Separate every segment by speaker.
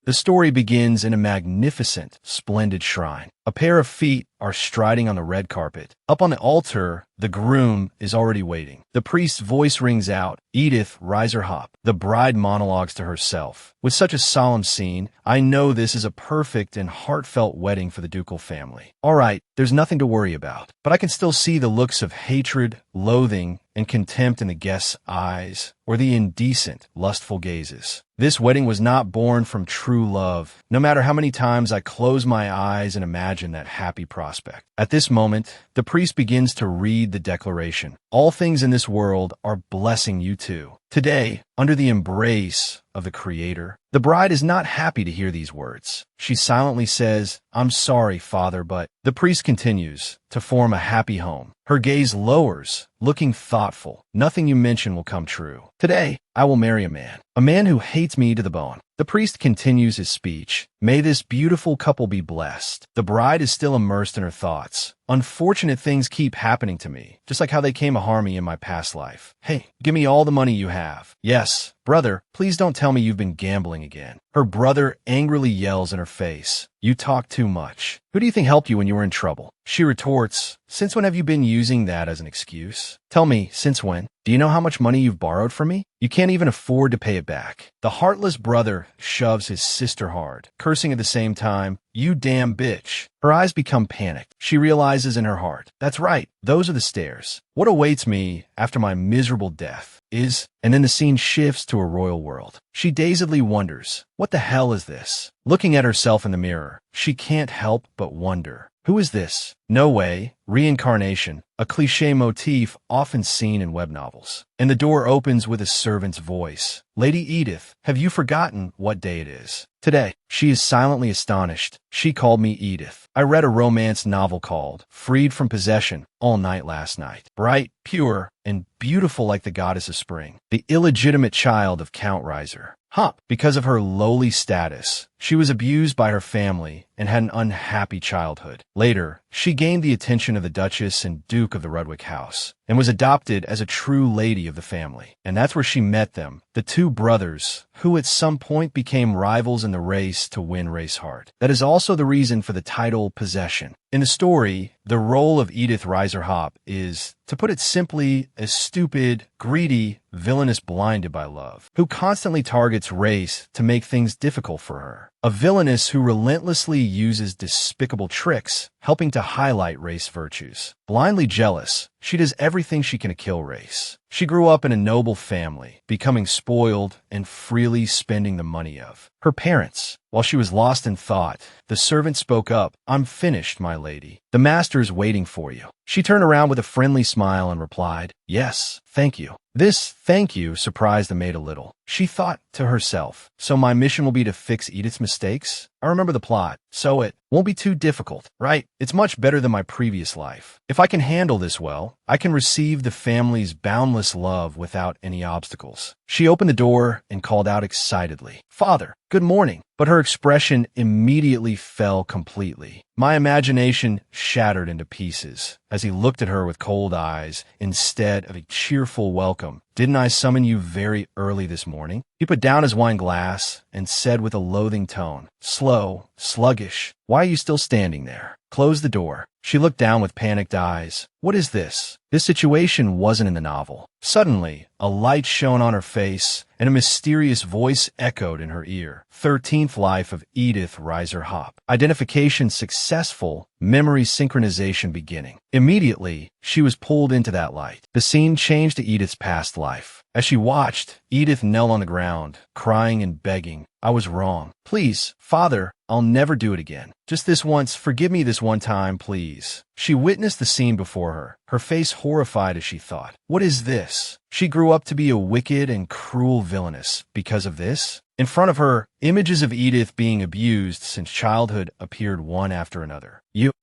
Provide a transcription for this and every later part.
Speaker 1: The story begins in a magnificent, splendid shrine. A pair of feet are striding on the red carpet. Up on the altar, the groom is already waiting. The priest's voice rings out, "Edith, rise or hop." The bride monologues to herself. With such a solemn scene, I know this is a perfect and heartfelt wedding for the ducal family. All right, there's nothing to worry about, but I can still see the looks of hatred, loathing, and contempt in the guests' eyes, or the indecent, lustful gazes. This wedding was not born from true love, no matter how many times I close my eyes and imagine that happy prospect. At this moment, the priest begins to read the declaration. All things in this world are blessing you too. Today, under the embrace of the Creator, the bride is not happy to hear these words. She silently says, "I'm sorry, Father, but..." The priest continues, "To form a happy home." Her gaze lowers, looking thoughtful. "Nothing you mention will come true. Today, I will marry a man who hates me to the bone." The priest continues his speech. "May this beautiful couple be blessed." The bride is still immersed in her thoughts. "Unfortunate things keep happening to me, just like how they came to harm me in my past life. Hey, give me all the money you have." "Yes, brother, please don't tell me you've been gambling again." Her brother angrily yells in her face, "You talk too much. Who do you think helped you when you were in trouble?" She retorts, "Since when have you been using that as an excuse? Tell me, since when? Do you know how much money you've borrowed from me? You can't even afford to pay it back." The heartless brother shoves his sister hard, cursing at the same time, "You damn bitch." Her eyes become panicked. She realizes in her heart, "That's right, those are the stairs. What awaits me after my miserable death is..." And then the scene shifts to a royal world. She dazedly wonders, "What the hell is this?" Looking at herself in the mirror, she can't help but wonder, who is this? No way. Reincarnation, a cliché motif often seen in web novels. And the door opens with a servant's voice. "Lady Edith, have you forgotten what day it is?" "Today." She is silently astonished. "She called me Edith. I read a romance novel called Freed from Possession all night last night. Bright, pure, and beautiful like the goddess of spring. The illegitimate child of Count Reiser." Because of her lowly status, she was abused by her family and had an unhappy childhood. Later, she gained the attention of the Duchess and Duke of the Rudwick house, and was adopted as a true lady of the family. And that's where she met them, the two brothers, who at some point became rivals in the race to win Raceheart. That is also the reason for the title Possession. In the story, the role of Edith Reiser Hop is, to put it simply, a stupid, greedy, villainous blinded by love, who constantly targets Race to make things difficult for her. A villainess who relentlessly uses despicable tricks, helping to highlight Race virtues. Blindly jealous, she does everything she can to kill Race. She grew up in a noble family, becoming spoiled and freely spending the money of her parents. While she was lost in thought, the servant spoke up, "I'm finished, my lady. The master is waiting for you." She turned around with a friendly smile and replied, "Yes, thank you." This "thank you" surprised the maid a little. She thought to herself, "So my mission will be to fix Edith's mistakes? I remember the plot, so it won't be too difficult, right? It's much better than my previous life. If I can handle this well, I can receive the family's boundless love without any obstacles." She opened the door and called out excitedly, "Father, good morning." But her expression immediately fell completely. My imagination shattered into pieces as he looked at her with cold eyes instead of a cheerful welcome. "Didn't I summon you very early this morning?" He put down his wine glass and said with a loathing tone, "Slow, sluggish, why are you still standing there? Close the door." She looked down with panicked eyes. What is this? This situation wasn't in the novel. Suddenly, a light shone on her face, and a mysterious voice echoed in her ear. 13th Life of Edith Reiser Hop. Identification successful, memory synchronization beginning. Immediately, she was pulled into that light. The scene changed to Edith's past life. As she watched, Edith knelt on the ground, crying and begging, "I was wrong. Please, Father, I'll never do it again. Just this once, forgive me this one time, please." She witnessed the scene before her face horrified as she thought, "What is this?" She grew up to be a wicked and cruel villainess because of this. In front of her, images of Edith being abused since childhood appeared one after another.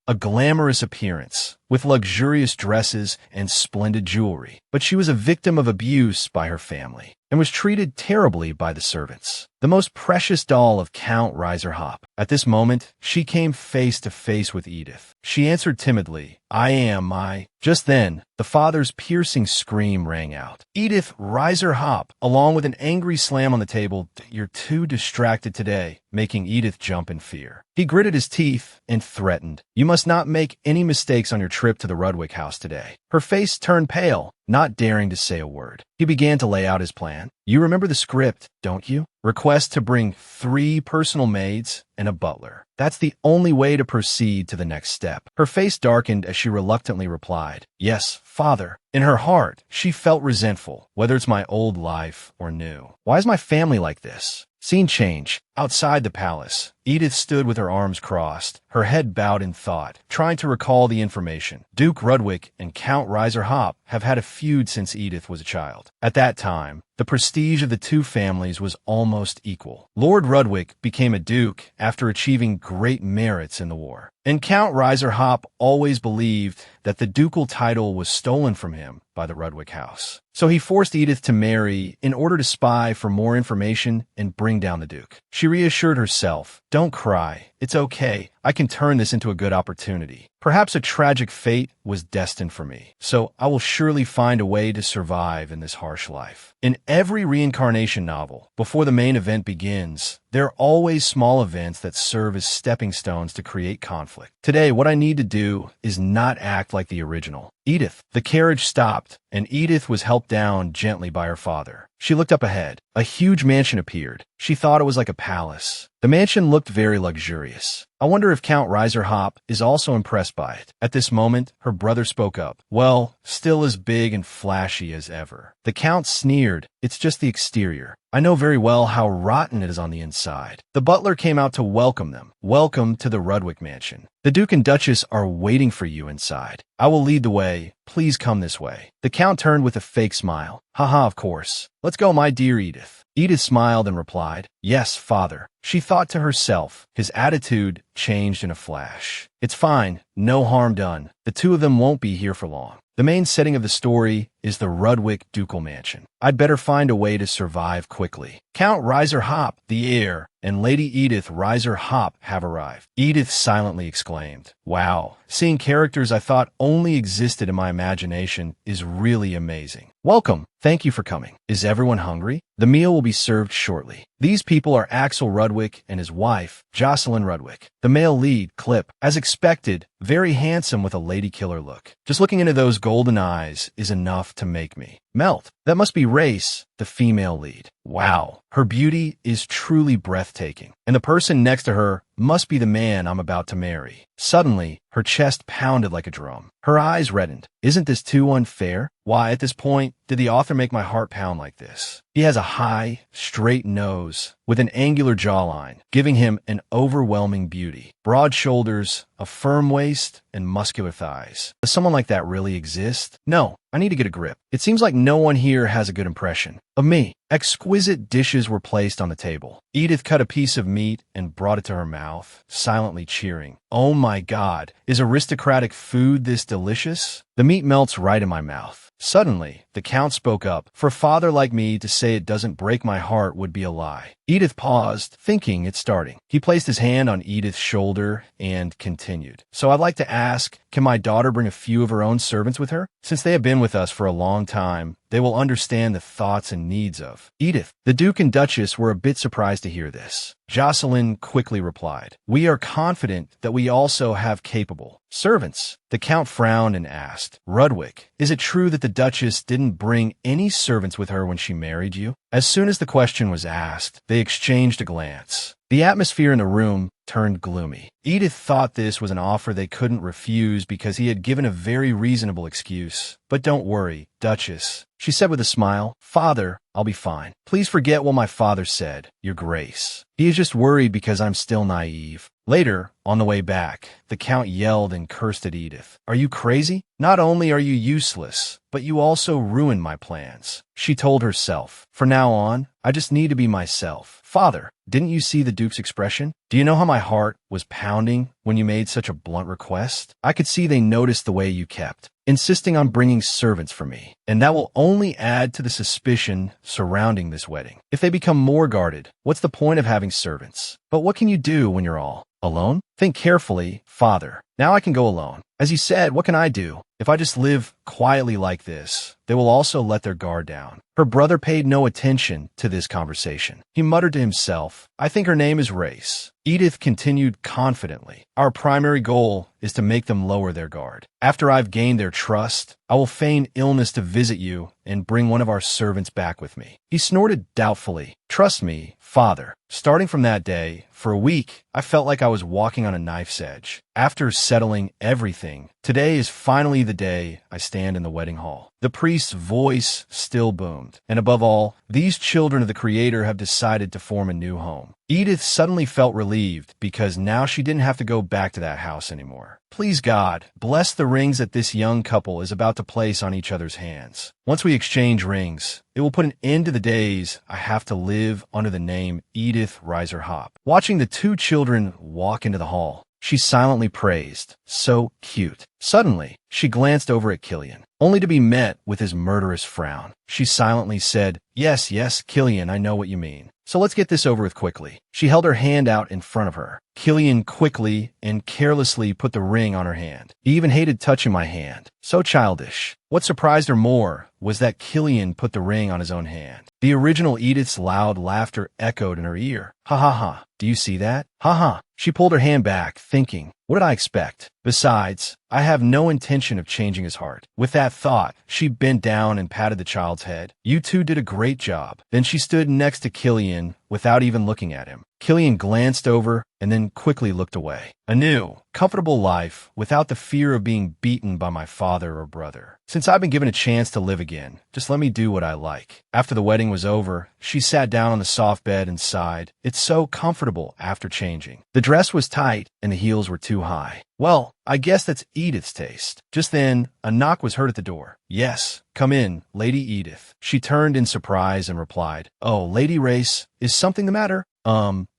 Speaker 1: A glamorous appearance, with luxurious dresses and splendid jewelry. But she was a victim of abuse by her family, and was treated terribly by the servants. the most precious doll of Count Reiserhop. At this moment, she came face to face with Edith. She answered timidly, "I am my—" Just then, the father's piercing scream rang out. Edith Reiserhop, along with an angry slam on the table, "You're too distracted today," making Edith jump in fear. He gritted his teeth and threatened, "You must not make any mistakes on your trip to the Rudwick house today." Her face turned pale, not daring to say a word. He began to lay out his plan. "You remember the script, don't you? Request to bring 3 personal maids and a butler. That's the only way to proceed to the next step." Her face darkened as she reluctantly replied, "Yes, father." In her heart, she felt resentful, whether it's my old life or new. Why is my family like this? Scene change. Outside the palace, Edith stood with her arms crossed, her head bowed in thought, trying to recall the information. Duke Rudwick and Count Reiserhop have had a feud since Edith was a child. At that time, the prestige of the two families was almost equal. Lord Rudwick became a duke after achieving great merits in the war, and Count Reiserhop always believed that the ducal title was stolen from him by the Rudwick house. So he forced Edith to marry in order to spy for more information and bring down the duke. She reassured herself, "Don't cry. It's okay. I can turn this into a good opportunity. Perhaps a tragic fate was destined for me, so I will surely find a way to survive in this harsh life." In every reincarnation novel, before the main event begins, there are always small events that serve as stepping stones to create conflict. Today, what I need to do is not act like the original Edith. The carriage stopped, and Edith was helped down gently by her father. She looked up ahead. A huge mansion appeared. She thought it was like a palace. The mansion looked very luxurious. I wonder if Count Reiserhop is also impressed by it. At this moment, her brother spoke up. "Well, still as big and flashy as ever." The Count sneered. "It's just the exterior. I know very well how rotten it is on the inside." The butler came out to welcome them. "Welcome to the Rudwick mansion. The Duke and Duchess are waiting for you inside. I will lead the way. Please come this way." The Count turned with a fake smile. "Haha, of course. Let's go, my dear Edith." Edith smiled and replied, "Yes, father." She thought to herself. His attitude changed in a flash. "It's fine. No harm done. The two of them won't be here for long." The main setting of the story is the Rudwick ducal mansion. I'd better find a way to survive quickly. Count Reiserhop, the heir, and Lady Edith Reiserhop have arrived. Edith silently exclaimed, "Wow, seeing characters I thought only existed in my imagination is really amazing. Welcome. Thank you for coming. Is everyone hungry? The meal will be served shortly." These people are Axel Rudwick and his wife, Jocelyn Rudwick. The male lead, Clip, as expected, very handsome with a lady killer look. Just looking into those golden eyes is enough to make me melt. That must be Race, the female lead. Wow, her beauty is truly breathtaking. And the person next to her must be the man I'm about to marry. Suddenly, her chest pounded like a drum. Her eyes reddened. Isn't this too unfair? Why, at this point, did the author make my heart pound like this? He has a high, straight nose with an angular jawline, giving him an overwhelming beauty. Broad shoulders, a firm waist, and muscular thighs. Does someone like that really exist? No, I need to get a grip. It seems like no one here has a good impression of me. Exquisite dishes were placed on the table. Edith cut a piece of meat and brought it to her mouth, silently cheering. "Oh my God, is aristocratic food this delicious?" The meat melts right in my mouth. Suddenly, the Count spoke up. For a father like me to say it doesn't break my heart would be a lie. Edith paused, thinking it's starting. He placed his hand on Edith's shoulder and continued. "So I'd like to ask, can my daughter bring a few of her own servants with her? Since they have been with us for a long time, they will understand the thoughts and needs of Edith." The Duke and Duchess were a bit surprised to hear this. Jocelyn quickly replied, "We are confident that we also have capable servants." The Count frowned and asked, "Rudwick, is it true that the Duchess didn't bring any servants with her when she married you?" As soon as the question was asked, they exchanged a glance. The atmosphere in the room turned gloomy. Edith thought this was an offer they couldn't refuse because he had given a very reasonable excuse. "But don't worry, Duchess," she said with a smile. "Father, I'll be fine. Please forget what my father said, Your Grace. He is just worried because I'm still naive." Later, on the way back, the Count yelled and cursed at Edith. "Are you crazy? Not only are you useless, but you also ruined my plans." She told herself, "From now on, I just need to be myself. Father, didn't you see the Duke's expression? Do you know how my heart was pounding when you made such a blunt request? I could see they noticed the way you kept insisting on bringing servants for me, and that will only add to the suspicion surrounding this wedding. If they become more guarded, what's the point of having servants? But what can you do when you're all alone? Think carefully, Father. Now I can go alone. As you said, what can I do? If I just live quietly like this, they will also let their guard down. Her brother paid no attention to this conversation. He muttered to himself, I think her name is Race. Edith continued confidently. Our primary goal is to make them lower their guard. After I've gained their trust, I will feign illness to visit you and bring one of our servants back with me. He snorted doubtfully. Trust me, Father. Starting from that day, for a week, I felt like I was walking on a knife's edge. After settling everything, today is finally the day I stand in the wedding hall. The priest's voice still boomed. And above all, these children of the Creator have decided to form a new home. Edith suddenly felt relieved because now she didn't have to go back to that house anymore. Please God, bless the rings that this young couple is about to place on each other's hands. Once we exchange rings, it will put an end to the days I have to live under the name Edith Reiser Hop. Watching the two children walk into the hall, she silently praised, so cute. Suddenly, she glanced over at Killian, only to be met with his murderous frown. She silently said, Yes, Killian, I know what you mean. So let's get this over with quickly. She held her hand out in front of her. Killian quickly and carelessly put the ring on her hand. He even hated touching my hand. So childish. What surprised her more was that Killian put the ring on his own hand. The original Edith's loud laughter echoed in her ear. Ha ha ha. Do you see that? Ha ha. She pulled her hand back, thinking, what did I expect? Besides, I have no intention of changing his heart. With that thought, she bent down and patted the child's head. You two did a great job. Then she stood next to Killian without even looking at him. Killian glanced over and then quickly looked away. A new, comfortable life without the fear of being beaten by my father or brother. Since I've been given a chance to live again, just let me do what I like. After the wedding was over, she sat down on the soft bed and sighed. It's so comfortable after changing. The dress was tight and the heels were too high. Well, I guess that's Edith's taste. Just then, a knock was heard at the door. Yes, come in, Lady Edith. She turned in surprise and replied, Oh, Lady Race, is something the matter?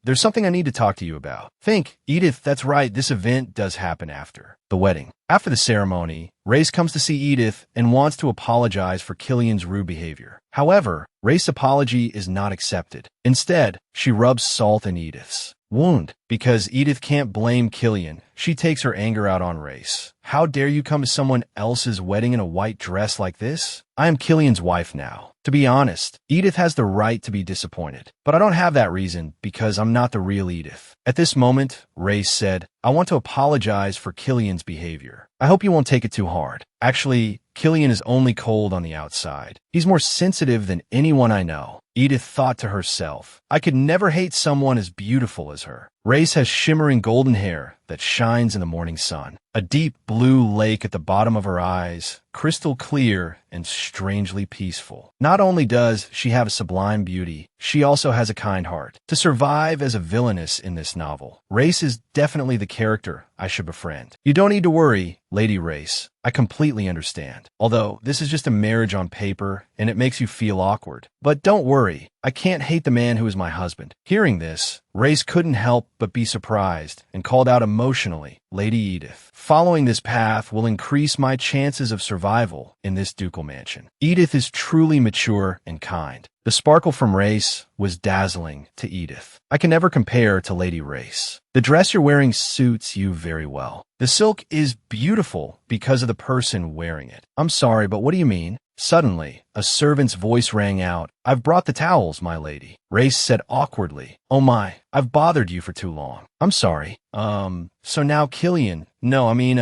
Speaker 1: There's something I need to talk to you about. Think, Edith, that's right, this event does happen after the wedding. After the ceremony, Race comes to see Edith and wants to apologize for Killian's rude behavior. However, Race's apology is not accepted. Instead, she rubs salt in Edith's wound. Because Edith can't blame Killian, she takes her anger out on Race. How dare you come to someone else's wedding in a white dress like this? I am Killian's wife now. To be honest, Edith has the right to be disappointed. But I don't have that reason because I'm not the real Edith. At this moment, Race said, I want to apologize for Killian's behavior. I hope you won't take it too hard. Actually, Killian is only cold on the outside. He's more sensitive than anyone I know. Edith thought to herself, I could never hate someone as beautiful as her. Race has shimmering golden hair that shines in the morning sun. A deep blue lake at the bottom of her eyes, crystal clear and strangely peaceful. Not only does she have a sublime beauty, she also has a kind heart. To survive as a villainess in this novel, Race is definitely the character I should befriend. You don't need to worry, Lady Race. I completely understand. Although this is just a marriage on paper and it makes you feel awkward. But don't worry, I can't hate the man who is my husband. Hearing this, Race couldn't help but be surprised and called out emotionally, Lady Edith. Following this path will increase my chances of survival in this ducal mansion. Edith is truly mature and kind. The sparkle from Race was dazzling to Edith. I can never compare to Lady Race. The dress you're wearing suits you very well. The silk is beautiful because of the person wearing it. I'm sorry, but what do you mean? Suddenly, a servant's voice rang out. I've brought the towels, my lady. Race said awkwardly. Oh my, I've bothered you for too long. I'm sorry. So now Killian. No, I mean,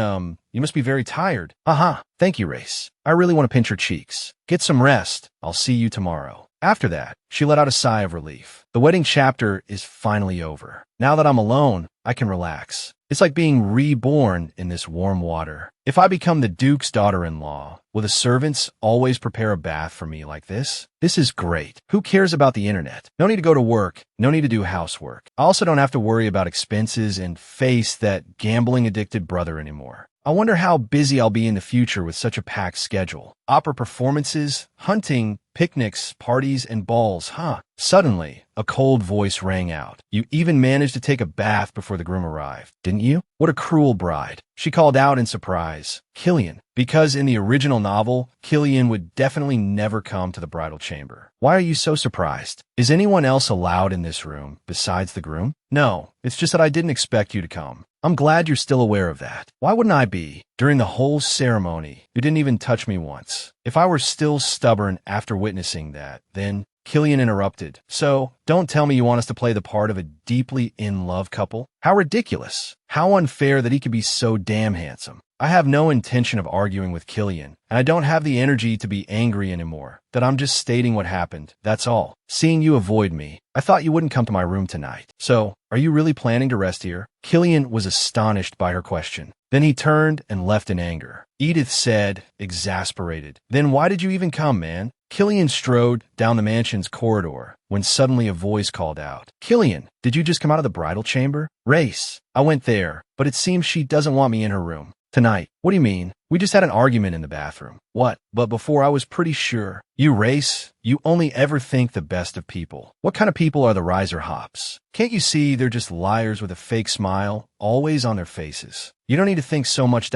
Speaker 1: you must be very tired. Aha, thank you, Race. I really want to pinch your cheeks. Get some rest. I'll see you tomorrow. After that, she let out a sigh of relief. The wedding chapter is finally over. Now that I'm alone, I can relax. It's like being reborn in this warm water. If I become the Duke's daughter-in-law, will the servants always prepare a bath for me like this? This is great. Who cares about the internet? No need to go to work. No need to do housework. I also don't have to worry about expenses and face that gambling-addicted brother anymore. I wonder how busy I'll be in the future with such a packed schedule. Opera performances, hunting, picnics, parties, and balls, huh? Suddenly, a cold voice rang out. You even managed to take a bath before the groom arrived, didn't you? What a cruel bride. She called out in surprise. Killian. Because in the original novel, Killian would definitely never come to the bridal chamber. Why are you so surprised? Is anyone else allowed in this room besides the groom? No, it's just that I didn't expect you to come. I'm glad you're still aware of that. Why wouldn't I be? During the whole ceremony, you didn't even touch me once. If I were still stubborn after witnessing that, then Killian interrupted. So, don't tell me you want us to play the part of a deeply in-love couple? How ridiculous. How unfair that he could be so damn handsome. I have no intention of arguing with Killian, and I don't have the energy to be angry anymore. That I'm just stating what happened, that's all. Seeing you avoid me, I thought you wouldn't come to my room tonight. So, are you really planning to rest here? Killian was astonished by her question. Then he turned and left in anger. Edith said, exasperated, "Then why did you even come, man?" Killian strode down the mansion's corridor when suddenly a voice called out, "Killian, did you just come out of the bridal chamber?" "Race. I went there, but it seems she doesn't want me in her room. Tonight." "What do you mean? We just had an argument in the bathroom." "What? But before I was pretty sure." "You Race, you only ever think the best of people. What kind of people are the riser hops? Can't you see they're just liars with a fake smile, always on their faces? You don't need to think so much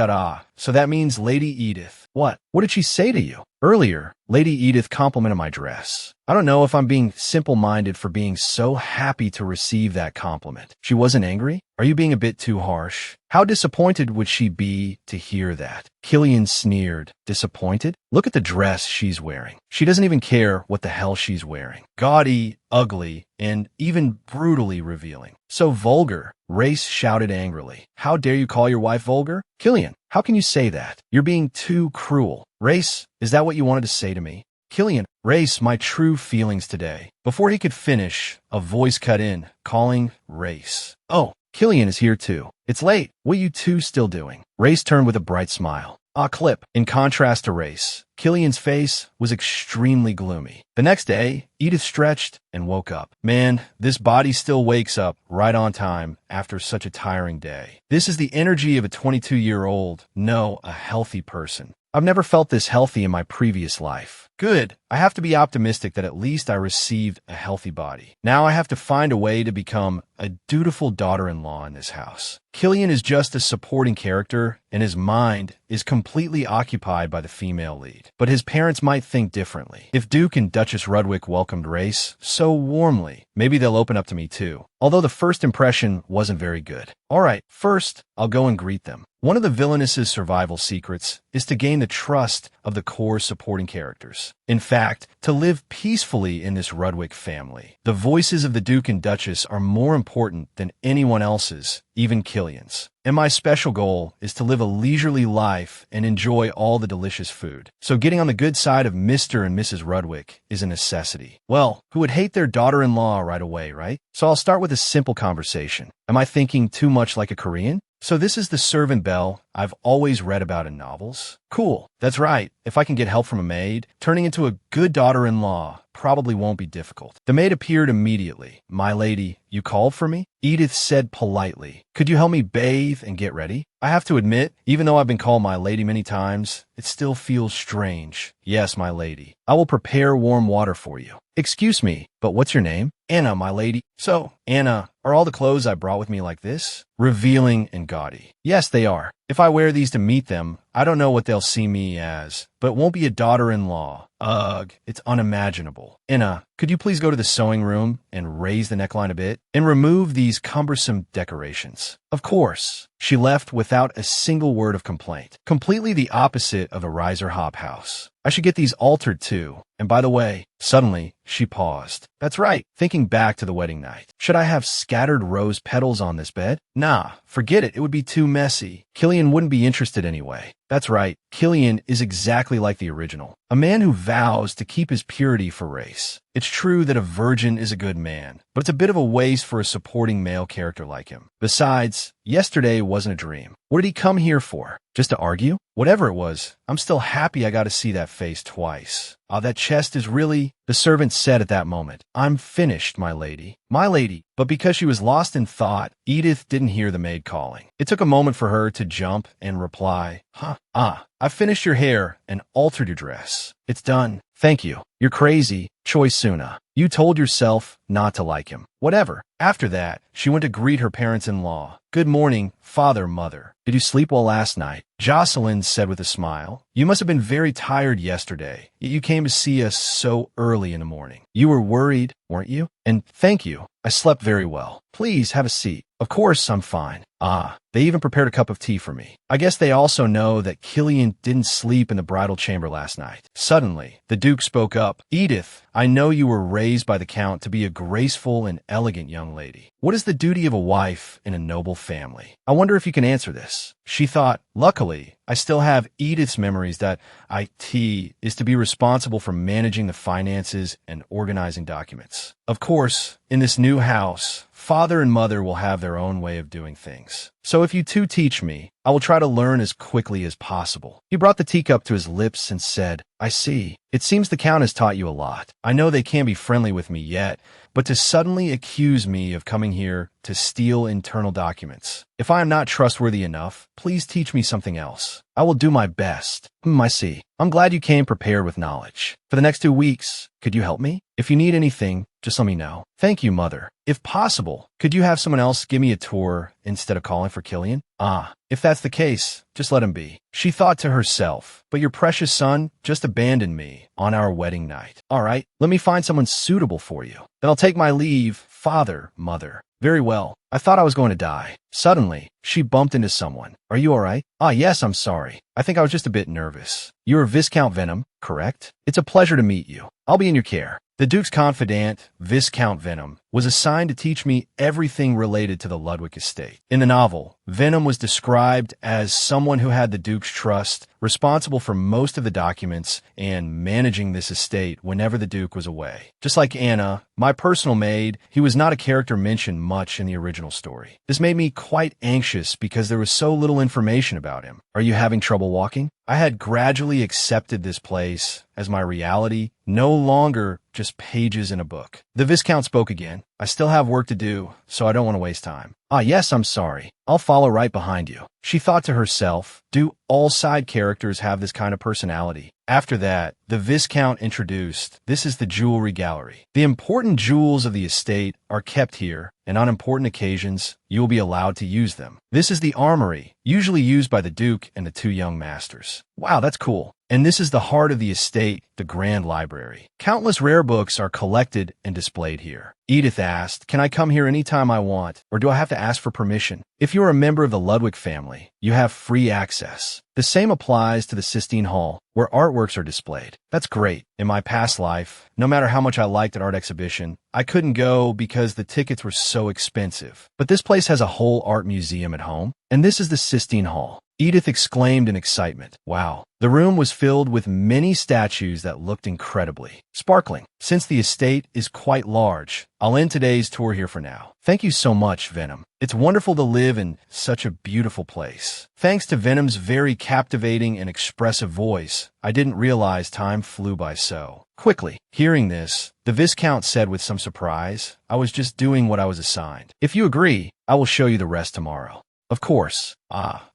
Speaker 1: so that means Lady Edith." "What? What did she say to you?" "Earlier, Lady Edith complimented my dress. I don't know if I'm being simple-minded for being so happy to receive that compliment." "She wasn't angry? Are you being a bit too harsh?" "How disappointed would she be to hear that?" Killian sneered. "Disappointed? Look at the dress she's wearing. She doesn't even care what the hell she's wearing. Gaudy, ugly, and even brutally revealing. So vulgar." Race shouted angrily. "How dare you call your wife vulgar? Killian, how can you say that? You're being too cruel." "Race, is that what you wanted to say to me?" Killian, "Race, my true feelings today." Before he could finish, a voice cut in, calling Race. "Oh, Killian is here too. It's late. What are you two still doing?" Race turned with a bright smile. Clip. In contrast to Race, Killian's face was extremely gloomy. The next day, Edith stretched and woke up. Man, this body still wakes up right on time after such a tiring day. This is the energy of a 22-year-old, no, a healthy person. I've never felt this healthy in my previous life. Good. I have to be optimistic that at least I received a healthy body. Now I have to find a way to become a dutiful daughter-in-law in this house. Killian is just a supporting character, and his mind is completely occupied by the female lead. But his parents might think differently. If Duke and Duchess Rudwick welcomed Race so warmly, maybe they'll open up to me too. Although the first impression wasn't very good. Alright, first, I'll go and greet them. One of the villainess's survival secrets is to gain the trust of the core supporting characters. In fact, to live peacefully in this Rudwick family. The voices of the Duke and Duchess are more important than anyone else's, even Killian's. And my special goal is to live a leisurely life and enjoy all the delicious food. So getting on the good side of Mr. and Mrs. Rudwick is a necessity. Well, who would hate their daughter-in-law right away, right? So I'll start with a simple conversation. Am I thinking too much like a Korean? So this is the servant bell I've always read about in novels? Cool. That's right. If I can get help from a maid, turning into a good daughter-in-law probably won't be difficult. The maid appeared immediately. "My lady, you called for me?" Edith said politely. "Could you help me bathe and get ready?" I have to admit, even though I've been called my lady many times, it still feels strange. "Yes, my lady. I will prepare warm water for you." "Excuse me, but what's your name?" "Anna, my lady." "So, Anna, are all the clothes I brought with me like this?" Revealing and gaudy. "Yes, they are. If I wear these to meet them, I don't know what they'll see me as, but it won't be a daughter-in-law. Ugh, it's unimaginable. Anna, could you please go to the sewing room and raise the neckline a bit and remove these cumbersome decorations?" Of course. She left without a single word of complaint. Completely the opposite of a riser hop house. I should get these altered too. And by the way, suddenly, she paused. That's right, thinking back to the wedding night. Should I have scattered rose petals on this bed? Nah, forget it, it would be too messy. Killian wouldn't be interested anyway. That's right, Killian is exactly like the original. A man who vows to keep his purity for race. It's true that a virgin is a good man, but it's a bit of a waste for a supporting male character like him. Besides, yesterday wasn't a dream. What did he come here for? Just to argue? Whatever it was, I'm still happy I got to see that face twice. That chest is really... The servant said at that moment, "I'm finished, my lady." My lady. But because she was lost in thought, Edith didn't hear the maid calling. It took a moment for her to jump and reply, "Huh? I've finished your hair and altered your dress. It's done. Thank you. You're crazy, Choi Suna. You told yourself not to like him. Whatever." After that, she went to greet her parents-in-law. "Good morning, father, mother. Did you sleep well last night?" Jocelyn said with a smile. "You must have been very tired yesterday. Yet you came to see us so early in the morning. You were worried, weren't you? And thank you. I slept very well. Please have a seat." "Of course, I'm fine." They even prepared a cup of tea for me. I guess they also know that Killian didn't sleep in the bridal chamber last night. Suddenly, the Duke spoke up. "Edith, I know you were raised by the Count to be a graceful and elegant young lady. What is the duty of a wife in a noble family? I wonder if you can answer this." She thought, luckily, I still have Edith's memories that IT is to be responsible for managing the finances and organizing documents. Of course, in this new house, father and mother will have their own way of doing things. So if you two teach me, I will try to learn as quickly as possible. He brought the teacup to his lips and said, "I see. It seems the Count has taught you a lot. I know they can't be friendly with me yet, but to suddenly accuse me of coming here to steal internal documents. If I am not trustworthy enough, please teach me something else. I will do my best." I see. I'm glad you came prepared with knowledge. For the next 2 weeks, could you help me? If you need anything, just let me know. Thank you, mother. If possible, could you have someone else give me a tour instead of calling for Killian? If that's the case, just let him be. She thought to herself, but your precious son just abandoned me on our wedding night. All right, let me find someone suitable for you. Then I'll take my leave, father, mother. Very well. I thought I was going to die. Suddenly, she bumped into someone. "Are you all right?" Yes, I'm sorry. I think I was just a bit nervous. You're Viscount Venom, correct? It's a pleasure to meet you. I'll be in your care. The Duke's confidant, Viscount Venom, was assigned to teach me everything related to the Ludwig estate. In the novel, Venom was described as someone who had the Duke's trust, responsible for most of the documents, and managing this estate whenever the Duke was away. Just like Anna, my personal maid, he was not a character mentioned much in the original story. This made me quite anxious because there was so little information about him. Are you having trouble walking? I had gradually accepted this place as my reality, no longer just pages in a book. The Viscount spoke again. "I still have work to do, so I don't want to waste time." Yes, I'm sorry. I'll follow right behind you." She thought to herself, do all side characters have this kind of personality? After that, the Viscount introduced, "This is the jewelry gallery. The important jewels of the estate are kept here, and on important occasions, you will be allowed to use them. This is the armory, usually used by the Duke and the 2 young masters." Wow, that's cool. "And this is the heart of the estate, the Grand Library. Countless rare books are collected and displayed here." Edith asked, "Can I come here anytime I want, or do I have to ask for permission?" If you're a member of the Ludwig family, you have free access. The same applies to the Sistine Hall, where artworks are displayed. That's great. In my past life, no matter how much I liked an art exhibition, I couldn't go because the tickets were so expensive. But this place has a whole art museum at home, and this is the Sistine Hall. Edith exclaimed in excitement. Wow. The room was filled with many statues that looked incredibly sparkling. Since the estate is quite large, I'll end today's tour here for now. Thank you so much, Venom. It's wonderful to live in such a beautiful place. Thanks to Venom's very captivating and expressive voice, I didn't realize time flew by so quickly. Hearing this, the Viscount said with some surprise, "I was just doing what I was assigned. If you agree, I will show you the rest tomorrow." Of course.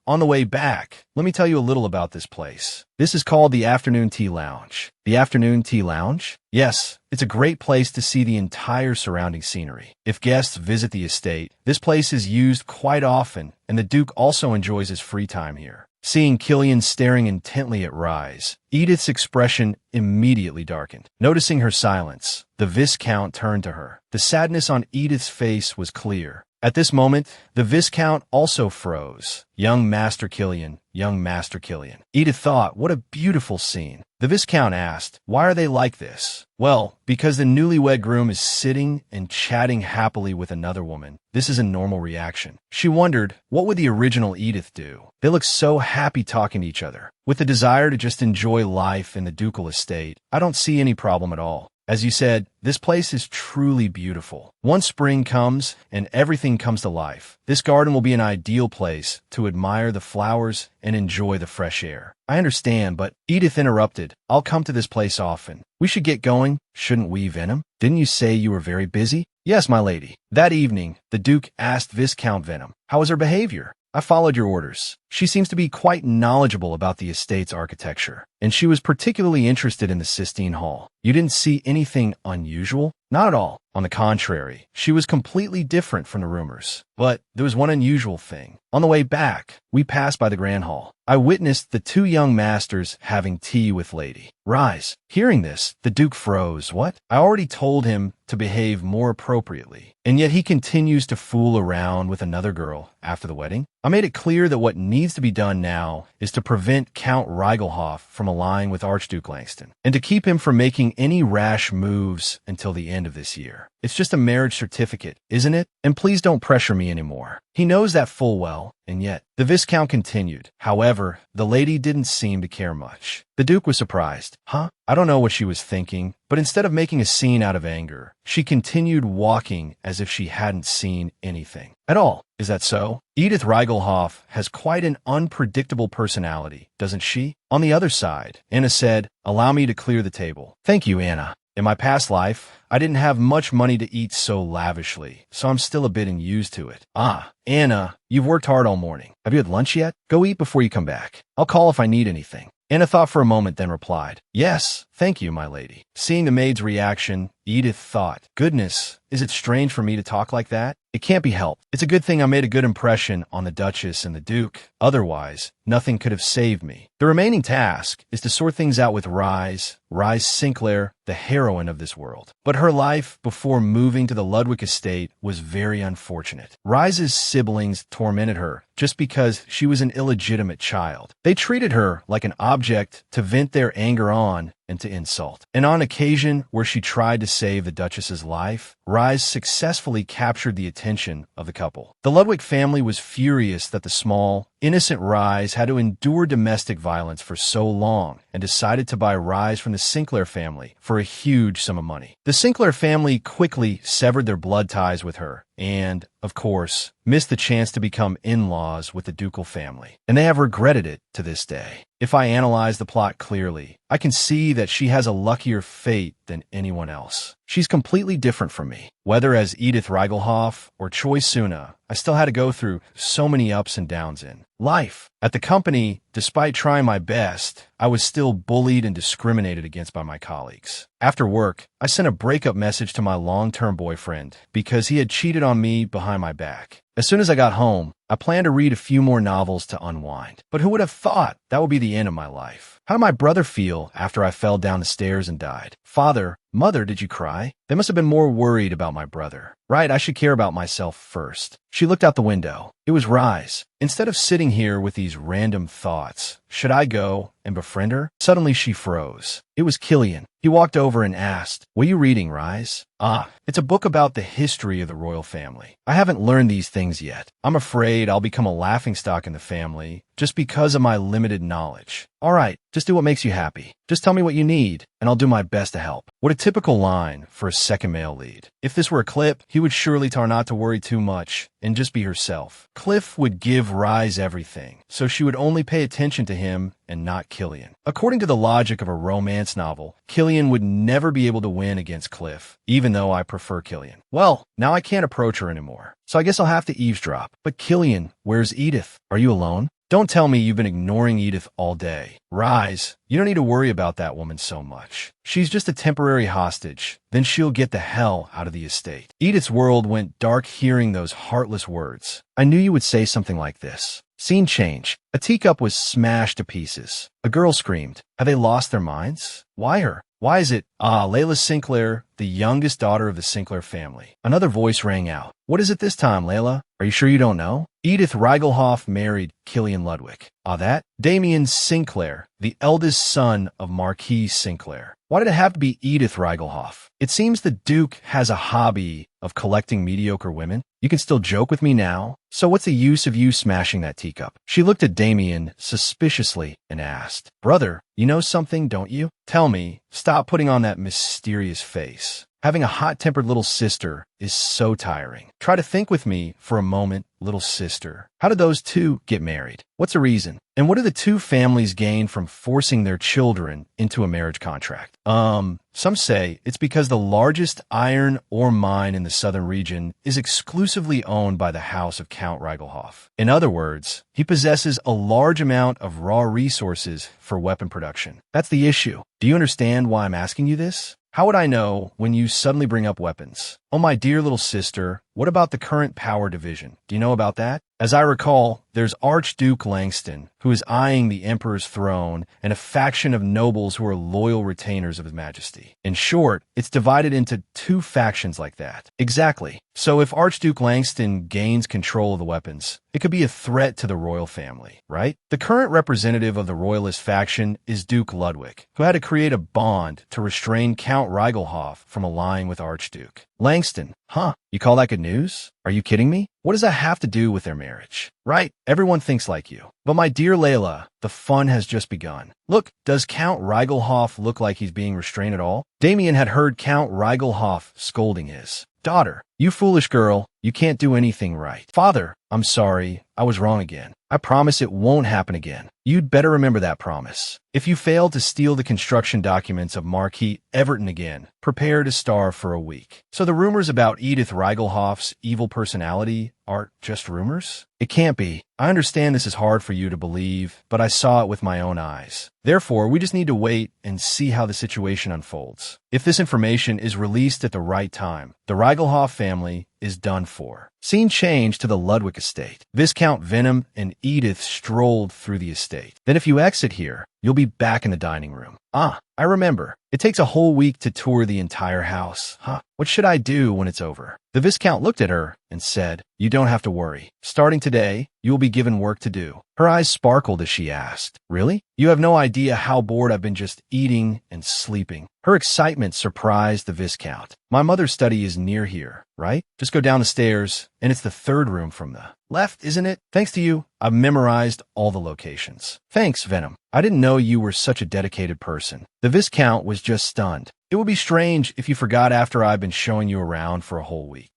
Speaker 1: On the way back, let me tell you a little about this place. This is called the Afternoon Tea Lounge. The Afternoon Tea Lounge? Yes, it's a great place to see the entire surrounding scenery. If guests visit the estate, this place is used quite often, and the Duke also enjoys his free time here. Seeing Killian staring intently at Rise, Edith's expression immediately darkened. Noticing her silence, the Viscount turned to her. The sadness on Edith's face was clear. At this moment, the Viscount also froze. Young Master Killian, young Master Killian. Edith thought, what a beautiful scene. The Viscount asked, why are they like this? Well, because the newlywed groom is sitting and chatting happily with another woman. This is a normal reaction. She wondered, what would the original Edith do? They look so happy talking to each other. With the desire to just enjoy life in the ducal estate, I don't see any problem at all. As you said, this place is truly beautiful. Once spring comes and everything comes to life, this garden will be an ideal place to admire the flowers and enjoy the fresh air. I understand, but Edith interrupted. I'll come to this place often. We should get going, shouldn't we, Venom? Didn't you say you were very busy? Yes, my lady. That evening, the Duke asked Viscount Venom, how was her behavior? I followed your orders. She seems to be quite knowledgeable about the estate's architecture, and she was particularly interested in the Sistine Hall. You didn't see anything unusual? Not at all. On the contrary, she was completely different from the rumors. But there was one unusual thing. On the way back, we passed by the Grand Hall. I witnessed the two young masters having tea with Lady Rise. Hearing this, the Duke froze. What? I already told him to behave more appropriately, and yet he continues to fool around with another girl after the wedding? I made it clear that what needs to be done now is to prevent Count Reigelhoff from allying with Archduke Langston, and to keep him from making any rash moves until the end of this year. It's just a marriage certificate, isn't it? And please don't pressure me anymore. He knows that full well, and yet. The Viscount continued. However, the lady didn't seem to care much. The Duke was surprised. Huh? I don't know what she was thinking, but instead of making a scene out of anger, she continued walking as if she hadn't seen anything at all. Is that so? Edith Reigelhoff has quite an unpredictable personality, doesn't she? On the other side, Anna said, allow me to clear the table. Thank you, Anna. In my past life, I didn't have much money to eat so lavishly, so I'm still a bit unused to it. Ah, Anna, you've worked hard all morning. Have you had lunch yet? Go eat before you come back. I'll call if I need anything. Anna thought for a moment, then replied, yes, thank you, my lady. Seeing the maid's reaction, Edith thought, goodness, is it strange for me to talk like that? It can't be helped. It's a good thing I made a good impression on the Duchess and the Duke. Otherwise, nothing could have saved me. The remaining task is to sort things out with Rise Sinclair, the heroine of this world. But her life before moving to the Ludwig estate was very unfortunate. Rise's siblings tormented her just because she was an illegitimate child. They treated her like an object to vent their anger on and to insult. And on occasion where she tried to save the Duchess's life, Rise successfully captured the attention of the couple. The Ludwig family was furious that the small, innocent Rise had to endure domestic violence for so long and decided to buy Rise from the Sinclair family for a huge sum of money. The Sinclair family quickly severed their blood ties with her and, of course, missed the chance to become in-laws with the ducal family. And they have regretted it to this day. If I analyze the plot clearly, I can see that she has a luckier fate than anyone else. She's completely different from me. Whether as Edith Reigelhoff or Choi Suna, I still had to go through so many ups and downs in life. At the company, despite trying my best, I was still bullied and discriminated against by my colleagues. After work, I sent a breakup message to my long-term boyfriend because he had cheated on me behind my back. As soon as I got home, I planned to read a few more novels to unwind. But who would have thought that would be the end of my life? How did my brother feel after I fell down the stairs and died? Father, Mother, did you cry? They must have been more worried about my brother. Right, I should care about myself first. She looked out the window. It was Rise. Instead of sitting here with these random thoughts, should I go and befriend her? Suddenly she froze. It was Killian. He walked over and asked, what are you reading, Rise? Ah, it's a book about the history of the royal family. I haven't learned these things yet. I'm afraid I'll become a laughingstock in the family just because of my limited knowledge. All right, just do what makes you happy. Just tell me what you need, and I'll do my best to help. What a typical line for a second male lead. If this were a Clip, he would surely tell her not to worry too much and just be herself. Cliff would give Rise everything, so she would only pay attention to him and not Killian. According to the logic of a romance novel, Killian would never be able to win against Cliff, even though I prefer Killian. Well, now I can't approach her anymore, so I guess I'll have to eavesdrop. But Killian, where's Edith? Are you alone? Don't tell me you've been ignoring Edith all day. Rise, you don't need to worry about that woman so much. She's just a temporary hostage. Then she'll get the hell out of the estate. Edith's world went dark hearing those heartless words. I knew you would say something like this. Scene change. A teacup was smashed to pieces. A girl screamed. Have they lost their minds? Why her? Why is it, Layla Sinclair, the youngest daughter of the Sinclair family? Another voice rang out. What is it this time, Layla? Are you sure you don't know? Edith Reigelhoff married Killian Ludwig. That? Damien Sinclair, the eldest son of Marquis Sinclair. Why did it have to be Edith Reigelhoff? It seems the Duke has a hobby of collecting mediocre women. You can still joke with me now. So what's the use of you smashing that teacup? She looked at Damien suspiciously and asked, Brother, you know something, don't you? Tell me, stop putting on that mysterious face. Having a hot-tempered little sister is so tiring. Try to think with me for a moment, little sister. How did those two get married? What's the reason? And what do the two families gain from forcing their children into a marriage contract? Some say it's because the largest iron ore mine in the southern region is exclusively owned by the house of Count Reigelhoff. In other words, he possesses a large amount of raw resources for weapon production. That's the issue. Do you understand why I'm asking you this? How would I know when you suddenly bring up weapons? Oh, my dear little sister, what about the current power division? Do you know about that? As I recall, there's Archduke Langston, who is eyeing the emperor's throne, and a faction of nobles who are loyal retainers of his majesty. In short, it's divided into two factions like that. Exactly. So if Archduke Langston gains control of the weapons, it could be a threat to the royal family, right? The current representative of the royalist faction is Duke Ludwig, who had to create a bond to restrain Count Reigelhoff from allying with Archduke. Langston, huh? You call that good news? Are you kidding me? What does that have to do with their marriage? Right, everyone thinks like you. But my dear Layla, the fun has just begun. Look, does Count Reigelhoff look like he's being restrained at all? Damien had heard Count Reigelhoff scolding his daughter. You foolish girl, you can't do anything right. Father, I'm sorry, I was wrong again. I promise it won't happen again. You'd better remember that promise. If you fail to steal the construction documents of Marquis Everton again, prepare to starve for a week. So the rumors about Edith Reigelhoff's evil personality are just rumors? It can't be. I understand this is hard for you to believe, but I saw it with my own eyes. Therefore, we just need to wait and see how the situation unfolds. If this information is released at the right time, the Reigelhoff family is done for. Scene changed to the Ludwig estate. Viscount Venom and Edith strolled through the estate. Then if you exit here, you'll be back in the dining room. I remember. It takes a whole week to tour the entire house. What should I do when it's over? The Viscount looked at her and said, You don't have to worry. Starting today, you will be given work to do. Her eyes sparkled as she asked, Really? You have no idea how bored I've been just eating and sleeping. Her excitement surprised the Viscount. My mother's study is near here, right? Just go down the stairs, and it's the third room from the left, isn't it? Thanks to you, I've memorized all the locations. Thanks, Venom. I didn't know you were such a dedicated person. The Viscount was just stunned. It would be strange if you forgot after I've been showing you around for a whole week.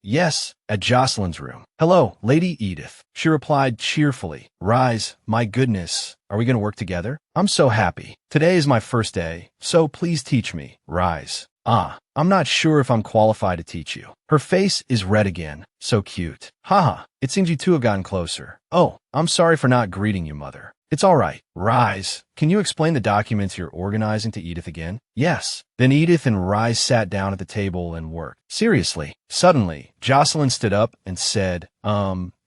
Speaker 1: Yes, at Jocelyn's room. Hello, Lady Edith. She replied cheerfully. Rise, my goodness. Are we going to work together? I'm so happy. Today is my first day, so please teach me. Rise. I'm not sure if I'm qualified to teach you. Her face is red again. So cute. It seems you two have gotten closer. Oh, I'm sorry for not greeting you, Mother. It's all right. Rise. Can you explain the documents you're organizing to Edith again? Yes. Then Edith and Rise sat down at the table and worked. Seriously. Suddenly, Jocelyn stood up and said,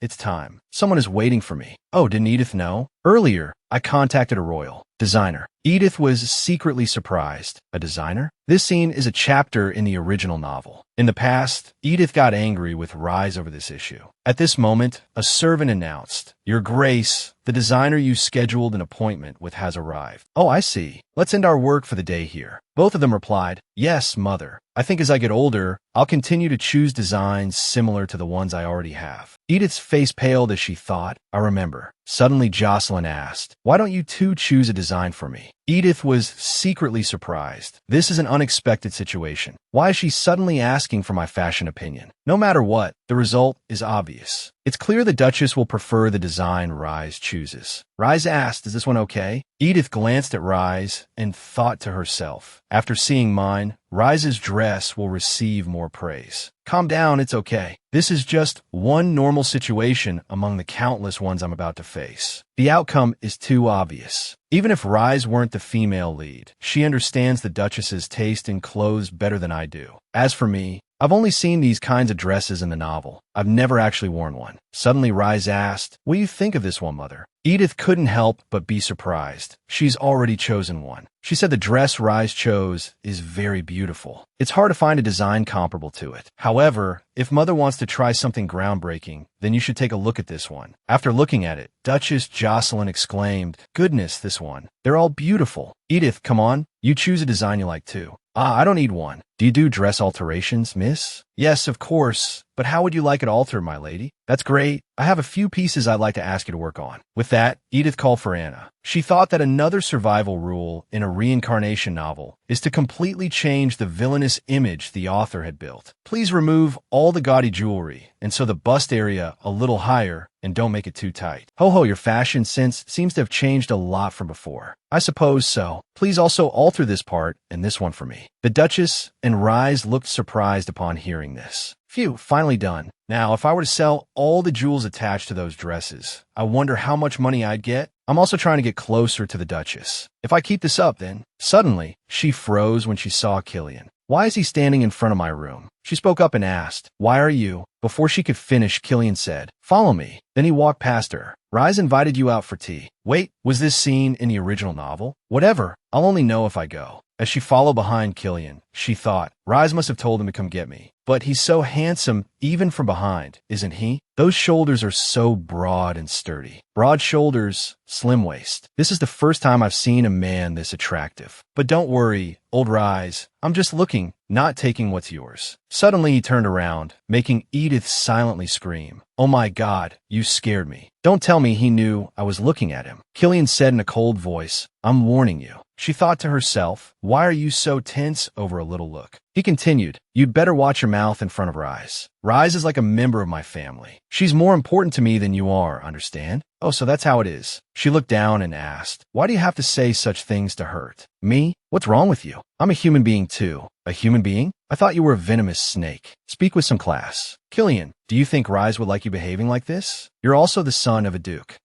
Speaker 1: it's time. Someone is waiting for me. Oh, didn't Edith know? Earlier, I contacted a royal designer. Edith was secretly surprised. A designer? This scene is a chapter in the original novel. In the past, Edith got angry with Rise over this issue. At this moment, a servant announced, Your Grace, the designer you scheduled an appointment with has arrived. Oh, I see. Let's end our work for the day here. Both of them replied, Yes, Mother. I think as I get older, I'll continue to choose designs similar to the ones I already have. Edith's face paled as she thought, I remember. Suddenly Jocelyn asked, Why don't you two choose a design for me? Edith was secretly surprised. This is an unexpected situation. Why is she suddenly asking for my fashion opinion? No matter what, the result is obvious. It's clear the Duchess will prefer the design Rise chooses. Rise asked, Is this one okay? Edith glanced at Rise and thought to herself, After seeing mine, Rise's dress will receive more praise. Calm down, it's okay. This is just one normal situation among the countless ones I'm about to face. The outcome is too obvious. Even if Rise weren't the female lead, she understands the Duchess's taste in clothes better than I do. As for me, I've only seen these kinds of dresses in the novel. I've never actually worn one. Suddenly Rise asked, What do you think of this one, Mother? Edith couldn't help but be surprised. She's already chosen one. She said the dress Rise chose is very beautiful. It's hard to find a design comparable to it. However, if Mother wants to try something groundbreaking, then you should take a look at this one. After looking at it, Duchess Jocelyn exclaimed, "Goodness, this one. They're all beautiful. Edith, come on. You choose a design you like too." "Ah, I don't need one. Do you do dress alterations, miss?" "Yes, of course. But how would you like it altered, my lady?" "That's great. I have a few pieces I'd like to ask you to work on." With that, Edith called for Anna. She thought that another survival rule in a reincarnation novel is to completely change the villainous image the author had built. Please remove all the gaudy jewelry and sew the bust area a little higher and don't make it too tight. Ho ho, your fashion sense seems to have changed a lot from before. I suppose so. Please also alter this part and this one for me. The Duchess and Rise looked surprised upon hearing this. Phew, finally done. Now, if I were to sell all the jewels attached to those dresses, I wonder how much money I'd get. I'm also trying to get closer to the Duchess. If I keep this up, then... Suddenly, she froze when she saw Killian. "Why is he standing in front of my room?" She spoke up and asked, "Why are you?" Before she could finish, Killian said, "Follow me." Then he walked past her. "Rise invited you out for tea." Wait, was this scene in the original novel? Whatever, I'll only know if I go. As she followed behind Killian, she thought, Rise must have told him to come get me. But he's so handsome, even from behind, isn't he? Those shoulders are so broad and sturdy. Broad shoulders, slim waist. This is the first time I've seen a man this attractive. But don't worry, old Rise. I'm just looking, not taking what's yours. Suddenly he turned around, making Edith silently scream. "Oh my God, you scared me." Don't tell me he knew I was looking at him. Killian said in a cold voice, "I'm warning you." She thought to herself, why are you so tense over a little look? He continued, "You'd better watch your mouth in front of Rise. Rise is like a member of my family. She's more important to me than you are, understand? Oh, so that's how it is." She looked down and asked, "Why do you have to say such things to hurt me? What's wrong with you? I'm a human being too." "A human being? I thought you were a venomous snake. Speak with some class." "Killian, do you think Rise would like you behaving like this? You're also the son of a duke.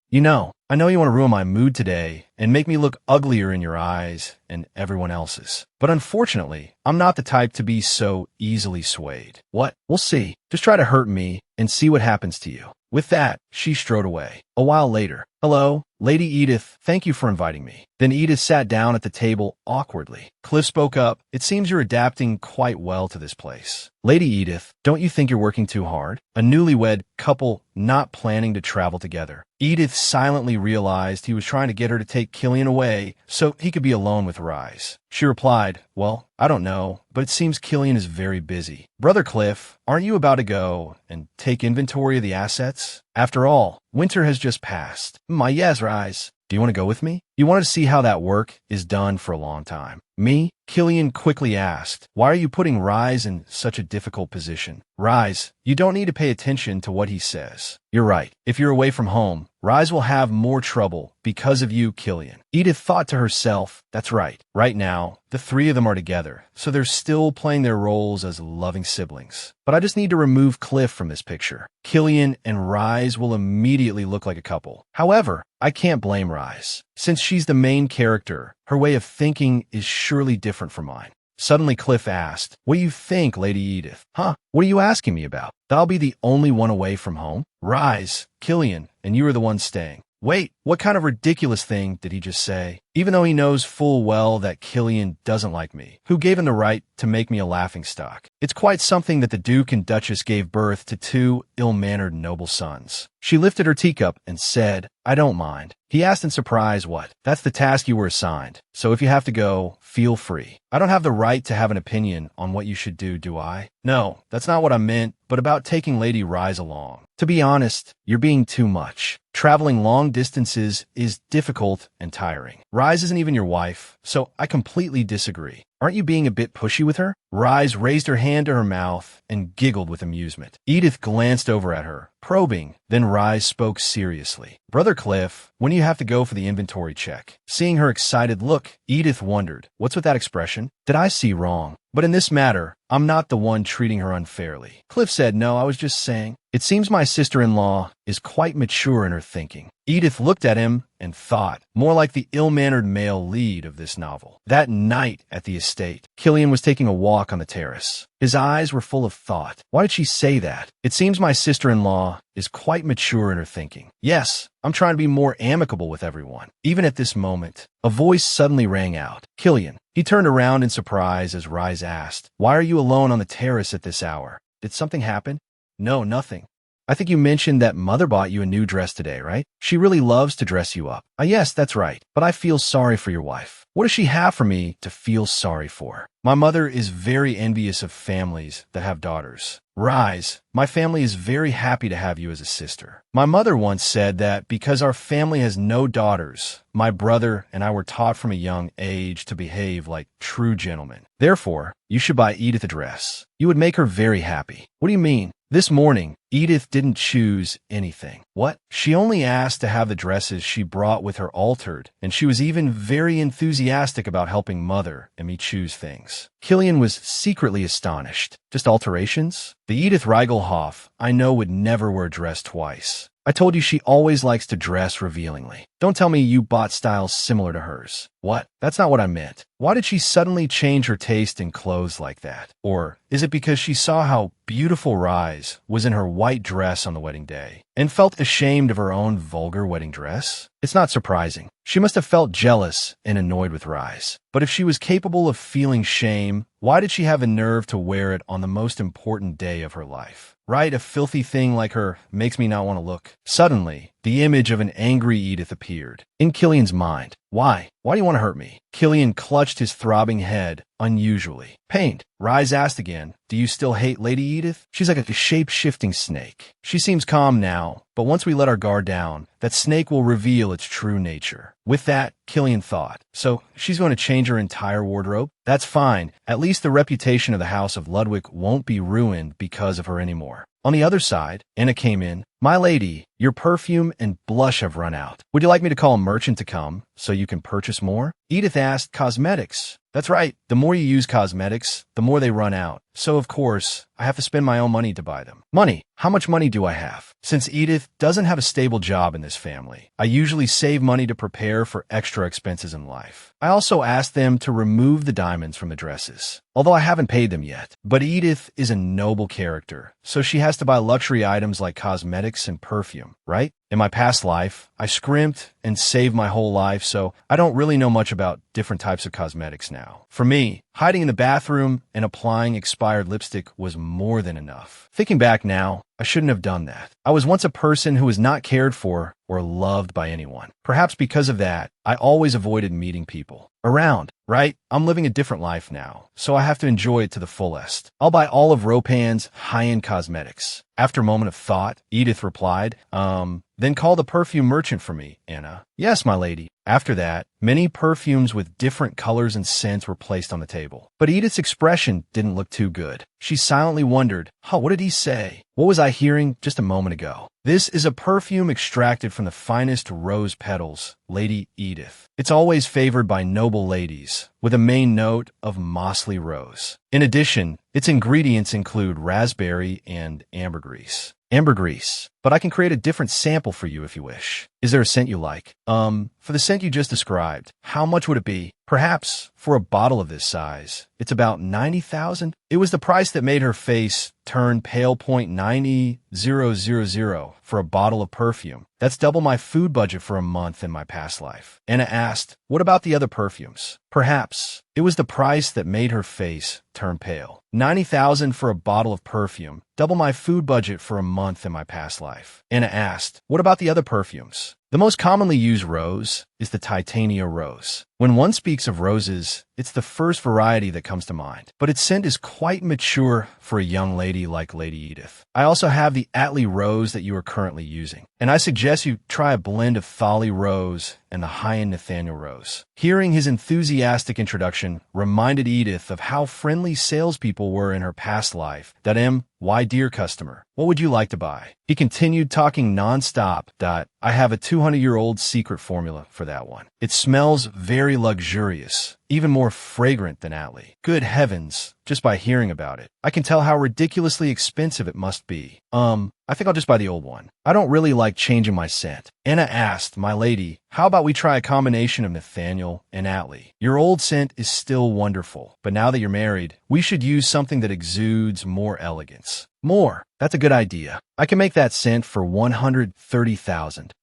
Speaker 1: I know you want to ruin my mood today and make me look uglier in your eyes and everyone else's. But unfortunately, I'm not the type to be so easily swayed." "What? We'll see. Just try to hurt me and see what happens to you." With that, she strode away. A while later, "Hello, Lady Edith, thank you for inviting me." Then Edith sat down at the table awkwardly. Cliff spoke up, "It seems you're adapting quite well to this place." "Lady Edith, don't you think you're working too hard? A newlywed couple not planning to travel together." Edith silently realized he was trying to get her to take Killian away so he could be alone with Rise. She replied, "Well, I don't know, but it seems Killian is very busy." "Brother Cliff, aren't you about to go and take inventory of the assets? After all, winter has just passed." Yes, Rise. "Do you want to go with me? You wanted to see how that work is done for a long time." "Me?" Killian quickly asked. "Why are you putting Rise in such a difficult position?" "Rise, you don't need to pay attention to what he says. You're right. If you're away from home, Rise will have more trouble because of you, Killian." Edith thought to herself, that's right. Right now, the three of them are together, so they're still playing their roles as loving siblings. But I just need to remove Cliff from this picture. Killian and Rise will immediately look like a couple. However, I can't blame Rise. Since she's the main character, her way of thinking is surely different from mine. Suddenly Cliff asked, "What do you think, Lady Edith?" "Huh? What are you asking me about? I'll be the only one away from home?" "Rise, Killian, and you are the one staying." Wait, what kind of ridiculous thing did he just say? Even though he knows full well that Killian doesn't like me, who gave him the right to make me a laughingstock? It's quite something that the Duke and Duchess gave birth to two ill-mannered noble sons. She lifted her teacup and said, "I don't mind." He asked in surprise, "What? That's the task you were assigned. So if you have to go, feel free. I don't have the right to have an opinion on what you should do I?" "No, that's not what I meant, but about taking Lady Rise along. To be honest, you're being too much. Traveling long distances is difficult and tiring. Rise isn't even your wife, so I completely disagree. Aren't you being a bit pushy with her?" Rise raised her hand to her mouth and giggled with amusement. Edith glanced over at her, probing. Then Rise spoke seriously. "Brother Cliff, when do you have to go for the inventory check?" Seeing her excited look, Edith wondered, what's with that expression? Did I see wrong? But in this matter, I'm not the one treating her unfairly. Cliff said, "No, I was just saying. It seems my sister-in-law is quite mature in her thinking." Edith looked at him and thought, more like the ill-mannered male lead of this novel. That night at the state. Killian was taking a walk on the terrace. His eyes were full of thought. Why did she say that? It seems my sister-in-law is quite mature in her thinking. Yes, I'm trying to be more amicable with everyone. Even at this moment, a voice suddenly rang out. Killian. He turned around in surprise as Rise asked, "Why are you alone on the terrace at this hour? Did something happen?" "No, nothing. I think you mentioned that Mother bought you a new dress today, right? She really loves to dress you up." Yes, that's right. But I feel sorry for your wife." "What does she have for me to feel sorry for?" "My mother is very envious of families that have daughters." "Rise, my family is very happy to have you as a sister. My mother once said that because our family has no daughters, my brother and I were taught from a young age to behave like true gentlemen. Therefore, you should buy Edith a dress. You would make her very happy." "What do you mean?" "This morning, Edith didn't choose anything." "What?" "She only asked to have the dresses she brought with her altered, and she was even very enthusiastic about helping Mother and me choose things." Killian was secretly astonished. "Just alterations?" "The Edith Reigelhoff I know would never wear a dress twice. I told you she always likes to dress revealingly. Don't tell me you bought styles similar to hers." "What? That's not what I meant. Why did she suddenly change her taste in clothes like that? Or is it because she saw how beautiful Rise was in her white dress on the wedding day and felt ashamed of her own vulgar wedding dress? It's not surprising. She must have felt jealous and annoyed with Rise. But if she was capable of feeling shame, why did she have a nerve to wear it on the most important day of her life? Right, a filthy thing like her makes me not want to look." Suddenly, the image of an angry Edith appeared in Killian's mind. Why? Why do you want to hurt me?" Killian clutched his throbbing head unusually. "Pained." Rise asked again, "Do you still hate Lady Edith? She's like a shape-shifting snake. She seems calm now, but once we let our guard down, that snake will reveal its true nature." With that, Killian thought, "So she's going to change her entire wardrobe? That's fine. At least the reputation of the House of Ludwig won't be ruined because of her anymore." On the other side, Anna came in. "My lady, your perfume and blush have run out. Would you like me to call a merchant to come so you can purchase more?" Edith asked, "Cosmetics?" "That's right. The more you use cosmetics, the more they run out. So, of course, I have to spend my own money to buy them." "Money? How much money do I have?" "Since Edith doesn't have a stable job in this family, I usually save money to prepare for extra expenses in life. I also ask them to remove the diamonds from the dresses, although I haven't paid them yet. But Edith is a noble character, so she has to buy luxury items like cosmetics and perfume, right? In my past life, I scrimped and saved my whole life, so I don't really know much about different types of cosmetics now. For me, hiding in the bathroom and applying expired lipstick was more than enough. Thinking back now, I shouldn't have done that. I was once a person who was not cared for or loved by anyone. Perhaps because of that, I always avoided meeting people around, right? I'm living a different life now, so I have to enjoy it to the fullest. I'll buy all of Ropan's high-end cosmetics." After a moment of thought, Edith replied, Then call the perfume merchant for me, Anna." "Yes, my lady." After that, many perfumes with different colors and scents were placed on the table. But Edith's expression didn't look too good. She silently wondered, what did he say? What was I hearing just a moment ago? "This is a perfume extracted from the finest rose petals, Lady Edith. It's always favored by noble ladies, with a main note of mossly rose. In addition, its ingredients include raspberry and ambergris." "Ambergris. But I can create a different sample for you if you wish. Is there a scent you like?" For the scent you just described, how much would it be?" "Perhaps, for a bottle of this size, it's about 90,000. It was the price that made her face turn pale. 90,000 for a bottle of perfume. That's double my food budget for a month in my past life." Anna asked, "What about the other perfumes?" "Perhaps. It was the price that made her face turn pale. 90,000 for a bottle of perfume, double my food budget for a month in my past life." Anna asked, "What about the other perfumes?" The most commonly used rose is the Titania rose. When one speaks of roses, it's the first variety that comes to mind, but its scent is quite mature for a young lady like Lady Edith. I also have the Atlee rose that you are currently using, and I suggest you try a blend of Thali rose and the high-end Nathaniel rose. Hearing his enthusiastic introduction reminded Edith of how friendly salespeople were in her past life. That why, dear customer, what would you like to buy? He continued talking non-stop. "I have a 200-year-old secret formula for that one. It smells very luxurious even more fragrant than Atli. Good heavens, just by hearing about it, I can tell how ridiculously expensive it must be. I think I'll just buy the old one. I don't really like changing my scent. Anna asked, my lady, how about we try a combination of Nathaniel and Atli? Your old scent is still wonderful, but now that you're married, we should use something that exudes more elegance. More. That's a good idea. I can make that scent for 130,000.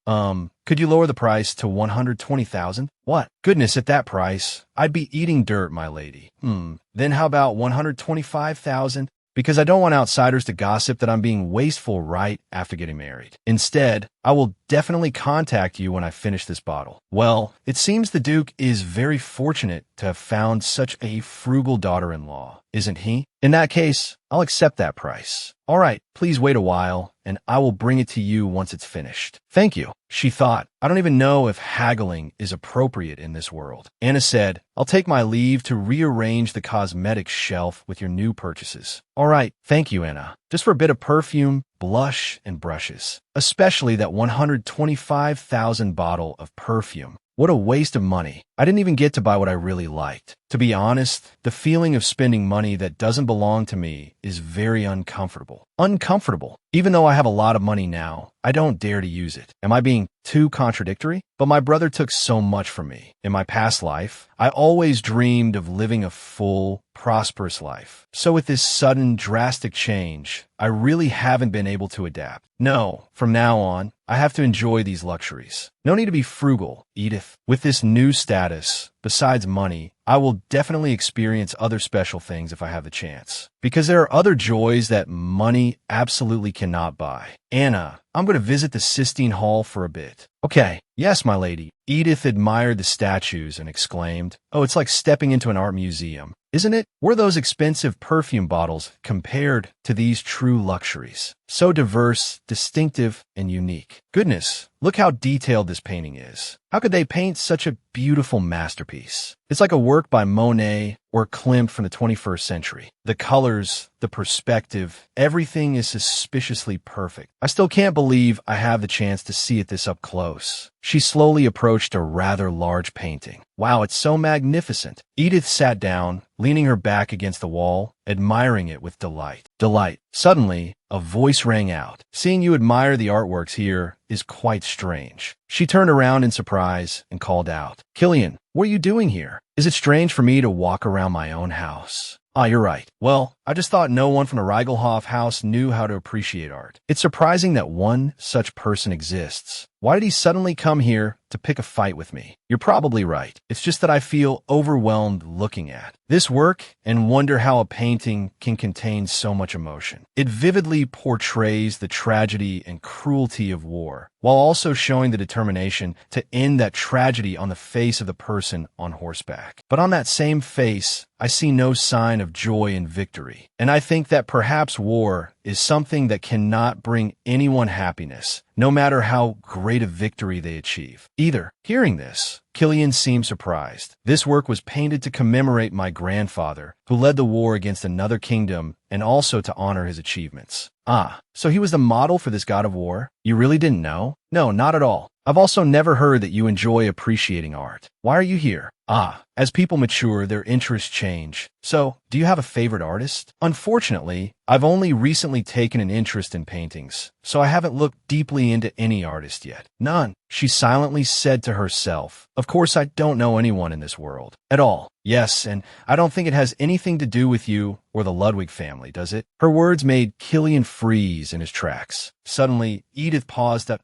Speaker 1: Could you lower the price to 120,000? What? Goodness, at that price, I'd be eating dirt, my lady. Then how about 125,000? Because I don't want outsiders to gossip that I'm being wasteful right after getting married. Instead, I will definitely contact you when I finish this bottle. Well, it seems the Duke is very fortunate to have found such a frugal daughter-in-law, isn't he? In that case, I'll accept that price. All right, please wait a while, and I will bring it to you once it's finished. Thank you. She thought, I don't even know if haggling is appropriate in this world. Anna said, I'll take my leave to rearrange the cosmetics shelf with your new purchases. All right, thank you, Anna. Just for a bit of perfume, blush, and brushes. Especially that 125,000 bottle of perfume. What a waste of money. I didn't even get to buy what I really liked. To be honest, the feeling of spending money that doesn't belong to me is very uncomfortable. Uncomfortable. Even though I have a lot of money now, I don't dare to use it. Am I being too contradictory? But my brother took so much from me. In my past life, I always dreamed of living a full, prosperous life. So with this sudden, drastic change, I really haven't been able to adapt. No, from now on, I have to enjoy these luxuries. No need to be frugal, Edith. With this new status, besides money, I will definitely experience other special things if I have the chance. Because there are other joys that money absolutely cannot buy. Anna, I'm going to visit the Sistine Hall for a bit. Okay, yes, my lady. Edith admired the statues and exclaimed, oh, it's like stepping into an art museum, isn't it? Were those expensive perfume bottles compared to these true luxuries? So diverse, distinctive, and unique. Goodness, look how detailed this painting is. How could they paint such a beautiful masterpiece? It's like a work by Monet or Klimt from the 21st century. The colors, the perspective, everything is suspiciously perfect. I still can't believe I have the chance to see it this up close. She slowly approached a rather large painting. Wow, it's so magnificent. Edith sat down, leaning her back against the wall, admiring it with delight. Delight. Suddenly, a voice rang out. Seeing you admire the artworks here is quite strange. She turned around in surprise and called out, Killian, what are you doing here? Is it strange for me to walk around my own house? Ah, you're right. Well, I just thought no one from the Reigelhof house knew how to appreciate art. It's surprising that one such person exists. Why did he suddenly come here to pick a fight with me? You're probably right. It's just that I feel overwhelmed looking at this work and wonder how a painting can contain so much emotion. It vividly portrays the tragedy and cruelty of war, while also showing the determination to end that tragedy on the face of the person on horseback. But on that same face, I see no sign of joy and victory. And I think that perhaps war is something that cannot bring anyone happiness, no matter how great a victory they achieve. Either. Hearing this, Killian seemed surprised. This work was painted to commemorate my grandfather, who led the war against another kingdom, and also to honor his achievements. Ah, so he was the model for this god of war? You really didn't know? No, not at all. I've also never heard that you enjoy appreciating art. Why are you here? Ah, as people mature, their interests change. So, do you have a favorite artist? Unfortunately, I've only recently taken an interest in paintings, so I haven't looked deeply into any artist yet. None, she silently said to herself. Of course, I don't know anyone in this world. At all. Yes, and I don't think it has anything to do with you or the Ludwig family, does it? Her words made Killian freeze in his tracks. Suddenly, Edith paused at,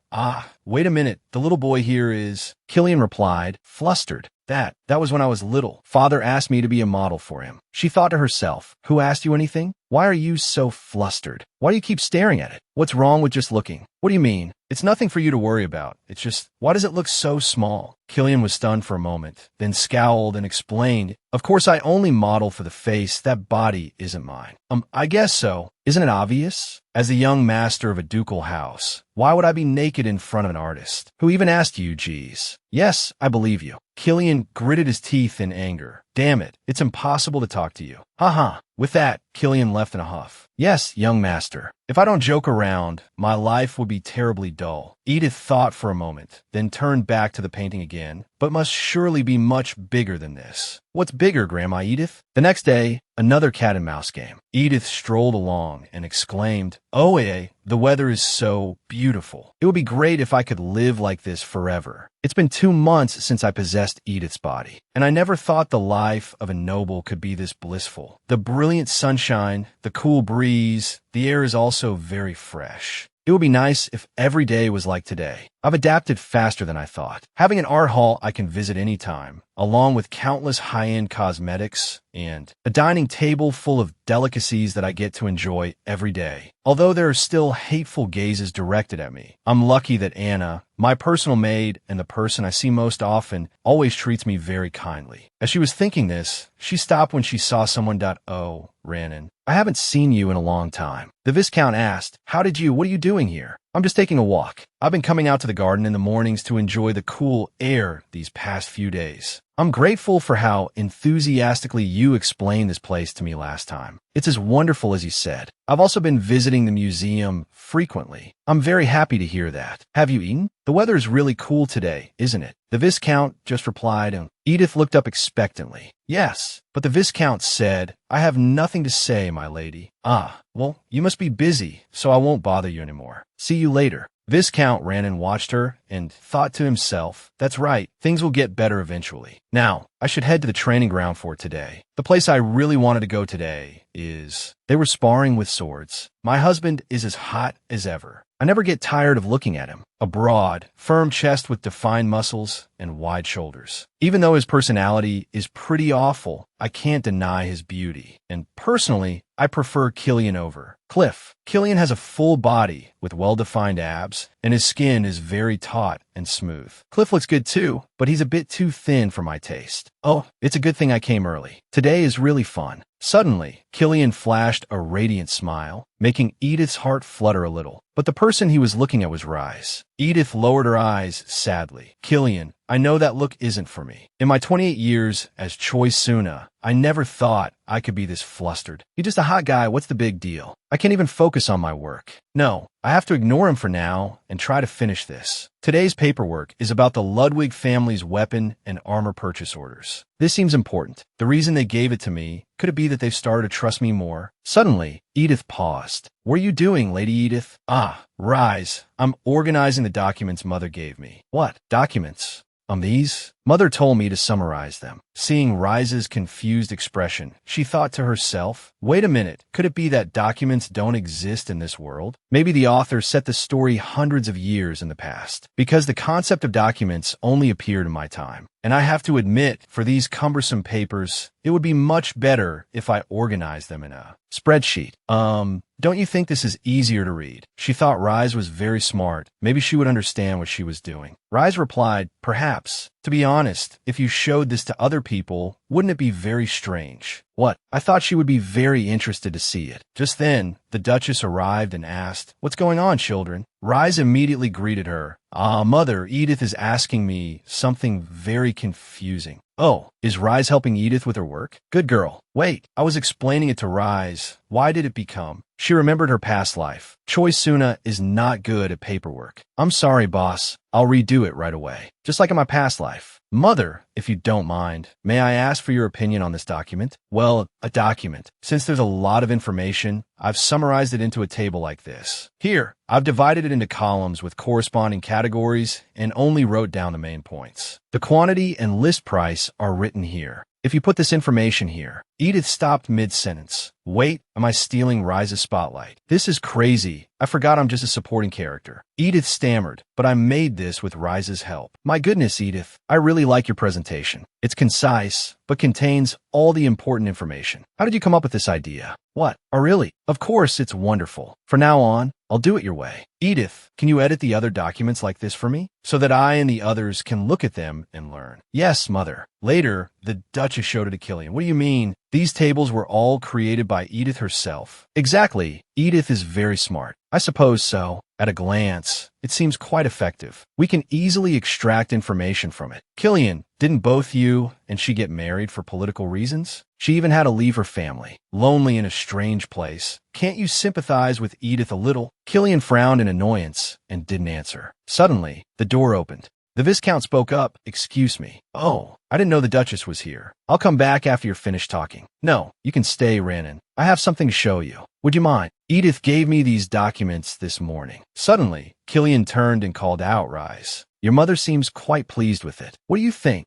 Speaker 1: wait a minute, the little boy here is... Killian replied, flustered. That was when I was little. Father asked me to be a model for him. She thought to herself, who asked you anything? Why are you so flustered? Why do you keep staring at it? What's wrong with just looking? What do you mean? It's nothing for you to worry about. It's just, why does it look so small? Killian was stunned for a moment, then scowled and explained, of course I only model for the face. That body isn't mine. I guess so. Isn't it obvious? As the young master of a ducal house, why would I be naked in front of an artist? Who even asked you, geez? Yes, I believe you. Killian gritted his teeth in anger. Damn it, it's impossible to talk to you. Haha. With that, Killian left in a huff. Yes, young master. If I don't joke around, my life would be terribly dull. Edith thought for a moment, then turned back to the painting again, but must surely be much bigger than this. What's bigger, Grandma Edith? The next day, another cat and mouse game. Edith strolled along and exclaimed, "Oh, the weather is so beautiful. It would be great if I could live like this forever." It's been 2 months since I possessed Edith's body, and I never thought the life of a noble could be this blissful. The brilliant sunshine, the cool breeze, the air is also very fresh. It would be nice if every day was like today. I've adapted faster than I thought. Having an art hall I can visit anytime, along with countless high-end cosmetics and a dining table full of delicacies that I get to enjoy every day. Although there are still hateful gazes directed at me, I'm lucky that Anna, my personal maid and the person I see most often, always treats me very kindly. As she was thinking this, she stopped when she saw someone. "Oh, Rannon, I haven't seen you in a long time." The Viscount asked, what are you doing here?" "I'm just taking a walk. I've been coming out to the garden in the mornings to enjoy the cool air these past few days. I'm grateful for how enthusiastically you explained this place to me last time. It's as wonderful as you said. I've also been visiting the museum frequently. I'm very happy to hear that. Have you eaten? The weather is really cool today, isn't it?" The Viscount just replied, and Edith looked up expectantly. "Yes, but the Viscount said, 'I have nothing to say, my lady.'" "Ah, well, you must be busy, so I won't bother you anymore. See you later." Viscount Rannon watched her and thought to himself, "That's right, things will get better eventually. Now, I should head to the training ground for today. The place I really wanted to go today is..." They were sparring with swords. "My husband is as hot as ever. I never get tired of looking at him. A broad, firm chest with defined muscles and wide shoulders. Even though his personality is pretty awful, I can't deny his beauty. And personally, I prefer Killian over Cliff. Killian has a full body with well-defined abs, and his skin is very taut and smooth. Cliff looks good too, but he's a bit too thin for my taste. Oh, it's a good thing I came early. Today is really fun." Suddenly, Killian flashed a radiant smile, making Edith's heart flutter a little. But the person he was looking at was Rise. Edith lowered her eyes sadly. "Killian, I know that look isn't for me. In my 28 years as Choi Suna, I never thought I could be this flustered. He's just a hot guy, what's the big deal? I can't even focus on my work. No, I have to ignore him for now and try to finish this. Today's paperwork is about the Ludwig family's weapon and armor purchase orders. This seems important. The reason they gave it to me, could it be that they've started to trust me more?" Suddenly, Edith paused. "What are you doing, Lady Edith?" "Ah, Rise. I'm organizing the documents Mother gave me." "What documents?" These? Mother told me to summarize them." Seeing Rise's confused expression, she thought to herself, "Wait a minute, could it be that documents don't exist in this world? Maybe the author set the story hundreds of years in the past, because the concept of documents only appeared in my time. And I have to admit, for these cumbersome papers, it would be much better if I organized them in a spreadsheet. Don't you think this is easier to read?" She thought Rise was very smart. Maybe she would understand what she was doing. Rise replied, "Perhaps. To be honest, if you showed this to other people, wouldn't it be very strange?" "What?" "I thought she would be very interested to see it." Just then, the Duchess arrived and asked, "What's going on, children?" Rise immediately greeted her. Mother, Edith is asking me something very confusing." "Oh, is Rise helping Edith with her work?" "Good girl. Wait, I was explaining it to Rise. Why did it become?" She remembered her past life. "Choi Suna is not good at paperwork. I'm sorry, boss. I'll redo it right away. Just like in my past life." "Mother, if you don't mind, may I ask for your opinion on this document?" "Well, a document. Since there's a lot of information, I've summarized it into a table like this. Here, I've divided it into columns with corresponding categories and only wrote down the main points. The quantity and list price are written here. If you put this information here..." Edith stopped mid-sentence. "Wait, am I stealing Rise's spotlight? This is crazy. I forgot I'm just a supporting character." Edith stammered, "But I made this with Rise's help." "My goodness, Edith, I really like your presentation. It's concise, but contains all the important information. How did you come up with this idea?" "What? Oh, really? Of course, it's wonderful. From now on, I'll do it your way." "Edith, can you edit the other documents like this for me, so that I and the others can look at them and learn?" "Yes, Mother." Later, the Duchess showed it to Killian. "What do you mean? These tables were all created by Edith herself?" "Exactly. Edith is very smart." "I suppose so. At a glance, it seems quite effective. We can easily extract information from it. Killian, didn't both you and she get married for political reasons? She even had to leave her family. Lonely in a strange place. Can't you sympathize with Edith a little? Killian frowned in annoyance and didn't answer. Suddenly, the door opened. The Viscount spoke up. Excuse me. Oh, I didn't know the Duchess was here. I'll come back after you're finished talking. No, you can stay, Rhiannon. I have something to show you. Would you mind? Edith gave me these documents this morning. Suddenly, Killian turned and called out, Rise. Your mother seems quite pleased with it. What do you think?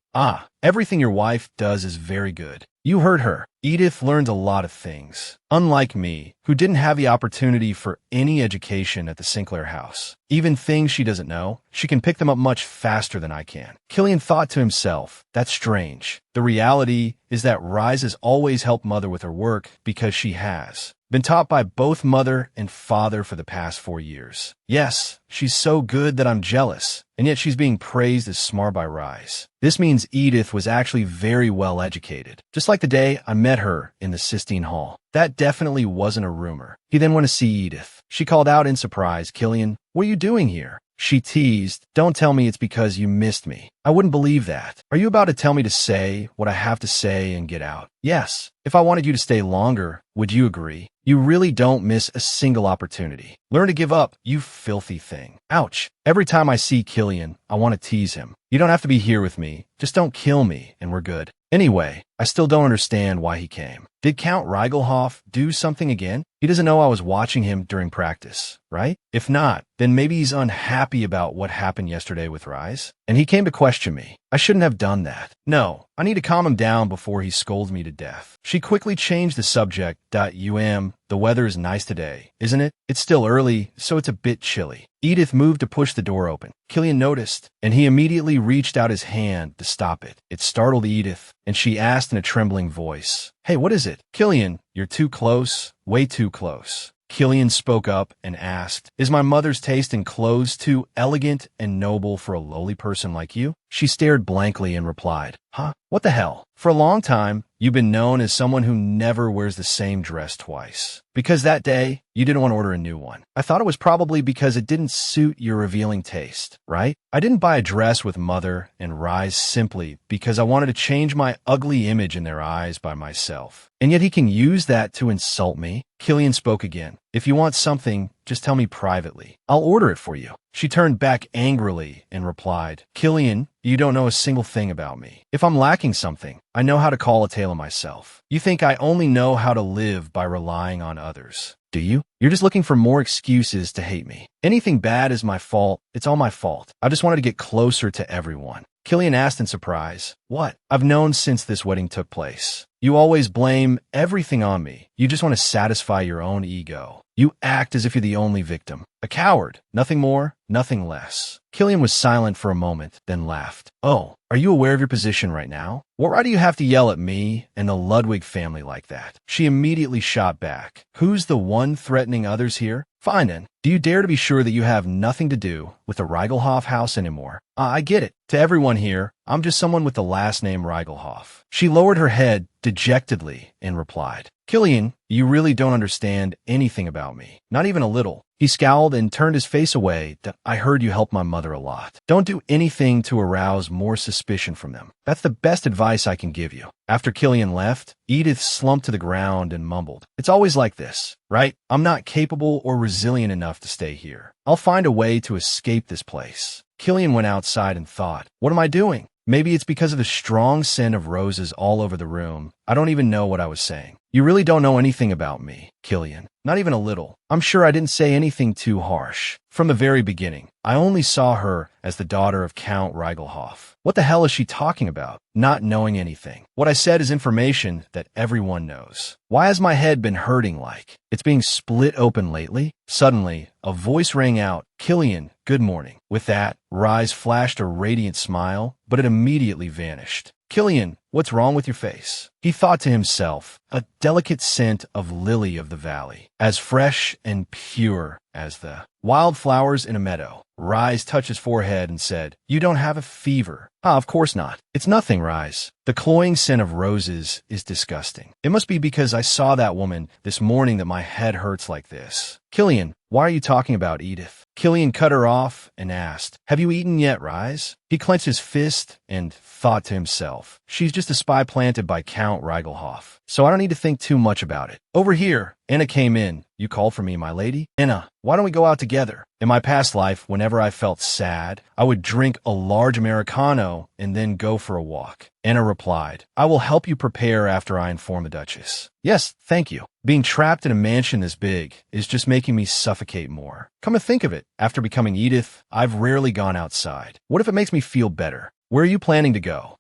Speaker 1: Everything your wife does is very good. You heard her. Edith learned a lot of things. Unlike me, who didn't have the opportunity for any education at the Sinclair house. Even things she doesn't know, she can pick them up much faster than I can. Killian thought to himself, that's strange. The reality is that Rise has always helped Mother with her work because she has been taught by both Mother and Father for the past 4 years. Yes, she's so good that I'm jealous, and yet she's being praised as smart by Rise. This means Edith was actually very well educated, just like the day I met her in the Sistine Hall. That definitely wasn't a rumor. He then went to see Edith. She called out in surprise, Killian, what are you doing here? She teased, don't tell me it's because you missed me. I wouldn't believe that. Are you about to tell me to say what I have to say and get out? Yes. If I wanted you to stay longer, would you agree? You really don't miss a single opportunity. Learn to give up, you filthy thing. Ouch. Every time I see Killian, I want to tease him. You don't have to be here with me. Just don't kill me, and we're good. Anyway, I still don't understand why he came. Did Count Reigelhoff do something again? He doesn't know I was watching him during practice, right? If not, then maybe he's unhappy about what happened yesterday with Rise, and he came to question me. I shouldn't have done that. No, I need to calm him down before he scolds me to death. She quickly changed the subject. The weather is nice today, isn't it? It's still early, so it's a bit chilly. Edith moved to push the door open. Killian noticed, and he immediately reached out his hand to stop it. It startled Edith, and she asked in a trembling voice, Hey, what is it? Killian, you're too close, way too close. Killian spoke up and asked, Is my mother's taste in clothes too elegant and noble for a lowly person like you? She stared blankly and replied, Huh? What the hell? For a long time, you've been known as someone who never wears the same dress twice. Because that day, you didn't want to order a new one. I thought it was probably because it didn't suit your revealing taste, right? I didn't buy a dress with Mother and Rise simply because I wanted to change my ugly image in their eyes by myself. And yet he can use that to insult me? Killian spoke again. If you want something, just tell me privately. I'll order it for you. She turned back angrily and replied, Killian, you don't know a single thing about me. If I'm lacking something, I know how to call a tale of myself. You think I only know how to live by relying on others, do you? You're just looking for more excuses to hate me. Anything bad is my fault. It's all my fault. I just wanted to get closer to everyone. Killian asked in surprise, What? I've known since this wedding took place. You always blame everything on me. You just want to satisfy your own ego. You act as if you're the only victim. A coward. Nothing more, nothing less. Killian was silent for a moment, then laughed. Oh, are you aware of your position right now? Why do you have to yell at me and the Ludwig family like that? She immediately shot back. Who's the one threatening others here? Fine then. Do you dare to be sure that you have nothing to do with the Reigelhoff house anymore? I get it. To everyone here, I'm just someone with the last name Reigelhoff. She lowered her head dejectedly and replied, Killian, you really don't understand anything about me. Not even a little. He scowled and turned his face away. I heard you help my mother a lot. Don't do anything to arouse more suspicion from them. That's the best advice I can give you. After Killian left, Edith slumped to the ground and mumbled, It's always like this, right? I'm not capable or resilient enough to stay here. I'll find a way to escape this place. Killian went outside and thought, What am I doing? Maybe it's because of the strong scent of roses all over the room. I don't even know what I was saying. You really don't know anything about me, Killian. Not even a little. I'm sure I didn't say anything too harsh. From the very beginning, I only saw her as the daughter of Count Reigelhoff. What the hell is she talking about? Not knowing anything. What I said is information that everyone knows. Why has my head been hurting like? It's being split open lately? Suddenly, a voice rang out, Killian, good morning. With that, Rise flashed a radiant smile, but it immediately vanished. Killian, what's wrong with your face? He thought to himself, a delicate scent of lily of the valley, as fresh and pure as the wildflowers in a meadow. Rise touched his forehead and said, "You don't have a fever." "Ah, of course not. It's nothing, Rise. The cloying scent of roses is disgusting. It must be because I saw that woman this morning that my head hurts like this." "Killian, why are you talking about Edith?" Killian cut her off and asked, "Have you eaten yet, Rise?" He clenched his fist and thought to himself, "She's just a spy planted by Count Reigelhoff, so I don't need to think too much about it." "Over here." Anna came in. "You called for me, my lady?" "Anna, why don't we go out together?" In my past life, whenever I felt sad, I would drink a large Americano and then go for a walk. Anna replied, "I will help you prepare after I inform the Duchess." "Yes, thank you. Being trapped in a mansion this big is just making me suffocate more. Come to think of it, after becoming Edith, I've rarely gone outside. What if it makes me feel better? Where are you planning to go?"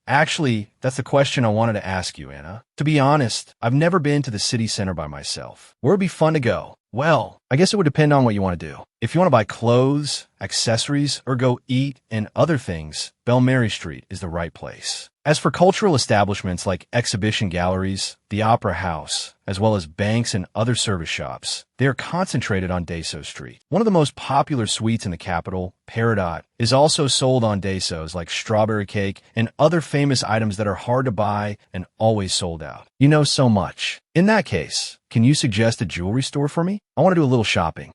Speaker 1: Actually, that's the question I wanted to ask you, Anna. To be honest, I've never been to the city center by myself. Where would be fun to go? Well, I guess it would depend on what you want to do. If you want to buy clothes, accessories, or go eat and other things, Belmary Street is the right place. As for cultural establishments like exhibition galleries, the Opera House, as well as banks and other service shops, they are concentrated on Deso Street. One of the most popular sweets in the capital, Peridot, is also sold on Desos like strawberry cake and other famous items that are hard to buy and always sold out. You know so much. In that case, can you suggest a jewelry store for me? I want to do a little shopping.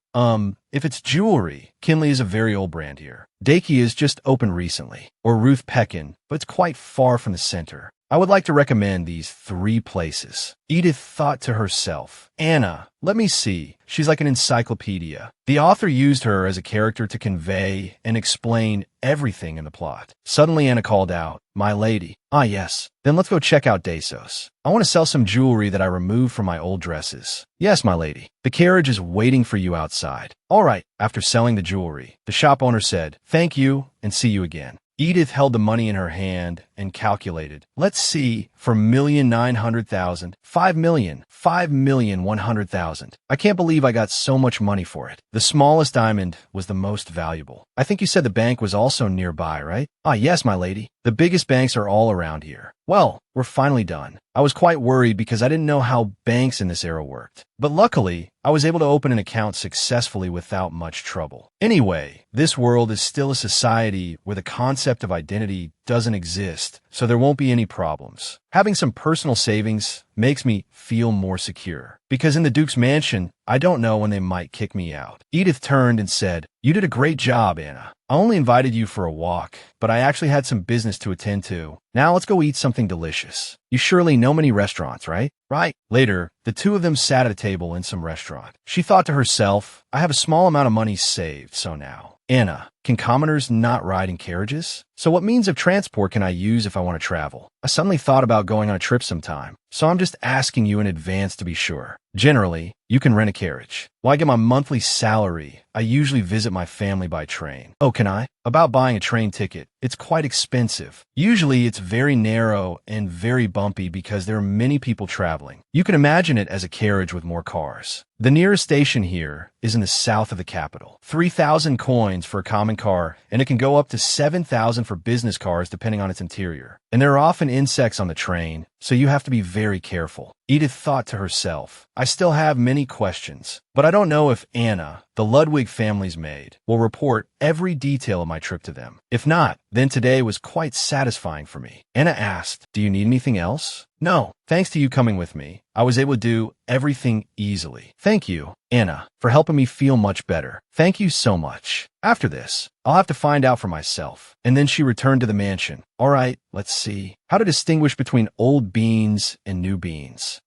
Speaker 1: If it's jewelry, Kinley is a very old brand here. Dakey is just opened recently, or Ruth Peckin, but it's quite far from the center. I would like to recommend these 3 places. Edith thought to herself, Anna, let me see. She's like an encyclopedia. The author used her as a character to convey and explain everything in the plot. Suddenly Anna called out, "My lady." "Ah, yes. Then let's go check out Desos. I want to sell some jewelry that I removed from my old dresses." "Yes, my lady. The carriage is waiting for you outside." "All right." After selling the jewelry, the shop owner said, "Thank you and see you again." Edith held the money in her hand and calculated. Let's see, for 1,900,000, 5,000,000, 5,100,000. I can't believe I got so much money for it. The smallest diamond was the most valuable. I think you said the bank was also nearby, right? "Ah, yes, my lady. The biggest banks are all around here." "Well, we're finally done. I was quite worried because I didn't know how banks in this era worked. But luckily, I was able to open an account successfully without much trouble. Anyway, this world is still a society where the concept of identity doesn't exist, so there won't be any problems. Having some personal savings makes me feel more secure. Because in the Duke's mansion, I don't know when they might kick me out." Edith turned and said, "You did a great job, Anna. I only invited you for a walk, but I actually had some business to attend to. Now let's go eat something delicious. You surely know many restaurants, right?" "Right." Later, the two of them sat at a table in some restaurant. She thought to herself, I have a small amount of money saved, so now. Anna, can commoners not ride in carriages? So what means of transport can I use if I want to travel? I suddenly thought about going on a trip sometime, so I'm just asking you in advance to be sure. Generally, you can rent a carriage. While I get my monthly salary, I usually visit my family by train. Oh, can I? About buying a train ticket, it's quite expensive. Usually it's very narrow and very bumpy because there are many people traveling. You can imagine it as a carriage with more cars. The nearest station here is in the south of the capital. 3,000 coins for a common car, and it can go up to 7,000 for business cars depending on its interior. And there are often insects on the train, so you have to be very careful. Edith thought to herself, I still have many questions, but I don't know if Anna, the Ludwig family's maid, will report every detail of my trip to them. If not, then today was quite satisfying for me. Anna asked, do you need anything else? No, thanks to you coming with me, I was able to do everything easily. Thank you, Anna, for helping me feel much better. Thank you so much. After this, I'll have to find out for myself. And then she returned to the mansion. All right, let's see. How to distinguish between old beans and new beans.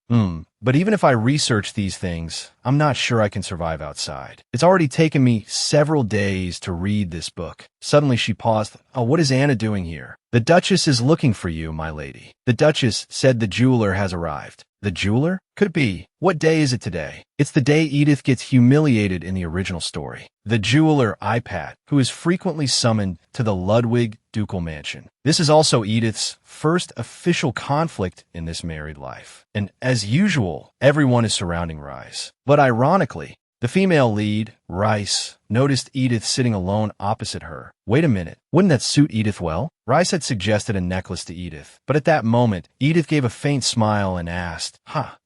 Speaker 1: But even if I research these things, I'm not sure I can survive outside. It's already taken me several days to read this book. Suddenly she paused. Oh, what is Anna doing here? The Duchess is looking for you, my lady. The Duchess said the jeweler has arrived. The jeweler? Could be. What day is it today? It's the day Edith gets humiliated in the original story. The jeweler Ipat, who is frequently summoned to the Ludwig ducal mansion. This is also Edith's first official conflict in this married life. And as usual, everyone is surrounding Rise. But ironically, The female lead, Rice, noticed Edith sitting alone opposite her. Wait a minute, wouldn't that suit Edith well? Rice had suggested a necklace to Edith, but at that moment, Edith gave a faint smile and asked,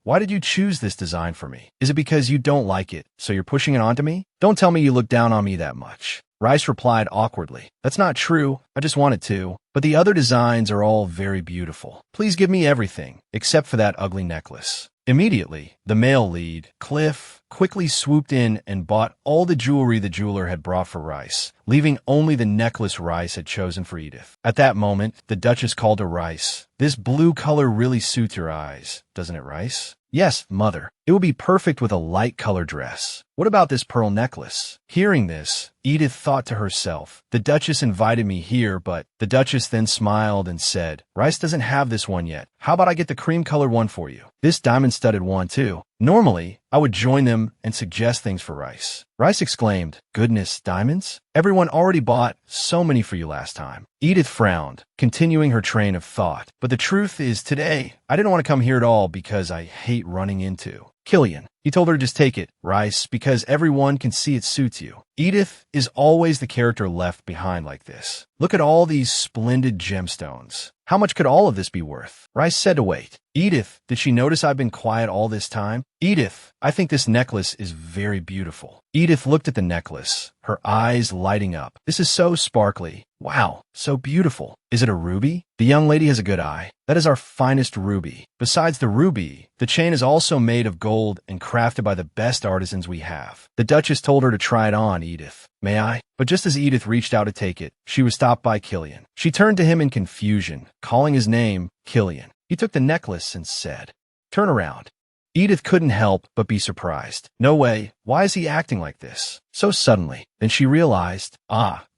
Speaker 1: why did you choose this design for me? Is it because you don't like it, so you're pushing it onto me? Don't tell me you look down on me that much. Rice replied awkwardly, that's not true, I just wanted to, but the other designs are all very beautiful. Please give me everything, except for that ugly necklace. Immediately, the male lead, Cliff, quickly swooped in and bought all the jewelry the jeweler had brought for Rice, leaving only the necklace Rice had chosen for Edith. At that moment, the Duchess called to Rice. This blue color really suits your eyes, doesn't it, Rice? Yes, mother. It would be perfect with a light color dress. What about this pearl necklace? Hearing this, Edith thought to herself, the Duchess invited me here, but the Duchess then smiled and said, Rice doesn't have this one yet. How about I get the cream colored one for you? This diamond-studded one too. Normally, I would join them and suggest things for Rice. Rice exclaimed, goodness, diamonds? Everyone already bought so many for you last time. Edith frowned, continuing her train of thought. But the truth is today, I didn't want to come here at all because I hate running into Killian. He told her to just take it, Rice, because everyone can see it suits you. Edith is always the character left behind like this. Look at all these splendid gemstones. How much could all of this be worth? Rice said to wait. Edith, did she notice I've been quiet all this time? Edith, I think this necklace is very beautiful. Edith looked at the necklace, her eyes lighting up. This is so sparkly. Wow, so beautiful. Is it a ruby? The young lady has a good eye. That is our finest ruby. Besides the ruby, the chain is also made of gold and crafted by the best artisans we have. The Duchess told her to try it on, Edith. May I? But just as Edith reached out to take it, she was stopped by Killian. She turned to him in confusion, calling his name Killian. He took the necklace and said, turn around. Edith couldn't help but be surprised. No way, why is he acting like this? So suddenly, then she realized,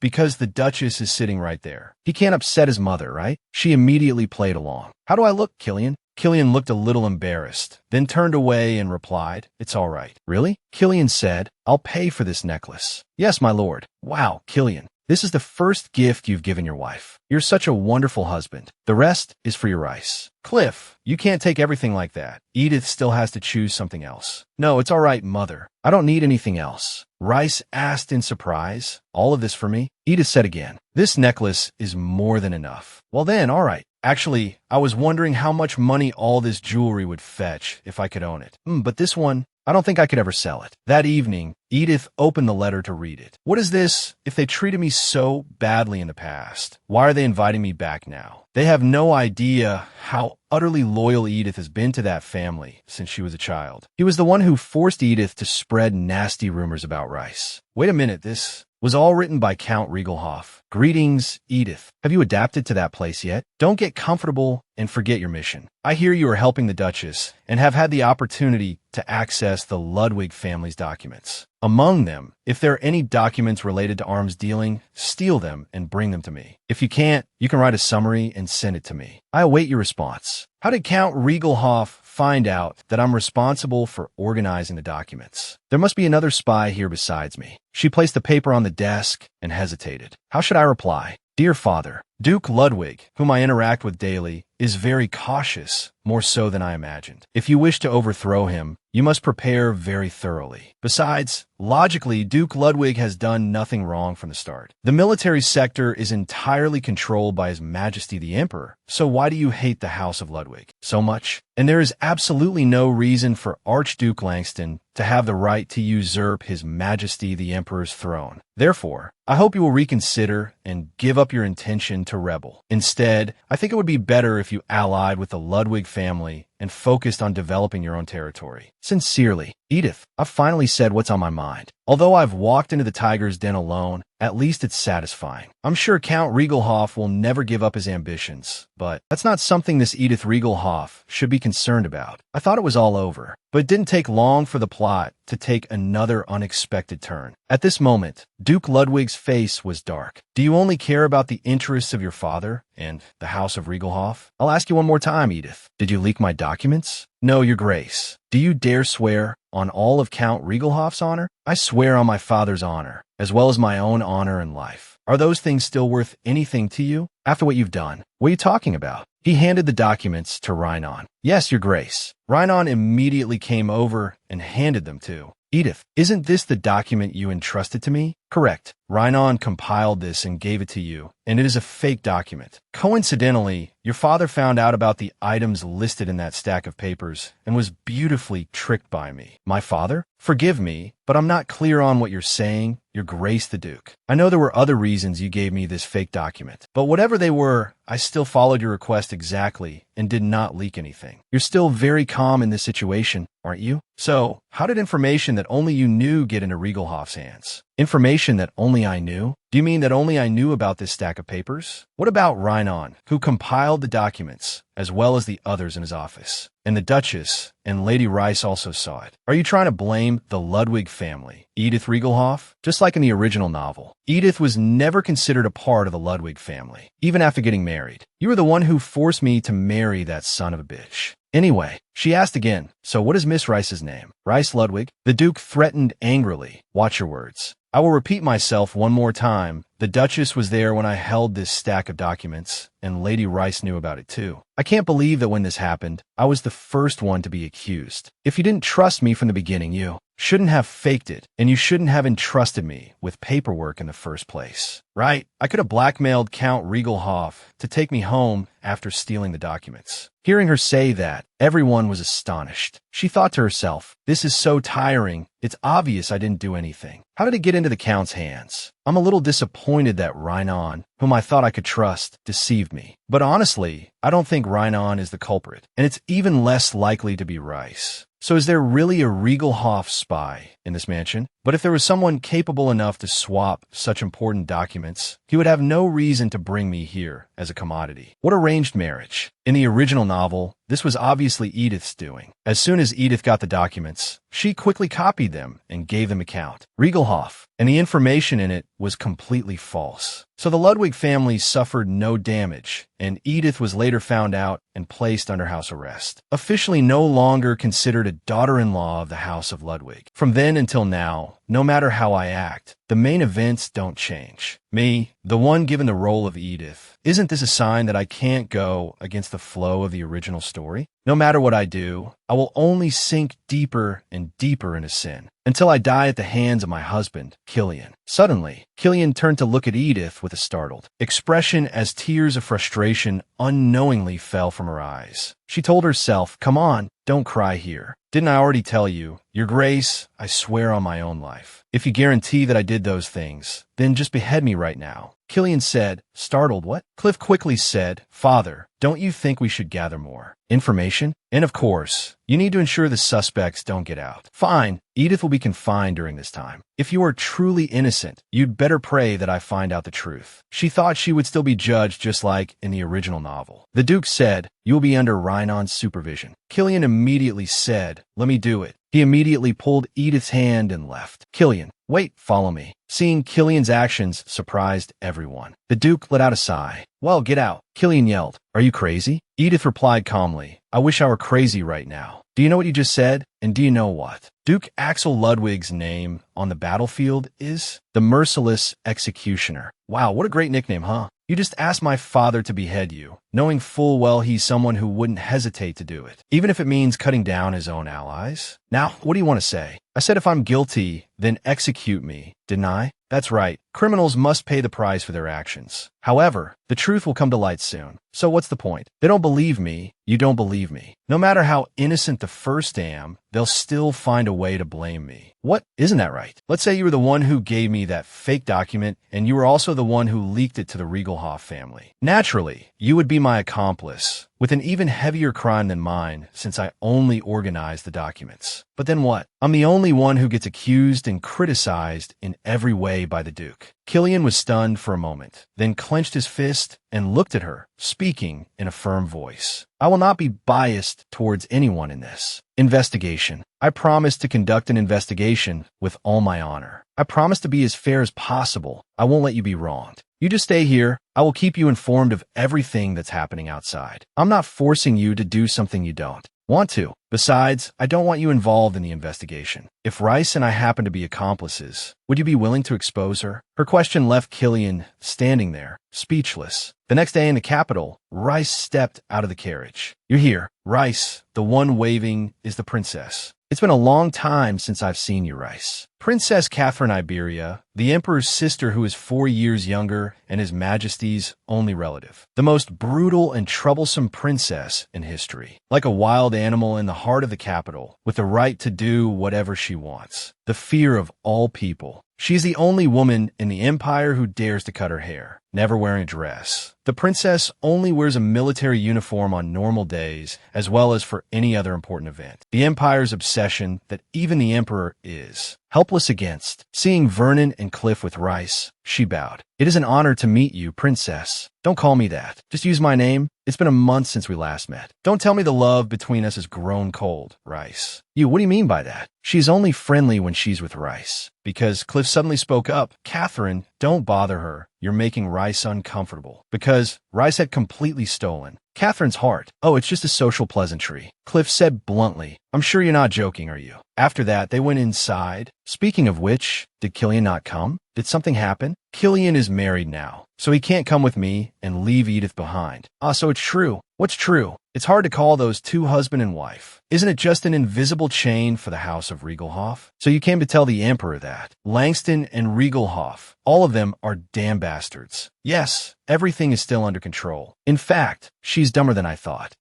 Speaker 1: because the Duchess is sitting right there. He can't upset his mother, right? She immediately played along. How do I look, Killian? Killian looked a little embarrassed, then turned away and replied, it's all right. Really? Killian said, I'll pay for this necklace. Yes, my lord. Wow, Killian. This is the first gift you've given your wife. You're such a wonderful husband. The rest is for your Rice. Cliff, you can't take everything like that. Edith still has to choose something else. No, it's all right, mother. I don't need anything else. Rice asked in surprise, all of this for me? Edith said again, this necklace is more than enough. Well then, all right. Actually, I was wondering how much money all this jewelry would fetch if I could own it. But this one, I don't think I could ever sell it. That evening, Edith opened the letter to read it. What is this? If they treated me so badly in the past, why are they inviting me back now? They have no idea how utterly loyal Edith has been to that family since she was a child. He was the one who forced Edith to spread nasty rumors about Rice. Wait a minute, this was all written by Count Riegelhoff. Greetings, Edith. Have you adapted to that place yet? Don't get comfortable and forget your mission. I hear you are helping the Duchess and have had the opportunity to access the Ludwig family's documents. Among them, if there are any documents related to arms dealing, steal them and bring them to me. If you can't, you can write a summary and send it to me. I await your response. How did Count Riegelhoff find out that I'm responsible for organizing the documents? There must be another spy here besides me. She placed the paper on the desk and hesitated. How should I reply? Dear father, Duke Ludwig, whom I interact with daily, is very cautious, more so than I imagined. If you wish to overthrow him, you must prepare very thoroughly. Besides, logically, Duke Ludwig has done nothing wrong from the start. The military sector is entirely controlled by His Majesty the Emperor, so why do you hate the House of Ludwig so much? And there is absolutely no reason for Archduke Langston to have the right to usurp His Majesty the Emperor's throne. Therefore, I hope you will reconsider and give up your intention to rebel. Instead, I think it would be better if you allied with the Ludwig family and focused on developing your own territory. Sincerely, Edith, I've finally said what's on my mind. Although I've walked into the tiger's den alone, at least it's satisfying. I'm sure Count Riegelhoff will never give up his ambitions, but that's not something this Edith Riegelhoff should be concerned about. I thought it was all over, but it didn't take long for the plot to take another unexpected turn. At this moment, Duke Ludwig's face was dark. Do you only care about the interests of your father and the House of Riegelhoff? I'll ask you one more time, Edith. Did you leak my documents? No, Your Grace. Do you dare swear on all of Count Riegelhoff's honor? I swear on my father's honor, as well as my own honor and life. Are those things still worth anything to you? After what you've done, what are you talking about? He handed the documents to Rhinon. Yes, Your Grace. Rhinon immediately came over and handed them to Edith, isn't this the document you entrusted to me? Correct. Rhinon compiled this and gave it to you, and it is a fake document. Coincidentally, your father found out about the items listed in that stack of papers and was beautifully tricked by me. My father? Forgive me, but I'm not clear on what you're saying, Your Grace the Duke. I know there were other reasons you gave me this fake document, but whatever they were, I still followed your request exactly and did not leak anything. You're still very calm in this situation, aren't you? So, how did information that only you knew get into Riegelhoff's hands? Information that only I knew? Do you mean that only I knew about this stack of papers? What about Rhinon, who compiled the documents, as well as the others in his office? And the Duchess and Lady Rice also saw it. Are you trying to blame the Ludwig family, Edith Riegelhoff? Just like in the original novel, Edith was never considered a part of the Ludwig family, even after getting married. You were the one who forced me to marry that son of a bitch. Anyway, she asked again, so what is Miss Rice's name? Rice Ludwig? The Duke threatened angrily. Watch your words. I will repeat myself one more time. The Duchess was there when I held this stack of documents, and Lady Rice knew about it too. I can't believe that when this happened, I was the first one to be accused. If you didn't trust me from the beginning, you shouldn't have faked it, and you shouldn't have entrusted me with paperwork in the first place. Right? I could have blackmailed Count Riegelhoff to take me home after stealing the documents. Hearing her say that, everyone was astonished. She thought to herself, this is so tiring. It's obvious I didn't do anything. How did it get into the Count's hands? I'm a little disappointed that Rhinon, whom I thought I could trust, deceived me. But honestly, I don't think Rhinon is the culprit, and it's even less likely to be Rice. So is there really a Riegelhoff spy in this mansion? But if there was someone capable enough to swap such important documents, he would have no reason to bring me here as a commodity. What arranged marriage? In the original novel, this was obviously Edith's doing. As soon as Edith got the documents, she quickly copied them and gave them a Count Riegelhoff, and the information in it was completely false. So the Ludwig family suffered no damage, and Edith was later found out and placed under house arrest. Officially no longer considered a daughter-in-law of the House of Ludwig. From then until now, no matter how I act, the main events don't change. Me, the one given the role of Edith, isn't this a sign that I can't go against the flow of the original story? No matter what I do, I will only sink deeper and deeper into sin, until I die at the hands of my husband, Killian. Suddenly, Killian turned to look at Edith with a startled expression as tears of frustration unknowingly fell from her eyes. She told herself, come on, don't cry here. Didn't I already tell you? Your Grace, I swear on my own life. If you guarantee that I did those things, then just behead me right now. Killian said, startled, what? Cliff quickly said, Father, don't you think we should gather more information? And of course, you need to ensure the suspects don't get out. Fine, Edith will be confined during this time. If you are truly innocent, you'd better pray that I find out the truth. She thought she would still be judged just like in the original novel. The Duke said, you'll be under Rhinon's supervision. Killian immediately said, let me do it. He immediately pulled Edith's hand and left. Killian, wait, follow me. Seeing Killian's actions surprised everyone. The Duke let out a sigh. Well, get out. Killian yelled, are you crazy? Edith replied calmly, I wish I were crazy right now. Do you know what you just said? And do you know what? Duke Axel Ludwig's name on the battlefield is the Merciless Executioner. Wow, what a great nickname, huh? You just asked my father to behead you, knowing full well he's someone who wouldn't hesitate to do it, even if it means cutting down his own allies. Now, what do you want to say? I said if I'm guilty, then execute me, didn't I? That's right. Criminals must pay the price for their actions. However, the truth will come to light soon. So what's the point? They don't believe me. You don't believe me. No matter how innocent the first am, they'll still find a way to blame me. What? Isn't that right? Let's say you were the one who gave me that fake document, and you were also the one who leaked it to the Riegelhoff family. Naturally, you would be my accomplice, with an even heavier crime than mine, since I only organized the documents. But then what? I'm the only one who gets accused and criticized in every way by the Duke. Killian was stunned for a moment, then clenched his fist and looked at her, speaking in a firm voice. I will not be biased towards anyone in this investigation. I promise to conduct an investigation with all my honor. I promise to be as fair as possible. I won't let you be wronged. You just stay here. I will keep you informed of everything that's happening outside. I'm not forcing you to do something you don't want to. Besides, I don't want you involved in the investigation. If Rice and I happen to be accomplices, would you be willing to expose her? Her question left Killian standing there, speechless. The next day in the capital, Rice stepped out of the carriage. You're here. Rice, the one waving, is the princess. It's been a long time since I've seen you, Rice. Princess Catherine Iberia, the Emperor's sister who is 4 years younger and His Majesty's only relative. The most brutal and troublesome princess in history. Like a wild animal in the heart of the capital, with the right to do whatever she wants. The fear of all people. She's the only woman in the empire who dares to cut her hair, never wearing a dress. The princess only wears a military uniform on normal days, as well as for any other important event. The empire's obsession that even the emperor is helpless against. Seeing Vernon and Cliff with Rice, she bowed. It is an honor to meet you, princess. Don't call me that. Just use my name. It's been a month since we last met. Don't tell me the love between us has grown cold, Rice. What do you mean by that? She's only friendly when she's with Rice. Because Cliff suddenly spoke up. Catherine, don't bother her. You're making Rice uncomfortable. Because Rice had completely stolen Catherine's heart. Oh, it's just a social pleasantry. Cliff said bluntly. I'm sure you're not joking, are you? After that, they went inside. Speaking of which, did Killian not come? Did something happen? Killian is married now, so he can't come with me and leave Edith behind. So it's true. What's true? It's hard to call those two husband and wife. Isn't it just an invisible chain for the House of Regelhoff? So you came to tell the Emperor that. Langston and Regelhoff, all of them are damn bastards. Yes, everything is still under control. In fact, she's dumber than I thought.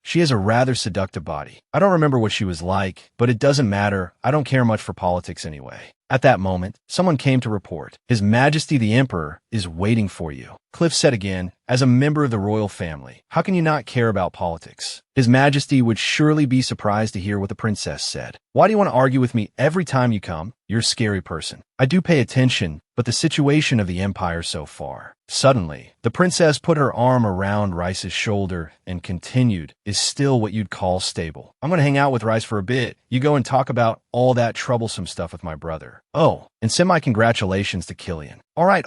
Speaker 1: She has a rather seductive body. I don't remember what she was like, but it doesn't matter. I don't care much for politics anyway. At that moment, someone came to report. His Majesty the Emperor is waiting for you. Cliff said again, as a member of the royal family, how can you not care about politics? His Majesty would surely be surprised to hear what the princess said. Why do you want to argue with me every time you come? You're a scary person. I do pay attention, but the situation of the empire so far. Suddenly, the princess put her arm around Rice's shoulder and continued, is still what you'd call stable. I'm going to hang out with Rice for a bit. You go and talk about all that troublesome stuff with my brother. Oh, and send my congratulations to Killian. All right,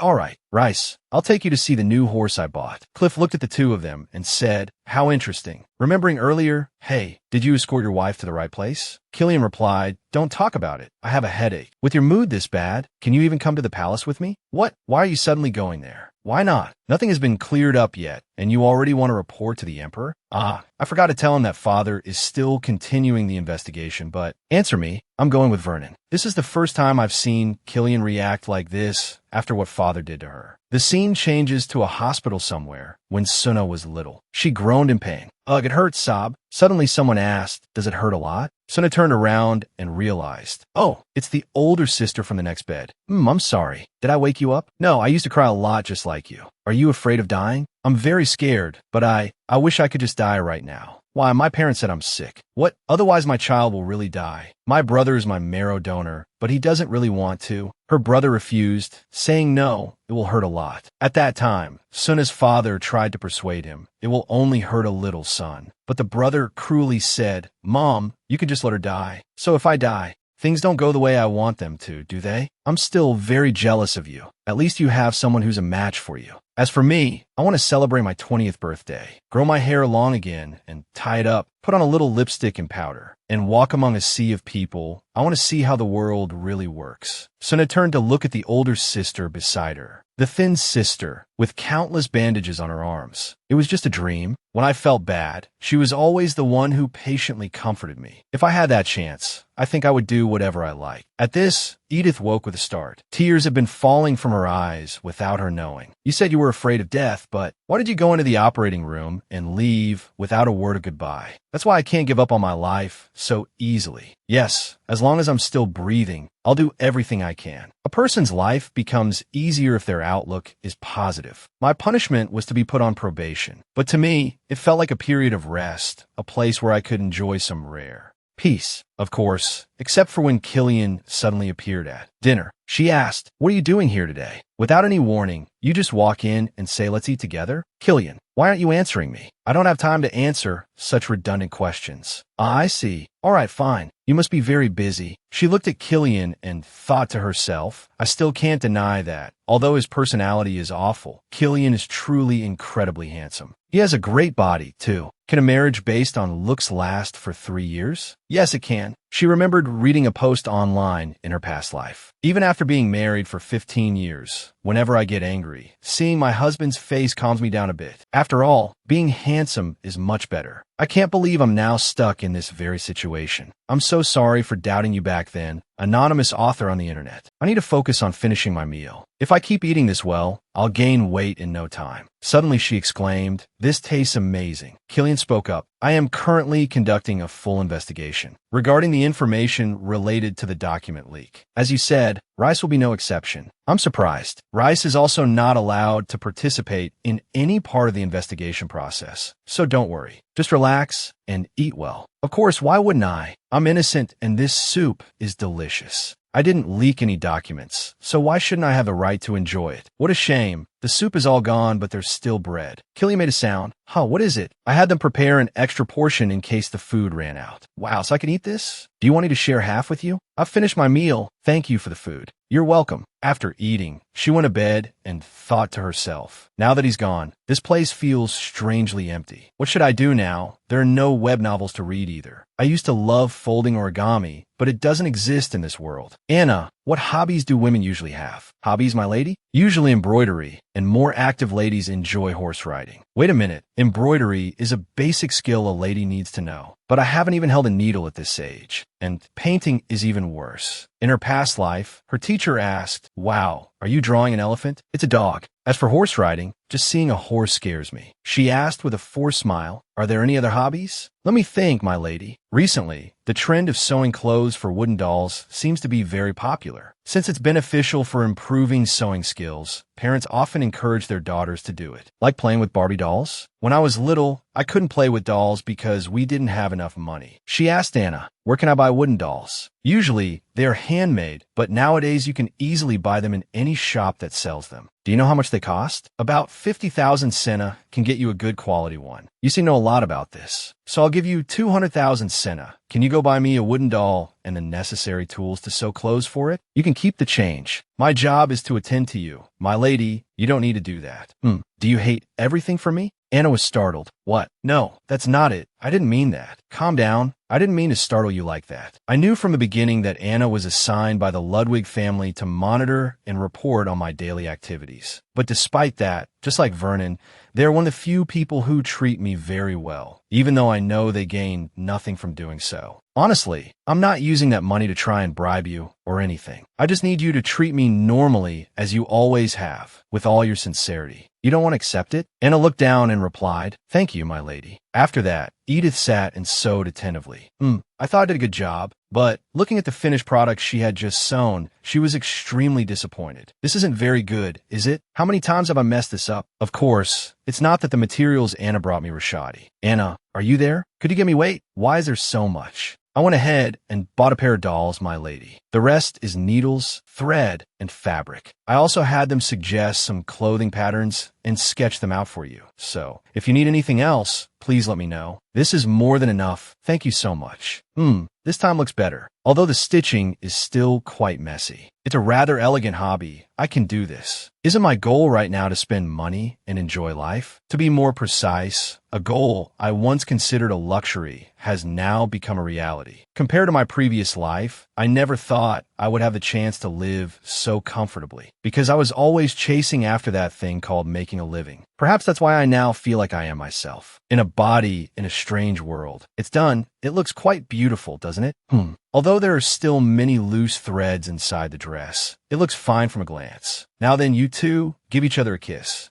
Speaker 1: Rice, I'll take you to see the new horse I bought. Cliff looked at the two of them and said, how interesting. Remembering earlier, hey, did you escort your wife to the right place? Killian replied, don't talk about it. I have a headache. With your mood this bad, can you even come to the palace with me? What? Why are you suddenly going there? Why not? Nothing has been cleared up yet, and you already want to report to the Emperor? I forgot to tell him that Father is still continuing the investigation, but answer me. I'm going with Vernon. This is the first time I've seen Killian react like this after what Father did to her. The scene changes to a hospital somewhere when Suna was little. She groaned in pain. Ugh, it hurts, sob. Suddenly someone asked, does it hurt a lot? Suna turned around and realized, oh, it's the older sister from the next bed. I'm sorry. Did I wake you up? No, I used to cry a lot just like you. Are you afraid of dying? I'm very scared, but I wish I could just die right now. Why, my parents said I'm sick. What? Otherwise my child will really die. My brother is my marrow donor, but he doesn't really want to. Her brother refused, saying no, it will hurt a lot. At that time, Suna's father tried to persuade him. It will only hurt a little, son. But the brother cruelly said, Mom, you can just let her die. So if I die, things don't go the way I want them to, do they? I'm still very jealous of you. At least you have someone who's a match for you. As for me, I want to celebrate my 20th birthday, grow my hair long again and tie it up, put on a little lipstick and powder, and walk among a sea of people. I want to see how the world really works. Suna turned to look at the older sister beside her, the thin sister with countless bandages on her arms. It was just a dream. When I felt bad, she was always the one who patiently comforted me. If I had that chance, I think I would do whatever I liked. At this, Edith woke with a start. Tears had been falling from her eyes without her knowing. You said you were afraid of death, but why did you go into the operating room and leave without a word of goodbye? That's why I can't give up on my life so easily. Yes, as long as I'm still breathing, I'll do everything I can. A person's life becomes easier if their outlook is positive. My punishment was to be put on probation, but to me, it felt like a period of rest, a place where I could enjoy some rare peace. Of course, except for when Killian suddenly appeared at dinner. She asked, what are you doing here today? Without any warning, you just walk in and say, let's eat together? Killian, why aren't you answering me? I don't have time to answer such redundant questions. I see. All right, fine. You must be very busy. She looked at Killian and thought to herself, I still can't deny that. Although his personality is awful, Killian is truly incredibly handsome. He has a great body, too. Can a marriage based on looks last for 3 years? Yes, it can. She remembered reading a post online in her past life. Even after being married for 15 years, whenever I get angry, seeing my husband's face calms me down a bit. After all, being handsome is much better. I can't believe I'm now stuck in this very situation. I'm so sorry for doubting you back then. Anonymous author on the internet. I need to focus on finishing my meal. If I keep eating this well, I'll gain weight in no time. Suddenly she exclaimed, "This tastes amazing." Killian spoke up. "I am currently conducting a full investigation regarding the information related to the document leak. As you said, Rice will be no exception." I'm surprised. Rice is also not allowed to participate in any part of the investigation process. So don't worry. Just relax and eat well. Of course, why wouldn't I? I'm innocent and this soup is delicious. I didn't leak any documents, so why shouldn't I have the right to enjoy it? What a shame. The soup is all gone, but there's still bread. Killian made a sound. Huh, what is it? I had them prepare an extra portion in case the food ran out. Wow, so I can eat this? Do you want me to share half with you? I've finished my meal. Thank you for the food. You're welcome. After eating, she went to bed and thought to herself, now that he's gone, this place feels strangely empty. What should I do now? There are no web novels to read either. I used to love folding origami, but it doesn't exist in this world. Anna, what hobbies do women usually have? Hobbies, my lady? Usually embroidery, and more active ladies enjoy horse riding. Wait a minute. Embroidery is a basic skill a lady needs to know. But I haven't even held a needle at this age. And painting is even worse. In her past life, her teacher asked, "Wow, are you drawing an elephant?" It's a dog. As for horse riding, just seeing a horse scares me. She asked with a forced smile, "Are there any other hobbies?" Let me think, my lady. Recently, the trend of sewing clothes for wooden dolls seems to be very popular. Since it's beneficial for improving sewing skills, parents often encourage their daughters to do it. Like playing with Barbie dolls? When I was little, I couldn't play with dolls because we didn't have enough money. She asked Anna, "Where can I buy wooden dolls?" Usually, they are handmade, but nowadays you can easily buy them in any shop that sells them. Do you know how much they cost? About 50,000 senna can get you a good quality one. You seem to know a lot about this. So I'll give you 200,000 senna. Can you go buy me a wooden doll and the necessary tools to sew clothes for it? You can keep the change. My job is to attend to you. My lady, you don't need to do that. Do you hate everything from me? Anna was startled. What? No, that's not it. I didn't mean that. Calm down. I didn't mean to startle you like that. I knew from the beginning that Anna was assigned by the Ludwig family to monitor and report on my daily activities. But despite that, just like Vernon, they're one of the few people who treat me very well, even though I know they gain nothing from doing so. Honestly, I'm not using that money to try and bribe you or anything. I just need you to treat me normally as you always have, with all your sincerity. You don't want to accept it? Anna looked down and replied, "Thank you, my lady." After that, Edith sat and sewed attentively. I thought I did a good job, but looking at the finished product she had just sewn, she was extremely disappointed. This isn't very good, is it? How many times have I messed this up? Of course, it's not that the materials Anna brought me were shoddy. Anna, are you there? Could you get me weight? Why is there so much? I went ahead and bought a pair of dolls, my lady. The rest is needles, thread, and fabric. I also had them suggest some clothing patterns and sketch them out for you. So, if you need anything else, please let me know. This is more than enough. Thank you so much. This time looks better, although the stitching is still quite messy. It's a rather elegant hobby. I can do this. Isn't my goal right now to spend money and enjoy life? To be more precise, a goal I once considered a luxury has now become a reality. Compared to my previous life, I never thought I would have the chance to live so comfortably, because I was always chasing after that thing called making a living. Perhaps that's why I now feel like I am myself, in a body in a strange world. It's done. It looks quite beautiful, doesn't it? Although there are still many loose threads inside the dress, it looks fine from a glance. Now then, you two, give each other a kiss.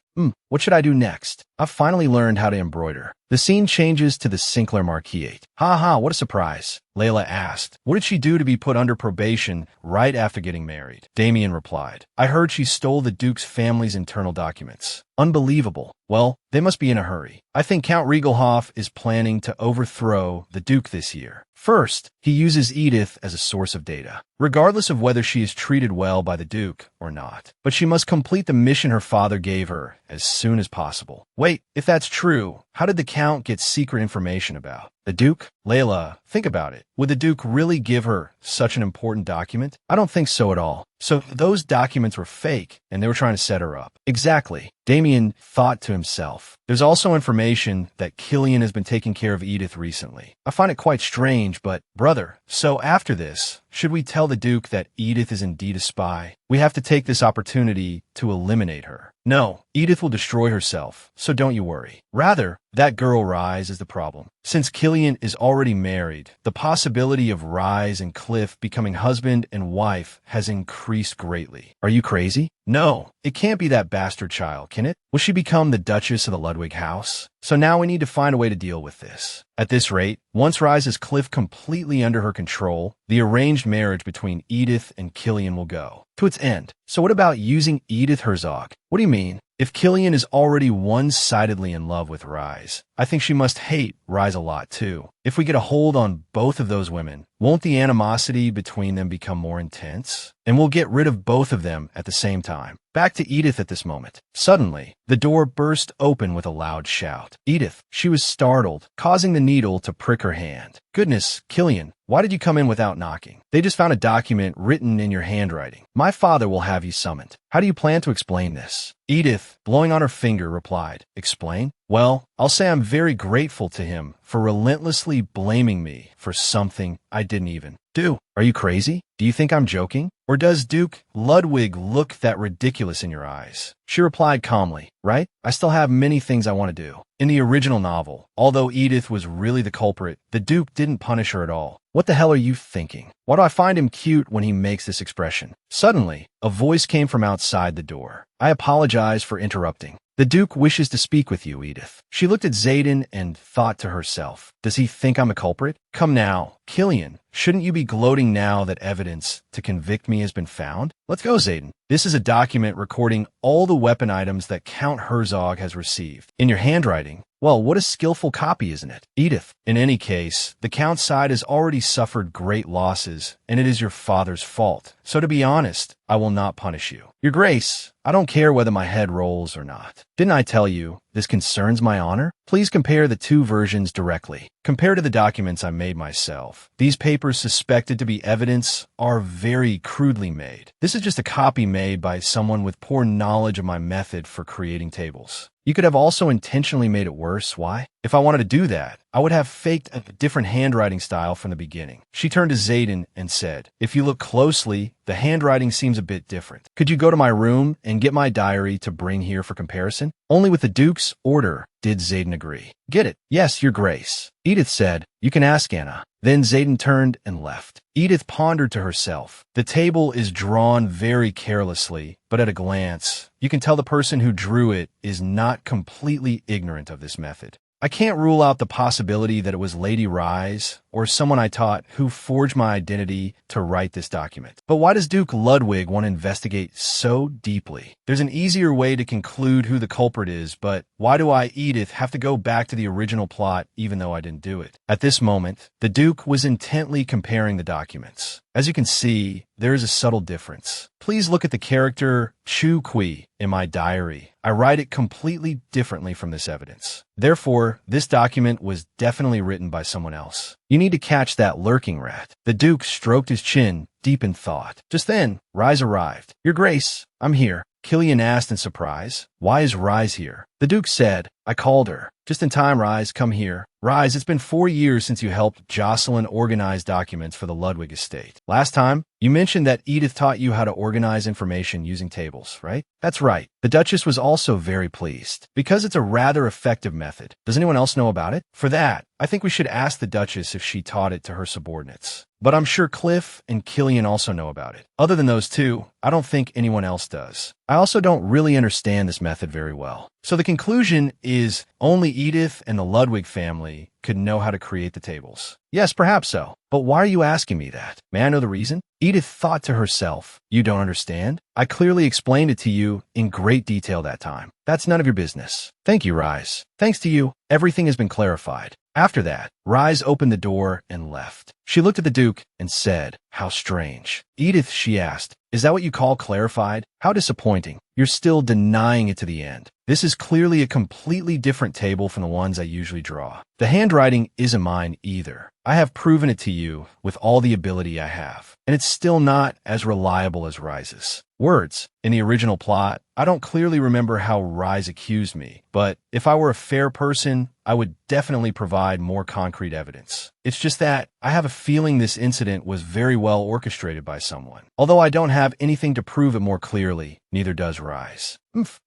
Speaker 1: What should I do next? I've finally learned how to embroider. The scene changes to the Sinclair Marquis. Ha, what a surprise. Layla asked, what did she do to be put under probation right after getting married? Damien replied, I heard she stole the Duke's family's internal documents. Unbelievable. Well, they must be in a hurry. I think Count Riegelhoff is planning to overthrow the Duke this year. First, he uses Edith as a source of data, regardless of whether she is treated well by the Duke or not. But she must complete the mission her father gave her as soon as possible. Wait, if that's true, how did the Count get secret information about? The Duke? Layla, think about it. Would the Duke really give her such an important document? I don't think so at all. So those documents were fake, and they were trying to set her up. Exactly. Damien thought to himself. There's also information that Killian has been taking care of Edith recently. I find it quite strange, but brother, so after this, should we tell the Duke that Edith is indeed a spy? We have to take this opportunity to eliminate her. No, Edith will destroy herself, so don't you worry. Rather, that girl Rise is the problem. Since Killian is already married, the possibility of Rise and Cliff becoming husband and wife has increased greatly. Are you crazy? No, it can't be that bastard child, can it? Will she become the Duchess of the Ludwig house? So now we need to find a way to deal with this. At this rate, once Rise has Cliff completely under her control, the arranged marriage between Edith and Killian will go to its end. So what about using Edith Herzog? What do you mean? If Killian is already one-sidedly in love with Rise, I think she must hate Rise a lot too. If we get a hold on both of those women, won't the animosity between them become more intense? And we'll get rid of both of them at the same time. Back to Edith at this moment. Suddenly, the door burst open with a loud shout. Edith, she was startled, causing the needle to prick her hand. Goodness, Killian, why did you come in without knocking? They just found a document written in your handwriting. My father will have you summoned. How do you plan to explain this? Edith, blowing on her finger, replied, Explain? Well, I'll say I'm very grateful to him for relentlessly blaming me for something I didn't even do. Are you crazy? Do you think I'm joking? Or does Duke Ludwig look that ridiculous in your eyes? She replied calmly, Right? I still have many things I want to do. In the original novel, although Edith was really the culprit, the Duke didn't punish her at all. What the hell are you thinking? Why do I find him cute when he makes this expression? Suddenly, a voice came from outside the door. I apologize for interrupting. The Duke wishes to speak with you, Edith. She looked at Xaden and thought to herself, Does he think I'm a culprit? Come now, Killian, shouldn't you be gloating now that evidence to convict me has been found? Let's go, Xaden. This is a document recording all the weapon items that Count Herzog has received. In your handwriting, well, what a skillful copy, isn't it? Edith, in any case, the Count's side has already suffered great losses, and it is your father's fault. So to be honest, I will not punish you. Your Grace, I don't care whether my head rolls or not. Didn't I tell you this concerns my honor? Please compare the two versions directly. Compared to the documents I made myself, these papers suspected to be evidence are very crudely made. This is just a copy made by someone with poor knowledge of my method for creating tables. You could have also intentionally made it worse. Why? If I wanted to do that, I would have faked a different handwriting style from the beginning. She turned to Xaden and said, If you look closely, the handwriting seems a bit different. Could you go to my room and get my diary to bring here for comparison? Only with the Duke's order did Xaden agree. Get it? Yes, Your Grace. Edith said, You can ask Anna. Then Xaden turned and left. Edith pondered to herself. The table is drawn very carelessly, but at a glance, you can tell the person who drew it is not completely ignorant of this method. I can't rule out the possibility that it was Lady Rise or someone I taught who forged my identity to write this document. But why does Duke Ludwig want to investigate so deeply? There's an easier way to conclude who the culprit is, but why do I, Edith, have to go back to the original plot even though I didn't do it? At this moment, the Duke was intently comparing the documents. As you can see, there is a subtle difference. Please look at the character Chu Kui in my diary. I write it completely differently from this evidence. Therefore, this document was definitely written by someone else. You need to catch that lurking rat. The Duke stroked his chin, deep in thought. Just then, Rise arrived. Your Grace, I'm here. Killian asked in surprise, Why is Rise here? The Duke said, I called her. Just in time, Rise, come here. Rise, it's been 4 years since you helped Jocelyn organize documents for the Ludwig estate. Last time, you mentioned that Edith taught you how to organize information using tables, right? That's right. The Duchess was also very pleased, because it's a rather effective method. Does anyone else know about it? For that, I think we should ask the Duchess if she taught it to her subordinates. But I'm sure Cliff and Killian also know about it. Other than those two, I don't think anyone else does. I also don't really understand this method very well. So the conclusion is only Edith and the Ludwig family could know how to create the tables. Yes, perhaps so. But why are you asking me that? May I know the reason? Edith thought to herself, You don't understand? I clearly explained it to you in great detail that time. That's none of your business. Thank you, Rise. Thanks to you, everything has been clarified. After that, Rise opened the door and left. She looked at the Duke and said, "How strange." "Edith," she asked, "is that what you call clarified? How disappointing. You're still denying it to the end. This is clearly a completely different table from the ones I usually draw. The handwriting isn't mine either. I have proven it to you with all the ability I have, and it's still not as reliable as Rise's." Words. In the original plot, I don't clearly remember how Rise accused me, but if I were a fair person, I would definitely provide more concrete evidence. It's just that I have a feeling this incident was very well orchestrated by someone. Although I don't have anything to prove it more clearly, neither does Rise.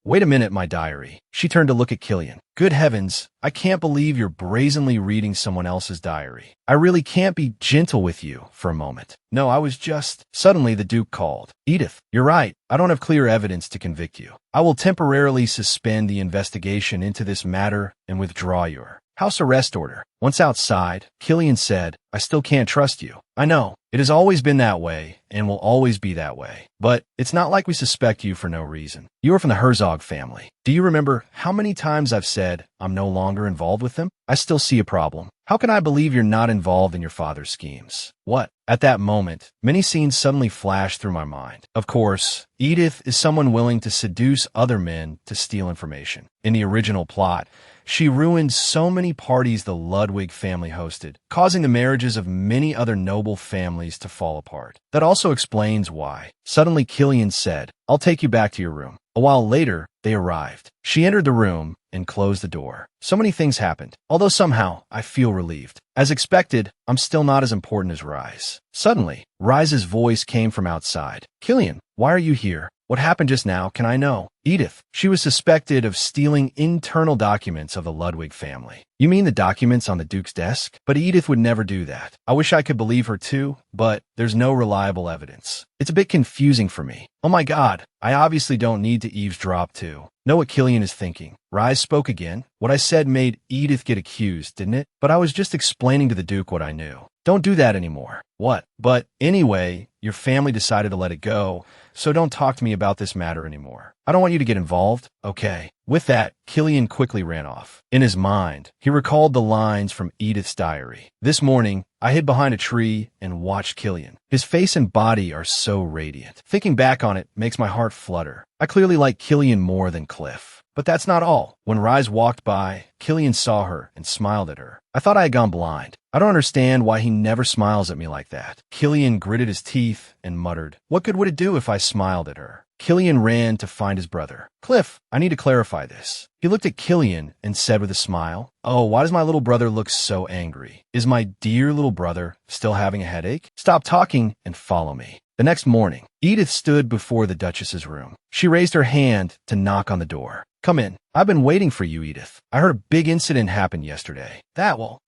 Speaker 1: Wait a minute, my diary. She turned to look at Killian. Good heavens, I can't believe you're brazenly reading someone else's diary. I really can't be gentle with you for a moment. No, I was just... Suddenly the Duke called. "Edith, you're right. I don't have clear evidence to convict you. I will temporarily suspend the investigation into this matter and withdraw your house arrest order." Once outside, Killian said, "I still can't trust you. I know. It has always been that way and will always be that way. But it's not like we suspect you for no reason. You are from the Herzog family. Do you remember how many times I've said I'm no longer involved with them? I still see a problem. How can I believe you're not involved in your father's schemes?" What? At that moment, many scenes suddenly flashed through my mind. Of course, Edith is someone willing to seduce other men to steal information. In the original plot, she ruined so many parties the Ludwig family hosted, causing the marriages of many other noble families to fall apart. That also explains why. Suddenly Killian said, "I'll take you back to your room." A while later, they arrived. She entered the room and closed the door. So many things happened, although somehow I feel relieved. As expected, I'm still not as important as Rise. Suddenly, Rise's voice came from outside. "Killian, why are you here? What happened just now? Can I know?" Edith. She was suspected of stealing internal documents of the Ludwig family. You mean the documents on the Duke's desk? But Edith would never do that. I wish I could believe her too, but there's no reliable evidence. It's a bit confusing for me. Oh my God, I obviously don't need to eavesdrop to know what Killian is thinking. Rise spoke again. What I said made Edith get accused, didn't it? But I was just explaining to the Duke what I knew. Don't do that anymore. What? But anyway, your family decided to let it go, so don't talk to me about this matter anymore. I don't want you to get involved. Okay. With that, Killian quickly ran off. In his mind, he recalled the lines from Edith's diary. "This morning, I hid behind a tree and watched Killian. His face and body are so radiant. Thinking back on it makes my heart flutter. I clearly like Killian more than Cliff." But that's not all. When Rise walked by, Killian saw her and smiled at her. I thought I had gone blind. I don't understand why he never smiles at me like that. Killian gritted his teeth and muttered, "What good would it do if I smiled at her?" Killian ran to find his brother. "Cliff, I need to clarify this." He looked at Killian and said with a smile, "Oh, why does my little brother look so angry? Is my dear little brother still having a headache? Stop talking and follow me." The next morning, Edith stood before the Duchess's room. She raised her hand to knock on the door. "Come in. I've been waiting for you, Edith. I heard a big incident happened yesterday."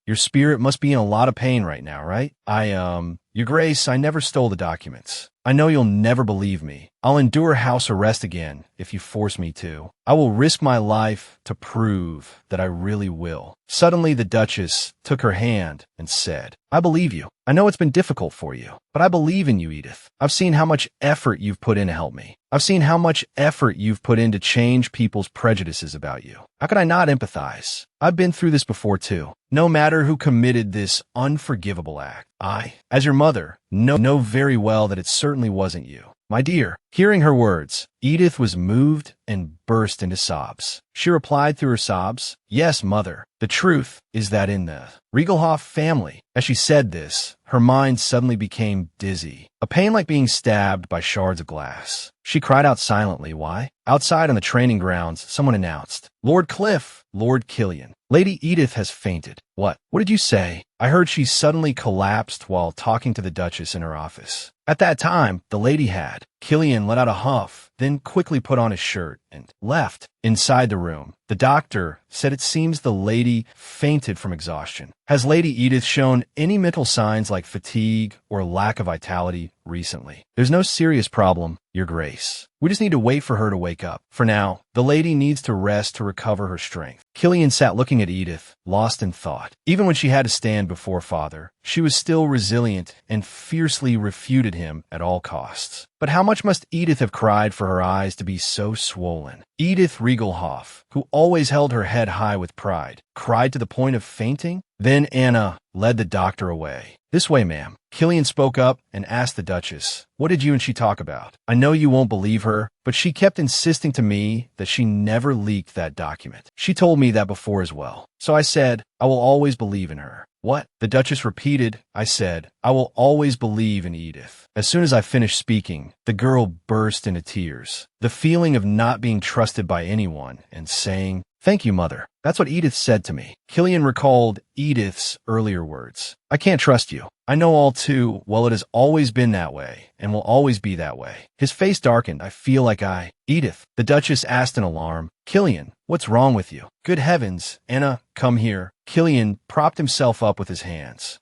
Speaker 1: Your spirit must be in a lot of pain right now, right? Your Grace, I never stole the documents. I know you'll never believe me. I'll endure house arrest again if you force me to. I will risk my life to prove that I really will." Suddenly, the Duchess took her hand and said, "I believe you. I know it's been difficult for you, but I believe in you, Edith. I've seen how much effort you've put in to help me. I've seen how much effort you've put in to change people's prejudices about you. How could I not empathize? I've been through this before too. No matter who committed this unforgivable act, I, as your mother, know very well that it certainly wasn't you. My dear." Hearing her words, Edith was moved and burst into sobs. She replied through her sobs, "Yes, mother. The truth is that in the Riegelhoff family." As she said this, her mind suddenly became dizzy, a pain like being stabbed by shards of glass. She cried out silently. Why? Outside on the training grounds, someone announced, "Lord Cliff, Lord Killian. Lady Edith has fainted." What? What did you say? I heard she suddenly collapsed while talking to the Duchess in her office. At that time, the lady had. Killian let out a huff, then quickly put on his shirt and left. Inside the room, the doctor said it seems the lady fainted from exhaustion. Has Lady Edith shown any mental signs like fatigue or lack of vitality recently? There's no serious problem, Your Grace. We just need to wait for her to wake up. For now, the lady needs to rest to recover her strength. Killian sat looking at Edith, lost in thought. Even when she had to stand before Father, she was still resilient and fiercely refuted him at all costs. But how much must Edith have cried for her eyes to be so swollen? Edith Riegelhoff, who always held her head high with pride, cried to the point of fainting? Then Anna led the doctor away. "This way, ma'am." Killian spoke up and asked the Duchess, "What did you and she talk about?" I know you won't believe her, but she kept insisting to me that she never leaked that document. She told me that before as well. So I said, I will always believe in her. "What?" the Duchess repeated. I said, "I will always believe in Edith." As soon as I finished speaking, the girl burst into tears. The feeling of not being trusted by anyone and saying, "Thank you, mother." That's what Edith said to me. Killian recalled Edith's earlier words. "I can't trust you. I know all too well it has always been that way and will always be that way." His face darkened. I feel like Edith, the Duchess asked in alarm. "Killian, what's wrong with you?" "Good heavens, Anna, come here." Killian propped himself up with his hands.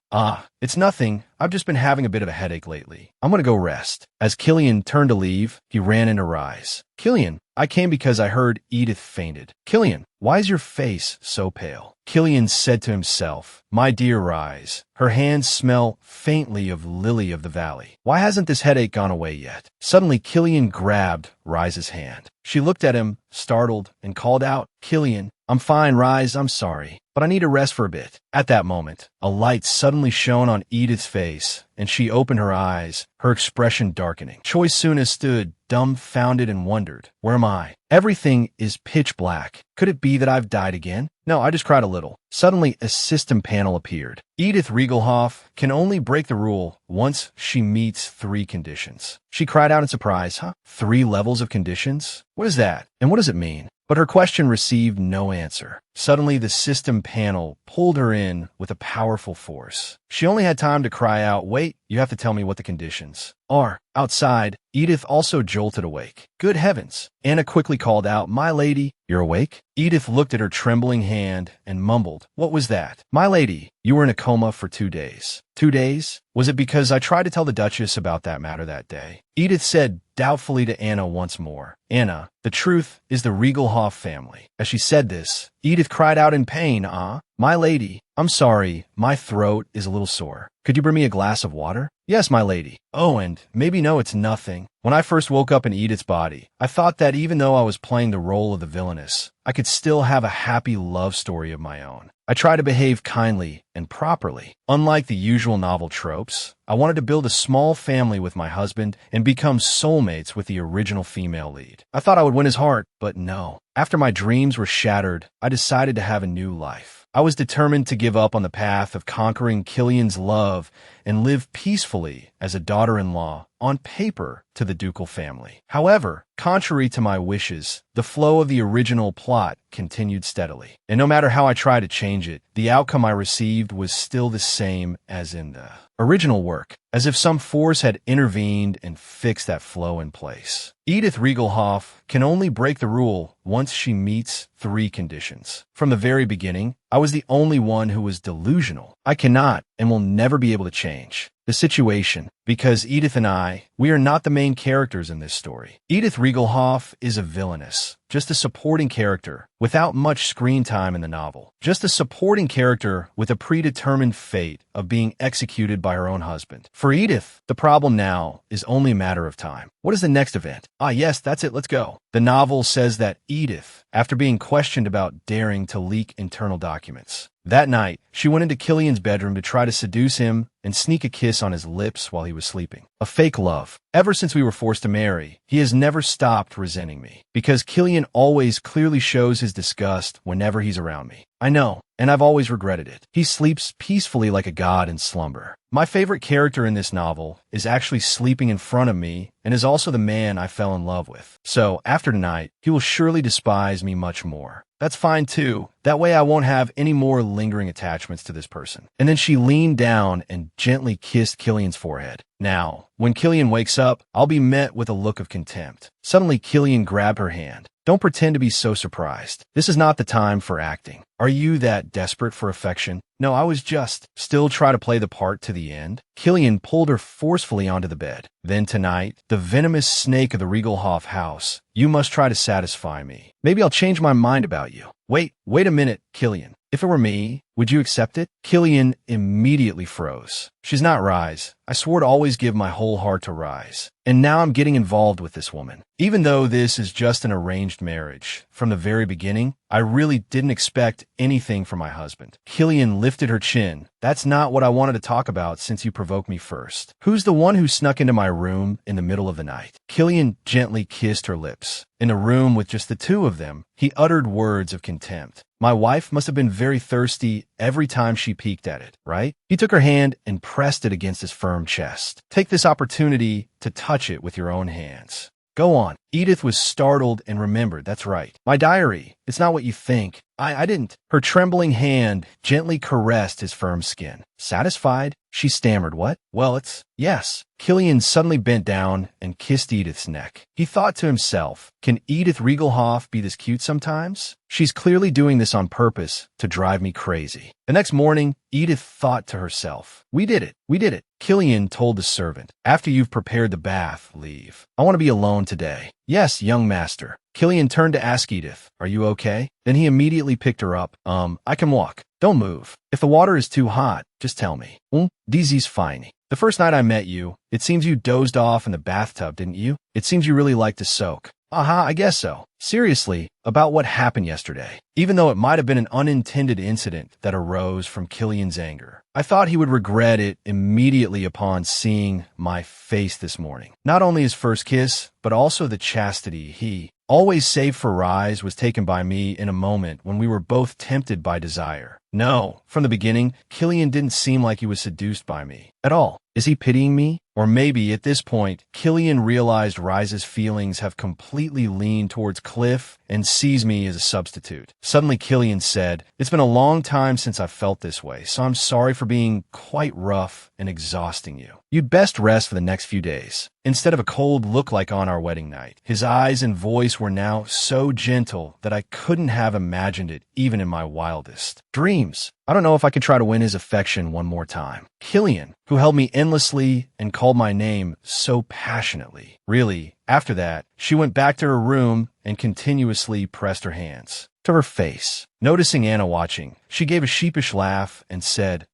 Speaker 1: It's nothing. I've just been having a bit of a headache lately. I'm gonna go rest." As Killian turned to leave, he ran into Rise. "Killian, I came because I heard Edith fainted." "Killian, why is your face so pale?" Killian said to himself, "My dear Rise, her hands smell faintly of lily of the valley. Why hasn't this headache gone away yet?" Suddenly, Killian grabbed Rise's hand. She looked at him, startled, and called out, "Killian, I'm fine, Rise, I'm sorry, but I need to rest for a bit." At that moment, a light suddenly shone on Edith's face, and she opened her eyes, her expression darkening. Choi Suna stood dumbfounded and wondered, "Where am I? Everything is pitch black. Could it be that I've died again? No, I just cried a little." Suddenly, a system panel appeared. Edith Riegelhoff can only break the rule once she meets 3 conditions. She cried out in surprise, 3 levels of conditions? What is that? And what does it mean?" But her question received no answer. Suddenly, the system panel pulled her in with a powerful force. She only had time to cry out, "Wait, you have to tell me what the conditions are." Outside, Edith also jolted awake. "Good heavens!" Anna quickly called out, "My lady, you're awake?" Edith looked at her trembling hand and mumbled, "What was that?" "My lady, you were in a coma for 2 days." 2 days? Was it because I tried to tell the Duchess about that matter that day? Edith said doubtfully to Anna once more, "Anna, the truth is the Riegelhoff family." As she said this, Edith cried out in pain, "My lady, I'm sorry, my throat is a little sore. Could you bring me a glass of water?" "Yes, my lady." "Oh, and maybe no, it's nothing." When I first woke up in Edith's body, I thought that even though I was playing the role of the villainess, I could still have a happy love story of my own. I tried to behave kindly and properly. Unlike the usual novel tropes, I wanted to build a small family with my husband and become soulmates with the original female lead. I thought I would win his heart, but no. After my dreams were shattered, I decided to have a new life. I was determined to give up on the path of conquering Killian's love and live peacefully as a daughter-in-law on paper to the ducal family. However, contrary to my wishes, the flow of the original plot continued steadily. And no matter how I tried to change it, the outcome I received was still the same as in the original work, as if some force had intervened and fixed that flow in place. Edith Riegelhoff can only break the rule once she meets 3 conditions. From the very beginning, I was the only one who was delusional. I cannot and will never be able to change the situation, because Edith and we are not the main characters in this story. Edith Riegelhoff is a villainess, just a supporting character, without much screen time in the novel. Just a supporting character with a predetermined fate of being executed by her own husband. For Edith, the problem now is only a matter of time. What is the next event? Yes, that's it, let's go. The novel says that Edith, after being questioned about daring to leak internal documents, that night, she went into Killian's bedroom to try to seduce him and sneak a kiss on his lips while he was sleeping. A fake love. Ever since we were forced to marry, he has never stopped resenting me, because Killian always clearly shows his disgust whenever he's around me. I know, and I've always regretted it. He sleeps peacefully like a god in slumber. My favorite character in this novel is actually sleeping in front of me and is also the man I fell in love with. So, after tonight, he will surely despise me much more. That's fine too. That way I won't have any more lingering attachments to this person. And then she leaned down and gently kissed Killian's forehead. Now, when Killian wakes up, I'll be met with a look of contempt. Suddenly, Killian grabbed her hand. Don't pretend to be so surprised. This is not the time for acting. Are you that desperate for affection? No, I was just. Still try to play the part to the end? Killian pulled her forcefully onto the bed. Then tonight, the venomous snake of the Riegelhoff house, you must try to satisfy me. Maybe I'll change my mind about you. Wait a minute, Killian. If it were me, Would you accept it? Killian immediately froze. She's not Rise. I swore to always give my whole heart to Rise. And now I'm getting involved with this woman. Even though this is just an arranged marriage, from the very beginning, I really didn't expect anything from my husband. Killian lifted her chin. That's not what I wanted to talk about since you provoked me first. Who's the one who snuck into my room in the middle of the night? Killian gently kissed her lips. In a room with just the two of them, he uttered words of contempt. My wife must have been very thirsty every time she peeked at it, right? He took her hand and pressed it against his firm chest. Take this opportunity to touch it with your own hands. Go on. Edith was startled and remembered. That's right. My diary. It's not what you think. I didn't. Her trembling hand gently caressed his firm skin. Satisfied? She stammered. What? Well, it's... Yes. Killian suddenly bent down and kissed Edith's neck. He thought to himself, can Edith Riegelhoff be this cute sometimes? She's clearly doing this on purpose to drive me crazy. The next morning, Edith thought to herself, we did it. We did it. Killian told the servant, after you've prepared the bath, leave. I want to be alone today. Yes, young master. Killian turned to ask Edith, are you okay? Then he immediately picked her up. I can walk. Don't move. If the water is too hot, just tell me. Dizzy's fine. The first night I met you, it seems you dozed off in the bathtub, didn't you? It seems you really like to soak. Aha, I guess so. Seriously, about what happened yesterday. Even though it might have been an unintended incident that arose from Killian's anger, I thought he would regret it immediately upon seeing my face this morning. Not only his first kiss, but also the chastity he always saved for Rise was taken by me in a moment when we were both tempted by desire. No, from the beginning, Killian didn't seem like he was seduced by me at all. Is he pitying me? Or maybe at this point, Killian realized Rise's feelings have completely leaned towards Cliff and sees me as a substitute. Suddenly Killian said, it's been a long time since I've felt this way, so I'm sorry for being quite rough and exhausting you. You'd best rest for the next few days. Instead of a cold look like on our wedding night, his eyes and voice were now so gentle that I couldn't have imagined it even in my wildest dreams. I don't know if I could try to win his affection one more time. Killian, who held me endlessly and called my name so passionately. Really, after that, she went back to her room and continuously pressed her hands to her face. Noticing Anna watching, she gave a sheepish laugh and said,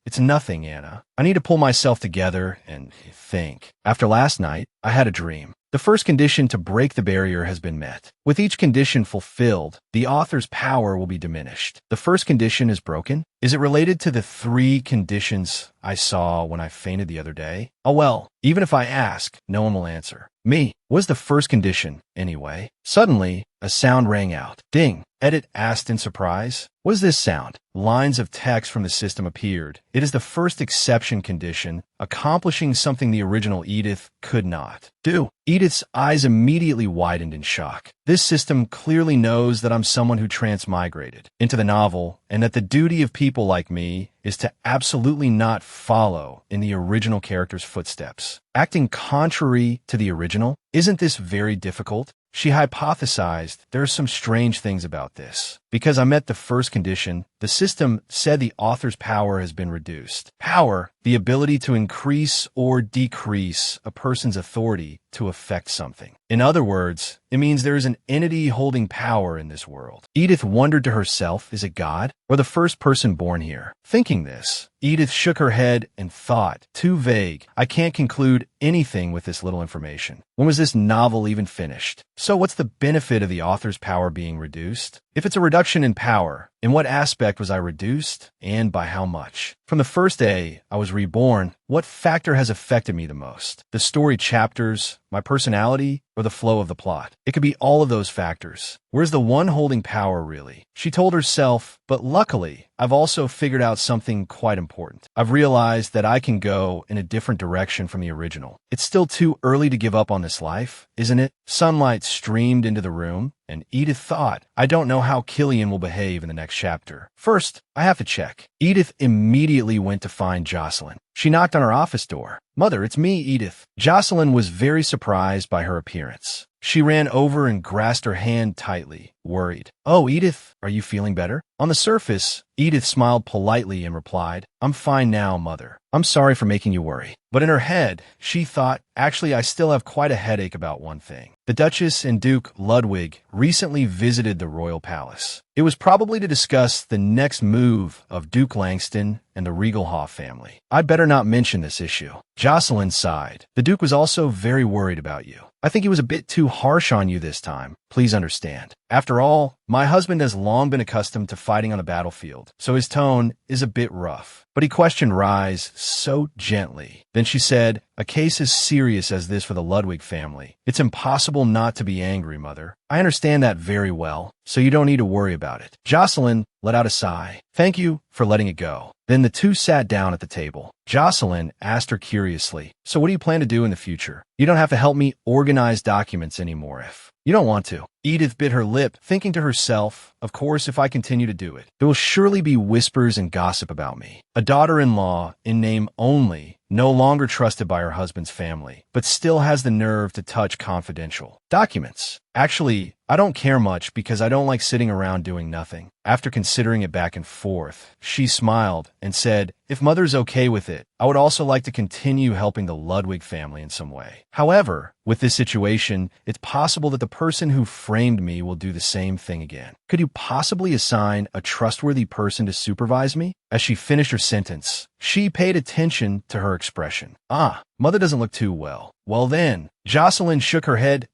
Speaker 1: it's nothing, Anna. I need to pull myself together and think. After last night, I had a dream. The first condition to break the barrier has been met. With each condition fulfilled, the author's power will be diminished. The first condition is broken. Is it related to the 3 conditions I saw when I fainted the other day? Oh well, even if I ask, no one will answer. Me. Was the first condition, anyway? Suddenly, a sound rang out. Ding. Edit asked in surprise. What is this sound? Lines of text from the system appeared. It is the first exception condition, accomplishing something the original Edith could not do. Edith's eyes immediately widened in shock. This system clearly knows that I'm someone who transmigrated into the novel, and that the duty of people like me is to absolutely not follow in the original character's footsteps. Acting contrary to the original, isn't this very difficult? She hypothesized there are some strange things about this. Because I met the first condition, the system said the author's power has been reduced. Power, the ability to increase or decrease a person's authority to affect something. In other words, it means there is an entity holding power in this world. Edith wondered to herself, is it God or the first person born here? Thinking this, Edith shook her head and thought, too vague. I can't conclude anything with this little information. When was this novel even finished? So what's the benefit of the author's power being reduced? If it's a reduction in power, in what aspect was I reduced, and by how much? From the first day I was reborn, what factor has affected me the most? The story chapters, my personality, or the flow of the plot? It could be all of those factors. Where's the one holding power, really? She told herself, but luckily, I've also figured out something quite important. I've realized that I can go in a different direction from the original. It's still too early to give up on this life, isn't it? Sunlight streamed into the room, and Edith thought, I don't know how Killian will behave in the next chapter. First, I have to check. Edith immediately went to find Jocelyn. She knocked on her office door. Mother, it's me, Edith. Jocelyn was very surprised by her appearance. She ran over and grasped her hand tightly. worried. "Oh, Edith, are you feeling better?" On the surface, Edith smiled politely and replied, "I'm fine now, Mother. I'm sorry for making you worry." But in her head, she thought, "Actually, I still have quite a headache about one thing." The Duchess and Duke Ludwig recently visited the royal palace. It was probably to discuss the next move of Duke Langston and the Regelhoff family. "I'd better not mention this issue." Jocelyn sighed. "The Duke was also very worried about you. I think he was a bit too harsh on you this time. Please understand. After all, my husband has long been accustomed to fighting on the battlefield, so his tone is a bit rough." But he questioned Rise so gently. Then she said, "A case as serious as this for the Ludwig family. It's impossible not to be angry, Mother. I understand that very well, so you don't need to worry about it." Jocelyn let out a sigh. "Thank you for letting it go." Then the two sat down at the table. Jocelyn asked her curiously, "So what do you plan to do in the future? You don't have to help me organize documents anymore if you don't want to." Edith bit her lip, thinking to herself, "Of course, if I continue to do it, there will surely be whispers and gossip about me." A daughter-in-law, in name only, no longer trusted by her husband's family, but still has the nerve to touch confidential documents. "Actually, I don't care much because I don't like sitting around doing nothing." After considering it back and forth, she smiled and said, "If Mother's okay with it, I would also like to continue helping the Ludwig family in some way. However, with this situation, it's possible that the person who framed me will do the same thing again. Could you possibly assign a trustworthy person to supervise me?" As she finished her sentence, she paid attention to her expression. "Ah, Mother doesn't look too well." "Well then," Jocelyn shook her head,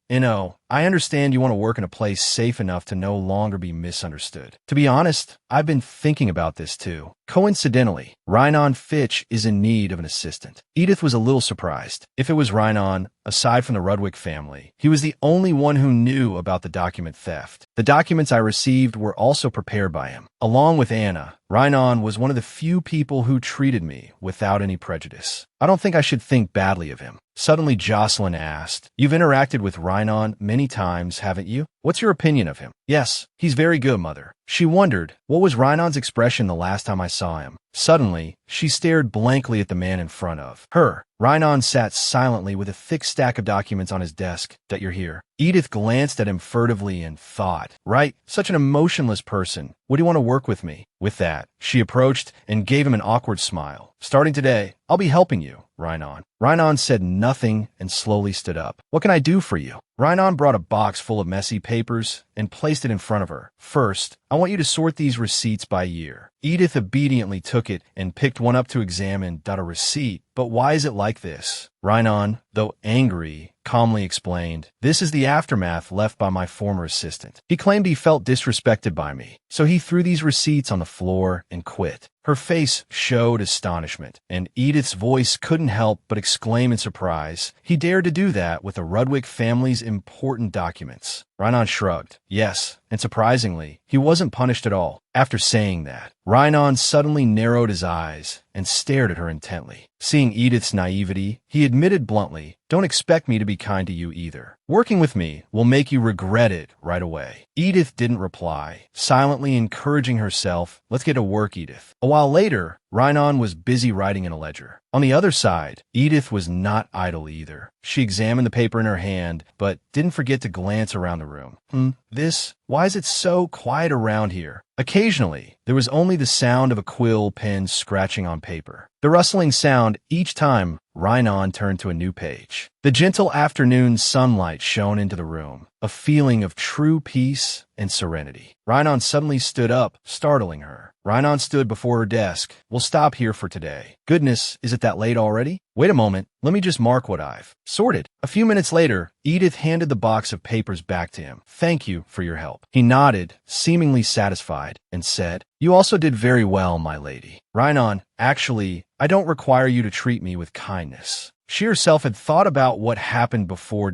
Speaker 1: I understand you want to work in a place safe enough to no longer be misunderstood. To be honest, I've been thinking about this too. Coincidentally, Rhinon Fitch is in need of an assistant." Edith was a little surprised. If it was Rhinon, aside from the Rudwick family, he was the only one who knew about the document theft. "The documents I received were also prepared by him. Along with Anna, Rhinon was one of the few people who treated me without any prejudice. I don't think I should think badly of him." Suddenly Jocelyn asked, "You've interacted with Rhinon many times, haven't you? What's your opinion of him?" "Yes, he's very good, Mother." She wondered, what was Rhinon's expression the last time I saw him? Suddenly, she stared blankly at the man in front of her. Rhinon sat silently with a thick stack of documents on his desk. "That you're here." Edith glanced at him furtively and thought, "Right, such an emotionless person. Would he want to work with me?" With that, she approached and gave him an awkward smile. "Starting today, I'll be helping you, Rhinon." Rhinon said nothing and slowly stood up. "What can I do for you?" Rhinon brought a box full of messy papers and placed it in front of her. "First, I want you to sort these receipts by year." Edith obediently took it and picked one up to examine. "A receipt? But why is it like this?" Rhinon, though angry, calmly explained, "This is the aftermath left by my former assistant. He claimed he felt disrespected by me, so he threw these receipts on the floor and quit." Her face showed astonishment, and Edith's voice couldn't help but exclaim in surprise. He dared to do that with the Rudwick family's important documents. Rhinon shrugged. Yes, and surprisingly, he wasn't punished at all. After saying that, Rhinon suddenly narrowed his eyes and stared at her intently. Seeing Edith's naivety, he admitted bluntly, "Don't expect me to be kind to you either. Working with me will make you regret it right away." Edith didn't reply, silently encouraging herself, "Let's get to work, Edith." A while later, Rhinon was busy writing in a ledger. On the other side, Edith was not idle either. She examined the paper in her hand, but didn't forget to glance around the room. Why is it so quiet around here?" Occasionally, there was only the sound of a quill pen scratching on paper. The rustling sound each time Rhinon turned to a new page. The gentle afternoon sunlight shone into the room, a feeling of true peace and serenity. Rhinon suddenly stood up, startling her. Rhinon stood before her desk. "We'll stop here for today." "Goodness, is it that late already?" "Wait a moment, let me just mark what I've sorted." A few minutes later, Edith handed the box of papers back to him. "Thank you for your help." He nodded, seemingly satisfied, and said, "You also did very well, my lady." Rhinon, "Actually, I don't require you to treat me with kindness." She herself had thought about what happened before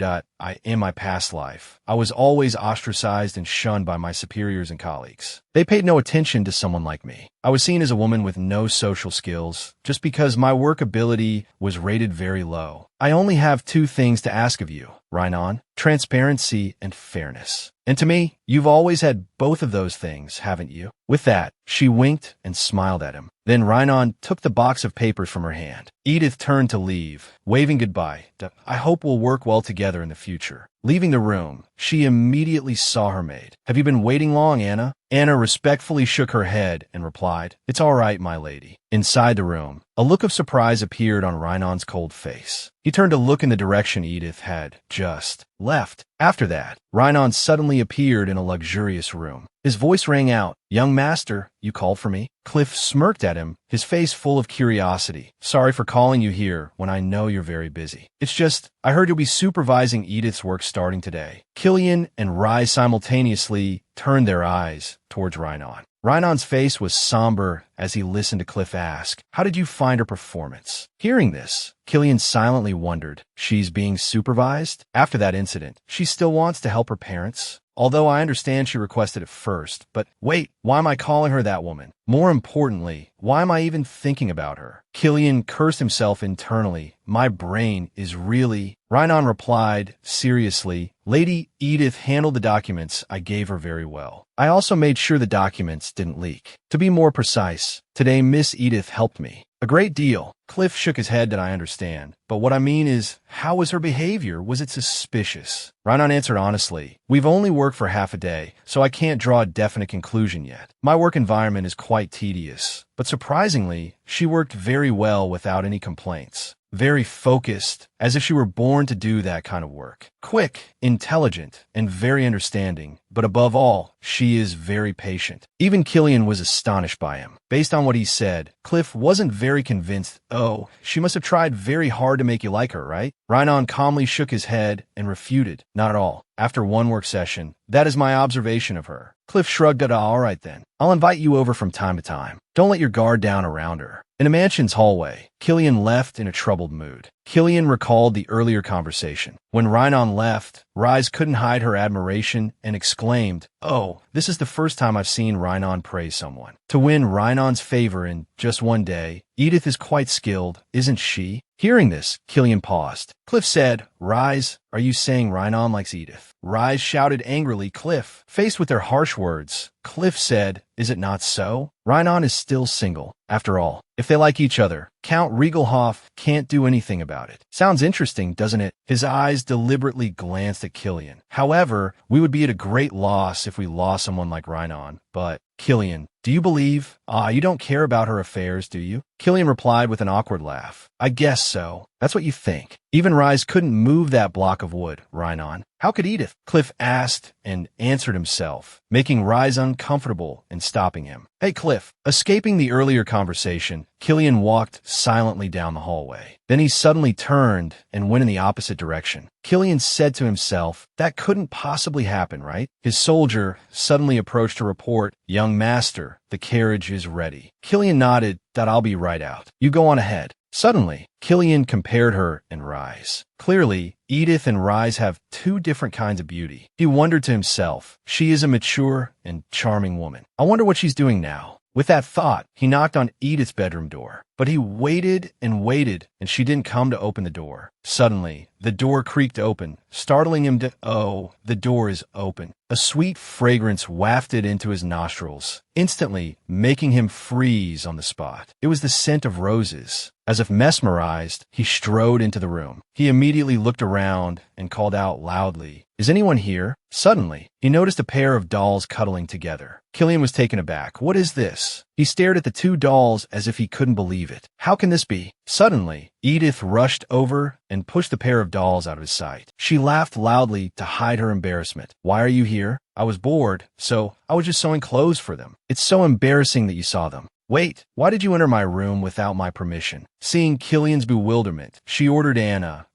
Speaker 1: in my past life. I was always ostracized and shunned by my superiors and colleagues. They paid no attention to someone like me. I was seen as a woman with no social skills, just because my work ability was rated very low. I only have two things to ask of you, Rhinon: transparency and fairness. And to me, you've always had both of those things, haven't you? With that, she winked and smiled at him. Then Rhinon took the box of papers from her hand. Edith turned to leave, waving goodbye. "I hope we'll work well together in the future." Leaving the room, she immediately saw her maid. "Have you been waiting long, Anna?" Anna respectfully shook her head and replied, "It's all right, my lady." Inside the room, a look of surprise appeared on Rhinon's cold face. He turned to look in the direction Edith had just left. After that, Rhinon suddenly appeared in a luxurious room. His voice rang out, "Young master, you called for me?" Cliff smirked at him, his face full of curiosity. "Sorry for calling you here when I know you're very busy. It's just, I heard you'll be supervising Edith's work starting today." Killian and Rise simultaneously turned their eyes towards Rhinon. Rhinon's face was somber as he listened to Cliff ask, "How did you find her performance?" Hearing this, Killian silently wondered, she's being supervised? After that incident, she still wants to help her parents? Although I understand she requested it first, but wait, why am I calling her that woman? More importantly, why am I even thinking about her? Killian cursed himself internally. My brain is really... Rhinon replied, seriously, "Lady Edith handled the documents I gave her very well. I also made sure the documents didn't leak. To be more precise, today Miss Edith helped me. A great deal." Cliff shook his head. "That I understand. But what I mean is, how was her behavior? Was it suspicious?" Rhinon answered honestly, "We've only worked for half a day, so I can't draw a definite conclusion yet. My work environment is quite tedious. But surprisingly, she worked very well without any complaints. Very focused, as if she were born to do that kind of work. Quick, intelligent, and very understanding. But above all, she is very patient." Even Killian was astonished by him. Based on what he said, Cliff wasn't very convinced. "Oh, she must have tried very hard to make you like her, right?" Rhinon calmly shook his head and refuted, "Not at all. After one work session, that is my observation of her." Cliff shrugged at, "All right then. I'll invite you over from time to time. Don't let your guard down around her." In the mansion's hallway, Killian left in a troubled mood. Killian recalled the earlier conversation. When Rhinon left, Rise couldn't hide her admiration and exclaimed, "Oh, this is the first time I've seen Rhinon praise someone." To win Rhinon's favor in just one day, Edith is quite skilled, isn't she? Hearing this, Killian paused. Cliff said, "Rise, are you saying Rhinon likes Edith?" Rise shouted angrily. Cliff, faced with their harsh words, Cliff said, "Is it not so? Rhinon is still single. After all, if they like each other, Count Riegelhoff can't do anything about it." Sounds interesting, doesn't it? His eyes deliberately glanced at Killian. "However, we would be at a great loss if we lost someone like Rhinon. But, Killian, do you believe? You don't care about her affairs, do you?" Killian replied with an awkward laugh. "I guess so. That's what you think. Even Rise couldn't move that block of wood, Rhinon. How could Edith?" Cliff asked and answered himself, making Rise uncomfortable and stopping him. "Hey, Cliff." Escaping the earlier conversation, Killian walked silently down the hallway. Then he suddenly turned and went in the opposite direction. Killian said to himself, that couldn't possibly happen, right? His soldier suddenly approached to report, "Young master, the carriage is ready." Killian nodded, "That I'll be right out. You go on ahead." Suddenly, Killian compared her and Rise. Clearly, Edith and Rise have two different kinds of beauty. He wondered to himself, she is a mature and charming woman. I wonder what she's doing now. With that thought, he knocked on Edith's bedroom door. But he waited, and she didn't come to open the door. Suddenly, the door creaked open, startling him to, "Oh, the door is open." A sweet fragrance wafted into his nostrils, instantly making him freeze on the spot. It was the scent of roses. As if mesmerized, he strode into the room. He immediately looked around and called out loudly, "Is anyone here?" Suddenly, he noticed a pair of dolls cuddling together. Killian was taken aback. "What is this?" He stared at the two dolls as if he couldn't believe it. How can this be? Suddenly, Edith rushed over and pushed the pair of dolls out of his sight. She laughed loudly to hide her embarrassment. "Why are you here?" "I was bored, so I was just sewing clothes for them." "It's so embarrassing that you saw them." "Wait, why did you enter my room without my permission?" Seeing Killian's bewilderment, she ordered Anna,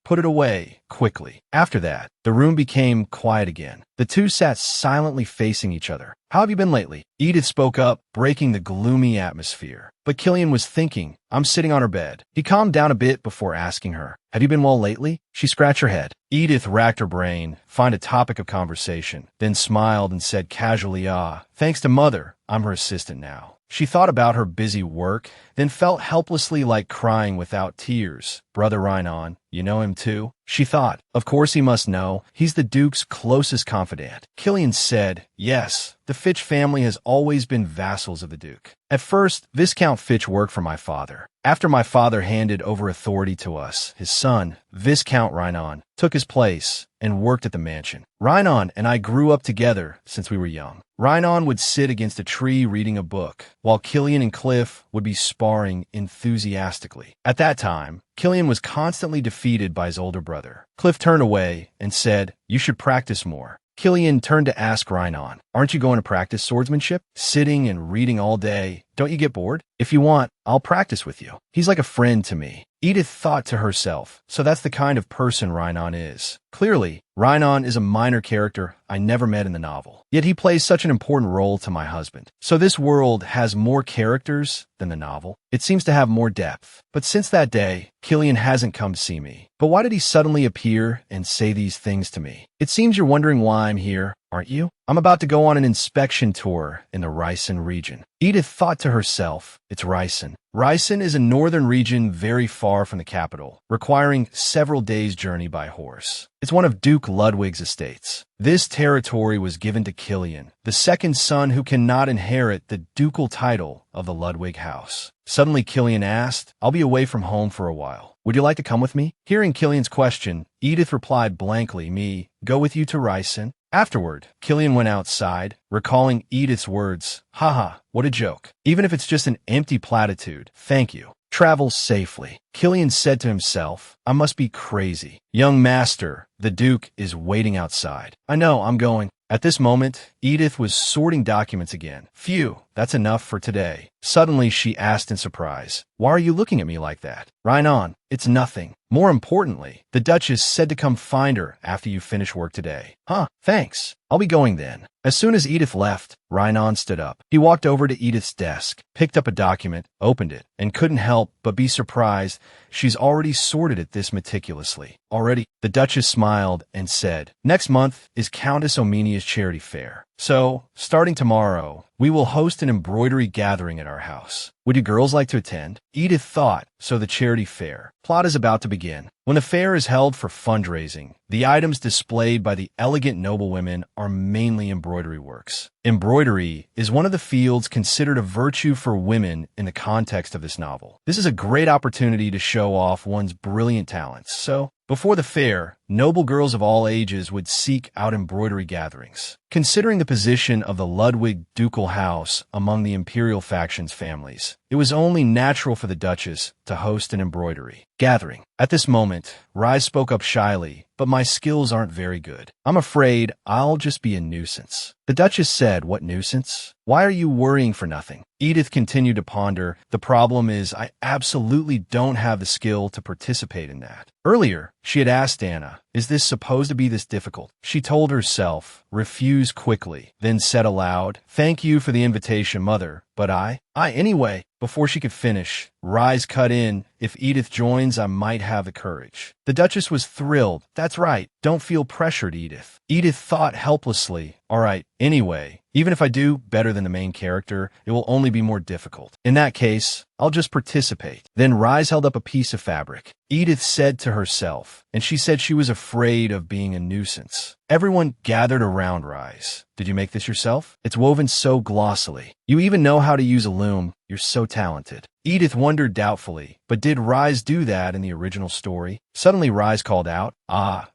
Speaker 1: put it away, quickly. After that, the room became quiet again. The two sat silently facing each other. "How have you been lately?" Edith spoke up, breaking the gloomy atmosphere. But Killian was thinking, "I'm sitting on her bed." He calmed down a bit before asking her, "Have you been well lately?" She scratched her head. Edith racked her brain, find a topic of conversation, then smiled and said casually, "Thanks to Mother, I'm her assistant now." She thought about her busy work, then felt helplessly like crying without tears. Brother Rhinon, you know him too? She thought, of course he must know. He's the Duke's closest confidant. Killian said, yes, the Fitch family has always been vassals of the Duke. At first, Viscount Fitch worked for my father. After my father handed over authority to us, his son, Viscount Rhinon, took his place and worked at the mansion. Rhinon and I grew up together since we were young. Rhinon would sit against a tree reading a book, while Killian and Cliff would be sparring enthusiastically. At that time, Killian was constantly defeated by his older brother. Cliff turned away and said, "You should practice more." Killian turned to ask Rhinon, "Aren't you going to practice swordsmanship? Sitting and reading all day, don't you get bored? If you want, I'll practice with you. He's like a friend to me." Edith thought to herself, so that's the kind of person Rhinon is. Clearly, Rhinon is a minor character I never met in the novel, yet he plays such an important role to my husband. So this world has more characters than the novel. It seems to have more depth. But since that day, Killian hasn't come to see me. But why did he suddenly appear and say these things to me? It seems you're wondering why I'm here, aren't you? I'm about to go on an inspection tour in the Ryson region. Edith thought to herself, it's Ryson. Ryson is a northern region very far from the capital, requiring several days' journey by horse. It's one of Duke Ludwig's estates. This territory was given to Killian, the second son who cannot inherit the ducal title of the Ludwig house. Suddenly Killian asked, "I'll be away from home for a while. Would you like to come with me?" Hearing Killian's question, Edith replied blankly, "Me, go with you to Ryson?" Afterward, Killian went outside, recalling Edith's words. Haha, what a joke. Even if it's just an empty platitude, thank you. Travel safely. Killian said to himself, I must be crazy. Young master, the Duke is waiting outside. I know, I'm going. At this moment, Edith was sorting documents again. Phew, that's enough for today. Suddenly, she asked in surprise, "Why are you looking at me like that?" "Rhinon, it's nothing. More importantly, the Duchess said to come find her after you finish work today." "Huh, thanks. I'll be going then." As soon as Edith left, Rhinon stood up. He walked over to Edith's desk, picked up a document, opened it, and couldn't help but be surprised she's already sorted it this meticulously. Already, the Duchess smiled and said, "Next month is Countess Omenia's charity fair. So, starting tomorrow, we will host an embroidery gathering at our house. Would you girls like to attend?" Edith thought, so the charity fair. Plot is about to begin. When the fair is held for fundraising, the items displayed by the elegant noblewomen are mainly embroidery works. Embroidery is one of the fields considered a virtue for women in the context of this novel. This is a great opportunity to show off one's brilliant talents. So, before the fair, noble girls of all ages would seek out embroidery gatherings. Considering the position of the Ludwig ducal house among the imperial faction's families, it was only natural for the Duchess to host an embroidery gathering. At this moment, Rise spoke up shyly, "But my skills aren't very good. I'm afraid I'll just be a nuisance." The Duchess said, "What nuisance? Why are you worrying for nothing?" Edith continued to ponder, "The problem is I absolutely don't have the skill to participate in that." Earlier, she had asked Anna, "Is this supposed to be this difficult?" She told herself, refused quickly, then said aloud, "Thank you for the invitation, Mother, but anyway." Before she could finish, Rise cut in, "If Edith joins, I might have the courage." The Duchess was thrilled. "That's right. Don't feel pressured, Edith." Edith thought helplessly, "All right, anyway, even if I do better than the main character, it will only be more difficult. In that case, I'll just participate." Then Rise held up a piece of fabric. Edith said to herself, and she said she was afraid of being a nuisance. Everyone gathered around Rise. "Did you make this yourself? It's woven so glossily. You even know how to use a loom. You're so talented." Edith wondered doubtfully, but did Rise do that in the original story? Suddenly Rise called out,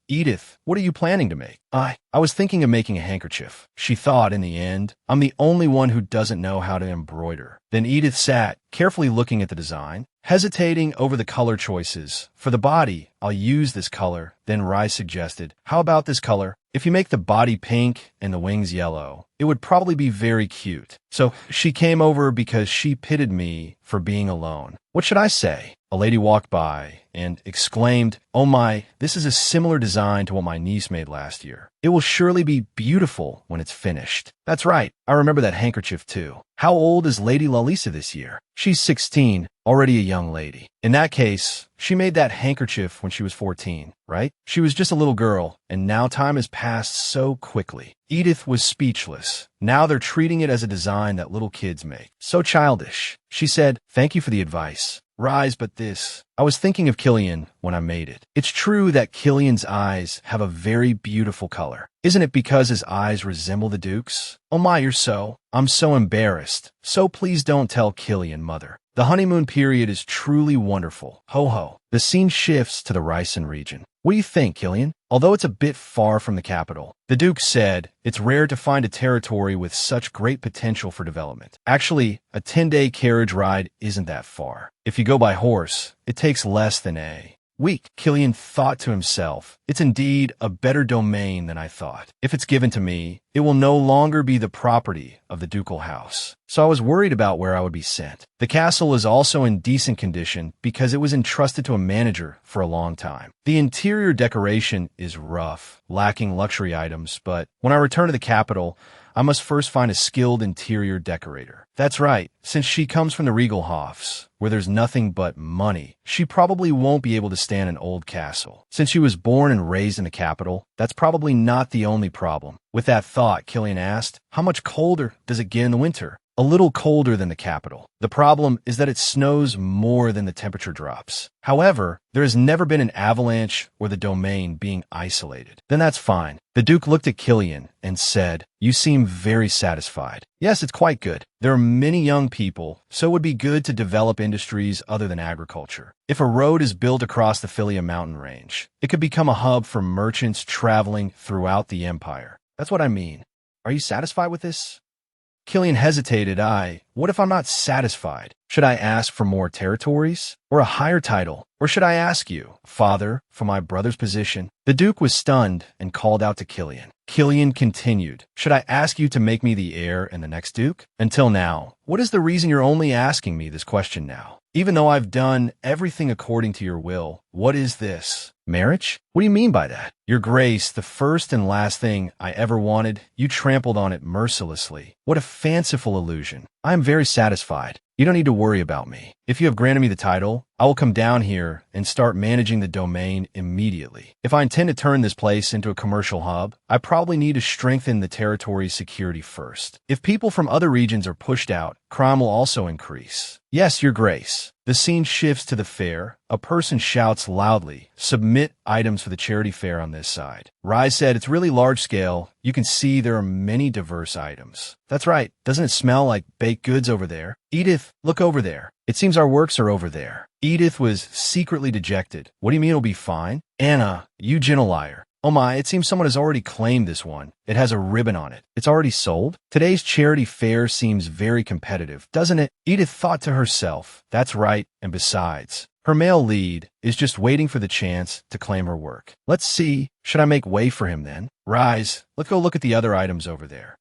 Speaker 1: Edith, what are you planning to make?" I was thinking of making a handkerchief." She thought in the end, "I'm the only one who doesn't know how to embroider." Then Edith sat, carefully looking at the design, hesitating over the color choices. "For the body, I'll use this color." Then Rise suggested, "How about this color? If you make the body pink and the wings yellow, it would probably be very cute." So she came over because she pitied me for being alone. What should I say? A lady walked by and exclaimed, "Oh my, this is a similar design to what my niece made last year. It will surely be beautiful when it's finished." That's right, I remember that handkerchief too. How old is Lady Lalisa this year? She's 16, already a young lady. In that case, she made that handkerchief when she was 14, right? She was just a little girl, and now time has passed so quickly. Edith was speechless. Now they're treating it as a design that little kids make. So childish. She said, "Thank you for the advice. Rise, but this. I was thinking of Killian when I made it. It's true that Killian's eyes have a very beautiful color. Isn't it because his eyes resemble the Duke's? Oh my, I'm so embarrassed. So please don't tell Killian, mother. The honeymoon period is truly wonderful. Ho ho. The scene shifts to the Ryson region. What do you think, Killian? Although it's a bit far from the capital, the Duke said it's rare to find a territory with such great potential for development. Actually, a 10-day carriage ride isn't that far. If you go by horse, it takes less than a week. Killian thought to himself, it's indeed a better domain than I thought. If it's given to me, it will no longer be the property of the ducal house. So I was worried about where I would be sent. The castle is also in decent condition because it was entrusted to a manager for a long time. The interior decoration is rough, lacking luxury items, but when I return to the capital, I must first find a skilled interior decorator. That's right, since she comes from the regal hofs, where there's nothing but money, she probably won't be able to stand an old castle. Since she was born and raised in the capital, that's probably not the only problem. With that thought, Killian asked, how much colder does it get in the winter? A little colder than the capital. The problem is that it snows more than the temperature drops. However, there has never been an avalanche or the domain being isolated. Then that's fine. The Duke looked at Killian and said, you seem very satisfied. Yes, it's quite good. There are many young people, so it would be good to develop industries other than agriculture. If a road is built across the Philia mountain range, it could become a hub for merchants traveling throughout the empire. That's what I mean. Are you satisfied with this? Killian hesitated. What if I'm not satisfied? Should I ask for more territories? Or a higher title? Or should I ask you, father, for my brother's position? The Duke was stunned and called out to Killian. Killian continued, should I ask you to make me the heir and the next Duke? Until now. What is the reason you're only asking me this question now? Even though I've done everything according to your will, what is this? Marriage? What do you mean by that? Your Grace, the first and last thing I ever wanted, you trampled on it mercilessly. What a fanciful illusion. I am very satisfied. You don't need to worry about me. If you have granted me the title, I will come down here and start managing the domain immediately. If I intend to turn this place into a commercial hub, I probably need to strengthen the territory's security first. If people from other regions are pushed out, crime will also increase. Yes, Your Grace. The scene shifts to the fair. A person shouts loudly, submit items for the charity fair on this side. Rise said, it's really large scale. You can see there are many diverse items. That's right. Doesn't it smell like baked goods over there? Edith, look over there. It seems our works are over there. Edith was secretly dejected. What do you mean it'll be fine? Anna, you gentle liar. Oh my, it seems someone has already claimed this one. It has a ribbon on it. It's already sold? Today's charity fair seems very competitive, doesn't it? Edith thought to herself, that's right, and besides, her male lead is just waiting for the chance to claim her work. Let's see, should I make way for him then? Rise, let's go look at the other items over there.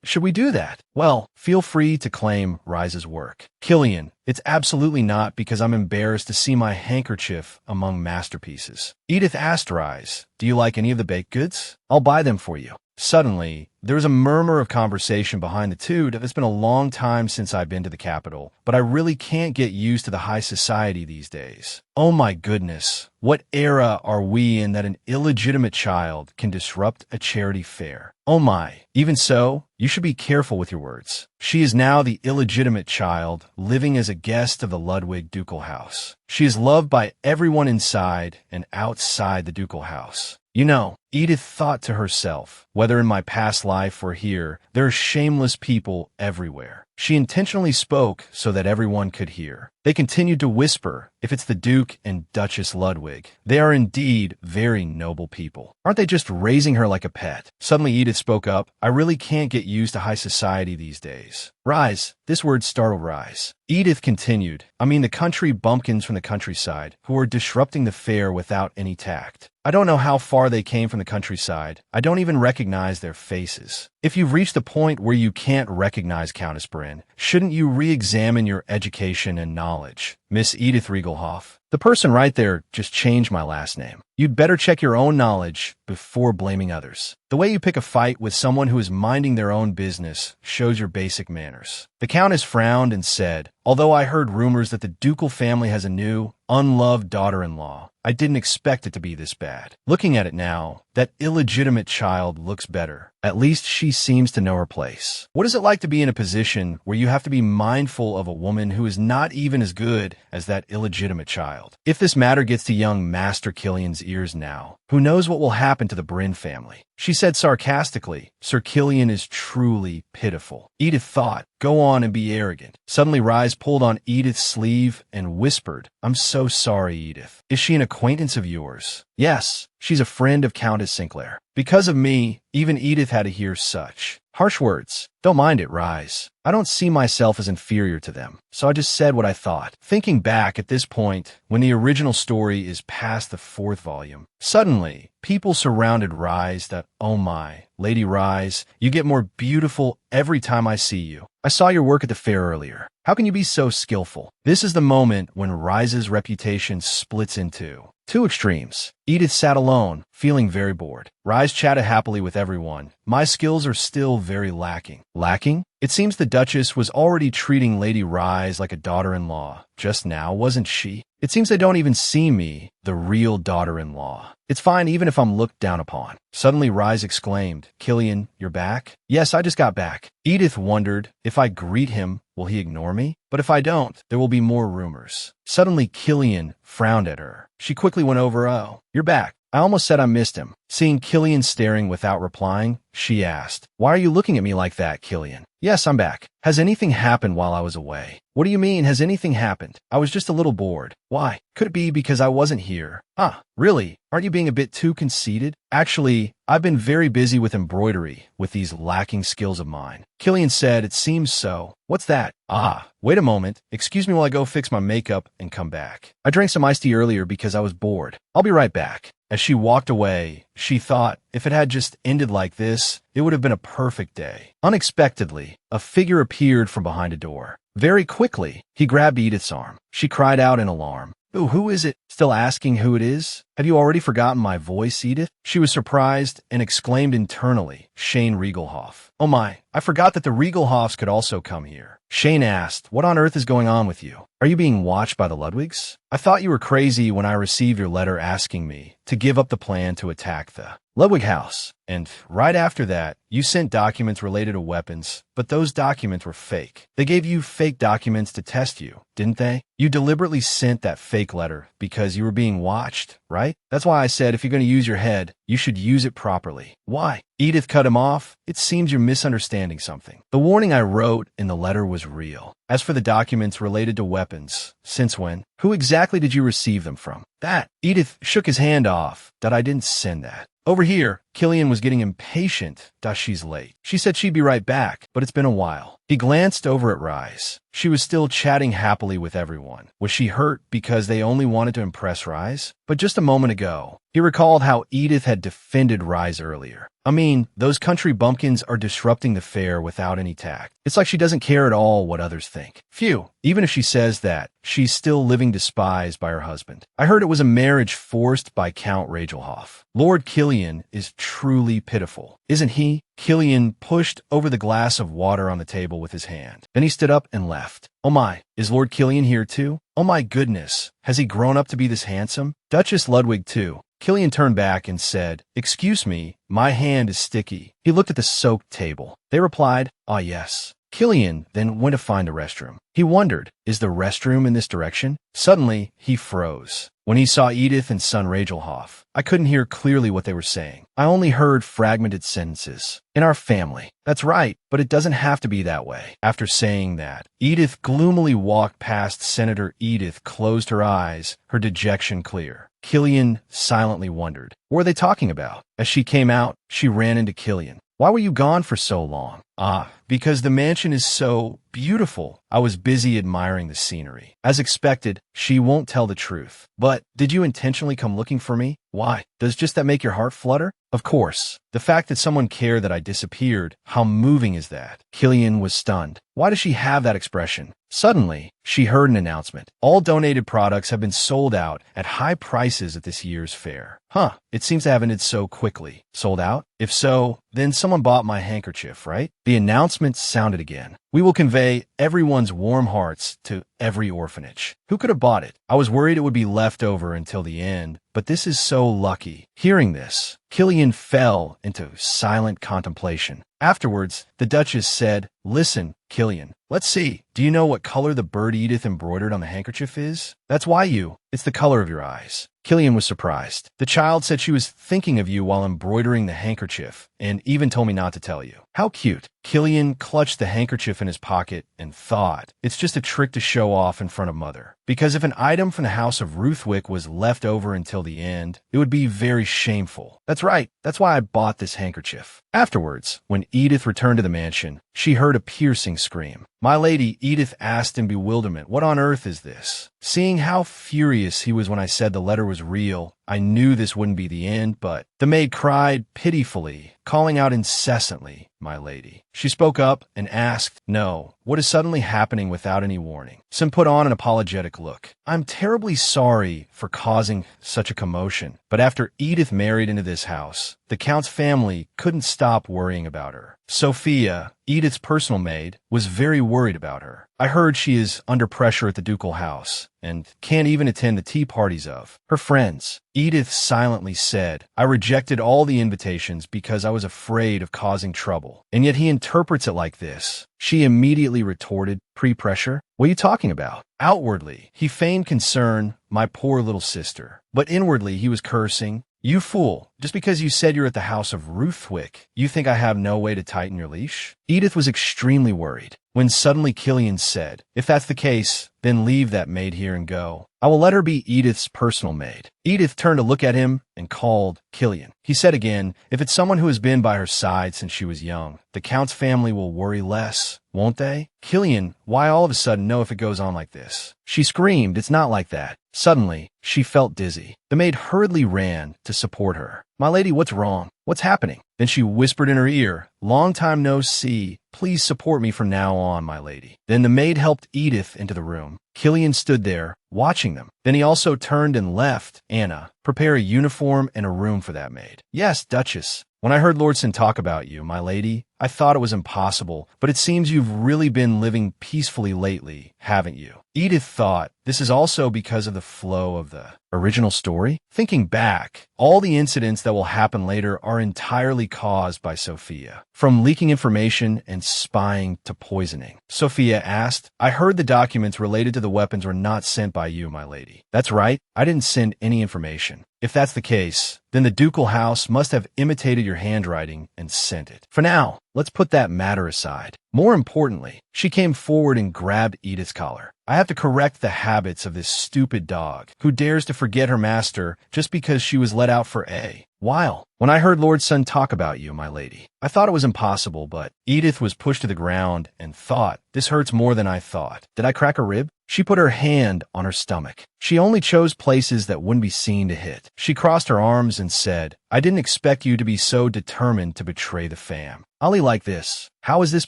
Speaker 1: Should we do that? Well, feel free to claim Rise's work. Killian, it's absolutely not because I'm embarrassed to see my handkerchief among masterpieces. Edith asked Rise, do you like any of the baked goods? I'll buy them for you. Suddenly, there was a murmur of conversation behind the two that it's been a long time since I've been to the capital, but I really can't get used to the high society these days. Oh my goodness, what era are we in that an illegitimate child can disrupt a charity fair? Oh my, even so, you should be careful with your words. She is now the illegitimate child, living as a guest of the Ludwig ducal house. She is loved by everyone inside and outside the ducal house. You know, Edith thought to herself, whether in my past life or here, there are shameless people everywhere. She intentionally spoke so that everyone could hear. They continued to whisper, if it's the Duke and Duchess Ludwig, they are indeed very noble people. Aren't they just raising her like a pet? Suddenly Edith spoke up, I really can't get used to high society these days. Rise, this word startled Rise. Edith continued, I mean the country bumpkins from the countryside, who are disrupting the fair without any tact. I don't know how far they came from the countryside. I don't even recognize their faces. If you've reached the point where you can't recognize Countess Brynn, shouldn't you re-examine your education and knowledge? Miss Edith Regelhoff. The person right there just changed my last name. You'd better check your own knowledge before blaming others. The way you pick a fight with someone who is minding their own business shows your basic manners. The Countess frowned and said, although I heard rumors that the ducal family has a new, unloved daughter-in-law, I didn't expect it to be this bad. Looking at it now, that illegitimate child looks better. At least she seems to know her place. What is it like to be in a position where you have to be mindful of a woman who is not even as good as that illegitimate child? If this matter gets to young Master Killian's ears now, who knows what will happen to the Bryn family? She said sarcastically, Sir Killian is truly pitiful. Edith thought, go on and be arrogant. Suddenly Rise pulled on Edith's sleeve and whispered, I'm so sorry, Edith. Is she an acquaintance of yours? Yes, she's a friend of Countess Sinclair. Because of me, even Edith had to hear such harsh words. Don't mind it, Rise. I don't see myself as inferior to them, so I just said what I thought. Thinking back at this point, when the original story is past the 4th volume, suddenly, people surrounded Rise that, oh my, Lady Rise, you get more beautiful every time I see you. I saw your work at the fair earlier. How can you be so skillful? This is the moment when Rise's reputation splits into two extremes. Edith sat alone, feeling very bored. Rise chatted happily with everyone. My skills are still very lacking. Lacking? It seems the Duchess was already treating Lady Rise like a daughter-in-law. Just now, wasn't she? It seems they don't even see me, the real daughter-in-law. It's fine even if I'm looked down upon. Suddenly Rise exclaimed, Killian, you're back? Yes, I just got back. Edith wondered, if I greet him, will he ignore me? But if I don't, there will be more rumors. Suddenly Killian frowned at her. She quickly went over, oh, you're back. I almost said I missed him. Seeing Killian staring without replying, she asked, why are you looking at me like that, Killian? Yes, I'm back. Has anything happened while I was away? What do you mean, has anything happened? I was just a little bored. Why? Could it be because I wasn't here? Huh, really? Aren't you being a bit too conceited? Actually, I've been very busy with embroidery with these lacking skills of mine. Killian said, it seems so. What's that? Ah, wait a moment. Excuse me while I go fix my makeup and come back. I drank some iced tea earlier because I was bored. I'll be right back. As she walked away, she thought, if it had just ended like this, it would have been a perfect day. Unexpectedly, a figure appeared from behind a door. Very quickly, he grabbed Edith's arm. She cried out in alarm. Ooh, who is it? Still asking who it is? Have you already forgotten my voice, Edith? She was surprised and exclaimed internally, Shane Riegelhoff. Oh my, I forgot that the Riegelhoffs could also come here. Shane asked, what on earth is going on with you? Are you being watched by the Ludwigs? I thought you were crazy when I received your letter asking me to give up the plan to attack the Ludwig house. And right after that, you sent documents related to weapons, but those documents were fake. They gave you fake documents to test you, didn't they? You deliberately sent that fake letter because you were being watched, right? That's why I said if you're going to use your head, you should use it properly. Why? Edith cut him off. It seems you're misunderstanding something. The warning I wrote in the letter was real. As for the documents related to weapons, since when? Who exactly did you receive them from? That. Edith shook his hand off. That I didn't send that. Over here, Killian was getting impatient that she's late. She said she'd be right back, but it's been a while. He glanced over at Rise. She was still chatting happily with everyone. Was she hurt because they only wanted to impress Rise? But just a moment ago, he recalled how Edith had defended Rise earlier. I mean, those country bumpkins are disrupting the fair without any tact. It's like she doesn't care at all what others think. Phew, even if she says that, she's still living despised by her husband. I heard it was a marriage forced by Count Riegelhoff. Lord Killian is truly pitiful, isn't he? Killian pushed over the glass of water on the table with his hand. Then he stood up and left. Oh my, is Lord Killian here too? Oh my goodness, has he grown up to be this handsome? Duchess Ludwig too. Killian turned back and said, excuse me, my hand is sticky. He looked at the soaked table. They replied, ah yes. Killian then went to find the restroom. He wondered, is the restroom in this direction? Suddenly, he froze. When he saw Edith and son Riegelhoff, I couldn't hear clearly what they were saying. I only heard fragmented sentences. In our family. That's right, but it doesn't have to be that way. After saying that, Edith gloomily walked past Senator. Edith closed her eyes, her dejection clear. Killian silently wondered, what were they talking about? As she came out, she ran into Killian. Why were you gone for so long? Ah, because the mansion is so beautiful. I was busy admiring the scenery. As expected, she won't tell the truth. But did you intentionally come looking for me? Why? Does just that make your heart flutter? Of course. The fact that someone cared that I disappeared, how moving is that? Killian was stunned. Why does she have that expression? Suddenly, she heard an announcement. All donated products have been sold out at high prices at this year's fair. Huh, it seems to have ended so quickly. Sold out? If so, then someone bought my handkerchief, right? The announcement sounded again. We will convey everyone's warm hearts to every orphanage. Who could have bought it? I was worried it would be left over until the end, but this is so lucky. Hearing this, Killian fell into silent contemplation. Afterwards, the Duchess said, "Listen, Killian, let's see. Do you know what color the bird Edith embroidered on the handkerchief is? That's why it's the color of your eyes." Killian was surprised. The child said she was thinking of you while embroidering the handkerchief, and even told me not to tell you. How cute. Killian clutched the handkerchief in his pocket and thought, it's just a trick to show off in front of Mother. Because if an item from the house of Ruthwick was left over until the end, it would be very shameful. That's right. That's why I bought this handkerchief. Afterwards, when Edith returned to the mansion, she heard a piercing scream. My lady, Edith asked in bewilderment, "What on earth is this?" Seeing how furious he was when I said the letter was real, I knew this wouldn't be the end, but the maid cried pitifully, calling out incessantly, "My lady." She spoke up and asked, "No, what is suddenly happening without any warning?" Sim put on an apologetic look. "I'm terribly sorry for causing such a commotion, but after Edith married into this house, the Count's family couldn't stop worrying about her. Sophia, Edith's personal maid, was very worried about her. I heard she is under pressure at the ducal house and can't even attend the tea parties of her friends." Edith silently said, "I rejected all the invitations because I was afraid of causing trouble. And yet he interprets it like this." She immediately retorted, "Pre-pressure? What are you talking about?" Outwardly, he feigned concern, "My poor little sister." But inwardly, he was cursing, "You fool. Just because you said you're at the house of Ruthwick, you think I have no way to tighten your leash?" Edith was extremely worried, when suddenly Killian said, "If that's the case, then leave that maid here and go. I will let her be Edith's personal maid." Edith turned to look at him and called, "Killian." He said again, "If it's someone who has been by her side since she was young, the Count's family will worry less, won't they?" "Killian, why all of a sudden no if it goes on like this?" She screamed, "It's not like that." Suddenly, she felt dizzy. The maid hurriedly ran to support her. "My lady, what's wrong? What's happening?" Then she whispered in her ear, "Long time no see. Please support me from now on, my lady." Then the maid helped Edith into the room. Killian stood there, watching them. Then he also turned and left. "Anna, prepare a uniform and a room for that maid." "Yes, Duchess. When I heard Lordson talk about you, my lady, I thought it was impossible, but it seems you've really been living peacefully lately, haven't you?" Edith thought, this is also because of the flow of the original story? Thinking back, all the incidents that will happen later are entirely caused by Sophia. From leaking information and spying to poisoning. Sophia asked, "I heard the documents related to the weapons were not sent by you, my lady." "That's right. I didn't send any information." "If that's the case, then the ducal house must have imitated your handwriting and sent it. For now, let's put that matter aside. More importantly," she came forward and grabbed Edith's collar. "I have to correct the habits of this stupid dog who dares to forget her master just because she was let out for a while. When I heard Lordson talk about you, my lady, I thought it was impossible, but..." Edith was pushed to the ground and thought, "This hurts more than I thought. Did I crack a rib?" She put her hand on her stomach. She only chose places that wouldn't be seen to hit. She crossed her arms and said, "I didn't expect you to be so determined to betray the fam. Ollie like this. How is this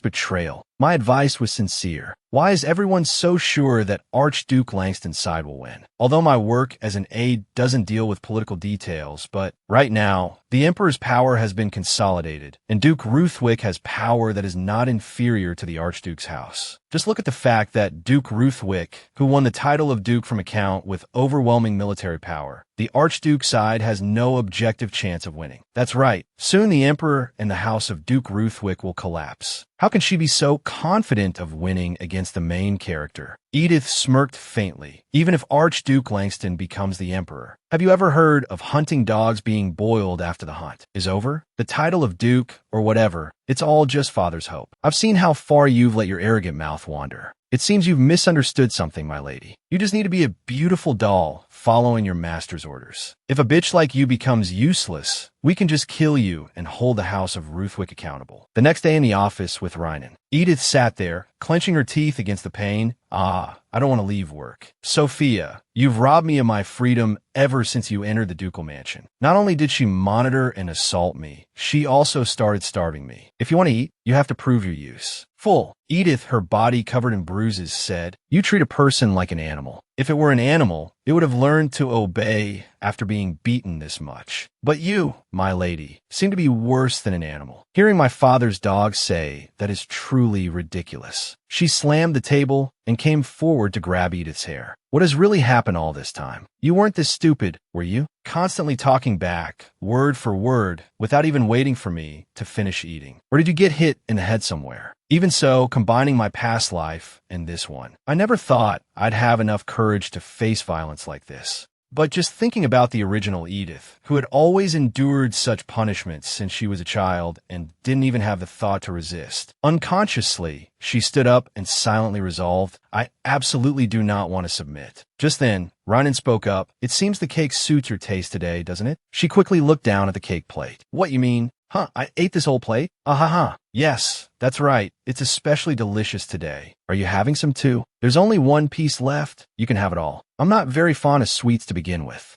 Speaker 1: betrayal? My advice was sincere. Why is everyone so sure that Archduke Langston's side will win? Although my work as an aide doesn't deal with political details, but right now, the Emperor's power has been consolidated, and Duke Ruthwick has power that is not inferior to the Archduke's house. Just look at the fact that Duke Ruthwick, who won the title of Duke from a count with overwhelming military power, the Archduke's side has no objective chance of winning. That's right. Soon the Emperor and the house of Duke Ruthwick will collapse. How can she be so confident of winning against the main character?" Edith smirked faintly. "Even if Archduke Langston becomes the Emperor, have you ever heard of hunting dogs being boiled after the hunt is over? The title of Duke, or whatever, it's all just father's hope. I've seen how far you've let your arrogant mouth wander. It seems you've misunderstood something, my lady. You just need to be a beautiful doll, following your master's orders. If a bitch like you becomes useless, we can just kill you and hold the house of Ruthwick accountable. The next day in the office with Rynan, Edith sat there, clenching her teeth against the pain. I don't want to leave work. Sophia, you've robbed me of my freedom ever since you entered the ducal mansion. Not only did she monitor and assault me, she also started starving me. If you want to eat, you have to prove your use. Full. Edith, her body covered in bruises, said, "You treat a person like an animal. If it were an animal, it would have learned to obey after being beaten this much. But you, my lady, seem to be worse than an animal. Hearing my father's dog say that is truly ridiculous." She slammed the table and came forward to grab Edith's hair. "What has really happened all this time? You weren't this stupid, were you? Constantly talking back, word for word, without even waiting for me to finish eating. Or did you get hit in the head somewhere? Even so, combining my past life and this one, I never thought I'd have enough courage to face violence like this." But just thinking about the original Edith, who had always endured such punishments since she was a child and didn't even have the thought to resist, unconsciously, she stood up and silently resolved, "I absolutely do not want to submit." Just then, Rynan spoke up. "It seems the cake suits your taste today, doesn't it?" She quickly looked down at the cake plate. "What, you mean? Huh, I ate this whole plate? Ha. Yes, that's right. It's especially delicious today. Are you having some too? There's only one piece left. You can have it all. I'm not very fond of sweets to begin with."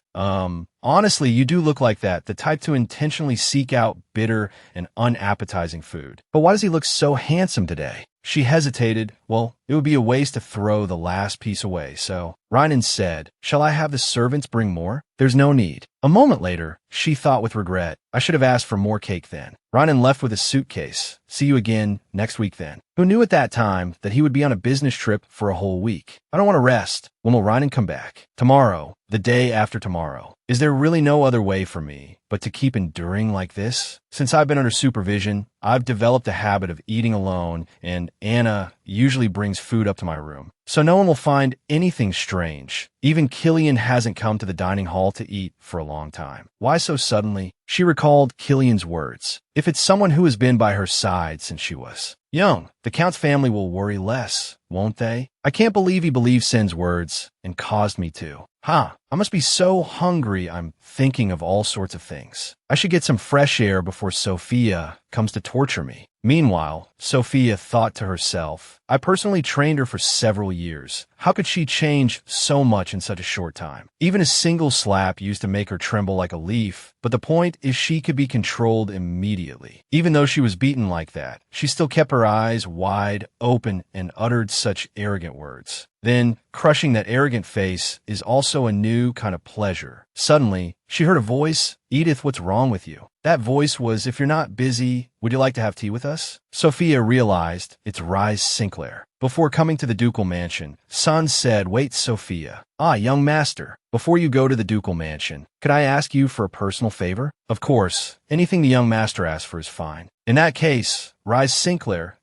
Speaker 1: Honestly, you do look like that, the type to intentionally seek out bitter and unappetizing food. But why does he look so handsome today? She hesitated. Well, it would be a waste to throw the last piece away, so Rynan said, "Shall I have the servants bring more?" "There's no need." A moment later, she thought with regret, "I should have asked for more cake then." Rynan left with his suitcase. "See you again next week then." Who knew at that time that he would be on a business trip for a whole week? "I don't want to rest. When will Rynan come back?" "Tomorrow. The day after tomorrow." Is there really no other way for me but to keep enduring like this? Since I've been under supervision, I've developed a habit of eating alone, and Anna usually brings food up to my room. So no one will find anything strange. Even Killian hasn't come to the dining hall to eat for a long time. Why so suddenly? She recalled Killian's words. If it's someone who has been by her side since she was young, the Count's family will worry less, won't they? I can't believe he believed Sen's words and caused me to. I must be so hungry I'm thinking of all sorts of things. I should get some fresh air before Sophia comes to torture me. Meanwhile, Sophia thought to herself, I personally trained her for several years. How could she change so much in such a short time? Even a single slap used to make her tremble like a leaf, but the point is she could be controlled immediately. Even though she was beaten like that, she still kept her eyes wide open and uttered such arrogant words. Then, crushing that arrogant face is also a new kind of pleasure. Suddenly, she heard a voice. Edith, what's wrong with you? That voice was, if you're not busy, would you like to have tea with us? Sophia realized it's Rise Sinclair. Before coming to the ducal mansion, San said, wait, Sophia. Young master, before you go to the ducal mansion, could I ask you for a personal favor? Of course, anything the young master asks for is fine. In that case, Rise Sinclair,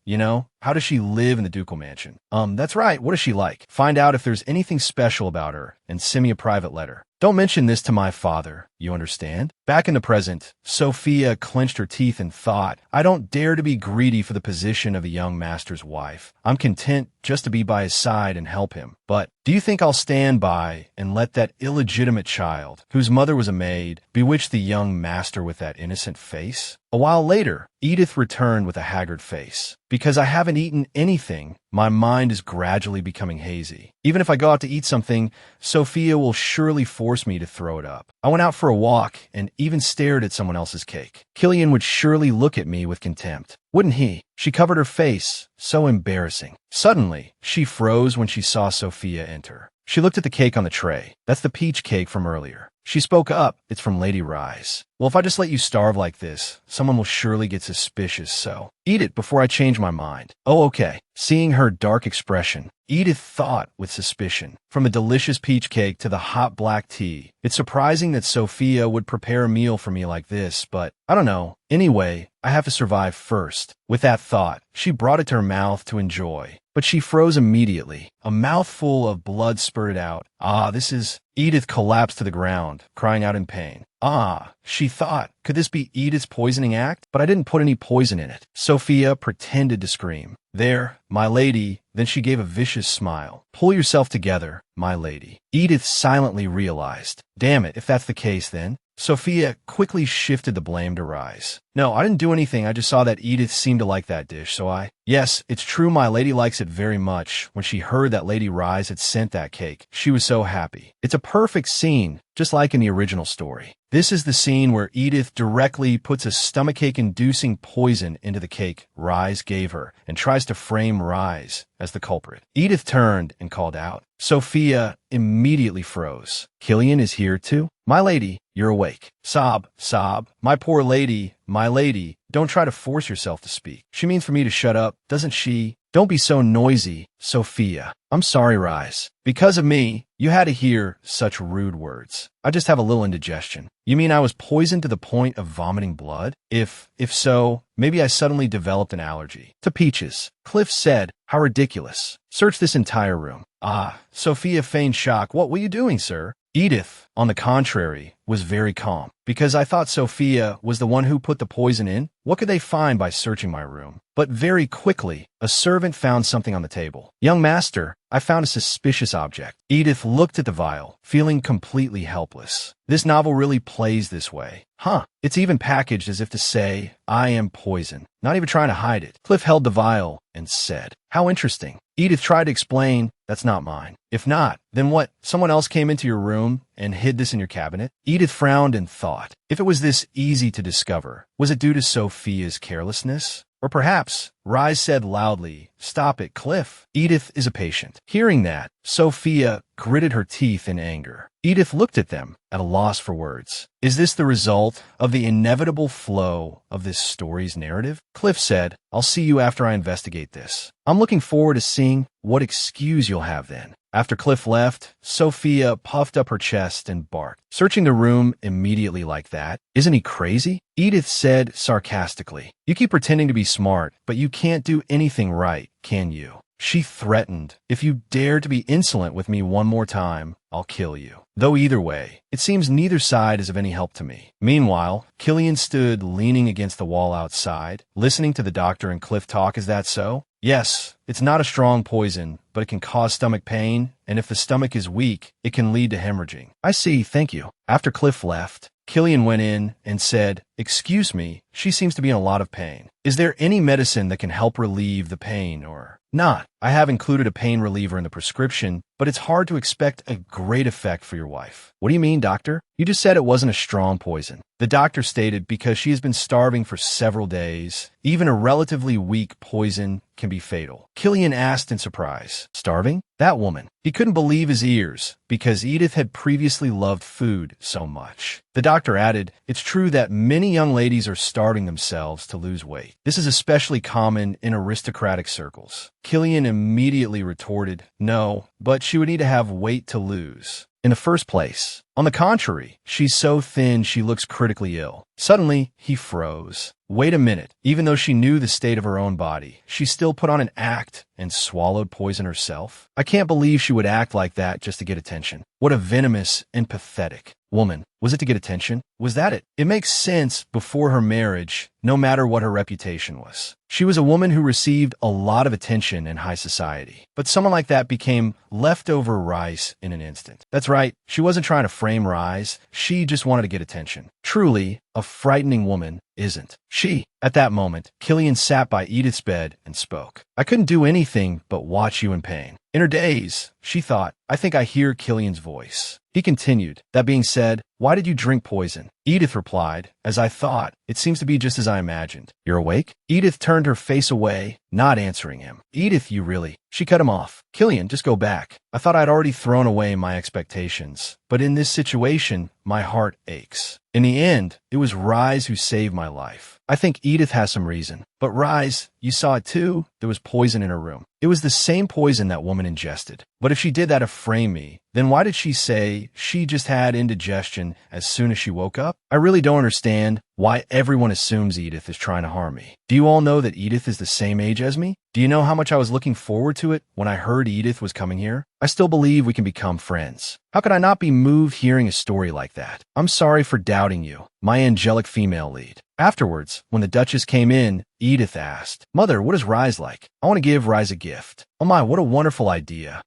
Speaker 1: how does she live in the ducal mansion? That's right, what is she like? Find out if there's anything special about her and send me a private letter. Don't mention this to my father, you understand? Back in the present, Sophia clenched her teeth and thought, I don't dare to be greedy for the position of a young master's wife. I'm content just to be by his side and help him. But do you think I'll stand by and let that illegitimate child, whose mother was a maid, bewitch the young master with that innocent face? A while later, Edith returned with a haggard face. Because I haven't eaten anything, my mind is gradually becoming hazy. Even if I go out to eat something, Sophia will surely force me to throw it up. I went out for a walk and even stared at someone else's cake. Killian would surely look at me with contempt. Wouldn't he? She covered her face. So embarrassing. Suddenly, she froze when she saw Sophia enter. She looked at the cake on the tray. That's the peach cake from earlier. She spoke up. It's from Lady Rise. Well, if I just let you starve like this, someone will surely get suspicious, so eat it before I change my mind. Oh, okay. Seeing her dark expression, Edith thought with suspicion. From the delicious peach cake to the hot black tea, it's surprising that Sophia would prepare a meal for me like this, but I don't know. Anyway, I have to survive first. With that thought, she brought it to her mouth to enjoy. but she froze immediately. A mouthful of blood spurted out. Ah, this is... Edith collapsed to the ground, crying out in pain. Ah, she thought, could this be Edith's poisoning act? But I didn't put any poison in it. Sophia pretended to scream. There, my lady. Then she gave a vicious smile. Pull yourself together, my lady. Edith silently realized. Damn it, if that's the case then. Sophia quickly shifted the blame to Rise. No, I didn't do anything. I just saw that Edith seemed to like that dish, so I... Yes, it's true my lady likes it very much. When she heard that Lady Rise had sent that cake, she was so happy. It's a perfect scene, just like in the original story. This is the scene where Edith directly puts a stomachache-inducing poison into the cake Rise gave her and tries to frame Rise as the culprit. Edith turned and called out. Sophia immediately froze. Killian is here too? My lady, you're awake. Sob, sob. My poor lady, my lady. Don't try to force yourself to speak. She means for me to shut up, doesn't she? Don't be so noisy, Sophia. I'm sorry, Rise. Because of me, you had to hear such rude words. I just have a little indigestion. You mean I was poisoned to the point of vomiting blood? If so, maybe I suddenly developed an allergy. To peaches. Cliff said, how ridiculous. Search this entire room. Ah, Sophia feigned shock. What were you doing, sir? Edith, on the contrary, was very calm. Because I thought Sophia was the one who put the poison in, what could they find by searching my room? But very quickly, a servant found something on the table. Young master, I found a suspicious object. Edith looked at the vial, feeling completely helpless. This novel really plays this way. Huh, it's even packaged as if to say, I am poison. Not even trying to hide it. Cliff held the vial and said, how interesting. Edith tried to explain, that's not mine. If not, then what? Someone else came into your room and hid this in your cabinet? Edith frowned and thought, if it was this easy to discover, was it due to Sophia's carelessness? Or perhaps, Rise said loudly, stop it, Cliff. Edith is a patient. Hearing that, Sophia gritted her teeth in anger. Edith looked at them, at a loss for words. Is this the result of the inevitable flow of this story's narrative? Cliff said, I'll see you after I investigate this. I'm looking forward to seeing what excuse you'll have then. After Cliff left, Sophia puffed up her chest and barked, searching the room immediately like that. Isn't he crazy? Edith said sarcastically, you keep pretending to be smart, but you can't do anything right, can you? She threatened, if you dare to be insolent with me one more time, I'll kill you. Though either way, it seems neither side is of any help to me. Meanwhile, Killian stood leaning against the wall outside, listening to the doctor and Cliff talk. Is that so? Yes, it's not a strong poison, but it can cause stomach pain, and if the stomach is weak, it can lead to hemorrhaging. I see, thank you. After Cliff left, Killian went in and said, excuse me, she seems to be in a lot of pain. Is there any medicine that can help relieve the pain or not? I have included a pain reliever in the prescription, but it's hard to expect a great effect for your wife. What do you mean, doctor? You just said it wasn't a strong poison. The doctor stated because she has been starving for several days, even a relatively weak poison can be fatal. Killian asked in surprise, starving? That woman. He couldn't believe his ears because Edith had previously loved food so much. The doctor added, it's true that many young ladies are starving themselves to lose weight. This is especially common in aristocratic circles. Killian immediately retorted, no, but she would need to have weight to lose. In the first place. On the contrary, she's so thin she looks critically ill. Suddenly, he froze. Wait a minute. Even though she knew the state of her own body, she still put on an act and swallowed poison herself? I can't believe she would act like that just to get attention. What a venomous and pathetic woman. Was it to get attention? Was that it? It makes sense before her marriage, no matter what her reputation was. She was a woman who received a lot of attention in high society. But someone like that became leftover rice in an instant. That's right. She wasn't trying to frame Rise. She just wanted to get attention. Truly, a frightening woman, isn't she? At that moment, Killian sat by Edith's bed and spoke. I couldn't do anything but watch you in pain. In her daze, she thought, I think I hear Killian's voice. He continued, that being said, why did you drink poison? Edith replied, as I thought, it seems to be just as I imagined. You're awake? Edith turned her face away, not answering him. Edith, you really... She cut him off. Killian, just go back. I thought I'd already thrown away my expectations. But in this situation, my heart aches. In the end, it was Rise who saved my life. I think Edith has some reason. But Rise, you saw it too? There was poison in her room. It was the same poison that woman ingested. But if she did that to frame me, then why did she say she just had indigestion as soon as she woke up? I really don't understand why everyone assumes Edith is trying to harm me. Do you all know that Edith is the same age as me? Do you know how much I was looking forward to it when I heard Edith was coming here? I still believe we can become friends. How could I not be moved hearing a story like that? I'm sorry for doubting you, my angelic female lead. Afterwards, when the Duchess came in, Edith asked, Mother, what is Rise like? I want to give Rise a gift. Oh my, what a wonderful idea.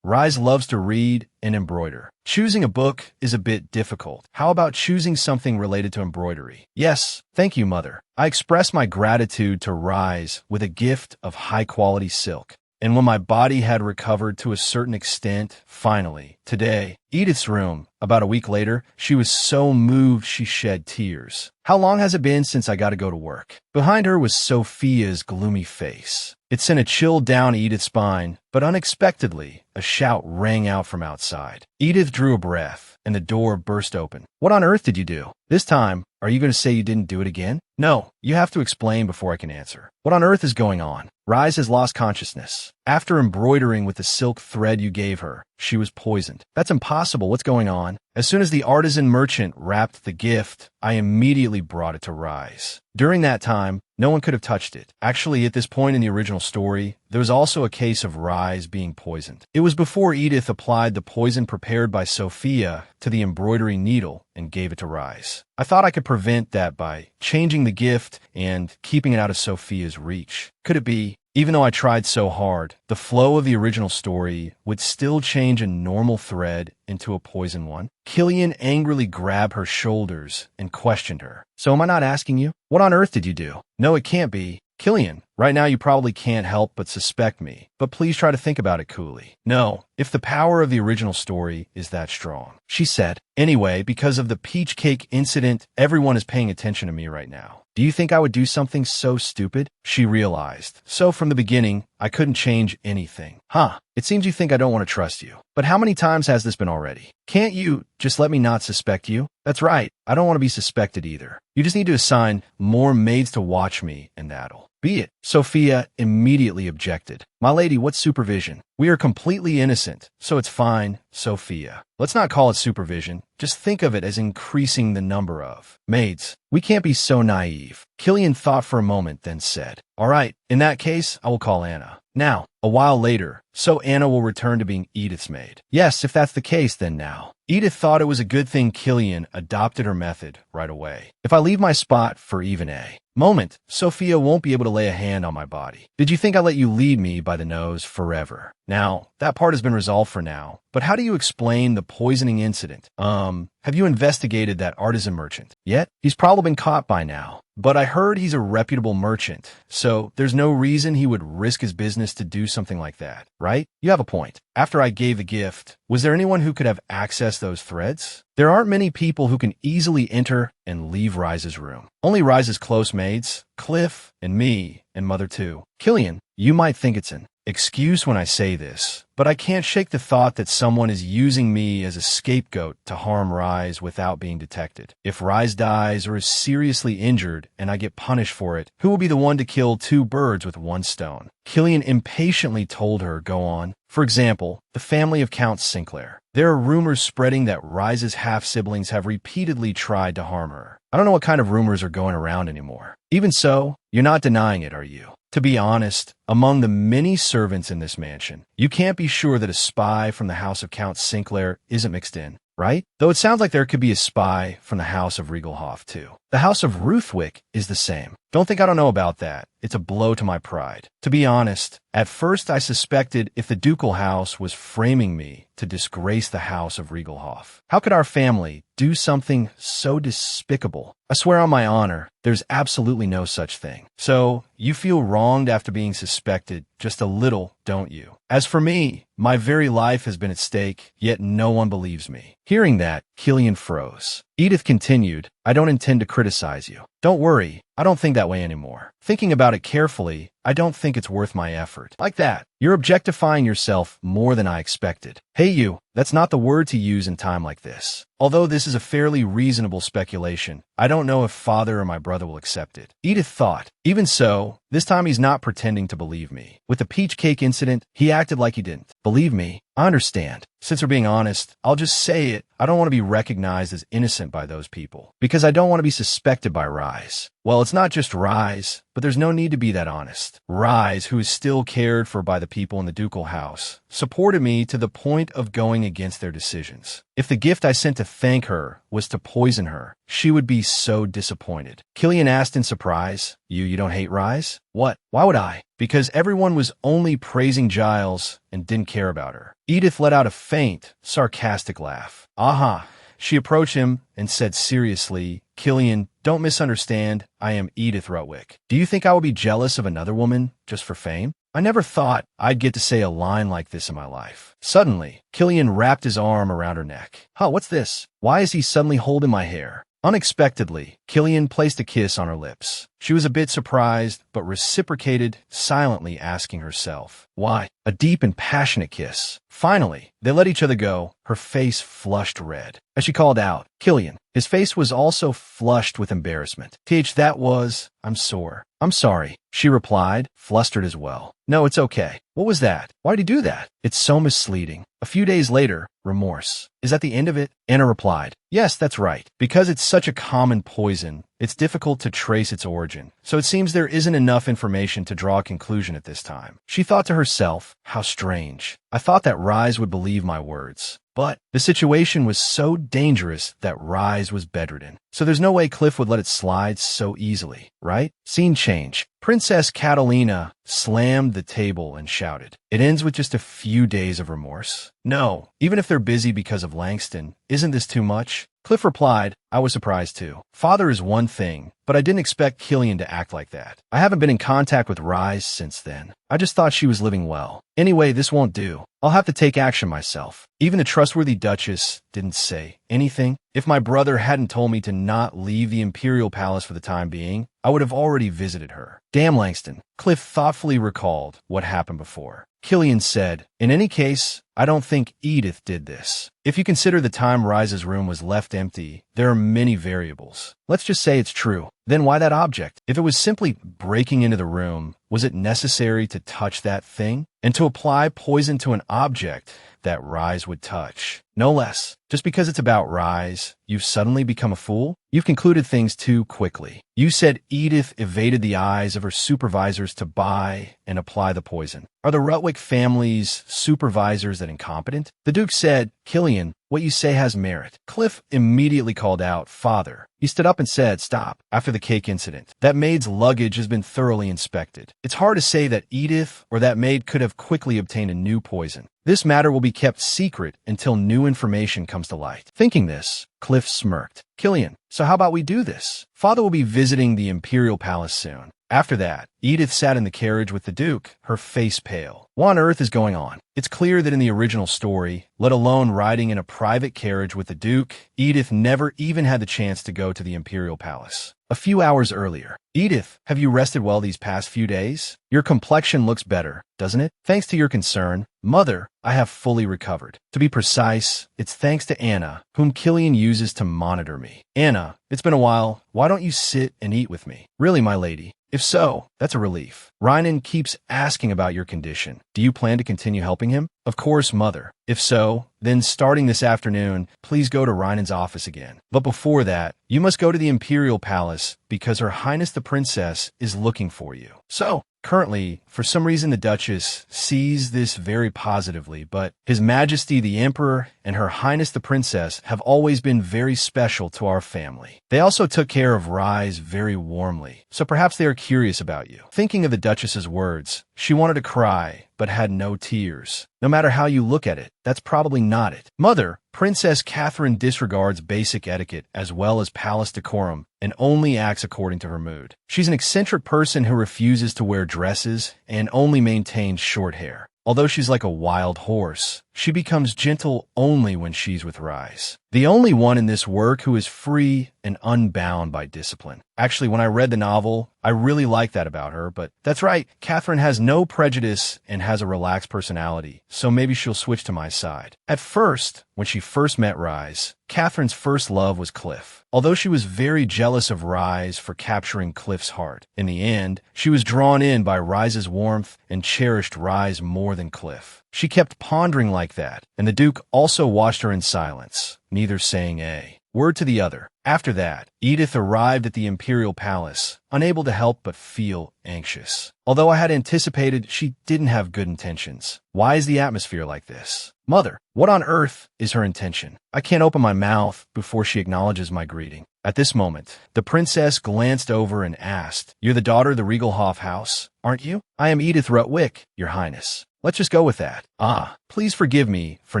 Speaker 1: Rise loves to read and embroider. Choosing a book is a bit difficult. How about choosing something related to embroidery? Yes, thank you, Mother. I express my gratitude to Rise with a gift of high-quality silk. And when my body had recovered to a certain extent, finally, today, Edith's room, about a week later, she was so moved she shed tears. How long has it been since I got to go to work? Behind her was Sophia's gloomy face. It sent a chill down Edith's spine, but unexpectedly, a shout rang out from outside. Edith drew a breath, and the door burst open. What on earth did you do? This time, are you going to say you didn't do it again? No, you have to explain before I can answer. What on earth is going on? Rise has lost consciousness. After embroidering with the silk thread you gave her, she was poisoned. That's impossible. What's going on? As soon as the artisan merchant wrapped the gift, I immediately brought it to Rise. During that time, no one could have touched it. Actually, at this point in the original story, there was also a case of Rise being poisoned. It was before Edith applied the poison prepared by Sophia to the embroidery needle and gave it to Rise. I thought I could prevent that by changing the gift and keeping it out of Sophia's reach. Could it be? Even though I tried so hard, the flow of the original story would still change a normal thread into a poison one. Killian angrily grabbed her shoulders and questioned her. So am I not asking you? What on earth did you do? No, it can't be. Killian, right now you probably can't help but suspect me, but please try to think about it coolly. No, if the power of the original story is that strong. She said, anyway, because of the peach cake incident, everyone is paying attention to me right now. Do you think I would do something so stupid? She realized. So from the beginning, I couldn't change anything. Huh, it seems you think I don't want to trust you. But how many times has this been already? Can't you just let me not suspect you? That's right, I don't want to be suspected either. You just need to assign more maids to watch me, and that'll be it. Sophia immediately objected. My lady, what's supervision? We are completely innocent, so it's fine, Sophia. Let's not call it supervision. Just think of it as increasing the number of maids. We can't be so naive. Killian thought for a moment, then said, all right, in that case, I will call Anna. Now, a while later, so Anna will return to being Edith's maid. Yes, if that's the case, then now. Edith thought it was a good thing Killian adopted her method right away. If I leave my spot for even a moment, Sophia won't be able to lay a hand on my body. Did you think I let you lead me by the nose forever? Now, that part has been resolved for now, but how do you explain the poisoning incident? Have you investigated that artisan merchant yet? He's probably been caught by now. But I heard he's a reputable merchant, so there's no reason he would risk his business to do something like that, right? You have a point. After I gave the gift, was there anyone who could have accessed those threads? There aren't many people who can easily enter and leave Rise's room. Only Rise's close mates, Cliff and me and Mother too. Killian, you might think it's an excuse when I say this, but I can't shake the thought that someone is using me as a scapegoat to harm Rise without being detected. If Rise dies or is seriously injured and I get punished for it, who will be the one to kill two birds with one stone? Killian impatiently told her, go on. For example, the family of Count Sinclair. There are rumors spreading that Rise's half-siblings have repeatedly tried to harm her. I don't know what kind of rumors are going around anymore. Even so, you're not denying it, are you? To be honest, among the many servants in this mansion, you can't be sure that a spy from the house of Count Sinclair isn't mixed in, right? Though it sounds like there could be a spy from the house of Regalhoff, too. The house of Ruthwick is the same. Don't think I don't know about that. It's a blow to my pride. To be honest, at first I suspected if the ducal house was framing me to disgrace the house of Regalhoff. How could our family do something so despicable? I swear on my honor, there's absolutely no such thing. So, you feel wronged after being suspected just a little, don't you? As for me, my very life has been at stake, yet no one believes me. Hearing that, Killian froze. Edith continued, I don't intend to criticize you. Don't worry, I don't think that way anymore. Thinking about it carefully, I don't think it's worth my effort. Like that. You're objectifying yourself more than I expected. Hey you, that's not the word to use in time like this. Although this is a fairly reasonable speculation, I don't know if father or my brother will accept it. Edith thought. Even so, this time he's not pretending to believe me. With the peach cake incident, he acted like he didn't believe me. I understand. Since we're being honest, I'll just say it. I don't want to be recognized as innocent by those people, because I don't want to be suspected by Rise. Well, it's not just Rise, but there's no need to be that honest. Rise, who is still cared for by the people in the ducal house, supported me to the point of going against their decisions. If the gift I sent to thank her was to poison her, she would be so disappointed. Killian asked in surprise, You don't hate Rise? What? Why would I? Because everyone was only praising Giles and didn't care about her. Edith let out a faint, sarcastic laugh. Aha. She approached him and said seriously, Killian, don't misunderstand. I am Edith Rutwick. Do you think I will be jealous of another woman just for fame? I never thought I'd get to say a line like this in my life. Suddenly, Killian wrapped his arm around her neck. Huh, what's this? Why is he suddenly holding my hair? Unexpectedly, Killian placed a kiss on her lips. She was a bit surprised, but reciprocated, silently asking herself, why? A deep and passionate kiss. Finally, they let each other go, her face flushed red. As she called out, Killian, his face was also flushed with embarrassment. That was, I'm sore. I'm sorry, she replied, flustered as well. No, it's okay. What was that? Why'd he do that? It's so misleading. A few days later, remorse. Is that the end of it? Anna replied, Yes, that's right. Because it's such a common poison, it's difficult to trace its origin. So it seems there isn't enough information to draw a conclusion at this time. She thought to herself, how strange. I thought that Rise would believe my words. But the situation was so dangerous that Rise was bedridden. So there's no way Cliff would let it slide so easily, right? Scene change. Princess Catalina slammed the table and shouted. It ends with just a few days of remorse. No, even if they're busy because of Langston, isn't this too much? Cliff replied, I was surprised too. Father is one thing, but I didn't expect Killian to act like that. I haven't been in contact with Rise since then. I just thought she was living well. Anyway, this won't do. I'll have to take action myself. Even the trustworthy Duchess didn't say anything. If my brother hadn't told me to not leave the Imperial Palace for the time being, I would have already visited her. Damn Langston. Cliff thoughtfully recalled what happened before. Killian said, In any case, I don't think Edith did this. If you consider the time Rise's room was left empty, there are many variables. Let's just say it's true. Then why that object? If it was simply breaking into the room, was it necessary to touch that thing? And to apply poison to an object that Rise would touch? No less. Just because it's about Rise, you've suddenly become a fool? You've concluded things too quickly. You said Edith evaded the eyes of her supervisors to buy and apply the poison. Are the Rutwick family's supervisors that incompetent? The Duke said, Killian, what you say has merit. Cliff immediately called out, Father. He stood up and said, Stop. After the cake incident, that maid's luggage has been thoroughly inspected. It's hard to say that Edith or that maid could have quickly obtained a new poison. This matter will be kept secret until new information comes to light. Thinking this, Cliff smirked. Killian, so how about we do this? Father will be visiting the Imperial Palace soon. After that, Edith sat in the carriage with the Duke, her face pale. What on earth is going on? It's clear that in the original story, let alone riding in a private carriage with the Duke, Edith never even had the chance to go to the Imperial Palace. A few hours earlier, Edith, have you rested well these past few days? Your complexion looks better, doesn't it? Thanks to your concern, Mother, I have fully recovered. To be precise, it's thanks to Anna, whom Killian uses to monitor me. Anna, it's been a while. Why don't you sit and eat with me? Really, my lady? If so, that's a relief. Rynan keeps asking about your condition. Do you plan to continue helping him? Of course, Mother. If so, then starting this afternoon, please go to Rynan's office again. But before that, you must go to the Imperial Palace because Her Highness the Princess is looking for you. So, currently, for some reason the Duchess sees this very positively, but His Majesty the Emperor and Her Highness the Princess have always been very special to our family. They also took care of Rise very warmly, so perhaps they are curious about you. Thinking of the Duchess's words, she wanted to cry, but had no tears. No matter how you look at it, that's probably not it. Mother, Princess Catherine disregards basic etiquette as well as palace decorum and only acts according to her mood. She's an eccentric person who refuses to wear dresses and only maintains short hair. Although she's like a wild horse, she becomes gentle only when she's with Rise. The only one in this work who is free and unbound by discipline. Actually, when I read the novel, I really liked that about her, but that's right, Catherine has no prejudice and has a relaxed personality, so maybe she'll switch to my side. At first, when she first met Rise, Catherine's first love was Cliff. Although she was very jealous of Rise for capturing Cliff's heart, in the end, she was drawn in by Rise's warmth and cherished Rise more than Cliff. She kept pondering like that, and the Duke also watched her in silence, neither saying a word to the other. After that, Edith arrived at the Imperial Palace, unable to help but feel anxious. Although I had anticipated she didn't have good intentions. Why is the atmosphere like this? Mother, what on earth is her intention? I can't open my mouth before she acknowledges my greeting. At this moment, the princess glanced over and asked, "You're the daughter of the Regalhoff house, aren't you?" "I am Edith Rutwick, Your Highness." "Let's just go with that." "Ah, please forgive me for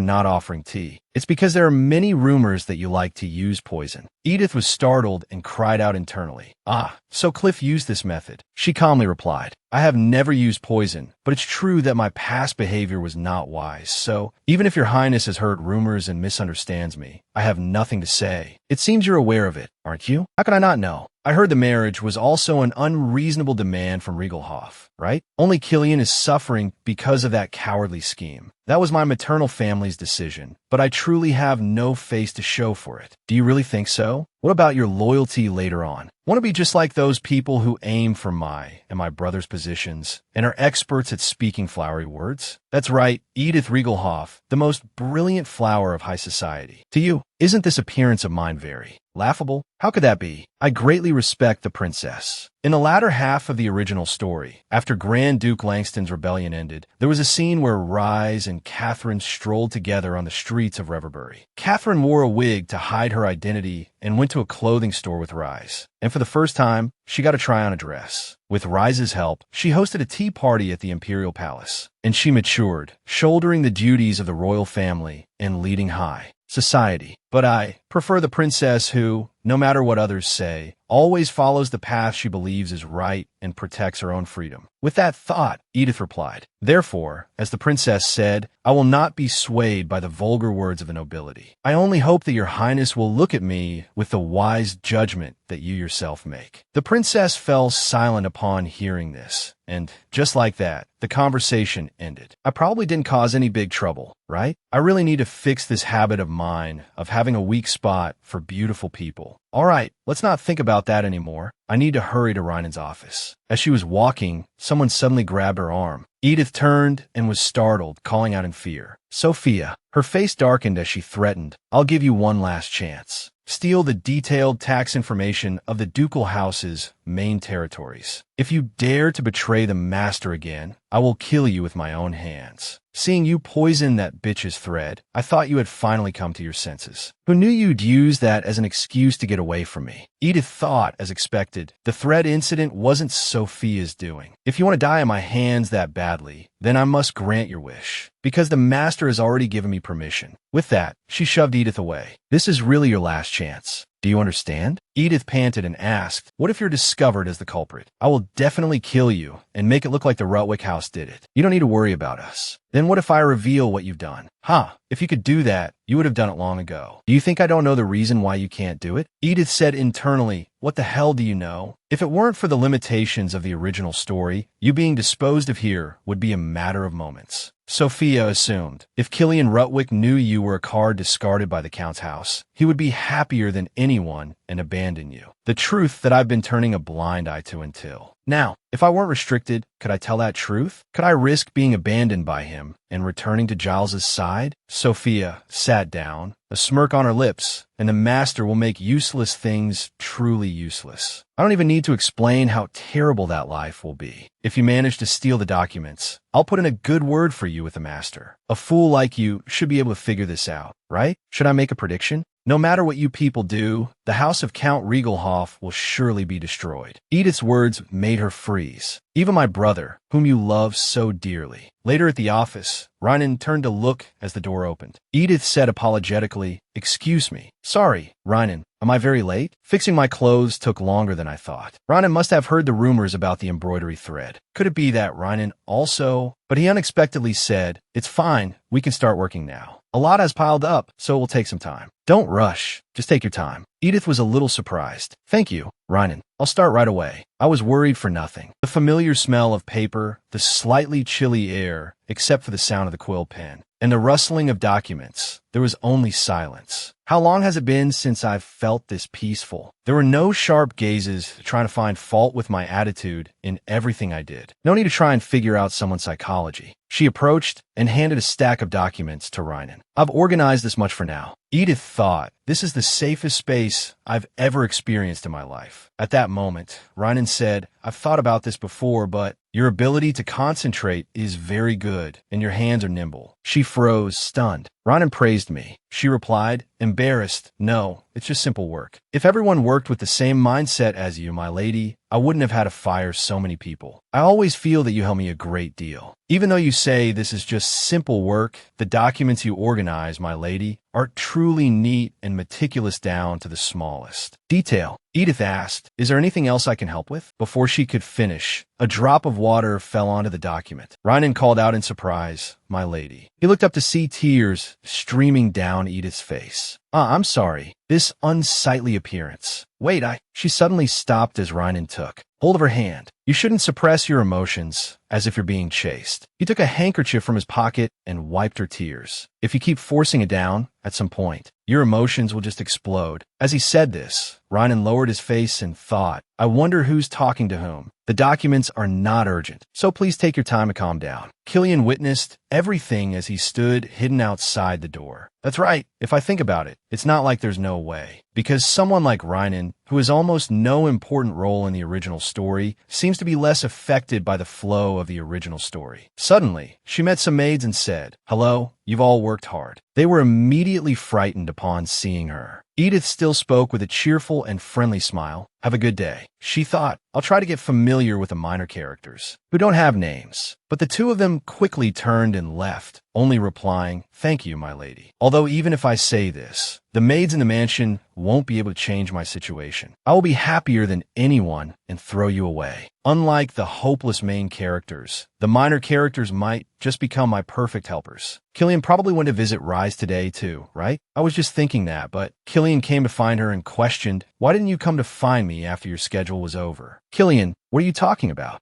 Speaker 1: not offering tea. It's because there are many rumors that you like to use poison." Edith was startled and cried out internally. "Ah, so Cliff used this method." She calmly replied, "I have never used poison, but it's true that my past behavior was not wise, so even if Your Highness has heard rumors and misunderstands me, I have nothing to say. It seems you're aware of it, aren't you?" "How could I not know? I heard the marriage was also an unreasonable demand from Regalhoff, right? Only Killian is suffering because of that cowardly scheme. That was my maternal family's decision, but I truly have no face to show for it." "Do you really think so? What about your loyalty later on? Want to be just like those people who aim for my and my brother's positions and are experts at speaking flowery words?" "That's right, Edith Regalhoff, the most brilliant flower of high society. To you, isn't this appearance of mine very laughable?" "How could that be? I greatly respect the princess." In the latter half of the original story, after Grand Duke Langston's rebellion ended, there was a scene where Rise and Catherine strolled together on the streets of Reverbury. Catherine wore a wig to hide her identity and went to a clothing store with Rise. And for the first time, she got to try on a dress. With Rise's help, she hosted a tea party at the Imperial Palace, and she matured, shouldering the duties of the royal family and leading high society. But I prefer the princess who, no matter what others say, always follows the path she believes is right and protects her own freedom. With that thought, Edith replied, "Therefore, as the princess said, I will not be swayed by the vulgar words of the nobility. I only hope that Your Highness will look at me with the wise judgment that you yourself make." The princess fell silent upon hearing this, and just like that, the conversation ended. I probably didn't cause any big trouble, right? I really need to fix this habit of mine of having a weak spot for beautiful people. All right, let's not think about that anymore. I need to hurry to Rhinan's office. As she was walking, someone suddenly grabbed her arm. Edith turned and was startled, calling out in fear, "Sophia." Her face darkened as she threatened, "I'll give you one last chance. Steal the detailed tax information of the ducal house's main territories. If you dare to betray the master again, I will kill you with my own hands. Seeing you poison that bitch's thread, I thought you had finally come to your senses. Who knew you'd use that as an excuse to get away from me?" Edith thought, as expected, the thread incident wasn't Sophia's doing. "If you want to die in my hands that badly, then I must grant your wish, because the master has already given me permission." With that, she shoved Edith away. "This is really your last chance. Do you understand?" Edith panted and asked, "What if you're discovered as the culprit? I will definitely kill you and make it look like the Rutwick house did it. You don't need to worry about us." "Then what if I reveal what you've done?" "Ha! If you could do that, you would have done it long ago. Do you think I don't know the reason why you can't do it?" Edith said internally, "What the hell do you know? If it weren't for the limitations of the original story, you being disposed of here would be a matter of moments." Sophia assumed, if Killian Rutwick knew you were a card discarded by the Count's house, he would be happier than anyone and abandon you. The truth that I've been turning a blind eye to until now. If I weren't restricted, could I tell that truth? Could I risk being abandoned by him and returning to Giles's side? Sophia sat down, a smirk on her lips, and the master will make useless things truly useless. I don't even need to explain how terrible that life will be. If you manage to steal the documents, I'll put in a good word for you with the master. A fool like you should be able to figure this out, right? Should I make a prediction? No matter what you people do, the house of Count Regalhoff will surely be destroyed. Edith's words made her freeze. Even my brother, whom you love so dearly. Later at the office, Rhinan turned to look as the door opened. Edith said apologetically, "Excuse me." "Sorry, Rhinan. Am I very late?" "Fixing my clothes took longer than I thought." Rhinan must have heard the rumors about the embroidery thread. Could it be that Rhinan also... But he unexpectedly said, "It's fine. We can start working now. A lot has piled up, so it will take some time." "Don't rush. Just take your time." Edith was a little surprised. "Thank you, Rhinan. I'll start right away." I was worried for nothing. The familiar smell of paper, the slightly chilly air, except for the sound of the quill pen, and the rustling of documents. There was only silence. How long has it been since I've felt this peaceful? There were no sharp gazes trying to find fault with my attitude in everything I did. No need to try and figure out someone's psychology. She approached and handed a stack of documents to Reinen. I've organized this much for now. Edith thought, this is the safest space I've ever experienced in my life. At that moment, Reinen said, I've thought about this before, but your ability to concentrate is very good, and your hands are nimble. She froze, stunned. Reinen praised me. She replied, embarrassed, no, it's just simple work. If everyone worked with the same mindset as you, my lady, I wouldn't have had to fire so many people. I always feel that you help me a great deal. Even though you say this is just simple work, the documents you organize, my lady, are truly neat and meticulous down to the smallest detail. Edith asked, is there anything else I can help with? Before she could finish, a drop of water fell onto the document. Reinen called out in surprise, my lady. He looked up to see tears streaming down Edith's face. I'm sorry. This unsightly appearance. Wait, She suddenly stopped as Reinen took hold of her hand. You shouldn't suppress your emotions as if you're being chased. He took a handkerchief from his pocket and wiped her tears. If you keep forcing it down, at some point, your emotions will just explode. As he said this, Reinen lowered his face and thought, I wonder who's talking to whom. The documents are not urgent, so please take your time to calm down. Killian witnessed everything as he stood hidden outside the door. That's right. If I think about it, it's not like there's no way. Because someone like Reinen, who has almost no important role in the original story, seems to be less affected by the flow of the original story. Suddenly, she met some maids and said, hello, you've all worked hard. They were immediately frightened upon seeing her. Edith still spoke with a cheerful and friendly smile. Have a good day. She thought, I'll try to get familiar with the minor characters, who don't have names. But the two of them quickly turned and left, only replying, thank you, my lady. Although even if I say this, the maids in the mansion won't be able to change my situation. I will be happier than anyone and throw you away. Unlike the hopeless main characters, the minor characters might just become my perfect helpers. Killian probably went to visit Rise today too, right? I was just thinking that, but Killian came to find her and questioned, why didn't you come to find me after your schedule was over? Killian, what are you talking about?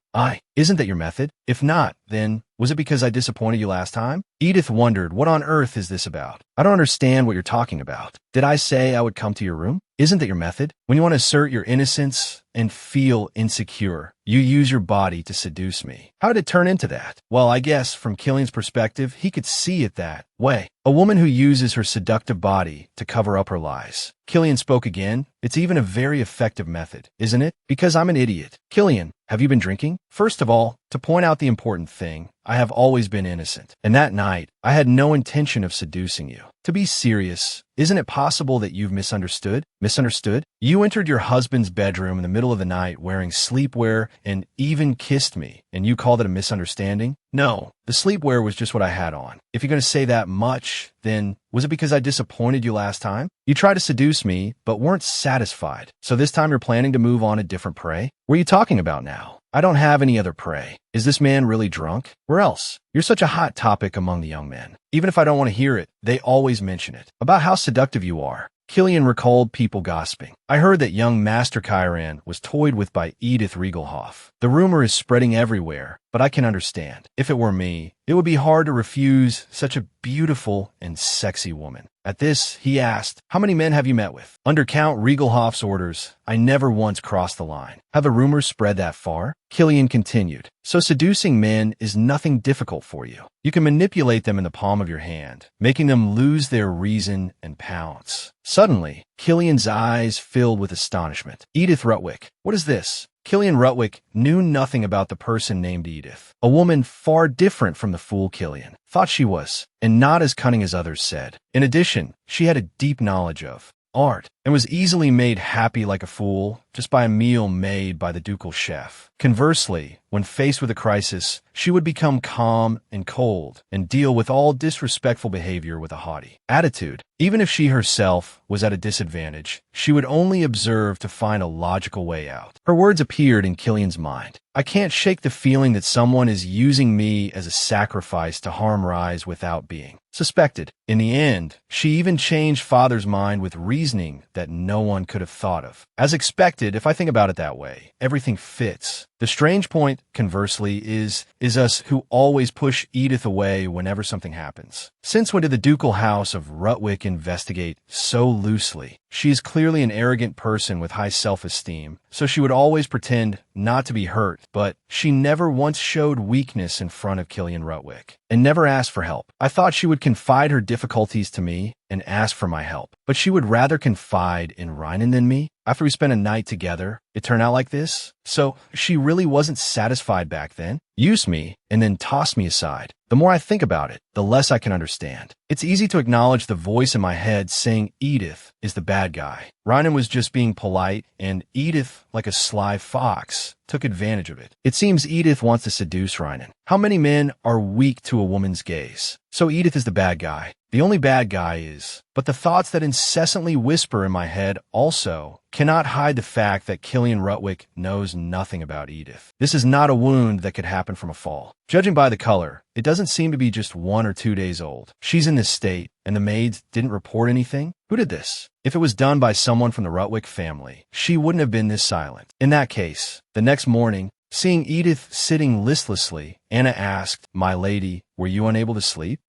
Speaker 1: Isn't that your method? If not, then was it because I disappointed you last time? Edith wondered, what on earth is this about? I don't understand what you're talking about. Did I say I would come to your room? Isn't that your method? When you want to assert your innocence and feel insecure, you use your body to seduce me. How did it turn into that? Well, I guess from Killian's perspective, he could see it that way. A woman who uses her seductive body to cover up her lies. Killian spoke again. It's even a very effective method, isn't it? Because I'm an idiot. Killian, have you been drinking? First of all, to point out the important thing, I have always been innocent. And that night, I had no intention of seducing you. To be serious, isn't it possible that you've misunderstood? Misunderstood? You entered your husband's bedroom in the middle of the night wearing sleepwear and even kissed me, and you called it a misunderstanding? No, the sleepwear was just what I had on. If you're going to say that much, then was it because I disappointed you last time? You tried to seduce me, but weren't satisfied. So this time you're planning to move on a different prey? What are you talking about now? I don't have any other prey. Is this man really drunk? Where else? You're such a hot topic among the young men. Even if I don't want to hear it, they always mention it. About how seductive you are. Killian recalled people gossiping. I heard that young Master Chiron was toyed with by Edith Riegelhoff. The rumor is spreading everywhere, but I can understand. If it were me, it would be hard to refuse such a beautiful and sexy woman. At this, he asked, how many men have you met with? Under Count Riegelhoff's orders, I never once crossed the line. Have the rumors spread that far? Killian continued. So seducing men is nothing difficult for you. You can manipulate them in the palm of your hand, making them lose their reason and pounce. Suddenly, Killian's eyes filled with astonishment. Edith Rutwick. What is this? Killian Rutwick knew nothing about the person named Edith, a woman far different from the fool Killian thought she was, and not as cunning as others said. In addition, she had a deep knowledge of art and was easily made happy like a fool just by a meal made by the ducal chef. Conversely, when faced with a crisis, she would become calm and cold and deal with all disrespectful behavior with a haughty attitude. Even if she herself was at a disadvantage, she would only observe to find a logical way out. Her words appeared in Killian's mind. I can't shake the feeling that someone is using me as a sacrifice to harm Rise without being suspected. In the end, she even changed Father's mind with reasoning that no one could have thought of. As expected, if I think about it that way, everything fits. The strange point, conversely, is us who always push Edith away whenever something happens. Since when did the ducal house of Rutwick investigate so loosely? She is clearly an arrogant person with high self-esteem, so she would always pretend not to be hurt, but she never once showed weakness in front of Killian Rutwick, and never asked for help. I thought she would confide her difficulties to me and ask for my help, but she would rather confide in Reinen than me. After we spent a night together, it turned out like this? So she really wasn't satisfied back then, used me, and then tossed me aside. The more I think about it, the less I can understand. It's easy to acknowledge the voice in my head saying Edith is the bad guy. Reinen was just being polite, and Edith, like a sly fox, took advantage of it. It seems Edith wants to seduce Reinen. How many men are weak to a woman's gaze? So Edith is the bad guy. The only bad guy is... But the thoughts that incessantly whisper in my head also cannot hide the fact that Killian Rutwick knows nothing about Edith. This is not a wound that could happen from a fall. Judging by the color, it doesn't seem to be just 1 or 2 days old. She's in this state, and the maids didn't report anything? Who did this? If it was done by someone from the Rutwick family, she wouldn't have been this silent. In that case, the next morning, seeing Edith sitting listlessly, Anna asked, "My lady, were you unable to sleep?"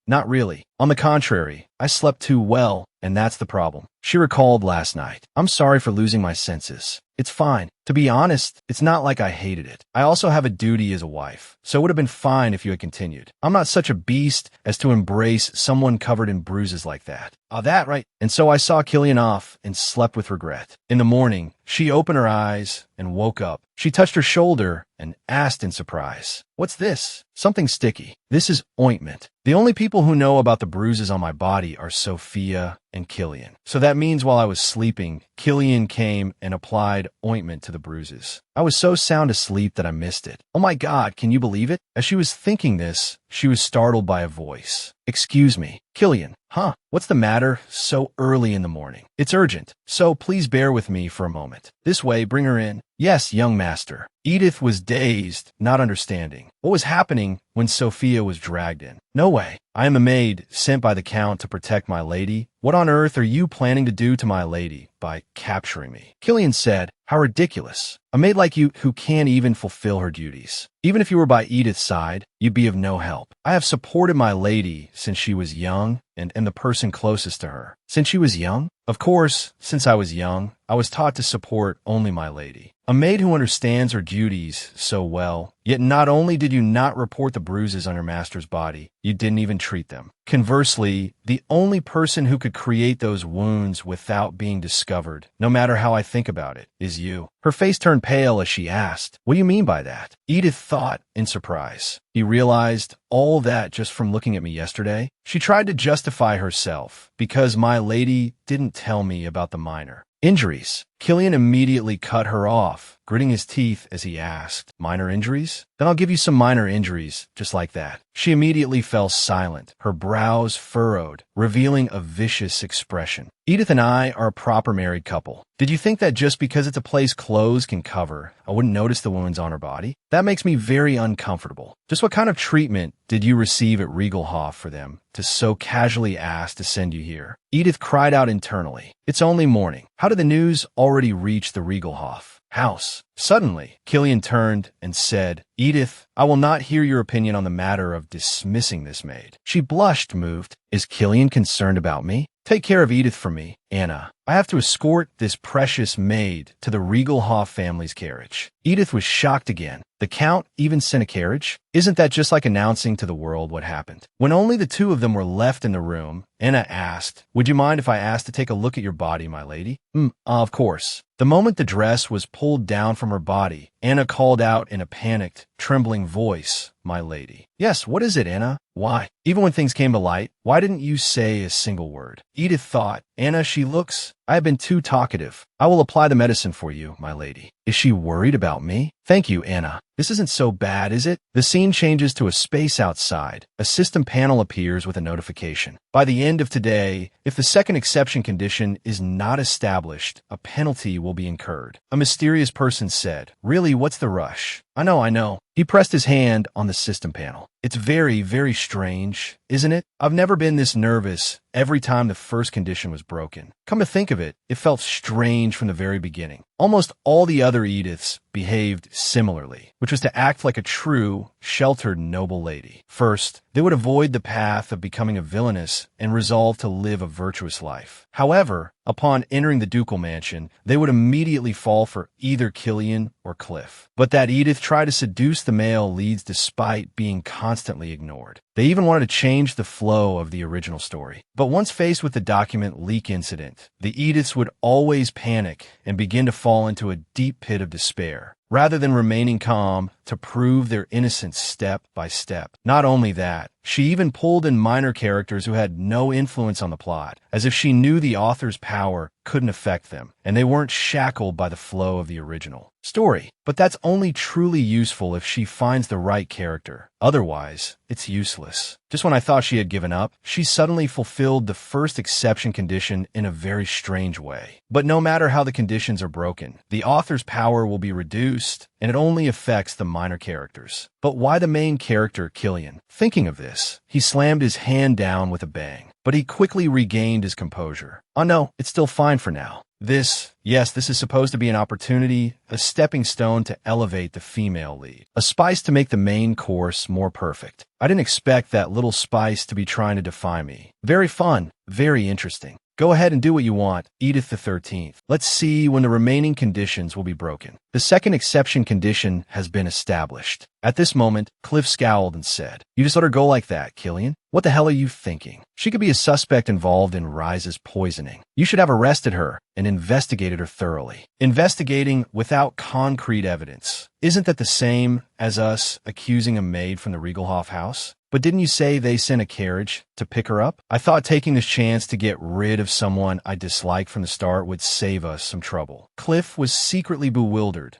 Speaker 1: Not really. On the contrary, I slept too well, and that's the problem. She recalled last night. I'm sorry for losing my senses. It's fine. To be honest, it's not like I hated it. I also have a duty as a wife, so it would have been fine if you had continued. I'm not such a beast as to embrace someone covered in bruises like that. That right. And so I saw Killian off and slept with regret. In the morning, she opened her eyes and woke up. She touched her shoulder and asked in surprise, "What's this?" "Something sticky." "This is ointment." The only people who know about the bruises on my body are Sophia and Killian. So that means while I was sleeping, Killian came and applied ointment to the bruises. I was so sound asleep that I missed it. Oh my God, can you believe it? As she was thinking this, she was startled by a voice. "Excuse me." "Killian." "Huh? What's the matter so early in the morning?" "It's urgent, so please bear with me for a moment." "This way, bring her in." "Yes, young master." Edith was dazed, not understanding. What was happening when Sophia was dragged in? "No way. I am a maid sent by the Count to protect my lady. What on earth are you planning to do to my lady by capturing me?" Killian said, "How ridiculous. A maid like you who can't even fulfill her duties. Even if you were by Edith's side, you'd be of no help. I have supported my lady since she was young and am the person closest to her." "Since she was young?" "Of course, since I was young, I was taught to support only my lady. A maid who understands her duties so well. Yet not only did you not report the bruises on your master's body, you didn't even treat them. Conversely, the only person who could create those wounds without being discovered, no matter how I think about it, is you." Her face turned pale as she asked, "What do you mean by that?" Edith thought in surprise. "He realized all that just from looking at me yesterday?" She tried to justify herself, "Because my lady didn't tell me about the minor injuries." Killian immediately cut her off, gritting his teeth as he asked, "Minor injuries? Then I'll give you some minor injuries, just like that." She immediately fell silent, her brows furrowed, revealing a vicious expression. "Edith and I are a proper married couple. Did you think that just because it's a place clothes can cover, I wouldn't notice the wounds on her body? That makes me very uncomfortable. Just what kind of treatment did you receive at Regelhof for them to so casually ask to send you here?" Edith cried out internally, "It's only morning. How did the news already reach the Regelhof house?" Suddenly, Killian turned and said, "Edith, I will not hear your opinion on the matter of dismissing this maid." She blushed, moved. "Is Killian concerned about me? Take care of Edith for me, Anna. I have to escort this precious maid to the Regelhof family's carriage." Edith was shocked again. The Count even sent a carriage? Isn't that just like announcing to the world what happened? When only the two of them were left in the room, Anna asked, "Would you mind if I asked to take a look at your body, my lady?" Of course." The moment the dress was pulled down from her body, Anna called out in a panicked, trembling voice, "My lady." "Yes, what is it, Anna? Why? Even when things came to light, why didn't you say a single word?" Edith thought, "Anna, she looks... I have been too talkative. I will apply the medicine for you, my lady." "Is she worried about me?" "Thank you, Anna. This isn't so bad, is it?" The scene changes to a space outside. A system panel appears with a notification. By the end of today, if the second exception condition is not established, a penalty will be incurred. A mysterious person said, "Really, what's the rush?" I know. He pressed his hand on the system panel. "It's very, very strange, isn't it? I've never been this nervous every time the first condition was broken. Come to think of it, it felt strange from the very beginning. Almost all the other Ediths behaved similarly, which was to act like a true, sheltered, noble lady. First, they would avoid the path of becoming a villainess and resolve to live a virtuous life. However, upon entering the ducal mansion, they would immediately fall for either Killian or Cliff. But that Edith tried to seduce the male leads despite being constantly ignored. They even wanted to change the flow of the original story. But once faced with the document leak incident, the Ediths would always panic and begin to fall into a deep pit of despair, rather than remaining calm to prove their innocence step by step. Not only that, she even pulled in minor characters who had no influence on the plot, as if she knew the author's power couldn't affect them, and they weren't shackled by the flow of the original story. But that's only truly useful if she finds the right character. Otherwise, it's useless. Just when I thought she had given up, she suddenly fulfilled the first exception condition in a very strange way. But no matter how the conditions are broken, the author's power will be reduced, and it only affects the minor characters. But why the main character, Killian? Thinking of this, he slammed his hand down with a bang, but he quickly regained his composure. Oh no, it's still fine for now. This is supposed to be an opportunity, a stepping stone to elevate the female lead, a spice to make the main course more perfect. I didn't expect that little spice to be trying to define me. Very fun, very interesting. Go ahead and do what you want, Edith the 13th. Let's see when the remaining conditions will be broken. The second exception condition has been established. At this moment, Cliff scowled and said, "You just let her go like that, Killian? What the hell are you thinking? She could be a suspect involved in Rise's poisoning. You should have arrested her and investigated her thoroughly. Investigating without concrete evidence. Isn't that the same as us accusing a maid from the Riegelhoff house? But didn't you say they sent a carriage to pick her up? I thought taking this chance to get rid of someone I disliked from the start would save us some trouble." Cliff was secretly bewildered.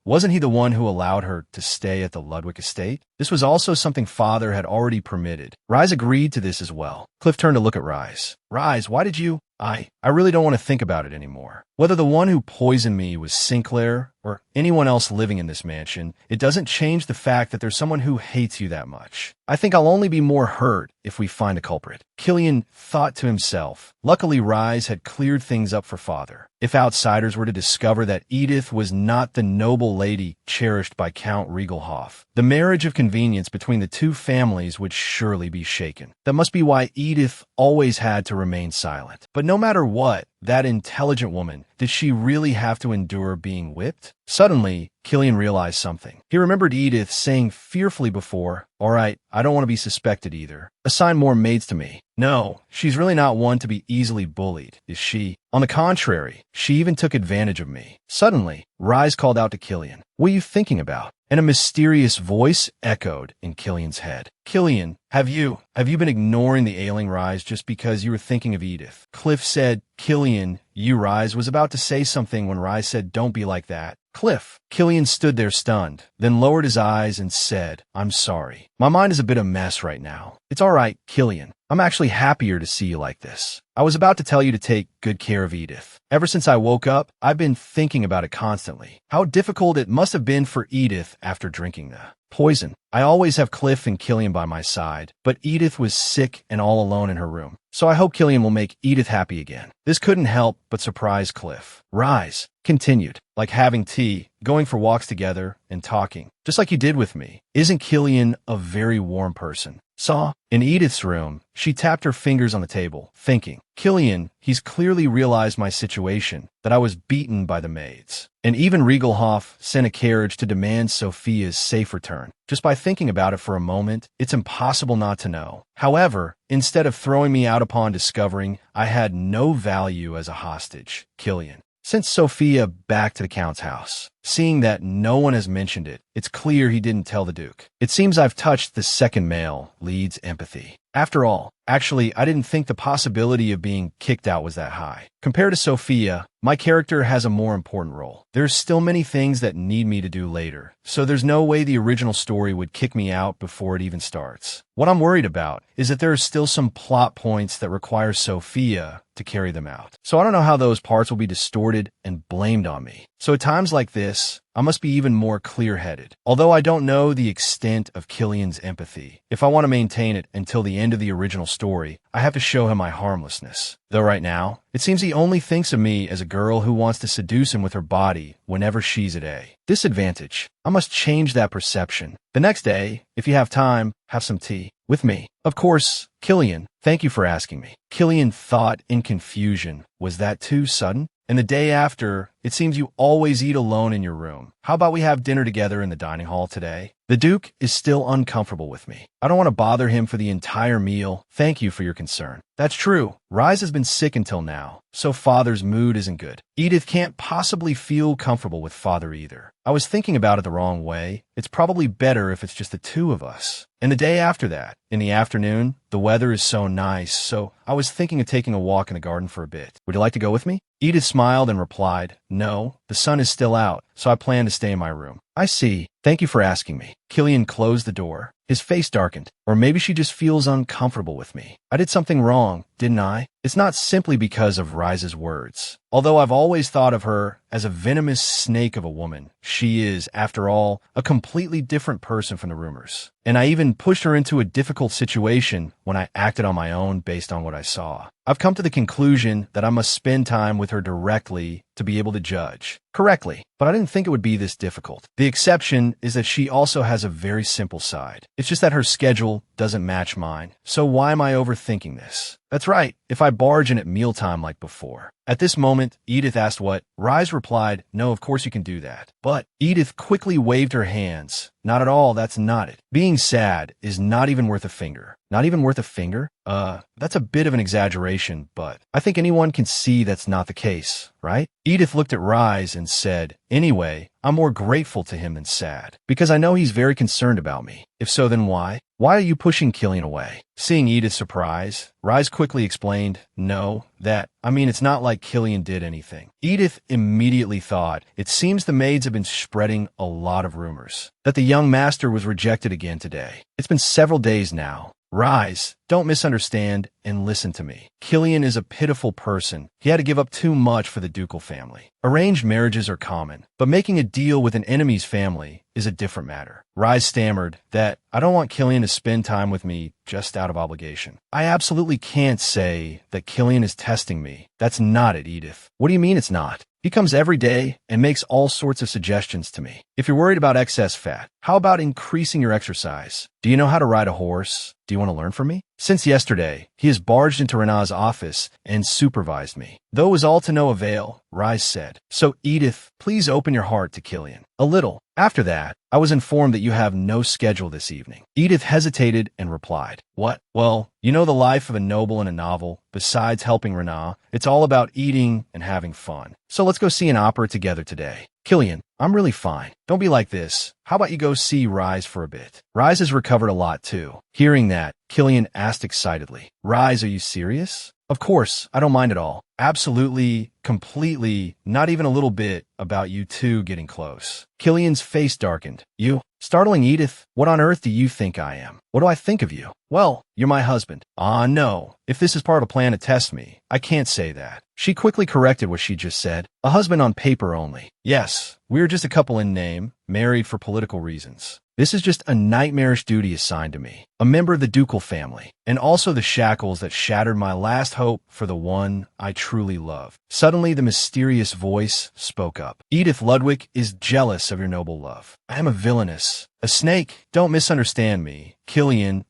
Speaker 1: Wasn't he the one who allowed her to stay at the Ludwig estate? This was also something Father had already permitted. Rise agreed to this as well. Cliff turned to look at Rise. "Rise, why did you—" I really don't want to think about it anymore. Whether the one who poisoned me was Sinclair or anyone else living in this mansion, it doesn't change the fact that there's someone who hates you that much. I think I'll only be more hurt if we find a culprit." Killian thought to himself. Luckily, Rise had cleared things up for Father. If outsiders were to discover that Edith was not the noble lady cherished by Count Riegelhoff, the marriage of convenience between the two families would surely be shaken. That must be why Edith always had to remain silent. But no matter what, that intelligent woman, did she really have to endure being whipped? Suddenly, Killian realized something. He remembered Edith saying fearfully before, "All right, I don't want to be suspected either. Assign more maids to me." No, she's really not one to be easily bullied, is she? On the contrary, she even took advantage of me. Suddenly, Rise called out to Killian, "What are you thinking about?" And a mysterious voice echoed in Killian's head. "Killian, have you been ignoring the ailing Rise just because you were thinking of Edith?" Cliff said, "Killian, you Rise," was about to say something when Rise said, "Don't be like that." Cliff. Killian stood there stunned, then lowered his eyes and said, "I'm sorry. My mind is a bit of a mess right now." "It's all right, Killian. I'm actually happier to see you like this. I was about to tell you to take good care of Edith. Ever since I woke up, I've been thinking about it constantly. How difficult it must have been for Edith after drinking the poison. I always have Cliff and Killian by my side, but Edith was sick and all alone in her room. So I hope Killian will make Edith happy again." This couldn't help but surprise Cliff. Rise continued, "Like having tea, going for walks together, and talking, just like you did with me. Isn't Killian a very warm person?" Saw. In Edith's room, she tapped her fingers on the table, thinking, "Killian, he's clearly realized my situation, that I was beaten by the maids. And even Riegelhoff sent a carriage to demand Sophia's safe return. Just by thinking about it for a moment, it's impossible not to know. However, instead of throwing me out upon discovering I had no value as a hostage, Killian sent Sophia back to the Count's house. Seeing that no one has mentioned it, it's clear he didn't tell the Duke. It seems I've touched the second male lead's empathy. After all, actually, I didn't think the possibility of being kicked out was that high. Compared to Sophia, my character has a more important role. There's still many things that need me to do later, so there's no way the original story would kick me out before it even starts. What I'm worried about is that there are still some plot points that require Sophia to carry them out. So I don't know how those parts will be distorted and blamed on me. So at times like this, I must be even more clear-headed. Although I don't know the extent of Killian's empathy, if I want to maintain it until the end of the original story, I have to show him my harmlessness. Though right now, it seems he only thinks of me as a girl who wants to seduce him with her body whenever she's at a disadvantage. I must change that perception. The next day, if you have time, have some tea with me. Of course, Killian, thank you for asking me. Killian thought in confusion. Was that too sudden? And the day after, it seems you always eat alone in your room. How about we have dinner together in the dining hall today? The Duke is still uncomfortable with me. I don't want to bother him for the entire meal. Thank you for your concern. That's true. Rise has been sick until now, so Father's mood isn't good. Edith can't possibly feel comfortable with Father either. I was thinking about it the wrong way. It's probably better if it's just the two of us. And the day after that, in the afternoon, the weather is so nice, so I was thinking of taking a walk in the garden for a bit. Would you like to go with me? Edith smiled and replied, no, the sun is still out, so I plan to stay in my room. I see. Thank you for asking me. Killian closed the door. His face darkened. Or maybe she just feels uncomfortable with me. I did something wrong, didn't I? It's not simply because of Rise's words. Although I've always thought of her as a venomous snake of a woman, she is, after all, a completely different person from the rumors. And I even pushed her into a difficult situation when I acted on my own based on what I saw. I've come to the conclusion that I must spend time with her directly to be able to judge correctly, but I didn't think it would be this difficult. The exception is that she also has a very simple side. It's just that her schedule doesn't match mine. So why am I overthinking this? That's right, if I barge in at mealtime like before. At this moment, Edith asked what? Rise replied, no, of course you can do that. But Edith quickly waved her hands. Not at all, that's not it. Being sad is not even worth a finger. Not even worth a finger? That's a bit of an exaggeration, but I think anyone can see that's not the case, right? Edith looked at Rise and said, anyway, I'm more grateful to him than sad, because I know he's very concerned about me. If so, then why? Why are you pushing Killian away? Seeing Edith's surprise, Rise quickly explained, no, it's not like Killian did anything. Edith immediately thought, it seems the maids have been spreading a lot of rumors that the young master was rejected again today. It's been several days now. Rise, don't misunderstand and listen to me. Killian is a pitiful person. He had to give up too much for the ducal family. Arranged marriages are common, but making a deal with an enemy's family is a different matter. Rise stammered that I don't want Killian to spend time with me just out of obligation. I absolutely can't say that Killian is testing me. That's not it, Edith. What do you mean it's not? He comes every day and makes all sorts of suggestions to me. If you're worried about excess fat, how about increasing your exercise? Do you know how to ride a horse? Do you want to learn from me? Since yesterday, he has barged into Rena's office and supervised me. Though it was all to no avail, Rise said, so Edith, please open your heart to Killian. A little. After that, I was informed that you have no schedule this evening. Edith hesitated and replied, what? Well, you know the life of a noble in a novel. Besides helping Rena, it's all about eating and having fun. So let's go see an opera together today. Killian, I'm really fine. Don't be like this. How about you go see Rise for a bit? Rise has recovered a lot too. Hearing that, Killian asked excitedly, Rise, are you serious? Of course, I don't mind at all. Absolutely, completely, not even a little bit about you two getting close. Killian's face darkened. You? Startling Edith, what on earth do you think I am? What do I think of you? Well, you're my husband. Ah, no. If this is part of a plan to test me, I can't say that. She quickly corrected what she just said. A husband on paper only. Yes, we're just a couple in name, married for political reasons. This is just a nightmarish duty assigned to me, a member of the ducal family, and also the shackles that shattered my last hope for the one I truly love. Suddenly, the mysterious voice spoke up. Edith Ludwig is jealous of your noble love. I am a villainess, a snake. Don't misunderstand me. Killian,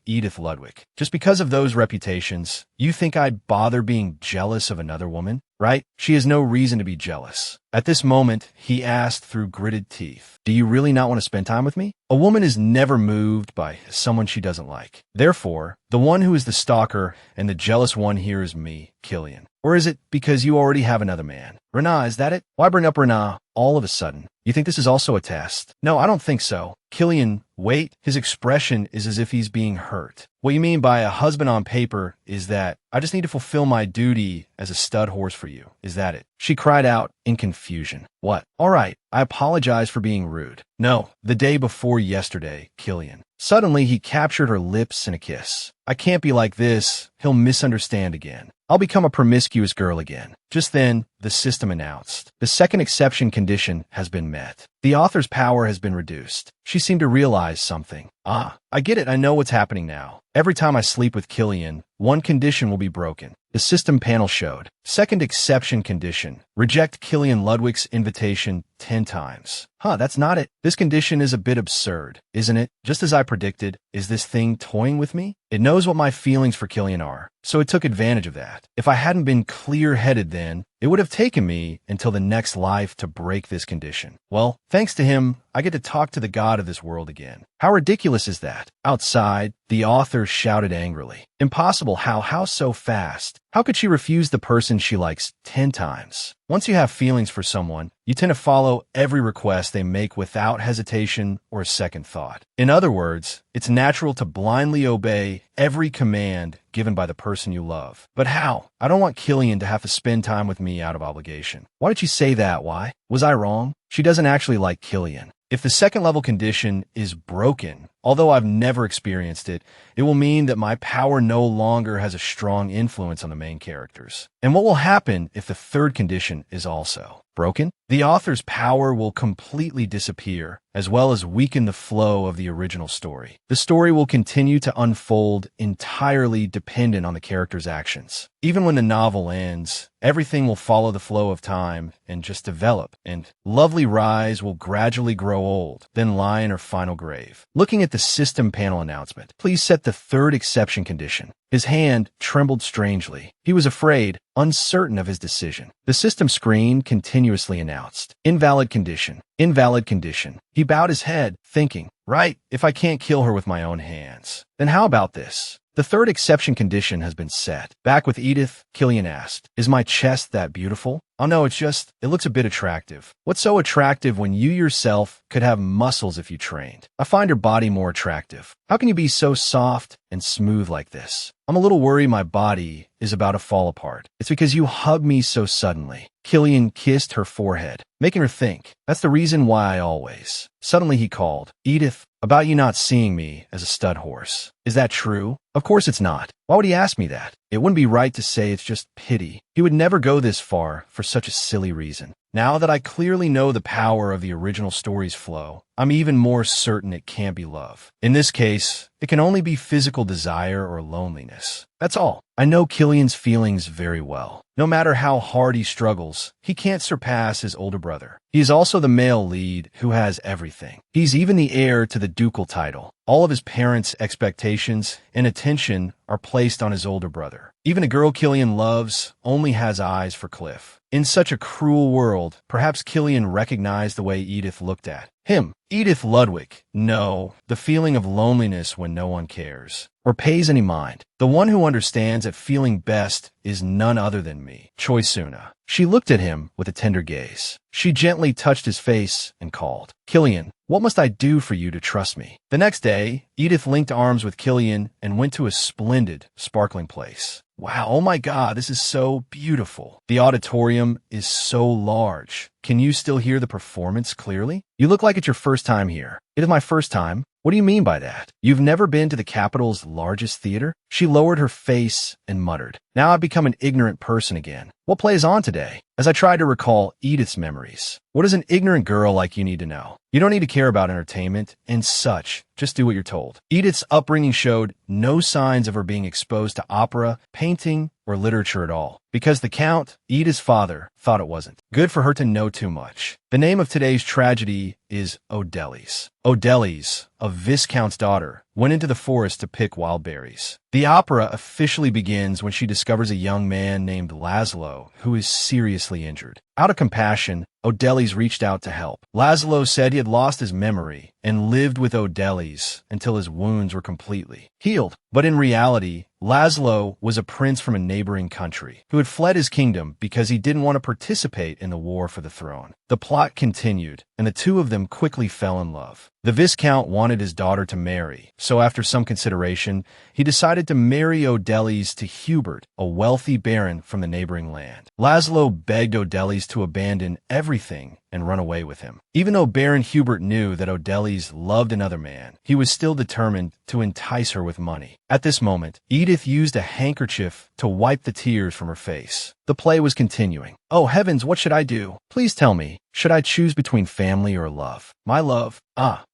Speaker 1: Edith Ludwig. Just because of those reputations, you think I'd bother being jealous of another woman? Right? She has no reason to be jealous. At this moment, he asked through gritted teeth, do you really not want to spend time with me? A woman is never moved by someone she doesn't like. Therefore, the one who is the stalker and the jealous one here is me, Killian. Or is it because you already have another man? Rena, is that it? Why bring up Rena all of a sudden? You think this is also a test? No, I don't think so. Killian, wait. His expression is as if he's being hurt. What you mean by a husband on paper is that I just need to fulfill my duty as a stud horse for you. Is that it? She cried out in confusion. What? All right. I apologize for being rude. No, the day before yesterday, Killian. Suddenly, he captured her lips in a kiss. I can't be like this. He'll misunderstand again. I'll become a promiscuous girl again. Just then, the system announced. The second exception condition has been met. The author's power has been reduced. She seemed to realize something. Ah, I get it. I know what's happening now. Every time I sleep with Killian, one condition will be broken. The system panel showed. Second exception condition. Reject Killian Ludwig's invitation 10 times. That's not it. This condition is a bit absurd, isn't it? Just as I predicted, is this thing toying with me? It knows what my feelings for Killian are, so it took advantage of that. If I hadn't been clear-headed then, it would have taken me until the next life to break this condition. Well, thanks to him, I get to talk to the god of this world again. How ridiculous is that? Outside, the author shouted angrily. Impossible. How so fast? How could she refuse the person she likes 10 times? Once you have feelings for someone, you tend to follow every request they make without hesitation or a second thought. In other words, it's natural to blindly obey every command given by the person you love. But how? I don't want Killian to have to spend time with me out of obligation. Why did she say that? Why? Was I wrong? She doesn't actually like Killian. If the second level condition is broken, although I've never experienced it, it will mean that my power no longer has a strong influence on the main characters. And what will happen if the third condition is also broken? The author's power will completely disappear, as well as weaken the flow of the original story. The story will continue to unfold entirely dependent on the character's actions. Even when the novel ends, everything will follow the flow of time and just develop, and Lovely Rise will gradually grow old, then lie in her final grave. Looking at the system panel announcement, please set the third exception condition. His hand trembled strangely. He was afraid, uncertain of his decision. The system screen continuously announced, invalid condition, invalid condition. He bowed his head, thinking, right, if I can't kill her with my own hands, then how about this? The third exception condition has been set. Back with Edith, Killian asked, is my chest that beautiful? Oh no, it looks a bit attractive. What's so attractive when you yourself could have muscles if you trained? I find your body more attractive. How can you be so soft and smooth like this? I'm a little worried my body is about to fall apart. It's because you hugged me so suddenly. Killian kissed her forehead, making her think. That's the reason why I always. Suddenly he called, Edith, about you not seeing me as a stud horse. Is that true? Of course it's not. Why would he ask me that? It wouldn't be right to say it's just pity. He would never go this far for such a silly reason. Now that I clearly know the power of the original story's flow, I'm even more certain it can't be love. In this case, it can only be physical desire or loneliness. That's all. I know Killian's feelings very well. No matter how hard he struggles, he can't surpass his older brother. He is also the male lead who has everything. He's even the heir to the ducal title. All of his parents' expectations and attention are placed on his older brother. Even a girl Killian loves only has eyes for Cliff. In such a cruel world, perhaps Killian recognized the way Edith looked at him. Edith Ludwig. No, the feeling of loneliness when no one cares or pays any mind. The one who understands that feeling best is none other than me, Choi Suna. She looked at him with a tender gaze. She gently touched his face and called, Killian, what must I do for you to trust me? The next day, Edith linked arms with Killian and went to a splendid, sparkling place. Wow, oh my God, this is so beautiful. The auditorium is so large. Can you still hear the performance clearly? You look like it's your first time here. It is my first time. What do you mean by that? You've never been to the capital's largest theater? She lowered her face and muttered, now I've become an ignorant person again. What play is on today? As I tried to recall Edith's memories. What does an ignorant girl like you need to know? You don't need to care about entertainment and such. Just do what you're told. Edith's upbringing showed no signs of her being exposed to opera, painting, or literature at all. Because the Count, Edith's father, thought it wasn't. Good for her to know too much. The name of today's tragedy is O'Delly's. O'Delly's, a viscount's daughter, went into the forest to pick wild berries. The opera officially begins when she discovers a young man named Laszlo who is seriously injured. Out of compassion, O'Delly's reached out to help. Laszlo said he had lost his memory and lived with O'Delly's until his wounds were completely healed. But in reality, Laszlo was a prince from a neighboring country who had fled his kingdom because he didn't want to participate in the war for the throne. The plot continued, and the two of them quickly fell in love. The Viscount wanted his daughter to marry, so after some consideration, he decided to marry O'Delly's to Hubert, a wealthy baron from the neighboring land. Laszlo begged O'Delly's to abandon everything and run away with him. Even though Baron Hubert knew that O'Delys loved another man, he was still determined to entice her with money. At this moment, Edith used a handkerchief to wipe the tears from her face. The play was continuing. Oh heavens, what should I do? Please tell me. Should I choose between family or love? My love.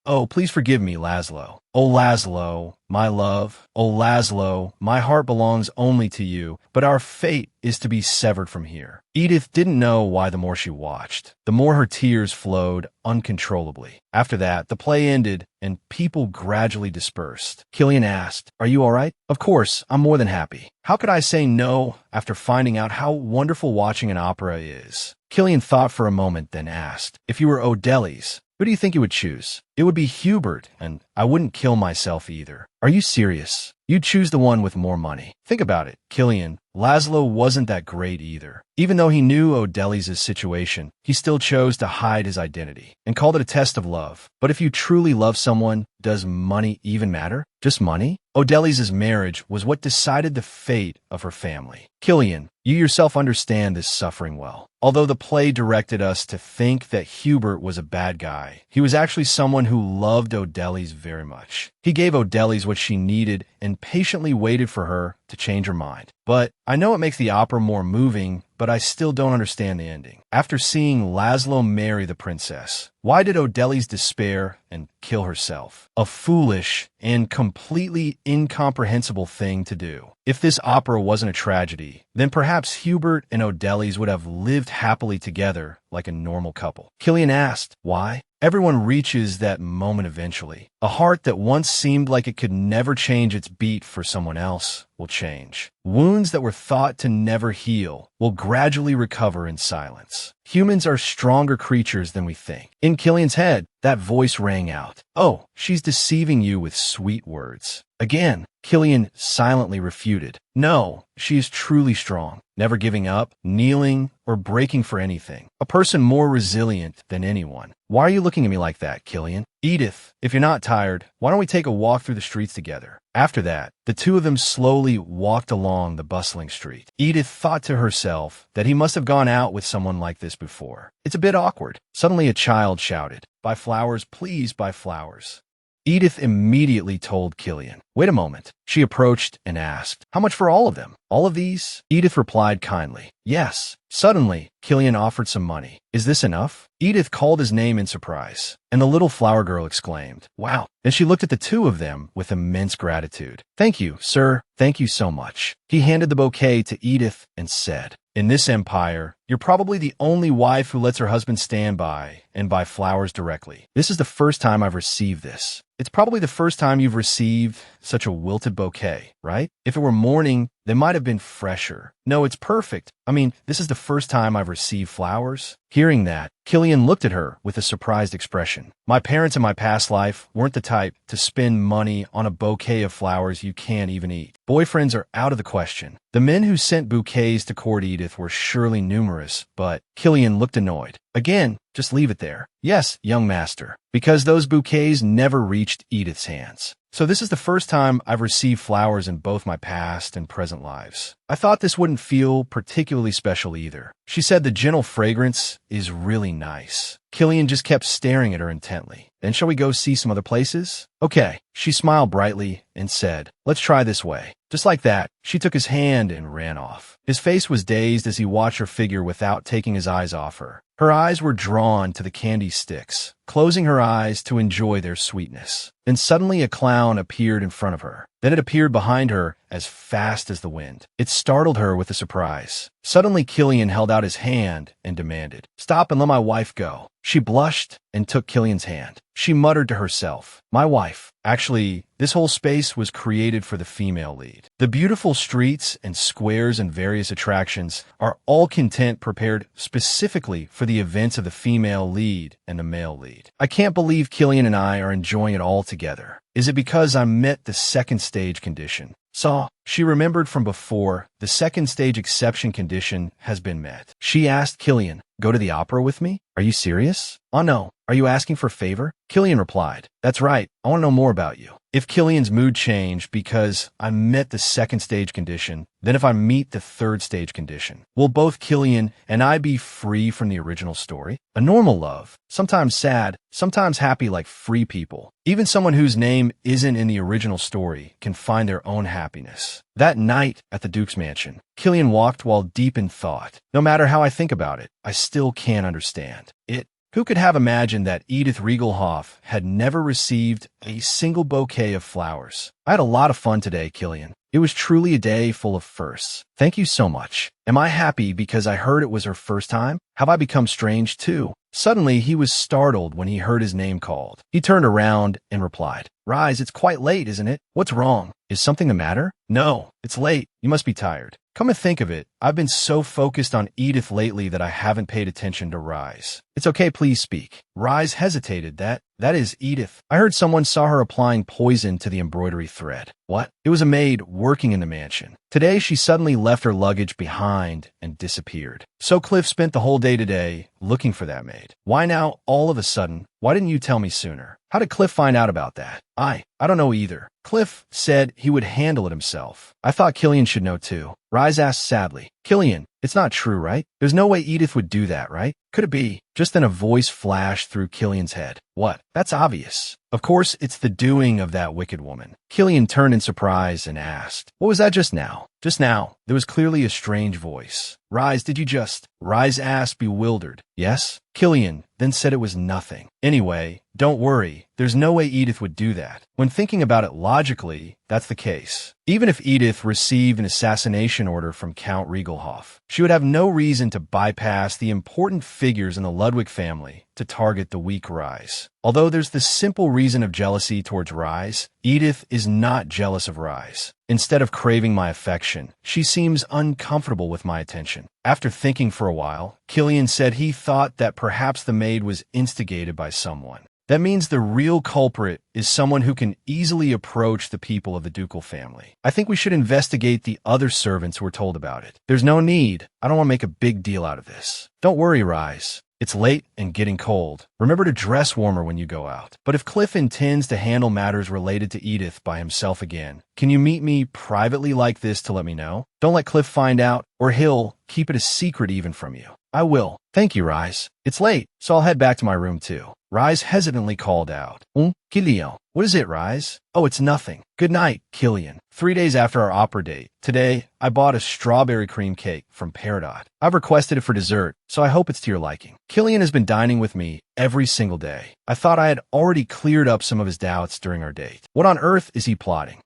Speaker 1: Oh, please forgive me, Laszlo. Oh, Laszlo, my love. Oh, Laszlo, my heart belongs only to you, but our fate is to be severed from here. Edith didn't know why the more she watched, the more her tears flowed uncontrollably. After that, the play ended and people gradually dispersed. Killian asked, "Are you all right?" "Of course, I'm more than happy. How could I say no after finding out how wonderful watching an opera is?" Killian thought for a moment, then asked, "If you were O'Delys, who do you think you would choose?" "It would be Hubert, and I wouldn't kill myself either." "Are you serious? You'd choose the one with more money." "Think about it, Killian. Laszlo wasn't that great either. Even though he knew O'Delys' situation, he still chose to hide his identity and called it a test of love. But if you truly love someone, does money even matter? Just money?" O'Delys' marriage was what decided the fate of her family. Killian, you yourself understand this suffering well. Although the play directed us to think that Hubert was a bad guy, he was actually someone who loved O'Delys very much. He gave O'Delys what she needed and patiently waited for her to change her mind. But I know it makes the opera more moving, but I still don't understand the ending. After seeing Laszlo marry the princess, why did O'Delys despair and kill herself? A foolish and completely incomprehensible thing to do. If this opera wasn't a tragedy, then perhaps Hubert and O'Delys would have lived happily together like a normal couple. Killian asked, "Why?" Everyone reaches that moment eventually. A heart that once seemed like it could never change its beat for someone else will change. Wounds that were thought to never heal will gradually recover in silence. Humans are stronger creatures than we think. In Killian's head, that voice rang out. "Oh, she's deceiving you with sweet words." Again, Killian silently refuted. "No, she is truly strong, never giving up, kneeling, or breaking for anything. A person more resilient than anyone." "Why are you looking at me like that, Killian?" "Edith, if you're not tired, why don't we take a walk through the streets together?" After that, the two of them slowly walked along the bustling street. Edith thought to herself that he must have gone out with someone like this before. It's a bit awkward. Suddenly a child shouted, "Buy flowers, please buy flowers." Edith immediately told Killian. "Wait a moment." She approached and asked, "How much for all of them?" "All of these?" Edith replied kindly, "Yes." Suddenly, Killian offered some money. "Is this enough?" Edith called his name in surprise, and the little flower girl exclaimed, "Wow." Then she looked at the two of them with immense gratitude. "Thank you, sir. Thank you so much." He handed the bouquet to Edith and said, "In this empire, you're probably the only wife who lets her husband stand by and buy flowers directly. This is the first time I've received this. It's probably the first time you've received such a wilted bouquet, right? If it were morning, they might have been fresher. No, it's perfect. I mean, this is the first time I've received flowers." Hearing that, Killian looked at her with a surprised expression. "My parents in my past life weren't the type to spend money on a bouquet of flowers you can't even eat. Boyfriends are out of the question." The men who sent bouquets to court Edith were surely numerous, but Killian looked annoyed. "Again, just leave it there." "Yes, young master," because those bouquets never reached Edith's hands. "So this is the first time I've received flowers in both my past and present lives. I thought this wouldn't feel particularly special either." She said the gentle fragrance is really nice. Killian just kept staring at her intently. "Then shall we go see some other places?" "Okay." She smiled brightly and said, "Let's try this way." Just like that, she took his hand and ran off. His face was dazed as he watched her figure without taking his eyes off her. Her eyes were drawn to the candy sticks, closing her eyes to enjoy their sweetness. Then suddenly a clown appeared in front of her. Then it appeared behind her as fast as the wind. It startled her with a surprise. Suddenly Killian held out his hand and demanded, "Stop and let my wife go." She blushed and took Killian's hand. She muttered to herself, "My wife." Actually, this whole space was created for the female lead. The beautiful streets and squares and various attractions are all content prepared specifically for the events of the female lead and the male lead. I can't believe Killian and I are enjoying it all together. Is it because I met the second stage condition? So, She remembered from before, the second stage exception condition has been met. She asked Killian, "Go to the opera with me? Are you serious?" "Oh no. Are you asking for a favor?" Killian replied, "That's right. I want to know more about you." If Killian's mood changed because I met the second stage condition, then if I meet the third stage condition, will both Killian and I be free from the original story? A normal love, sometimes sad, sometimes happy like free people. Even someone whose name isn't in the original story can find their own happiness. That night at the Duke's mansion, Killian walked while deep in thought. No matter how I think about it, I still can't understand it. Who could have imagined that Edith Riegelhoff had never received a single bouquet of flowers? I had a lot of fun today, Killian. It was truly a day full of firsts. Thank you so much. Am I happy because I heard it was her first time? Have I become strange too? Suddenly, he was startled when he heard his name called. He turned around and replied, "Rise, it's quite late, isn't it? What's wrong? Is something the matter?" "No, it's late. You must be tired." Come to think of it, I've been so focused on Edith lately that I haven't paid attention to Rise. "It's okay, please speak." Rise hesitated. That is Edith. I heard someone saw her applying poison to the embroidery thread. What? It was a maid working in the mansion. Today she suddenly left her luggage behind and disappeared. So Cliff spent the whole day today looking for that maid. Why now, all of a sudden? Why didn't you tell me sooner? How did Cliff find out about that? I don't know either. Cliff said he would handle it himself. I thought Killian should know too. Rise asked sadly. Killian, it's not true, right? There's no way Edith would do that, right? Could it be? Just then a voice flashed through Killian's head. What? That's obvious. Of course, it's the doing of that wicked woman. Killian turned in surprise and asked, "What was that just now?" Just now, there was clearly a strange voice. Rise, did you just? Rise asked, bewildered. Yes? Killian then said it was nothing. Anyway, don't worry. There's no way Edith would do that. When thinking about it logically, that's the case. Even if Edith received an assassination order from Count Riegelhoff, she would have no reason to bypass the important figures in the Ludwig family to target the weak Rise. Although there's the simple reason of jealousy towards Rise, Edith is not jealous of Rise. Instead of craving my affection, she seems uncomfortable with my attention. After thinking for a while, Killian said he thought that perhaps the maid was instigated by someone. That means the real culprit is someone who can easily approach the people of the ducal family. I think we should investigate the other servants who were told about it. There's no need. I don't want to make a big deal out of this. Don't worry, Rise. It's late and getting cold. Remember to dress warmer when you go out. But if Cliff intends to handle matters related to Edith by himself again, can you meet me privately like this to let me know? Don't let Cliff find out, or he'll keep it a secret even from you. I will. Thank you, Rise. It's late, so I'll head back to my room too. Rise hesitantly called out, Killian. What is it, Rise? Oh, it's nothing. Good night, Killian. 3 days after our opera date, today, I bought a strawberry cream cake from Peridot. I've requested it for dessert, so I hope it's to your liking. Killian has been dining with me every single day. I thought I had already cleared up some of his doubts during our date. What on earth is he plotting?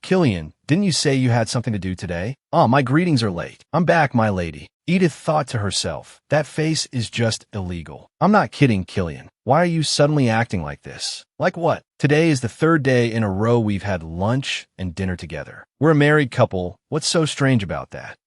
Speaker 1: Killian, didn't you say you had something to do today? Oh, my greetings are late. I'm back, my lady. Edith thought to herself, that face is just illegal. I'm not kidding, Killian. Why are you suddenly acting like this? Like what? Today is the third day in a row we've had lunch and dinner together. We're a married couple. What's so strange about that?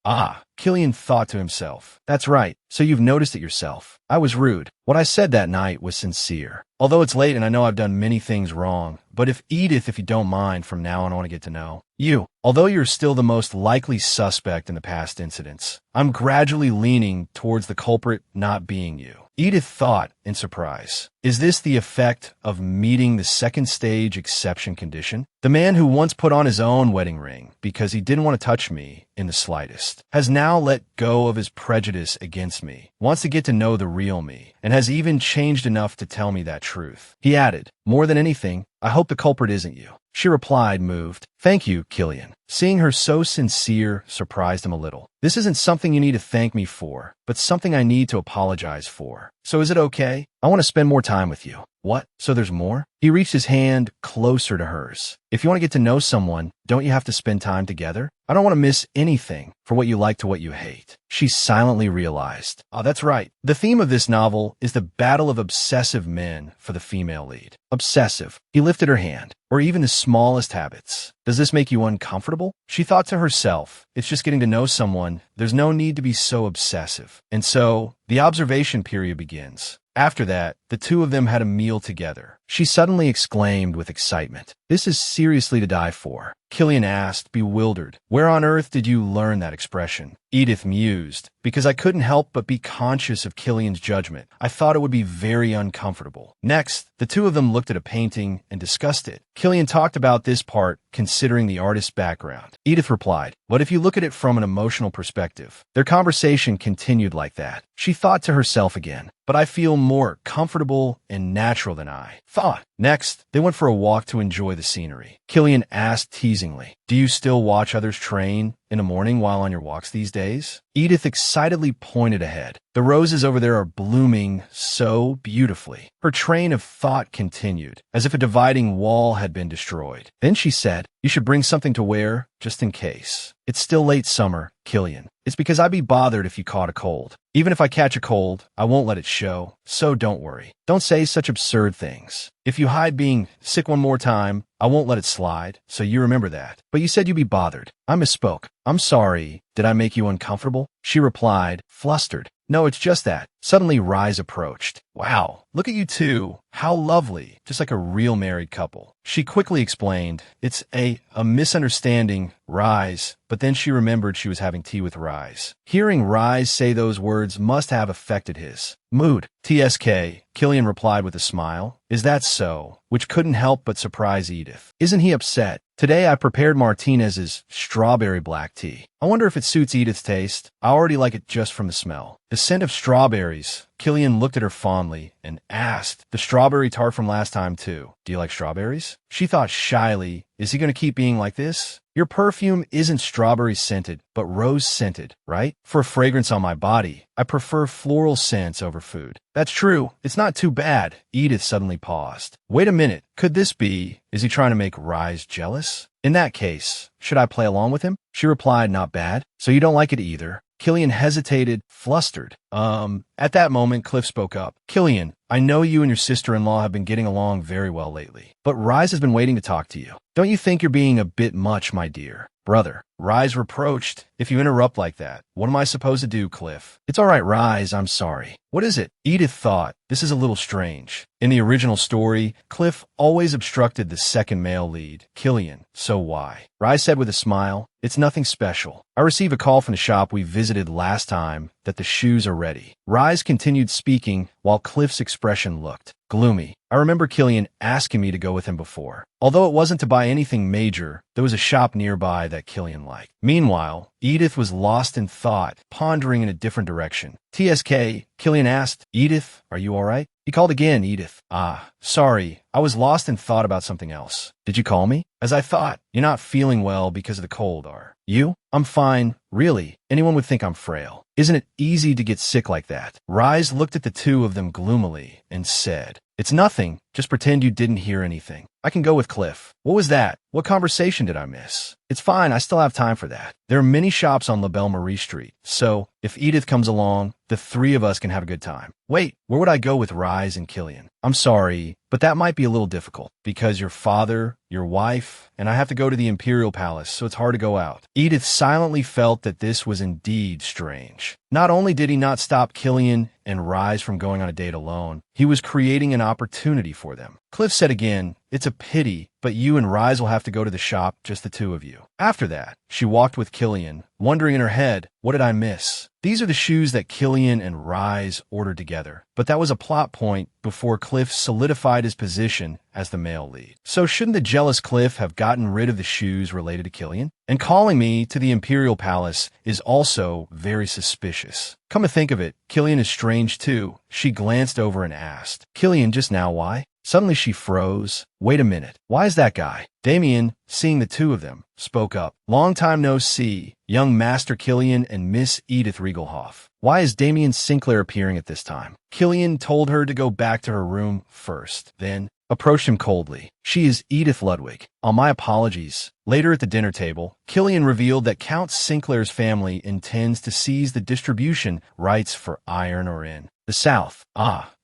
Speaker 1: Killian thought to himself. That's right. So you've noticed it yourself. I was rude. What I said that night was sincere. Although it's late and I know I've done many things wrong, but if Edith, if you don't mind, from now on I want to get to know you. Although you're still the most likely suspect in the past incidents, I'm gradually leaning towards the culprit not being you. Edith thought in surprise. Is this the effect of meeting the second stage exception condition? The man who once put on his own wedding ring because he didn't want to touch me in the slightest has now let go of his prejudice against me, wants to get to know the real me, and has even changed enough to tell me that truth. He added, more than anything, I hope the culprit isn't you. She replied, moved. Thank you, Killian. Seeing her so sincere surprised him a little. This isn't something you need to thank me for, but something I need to apologize for. So is it okay? I want to spend more time with you. What? So there's more? He reached his hand closer to hers. If you want to get to know someone, don't you have to spend time together? I don't want to miss anything for what you like to what you hate. She silently realized. Oh, that's right. The theme of this novel is the battle of obsessive men for the female lead. Obsessive. He lifted her hand. Or even the smallest habits. Does this make you uncomfortable? She thought to herself, it's just getting to know someone. There's no need to be so obsessive. And so, the observation period begins. After that, the two of them had a meal together. she suddenly exclaimed with excitement. This is seriously to die for. Killian asked, bewildered. Where on earth did you learn that expression? Edith mused. Because I couldn't help but be conscious of Killian's judgment. I thought it would be very uncomfortable. Next, the two of them looked at a painting and discussed it. Killian talked about this part, considering the artist's background. Edith replied, "But if you look at it from an emotional perspective." Their conversation continued like that. She thought to herself again, but I feel more comfortable and natural than I thought. Next, they went for a walk to enjoy the scenery. Killian asked teasingly, "Do you still watch others train in the morning while on your walks these days?" Edith excitedly pointed ahead. The roses over there are blooming so beautifully. Her train of thought continued, as if a dividing wall had been destroyed. Then she said, "You should bring something to wear, just in case. It's still late summer, Killian. It's because I'd be bothered if you caught a cold. Even if I catch a cold, I won't let it show, so don't worry. Don't say such absurd things. If you hide being sick one more time, I won't let it slide, so you remember that. But you said you'd be bothered. I misspoke. I'm sorry. Did I make you uncomfortable?" She replied, flustered. "No, it's just that." Suddenly, Rise approached. "Wow, look at you two. How lovely. Just like a real married couple." She quickly explained, "It's a misunderstanding, Rise." But then she remembered she was having tea with Rise. Hearing Rise say those words must have affected his mood. "TSK," Killian replied with a smile. "Is that so?" Which couldn't help but surprise Edith. "Isn't he upset? Today I prepared Martinez's strawberry black tea. I wonder if it suits Edith's taste. I already like it just from the smell." The scent of strawberries. Killian looked at her fondly and asked, "The strawberry tart from last time too. Do you like strawberries?" She thought shyly, "Is he going to keep being like this? Your perfume isn't strawberry scented, but rose scented, right? For a fragrance on my body, I prefer floral scents over food." "That's true. It's not too bad." Edith suddenly paused. "Wait a minute. Could this be? Is he trying to make Rise jealous? In that case, should I play along with him?" She replied, "Not bad. So you don't like it either?" Killian hesitated, flustered. At that moment, Cliff spoke up. "Killian, I know you and your sister-in-law have been getting along very well lately, but Rise has been waiting to talk to you. Don't you think you're being a bit much, my dear brother?" Rise reproached. "If you interrupt like that, what am I supposed to do, Cliff?" "It's all right, Rise, I'm sorry." "What is it?" Edith thought, "This is a little strange. In the original story, Cliff always obstructed the second male lead, Killian. So why?" Rise said with a smile, "It's nothing special. I received a call from the shop we visited last time that the shoes are ready." Rise continued speaking while Cliff's expression looked gloomy. "I remember Killian asking me to go with him before. Although it wasn't to buy anything major, there was a shop nearby that Killian liked." Meanwhile, Edith was lost in thought, pondering in a different direction. "TSK," Killian asked, "Edith, are you all right?" He called again, "Edith." "Ah, sorry. I was lost in thought about something else." "Did you call me?" "As I thought. You're not feeling well because of the cold, are you?" "I'm fine. Really. Anyone would think I'm frail. Isn't it easy to get sick like that?" Rise looked at the two of them gloomily and said, "It's nothing. Just pretend you didn't hear anything. I can go with Cliff." "What was that? What conversation did I miss?" "It's fine. I still have time for that. There are many shops on La Belle Marie Street, so if Edith comes along, the three of us can have a good time." "Wait, where would I go with Rise and Killian?" "I'm sorry, but that might be a little difficult, because your father, your wife, and I have to go to the Imperial Palace, so it's hard to go out." Edith silently felt that this was indeed strange. Not only did he not stop Killian and Rise from going on a date alone, he was creating an opportunity for them. Cliff said again, "It's a pity, but you and Rise will have to go to the shop, just the two of you." After that, she walked with Killian, wondering in her head, what did I miss? These are the shoes that Killian and Rise ordered together, but that was a plot point before Cliff solidified his position as the male lead. So shouldn't the jealous Cliff have gotten rid of the shoes related to Killian? And calling me to the Imperial Palace is also very suspicious. Come to think of it, Killian is strange too. She glanced over and asked, "Killian, just now, why?" Suddenly she froze. "Wait a minute. Why is that guy?" Damien, seeing the two of them, spoke up. "Long time no see, young Master Killian and Miss Edith Riegelhoff. Why is Damien Sinclair appearing at this time?" Killian told her to go back to her room first, then approached him coldly. "She is Edith Ludwig. My apologies." Later at the dinner table, Killian revealed that Count Sinclair's family intends to seize the distribution rights for iron ore in the South.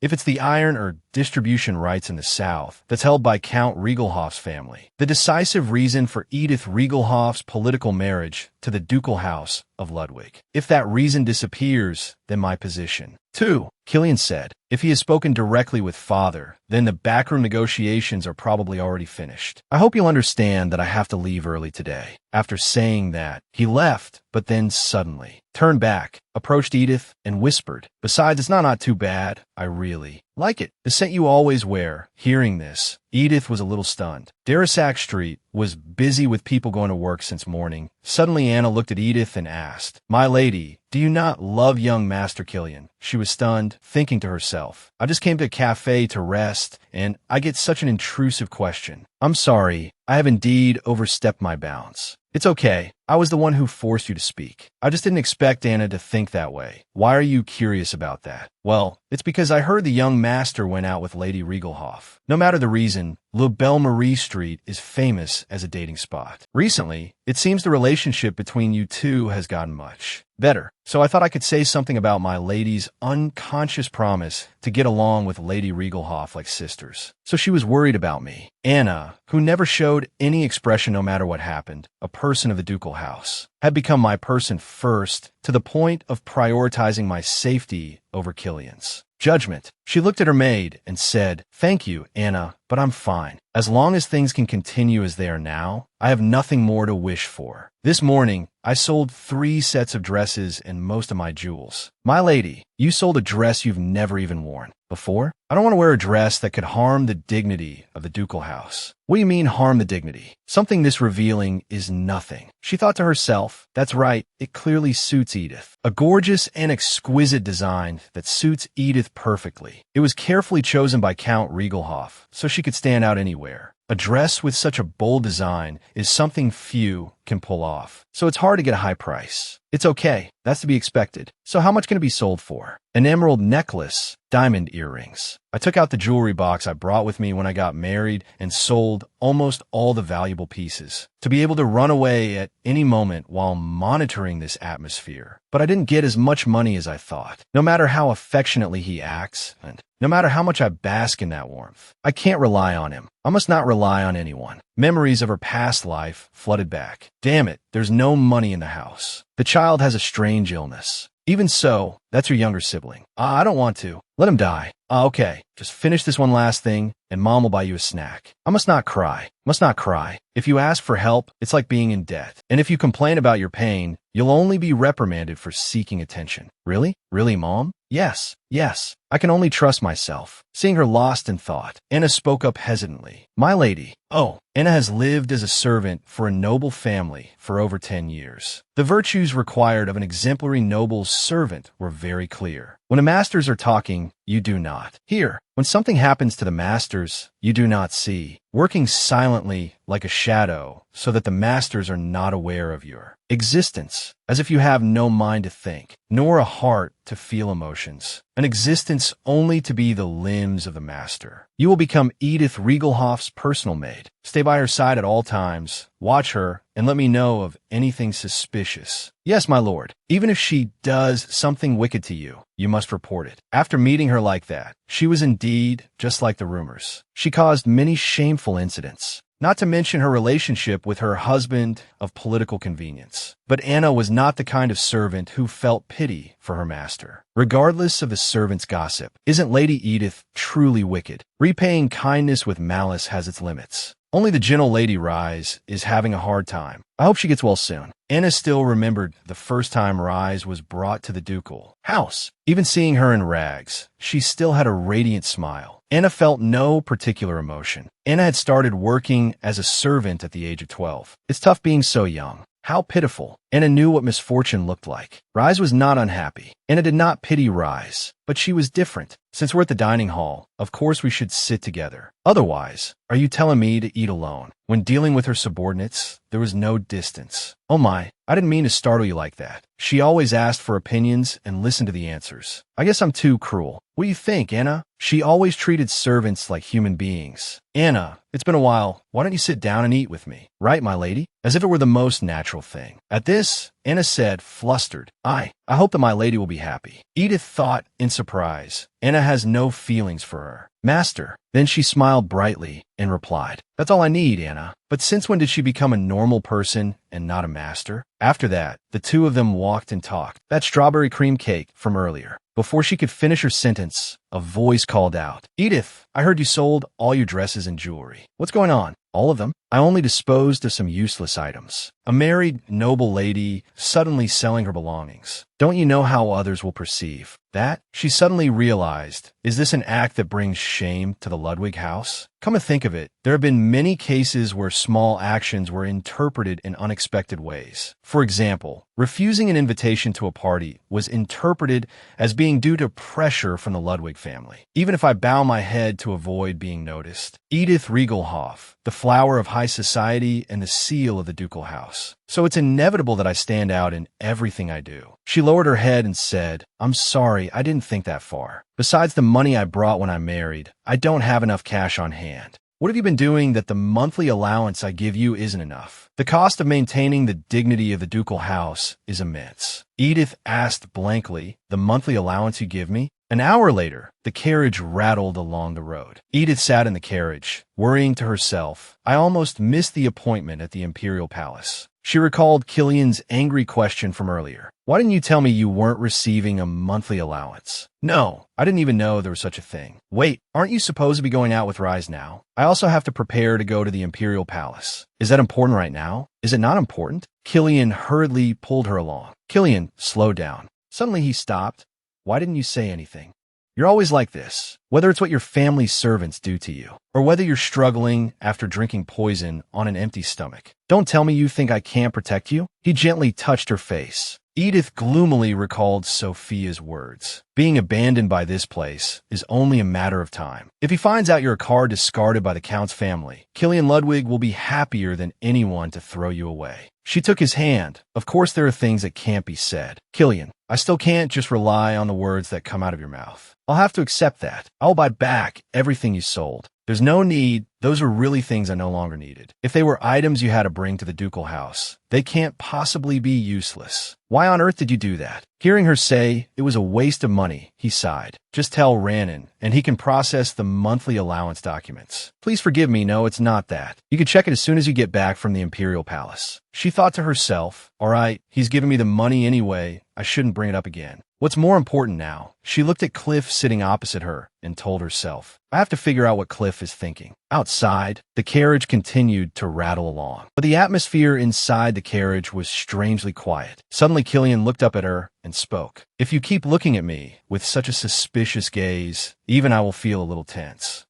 Speaker 1: If it's the iron or distribution rights in the South that's held by Count Riegelhoff's family, the decisive reason for Edith Riegelhoff's political marriage to the ducal house of Ludwig. If that reason disappears, then my position 2. Killian said, if he has spoken directly with father, then the backroom negotiations are probably already finished. I hope you'll understand that I have to leave early today. After saying that, he left, but then suddenly turned back, approached Edith, and whispered, besides, it's not too bad. I really like it. The scent you always wear. Hearing this, Edith was a little stunned. Darasak Street was busy with people going to work since morning. Suddenly Anna looked at Edith and asked, my lady, do you not love young Master Killian? She was stunned, thinking to herself, I just came to a cafe to rest, and I get such an intrusive question. I'm sorry, I have indeed overstepped my bounds. It's okay. I was the one who forced you to speak. I just didn't expect Anna to think that way. Why are you curious about that? Well, it's because I heard the young master went out with Lady Riegelhoff. No matter the reason, La Belle Marie Street is famous as a dating spot. Recently, it seems the relationship between you two has gotten much better. So I thought I could say something about my lady's unconscious promise to get along with Lady Riegelhoff like sisters. So she was worried about me. Anna, who never showed any expression no matter what happened, a person of the ducal house, had become my person first to the point of prioritizing my safety over Killian's judgment. She looked at her maid and said, thank you, Anna, but I'm fine. As long as things can continue as they are now, I have nothing more to wish for. This morning, I sold 3 sets of dresses and most of my jewels. My lady, you sold a dress you've never even worn before? I don't want to wear a dress that could harm the dignity of the ducal house. What do you mean harm the dignity? Something this revealing is nothing. She thought to herself, that's right, it clearly suits Edith. A gorgeous and exquisite design that suits Edith perfectly. It was carefully chosen by Count Riegelhoff, so she could stand out anywhere. A dress with such a bold design is something few can pull off, so it's hard to get a high price. It's okay, that's to be expected. So how much can it be sold for? An emerald necklace, diamond earrings. I took out the jewelry box I brought with me when I got married and sold almost all the valuable pieces to be able to run away at any moment while monitoring this atmosphere. But I didn't get as much money as I thought. No matter how affectionately he acts, and no matter how much I bask in that warmth, I can't rely on him. I must not rely on anyone. Memories of her past life flooded back. Damn it, there's no money in the house. The child has a strange illness. Even so, that's her younger sibling. I don't want to. Let him die. Okay, just finish this one last thing, and Mom will buy you a snack. I must not cry. Must not cry. If you ask for help, it's like being in debt. And if you complain about your pain, you'll only be reprimanded for seeking attention. Really? Really, Mom? Yes. Yes. I can only trust myself. Seeing her lost in thought, Anna spoke up hesitantly. My lady. Oh, Anna has lived as a servant for a noble family for over 10 years. The virtues required of an exemplary noble servant were very clear. When the masters are talking, you do not hear. When something happens to the masters, you do not see. Working silently like a shadow so that the masters are not aware of your existence, as if you have no mind to think, nor a heart to feel emotions. An existence only to be the limbs of the master. You will become Edith Riegelhoff's personal maid. Stay by her side at all times, watch her, and let me know of anything suspicious. Yes, my lord. Even if she does something wicked to you, you must report it. After meeting her like that, she was indeed just like the rumors. She caused many shameful incidents. Not to mention her relationship with her husband of political convenience. But Anna was not the kind of servant who felt pity for her master. Regardless of the servant's gossip, isn't Lady Edith truly wicked? Repaying kindness with malice has its limits. Only the gentle Lady Rise is having a hard time. I hope she gets well soon. Anna still remembered the first time Rise was brought to the ducal house. Even seeing her in rags, she still had a radiant smile. Anna felt no particular emotion. Anna had started working as a servant at the age of 12. It's tough being so young. How pitiful. Anna knew what misfortune looked like. Rise was not unhappy. Anna did not pity Rise, but she was different. Since we're at the dining hall, of course we should sit together. Otherwise, are you telling me to eat alone? When dealing with her subordinates, there was no distance. Oh my, I didn't mean to startle you like that. She always asked for opinions and listened to the answers. I guess I'm too cruel. What do you think, Anna? She always treated servants like human beings. Anna, it's been a while. Why don't you sit down and eat with me? Right, my lady? As if it were the most natural thing. At this, Anna said, flustered, I hope that my lady will be happy. Edith thought in surprise. Anna has no feelings for her. Master. Then she smiled brightly and replied, that's all I need, Anna. But since when did she become a normal person and not a master? After that, the two of them walked and talked. That strawberry cream cake from earlier. Before she could finish her sentence, a voice called out, "Edith, I heard you sold all your dresses and jewelry. What's going on?" "All of them? I only disposed of some useless items." A married, noble lady suddenly selling her belongings. Don't you know how others will perceive that? She suddenly realized, is this an act that brings shame to the Ludwig house? Come to think of it, there have been many cases where small actions were interpreted in unexpected ways. For example, refusing an invitation to a party was interpreted as being due to pressure from the Ludwig family. Even if I bow my head to avoid being noticed. Edith Riegelhoff, the flower of high society and the seal of the ducal house. So it's inevitable that I stand out in everything I do. She lowered her head and said, "I'm sorry, I didn't think that far. Besides the money I brought when I married, I don't have enough cash on hand. What have you been doing that the monthly allowance I give you isn't enough? The cost of maintaining the dignity of the ducal house is immense." Edith asked blankly, "The monthly allowance you give me?" An hour later, the carriage rattled along the road. Edith sat in the carriage, worrying to herself, "I almost missed the appointment at the Imperial Palace." She recalled Killian's angry question from earlier. "Why didn't you tell me you weren't receiving a monthly allowance?" "No, I didn't even know there was such a thing." "Wait, aren't you supposed to be going out with Rise now? I also have to prepare to go to the Imperial Palace. Is that important right now? Is it not important?" Killian hurriedly pulled her along. "Killian, slow down." Suddenly he stopped. "Why didn't you say anything? You're always like this, whether it's what your family's servants do to you, or whether you're struggling after drinking poison on an empty stomach. Don't tell me you think I can't protect you." He gently touched her face. Edith gloomily recalled Sophia's words. Being abandoned by this place is only a matter of time. If he finds out you're a card discarded by the Count's family, Killian Ludwig will be happier than anyone to throw you away. She took his hand. "Of course there are things that can't be said. Killian, I still can't just rely on the words that come out of your mouth. I'll have to accept that. I'll buy back everything you sold. There's no need. Those were really things I no longer needed. If they were items you had to bring to the ducal house, they can't possibly be useless. Why on earth did you do that?" Hearing her say it was a waste of money, he sighed. "Just tell Rannon, and he can process the monthly allowance documents. Please forgive me, no, it's not that. You can check it as soon as you get back from the Imperial Palace." She thought to herself, "All right, he's giving me the money anyway. I shouldn't bring it up again. What's more important now?" She looked at Cliff sitting opposite her and told herself, "I have to figure out what Cliff is thinking." Outside, the carriage continued to rattle along, but the atmosphere inside the carriage was strangely quiet. Suddenly, Killian looked up at her and spoke. "If you keep looking at me with such a suspicious gaze, even I will feel a little tense."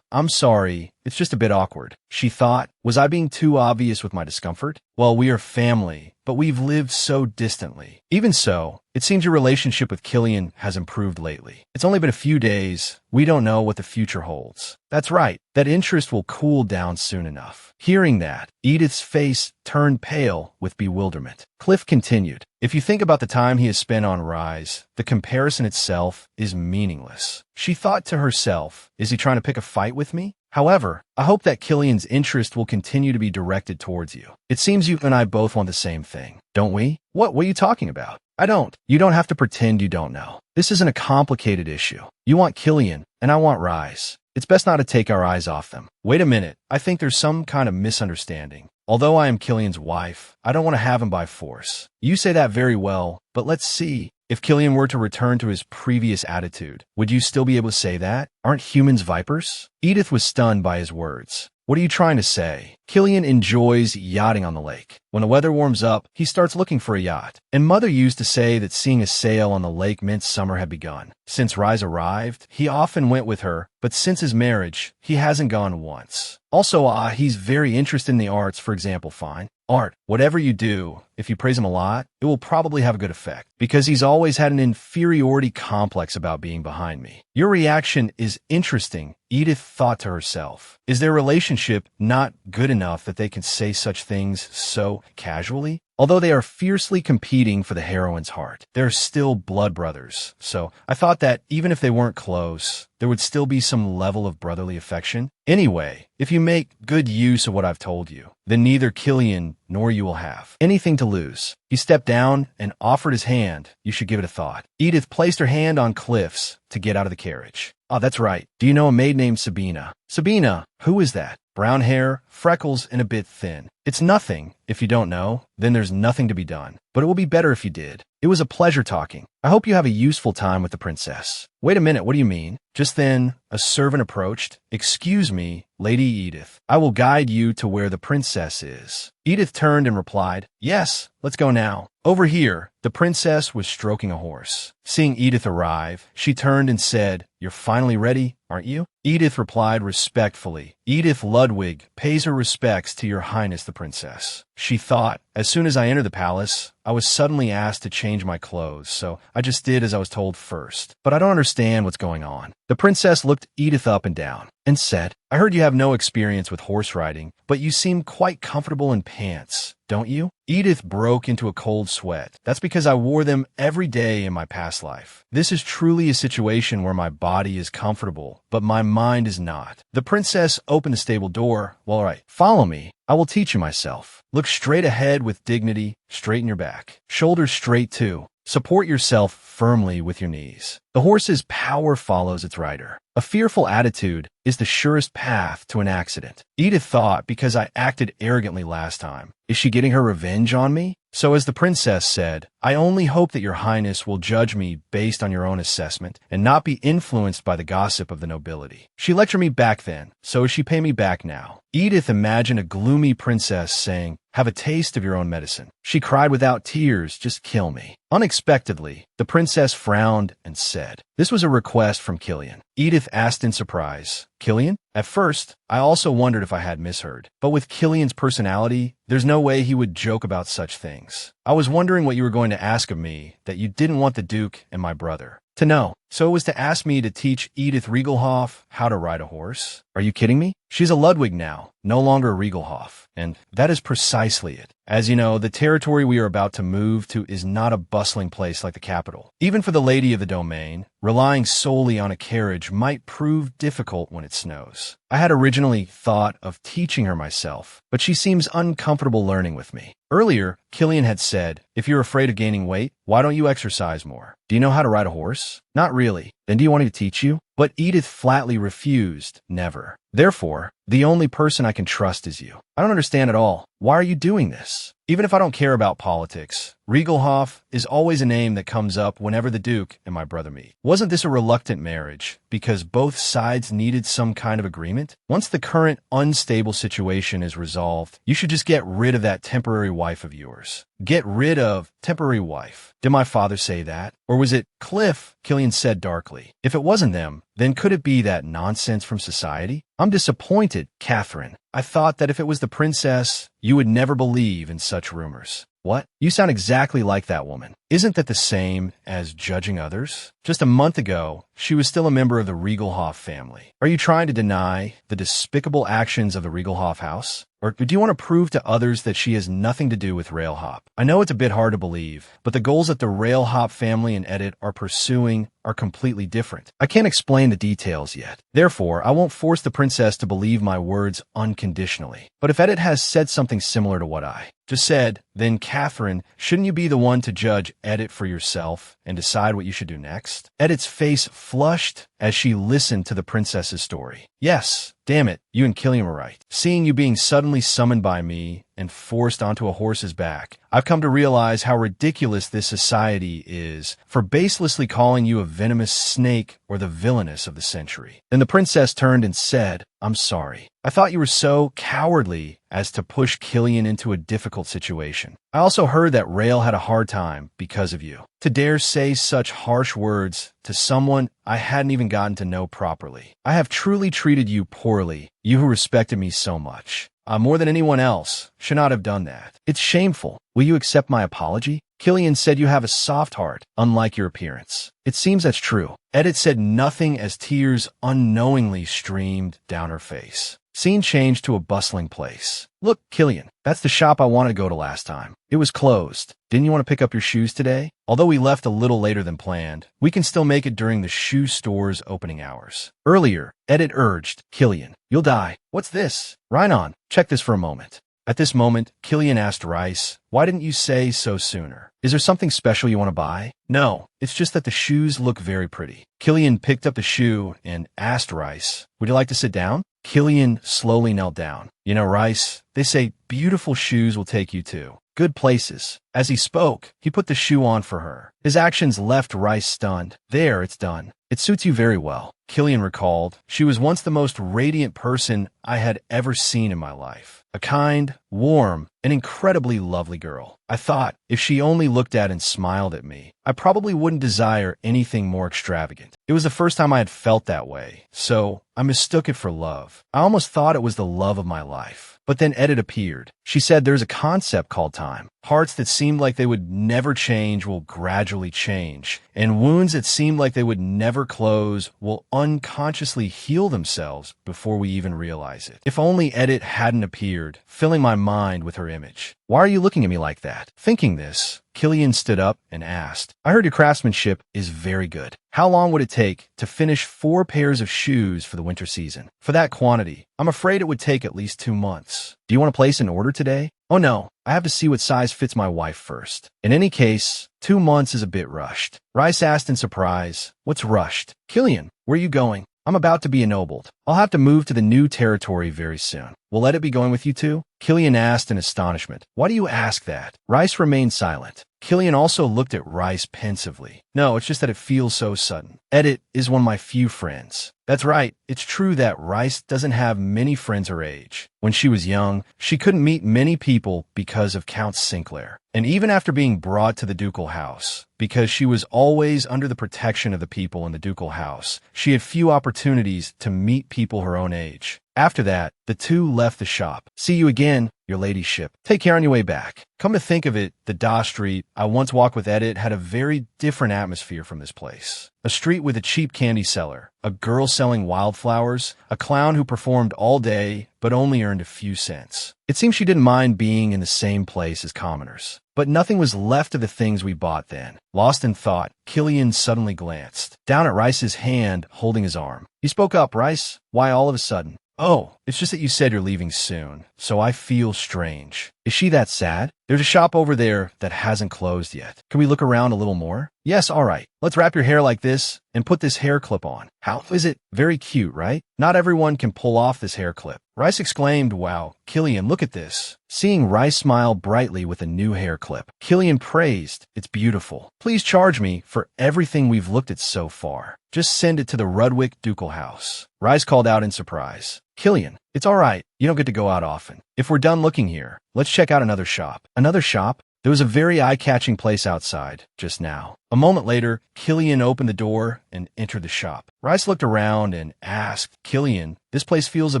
Speaker 1: I'm sorry. It's just a bit awkward." She thought, was I being too obvious with my discomfort? Well, we are family, but we've lived so distantly. Even so, it seems your relationship with Killian has improved lately. It's only been a few days. We don't know what the future holds. That's right. That interest will cool down soon enough. Hearing that, Edith's face turned pale with bewilderment. Cliff continued, "If you think about the time he has spent on Rise, the comparison itself is meaningless." She thought to herself, is he trying to pick a fight with me? However, I hope that Killian's interest will continue to be directed towards you. It seems you and I both want the same thing, don't we? What are you talking about? I don't. You don't have to pretend you don't know. This isn't a complicated issue. You want Killian, and I want Rise. It's best not to take our eyes off them. Wait a minute. I think there's some kind of misunderstanding. Although I am Killian's wife, I don't want to have him by force. You say that very well, but let's see. If Killian were to return to his previous attitude, would you still be able to say that? Aren't humans vipers? Edith was stunned by his words. What are you trying to say? Killian enjoys yachting on the lake. When the weather warms up, he starts looking for a yacht. And Mother used to say that seeing a sail on the lake meant summer had begun. Since Rise arrived, he often went with her, but since his marriage, he hasn't gone once. Also, he's very interested in the arts, for example, fine. Art, whatever you do, if you praise him a lot, it will probably have a good effect, because he's always had an inferiority complex about being behind me. Your reaction is interesting, Edith thought to herself. Is their relationship not good enough that they can say such things so casually? Although they are fiercely competing for the heroine's heart, they're still blood brothers. So I thought that even if they weren't close, there would still be some level of brotherly affection. Anyway, if you make good use of what I've told you, then neither Killian nor you will have anything to lose. He stepped down and offered his hand. You should give it a thought. Edith placed her hand on Cliff's to get out of the carriage. That's right. Do you know a maid named Sabina? Sabina, who is that? Brown hair, freckles, and a bit thin. It's nothing. If you don't know, then there's nothing to be done. But it will be better if you did. It was a pleasure talking. I hope you have a useful time with the princess. Wait a minute, what do you mean? Just then, a servant approached. Excuse me, Lady Edith. I will guide you to where the princess is. Edith turned and replied, Yes, let's go now. Over here. The princess was stroking a horse. Seeing Edith arrive, she turned and said, You're finally ready, aren't you? Edith replied respectfully, Edith Ludwig pays her respects to your highness the princess. She thought, as soon as I entered the palace, I was suddenly asked to change my clothes, so I just did as I was told first. But I don't understand what's going on. The princess looked Edith up and down and said, I heard you have no experience with horse riding, but you seem quite comfortable in pants, don't you? Edith broke into a cold sweat. That's because I wore them every day in my past life. This is truly a situation where my body is comfortable, but my mind is not. The princess opened the stable door. Well, all right, follow me. I will teach you myself. Look straight ahead with dignity, straighten your back. Shoulders straight too. Support yourself firmly with your knees. The horse's power follows its rider. A fearful attitude is the surest path to an accident. Edith thought because I acted arrogantly last time. Is she getting her revenge on me? So as the princess said, I only hope that your highness will judge me based on your own assessment and not be influenced by the gossip of the nobility. She lectured me back then, so she pay me back now. Edith imagined a gloomy princess saying, Have a taste of your own medicine. She cried without tears, Just kill me. Unexpectedly, the princess frowned and said, This was a request from Killian. Edith asked in surprise, Killian? At first, I also wondered if I had misheard. But with Killian's personality, there's no way he would joke about such things. I was wondering what you were going to ask of me, that you didn't want the Duke and my brother to know. So it was to ask me to teach Edith Riegelhoff how to ride a horse? Are you kidding me? She's a Ludwig now, no longer a Riegelhoff. And that is precisely it. As you know, the territory we are about to move to is not a bustling place like the capital. Even for the lady of the domain, relying solely on a carriage might prove difficult when it snows. I had originally thought of teaching her myself, but she seems uncomfortable learning with me. Earlier, Killian had said, If you're afraid of gaining weight, why don't you exercise more? Do you know how to ride a horse? Not really. Then do you want me to teach you? But Edith flatly refused, never. Therefore, the only person I can trust is you. I don't understand at all. Why are you doing this? Even if I don't care about politics, Riegelhoff is always a name that comes up whenever the Duke and my brother meet. Wasn't this a reluctant marriage because both sides needed some kind of agreement? Once the current unstable situation is resolved, you should just get rid of that temporary wife of yours. Get rid of temporary wife. Did my father say that? Or was it Cliff? Killian said darkly. If it wasn't them, then could it be that nonsense from society? I'm disappointed, Catherine. I thought that if it was the princess, you would never believe in such rumors. What? You sound exactly like that woman. Isn't that the same as judging others? Just a month ago, she was still a member of the Riegelhoff family. Are you trying to deny the despicable actions of the Riegelhoff house? Or do you want to prove to others that she has nothing to do with Railhop? I know it's a bit hard to believe, but the goals that the Railhop family and Edit are pursuing are completely different. I can't explain the details yet. Therefore, I won't force the princess to believe my words unconditionally. But if Edit has said something similar to what I just said, then Catherine, shouldn't you be the one to judge Edit for yourself and decide what you should do next? Edit's face flushed as she listened to the princess's story. Yes, damn it, you and Killian were right. Seeing you being suddenly summoned by me and forced onto a horse's back, I've come to realize how ridiculous this society is for baselessly calling you a venomous snake or the villainess of the century. Then the princess turned and said, I'm sorry. I thought you were so cowardly as to push Killian into a difficult situation. I also heard that Rail had a hard time because of you. To dare say such harsh words to someone I hadn't even gotten to know properly. I have truly treated you poorly, you who respected me so much. More than anyone else, should not have done that. It's shameful. Will you accept my apology? Killian said you have a soft heart, unlike your appearance. It seems that's true. Edith said nothing as tears unknowingly streamed down her face. Scene changed to a bustling place. Look, Killian, that's the shop I wanted to go to last time. It was closed. Didn't you want to pick up your shoes today? Although we left a little later than planned, we can still make it during the shoe store's opening hours. Earlier, Edith urged, Killian, you'll die. What's this? Rhinon, check this for a moment. At this moment, Killian asked Rice, why didn't you say so sooner? Is there something special you want to buy? No, it's just that the shoes look very pretty. Killian picked up the shoe and asked Rice, would you like to sit down? Killian slowly knelt down. You know, Rice, they say beautiful shoes will take you to good places. As he spoke, he put the shoe on for her. His actions left Rice stunned. There, it's done. It suits you very well. Killian recalled, she was once the most radiant person I had ever seen in my life. A kind, warm, and incredibly lovely girl. I thought, if she only looked at and smiled at me, I probably wouldn't desire anything more extravagant. It was the first time I had felt that way, so I mistook it for love. I almost thought it was the love of my life. But then Edith appeared. She said there's a concept called time. Hearts that seemed like they would never change will gradually change, and wounds that seemed like they would never close will unconsciously heal themselves before we even realize it. If only Edith hadn't appeared, filling my mind with her image. Why are you looking at me like that? Thinking this, Killian stood up and asked, I heard your craftsmanship is very good. How long would it take to finish 4 pairs of shoes for the winter season? For that quantity, I'm afraid it would take at least 2 months. Do you want to place an order today? Oh no, I have to see what size fits my wife first. In any case, 2 months is a bit rushed. Rice asked in surprise, what's rushed? Killian, where are you going? I'm about to be ennobled. I'll have to move to the new territory very soon. Will Edith be going with you too? Killian asked in astonishment. Why do you ask that? Rice remained silent. Killian also looked at Rice pensively. No, it's just that it feels so sudden. Edith is one of my few friends. That's right. It's true that Rice doesn't have many friends her age. When she was young, she couldn't meet many people because of Count Sinclair. And even after being brought to the ducal house, because she was always under the protection of the people in the ducal house, she had few opportunities to meet people her own age. After that, the two left the shop. See you again, your ladyship. Take care on your way back. Come to think of it, the Daw Street I once walked with Edith had a very different atmosphere from this place. A street with a cheap candy seller, a girl selling wildflowers, a clown who performed all day but only earned a few cents. It seemed she didn't mind being in the same place as commoners. But nothing was left of the things we bought then. Lost in thought, Killian suddenly glanced down at Rice's hand holding his arm. You spoke up, Rice. Why all of a sudden? Oh, it's just that you said you're leaving soon, so I feel strange. Is she that sad? There's a shop over there that hasn't closed yet. Can we look around a little more? Yes, all right. Let's wrap your hair like this and put this hair clip on. How is it? Very cute, right? Not everyone can pull off this hair clip. Rice exclaimed, wow, Killian, look at this. Seeing Rice smile brightly with a new hair clip, Killian praised, it's beautiful. Please charge me for everything we've looked at so far. Just send it to the Rudwick Ducal House. Rice called out in surprise. Killian, it's all right. You don't get to go out often. If we're done looking here, let's check out another shop. Another shop? There was a very eye-catching place outside just now. A moment later, Killian opened the door and entered the shop. Rice looked around and asked, Killian, this place feels a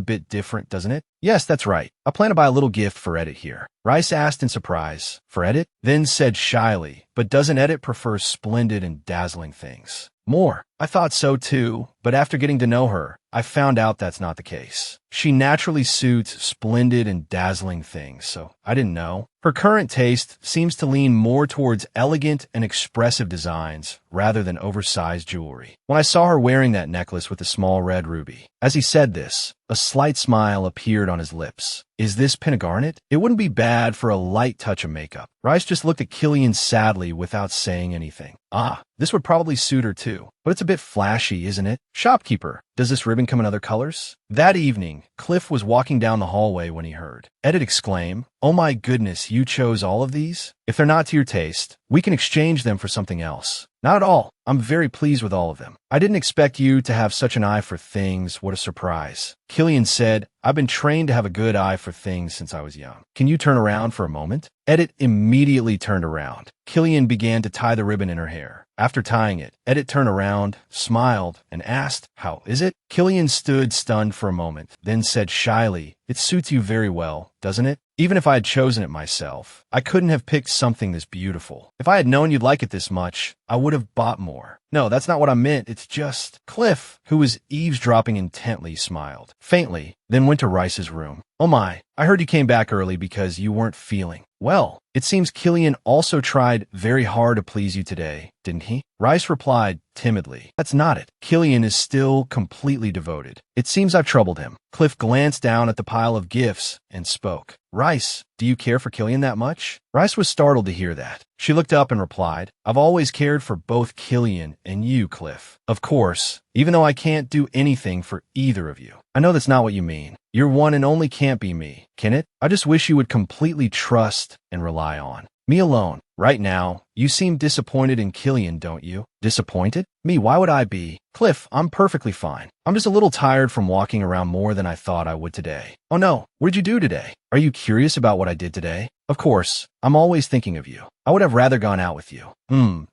Speaker 1: bit different, doesn't it? Yes, that's right. I plan to buy a little gift for Edith here. Rice asked in surprise, for Edith? Then said shyly, but doesn't Edith prefer splendid and dazzling things? More. I thought so too, but after getting to know her, I found out that's not the case. She naturally suits splendid and dazzling things, so I didn't know. Her current taste seems to lean more towards elegant and expressive designs rather than oversized jewelry. When I saw her wearing that necklace with the small red ruby, as he said this, a slight smile appeared on his lips. Is this Pentagarnet? It wouldn't be bad for a light touch of makeup. Rice just looked at Killian sadly without saying anything. Ah, this would probably suit her too, but it's a bit flashy, isn't it? Shopkeeper, does this ribbon come in other colors? That evening, Cliff was walking down the hallway when he heard Edith exclaim, oh my goodness, you chose all of these? If they're not to your taste, we can exchange them for something else. Not at all. I'm very pleased with all of them. I didn't expect you to have such an eye for things. What a surprise. Killian said, I've been trained to have a good eye for things since I was young. Can you turn around for a moment? Edith immediately turned around. Killian began to tie the ribbon in her hair. After tying it, Edith turned around, smiled, and asked, how is it? Killian stood stunned for a moment, then said shyly, it suits you very well, doesn't it? Even if I had chosen it myself, I couldn't have picked something this beautiful. If I had known you'd like it this much, I would have bought more. No, that's not what I meant. It's just... Cliff, who was eavesdropping intently, smiled faintly, then went to Rice's room. Oh my, I heard you came back early because you weren't feeling well. It seems Killian also tried very hard to please you today. didn't he? Rice replied timidly. That's not it. Killian is still completely devoted. It seems I've troubled him. Cliff glanced down at the pile of gifts and spoke. Rice, do you care for Killian that much? Rice was startled to hear that. She looked up and replied, I've always cared for both Killian and you, Cliff. Of course, even though I can't do anything for either of you. I know that's not what you mean. Your one and only can't be me, can it? I just wish you would completely trust and rely on me alone. Right now, you seem disappointed in Killian, don't you? Disappointed? Me, why would I be? Cliff, I'm perfectly fine. I'm just a little tired from walking around more than I thought I would today. Oh no, what did you do today? Are you curious about what I did today? Of course, I'm always thinking of you. I would have rather gone out with you.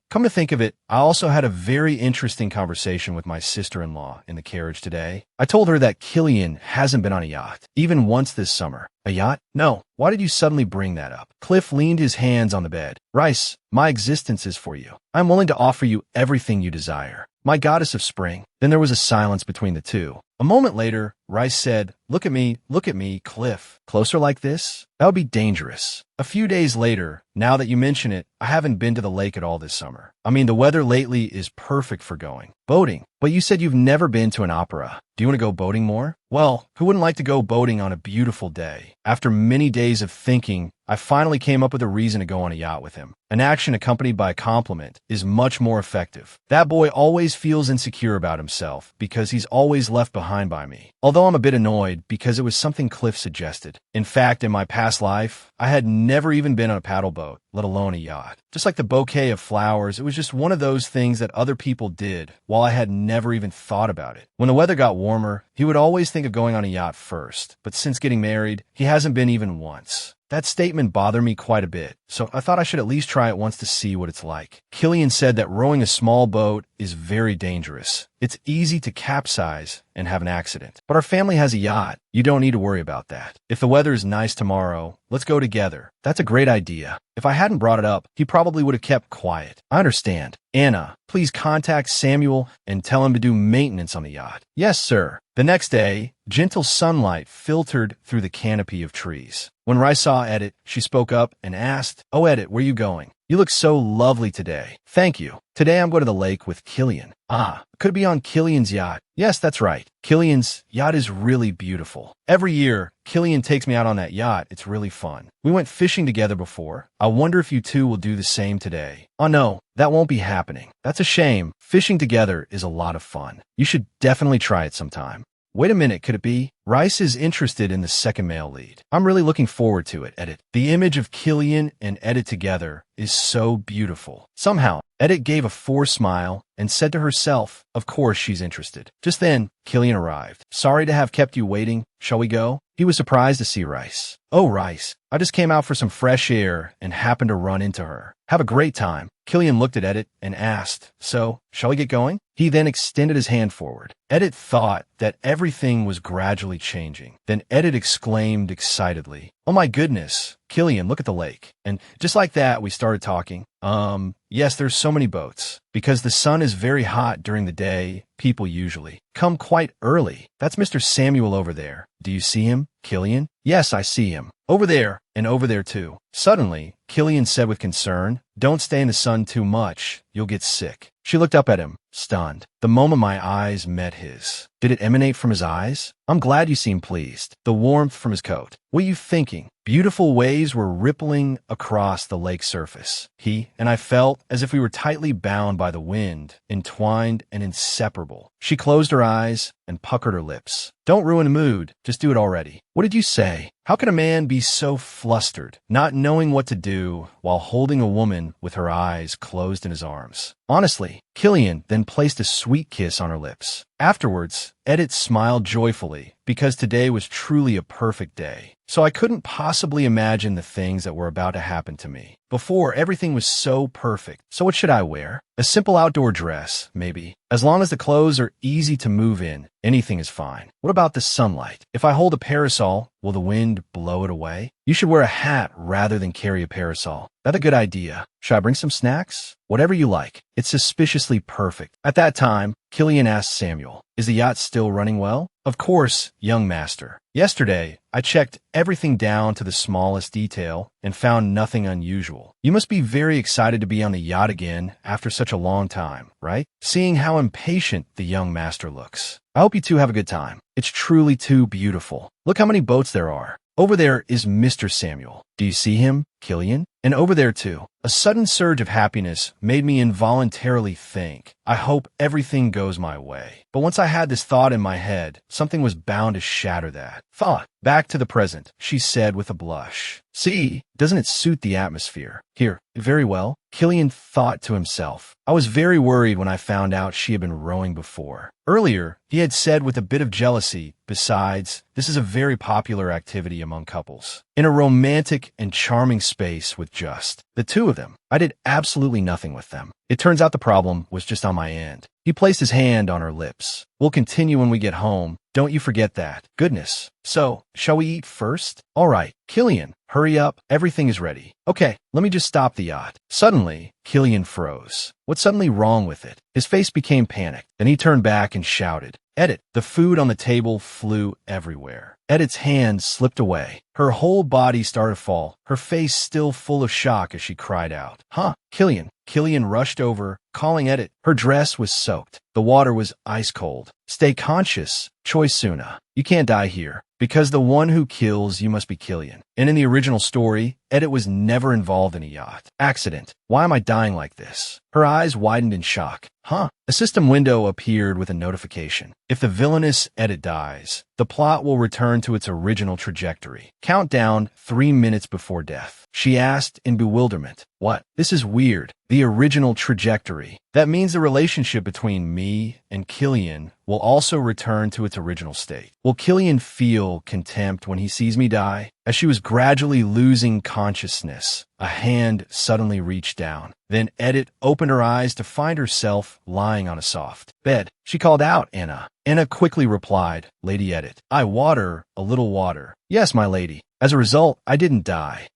Speaker 1: Come to think of it, I also had a very interesting conversation with my sister-in-law in the carriage today. I told her that Killian hasn't been on a yacht, even once this summer. A yacht? No. Why did you suddenly bring that up? Cliff leaned his hands on the bed. Rice, my existence is for you. I'm willing to offer you everything you desire. My goddess of spring. Then there was a silence between the two. A moment later, Rice said, look at me, Cliff. Closer like this? That would be dangerous. A few days later, now that you mention it, I haven't been to the lake at all this summer. I mean, the weather lately is perfect for going boating. But you said you've never been to an opera. Do you want to go boating more? Well, who wouldn't like to go boating on a beautiful day? After many days of thinking, I finally came up with a reason to go on a yacht with him. An action accompanied by a compliment is much more effective. That boy always feels insecure about himself because he's always left behind by me. Although I'm a bit annoyed because it was something Cliff suggested. In fact, in my past life, I had never even been on a paddle boat, let alone a yacht. Just like the bouquet of flowers, it was just one of those things that other people did while I had never even thought about it. When the weather got warmer, he would always think of going on a yacht first, but since getting married, he hasn't been even once. That statement bothered me quite a bit, so I thought I should at least try it once to see what it's like. Killian said that rowing a small boat is very dangerous. It's easy to capsize and have an accident. But our family has a yacht. You don't need to worry about that. If the weather is nice tomorrow, let's go together. That's a great idea. If I hadn't brought it up, he probably would have kept quiet. I understand. Anna, please contact Samuel and tell him to do maintenance on the yacht. Yes, sir. The next day, gentle sunlight filtered through the canopy of trees. When Rice saw Edith, she spoke up and asked, Oh, Edith, where are you going? You look so lovely today. Thank you. Today I'm going to the lake with Killian. Ah, could it be on Killian's yacht? Yes, that's right. Killian's yacht is really beautiful. Every year, Killian takes me out on that yacht. It's really fun. We went fishing together before. I wonder if you two will do the same today. Oh no, that won't be happening. That's a shame. Fishing together is a lot of fun. You should definitely try it sometime. Wait a minute, could it be? Rice is interested in the second male lead. I'm really looking forward to it, Edith. The image of Killian and Edith together is so beautiful. Somehow, Edith gave a forced smile and said to herself, of course she's interested. Just then, Killian arrived. Sorry to have kept you waiting. Shall we go? He was surprised to see Rice. Oh, Rice, I just came out for some fresh air and happened to run into her. Have a great time. Killian looked at Edith and asked, So, shall we get going? He then extended his hand forward. Edith thought that everything was gradually changing. Then Edith exclaimed excitedly, Oh my goodness, Killian, look at the lake. And just like that, we started talking. Yes, there's so many boats. Because the sun is very hot during the day, people usually come quite early. That's Mr. Samuel over there. Do you see him, Killian? Yes, I see him. Over there, and over there too. Suddenly, Killian said with concern, Don't stay in the sun too much. You'll get sick. She looked up at him, stunned. The moment my eyes met his. Did it emanate from his eyes? I'm glad you seem pleased. The warmth from his coat. What are you thinking? Beautiful waves were rippling across the lake surface. He and I felt as if we were tightly bound by the wind, entwined and inseparable. She closed her eyes and puckered her lips. Don't ruin the mood. Just do it already. What did you say? How can a man be so flustered, not knowing what to do while holding a woman with her eyes closed in his arms? Honestly, Killian then placed a sweet kiss on her lips. Afterwards, Edith smiled joyfully because today was truly a perfect day. So I couldn't possibly imagine the things that were about to happen to me. Before, everything was so perfect. So what should I wear? A simple outdoor dress, maybe. As long as the clothes are easy to move in, anything is fine. What about the sunlight? If I hold a parasol, will the wind blow it away? You should wear a hat rather than carry a parasol. That's a good idea. Should I bring some snacks? Whatever you like. It's suspiciously perfect. At that time, Killian asked Samuel, Is the yacht still running well? Of course, young master. Yesterday, I checked everything down to the smallest detail and found nothing unusual. You must be very excited to be on the yacht again after such a long time, right? Seeing how impatient the young master looks. I hope you two have a good time. It's truly too beautiful. Look how many boats there are. Over there is Mr. Samuel. Do you see him, Killian? And over there too. A sudden surge of happiness made me involuntarily think, I hope everything goes my way. But once I had this thought in my head, something was bound to shatter that thought. Back to the present, she said with a blush. See, doesn't it suit the atmosphere? Here, very well, Killian thought to himself. I was very worried when I found out she had been rowing before. Earlier, he had said with a bit of jealousy, besides, this is a very popular activity among couples. In a romantic and charming space with just the two of them, I did absolutely nothing with them. It turns out the problem was just on my end. He placed his hand on her lips. We'll continue when we get home. Don't you forget that. Goodness. So, shall we eat first? All right, Killian, hurry up. Everything is ready. Okay, let me just stop the yacht. Suddenly, Killian froze. What's suddenly wrong with it? His face became panicked. Then he turned back and shouted, Edit! The food on the table flew everywhere. Edith's hand slipped away. Her whole body started to fall, her face still full of shock as she cried out, Huh, Killian! Killian rushed over, calling Edith. Her dress was soaked. The water was ice cold. Stay conscious, Choi Suna. You can't die here, because the one who kills you must be Killian. And in the original story, Edith was never involved in a yacht accident. Why am I dying like this? Her eyes widened in shock. Huh? A system window appeared with a notification. If the villainous Edith dies, the plot will return to its original trajectory. Countdown 3 minutes before death. She asked in bewilderment. What? This is weird. The original trajectory. That means the relationship between me and Killian will also return to its original state. Will Killian feel contempt when he sees me die? As she was gradually losing consciousness, a hand suddenly reached down. Then Edith opened her eyes to find herself lying on a soft bed. She called out, Anna. Anna quickly replied, Lady Edith, I water, a little water. Yes, my lady. As a result, I didn't die.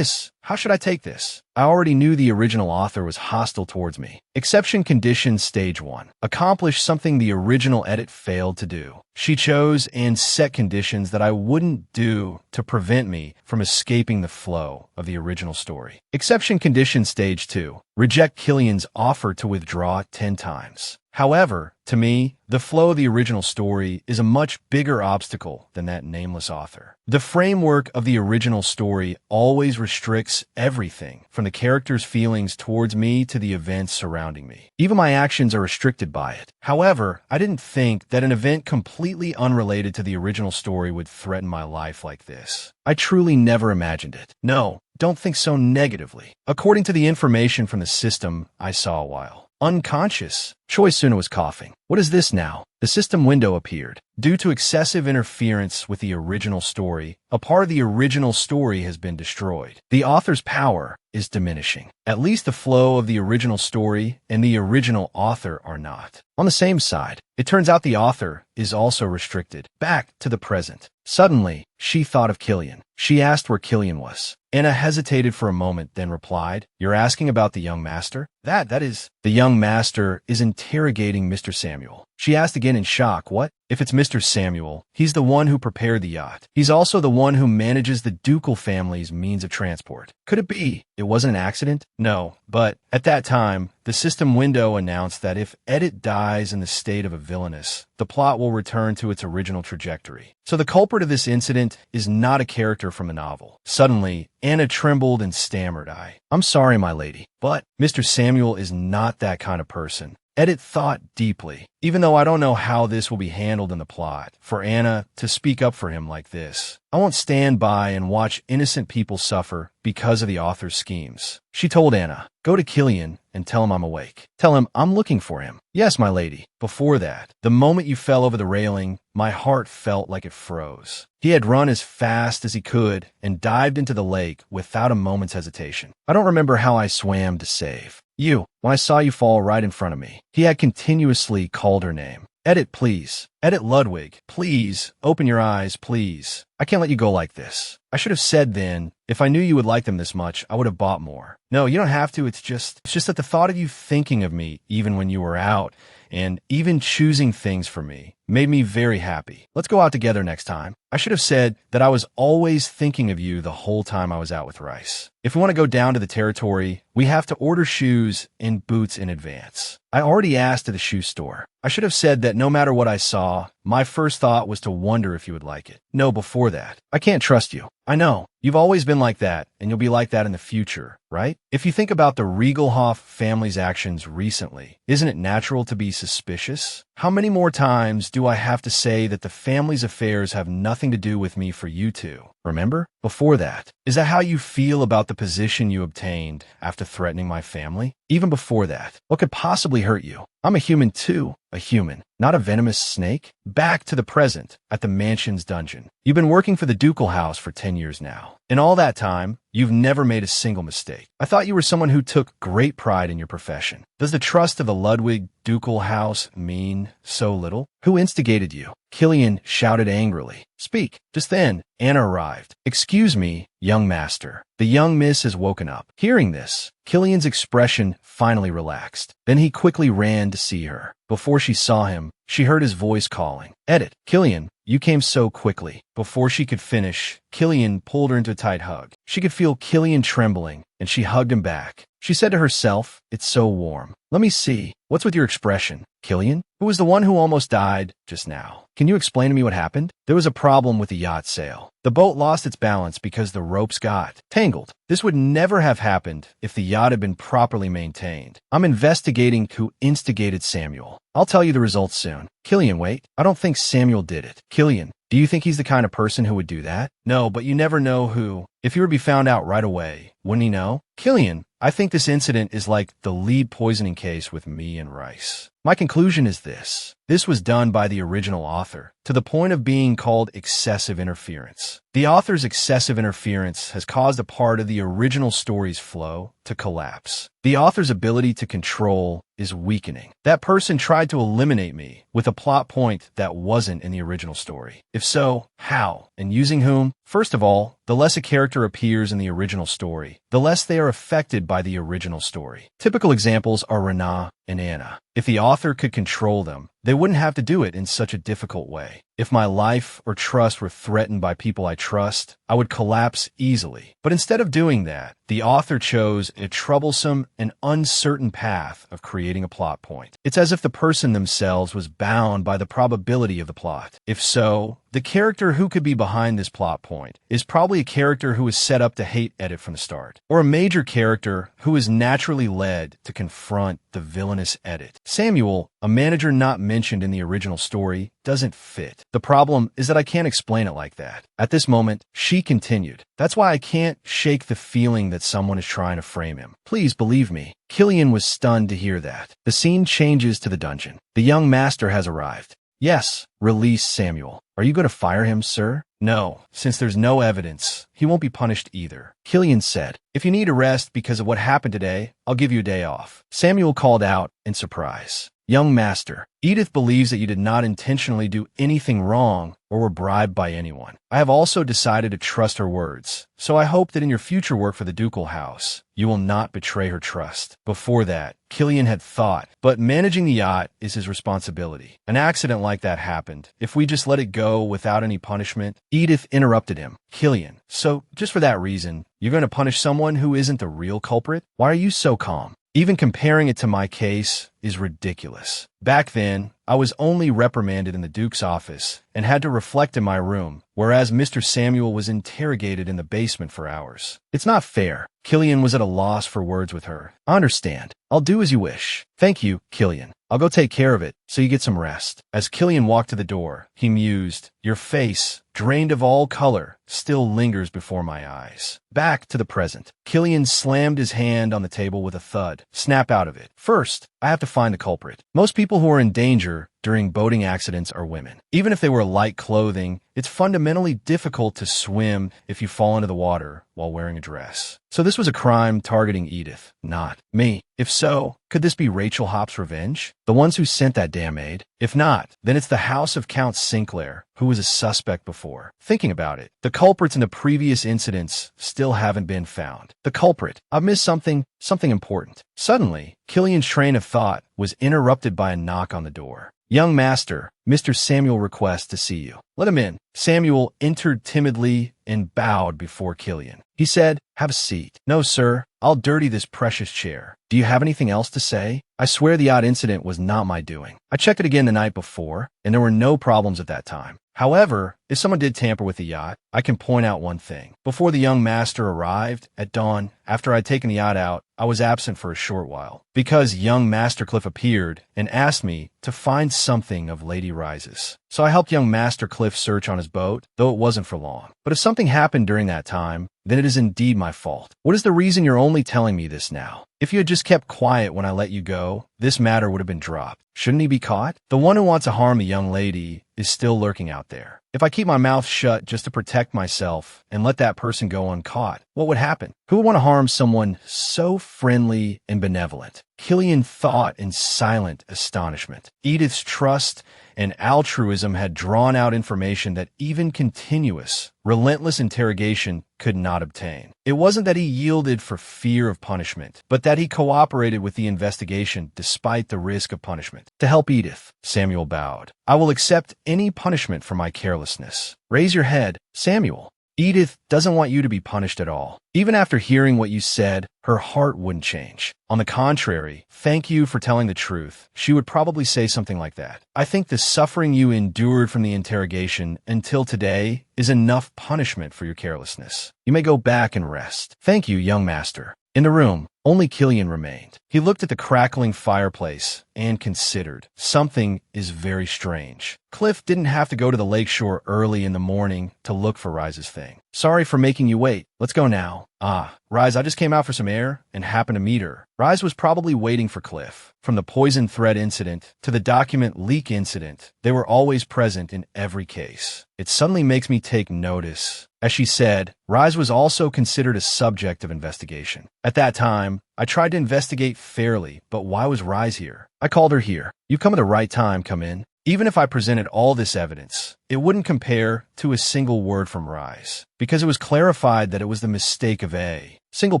Speaker 1: How should I take this? I already knew the original author was hostile towards me. Exception condition stage 1. Accomplish something the original Edith failed to do. She chose and set conditions that I wouldn't do to prevent me from escaping the flow of the original story. Exception condition stage 2. Reject Killian's offer to withdraw 10 times. However, to me, the flow of the original story is a much bigger obstacle than that nameless author. The framework of the original story always restricts everything, from the character's feelings towards me to the events surrounding me. Even my actions are restricted by it. However, I didn't think that an event completely unrelated to the original story would threaten my life like this. I truly never imagined it. No, don't think so negatively. According to the information from the system, I saw a while. Unconscious. Choi Suna was coughing. What is this now? The system window appeared. Due to excessive interference with the original story, a part of the original story has been destroyed. The author's power is diminishing. At least the flow of the original story and the original author are not on the same side. It turns out the author is also restricted. Back to the present. Suddenly, she thought of Killian. She asked where Killian was. Anna hesitated for a moment, then replied, You're asking about the young master? That is, the young master is interrogating Mr. Samuel. She asked again in shock, What? If it's Mr. Samuel, he's the one who prepared the yacht. He's also the one who manages the ducal family's means of transport. Could it be it wasn't an accident? No, but at that time, the system window announced that if Edith dies in the state of a villainess, the plot will return to its original trajectory. So the culprit of this incident is not a character from the novel. Suddenly, Anna trembled and stammered, I'm sorry, my lady, but Mr. Samuel is not that kind of person. Edith thought deeply. Even though I don't know how this will be handled in the plot, for Anna to speak up for him like this, I won't stand by and watch innocent people suffer because of the author's schemes. She told Anna, Go to Killian and tell him I'm awake. Tell him I'm looking for him. Yes, my lady. Before that, the moment you fell over the railing, my heart felt like it froze. He had run as fast as he could and dived into the lake without a moment's hesitation. I don't remember how I swam to save you when I saw you fall right in front of me. He had continuously called her name. Edith, please. Edith Ludwig, please. Open your eyes, please. I can't let you go like this. I should have said then, if I knew you would like them this much, I would have bought more. No, you don't have to. It's just that the thought of you thinking of me, even when you were out, and even choosing things for me, made me very happy. Let's go out together next time. I should have said that I was always thinking of you the whole time I was out with Rice. If we want to go down to the territory, we have to order shoes and boots in advance. I already asked at the shoe store. I should have said that no matter what I saw, my first thought was to wonder if you would like it. No, before that. I can't trust you. I know. You've always been like that, and you'll be like that in the future, right? If you think about the Riegelhoff family's actions recently, isn't it natural to be suspicious? How many more times do I have to say that the family's affairs have nothing to do with me for you two? Remember? Before that. Is that how you feel about the position you obtained after threatening my family? Even before that. What could possibly hurt you? I'm a human too. A human, not a venomous snake. Back to the present, at the mansion's dungeon. You've been working for the ducal house for 10 years now. In all that time, you've never made a single mistake. I thought you were someone who took great pride in your profession. Does the trust of the Ludwig ducal house mean so little? Who instigated you? Killian shouted angrily. Speak. Just then, Anna arrived. Excuse me, young master. The young miss has woken up. Hearing this, Killian's expression finally relaxed. Then he quickly ran to see her. Before she saw him, she heard his voice calling. Edit. Killian, you came so quickly. Before she could finish, Killian pulled her into a tight hug. She could feel Killian trembling, and she hugged him back. She said to herself, it's so warm. Let me see. What's with your expression? Killian, who was the one who almost died just now. Can you explain to me what happened? There was a problem with the yacht sail. The boat lost its balance because the ropes got tangled. This would never have happened if the yacht had been properly maintained. I'm investigating who instigated Samuel. I'll tell you the results soon. Killian, wait. I don't think Samuel did it. Killian, do you think he's the kind of person who would do that? No, but you never know who. If he were to be found out right away, wouldn't he know? Killian, I think this incident is like the lead poisoning case with me and Rice. My conclusion is this. This was done by the original author, to the point of being called excessive interference. The author's excessive interference has caused a part of the original story's flow to collapse. The author's ability to control is weakening. That person tried to eliminate me with a plot point that wasn't in the original story. If so, how? And using whom? First of all, the less a character appears in the original story, the less they are affected by the original story. Typical examples are Rana and Anna. If the author could control them, they wouldn't have to do it in such a difficult way. If my life or trust were threatened by people I trust, I would collapse easily. But instead of doing that, the author chose a troublesome and uncertain path of creating a plot point. It's as if the person themselves was bound by the probability of the plot. If so, the character who could be behind this plot point is probably a character who is set up to hate Edit from the start, or a major character who is naturally led to confront the villainous Edit. Samuel, a manager not mentioned in the original story, doesn't fit. The problem is that I can't explain it like that. At this moment, she continued. That's why I can't shake the feeling that someone is trying to frame him. Please believe me. Killian was stunned to hear that. The scene changes to the dungeon. The young master has arrived. Yes, release Samuel. Are you going to fire him, sir? No, since there's no evidence, he won't be punished either. Killian said, if you need a rest because of what happened today, I'll give you a day off. Samuel called out in surprise. Young master, Edith believes that you did not intentionally do anything wrong or were bribed by anyone. I have also decided to trust her words, so I hope that in your future work for the ducal house, you will not betray her trust. Before that, Killian had thought, but managing the yacht is his responsibility. An accident like that happened. If we just let it go without any punishment, Edith interrupted him. Killian, so just for that reason, you're going to punish someone who isn't the real culprit? Why are you so calm? Even comparing it to my case is ridiculous. Back then, I was only reprimanded in the Duke's office and had to reflect in my room, whereas Mr. Samuel was interrogated in the basement for hours. It's not fair. Killian was at a loss for words with her. I understand. I'll do as you wish. Thank you, Killian. I'll go take care of it, so you get some rest. As Killian walked to the door, he mused, your face, drained of all color, still lingers before my eyes. Back to the present. Killian slammed his hand on the table with a thud. Snap out of it. First, I have to find the culprit. Most people who are in danger during boating accidents are women. Even if they wear light clothing, it's fundamentally difficult to swim if you fall into the water while wearing a dress. So this was a crime targeting Edith, not me. If so, could this be Rachel Hopp's revenge? The ones who sent that damn aid? If not, then it's the house of Count Sinclair, who was a suspect before. Thinking about it, the culprits in the previous incidents still haven't been found. The culprit. I've missed something important. Suddenly, Killian's train of thought was interrupted by a knock on the door. "Young master, Mr. Samuel requests to see you." "Let him in." Samuel entered timidly and bowed before Killian. He said, "Have a seat." "No, sir. I'll dirty this precious chair." "Do you have anything else to say?" "I swear the yacht incident was not my doing. I checked it again the night before, and there were no problems at that time. However, if someone did tamper with the yacht, I can point out one thing. Before the young master arrived, at dawn, after I'd taken the yacht out, I was absent for a short while, because young Master Cliff appeared and asked me to find something of Lady Rise's. So I helped young Master Cliff search on his boat, though it wasn't for long. But if something happened during that time, then it is indeed my fault. What is the reason you're only telling me this now? If you had just kept quiet when I let you go, this matter would have been dropped. Shouldn't he be caught? The one who wants to harm the young lady is still lurking out there. If I keep my mouth shut just to protect myself and let that person go uncaught, what would happen? Who would want to harm someone so friendly and benevolent? Killian thought in silent astonishment. Edith's trust and altruism had drawn out information that even continuous, relentless interrogation could not obtain. It wasn't that he yielded for fear of punishment, but that he cooperated with the investigation despite the risk of punishment. To help Edith, Samuel bowed. "I will accept any punishment for my carelessness." "Raise your head, Samuel. Edith doesn't want you to be punished at all. Even after hearing what you said, her heart wouldn't change. On the contrary, thank you for telling the truth. She would probably say something like that. I think the suffering you endured from the interrogation until today is enough punishment for your carelessness. You may go back and rest." "Thank you, young master." In the room, only Killian remained. He looked at the crackling fireplace and considered. Something is very strange. Cliff didn't have to go to the lakeshore early in the morning to look for Rise's thing. "Sorry for making you wait. Let's go now." "Ah, Rise, I just came out for some air and happened to meet her." Rise was probably waiting for Cliff. From the poison thread incident to the document leak incident, they were always present in every case. "It suddenly makes me take notice." As she said, Rise was also considered a subject of investigation. At that time, I tried to investigate fairly, but why was Rise here? I called her here. "You've come at the right time, come in." Even if I presented all this evidence, it wouldn't compare to a single word from Rise, because it was clarified that it was the mistake of a single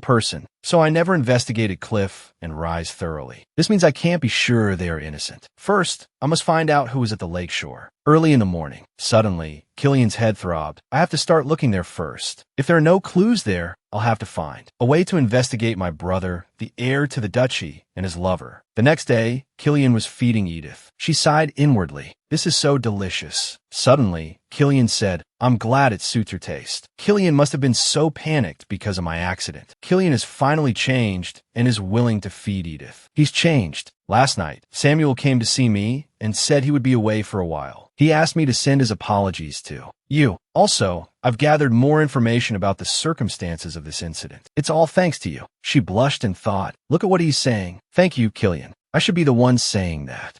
Speaker 1: person. So I never investigated Cliff and Rise thoroughly. This means I can't be sure they are innocent. First, I must find out who was at the lakeshore. Early in the morning, suddenly, Killian's head throbbed. I have to start looking there first. If there are no clues there, I'll have to find a way to investigate my brother, the heir to the duchy, and his lover. The next day, Killian was feeding Edith. She sighed inwardly. "This is so delicious." Suddenly, Killian said, "I'm glad it suits your taste." Killian must have been so panicked because of my accident. Killian has finally changed and is willing to feed Edith. He's changed. Last night, Samuel came to see me and said he would be away for a while. He asked me to send his apologies to you. Also, I've gathered more information about the circumstances of this incident. It's all thanks to you. She blushed and thought, look at what he's saying. Thank you, Killian. I should be the one saying that.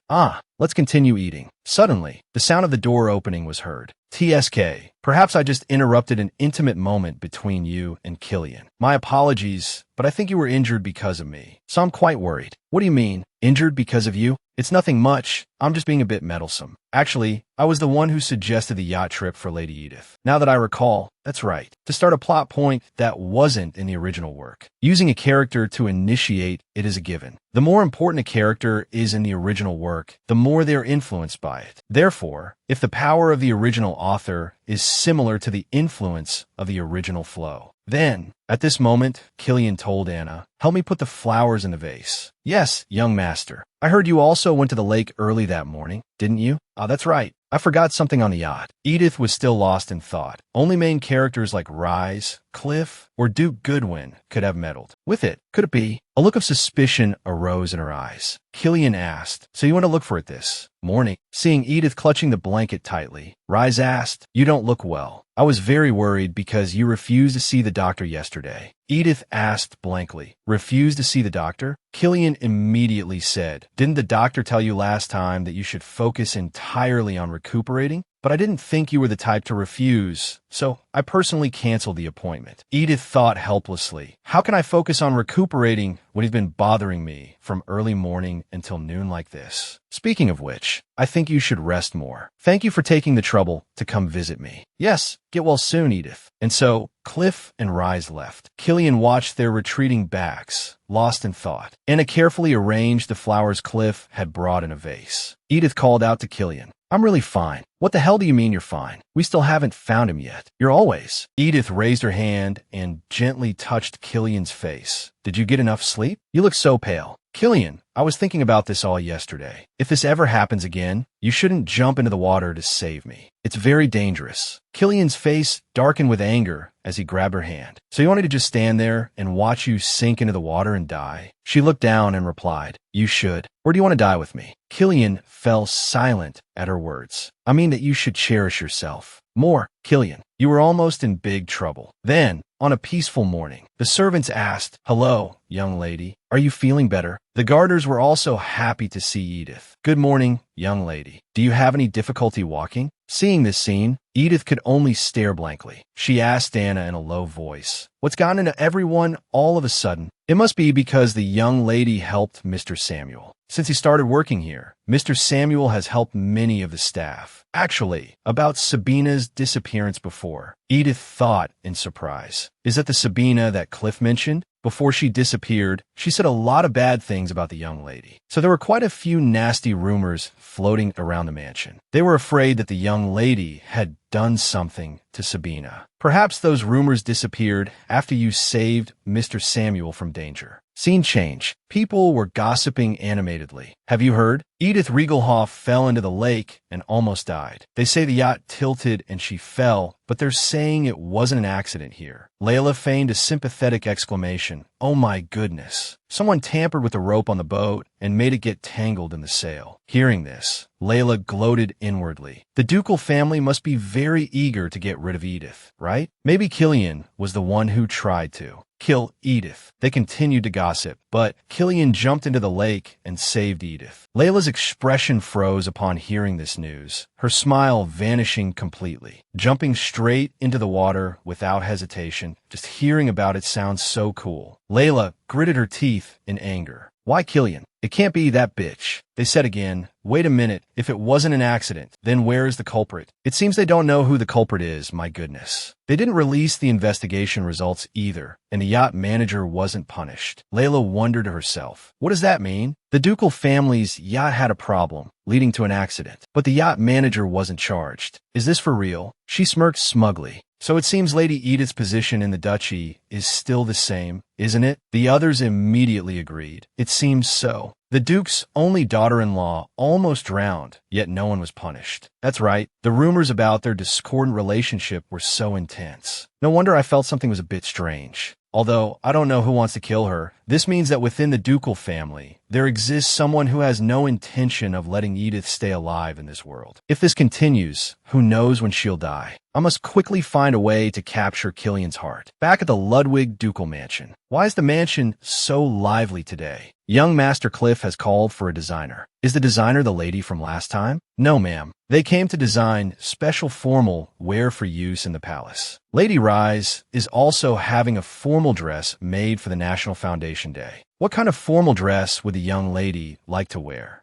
Speaker 1: Let's continue eating. Suddenly, the sound of the door opening was heard. TSK, perhaps I just interrupted an intimate moment between you and Killian. My apologies, but I think you were injured because of me, so I'm quite worried. What do you mean, injured because of you? It's nothing much. I'm just being a bit meddlesome. Actually, I was the one who suggested the yacht trip for Lady Edith. Now that I recall, that's right. To start a plot point that wasn't in the original work. Using a character to initiate it is a given. The more important a character is in the original work, the more they are influenced by it. Therefore, if the power of the original author is similar to the influence of the original flow, then, at this moment, Killian told Anna, help me put the flowers in the vase. Yes, young master. I heard you also went to the lake early that morning, didn't you? That's right. I forgot something on the yacht. Edith was still lost in thought. Only main characters like Rise, Cliff, or Duke Goodwin could have meddled with it. Could it be? A look of suspicion arose in her eyes. Killian asked, so you want to look for it this morning? Seeing Edith clutching the blanket tightly, Rise asked, you don't look well. I was very worried because you refused to see the doctor yesterday. Edith asked blankly, refused to see the doctor? Killian immediately said, didn't the doctor tell you last time that you should focus entirely on recuperating? But I didn't think you were the type to refuse, so I personally canceled the appointment. Edith thought helplessly, how can I focus on recuperating when he's been bothering me from early morning until noon like this? Speaking of which, I think you should rest more. Thank you for taking the trouble to come visit me. Yes, get well soon, Edith. And so, Cliff and Rise left. Killian watched their retreating backs, lost in thought. Anna carefully arranged the flowers Cliff had brought in a vase. Edith called out to Killian. I'm really fine. What the hell do you mean you're fine? We still haven't found him yet. You're always. Edith raised her hand and gently touched Killian's face. Did you get enough sleep? You look so pale. Killian, I was thinking about this all yesterday. If this ever happens again, you shouldn't jump into the water to save me. It's very dangerous. Killian's face darkened with anger as he grabbed her hand. So you wanted to just stand there and watch you sink into the water and die? She looked down and replied, You should. Or do you want to die with me? Killian fell silent at her words. I mean that you should cherish yourself. More, Killian. You were almost in big trouble. Then, on a peaceful morning, the servants asked, Hello, young lady. Are you feeling better? The gardeners were also happy to see Edith. Good morning, young lady. Do you have any difficulty walking? Seeing this scene, Edith could only stare blankly. She asked Anna in a low voice, What's gotten into everyone all of a sudden? It must be because the young lady helped Mr. Samuel. Since he started working here, Mr. Samuel has helped many of the staff. Actually, about Sabina's disappearance before, Edith thought in surprise. Is that the Sabina that Cliff mentioned? Before she disappeared, she said a lot of bad things about the young lady. So there were quite a few nasty rumors floating around the mansion. They were afraid that the young lady had done something to Sabina. Perhaps those rumors disappeared after you saved Mr. Samuel from danger. Scene change. People were gossiping animatedly. Have you heard? Edith Riegelhoff fell into the lake and almost died. They say the yacht tilted and she fell, but they're saying it wasn't an accident here. Layla feigned a sympathetic exclamation. Oh my goodness. Someone tampered with the rope on the boat and made it get tangled in the sail. Hearing this, Layla gloated inwardly. The ducal family must be very eager to get rid of Edith, right? Maybe Killian was the one who tried to kill Edith. They continued to gossip, but Killian jumped into the lake and saved Edith. Layla's expression froze upon hearing this news, her smile vanishing completely. Jumping straight into the water without hesitation, just hearing about it sounds so cool. Layla gritted her teeth in anger. Why Killian? It can't be that bitch. They said again, wait a minute, if it wasn't an accident, then where is the culprit? It seems they don't know who the culprit is, my goodness. They didn't release the investigation results either, and the yacht manager wasn't punished. Layla wondered to herself, what does that mean? The ducal family's yacht had a problem, leading to an accident, but the yacht manager wasn't charged. Is this for real? She smirked smugly. So it seems Lady Edith's position in the duchy is still the same, isn't it? The others immediately agreed. It seems so. The Duke's only daughter-in-law almost drowned, yet no one was punished. That's right, the rumors about their discordant relationship were so intense. No wonder I felt something was a bit strange. Although, I don't know who wants to kill her. This means that within the ducal family, there exists someone who has no intention of letting Edith stay alive in this world. If this continues, who knows when she'll die. I must quickly find a way to capture Killian's heart. Back at the Ludwig ducal mansion. Why is the mansion so lively today? Young Master Cliff has called for a designer. Is the designer the lady from last time? No, ma'am. They came to design special formal wear for use in the palace. Lady Rise is also having a formal dress made for the National Foundation Day. What kind of formal dress would the young lady like to wear?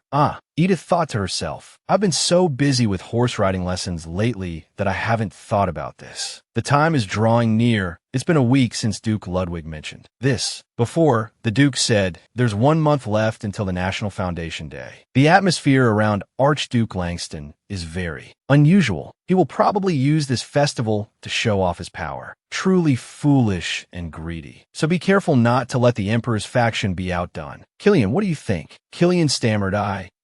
Speaker 1: Edith thought to herself, I've been so busy with horse riding lessons lately that I haven't thought about this. The time is drawing near. It's been a week since Duke Ludwig mentioned this. Before, the Duke said, there's 1 month left until the National Foundation Day. The atmosphere around Archduke Langston is very unusual. He will probably use this festival to show off his power. Truly foolish and greedy. So be careful not to let the Emperor's faction be outdone. Killian, what do you think? Killian stammered.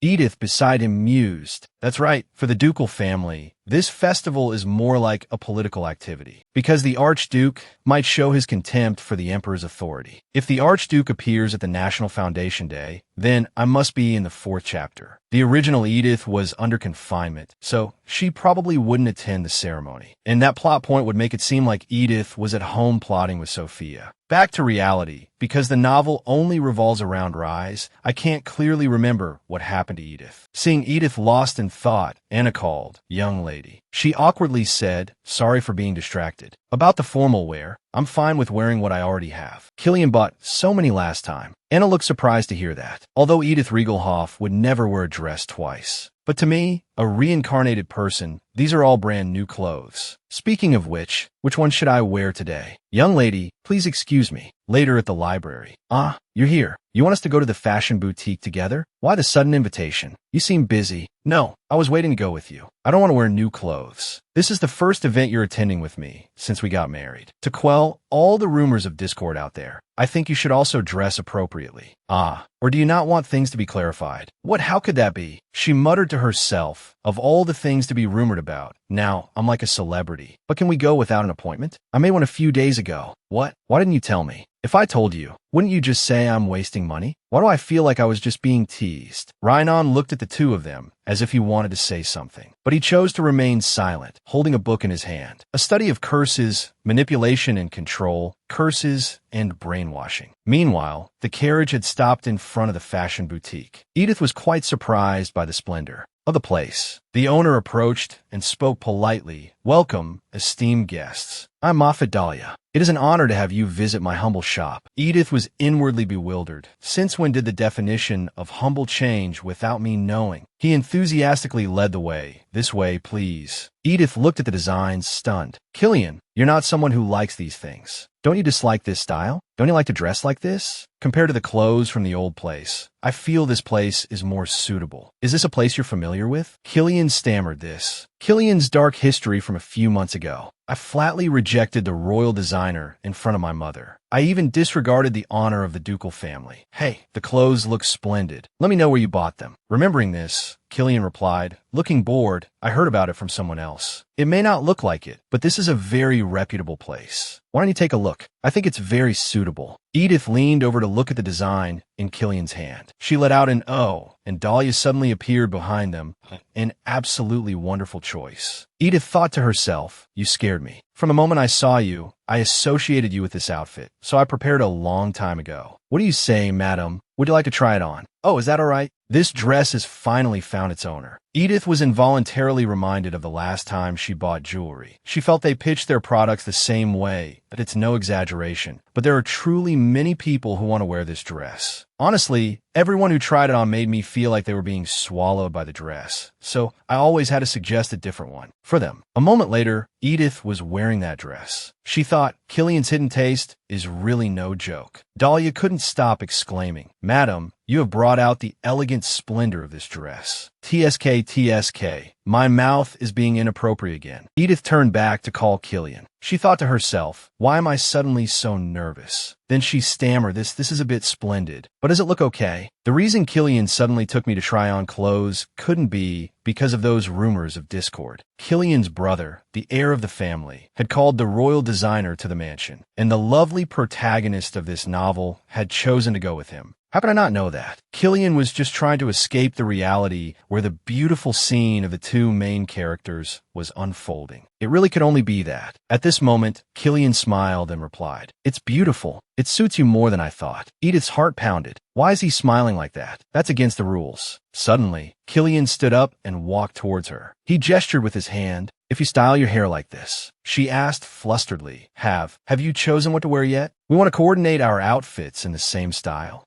Speaker 1: Edith beside him mused. That's right, for the ducal family, this festival is more like a political activity, because the Archduke might show his contempt for the Emperor's authority. If the Archduke appears at the National Foundation Day, then I must be in the 4th chapter. The original Edith was under confinement, so she probably wouldn't attend the ceremony. And that plot point would make it seem like Edith was at home plotting with Sophia. Back to reality, because the novel only revolves around Rise, I can't clearly remember what happened to Edith. Seeing Edith lost in thought, Anna called, young lady. She awkwardly said, sorry for being distracted. About the formal wear, I'm fine with wearing what I already have. Killian bought so many last time. Anna looked surprised to hear that, although Edith Riegelhoff would never wear a dress twice. But to me, a reincarnated person. These are all brand new clothes. Speaking of which one should I wear today? Young lady, please excuse me. Later at the library. Ah, you're here. You want us to go to the fashion boutique together? Why the sudden invitation? You seem busy. No, I was waiting to go with you. I don't want to wear new clothes. This is the first event you're attending with me since we got married. To quell all the rumors of discord out there, I think you should also dress appropriately. Ah, or do you not want things to be clarified? What? How could that be? She muttered to herself, of all the things to be rumored about. Now, I'm like a celebrity. But can we go without an appointment? I made one a few days ago. What? Why didn't you tell me? If I told you, wouldn't you just say I'm wasting money? Why do I feel like I was just being teased? Rhinon looked at the two of them, as if he wanted to say something. But he chose to remain silent, holding a book in his hand. A study of curses, manipulation and control, curses, and brainwashing. Meanwhile, the carriage had stopped in front of the fashion boutique. Edith was quite surprised by the splendor of the place. The owner approached and spoke politely. Welcome, esteemed guests. I'm Moffat Dahlia. It is an honor to have you visit my humble shop. Edith was inwardly bewildered. Since when did the definition of humble change without me knowing? He enthusiastically led the way. This way, please. Edith looked at the designs, stunned. Killian, you're not someone who likes these things. Don't you dislike this style? Don't you like to dress like this? Compared to the clothes from the old place, I feel this place is more suitable. Is this a place you're familiar with? Killian stammered this. Killian's dark history from a few months ago. I flatly rejected the royal designer in front of my mother. I even disregarded the honor of the ducal family. Hey, the clothes look splendid. Let me know where you bought them. Remembering this, Killian replied, looking bored, I heard about it from someone else. It may not look like it, but this is a very reputable place. Why don't you take a look? I think it's very suitable. Edith leaned over to look at the design in Killian's hand. She let out an "oh," and Dahlia suddenly appeared behind them. An absolutely wonderful choice. Edith thought to herself, you scared me. From the moment I saw you, I associated you with this outfit, so I prepared a long time ago. What do you say, madam? Would you like to try it on? Oh, is that all right? This dress has finally found its owner. Edith was involuntarily reminded of the last time she bought jewelry. She felt they pitched their products the same way, that it's no exaggeration. But there are truly many people who want to wear this dress. Honestly, everyone who tried it on made me feel like they were being swallowed by the dress. So I always had to suggest a different one for them. A moment later, Edith was wearing that dress. She thought, Killian's hidden taste is really no joke. Dahlia couldn't stop exclaiming, Madam, you have brought out the elegant splendor of this dress. TSK, TSK. My mouth is being inappropriate again. Edith turned back to call Killian. She thought to herself, why am I suddenly so nervous? Then she stammered, this is a bit splendid. But does it look okay? The reason Killian suddenly took me to try on clothes couldn't be because of those rumors of discord. Killian's brother, the heir of the family, had called the royal designer to the mansion, and the lovely protagonist of this novel had chosen to go with him. How could I not know that? Killian was just trying to escape the reality where the beautiful scene of the two main characters was unfolding. It really could only be that. At this moment, Killian smiled and replied, It's beautiful. It suits you more than I thought. Edith's heart pounded. Why is he smiling like that? That's against the rules. Suddenly, Killian stood up and walked towards her. He gestured with his hand. If you style your hair like this, she asked flusteredly. Have you chosen what to wear yet? We want to coordinate our outfits in the same style.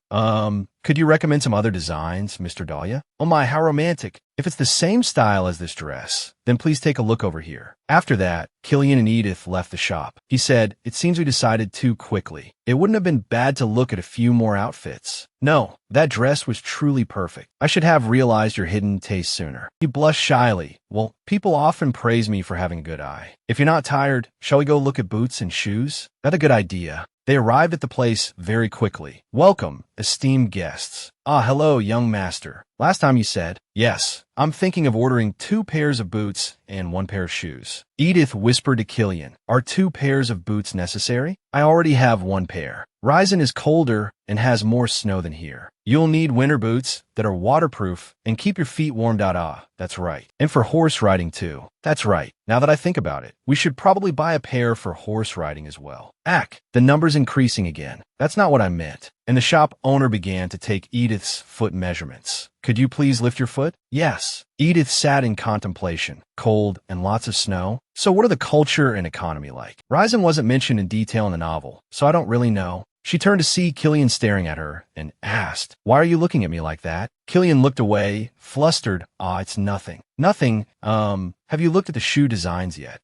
Speaker 1: Could you recommend some other designs, Mr. Dahlia? Oh my, how romantic. If it's the same style as this dress, then please take a look over here. After that, Killian and Edith left the shop. He said, it seems we decided too quickly. It wouldn't have been bad to look at a few more outfits. No, that dress was truly perfect. I should have realized your hidden taste sooner. He blushed shyly. Well, people often praise me for having a good eye. If you're not tired, shall we go look at boots and shoes? That's a good idea. They arrived at the place very quickly. Welcome, esteemed guests. Ah, hello, young master. Last time you said, yes, I'm thinking of ordering 2 pairs of boots and 1 pair of shoes. Edith whispered to Killian, are 2 pairs of boots necessary? I already have 1 pair. Ryzen is colder and has more snow than here. You'll need winter boots that are waterproof and keep your feet warmed out. Ah, that's right. And for horse riding too. That's right. Now that I think about it, we should probably buy a pair for horse riding as well. Ack, the number's increasing again. That's not what I meant. And the shop owner began to take Edith's foot measurements. Could you please lift your foot? Yes. Edith sat in contemplation. Cold and lots of snow. So what are the culture and economy like? Ryzen wasn't mentioned in detail in the novel, so I don't really know. She turned to see Killian staring at her and asked, "Why are you looking at me like that?" Killian looked away, flustered. "Ah, it's nothing." "Nothing? Have you looked at the shoe designs yet?"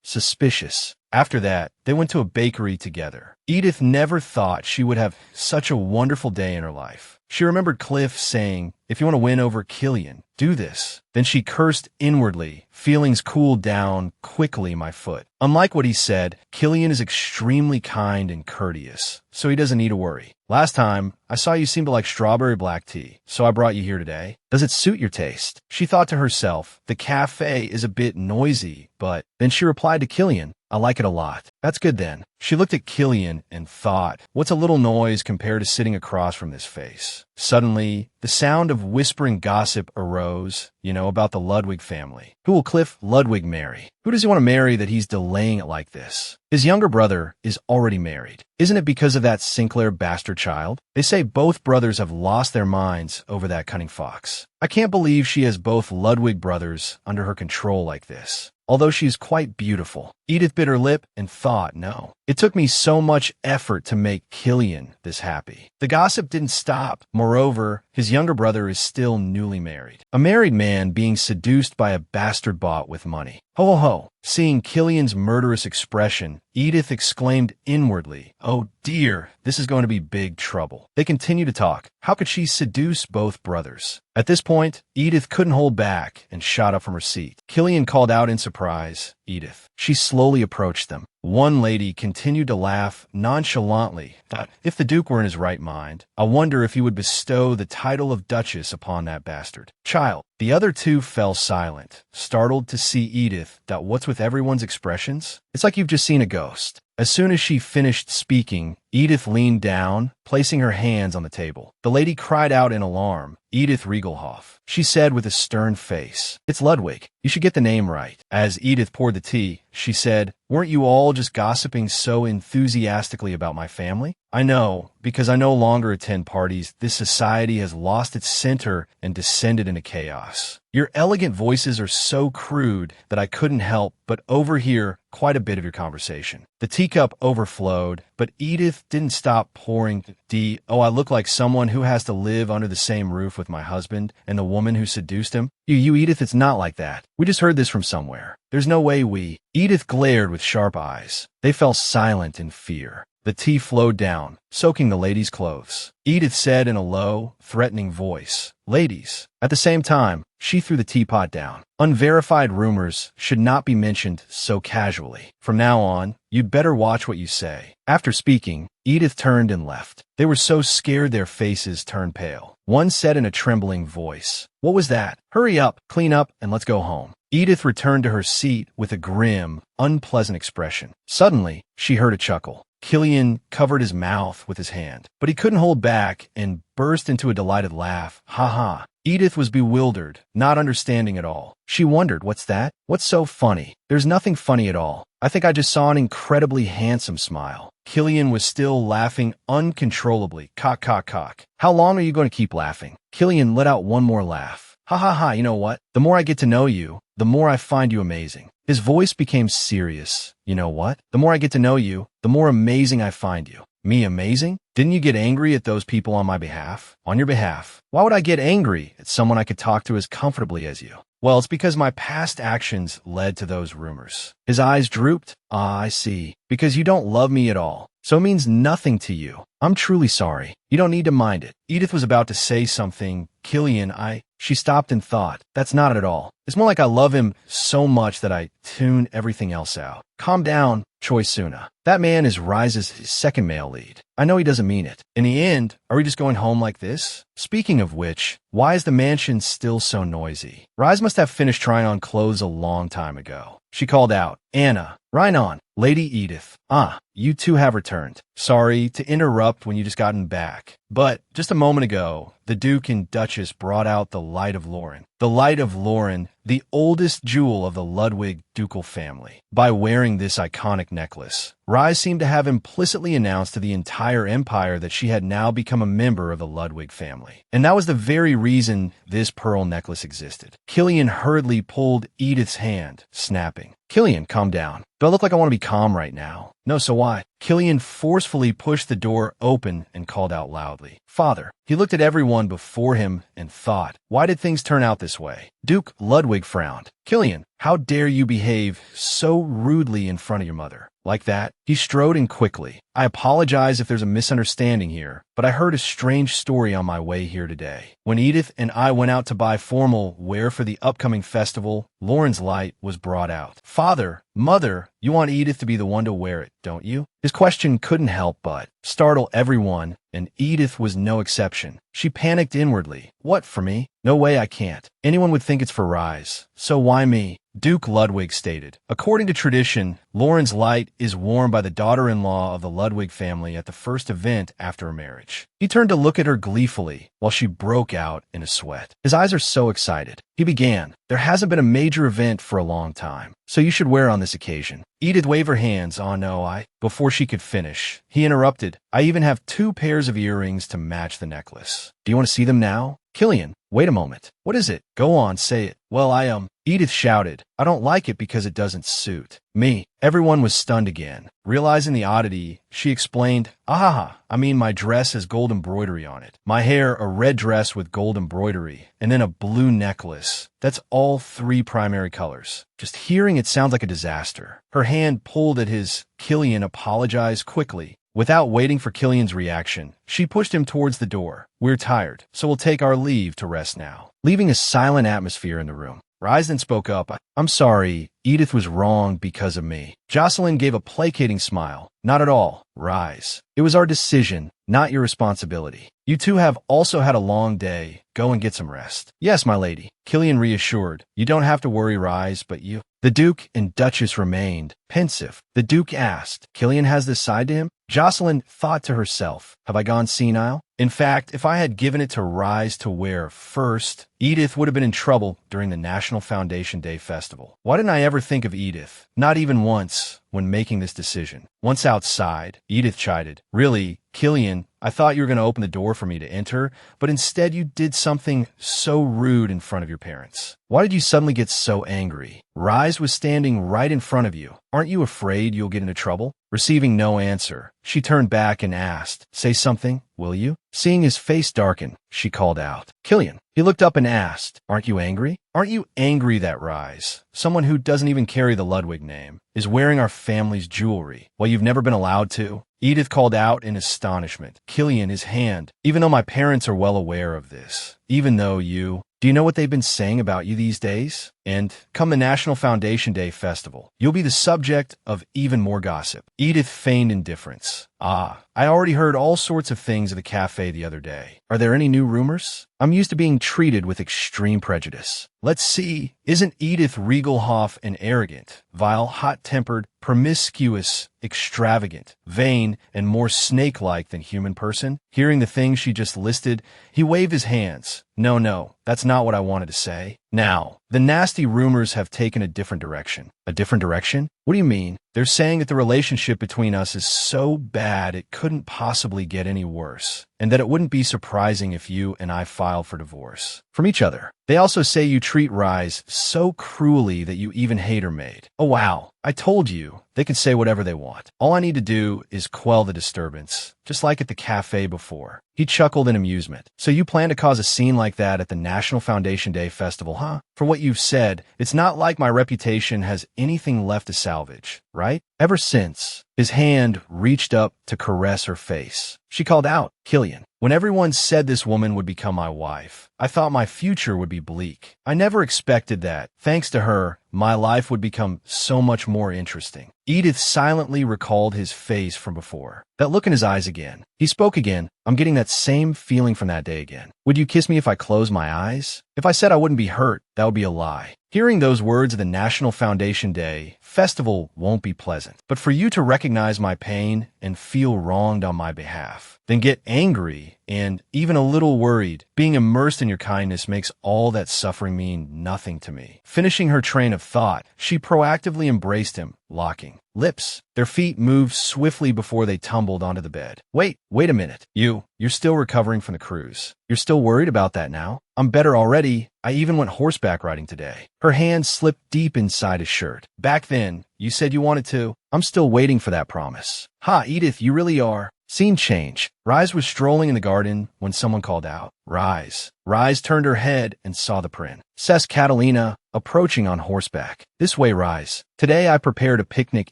Speaker 1: Suspicious. After that, they went to a bakery together. Edith never thought she would have such a wonderful day in her life. She remembered Cliff saying, "If you want to win over Killian, do this." Then she cursed inwardly. Feelings cooled down quickly my foot. Unlike what he said, Killian is extremely kind and courteous, so he doesn't need to worry. "Last time, I saw you seemed to like strawberry black tea, so I brought you here today. Does it suit your taste?" She thought to herself, the cafe is a bit noisy, but then she replied to Killian, "I like it a lot." "That's good then." She looked at Killian and thought, what's a little noise compared to sitting across from this face? Suddenly, the sound of whispering gossip arose, about the Ludwig family. Who will Cliff Ludwig marry? Who does he want to marry that he's delaying it like this? His younger brother is already married. Isn't it because of that Sinclair bastard child? They say both brothers have lost their minds over that cunning fox. I can't believe she has both Ludwig brothers under her control like this. Although she's quite beautiful. Edith bit her lip and thought, no. It took me so much effort to make Killian this happy. The gossip didn't stop. Moreover, his younger brother is still newly married. A married man being seduced by a bastard bot with money. Ho ho ho. Seeing Killian's murderous expression, Edith exclaimed inwardly, "Oh dear, this is going to be big trouble." They continued to talk. How could she seduce both brothers? At this point, Edith couldn't hold back and shot up from her seat. Killian called out in surprise, "Edith." She slowly approached them. One lady continued to laugh nonchalantly. Thought, if the Duke were in his right mind, I wonder if he would bestow the title of Duchess upon that bastard child. The other two fell silent, startled to see Edith. What's with everyone's expressions? It's like you've just seen a ghost. As soon as she finished speaking, Edith leaned down, placing her hands on the table. The lady cried out in alarm, "Edith Riegelhoff." She said with a stern face, "It's Ludwig. You should get the name right." As Edith poured the tea, she said, "Weren't you all just gossiping so enthusiastically about my family?" "I know, because I no longer attend parties. This society has lost its center and descended into chaos. Your elegant voices are so crude that I couldn't help but overhear quite a bit of your conversation." The teacup overflowed, but Edith didn't stop pouring tea. "Oh, I look like someone who has to live under the same roof with my husband and the woman who seduced him. You, Edith, it's not like that. We just heard this from somewhere. There's no way we—" Edith glared with sharp eyes. They fell silent in fear. The tea flowed down, soaking the ladies' clothes. Edith said in a low, threatening voice, "Ladies." At the same time, she threw the teapot down. Unverified rumors should not be mentioned so casually. From now on, you'd better watch what you say. After speaking, Edith turned and left. They were so scared their faces turned pale. One said in a trembling voice, "What was that? Hurry up, clean up, and let's go home." Edith returned to her seat with a grim, unpleasant expression. Suddenly, she heard a chuckle. Killian covered his mouth with his hand, but he couldn't hold back and burst into a delighted laugh. Ha ha. Edith was bewildered, not understanding at all. She wondered, what's that? What's so funny? There's nothing funny at all. I think I just saw an incredibly handsome smile. Killian was still laughing uncontrollably. Cock, cock, cock. How long are you going to keep laughing? Killian let out one more laugh. Ha ha ha, you know what? The more I get to know you, the more I find you amazing. His voice became serious. You know what? The more I get to know you, the more amazing I find you. Me amazing? Didn't you get angry at those people on my behalf? On your behalf? Why would I get angry at someone I could talk to as comfortably as you? Well, it's because my past actions led to those rumors. His eyes drooped. Ah, I see. Because you don't love me at all. So it means nothing to you. I'm truly sorry. You don't need to mind it. Edith was about to say something. Killian, She stopped and thought, that's not it at all. It's more like I love him so much that I tune everything else out. Calm down, Choi Suna. That man is Rise's second male lead. I know he doesn't mean it. In the end, are we just going home like this? Speaking of which, why is the mansion still so noisy? Rise must have finished trying on clothes a long time ago. She called out, Anna, Rhinon, Lady Edith. Ah, you two have returned. Sorry to interrupt when you just gotten back. But just a moment ago, the Duke and Duchess brought out the Light of Lauren. The Light of Lauren, the oldest jewel of the Ludwig ducal family. By wearing this iconic necklace, Rise seemed to have implicitly announced to the entire empire that she had now become a member of the Ludwig family. And that was the very reason this pearl necklace existed. Killian hurriedly pulled Edith's hand, snapping. Killian, calm down. Do I look like I want to be calm right now? No, so why? Killian forcefully pushed the door open and called out loudly, Father. He looked at everyone before him and thought, why did things turn out this way? Duke Ludwig frowned. Killian, how dare you behave so rudely in front of your mother? Like that? He strode in quickly. I apologize if there's a misunderstanding here, but I heard a strange story on my way here today. When Edith and I went out to buy formal wear for the upcoming festival, Lauren's light was brought out. Father, Mother, you want Edith to be the one to wear it, don't you? His question couldn't help but startle everyone, and Edith was no exception. She panicked inwardly. What, for me? No way, I can't. Anyone would think it's for Rise. So why me? Duke Ludwig stated. According to tradition, Lauren's light is worn by the daughter-in-law of the Ludwig family at the first event after a marriage. He turned to look at her gleefully while she broke out in a sweat. His eyes are so excited. He began. There hasn't been a major event for a long time, so you should wear on this occasion. Edith waved her hands. Oh no, Before she could finish, he interrupted. I even have 2 pairs of earrings to match the necklace. Do you want to see them now? Killian, wait a moment. What is it? Go on, say it. Well, Edith shouted. I don't like it because it doesn't suit me. Everyone was stunned again. Realizing the oddity, she explained, I mean my dress has gold embroidery on it. My hair, a red dress with gold embroidery, and then a blue necklace. That's all 3 primary colors. Just hearing it sounds like a disaster. Her hand pulled at his. Killian apologized quickly. Without waiting for Killian's reaction, she pushed him towards the door. We're tired, so we'll take our leave to rest now. Leaving a silent atmosphere in the room, Rise then spoke up. I'm sorry, Edith was wrong because of me. Jocelyn gave a placating smile. Not at all, Rise. It was our decision, not your responsibility. You two have also had a long day. Go and get some rest. Yes, my lady. Killian reassured. You don't have to worry, Rise, but you. The Duke and Duchess remained pensive. The Duke asked, Killian has this side to him? Jocelyn thought to herself, have I gone senile? In fact, if I had given it to Rise to wear first, Edith would have been in trouble during the National Foundation Day Festival. Why didn't I ever think of Edith? Not even once when making this decision. Once outside, Edith chided. Really, Killian, I thought you were going to open the door for me to enter, but instead you did something so rude in front of your parents. Why did you suddenly get so angry? Rise was standing right in front of you. Aren't you afraid you'll get into trouble? Receiving no answer, she turned back and asked, Say something, will you? Seeing his face darken, she called out, Killian. He looked up and asked, Aren't you angry? Aren't you angry that Rise, someone who doesn't even carry the Ludwig name, is wearing our family's jewelry while you've never been allowed to? Edith called out in astonishment. Killian, his hand. Even though my parents are well aware of this, even though you... Do you know what they've been saying about you these days? And come the National Foundation Day Festival, you'll be the subject of even more gossip. Edith feigned indifference. I already heard all sorts of things at the cafe the other day. Are there any new rumors? I'm used to being treated with extreme prejudice. Let's see. Isn't Edith Regelhoff an arrogant, vile, hot-tempered, promiscuous, extravagant, vain, and more snake-like than human person? Hearing the things she just listed, he waved his hands. No, that's not what I wanted to say. Now, the nasty rumors have taken a different direction. A different direction? What do you mean? They're saying that the relationship between us is so bad it couldn't possibly get any worse, and that it wouldn't be surprising if you and I filed for divorce from each other. They also say you treat Rise so cruelly that you even hate her maid. Oh wow, I told you, they can say whatever they want. All I need to do is quell the disturbance, just like at the cafe before. He chuckled in amusement. So you plan to cause a scene like that at the National Foundation Day Festival, huh? For what you've said, it's not like my reputation has anything left to salvage, right? Ever since, his hand reached up to caress her face. She called out, Killian. When everyone said this woman would become my wife, I thought my future would be bleak. I never expected that, thanks to her, my life would become so much more interesting. Edith silently recalled his face from before. That look in his eyes again. He spoke again. I'm getting that same feeling from that day again. Would you kiss me if I close my eyes? If I said I wouldn't be hurt, that would be a lie. Hearing those words at the National Foundation Day Festival won't be pleasant. But for you to recognize my pain and feel wronged on my behalf, then get angry and even a little worried, being immersed in your kindness makes all that suffering mean nothing to me. Finishing her train of thought, she proactively embraced him, locking lips. Their feet moved swiftly before they tumbled onto the bed. Wait a minute. You're still recovering from the cruise. You're still worried about that now? I'm better already. I even went horseback riding today. Her hand slipped deep inside his shirt. Back then, you said you wanted to. I'm still waiting for that promise. Ha, Edith, you really are. Scene change. Rise was strolling in the garden when someone called out, Rise. Rise turned her head and saw the Princess Catalina approaching on horseback. This way, Rise. Today I prepared a picnic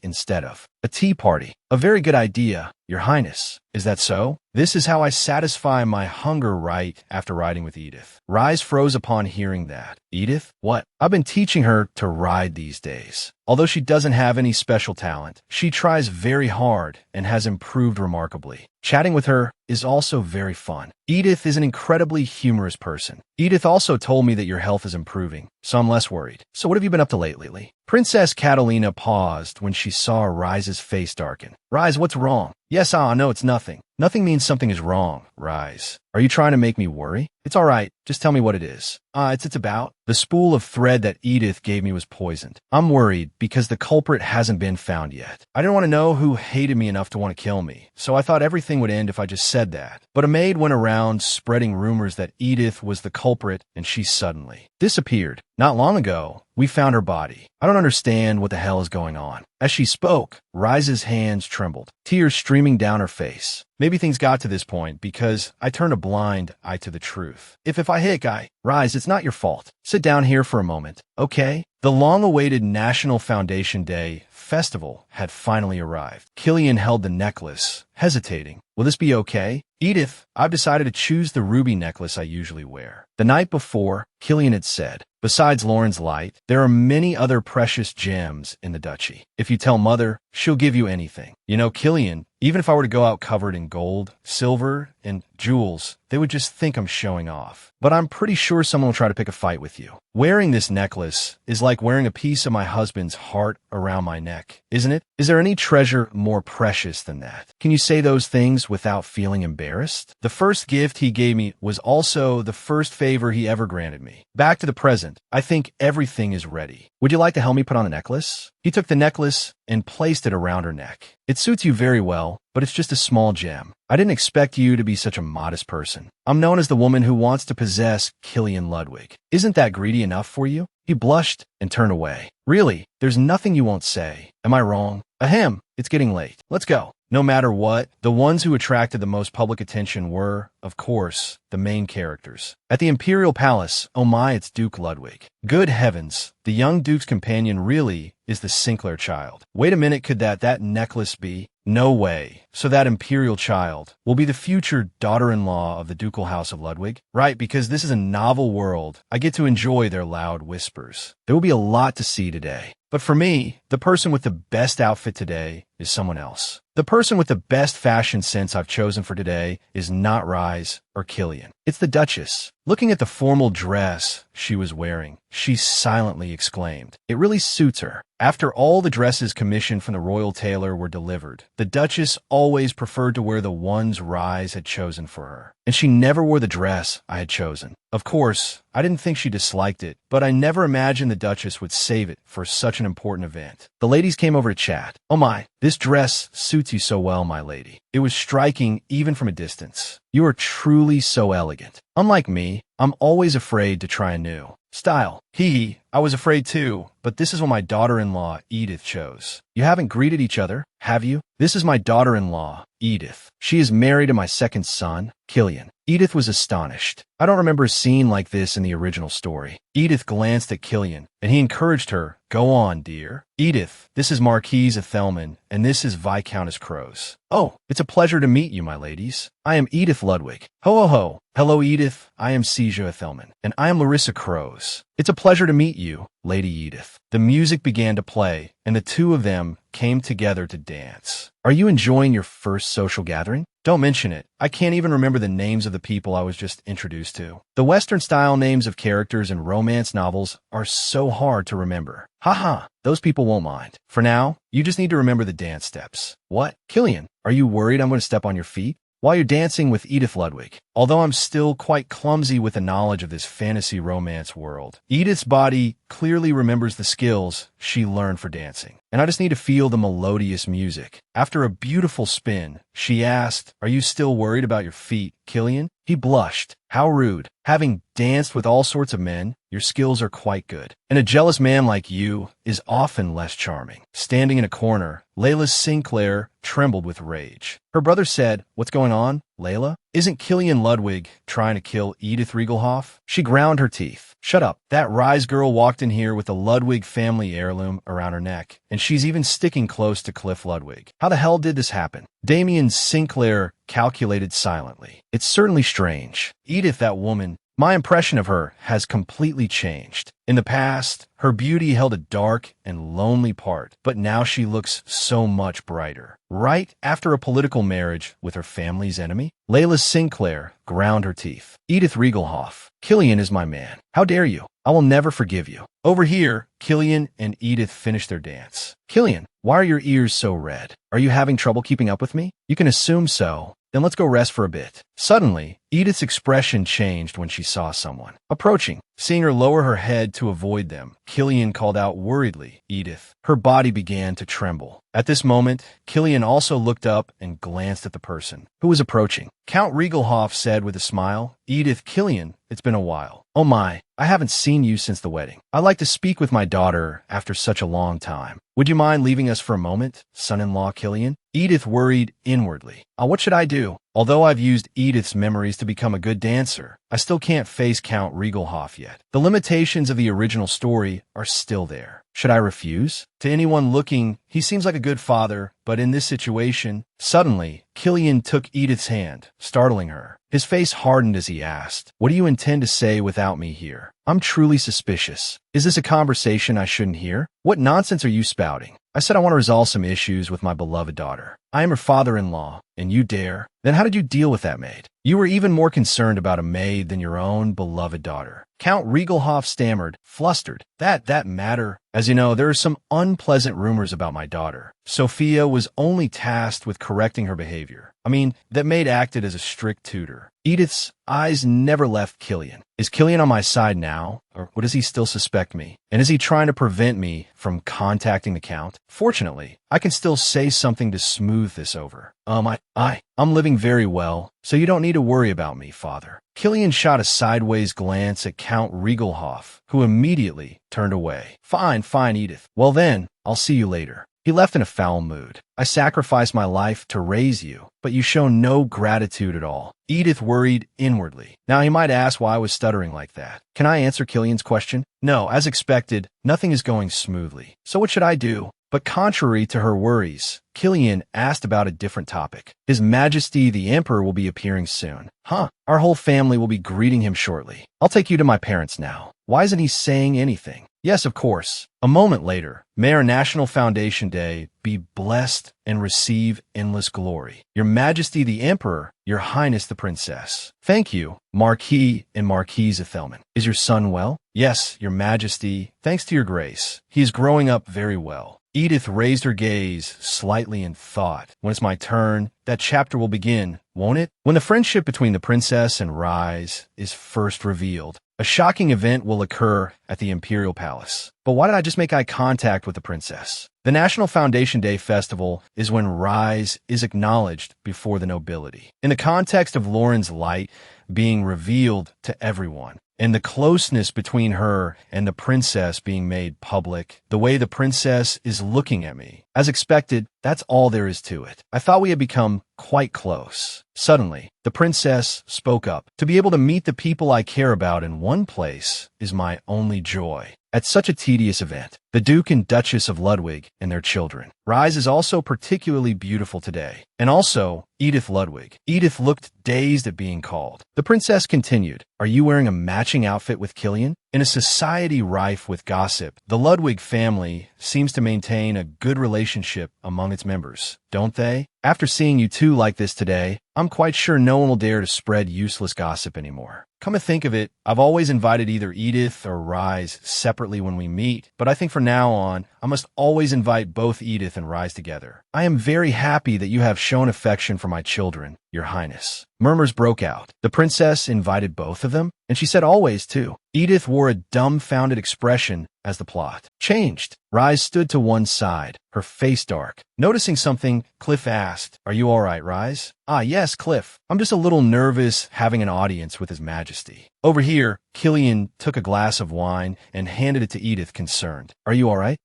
Speaker 1: instead of a tea party. A very good idea, Your Highness. Is that so? This is how I satisfy my hunger right after riding with Edith. Rise froze upon hearing that. Edith? What? I've been teaching her to ride these days. Although she doesn't have any special talent, she tries very hard and has improved remarkably. Chatting with her is also very fun. Edith is an incredibly humorous person. Edith also told me that your health is improving, so I'm less worried. So what have you been up to lately? Princess Catalina paused when she saw Rise's face darken. Rise, what's wrong? Yes, no, it's nothing. Nothing means something is wrong, Rise. Are you trying to make me worry? It's all right. Just tell me what it is. It's about. The spool of thread that Edith gave me was poisoned. I'm worried because the culprit hasn't been found yet. I didn't want to know who hated me enough to want to kill me, so I thought everything would end if I just said that. But a maid went around spreading rumors that Edith was the culprit, and she suddenly disappeared. Not long ago, we found her body. I don't understand what the hell is going on. As she spoke, Rise's hands trembled, tears streaming down her face. Maybe things got to this point because I turned a blind eye to the truth. If I hit guy, Rise, it's not your fault. Sit down here for a moment, okay? The long-awaited National Foundation Day festival had finally arrived. Killian held the necklace, hesitating. Will this be okay? Edith, I've decided to choose the ruby necklace I usually wear. The night before, Killian had said, besides Lauren's light, there are many other precious gems in the duchy. If you tell Mother, she'll give you anything. You know, Killian, even if I were to go out covered in gold, silver, and jewels, they would just think I'm showing off. But I'm pretty sure someone will try to pick a fight with you. Wearing this necklace is like wearing a piece of my husband's heart around my neck, isn't it? Is there any treasure more precious than that? Can you say those things without feeling embarrassed? The first gift he gave me was also the first favor he ever granted me. Back to the present. I think everything is ready. Would you like to help me put on the necklace? He took the necklace and placed it around her neck. It suits you very well, but it's just a small gem. I didn't expect you to be such a modest person. I'm known as the woman who wants to possess Killian Ludwig. Isn't that greedy enough for you? He blushed and turned away. Really, there's nothing you won't say. Am I wrong? Ahem, it's getting late. Let's go. No matter what, the ones who attracted the most public attention were, of course, the main characters. At the Imperial Palace, oh my, it's Duke Ludwig. Good heavens, the young Duke's companion really is the Sinclair child. Wait a minute, could that necklace be? No way. So that Imperial child will be the future daughter-in-law of the Ducal House of Ludwig? Right, because this is a novel world. I get to enjoy their loud whispers. There will be a lot to see today. But for me, the person with the best outfit today is someone else. The person with the best fashion sense I've chosen for today is not Rise or Killian. It's the Duchess. Looking at the formal dress she was wearing, she silently exclaimed, "It really suits her." After all the dresses commissioned from the royal tailor were delivered, the Duchess always preferred to wear the ones Rise had chosen for her. And she never wore the dress I had chosen. Of course, I didn't think she disliked it, but I never imagined the Duchess would save it for such an important event. The ladies came over to chat. Oh my, this dress suits you so well, my lady. It was striking even from a distance. You are truly so elegant. Unlike me, I'm always afraid to try a new style. Hee, I was afraid too, but this is what my daughter-in-law, Edith, chose. You haven't greeted each other, have you? This is my daughter-in-law, Edith. She is married to my second son, Killian. Edith was astonished. I don't remember a scene like this in the original story. Edith glanced at Killian, and he encouraged her, "Go on, dear." Edith, this is Marquise Ethelman, and this is Viscountess Crows. Oh, it's a pleasure to meet you, my ladies. I am Edith Ludwig. Ho, ho, ho. Hello, Edith. I am Seja Ethelman, and I am Larissa Crows. It's a pleasure to meet you, Lady Edith. The music began to play, and the two of them came together to dance. Are you enjoying your first social gathering? Don't mention it. I can't even remember the names of the people I was just introduced to. The Western-style names of characters in romance novels are so hard to remember. Haha, those people won't mind. For now, you just need to remember the dance steps. What? Killian, are you worried I'm going to step on your feet? While you're dancing with Edith Ludwig, although I'm still quite clumsy with the knowledge of this fantasy romance world, Edith's body clearly remembers the skills she learned for dancing. And I just need to feel the melodious music. After a beautiful spin, she asked, "Are you still worried about your feet, Killian?" He blushed. How rude. Having danced with all sorts of men, your skills are quite good. And a jealous man like you is often less charming. Standing in a corner, Layla Sinclair trembled with rage. Her brother said, "What's going on, Layla? Isn't Killian Ludwig trying to kill Edith Riegelhoff?" She ground her teeth. "Shut up. That Rise girl walked in here with the Ludwig family heirloom around her neck, and she's even sticking close to Cliff Ludwig. How the hell did this happen?" Damien Sinclair calculated silently. "It's certainly strange. Edith, that woman, my impression of her has completely changed. In the past, her beauty held a dark and lonely part, but now she looks so much brighter. Right after a political marriage with her family's enemy?" Layla Sinclair ground her teeth. "Edith Riegelhoff, Killian is my man. How dare you? I will never forgive you." Over here, Killian and Edith finished their dance. "Killian, why are your ears so red? Are you having trouble keeping up with me? You can assume so. Then let's go rest for a bit." Suddenly, Edith's expression changed when she saw someone approaching. Seeing her lower her head to avoid them, Killian called out worriedly, "Edith." Her body began to tremble. At this moment, Killian also looked up and glanced at the person who was approaching. Count Riegelhoff said with a smile, "Edith, Killian, it's been a while. Oh my, I haven't seen you since the wedding. I'd like to speak with my daughter after such a long time. Would you mind leaving us for a moment, son-in-law Killian?" Edith worried inwardly. What should I do? Although I've used Edith's memories to become a good dancer, I still can't face Count Riegelhoff yet. The limitations of the original story are still there. Should I refuse? To anyone looking, he seems like a good father, but in this situation, suddenly, Killian took Edith's hand, startling her. His face hardened as he asked, "What do you intend to say without me here? I'm truly suspicious. Is this a conversation I shouldn't hear? What nonsense are you spouting?" "I said I want to resolve some issues with my beloved daughter. I am her father-in-law, and you dare? Then how did you deal with that maid? You were even more concerned about a maid than your own beloved daughter." Count Riegelhoff stammered, flustered. That matter. As you know, there are some unpleasant rumors about my daughter. Sophia was only tasked with correcting her behavior. I mean, that maid acted as a strict tutor." Edith's eyes never left Killian. "Is Killian on my side now? Or does he still suspect me? And is he trying to prevent me from contacting the Count? Fortunately, I can still say something to smooth this over. I'm living very well, so you don't need to worry about me, father." Killian shot a sideways glance at Count Riegelhoff, who immediately turned away. Fine, Edith. Well then, I'll see you later." He left in a foul mood. "I sacrificed my life to raise you, but you show no gratitude at all." Edith worried inwardly. Now he might ask why I was stuttering like that. Can I answer Killian's question? No, as expected, nothing is going smoothly. So what should I do? But contrary to her worries, Killian asked about a different topic. "His Majesty the Emperor will be appearing soon." "Huh, our whole family will be greeting him shortly. I'll take you to my parents now." "Why isn't he saying anything?" "Yes, of course." A moment later, "May our National Foundation Day be blessed and receive endless glory. Your Majesty the Emperor, Your Highness the Princess." "Thank you, Marquis and Marquise Ethelman. Is your son well?" "Yes, Your Majesty, thanks to your grace. He is growing up very well." Edith raised her gaze slightly in thought. "When it's my turn, that chapter will begin, won't it? When the friendship between the princess and Rise is first revealed. A shocking event will occur at the Imperial Palace. But why did I just make eye contact with the princess? The National Foundation Day Festival is when Rise is acknowledged before the nobility. In the context of Lauren's light being revealed to everyone, and the closeness between her and the princess being made public, the way the princess is looking at me. As expected, that's all there is to it. I thought we had become quite close. Suddenly, the princess spoke up. "To be able to meet the people I care about in one place is my only joy. At such a tedious event, the Duke and Duchess of Ludwig and their children. Rise is also particularly beautiful today. And also, Edith Ludwig." Edith looked dazed at being called. The princess continued, "Are you wearing a matching outfit with Killian?" In a society rife with gossip, the Ludwig family seems to maintain a good relationship among its members, don't they? After seeing you two like this today, I'm quite sure no one will dare to spread useless gossip anymore. Come to think of it, I've always invited either Edith or Rise separately when we meet, but I think from now on, I must always invite both Edith and Rise together. I am very happy that you have shown affection for my children. Your Highness. Murmurs broke out. The princess invited both of them, and she said always, too. Edith wore a dumbfounded expression as the plot changed. Rise stood to one side, her face dark. Noticing something, Cliff asked, "Are you all right, Rise?" "Ah, yes, Cliff. I'm just a little nervous having an audience with His Majesty." Over here, Killian took a glass of wine and handed it to Edith, concerned. "Are you all right?"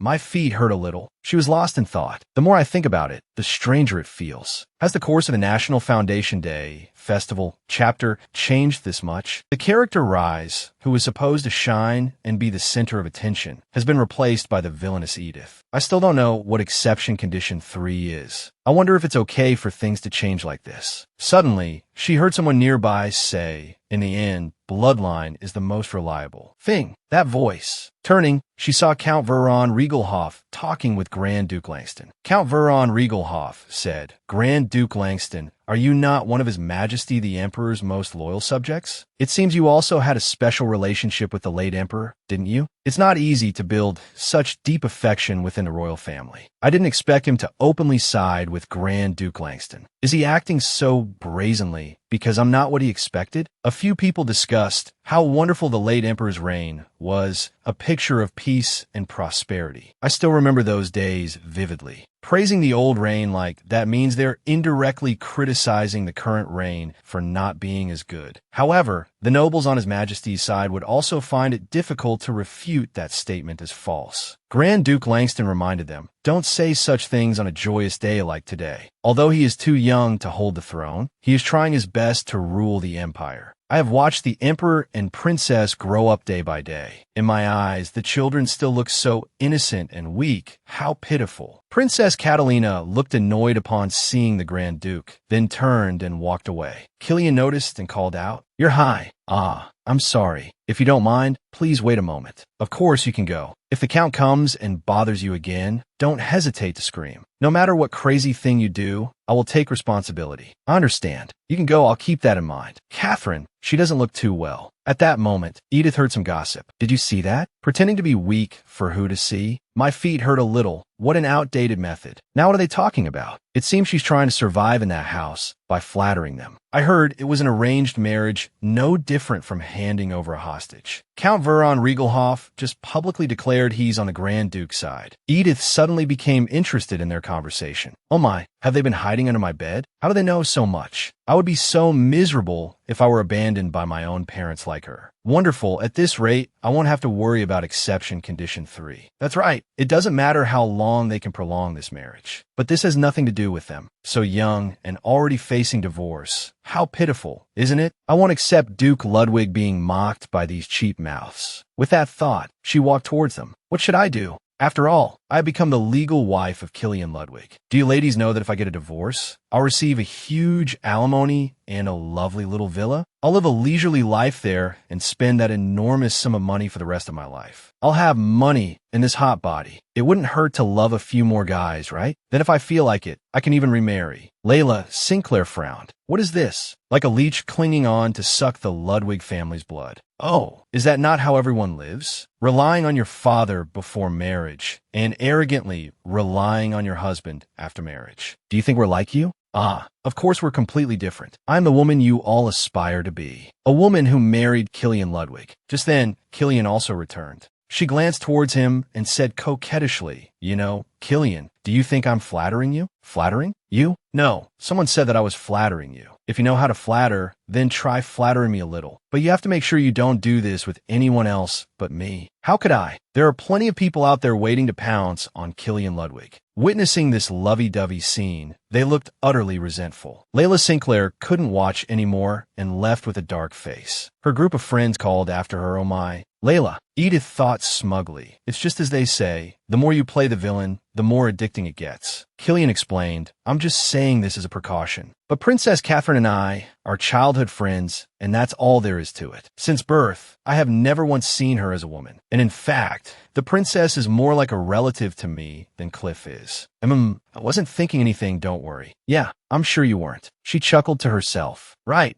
Speaker 1: My feet hurt a little." She was lost in thought. The more I think about it, the stranger it feels. Has the course of the National Foundation Day Festival chapter changed this much? The character Rise, who was supposed to shine and be the center of attention, has been replaced by the villainous Edith. I still don't know what Exception Condition 3 is. I wonder if it's okay for things to change like this. Suddenly, she heard someone nearby say, "In the end, bloodline is the most reliable thing." That voice. Turning, she saw Count Veron Riegelhoff talking with Grand Duke Langston. Count Veron Riegelhoff said, "Grand Duke Langston, are you not one of His Majesty the Emperor's most loyal subjects? It seems you also had a special relationship with the late Emperor, didn't you? It's not easy to build such deep affection within the royal family. I didn't expect him to openly side with Grand Duke Langston. Is he acting so brazenly because I'm not what he expected?" A few people discussed how wonderful the late Emperor's reign was, a picture of peace and prosperity. I still remember those days vividly. Praising the old reign like that means they're indirectly criticizing the current reign for not being as good. However, the nobles on His Majesty's side would also find it difficult to refute that statement as false. Grand Duke Langston reminded them, "Don't say such things on a joyous day like today. Although he is too young to hold the throne, he is trying his best to rule the empire. I have watched the Emperor and Princess grow up day by day. In my eyes, the children still look so innocent and weak. How pitiful." Princess Catalina looked annoyed upon seeing the Grand Duke, then turned and walked away. Killian noticed and called out, "Your High." "Ah, I'm sorry. If you don't mind, please wait a moment." "Of course you can go. If the Count comes and bothers you again, don't hesitate to scream. No matter what crazy thing you do, I will take responsibility." "I understand. You can go, I'll keep that in mind." "Catherine, she doesn't look too well." At that moment, Edith heard some gossip. "Did you see that? Pretending to be weak for who to see? My feet hurt a little. What an outdated method. Now what are they talking about? It seems she's trying to survive in that house by flattering them. I heard it was an arranged marriage, no different from handing over a hostage." Count Veron Riegelhoff just publicly declared he's on the Grand Duke's side. Edith suddenly became interested in their conversation. "Oh my, have they been hiding under my bed? How do they know so much? I would be so miserable if I were abandoned by my own parents like her. Wonderful, at this rate, I won't have to worry about Exception Condition 3. That's right, it doesn't matter how long they can prolong this marriage. But this has nothing to do with them. So young and already facing divorce. How pitiful, isn't it? I won't accept Duke Ludwig being mocked by these cheap mouths." With that thought, she walked towards them. "What should I do? After all, I have become the legal wife of Killian Ludwig. Do you ladies know that if I get a divorce, I'll receive a huge alimony and a lovely little villa? I'll live a leisurely life there and spend that enormous sum of money for the rest of my life. I'll have money in this hot body. It wouldn't hurt to love a few more guys, right? Then if I feel like it, I can even remarry." Layla Sinclair frowned. "What is this? Like a leech clinging on to suck the Ludwig family's blood. Oh, is that not how everyone lives? Relying on your father before marriage and arrogantly relying on your husband after marriage. Do you think we're like you? Ah, of course we're completely different. I'm the woman you all aspire to be. A woman who married Killian Ludwig." Just then, Killian also returned. She glanced towards him and said coquettishly, "You know, Killian, do you think I'm flattering you?" "Flattering? You? No, someone said that I was flattering you. If you know how to flatter, then try flattering me a little. But you have to make sure you don't do this with anyone else but me." "How could I? There are plenty of people out there waiting to pounce on Killian Ludwig." Witnessing this lovey-dovey scene, they looked utterly resentful. Layla Sinclair couldn't watch anymore and left with a dark face. Her group of friends called after her, "Oh my." "Layla," Edith thought smugly. "It's just as they say, the more you play the villain, the more addicting it gets." Killian explained, "I'm just saying this as a precaution. But Princess Catherine and I are childhood friends, and that's all there is to it. Since birth, I have never once seen her as a woman, and in fact, the princess is more like a relative to me than Cliff is. I wasn't thinking anything, don't worry. Yeah, I'm sure you weren't. She chuckled to herself. Right.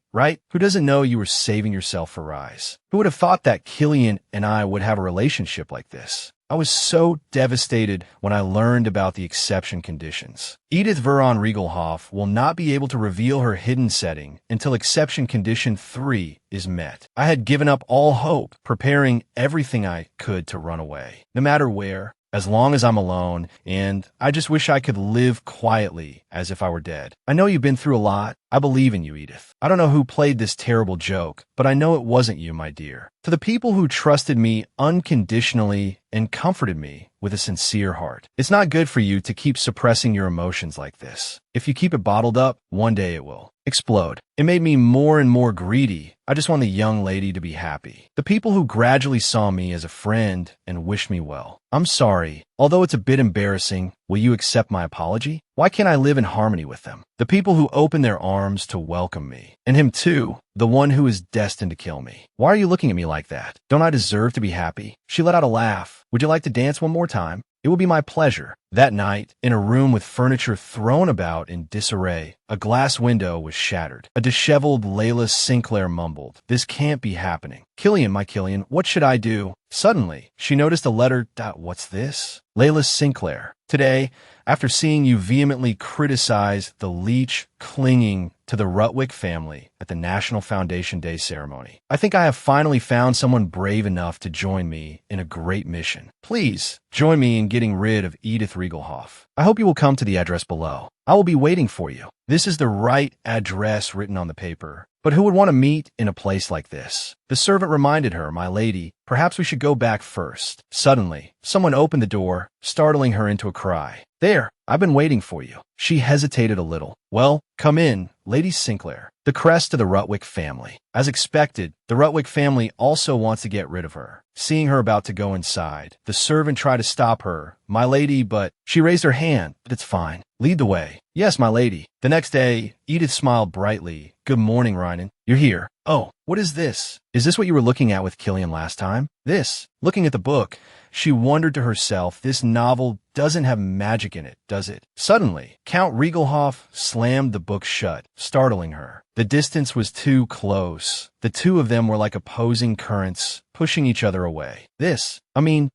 Speaker 1: Who doesn't know you were saving yourself for Rise? Who would have thought that Killian and I would have a relationship like this? I was so devastated when I learned about the exception conditions. Edith Veron Riegelhoff will not be able to reveal her hidden setting until exception condition 3 is met. I had given up all hope, preparing everything I could to run away, no matter where, as long as I'm alone, and I just wish I could live quietly as if I were dead. I know you've been through a lot. I believe in you, Edith. I don't know who played this terrible joke, but I know it wasn't you, my dear. To the people who trusted me unconditionally and comforted me with a sincere heart, it's not good for you to keep suppressing your emotions like this. If you keep it bottled up, one day it will explode. It made me more and more greedy. I just want the young lady to be happy. The people who gradually saw me as a friend and wished me well. I'm sorry. Although it's a bit embarrassing, will you accept my apology? Why can't I live in harmony with them? The people who opened their arms to welcome me. And him too, the one who is destined to kill me. Why are you looking at me like that? Don't I deserve to be happy? She let out a laugh. Would you like to dance one more time? It will be my pleasure. That night, in a room with furniture thrown about in disarray, a glass window was shattered. A disheveled Layla Sinclair mumbled, "This can't be happening. Killian, my Killian, what should I do?" Suddenly, she noticed a letter. What's this? Layla Sinclair. Today, after seeing you vehemently criticize the leech clinging to the Rutwick family at the National Foundation Day ceremony, I think I have finally found someone brave enough to join me in a great mission. Please, join me in getting rid of Edith Riegelhoff. I hope you will come to the address below. I will be waiting for you. This is the right address written on the paper. But who would want to meet in a place like this? The servant reminded her, "My lady, perhaps we should go back first." Suddenly, someone opened the door, startling her into a cry. "There, I've been waiting for you." She hesitated a little. "Well, come in, Lady Sinclair." The crest of the Rutwick family. As expected, the Rutwick family also wants to get rid of her. Seeing her about to go inside, the servant tried to stop her. "My lady," but she raised her hand. "But it's fine. Lead the way." "Yes, my lady." The next day, Edith smiled brightly. "Good morning, Rynan. You're here. Oh, what is this? Is this what you were looking at with Killian last time?" This. Looking at the book, she wondered to herself, this novel doesn't have magic in it, does it? Suddenly, Count Riegelhoff slammed the book shut, startling her. The distance was too close. The two of them were like opposing currents, pushing each other away.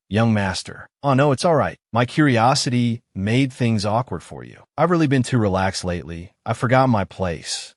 Speaker 1: Young master. "Oh no, it's all right. My curiosity made things awkward for you. I've really been too relaxed lately. I forgot my place.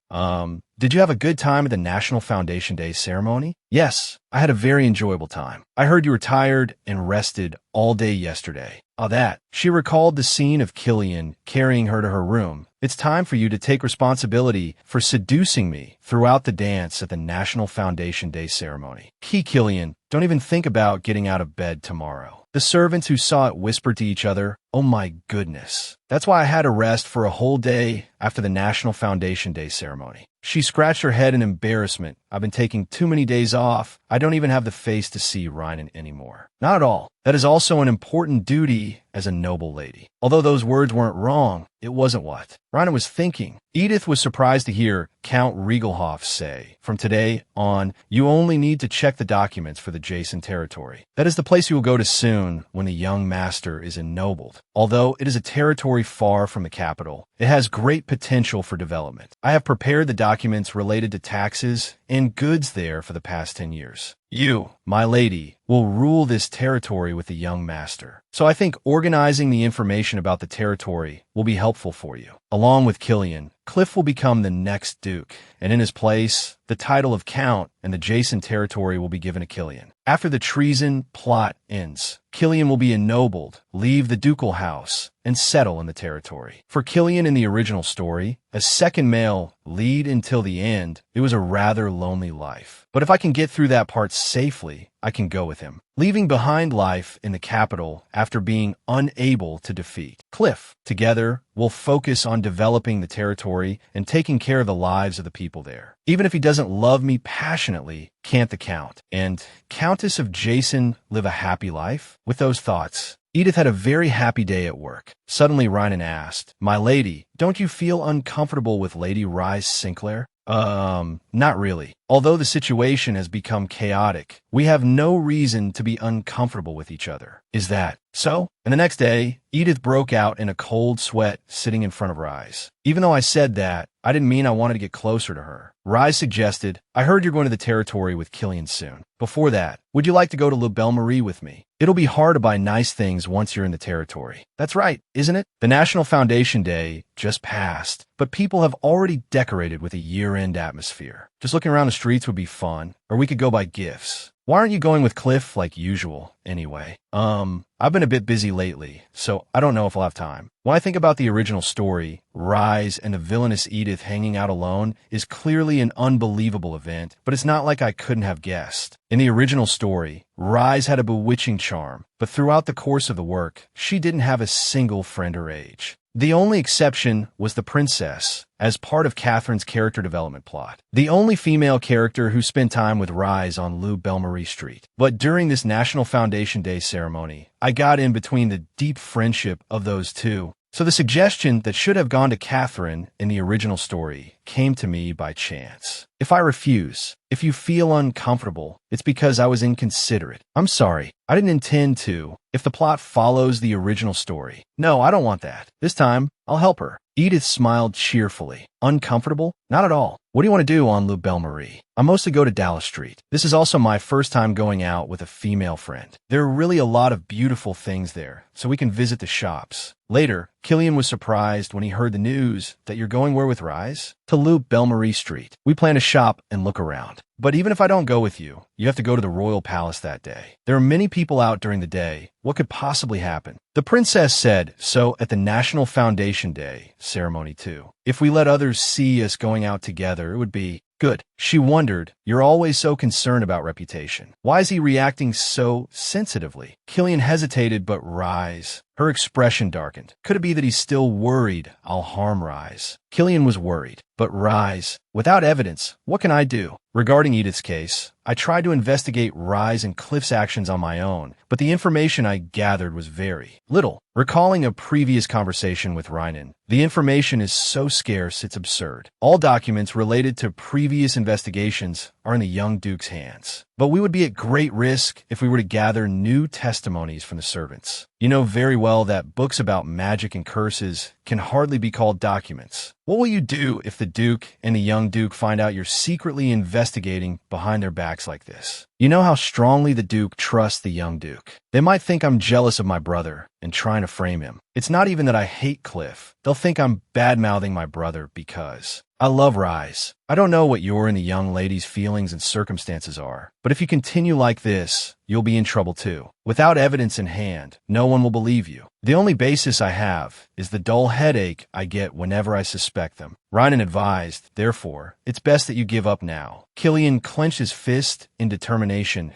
Speaker 1: Did you have a good time at the National Foundation Day ceremony?" "Yes, I had a very enjoyable time. I heard you were tired and rested all day yesterday." "Oh, that." She recalled the scene of Killian carrying her to her room. "It's time for you to take responsibility for seducing me throughout the dance at the National Foundation Day ceremony. Killian, don't even think about getting out of bed tomorrow." The servants who saw it whispered to each other, "Oh my goodness. That's why I had to rest for a whole day after the National Foundation Day ceremony." She scratched her head in embarrassment. "I've been taking too many days off. I don't even have the face to see Rynan anymore." "Not at all. That is also an important duty as a noble lady." Although those words weren't wrong, it wasn't what Rynan was thinking. Edith was surprised to hear Count Riegelhoff say, "From today on, you only need to check the documents for the Jason territory. That is the place you will go to soon when the young master is ennobled. Although it is a territory far from the capital, it has great potential for development. I have prepared the documents related to taxes and goods there for the past 10 years. You, my lady, will rule this territory with the young master. So I think organizing the information about the territory will be helpful for you. Along with Killian, Cliff will become the next duke, and in his place, the title of count and the Jason territory will be given to Killian. After the treason plot ends, Killian will be ennobled, leave the ducal house, and settle in the territory. For Killian in the original story, as second male lead until the end, it was a rather lonely life. But if I can get through that part safely, I can go with him, leaving behind life in the capital after being unable to defeat Cliff. Together, we'll focus on developing the territory and taking care of the lives of the people there. Even if he doesn't love me passionately, can't the Count and Countess of Jason live a happy life?" With those thoughts, Edith had a very happy day at work. Suddenly, Rynan asked, "My lady, don't you feel uncomfortable with Lady Rise Sinclair?" Not really. Although the situation has become chaotic, we have no reason to be uncomfortable with each other. Is that so? And the next day, Edith broke out in a cold sweat sitting in front of Rise. Even though I said that, I didn't mean I wanted to get closer to her. Rise suggested, I heard you're going to the territory with Killian soon. Before that, would you like to go to La Belle Marie with me? It'll be hard to buy nice things once you're in the territory. That's right, isn't it? The National Foundation Day just passed, but people have already decorated with a year-end atmosphere. Just looking around the streets would be fun, or we could go buy gifts. Why aren't you going with Cliff like usual, anyway? I've been a bit busy lately, so I don't know if I'll have time. When I think about the original story, Rise and the villainous Edith hanging out alone is clearly an unbelievable event, but it's not like I couldn't have guessed. In the original story, Rise had a bewitching charm, but throughout the course of the work, she didn't have a single friend her age. The only exception was the princess, as part of Catherine's character development plot. The only female character who spent time with Rise on Rue Belle-Marie Street. But during this National Foundation Day ceremony, I got in between the deep friendship of those two. So the suggestion that should have gone to Catherine in the original story came to me by chance. If I refuse, if you feel uncomfortable, it's because I was inconsiderate. I'm sorry. I didn't intend to. If the plot follows the original story. No, I don't want that. This time, I'll help her. Edith smiled cheerfully. Uncomfortable? Not at all. What do you want to do on Rue Belle-Marie? I mostly go to Dallas Street. This is also my first time going out with a female friend. There are really a lot of beautiful things there, so we can visit the shops. Later, Killian was surprised when he heard the news that you're going where with Rise? To Rue Belle-Marie Street. We plan to shop and look around. But even if I don't go with you, you have to go to the Royal Palace that day. There are many people out during the day. What could possibly happen? The princess said so at the National Foundation Day ceremony too. If we let others see us going out together, it would be good. She wondered, you're always so concerned about reputation. Why is he reacting so sensitively? Killian hesitated, but Rise. Her expression darkened. Could it be that he's still worried I'll harm Rise? Killian was worried, but Rise. Without evidence, what can I do? Regarding Edith's case, I tried to investigate Rise and Cliff's actions on my own, but the information I gathered was very little. Recalling a previous conversation with Rynan, the information is so scarce it's absurd. All documents related to previous investigations are in the young Duke's hands. But we would be at great risk if we were to gather new testimonies from the servants. You know very well that books about magic and curses can hardly be called documents. What will you do if the Duke and the young Duke find out you're secretly investigating behind their backs like this? You know how strongly the Duke trusts the young Duke. They might think I'm jealous of my brother and trying to frame him. It's not even that I hate Cliff. They'll think I'm bad-mouthing my brother because I love Rise. I don't know what your and the young lady's feelings and circumstances are, but if you continue like this, you'll be in trouble too. Without evidence in hand, no one will believe you. The only basis I have is the dull headache I get whenever I suspect them. Rynan advised, therefore, it's best that you give up now. Killian clenched his fist in determination.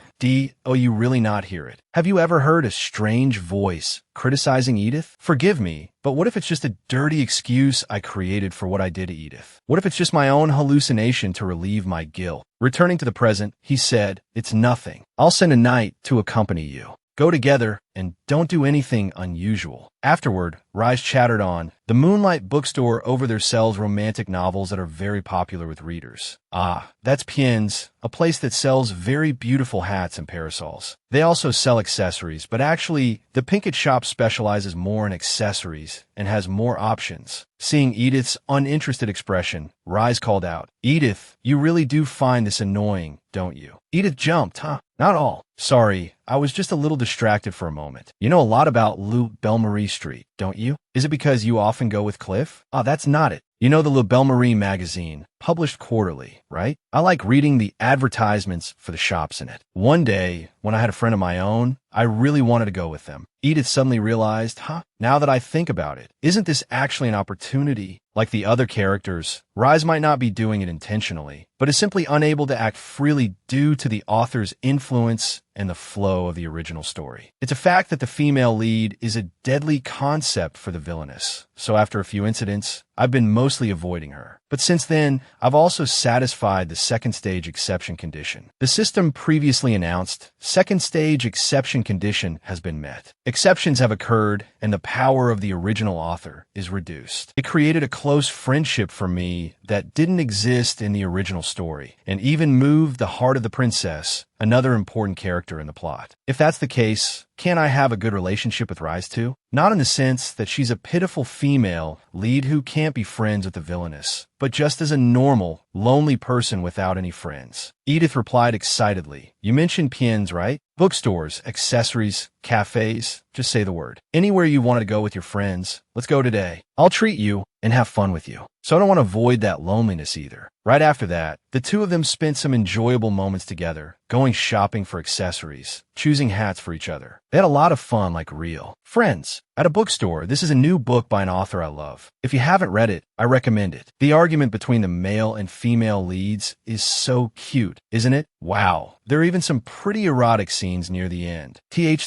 Speaker 1: Oh, you really not hear it? Have you ever heard a strange voice criticizing Edith? Forgive me, but what if it's just a dirty excuse I created for what I did to Edith? What if it's just my own hallucination to relieve my guilt? Returning to the present, he said, it's nothing. I'll send a knight to accompany you. Go together and don't do anything unusual. Afterward, Rise chattered on. The Moonlight Bookstore over there sells romantic novels that are very popular with readers. Ah, that's Pien's, a place that sells very beautiful hats and parasols. They also sell accessories, but actually, the Pinkett shop specializes more in accessories and has more options. Seeing Edith's uninterested expression, Rise called out, Edith, you really do find this annoying, don't you? Edith jumped, huh? Not all. Sorry, I was just a little distracted for a moment. You know a lot about Rue Belle-Marie Street, don't you? Is it because you often go with Cliff? Ah, that's not it. You know the Rue Belle-Marie magazine, published quarterly, right? I like reading the advertisements for the shops in it. One day, when I had a friend of my own, I really wanted to go with them. Edith suddenly realized, now that I think about it, isn't this actually an opportunity? Like the other characters, Rise might not be doing it intentionally, but is simply unable to act freely due to the author's influence and the flow of the original story. It's a fact that the female lead is a deadly concept for the villainous. so after a few incidents, I've been mostly avoiding her. But since then, I've also satisfied the second stage exception condition. The system previously announced, second stage exception condition has been met. Exceptions have occurred, and the power of the original author is reduced. It created a close friendship for me that didn't exist in the original story, and even moved the heart of the princess, another important character in the plot. If that's the case, can I have a good relationship with Rise too? Not in the sense that she's a pitiful female lead who can't be friends with the villainess, but just as a normal, lonely person without any friends. Edith replied excitedly, "You mentioned Pien's, right? Bookstores, accessories, cafes, just say the word. Anywhere you wanted to go with your friends, let's go today. I'll treat you and have fun with you." So I don't want to avoid that loneliness either. Right after that, the two of them spent some enjoyable moments together, going shopping for accessories, choosing hats for each other. They had a lot of fun like real friends. At a bookstore, this is a new book by an author I love. If you haven't read it, I recommend it. The argument between the male and female leads is so cute, isn't it? Wow. There are even some pretty erotic scenes near the end.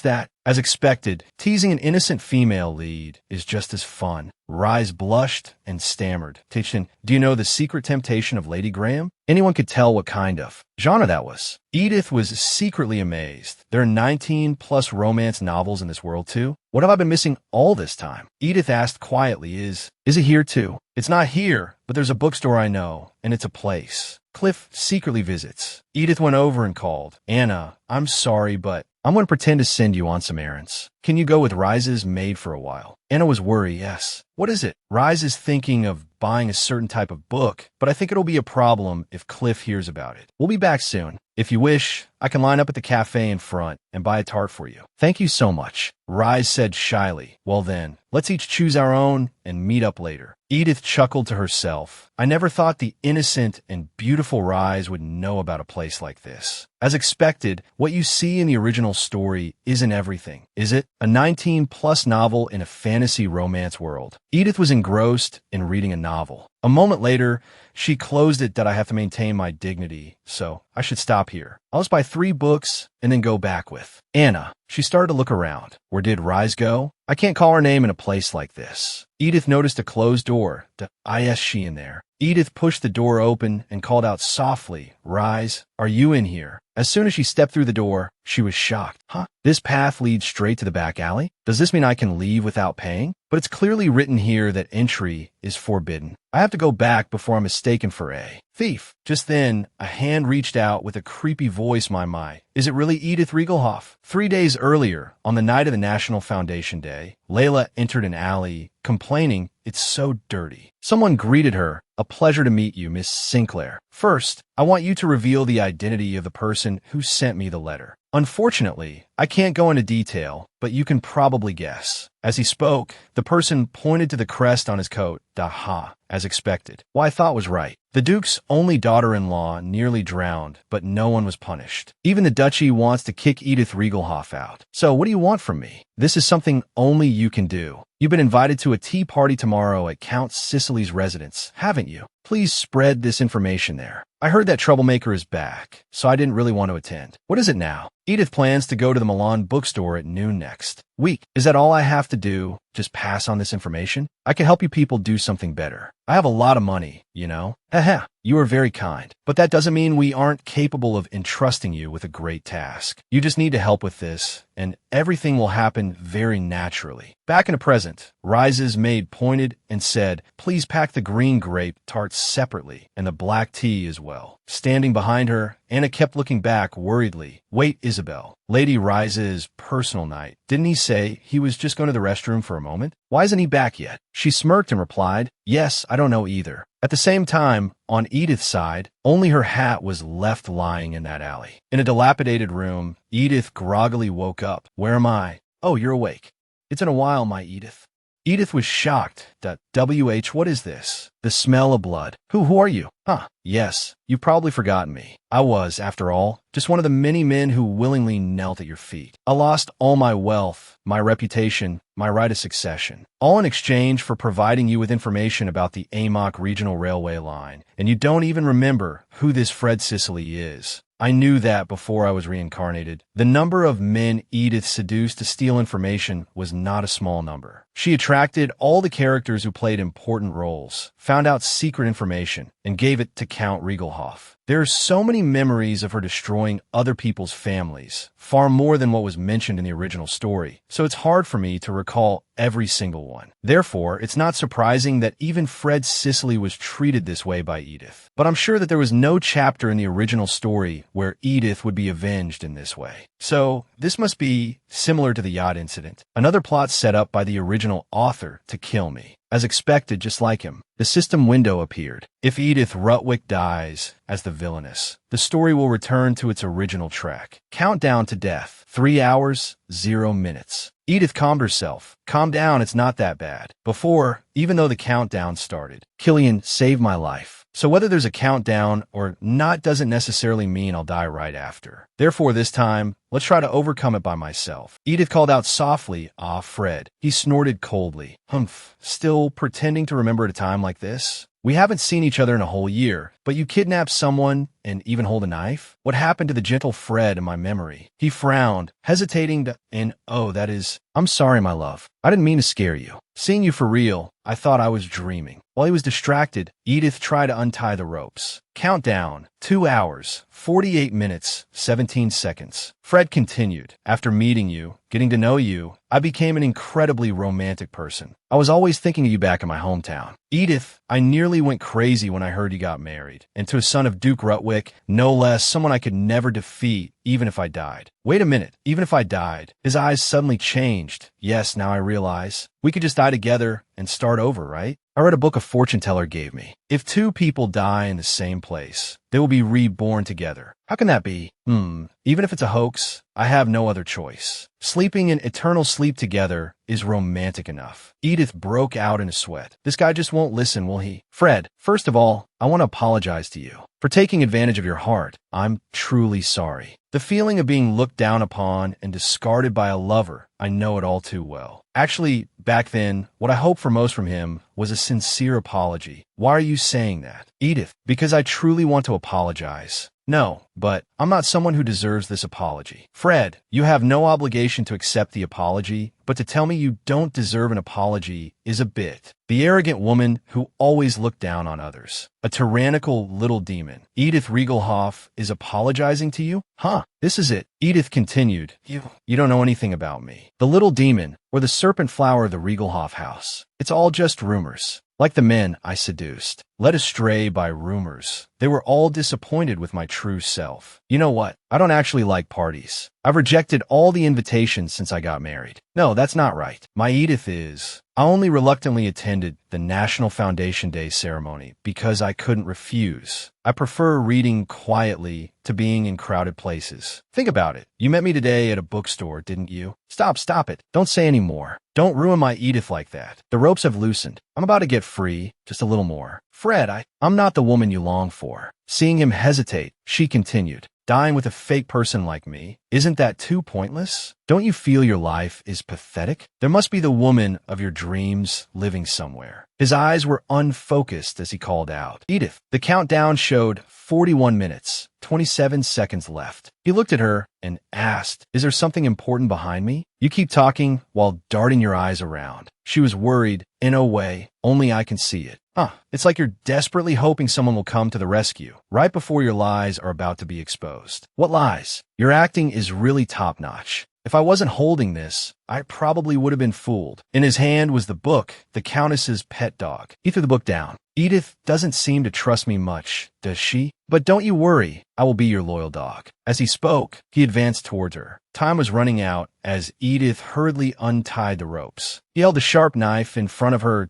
Speaker 1: That, as expected, teasing an innocent female lead is just as fun. Rise blushed and stammered. "Tichin, do you know The Secret Temptation of Lady Graham?" Anyone could tell what kind of genre that was. Edith was secretly amazed. There are 19+ romance novels in this world too. What have I been missing all this time? Edith asked quietly, Is it here too? It's not here, but there's a bookstore I know, and it's a place Cliff secretly visits. Edith went over and called, "Anna, I'm sorry, but I'm going to pretend to send you on some errands. Can you go with Rise's maid for a while?" Anna was worried. "Yes." "What is it?" "Rise is thinking of buying a certain type of book, but I think it'll be a problem if Cliff hears about it. We'll be back soon. If you wish, I can line up at the cafe in front and buy a tart for you." "Thank you so much," Rise said shyly. "Well then, let's each choose our own and meet up later." Edith chuckled to herself. I never thought the innocent and beautiful Rise would know about a place like this. As expected, what you see in the original story isn't everything, is it? A 19+ novel in a fantasy romance world. Edith was engrossed in reading a novel. A moment later, she closed it that I have to maintain my dignity, so I should stop here. I'll just buy 3 books and then go back with Anna. She started to look around. Where did Rise go? I can't call her name in a place like this. Edith noticed a closed door. Is she in there? Edith pushed the door open and called out softly, "Rise, are you in here?" As soon as she stepped through the door, she was shocked. "Huh? This path leads straight to the back alley? Does this mean I can leave without paying? But it's clearly written here that entry is forbidden. I have to go back before I'm mistaken for a thief." Just then, a hand reached out with a creepy voice, my. Is it really Edith Riegelhoff? 3 days earlier, on the night of the National Foundation Day, Layla entered an alley, complaining it's so dirty. Someone greeted her. "A pleasure to meet you, Miss Sinclair. First, I want you to reveal the identity of the person who sent me the letter." "Unfortunately, I can't go into detail, but you can probably guess." As he spoke, the person pointed to the crest on his coat. As expected. What I thought was right. The Duke's only daughter-in-law nearly drowned, but no one was punished. Even the Duchy wants to kick Edith Riegelhoff out. So what do you want from me? This is something only you can do. You've been invited to a tea party tomorrow at Count Cicely's residence, haven't you? Please spread this information there. I heard that Troublemaker is back, so I didn't really want to attend. What is it now? Edith plans to go to the Milan bookstore at noon next week. Is that all I have to do? Just pass on this information? I can help you people do something better. I have a lot of money, you know? Haha, you are very kind. But that doesn't mean we aren't capable of entrusting you with a great task. You just need to help with this, and everything will happen very naturally. Back in the present, Rise's maid pointed and said, "Please pack the green grape tarts separately, and the black tea as well." Standing behind her, Anna kept looking back worriedly. "Wait, Isabel. Lady Rise's personal night. Didn't he say he was just going to the restroom for a moment? Why isn't he back yet?" She smirked and replied, "Yes, I don't know either." At the same time, on Edith's side, only her hat was left lying in that alley. In a dilapidated room, Edith groggily woke up. "Where am I?" "Oh, you're awake. It's been a while, my Edith." Edith was shocked. What is this? The smell of blood. Who are you? Yes, you've probably forgotten me. I was, after all, just one of the many men who willingly knelt at your feet. I lost all my wealth, my reputation, my right of succession, all in exchange for providing you with information about the Amok Regional Railway line, and you don't even remember who this Fred Sicily is. I knew that before I was reincarnated. The number of men Edith seduced to steal information was not a small number. She attracted all the characters who played important roles, found out secret information, and gave it to Count Riegelhoff. There are so many memories of her destroying other people's families, far more than what was mentioned in the original story, so it's hard for me to recall every single one. Therefore, it's not surprising that even Fred Sicily was treated this way by Edith. But I'm sure that there was no chapter in the original story where Edith would be avenged in this way. So, this must be similar to the yacht incident, another plot set up by the original author to kill me. As expected, just like him, the system window appeared. If Edith Rutwick dies as the villainess, the story will return to its original track. Countdown to death. 3 hours, 0 minutes. Edith calmed herself. Calm down, it's not that bad. Before, even though the countdown started, Killian saved my life. So whether there's a countdown or not doesn't necessarily mean I'll die right after. Therefore, this time, let's try to overcome it by myself. Edith called out softly, "Ah, Fred." He snorted coldly. Humph, still pretending to remember at a time like this? We haven't seen each other in a whole year, but you kidnapped someone and even hold a knife? What happened to the gentle Fred in my memory? He frowned, hesitating I'm sorry, my love. I didn't mean to scare you. Seeing you for real, I thought I was dreaming. While he was distracted, Edith tried to untie the ropes. Countdown, 2 hours, 48 minutes, 17 seconds. Fred continued, "After meeting you, getting to know you, I became an incredibly romantic person. I was always thinking of you back in my hometown. Edith, I nearly went crazy when I heard you got married. And to a son of Duke Rutwick, no less, someone I could never defeat, even if I died." Wait a minute, even if I died? His eyes suddenly changed. Yes, now I realize. We could just die together and start over, right? I read a book a fortune teller gave me. If two people die in the same place, they will be reborn together. How can that be? Even if it's a hoax, I have no other choice. Sleeping in eternal sleep together is romantic enough. Edith broke out in a sweat. This guy just won't listen, will he? Fred, first of all, I want to apologize to you for taking advantage of your heart. I'm truly sorry. The feeling of being looked down upon and discarded by a lover, I know it all too well. Actually, back then, what I hoped for most from him was a sincere apology. Why are you saying that? Edith, because I truly want to apologize. No, but I'm not someone who deserves this apology. Fred, you have no obligation to accept the apology, but to tell me you don't deserve an apology is a bit. The arrogant woman who always looked down on others. A tyrannical little demon. Edith Riegelhoff is apologizing to you? Huh, this is it. Edith continued, You don't know anything about me. The little demon, or the serpent flower of the Riegelhoff house. It's all just rumors. Like the men I seduced, led astray by rumors. They were all disappointed with my true self. You know what? I don't actually like parties. I've rejected all the invitations since I got married. No, that's not right. My Edith is. I only reluctantly attended the National Foundation Day ceremony because I couldn't refuse. I prefer reading quietly to being in crowded places. Think about it. You met me today at a bookstore, didn't you? Stop it. Don't say any more. Don't ruin my Edith like that. The ropes have loosened. I'm about to get free, just a little more. Fred, I'm not the woman you long for. Seeing him hesitate, she continued, dying with a fake person like me, isn't that too pointless? Don't you feel your life is pathetic? There must be the woman of your dreams living somewhere. His eyes were unfocused as he called out, Edith. The countdown showed 41 minutes, 27 seconds left. He looked at her and asked, Is there something important behind me? You keep talking while darting your eyes around. She was worried, in a way, only I can see it. It's like you're desperately hoping someone will come to the rescue, right before your lies are about to be exposed. What lies? Your acting is really top-notch. If I wasn't holding this, I probably would have been fooled. In his hand was the book, the Countess's pet dog. He threw the book down. Edith doesn't seem to trust me much, does she? But don't you worry, I will be your loyal dog. As he spoke, he advanced towards her. Time was running out as Edith hurriedly untied the ropes. He held a sharp knife in front of her.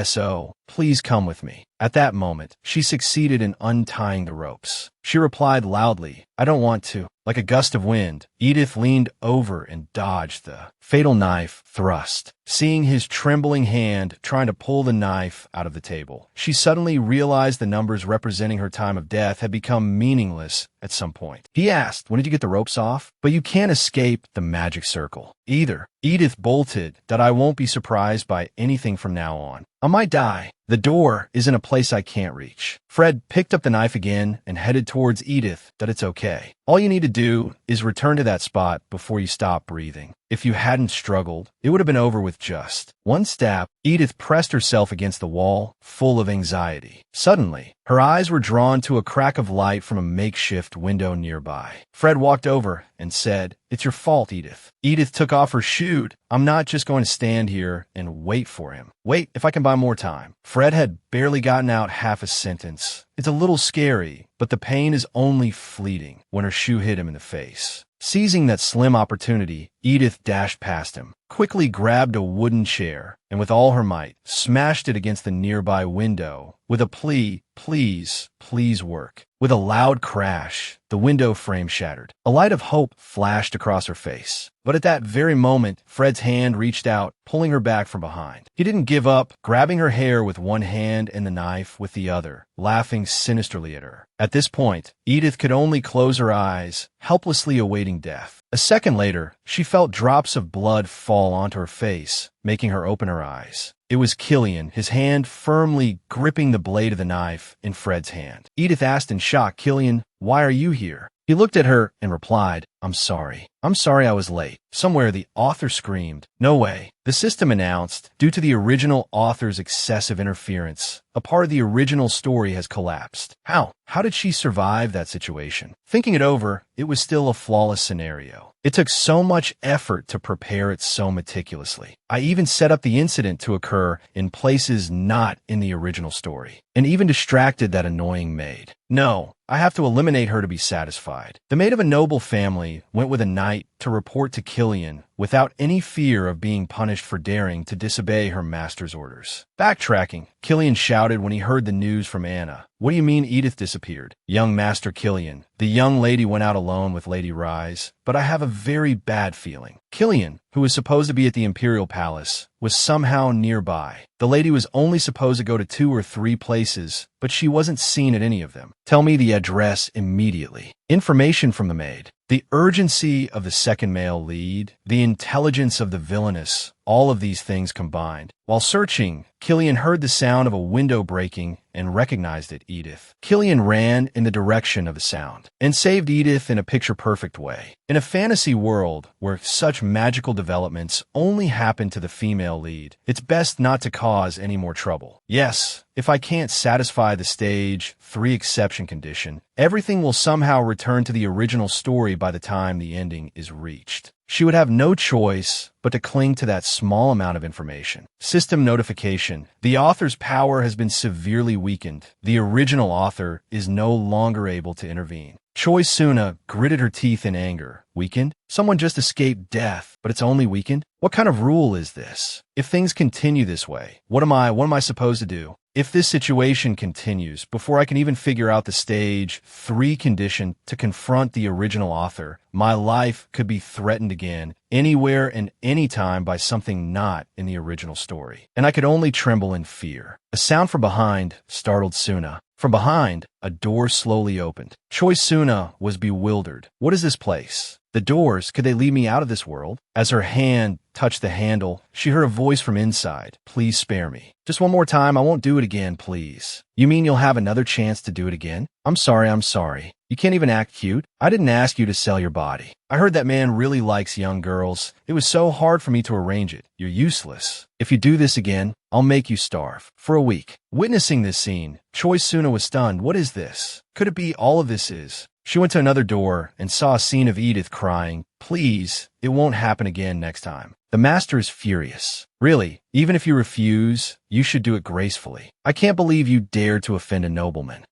Speaker 1: So, please come with me. At that moment, she succeeded in untying the ropes. She replied loudly, I don't want to. Like a gust of wind, Edith leaned over and dodged the fatal knife thrust. Seeing his trembling hand trying to pull the knife out of the table, she suddenly realized the numbers representing her time of death had become meaningless at some point. He asked, When did you get the ropes off? But you can't escape the magic circle. Either. Edith bolted that I won't be surprised by anything from now on. I might die. The door is in a place I can't reach. Fred picked up the knife again and headed towards Edith. That it's okay. All you need to do is return to that spot before you stop breathing. If you hadn't struggled, it would have been over with with just one step, Edith pressed herself against the wall, full of anxiety. Suddenly, her eyes were drawn to a crack of light from a makeshift window nearby. Fred walked over and said, "It's your fault, Edith." Edith took off her shoe. "I'm not just going to stand here and wait for him. Wait if I can buy more time." Fred had barely gotten out half a sentence. "It's a little scary, but the pain is only fleeting," when her shoe hit him in the face. Seizing that slim opportunity, Edith dashed past him, quickly grabbed a wooden chair, and with all her might, smashed it against the nearby window with a plea, "Please, please work." With a loud crash, the window frame shattered. A light of hope flashed across her face. But at that very moment, Fred's hand reached out, pulling her back from behind. He didn't give up, grabbing her hair with one hand and the knife with the other, laughing sinisterly at her. At this point, Edith could only close her eyes, helplessly awaiting death. A second later, she felt drops of blood fall onto her face, making her open her eyes. It was Killian, his hand firmly gripping the blade of the knife in Fred's hand. Edith asked in shock, "Killian, why are you here?" He looked at her and replied, "I'm sorry. I'm sorry I was late." Somewhere the author screamed, "No way." The system announced, due to the original author's excessive interference, a part of the original story has collapsed. How? How did she survive that situation? Thinking it over, it was still a flawless scenario. It took so much effort to prepare it so meticulously. I even set up the incident to occur in places not in the original story, and even distracted that annoying maid. No, I have to eliminate her to be satisfied. The maid of a noble family went with a knight to report to Killian without any fear of being punished for daring to disobey her master's orders. Backtracking, Killian shouted when he heard the news from Anna. "What do you mean Edith disappeared?" "Young Master Killian, the young lady went out alone with Lady Rise, but I have a very bad feeling." Killian, who was supposed to be at the Imperial Palace, was somehow nearby. The lady was only supposed to go to 2 or 3 places, but she wasn't seen at any of them. "Tell me the address immediately." Information from the maid. The urgency of the second male lead, the intelligence of the villainess, all of these things combined. While searching, Killian heard the sound of a window breaking and recognized it, Edith. Killian ran in the direction of the sound and saved Edith in a picture-perfect way. In a fantasy world where such magical developments only happen to the female lead, it's best not to cause any more trouble. Yes, if I can't satisfy the stage 3 exception condition, everything will somehow return to the original story by the time the ending is reached. She would have no choice but to cling to that small amount of information. System notification. The author's power has been severely weakened. The original author is no longer able to intervene. Choi Suna gritted her teeth in anger. Weakened? Someone just escaped death, but it's only weakened? What kind of rule is this? If things continue this way, what am I supposed to do? If this situation continues, before I can even figure out the stage 3 condition to confront the original author, my life could be threatened again, anywhere and anytime by something not in the original story. And I could only tremble in fear. A sound from behind startled Suna. From behind, a door slowly opened. Choi Suna was bewildered. What is this place? The doors, could they lead me out of this world? As her hand touched the handle, she heard a voice from inside. "Please spare me. Just one more time, I won't do it again, please." "You mean you'll have another chance to do it again?" I'm sorry. You can't even act cute. I didn't ask you to sell your body. I heard that man really likes young girls. It was so hard for me to arrange it. You're useless. If you do this again, I'll make you starve. For a week." Witnessing this scene, Choi Suna was stunned. What is this? Could it be all of this is? She went to another door and saw a scene of Edith crying. "Please, it won't happen again next time." The master is furious. "Really, even if you refuse, you should do it gracefully. I can't believe you dared to offend a nobleman.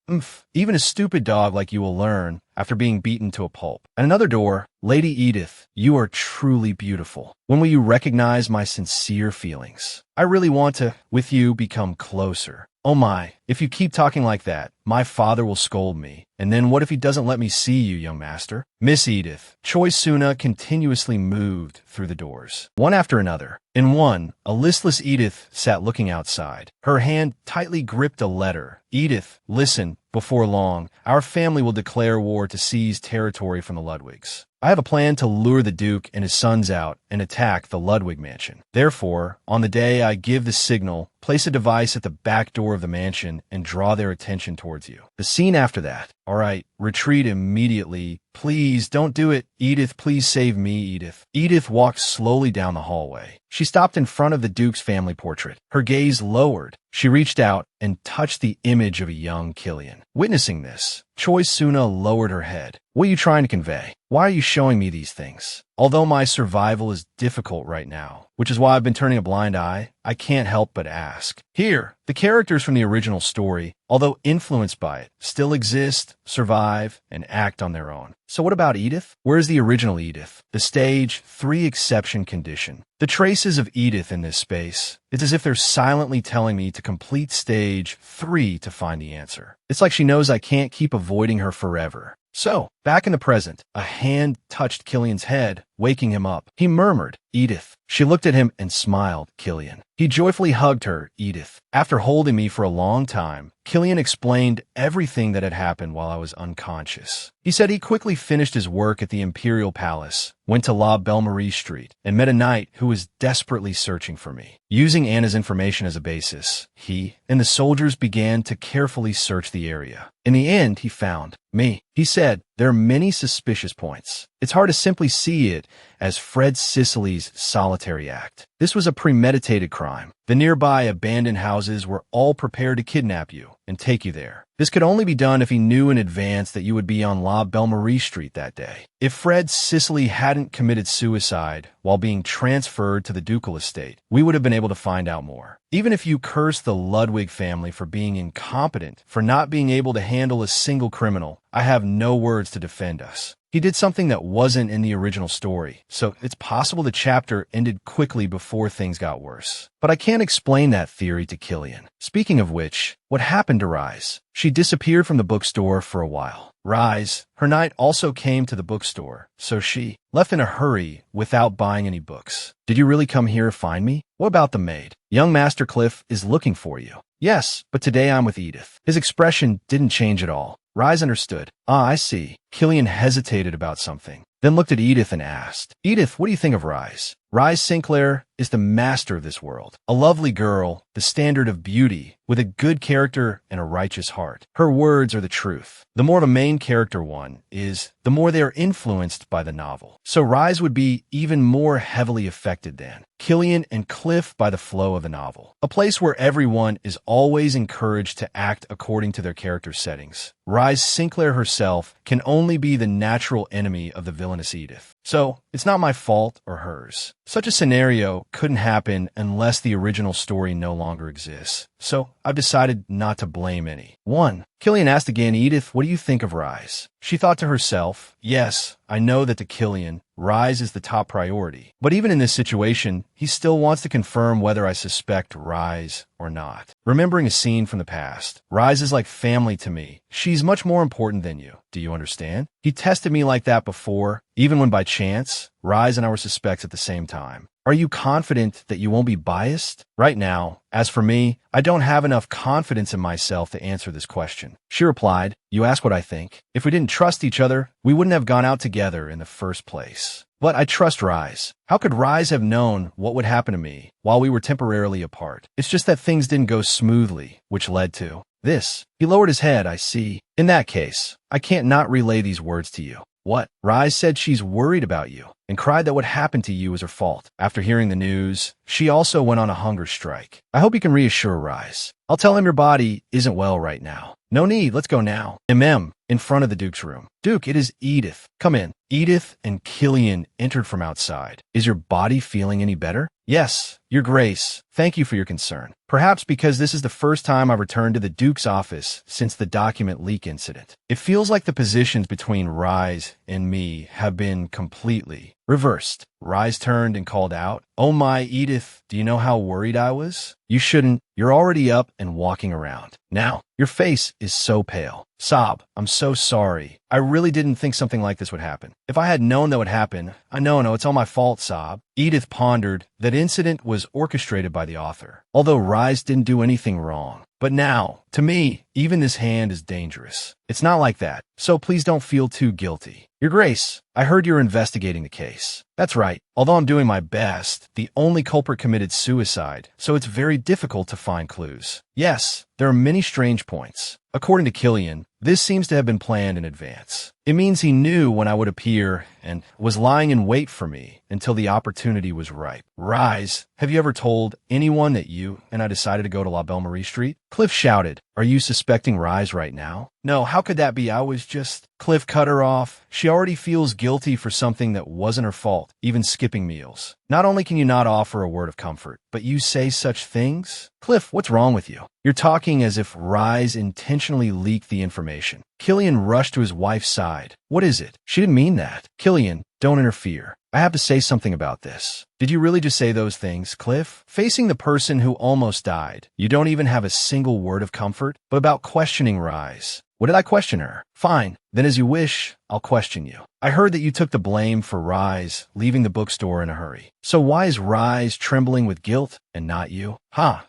Speaker 1: Even a stupid dog like you will learn after being beaten to a pulp." At another door, "Lady Edith, you are truly beautiful. When will you recognize my sincere feelings? I really want to, with you, become closer. Oh my, if you keep talking like that, my father will scold me. And then what if he doesn't let me see you, young master?" Miss Edith. Choi Suna continuously moved through the doors, one after another. In one, a listless Edith sat looking outside. Her hand tightly gripped a letter. "Edith, listen. Before long, our family will declare war to seize territory from the Ludwigs. I have a plan to lure the Duke and his sons out and attack the Ludwig mansion. Therefore, on the day I give the signal, place a device at the back door of the mansion and draw their attention towards you. The scene after that. All right, retreat immediately. Please, don't do it. Edith, please save me, Edith. Edith walked slowly down the hallway. She stopped in front of the Duke's family portrait. Her gaze lowered. She reached out and touched the image of a young Killian. Witnessing this, Choi Suna lowered her head. What are you trying to convey? Why are you showing me these things? Although my survival is difficult right now, which is why I've been turning a blind eye, I can't help but ask. Here, the characters from the original story, although influenced by it, still exist, survive, and act on their own. So what about Edith? Where's the original Edith? The stage 3 exception condition. The traces of Edith in this space, it's as if they're silently telling me to complete stage 3 to find the answer. It's like she knows I can't keep avoiding her forever. So, back in the present, a hand touched Killian's head, waking him up. He murmured, Edith. She looked at him and smiled, Killian. He joyfully hugged her, Edith. After holding me for a long time, Killian explained everything that had happened while I was unconscious. He said he quickly finished his work at the Imperial Palace, went to La Belle-Marie Street, and met a knight who was desperately searching for me. Using Anna's information as a basis, he and the soldiers began to carefully search the area. In the end, he found me. He said, there are many suspicious points. It's hard to simply see it as Fred Sicily's solitary act. This was a premeditated crime. The nearby abandoned houses were all prepared to kidnap you and take you there. This could only be done if he knew in advance that you would be on La Belle-Marie Street that day. If Fred Sicily hadn't committed suicide while being transferred to the ducal estate, we would have been able to find out more. Even if you curse the Ludwig family for being incompetent, for not being able to handle a single criminal, I have no words to defend us. He did something that wasn't in the original story, so it's possible the chapter ended quickly before things got worse. But I can't explain that theory to Killian. Speaking of which, what happened to Rise? She disappeared from the bookstore for a while. Rise, her knight, also came to the bookstore, so she left in a hurry without buying any books. Did you really come here to find me? What about the maid? Young Master Cliff is looking for you. Yes, but today I'm with Edith. His expression didn't change at all. Rise understood. Ah, I see. Killian hesitated about something, then looked at Edith and asked, Edith, what do you think of Rise? Rise Sinclair is the master of this world. A lovely girl, the standard of beauty, with a good character and a righteous heart. Her words are the truth. The more of a main character one is, the more they are influenced by the novel. So Rise would be even more heavily affected than Killian and Cliff by the flow of the novel. A place where everyone is always encouraged to act according to their character settings. Rise Sinclair herself can only be the natural enemy of the villainous Edith. So, it's not my fault or hers. Such a scenario couldn't happen unless the original story no longer exists. So, I've decided not to blame any. 1. Killian asked again, Edith, what do you think of Rise? She thought to herself, yes, I know that to Killian, Rise is the top priority. But even in this situation, he still wants to confirm whether I suspect Rise or not. Remembering a scene from the past, Rise is like family to me. She's much more important than you. Do you understand? He tested me like that before, even when by chance, Rise and I were suspects at the same time. Are you confident that you won't be biased? Right now, as for me, I don't have enough confidence in myself to answer this question. She replied, you ask what I think. If we didn't trust each other, we wouldn't have gone out together in the first place. But I trust Rise. How could Rise have known what would happen to me while we were temporarily apart? It's just that things didn't go smoothly, which led to this. He lowered his head, I see. In that case, I can't not relay these words to you. What? Rise said she's worried about you and cried that what happened to you was her fault. After hearing the news, she also went on a hunger strike. I hope you can reassure Rise. I'll tell him your body isn't well right now. No need, let's go now. In front of the Duke's room. Duke, it is Edith. Come in. Edith and Killian entered from outside. Is your body feeling any better? Yes, Your Grace. Thank you for your concern. Perhaps because this is the first time I've returned to the Duke's office since the document leak incident. It feels like the positions between Rise and me have been completely reversed. Rise turned and called out, "Oh my, Edith, do you know how worried I was? You shouldn't. You're already up and walking around. Now, your face is so pale." Sob, "I'm so sorry. I really didn't think something like this would happen. If I had known that would happen, no, it's all my fault, Sob." Edith pondered. That incident was orchestrated by the author, although Rise didn't do anything wrong. But now, to me, even this hand is dangerous. It's not like that, so please don't feel too guilty. Your Grace, I heard you're investigating the case. That's right. Although I'm doing my best, the only culprit committed suicide, so it's very difficult to find clues. Yes, there are many strange points. According to Killian, this seems to have been planned in advance. It means he knew when I would appear and was lying in wait for me until the opportunity was ripe. Rise, have you ever told anyone that you and I decided to go to La Belle Marie Street? Cliff shouted. Are you suspecting Rise right now? No, how could that be? I was just... Cliff cut her off. She already feels guilty for something that wasn't her fault, even skipping meals. Not only can you not offer a word of comfort, but you say such things? Cliff, what's wrong with you? You're talking as if Rise intentionally leaked the information. Killian rushed to his wife's side. What is it? She didn't mean that. Killian, don't interfere. I have to say something about this. Did you really just say those things, Cliff? Facing the person who almost died, you don't even have a single word of comfort, but about questioning Rise. What did I question her? Fine, then as you wish, I'll question you. I heard that you took the blame for Rise leaving the bookstore in a hurry. So why is Rise trembling with guilt and not you?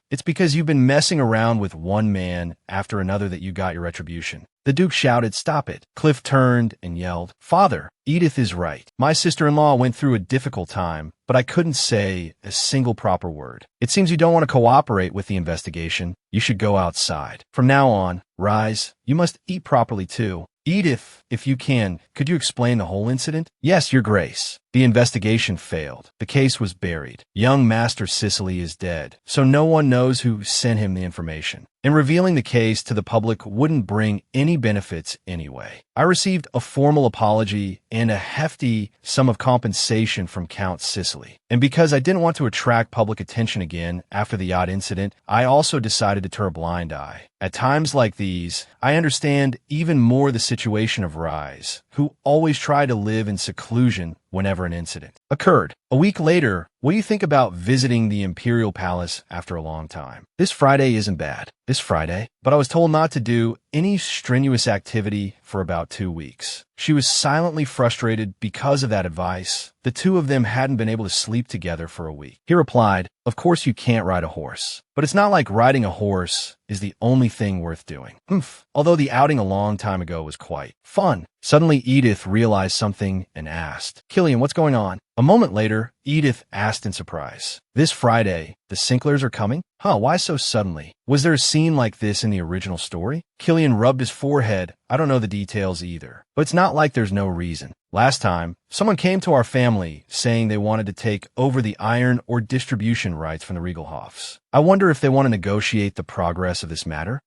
Speaker 1: It's because you've been messing around with one man after another that you got your retribution. The Duke shouted, "Stop it." Cliff turned and yelled, "Father, Edith is right. My sister-in-law went through a difficult time, but I couldn't say a single proper word. It seems you don't want to cooperate with the investigation. You should go outside. From now on, Rise, you must eat properly too. Edith, if you can, could you explain the whole incident? Yes, Your Grace. The investigation failed. The case was buried. Young Master Cicely is dead, so no one knows who sent him the information. And revealing the case to the public wouldn't bring any benefits anyway. I received a formal apology and a hefty sum of compensation from Count Cicely. And because I didn't want to attract public attention again after the yacht incident, I also decided to turn a blind eye. At times like these, I understand even more the situation of Rise, who always tried to live in seclusion whenever an incident occurred. A week later, what do you think about visiting the Imperial Palace after a long time? This Friday isn't bad. This Friday, but I was told not to do any strenuous activity for about 2 weeks. She was silently frustrated because of that advice. The two of them hadn't been able to sleep together for a week. He replied, "Of course you can't ride a horse, but it's not like riding a horse is the only thing worth doing." Although the outing a long time ago was quite fun. Suddenly Edith realized something and asked, "Killian, what's going on?" A moment later, Edith asked in surprise, "This Friday, the Sinklers are coming? Why so suddenly? Was there a scene like this in the original story?" Killian rubbed his forehead. "I don't know the details either, but it's not like there's no reason. Last time, someone came to our family saying they wanted to take over the iron or distribution rights from the Regalhoffs. I wonder if they want to negotiate the progress of this matter?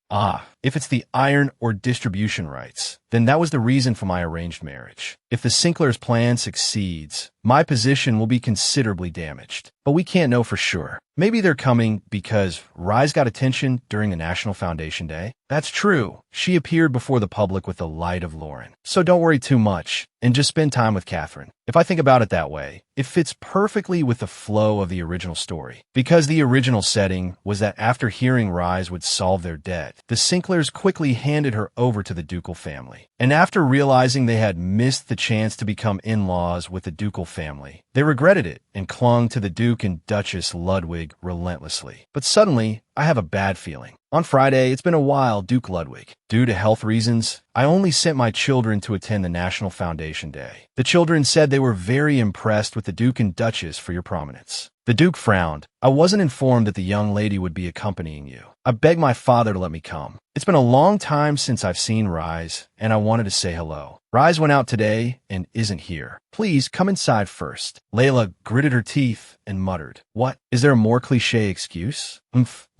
Speaker 1: If it's the iron or distribution rights, then that was the reason for my arranged marriage. If the Sinklers' plan succeeds, my position will be considerably damaged. But we can't know for sure. Maybe they're coming because Rise got attention during the National Foundation Day. That's true. She appeared before the public with the light of Lauren. So don't worry too much and just spend time with Catherine. If I think about it that way, it fits perfectly with the flow of the original story. Because the original setting was that after hearing Rise would solve their debt, the Sinklers quickly handed her over to the ducal family. And after realizing they had missed the chance to become in-laws with the ducal family, they regretted it and clung to the Duke and Duchess Ludwig relentlessly. But suddenly, I have a bad feeling. On Friday, it's been a while, Duke Ludwig. Due to health reasons, I only sent my children to attend the National Foundation Day. The children said they were very impressed with the Duke and Duchess for your prominence. The Duke frowned. I wasn't informed that the young lady would be accompanying you. I begged my father to let me come. It's been a long time since I've seen Rise, and I wanted to say hello. Rise went out today and isn't here. Please come inside first. Layla gritted her teeth and muttered, "What? Is there a more cliché excuse?"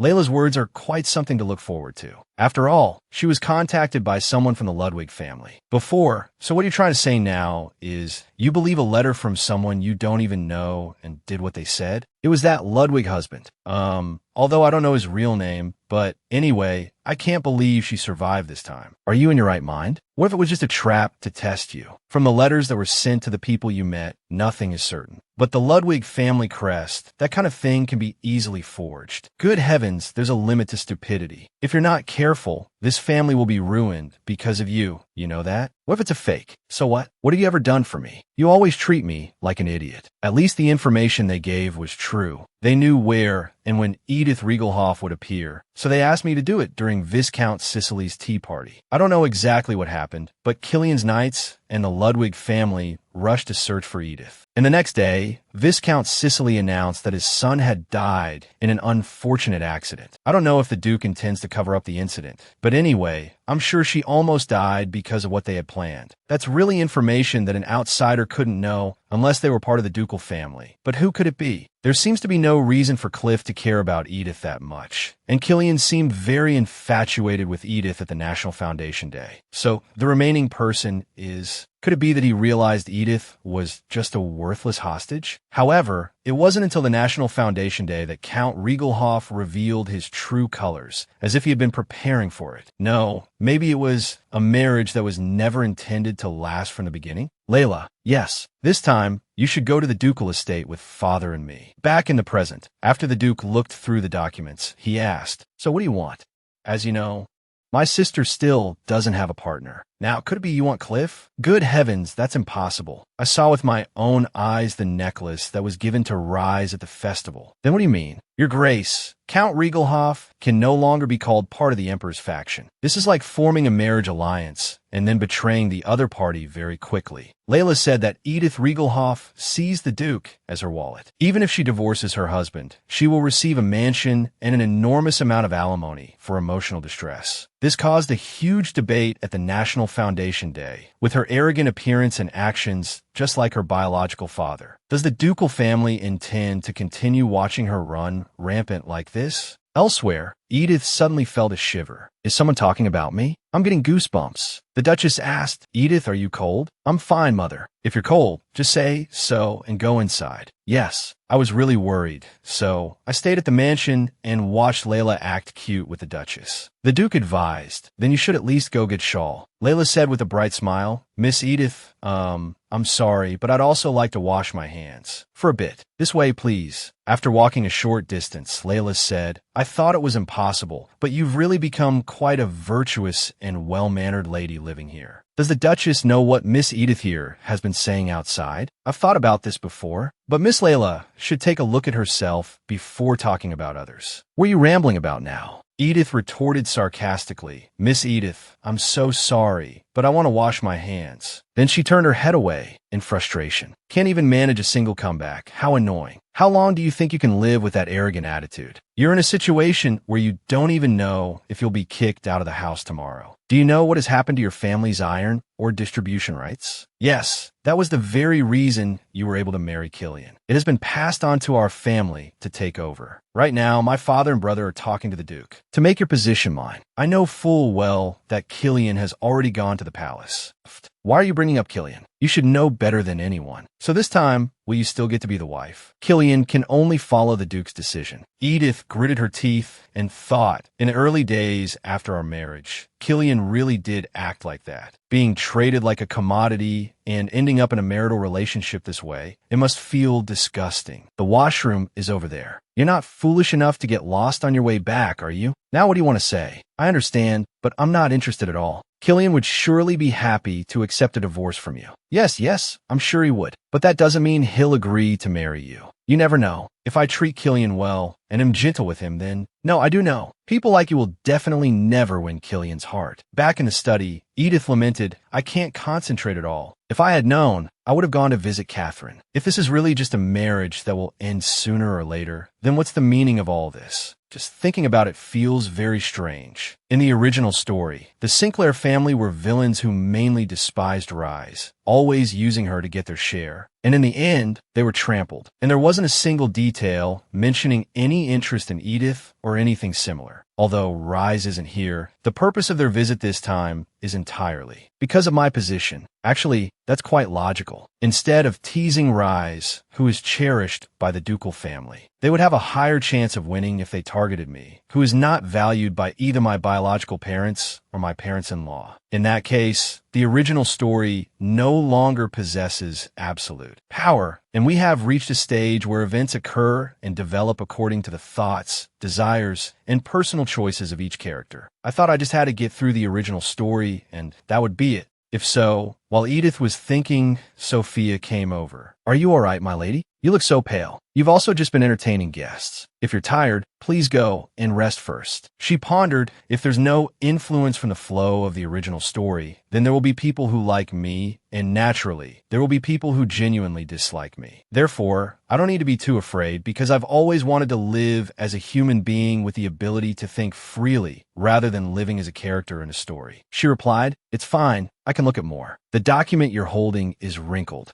Speaker 1: Layla's words are quite something to look forward to. After all, she was contacted by someone from the Ludwig family. So what you're trying to say now is you believe a letter from someone you don't even know and did what they said? It was that Ludwig husband. Although I don't know his real name, but anyway, I can't believe she survived this time. Are you in your right mind? What if it was just a trap to test you? From the letters that were sent to the people you met, nothing is certain. But the Ludwig family crest, that kind of thing can be easily forged. Good heavens, there's a limit to stupidity. If you're not careful, this family will be ruined because of you. You know that? What if it's a fake? So what? What have you ever done for me? You always treat me like an idiot. At least the information they gave was true. They knew where and when Edith Regalhoff would appear, so they asked me to do it during Viscount Cicely's tea party. I don't know exactly what happened, but Killian's Knights and the Ludwig family rushed to search for Edith. And the next day, Viscount Sicily announced that his son had died in an unfortunate accident. I don't know if the Duke intends to cover up the incident, but anyway, I'm sure she almost died because of what they had planned. That's really information that an outsider couldn't know unless they were part of the ducal family. But who could it be? There seems to be no reason for Cliff to care about Edith that much, and Killian seemed very infatuated with Edith at the National Foundation Day. So the remaining person is... Could it be that he realized Edith was just a worthless hostage? However, it wasn't until the National Foundation Day that Count Riegelhoff revealed his true colors, as if he had been preparing for it. No, maybe it was a marriage that was never intended to last from the beginning? Layla, yes, this time you should go to the ducal estate with Father and me. Back in the present, after the Duke looked through the documents, he asked, "So what do you want?" As you know, my sister still doesn't have a partner. Now, could it be you want Cliff? Good heavens, that's impossible. I saw with my own eyes the necklace that was given to Rise at the festival. Then what do you mean? Your Grace, Count Riegelhoff can no longer be called part of the Emperor's faction. This is like forming a marriage alliance and then betraying the other party very quickly. Layla said that Edith Riegelhoff sees the Duke as her wallet. Even if she divorces her husband, she will receive a mansion and an enormous amount of alimony for emotional distress. This caused a huge debate at the National Foundation Day, with her arrogant appearance and actions just like her biological father. Does the ducal family intend to continue watching her run rampant like this? Elsewhere, Edith suddenly felt a shiver. Is someone talking about me? I'm getting goosebumps. The Duchess asked, "Edith, are you cold?" "I'm fine, Mother. If you're cold, just say so and go inside." Yes, I was really worried, so I stayed at the mansion and watched Layla act cute with the Duchess. The Duke advised, "Then you should at least go get shawl." Layla said with a bright smile, "Miss Edith, I'm sorry, but I'd also like to wash my hands. For a bit. This way, please." After walking a short distance, Layla said, "I thought it was impossible, but you've really become quite a virtuous and well-mannered lady living here." Does the Duchess know what Miss Edith here has been saying outside? I've thought about this before, but Miss Layla should take a look at herself before talking about others. What are you rambling about now? Edith retorted sarcastically, "Miss Edith, I'm so sorry, but I want to wash my hands." Then she turned her head away in frustration. Can't even manage a single comeback. How annoying. How long do you think you can live with that arrogant attitude? You're in a situation where you don't even know if you'll be kicked out of the house tomorrow. Do you know what has happened to your family's iron or distribution rights? Yes, that was the very reason you were able to marry Killian. It has been passed on to our family to take over. Right now, my father and brother are talking to the Duke. To make your position mine, I know full well that Killian has already gone to the palace. Why are you bringing up Killian? You should know better than anyone. So this time, will you still get to be the wife? Killian can only follow the Duke's decision. Edith gritted her teeth and thought, in the early days after our marriage, Killian really did act like that. Being traded like a commodity and ending up in a marital relationship this way, it must feel disgusting. The washroom is over there. You're not foolish enough to get lost on your way back, are you? Now what do you want to say? I understand, but I'm not interested at all. Killian would surely be happy to accept a divorce from you. Yes, I'm sure he would. But that doesn't mean he'll agree to marry you. You never know. If I treat Killian well and am gentle with him, then... No, I do know. People like you will definitely never win Killian's heart. Back in the study, Edith lamented, "I can't concentrate at all. If I had known, I would have gone to visit Catherine. If this is really just a marriage that will end sooner or later, then what's the meaning of all this? Just thinking about it feels very strange." In the original story, the Sinclair family were villains who mainly despised Rise, always using her to get their share. And in the end, they were trampled. And there wasn't a single detail mentioning any interest in Edith or anything similar. Although Rise isn't here, the purpose of their visit this time is entirely because of my position. Actually, that's quite logical. Instead of teasing Rise, who is cherished by the ducal family, they would have a higher chance of winning if they targeted me, who is not valued by either my biological parents or my parents-in-law. In that case, the original story no longer possesses absolute power, and we have reached a stage where events occur and develop according to the thoughts, desires, and personal choices of each character. I thought I just had to get through the original story, and that would be it. If so, While Edith was thinking, Sophia came over. Are you all right, my lady? You look so pale. You've also just been entertaining guests. If you're tired, please go and rest first. She pondered, if there's no influence from the flow of the original story, then there will be people who like me, and naturally, there will be people who genuinely dislike me. Therefore, I don't need to be too afraid because I've always wanted to live as a human being with the ability to think freely rather than living as a character in a story. She replied, it's fine. I can look at more. The document you're holding is wrinkled.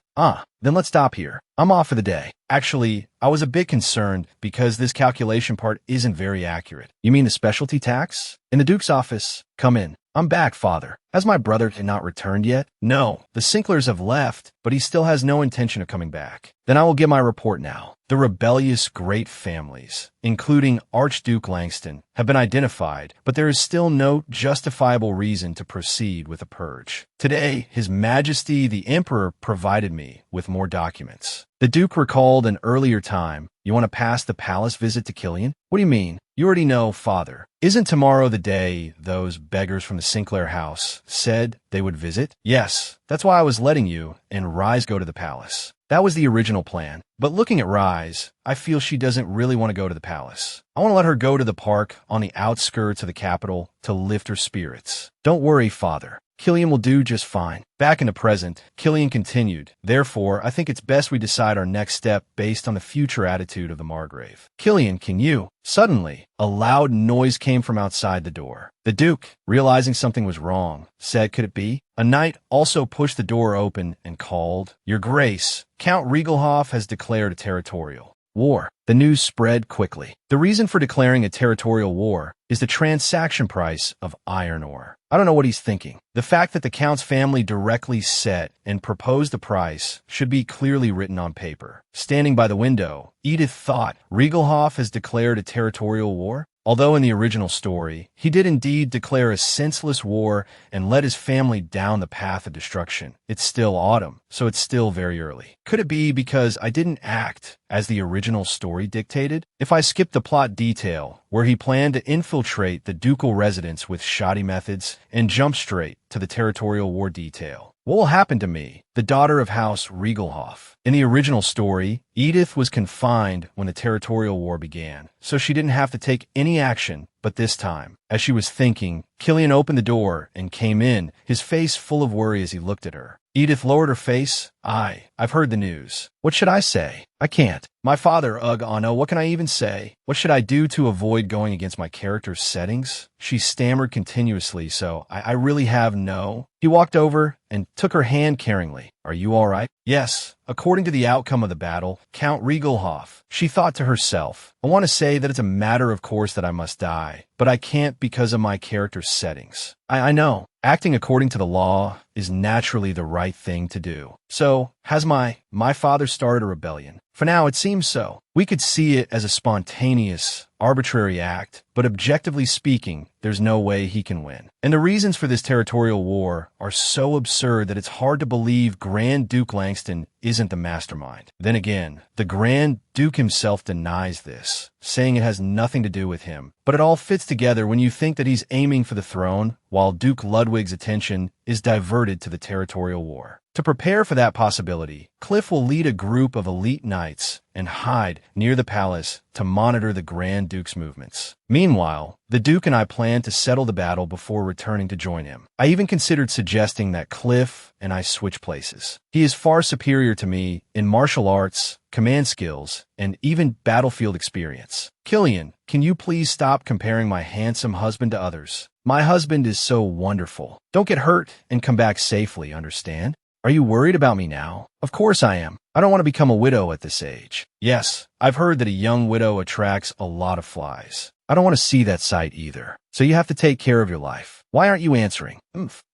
Speaker 1: Then let's stop here. I'm off for the day. Actually, I was a bit concerned because this calculation part isn't very accurate. You mean the specialty tax? In the Duke's office. Come in. I'm back, Father. Has my brother not returned yet? No, the Sinklers have left, but he still has no intention of coming back. Then I will give my report now. The rebellious great families, including Archduke Langston, have been identified, but there is still no justifiable reason to proceed with a purge. Today, His Majesty the Emperor provided me with more documents. The Duke recalled an earlier time. You want to pass the palace visit to Killian? What do you mean? You already know, Father. Isn't tomorrow the day those beggars from the Sinclair house said they would visit? Yes, that's why I was letting you and Rise go to the palace. That was the original plan. But looking at Rise, I feel she doesn't really want to go to the palace. I want to let her go to the park on the outskirts of the capital to lift her spirits. Don't worry, Father. Killian will do just fine. Back in the present, Killian continued. Therefore, I think it's best we decide our next step based on the future attitude of the Margrave. Killian, can you? Suddenly, a loud noise came from outside the door. The Duke, realizing something was wrong, said, could it be? A knight also pushed the door open and called, Your Grace, Count Riegelhoff has declared a territorial war. The news spread quickly. The reason for declaring a territorial war is the transaction price of iron ore. I don't know what he's thinking. The fact that the Count's family directly set and proposed the price should be clearly written on paper. Standing by the window, Edith thought, Riegelhoff has declared a territorial war? Although in the original story, he did indeed declare a senseless war and led his family down the path of destruction. It's still autumn, so it's still very early. Could it be because I didn't act as the original story dictated? If I skip the plot detail, where he planned to infiltrate the ducal residence with shoddy methods, and jump straight to the territorial war detail, what will happen to me, the daughter of House Riegelhoff? In the original story, Edith was confined when the territorial war began, so she didn't have to take any action. But this time, as she was thinking, Killian opened the door and came in, his face full of worry as he looked at her. Edith lowered her face. I've heard the news. What should I say? I can't. My father, Anno, what can I even say? What should I do to avoid going against my character's settings? She stammered continuously, so I really have no. He walked over and took her hand caringly. Are you all right? Yes. According to the outcome of the battle, Count Riegelhoff, she thought to herself, I want to say that it's a matter of course that I must die, but I can't because of my character's settings. I know. Acting according to the law is naturally the right thing to do. So, has my father started a rebellion? For now, it seems so. We could see it as a spontaneous, arbitrary act, but objectively speaking, there's no way he can win. And the reasons for this territorial war are so absurd that it's hard to believe Grand Duke Langston isn't the mastermind. Then again, the Grand Duke himself denies this, saying it has nothing to do with him. But it all fits together when you think that he's aiming for the throne, while Duke Ludwig's attention is diverted to the territorial war. To prepare for that possibility, Cliff will lead a group of elite knights and hide near the palace to monitor the Grand Duke's movements. Meanwhile, the Duke and I plan to settle the battle before returning to join him. I even considered suggesting that Cliff and I switch places. He is far superior to me in martial arts, command skills, and even battlefield experience. Killian, can you please stop comparing my handsome husband to others? My husband is so wonderful. Don't get hurt and come back safely, understand? Are you worried about me now? Of course I am. I don't want to become a widow at this age. Yes, I've heard that a young widow attracts a lot of flies. I don't want to see that sight either. So you have to take care of your life. Why aren't you answering?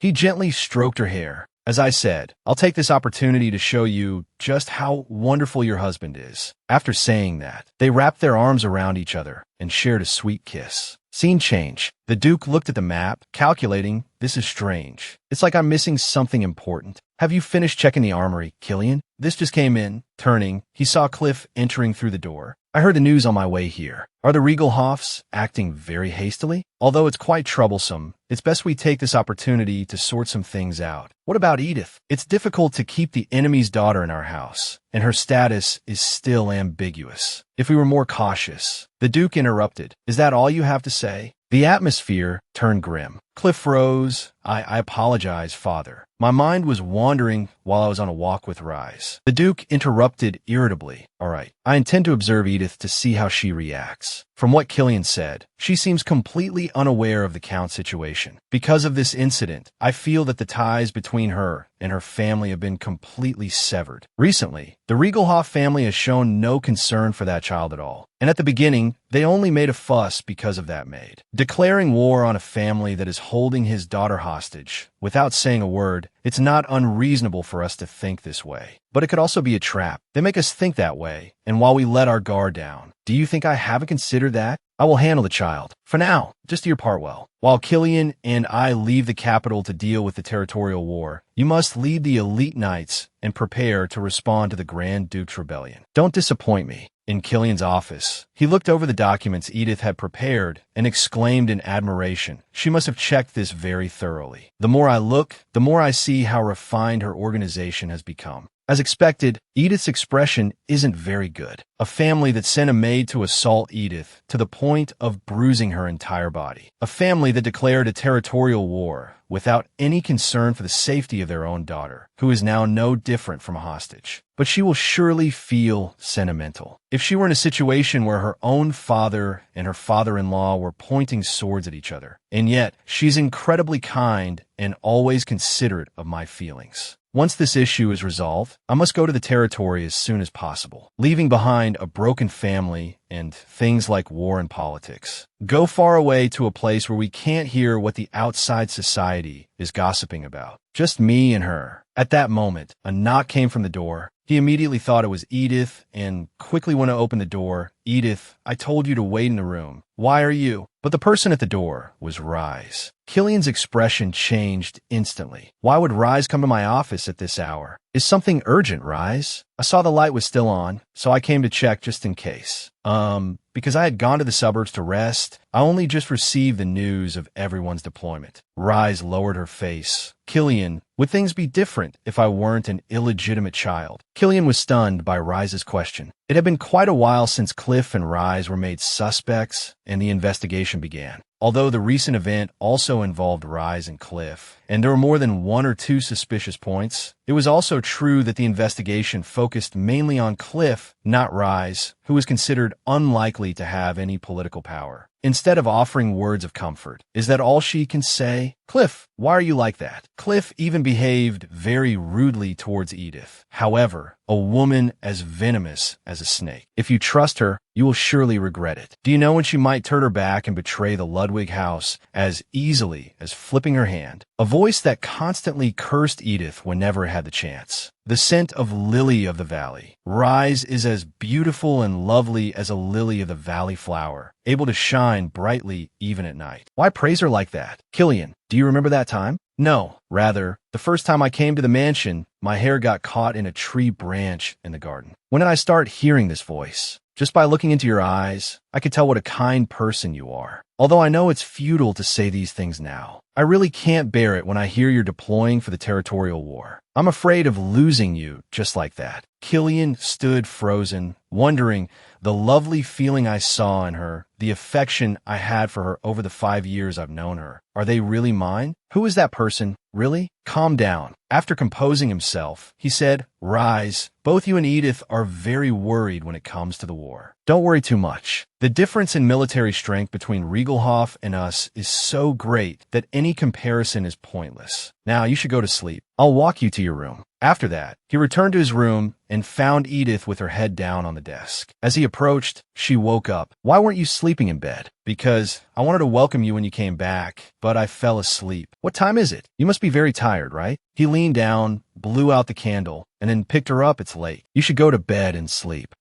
Speaker 1: He gently stroked her hair. As I said, I'll take this opportunity to show you just how wonderful your husband is. After saying that, they wrapped their arms around each other and shared a sweet kiss. Scene change. The Duke looked at the map, calculating, this is strange. It's like I'm missing something important. Have you finished checking the armory, Killian? This just came in. Turning, he saw Cliff entering through the door. I heard the news on my way here. Are the Riegelhoffs acting very hastily? Although it's quite troublesome, it's best we take this opportunity to sort some things out. What about Edith? It's difficult to keep the enemy's daughter in our house, and her status is still ambiguous. If we were more cautious. The Duke interrupted. Is that all you have to say? The atmosphere turned grim. Cliff rose. I apologize, Father. My mind was wandering while I was on a walk with Rise. The Duke interrupted irritably. All right, I intend to observe Edith to see how she reacts. From what Killian said, she seems completely unaware of the Count's situation. Because of this incident, I feel that the ties between her and her family have been completely severed. Recently, the Riegelhoff family has shown no concern for that child at all. And at the beginning, they only made a fuss because of that maid. Declaring war on a family that is holding his daughter hostage, without saying a word, it's not unreasonable for us to think this way. But it could also be a trap. They make us think that way, and while we let our guard down. Do you think I haven't considered that? I will handle the child. For now, just do your part well. While Killian and I leave the capital to deal with the territorial war, you must lead the elite knights and prepare to respond to the Grand Duke's rebellion. Don't disappoint me. In Killian's office, he looked over the documents Edith had prepared and exclaimed in admiration. She must have checked this very thoroughly. The more I look, the more I see how refined her organization has become. As expected, Edith's expression isn't very good. A family that sent a maid to assault Edith to the point of bruising her entire body. A family that declared a territorial war without any concern for the safety of their own daughter, who is now no different from a hostage. But she will surely feel sentimental. If she were in a situation where her own father and her father-in-law were pointing swords at each other, and yet she's incredibly kind and always considerate of my feelings. Once this issue is resolved, I must go to the territory as soon as possible, leaving behind a broken family and things like war and politics. Go far away to a place where we can't hear what the outside society is gossiping about. Just me and her. At that moment, a knock came from the door. He immediately thought it was Edith and quickly went to open the door. Edith, I told you to wait in the room. Why are you? But the person at the door was Rise. Killian's expression changed instantly. Why would Rise come to my office at this hour? Is something urgent, Rise? I saw the light was still on, so I came to check just in case. Because I had gone to the suburbs to rest, I only just received the news of everyone's deployment. Rise lowered her face. Killian, would things be different if I weren't an illegitimate child? Killian was stunned by Rise's question. It had been quite a while since Cliff and Rise were made suspects and the investigation began. Although the recent event also involved Rise and Cliff, and there were more than one or two suspicious points, it was also true that the investigation focused mainly on Cliff, not Rise, who was considered unlikely to have any political power. Instead of offering words of comfort, is that all she can say? Cliff, why are you like that? Cliff even behaved very rudely towards Edith. However, a woman as venomous as a snake. If you trust her, you will surely regret it. Do you know when she might turn her back and betray the Ludwig house as easily as flipping her hand? A voice that constantly cursed Edith whenever it had the chance. The scent of lily of the valley. Rise is as beautiful and lovely as a lily of the valley flower, able to shine brightly even at night. Why praise her like that? Killian, do you remember that time? No, rather, the first time I came to the mansion, my hair got caught in a tree branch in the garden. When did I start hearing this voice? Just by looking into your eyes, I could tell what a kind person you are. Although I know it's futile to say these things now, I really can't bear it when I hear you're deploying for the territorial war. I'm afraid of losing you just like that. Killian stood frozen, wondering the lovely feeling I saw in her, the affection I had for her over the 5 years I've known her. Are they really mine? Who is that person? Really? Calm down. After composing himself, he said, Rise, both you and Edith are very worried when it comes to the war. Don't worry too much. The difference in military strength between Riegelhoff and us is so great that any comparison is pointless. Now you should go to sleep. I'll walk you to your room. After that, he returned to his room and found Edith with her head down on the desk. As he approached, she woke up. Why weren't you sleeping in bed? Because I wanted to welcome you when you came back, but I fell asleep. What time is it? You must be very tired, right? He leaned down, blew out the candle, and then picked her up. It's late. You should go to bed and sleep.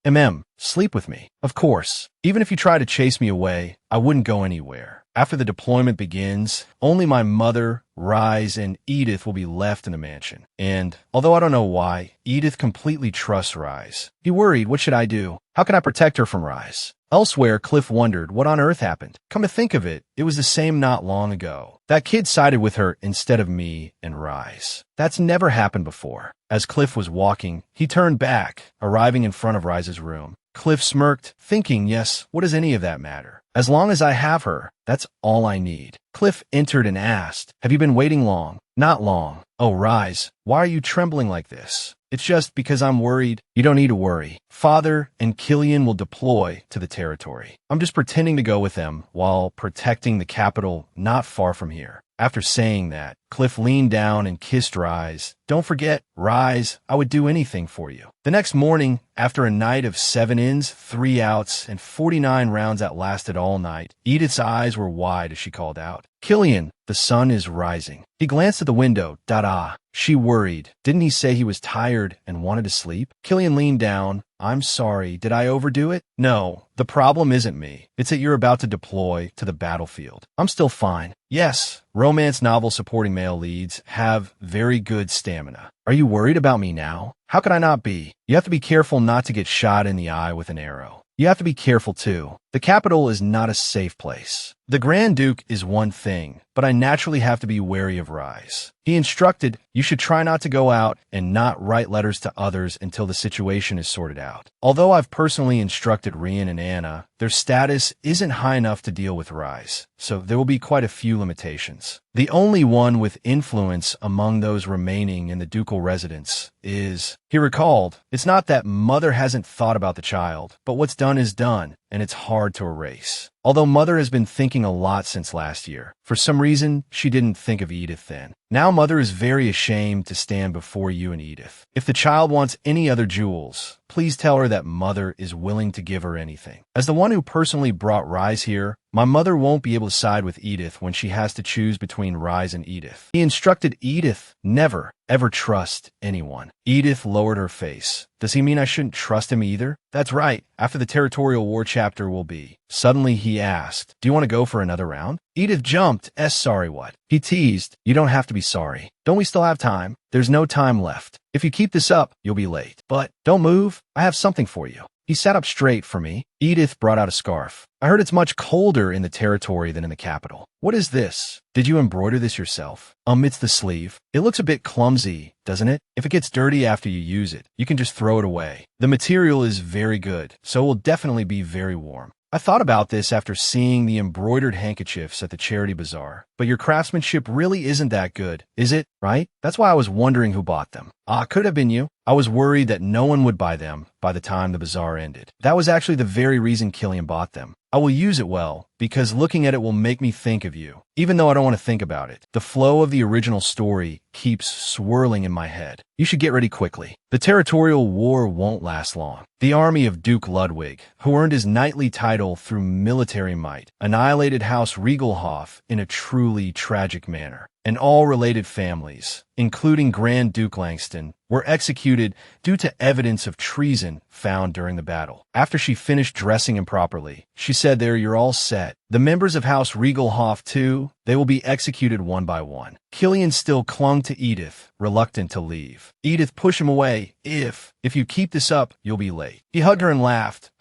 Speaker 1: Sleep with me. Of course. Even if you try to chase me away, I wouldn't go anywhere. After the deployment begins, only my mother, Rise, and Edith will be left in the mansion. And, although I don't know why, Edith completely trusts Rise. He worried, what should I do? How can I protect her from Rise? Elsewhere, Cliff wondered what on earth happened. Come to think of it, it was the same not long ago. That kid sided with her instead of me and Rise. That's never happened before. As Cliff was walking, he turned back, arriving in front of Rise's room. Cliff smirked, thinking, yes, what does any of that matter? As long as I have her, that's all I need. Cliff entered and asked, have you been waiting long? Not long. Oh, Rise, why are you trembling like this? It's just because I'm worried. You don't need to worry. Father and Killian will deploy to the territory. I'm just pretending to go with them while protecting the capital not far from here. After saying that, Cliff leaned down and kissed Rise. Don't forget, Rise, I would do anything for you. The next morning, after a night of 7 ins, 3 outs, and 49 rounds that lasted all night, Edith's eyes were wide as she called out, Killian, the sun is rising. He glanced at the window. Da-da. She worried. Didn't he say he was tired and wanted to sleep? Killian leaned down. I'm sorry, did I overdo it? No, the problem isn't me. It's that you're about to deploy to the battlefield. I'm still fine. Yes, romance novel supporting male leads have very good stamina. Are you worried about me now? How could I not be? You have to be careful not to get shot in the eye with an arrow. You have to be careful too. The capital is not a safe place. The Grand Duke is one thing, but I naturally have to be wary of Rise. He instructed, you should try not to go out and not write letters to others until the situation is sorted out. Although I've personally instructed Rian and Anna, their status isn't high enough to deal with Rise, so there will be quite a few limitations. The only one with influence among those remaining in the ducal residence is, he recalled, it's not that Mother hasn't thought about the child, but what's done is done, and it's hard to erase. Although Mother has been thinking a lot since last year. For some reason, she didn't think of Edith then. Now Mother is very ashamed to stand before you and Edith. If the child wants any other jewels, please tell her that Mother is willing to give her anything. As the one who personally brought Rise here, my mother won't be able to side with Edith when she has to choose between Rise and Edith. He instructed Edith never, ever trust anyone. Edith lowered her face. Does he mean I shouldn't trust him either? That's right. After the territorial war chapter will be. Suddenly he asked, do you want to go for another round? Edith jumped. Sorry what? He teased, you don't have to be sorry. Don't we still have time? There's no time left. If you keep this up, you'll be late. But don't move. I have something for you. He sat up straight for me. Edith brought out a scarf. I heard it's much colder in the territory than in the capital. What is this? Did you embroider this yourself? It's the sleeve. It looks a bit clumsy, doesn't it? If it gets dirty after you use it, you can just throw it away. The material is very good, so it will definitely be very warm. I thought about this after seeing the embroidered handkerchiefs at the charity bazaar, but your craftsmanship really isn't that good, is it? Right? That's why I was wondering who bought them. Could have been you. I was worried that no one would buy them by the time the bazaar ended. That was actually the very reason Killian bought them. I will use it well, because looking at it will make me think of you, even though I don't want to think about it. The flow of the original story keeps swirling in my head. You should get ready quickly. The territorial war won't last long. The army of Duke Ludwig, who earned his knightly title through military might, annihilated House Riegelhof in a truly tragic manner, and all related families, including Grand Duke Langston, were executed due to evidence of treason found during the battle. After she finished dressing him properly, she said, there, you're all set. The members of House Riegelhof, too, they will be executed one by one. Killian still clung to Edith, reluctant to leave. Edith pushed him away. If you keep this up, you'll be late. He hugged her and laughed.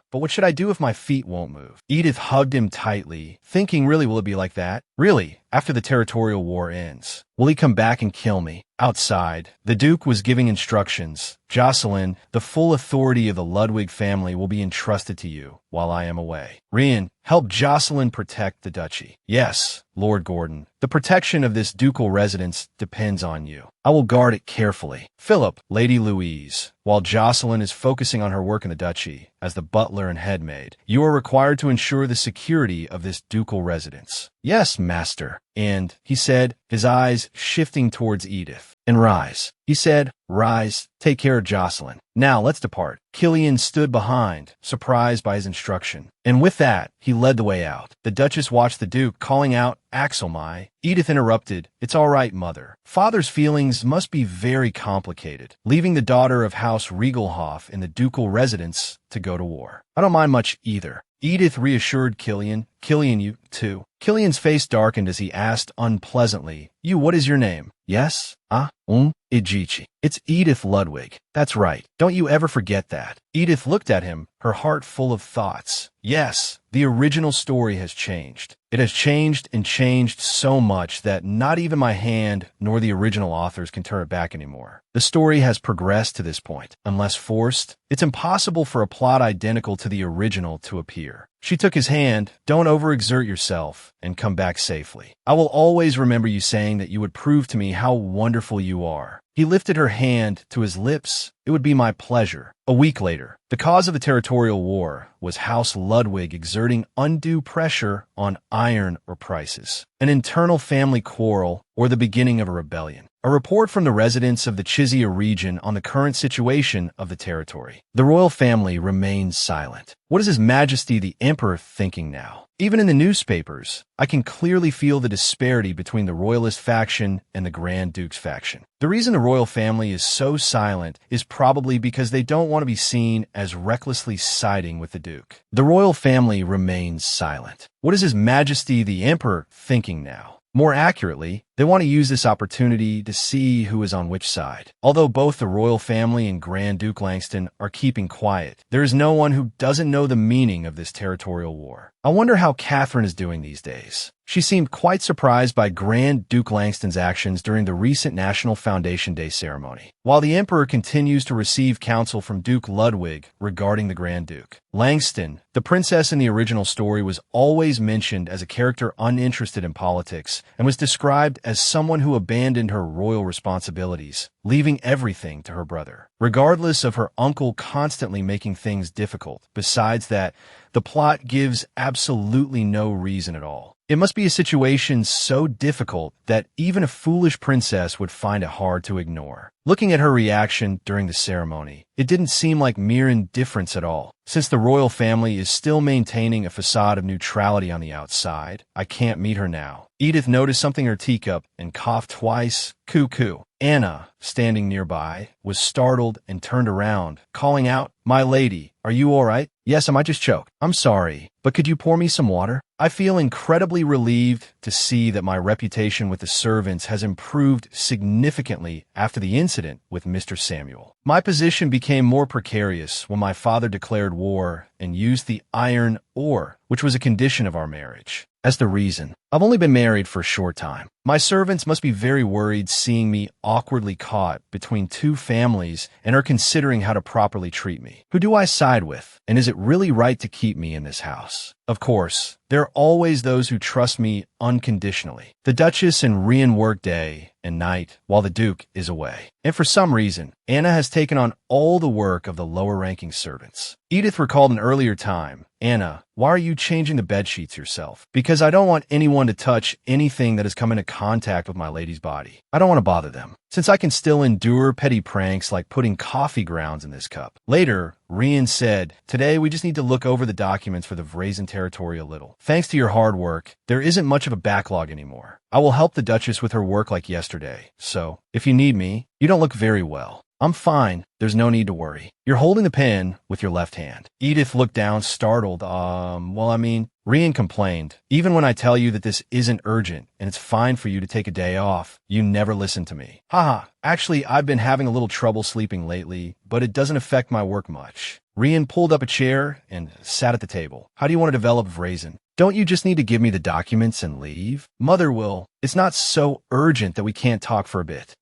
Speaker 1: But what should I do if my feet won't move? Edith hugged him tightly, thinking, really, will it be like that? Really, after the territorial war ends. Will he come back and kill me? Outside, the Duke was giving instructions. Jocelyn, the full authority of the Ludwig family will be entrusted to you while I am away. Rian, help Jocelyn protect the duchy. Yes, Lord Gordon. The protection of this ducal residence depends on you. I will guard it carefully. Philip, Lady Louise, while Jocelyn is focusing on her work in the duchy as the butler and headmaid, you are required to ensure the security of this ducal residence. Yes, master. And, he said, his eyes shifting towards Edith. And Rise. He said, Rise, take care of Jocelyn. Now let's depart. Killian stood behind, surprised by his instruction. And with that, he led the way out. The Duchess watched the Duke, calling out, Axelmai. Edith interrupted, it's all right, Mother. Father's feelings must be very complicated, leaving the daughter of House Riegelhof in the ducal residence to go to war. I don't mind much either. Edith reassured Killian, Killian, you, too. Killian's face darkened as he asked unpleasantly, "You, what is your name?" "Yes? Ijichi. It's Edith Ludwig. That's right. Don't you ever forget that." Edith looked at him, her heart full of thoughts. Yes, the original story has changed. It has changed and changed so much that not even my hand nor the original authors can turn it back anymore. The story has progressed to this point. Unless forced, it's impossible for a plot identical to the original to appear. She took his hand. "Don't overexert yourself and come back safely. I will always remember you saying that you would prove to me how wonderful you are." He lifted her hand to his lips. "It would be my pleasure." A week later, the cause of the territorial war was House Ludwig exerting undue pressure on iron or prices, an internal family quarrel, or the beginning of a rebellion. A report from the residents of the Chizia region on the current situation of the territory. The royal family remains silent. What is His Majesty the Emperor thinking now? Even in the newspapers, I can clearly feel the disparity between the royalist faction and the Grand Duke's faction. The reason the royal family is so silent is probably because they don't want to be seen as recklessly siding with the Duke. The royal family remains silent. What is His Majesty the Emperor thinking now? More accurately, they want to use this opportunity to see who is on which side. Although both the royal family and Grand Duke Langston are keeping quiet, there is no one who doesn't know the meaning of this territorial war. I wonder how Catherine is doing these days. She seemed quite surprised by Grand Duke Langston's actions during the recent National Foundation Day ceremony. While the Emperor continues to receive counsel from Duke Ludwig regarding the Grand Duke, Langston, the princess in the original story, was always mentioned as a character uninterested in politics and was described as someone who abandoned her royal responsibilities, leaving everything to her brother, regardless of her uncle constantly making things difficult. Besides that, the plot gives absolutely no reason at all. It must be a situation so difficult that even a foolish princess would find it hard to ignore. Looking at her reaction during the ceremony, it didn't seem like mere indifference at all. Since the royal family is still maintaining a facade of neutrality on the outside, I can't meet her now. Edith noticed something in her teacup and coughed twice. Cuckoo. Anna, standing nearby, was startled and turned around, calling out, "My lady, are you all right?" "Yes, I might just choke. I'm sorry, but could you pour me some water?" I feel incredibly relieved to see that my reputation with the servants has improved significantly after the incident with Mr. Samuel. My position became more precarious when my father declared war and used the iron ore, which was a condition of our marriage, as the reason. I've only been married for a short time. My servants must be very worried seeing me awkwardly caught between two families and are considering how to properly treat me. Who do I side with? And is it really right to keep me in this house? Of course, there are always those who trust me unconditionally. The Duchess and Rian work day and night while the Duke is away. And for some reason, Anna has taken on all the work of the lower-ranking servants. Edith recalled an earlier time, "Anna, why are you changing the bedsheets yourself?" "Because I don't want anyone to touch anything that has come into contact with my lady's body. I don't want to bother them, since I can still endure petty pranks like putting coffee grounds in this cup." Later, Rian said, "Today we just need to look over the documents for the Vrazen territory a little. Thanks to your hard work, there isn't much of a backlog anymore. I will help the Duchess with her work like yesterday, so if you need me, you don't look very well." "I'm fine. There's no need to worry." "You're holding the pen with your left hand." Edith looked down, startled. Rian complained, "Even when I tell you that this isn't urgent and it's fine for you to take a day off, you never listen to me." "Haha, actually, I've been having a little trouble sleeping lately, but it doesn't affect my work much." Rian pulled up a chair and sat at the table. "How do you want to develop Vrazen? Don't you just need to give me the documents and leave?" "Mother will. It's not so urgent that we can't talk for a bit."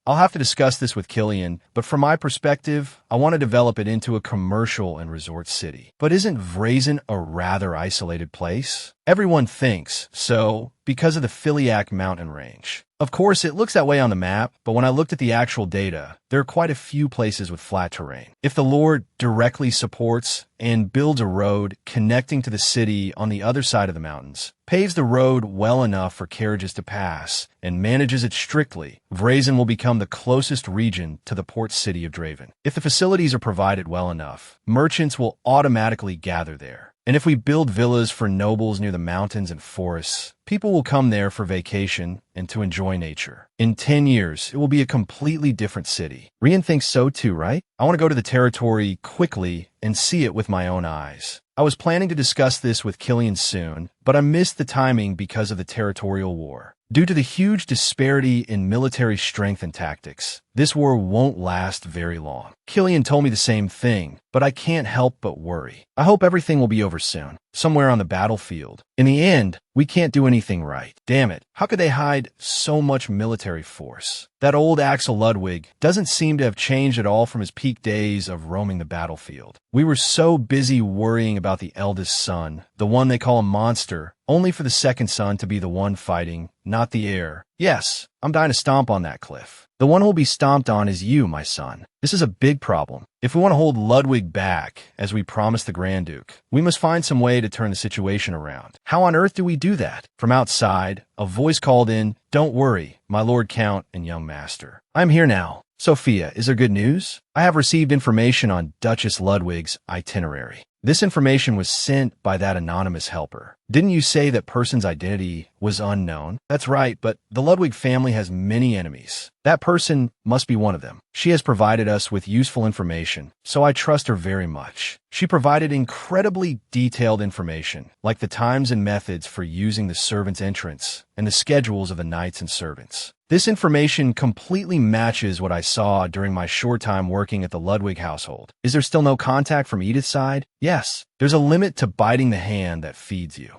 Speaker 1: I'll have to discuss this with Killian, but from my perspective, I want to develop it into a commercial and resort city." "But isn't Vrazen a rather isolated place?" "Everyone thinks so because of the Filiak mountain range. Of course, it looks that way on the map, but when I looked at the actual data, there are quite a few places with flat terrain. If the Lord directly supports and builds a road connecting to the city on the other side of the mountains, paves the road well enough for carriages to pass, and manages it strictly, Vrazen will become the closest region to the port city of Draven. If the facilities are provided well enough, merchants will automatically gather there. And if we build villas for nobles near the mountains and forests, people will come there for vacation and to enjoy nature. In 10 years, it will be a completely different city. Rian thinks so too, right? I want to go to the territory quickly and see it with my own eyes. I was planning to discuss this with Killian soon, but I missed the timing because of the territorial war. Due to the huge disparity in military strength and tactics, this war won't last very long. Killian told me the same thing, but I can't help but worry. I hope everything will be over soon, somewhere on the battlefield. In the end, we can't do anything right. Damn it, how could they hide so much military force? That old Axel Ludwig doesn't seem to have changed at all from his peak days of roaming the battlefield. We were so busy worrying about the eldest son, the one they call a monster, only for the second son to be the one fighting, not the heir. Yes, I'm dying to stomp on that cliff. The one who will be stomped on is you, my son. This is a big problem. If we want to hold Ludwig back, as we promised the Grand Duke, we must find some way to turn the situation around. How on earth do we do that? From outside, a voice called in, "Don't worry, my Lord Count and young master. I'm here now. Sophia, is there good news? I have received information on Duchess Ludwig's itinerary. This information was sent by that anonymous helper. Didn't you say that person's identity was unknown? That's right, but the Ludwig family has many enemies. That person must be one of them. She has provided us with useful information, so I trust her very much. She provided incredibly detailed information, like the times and methods for using the servants' entrance and the schedules of the knights and servants. This information completely matches what I saw during my short time working at the Ludwig household. Is there still no contact from Edith's side? Yes. There's a limit to biting the hand that feeds you.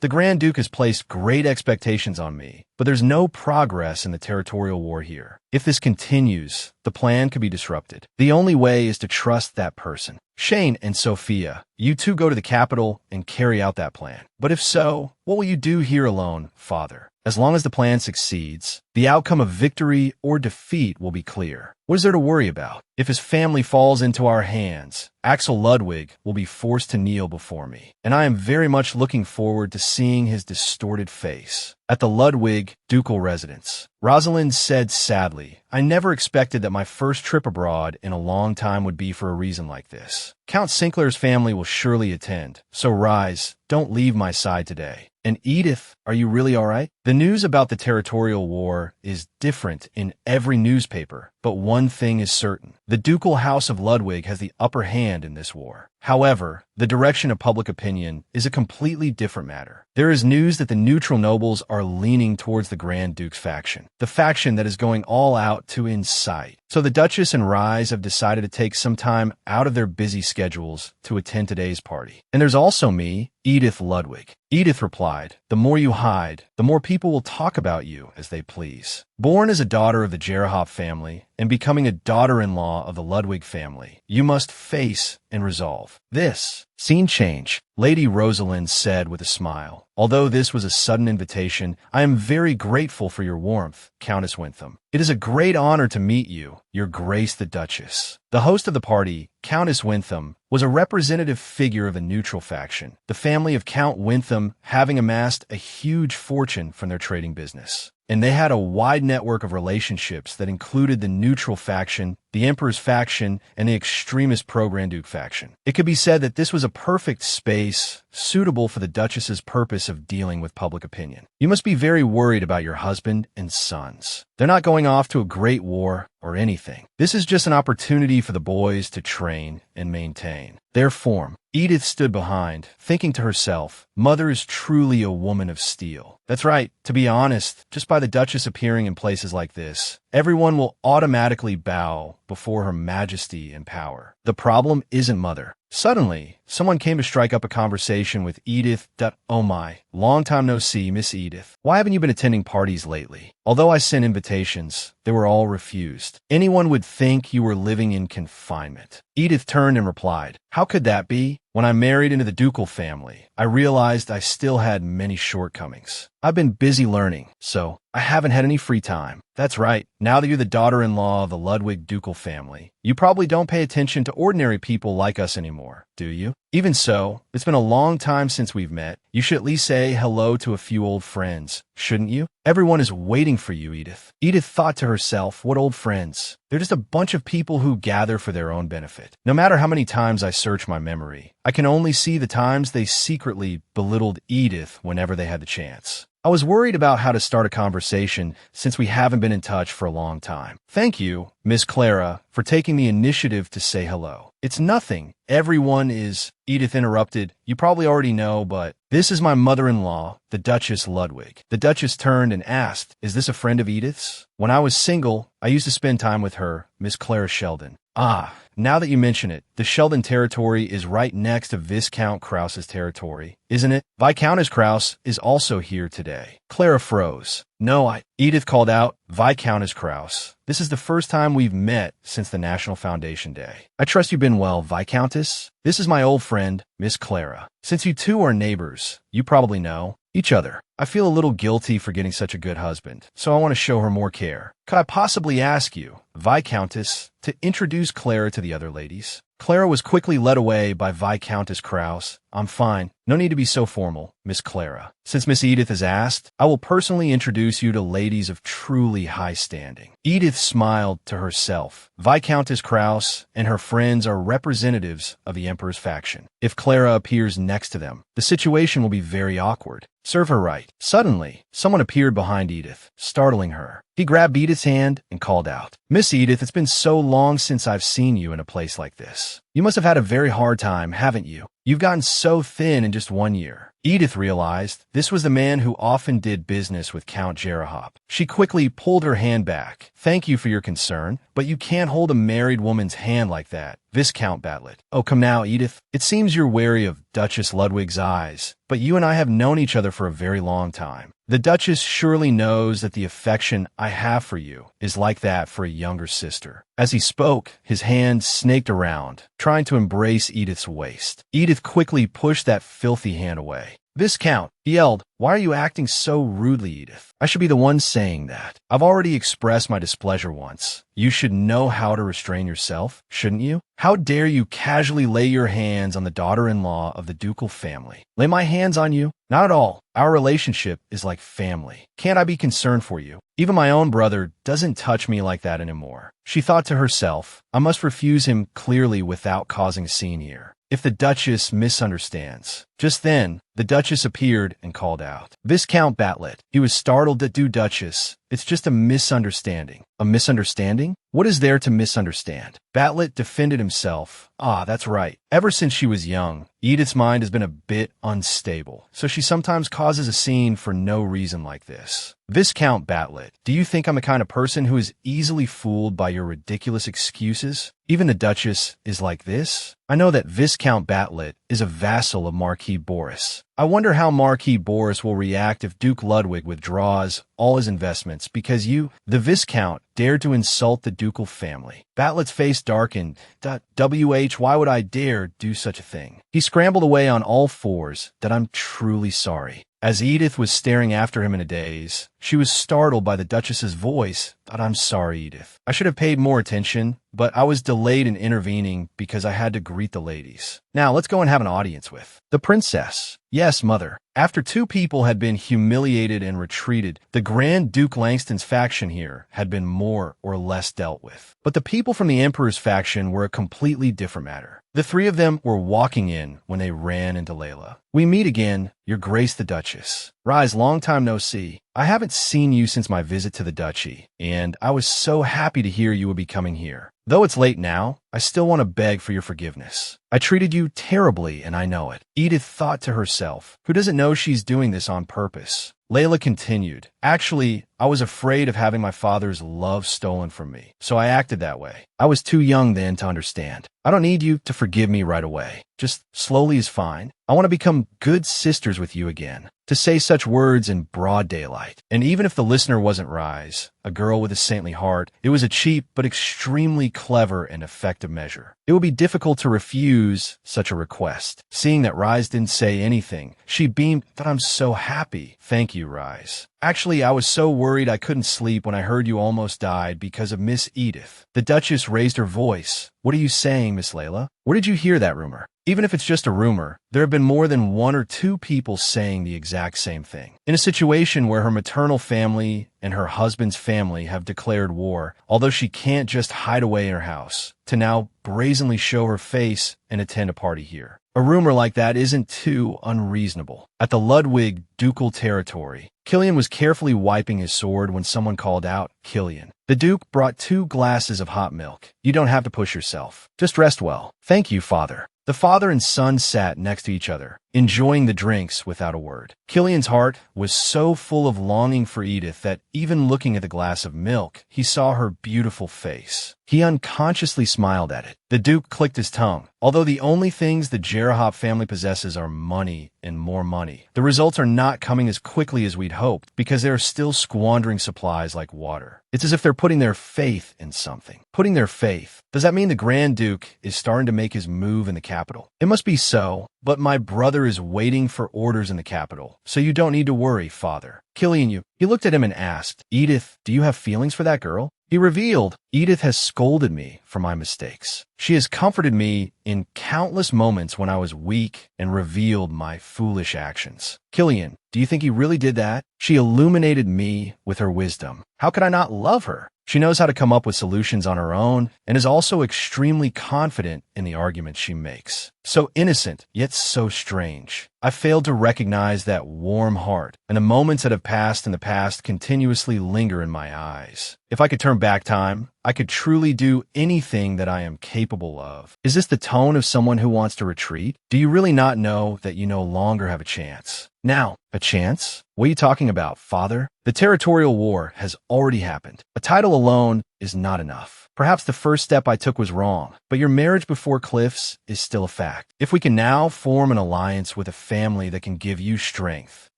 Speaker 1: The Grand Duke has placed great expectations on me, but there's no progress in the territorial war here. If this continues, the plan could be disrupted. The only way is to trust that person. Shane and Sophia, you two go to the capital and carry out that plan. But if so, what will you do here alone, Father? As long as the plan succeeds, the outcome of victory or defeat will be clear. What is there to worry about? If his family falls into our hands, Axel Ludwig will be forced to kneel before me, and I am very much looking forward to seeing his distorted face. At the Ludwig ducal residence, Rosalind said sadly, "I never expected that my first trip abroad in a long time would be for a reason like this. Count Sinclair's family will surely attend, so rise, don't leave my side today. And Edith, are you really all right?" The news about the territorial war is different in every newspaper, but one thing is certain. The ducal house of Ludwig has the upper hand in this war. However, the direction of public opinion is a completely different matter. There is news that the neutral nobles are leaning towards the Grand Duke's faction, the faction that is going all out to incite. So the Duchess and Rise have decided to take some time out of their busy schedules to attend today's party. And there's also me, Edith Ludwig. Edith replied, "The more you hide, the more people will talk about you as they please." Born as a daughter of the Jerahop family and becoming a daughter-in-law of the Ludwig family, you must face and resolve this. Scene change, Lady Rosalind said with a smile. "Although this was a sudden invitation, I am very grateful for your warmth, Countess Wintham. It is a great honor to meet you, Your Grace the Duchess." The host of the party, Countess Wintham, was a representative figure of the neutral faction, the family of Count Wintham having amassed a huge fortune from their trading business. And they had a wide network of relationships that included the neutral faction, the Emperor's faction, and the extremist pro-Grand Duke faction. It could be said that this was a perfect space suitable for the Duchess's purpose of dealing with public opinion. You must be very worried about your husband and sons. They're not going off to a great war or anything. This is just an opportunity for the boys to train and maintain their form. Edith stood behind, thinking to herself, "Mother is truly a woman of steel." That's right. To be honest, just by the Duchess appearing in places like this, everyone will automatically bow before her majesty and power. The problem isn't Mother. Suddenly, someone came to strike up a conversation with Edith. "Oh my, long time no see, Miss Edith. Why haven't you been attending parties lately? Although I sent invitations, they were all refused. Anyone would think you were living in confinement." Edith turned and replied, "How could that be? When I married into the ducal family, I realized I still had many shortcomings. I've been busy learning, so I haven't had any free time. That's right. Now that you're the daughter-in-law of the Ludwig ducal family, you probably don't pay attention to ordinary people like us anymore, do you? Even so, it's been a long time since we've met. You should at least say hello to a few old friends, shouldn't you? Everyone is waiting for you, Edith. Edith thought to herself, what old friends? They're just a bunch of people who gather for their own benefit. No matter how many times I search my memory, I can only see the times they secretly belittled Edith whenever they had the chance. I was worried about how to start a conversation since we haven't been in touch for a long time. Thank you, Miss Clara, for taking the initiative to say hello. It's nothing. Everyone is... Edith interrupted. You probably already know, but this is my mother-in-law, the Duchess Ludwig. The Duchess turned and asked, is this a friend of Edith's? When I was single, I used to spend time with her, Miss Clara Sheldon. Ah, now that you mention it, the Sheldon territory is right next to Viscount Krause's territory, isn't it? Viscountess Krause is also here today. Clara froze. No, Edith called out, Viscountess Krause. This is the first time we've met since the National Foundation Day. I trust you've been well, Viscountess. This is my old friend, Miss Clara. Since you two are neighbors, you probably know each other. I feel a little guilty for getting such a good husband, so I want to show her more care. Could I possibly ask you, Viscountess, to introduce Clara to the other ladies? Clara was quickly led away by Viscountess Krause. I'm fine. No need to be so formal, Miss Clara. Since Miss Edith has asked, I will personally introduce you to ladies of truly high standing. Edith smiled to herself. Viscountess Krause and her friends are representatives of the Emperor's faction. If Clara appears next to them, the situation will be very awkward. Serve her right. Suddenly, someone appeared behind Edith, startling her. He grabbed Edith's hand and called out, Miss Edith, it's been so long since I've seen you in a place like this. You must have had a very hard time, haven't you? You've gotten so thin in just 1 year. Edith realized this was the man who often did business with Count Jerahop. She quickly pulled her hand back. Thank you for your concern, but you can't hold a married woman's hand like that, Viscount Batlet. Oh, come now, Edith. It seems you're wary of Duchess Ludwig's eyes, but you and I have known each other for a very long time. The Duchess surely knows that the affection I have for you is like that for a younger sister. As he spoke, his hand snaked around, trying to embrace Edith's waist. Edith quickly pushed that filthy hand away. Viscount, he yelled, why are you acting so rudely, Edith? I should be the one saying that. I've already expressed my displeasure once. You should know how to restrain yourself, shouldn't you? How dare you casually lay your hands on the daughter-in-law of the ducal family? Lay my hands on you? Not at all. Our relationship is like family. Can't I be concerned for you? Even my own brother doesn't touch me like that anymore. She thought to herself, I must refuse him clearly without causing a scene here. If the Duchess misunderstands. Just then, the Duchess appeared and called out, Viscount Batlet. He was startled at Duchess. It's just a misunderstanding. A misunderstanding? What is there to misunderstand? Batlet defended himself. Ah, that's right. Ever since she was young, Edith's mind has been a bit unstable, so she sometimes causes a scene for no reason like this. Viscount Batlet, do you think I'm the kind of person who is easily fooled by your ridiculous excuses? Even the Duchess is like this? I know that Viscount Batlet is a vassal of Marquis Boris. I wonder how Marquis Boris will react if Duke Ludwig withdraws all his investments because you, the Viscount, dared to insult the ducal family. Batlet's face darkened. Why would I dare do such a thing? He scrambled away on all fours. That I'm truly sorry. As Edith was staring after him in a daze, she was startled by the Duchess's voice. I'm sorry, Edith. I should have paid more attention, but I was delayed in intervening because I had to greet the ladies. Now, let's go and have an audience with the princess. Yes, mother. After two people had been humiliated and retreated, the Grand Duke Langston's faction here had been more or less dealt with. But the people from the Emperor's faction were a completely different matter. The three of them were walking in when they ran into Layla. We meet again, Your Grace the Duchess. Rise, long time no see. I haven't seen you since my visit to the duchy, and I was so happy to hear you would be coming here. Though it's late now, I still want to beg for your forgiveness. I treated you terribly, and I know it. Edith thought to herself, who doesn't know she's doing this on purpose? Layla continued, actually, I was afraid of having my father's love stolen from me, so I acted that way. I was too young then to understand. I don't need you to forgive me right away. Just slowly is fine. I want to become good sisters with you again. to say such words in broad daylight. And even if the listener wasn't Rise, a girl with a saintly heart, it was a cheap but extremely clever and effective measure. It would be difficult to refuse such a request. Seeing that Rise didn't say anything, she beamed, "That I'm so happy." "Thank you, Rise. Actually, I was so worried I couldn't sleep when I heard you almost died because of Miss Edith." The Duchess raised her voice. "What are you saying, Miss Layla? Where did you hear that rumor?" Even if it's just a rumor, there have been more than one or two people saying the exact same thing. In a situation where her maternal family and her husband's family have declared war, although she can't just hide away in her house, to now brazenly show her face and attend a party here. A rumor like that isn't too unreasonable. At the Ludwig ducal territory, Killian was carefully wiping his sword when someone called out, "Killian." The Duke brought 2 glasses of hot milk. "You don't have to push yourself. Just rest well." "Thank you, Father." The father and son sat next to each other, enjoying the drinks without a word. Killian's heart was so full of longing for Edith that even looking at the glass of milk, he saw her beautiful face. He unconsciously smiled at it. The Duke clicked his tongue. Although the only things the Jerahop family possesses are money and more money, the results are not coming as quickly as we'd hoped because they are still squandering supplies like water. It's as if they're putting their faith in something. Putting their faith. Does that mean the Grand Duke is starting to make his move in the capital? It must be so, but my brother is waiting for orders in the capital, so you don't need to worry, Father. Killian, He looked at him and asked, "Edith, do you have feelings for that girl?" He revealed, "Edith has scolded me for my mistakes. She has comforted me in countless moments when I was weak and revealed my foolish actions." Killian, do you think he really did that? She illuminated me with her wisdom. How could I not love her? She knows how to come up with solutions on her own and is also extremely confident in the arguments she makes. So innocent, yet so strange. I failed to recognize that warm heart, and the moments that have passed in the past continuously linger in my eyes. If I could turn back time, I could truly do anything that I am capable of. Is this the tone of someone who wants to retreat? Do you really not know that you no longer have a chance? Now, a chance? What are you talking about, Father? The territorial war has already happened. A title alone is not enough. Perhaps the first step I took was wrong, but your marriage before Cliff's is still a fact. If we can now form an alliance with a family that can give you strength,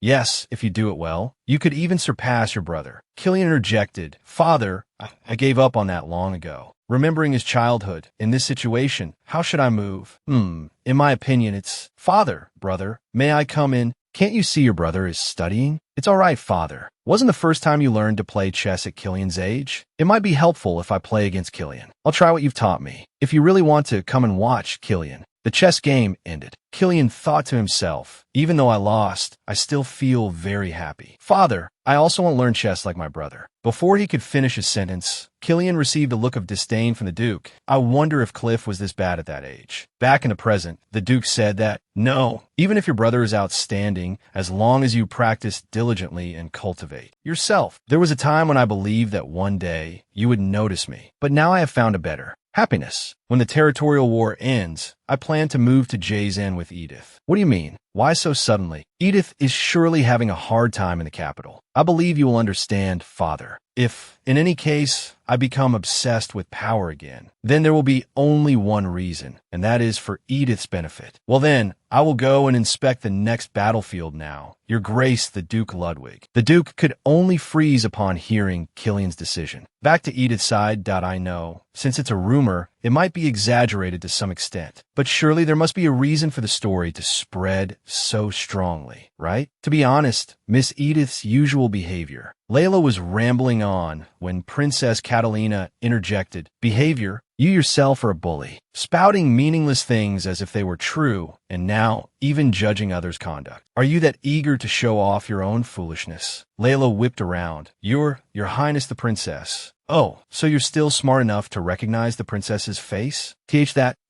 Speaker 1: yes, if you do it well, you could even surpass your brother. Killian interjected, "Father, I gave up on that long ago. Remembering his childhood, in this situation, how should I move? In my opinion, it's, Father, brother, may I come in? Can't you see your brother is studying?" "It's all right, Father. Wasn't the first time you learned to play chess at Killian's age? It might be helpful if I play against Killian. I'll try what you've taught me. If you really want to come and watch, Killian." The chess game ended. Killian thought to himself, "Even though I lost, I still feel very happy. Father, I also want to learn chess like my brother." Before he could finish his sentence, Killian received a look of disdain from the Duke. I wonder if Cliff was this bad at that age. Back in the present, the Duke said that, "No, even if your brother is outstanding, as long as you practice diligently and cultivate yourself. There was a time when I believed that one day you would notice me, but now I have found a better. Happiness. When the territorial war ends, I plan to move to Jay's Inn with Edith." "What do you mean? Why so suddenly?" "Edith is surely having a hard time in the capital. I believe you will understand, Father. If, in any case, I become obsessed with power again, then there will be only one reason, and that is for Edith's benefit. Well then, I will go and inspect the next battlefield now. Your Grace, the Duke Ludwig." The Duke could only freeze upon hearing Killian's decision. Back to Edith's side, I know, since it's a rumor, it might be exaggerated to some extent, but surely there must be a reason for the story to spread so strongly, right? To be honest, Miss Edith's usual behavior. Layla was rambling on when Princess Catalina interjected, "Behavior? You yourself are a bully, spouting meaningless things as if they were true, and now even judging others' conduct. Are you that eager to show off your own foolishness?" Layla whipped around. Your Highness the Princess. "Oh, so you're still smart enough to recognize the princess's face?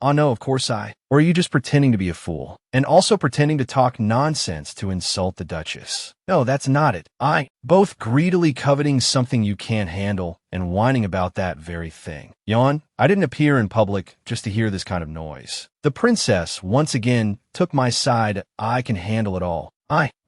Speaker 1: Oh no, of course Or are you just pretending to be a fool? And also pretending to talk nonsense to insult the Duchess?" "No, that's not it. Both greedily coveting something you can't handle and whining about that very thing. Yawn, I didn't appear in public just to hear this kind of noise. The princess once again took my side. I can handle it all.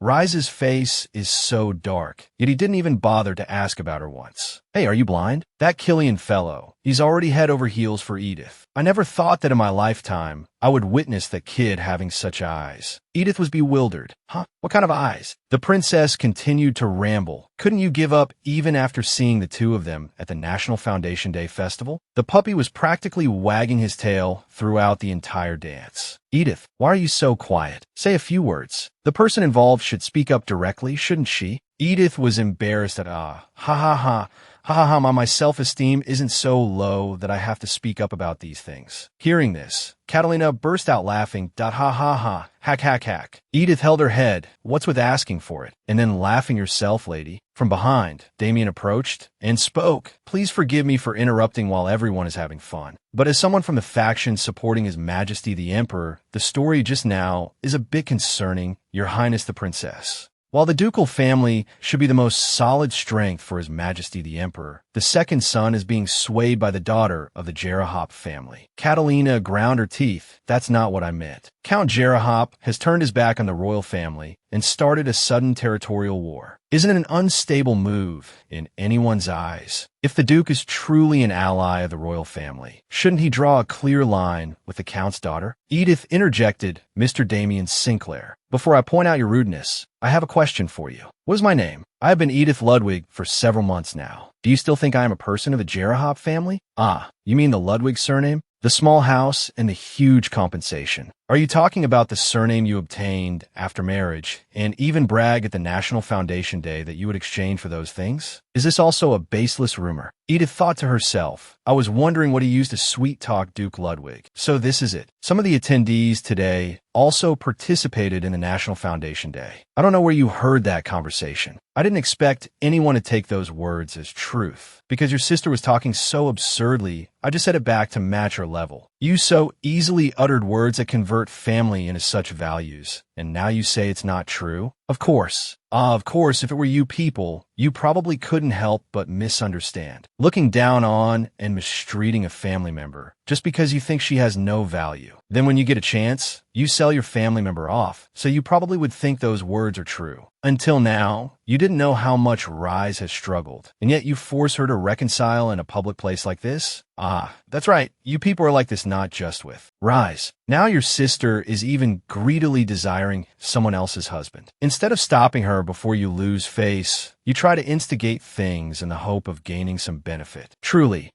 Speaker 1: Rise's face is so dark, yet he didn't even bother to ask about her once. Hey, are you blind? That Killian fellow. He's already head over heels for Edith. I never thought that in my lifetime I would witness that kid having such eyes. Edith was bewildered. Huh? What kind of eyes? The princess continued to ramble. Couldn't you give up even after seeing the two of them at the National Foundation Day festival? The puppy was practically wagging his tail throughout the entire dance. Edith, why are you so quiet? Say a few words. The person involved should speak up directly, shouldn't she? Edith was embarrassed at ha ha ha. Ha ha ha, my self-esteem isn't so low that I have to speak up about these things. Hearing this, Catalina burst out laughing. Ha ha ha, hack hack hack. Edith held her head. What's with asking for it? And then laughing yourself, lady. From behind, Damien approached and spoke. Please forgive me for interrupting while everyone is having fun. But as someone from the faction supporting His Majesty the Emperor, the story just now is a bit concerning, Your Highness the Princess. While the ducal family should be the most solid strength for His Majesty the Emperor, the second son is being swayed by the daughter of the Jerahop family. Catalina ground her teeth. That's not what I meant. Count Jerahop has turned his back on the royal family and started a sudden territorial war. Isn't it an unstable move in anyone's eyes? If the Duke is truly an ally of the royal family, shouldn't he draw a clear line with the Count's daughter? Edith interjected, Mr. Damien Sinclair. Before I point out your rudeness, I have a question for you. What is my name? I have been Edith Ludwig for several months now. Do you still think I am a person of the Jerahop family? Ah, you mean the Ludwig surname? The small house and the huge compensation. Are you talking about the surname you obtained after marriage and even brag at the National Foundation Day that you would exchange for those things? Is this also a baseless rumor? Edith thought to herself, I was wondering what he used to sweet-talk Duke Ludwig. So this is it. Some of the attendees today also participated in the National Foundation Day. I don't know where you heard that conversation. I didn't expect anyone to take those words as truth. Because your sister was talking so absurdly, I just said it back to match her level. You so easily uttered words that convert family into such values, and now you say it's not true? Of course. Of course, if it were you people, you probably couldn't help but misunderstand. Looking down on and mistreating a family member just because you think she has no value. Then when you get a chance, you sell your family member off, so you probably would think those words are true. Until now, you didn't know how much Rise has struggled, and yet you force her to reconcile in a public place like this? Ah, that's right. You people are like this not just with Rise. Now your sister is even greedily desiring someone else's husband. Instead of stopping her before you lose face, you try to instigate things in the hope of gaining some benefit. Truly,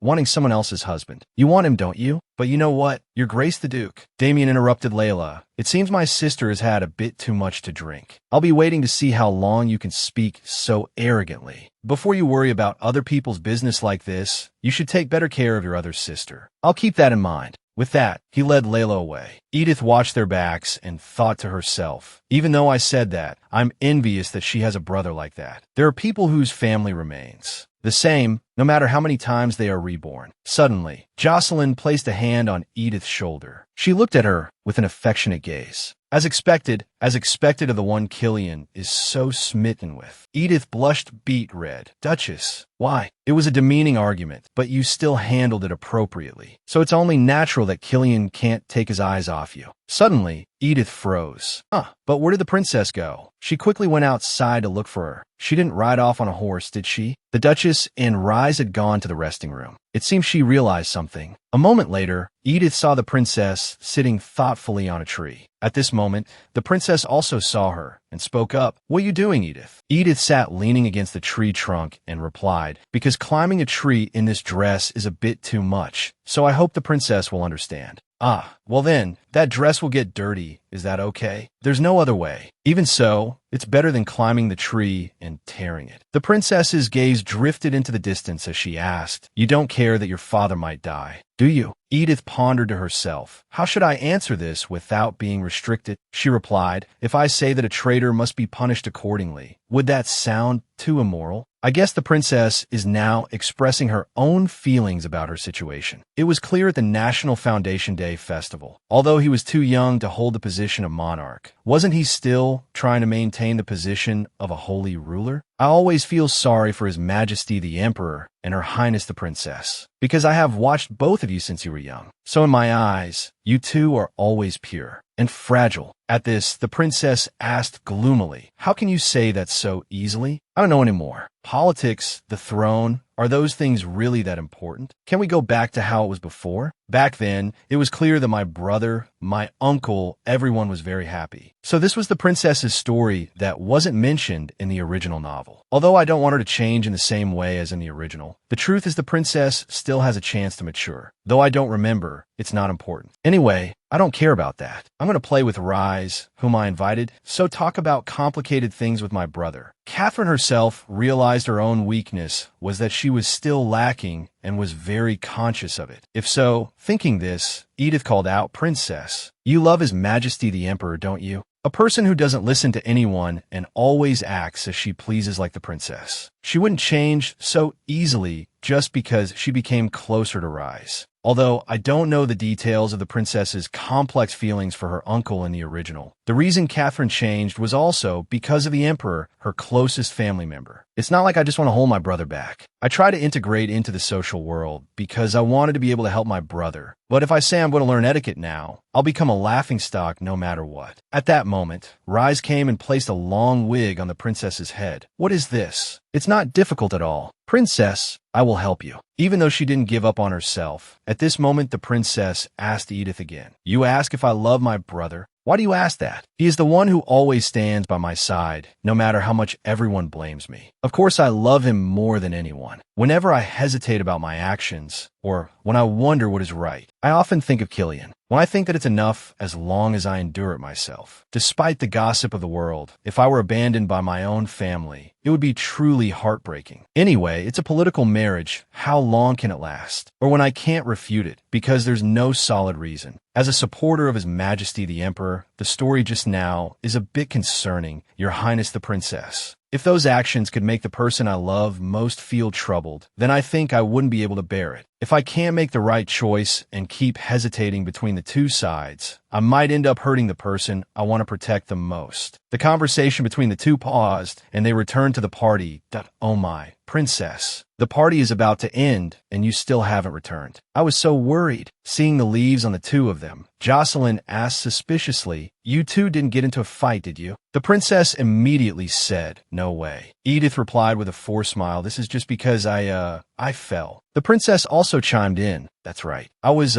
Speaker 1: wanting someone else's husband. You want him, don't you? But you know what? Your Grace the Duke. Damien interrupted Layla. It seems my sister has had a bit too much to drink. I'll be waiting to see how long you can speak so arrogantly. Before you worry about other people's business like this, you should take better care of your other sister. I'll keep that in mind. With that, he led Layla away. Edith watched their backs and thought to herself, even though I said that, I'm envious that she has a brother like that. There are people whose family remains the same, no matter how many times they are reborn. Suddenly, Jocelyn placed a hand on Edith's shoulder. She looked at her with an affectionate gaze. As expected of the one Killian is so smitten with. Edith blushed beet red. Duchess, why? It was a demeaning argument, but you still handled it appropriately. So it's only natural that Killian can't take his eyes off you. Suddenly, Edith froze. But where did the princess go? She quickly went outside to look for her. She didn't ride off on a horse, did she? The Duchess and Rise had gone to the resting room. It seemed she realized something. A moment later, Edith saw the princess sitting thoughtfully on a tree. At this moment, the princess also saw her and spoke up. What are you doing, Edith? Edith sat leaning against the tree trunk and replied, because climbing a tree in this dress is a bit too much, so I hope the princess will understand. Well then, that dress will get dirty. Is that okay? There's no other way. Even so, it's better than climbing the tree and tearing it. The princess's gaze drifted into the distance as she asked, You don't care that your father might die, do you? Edith pondered to herself. How should I answer this without being restricted? She replied, If I say that a traitor must be punished accordingly, would that sound too immoral? I guess the princess is now expressing her own feelings about her situation. It was clear at the National Foundation Day festival. Although he was too young to hold the position of monarch, wasn't he still trying to maintain the position of a holy ruler? I always feel sorry for His Majesty the Emperor and Her Highness the Princess, because I have watched both of you since you were young. So in my eyes, you two are always pure and fragile." At this, the princess asked gloomily, "How can you say that so easily? I don't know anymore. Politics, the throne, are those things really that important? Can we go back to how it was before? Back then, it was clear that my brother, my uncle, everyone was very happy." So this was the princess's story that wasn't mentioned in the original novel. Although I don't want her to change in the same way as in the original, the truth is the princess still has a chance to mature. Though I don't remember, it's not important. Anyway, I don't care about that. I'm going to play with Rise, whom I invited, so talk about complicated things with my brother. Catherine herself realized her own weakness was that she was still lacking and was very conscious of it. If so, thinking this, Edith called out, "Princess, you love His Majesty the Emperor, don't you? A person who doesn't listen to anyone and always acts as she pleases like the princess. She wouldn't change so easily just because she became closer to Rise." Although I don't know the details of the princess's complex feelings for her uncle in the original, the reason Catherine changed was also because of the Emperor, her closest family member. It's not like I just want to hold my brother back. I try to integrate into the social world because I wanted to be able to help my brother. But if I say I'm going to learn etiquette now, I'll become a laughingstock no matter what. At that moment, Rise came and placed a long wig on the princess's head. "What is this? It's not difficult at all. Princess, I will help you." Even though she didn't give up on herself, at this moment the princess asked Edith again, "You ask if I love my brother? Why do you ask that? He is the one who always stands by my side, no matter how much everyone blames me. Of course, I love him more than anyone. Whenever I hesitate about my actions, or when I wonder what is right, I often think of Killian. When I think that it's enough as long as I endure it myself. Despite the gossip of the world, if I were abandoned by my own family, it would be truly heartbreaking. Anyway, it's a political marriage. How long can it last? Or when I can't refute it, because there's no solid reason. As a supporter of His Majesty the Emperor, the story just now is a bit concerning, Your Highness the Princess. If those actions could make the person I love most feel troubled, then I think I wouldn't be able to bear it. If I can't make the right choice and keep hesitating between the two sides, I might end up hurting the person I want to protect the most. The conversation between the two paused, and they returned to the party. "Oh my, princess, the party is about to end, and you still haven't returned. I was so worried." Seeing the leaves on the two of them, Jocelyn asked suspiciously, "You two didn't get into a fight, did you?" The princess immediately said, "No way." Edith replied with a forced smile, "This is just because I fell." The princess also chimed in, "That's right. I was,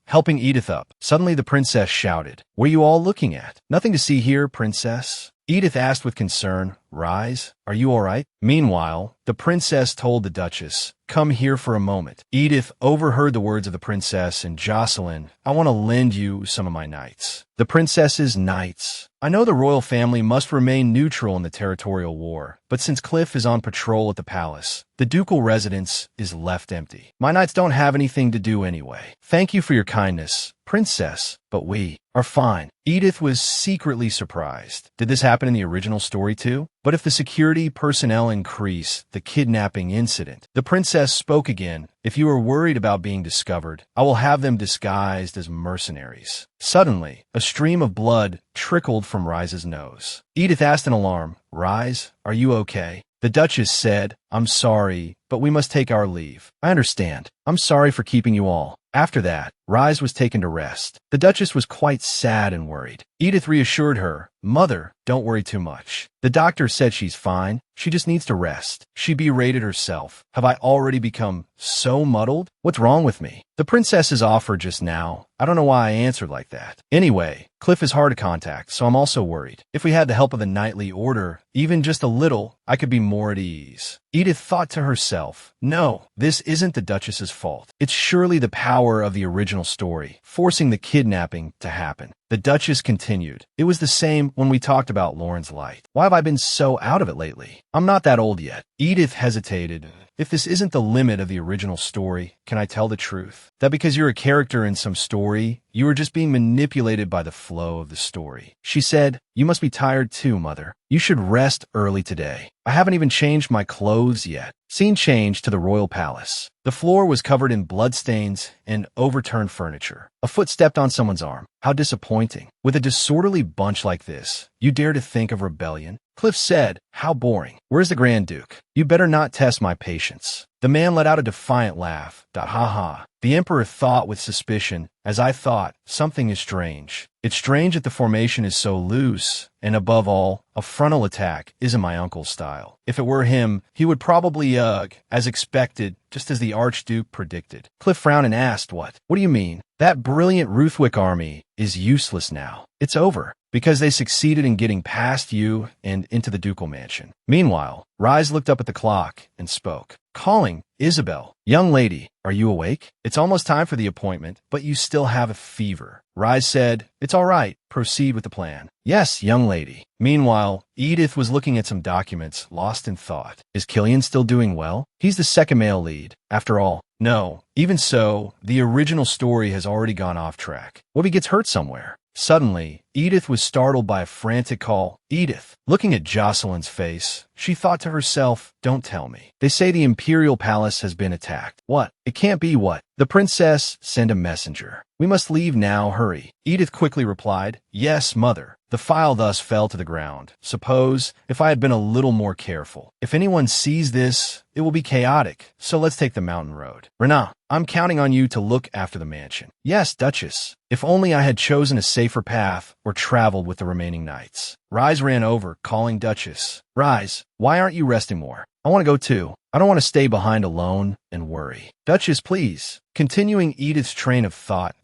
Speaker 1: helping Edith up." Suddenly the princess shouted, "What are you all looking at?" "Nothing to see here, princess." Edith asked with concern, "Rise, are you all right?" Meanwhile, the princess told the Duchess, "Come here for a moment." Edith overheard the words of the princess and Jocelyn, "I want to lend you some of my knights." The princess's knights. I know the royal family must remain neutral in the territorial war, but since Cliff is on patrol at the palace, the ducal residence is left empty. My knights don't have anything to do anyway. Thank you for your kindness, princess, but we are fine. Edith was secretly surprised. Did this happen in the original story too? But if the security personnel increase the kidnapping incident, the princess spoke again. "If you are worried about being discovered, I will have them disguised as mercenaries." Suddenly, a stream of blood trickled from Rise's nose. Edith asked in alarm, "Rise, are you okay?" The Duchess said, "I'm sorry, but we must take our leave." "I understand. I'm sorry for keeping you all." After that, Rise was taken to rest. The Duchess was quite sad and worried. Edith reassured her, "Mother, don't worry too much. The doctor said she's fine. She just needs to rest." She berated herself. Have I already become so muddled? What's wrong with me? The princess's offer just now. I don't know why I answered like that. Anyway, Cliff is hard to contact, so I'm also worried. If we had the help of the knightly order, even just a little, I could be more at ease. Edith thought to herself, "No, this isn't the Duchess's fault. It's surely the power of the original story, forcing the kidnapping to happen." The Duchess continued, "It was the same when we talked about Lauren's light. Why have I been so out of it lately? I'm not that old yet." Edith hesitated. "If this isn't the limit of the original story, can I tell the truth? That because you're a character in some story, you are just being manipulated by the flow of the story." She said, "You must be tired too, Mother. You should rest early today. I haven't even changed my clothes yet." Scene changed to the royal palace. The floor was covered in bloodstains and overturned furniture. A foot stepped on someone's arm. How disappointing. With a disorderly bunch like this, you dare to think of rebellion? Cliff said, How boring. Where's the Grand Duke? You better not test my patience. The man let out a defiant laugh. Ha ha. The Emperor thought with suspicion, as I thought, something is strange. It's strange that the formation is so loose, and above all, a frontal attack isn't my uncle's style. If it were him, he would probably, as expected, just as the Archduke predicted. Cliff frowned and asked, What do you mean? That brilliant Ruthwick army is useless now. It's over, because they succeeded in getting past you and into the ducal mansion. Meanwhile, Rise looked up at the clock and spoke. Calling, Isabel. Young lady, are you awake? It's almost time for the appointment, but you still have a fever. Rise said, It's all right. Proceed with the plan. Yes, young lady. Meanwhile, Edith was looking at some documents, lost in thought. Is Killian still doing well? He's the second male lead. After all, no. Even so, the original story has already gone off track. What if he gets hurt somewhere? Suddenly, Edith was startled by a frantic call. Edith. Looking at Jocelyn's face, she thought to herself, Don't tell me. They say the Imperial Palace has been attacked. What? It can't be what? The princess sent a messenger. We must leave now, hurry. Edith quickly replied, Yes, mother. The file thus fell to the ground. Suppose if I had been a little more careful. If anyone sees this, it will be chaotic, so let's take the mountain road. Renat, I'm counting on you to look after the mansion. Yes, Duchess. If only I had chosen a safer path or traveled with the remaining knights. Rise ran over, calling Duchess. Rise, why aren't you resting more? I want to go too. I don't want to stay behind alone and worry. Duchess, please. Continuing Edith's train of thought,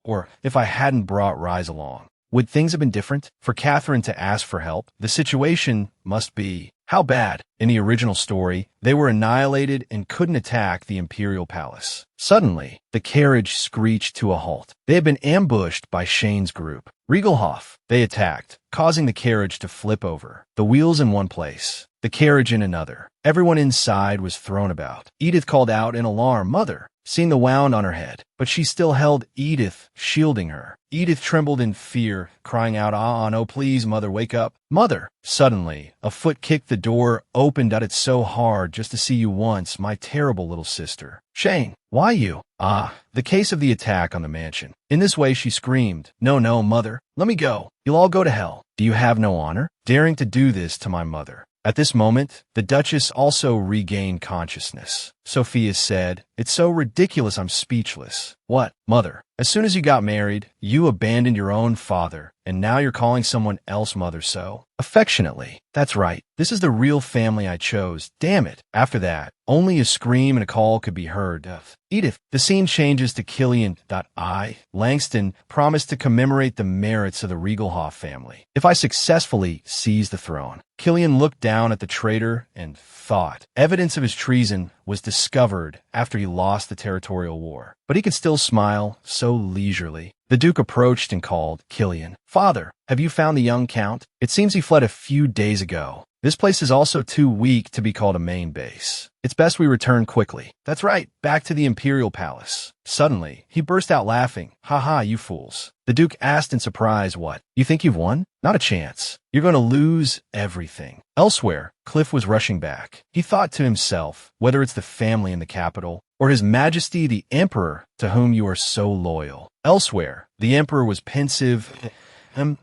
Speaker 1: or if I hadn't brought Rise along. Would things have been different? For Catherine to ask for help, the situation must be, how bad? In the original story, they were annihilated and couldn't attack the Imperial Palace. Suddenly, the carriage screeched to a halt. They had been ambushed by Shane's group. Riegelhoff. They attacked, causing the carriage to flip over. The wheels in one place, the carriage in another. Everyone inside was thrown about. Edith called out in alarm, Mother, seeing the wound on her head, but she still held Edith, shielding her. Edith trembled in fear, crying out, no, please, Mother, wake up. Mother! Suddenly, a foot kicked the door, opened at it so hard just to see you once, my terrible little sister. Shane, why you? The case of the attack on the mansion. In this way she screamed, No, Mother, let me go. You'll all go to hell. Do you have no honor? Daring to do this to my mother. At this moment, the Duchess also regained consciousness. Sophia said, It's so ridiculous I'm speechless. What, Mother? As soon as you got married, you abandoned your own father, and now you're calling someone else mother so? Affectionately. That's right. This is the real family I chose. Damn it. After that, only a scream and a call could be heard. Edith, the scene changes to Killian. Langston, promised to commemorate the merits of the Riegelhoff family. If I successfully seize the throne. Killian looked down at the traitor and thought. Evidence of his treason was discovered after he lost the territorial war. But he could still smile, so leisurely. The Duke approached and called, Killian. Father, have you found the young Count? It seems he fled a few days ago. This place is also too weak to be called a main base. It's best we return quickly. That's right, back to the Imperial Palace. Suddenly, he burst out laughing. Ha ha, you fools. The Duke asked in surprise, What? You think you've won? Not a chance. You're going to lose everything. Elsewhere, Cliff was rushing back. He thought to himself, whether it's the family in the capital, or His Majesty the Emperor, to whom you are so loyal. Elsewhere, the Emperor was pensive.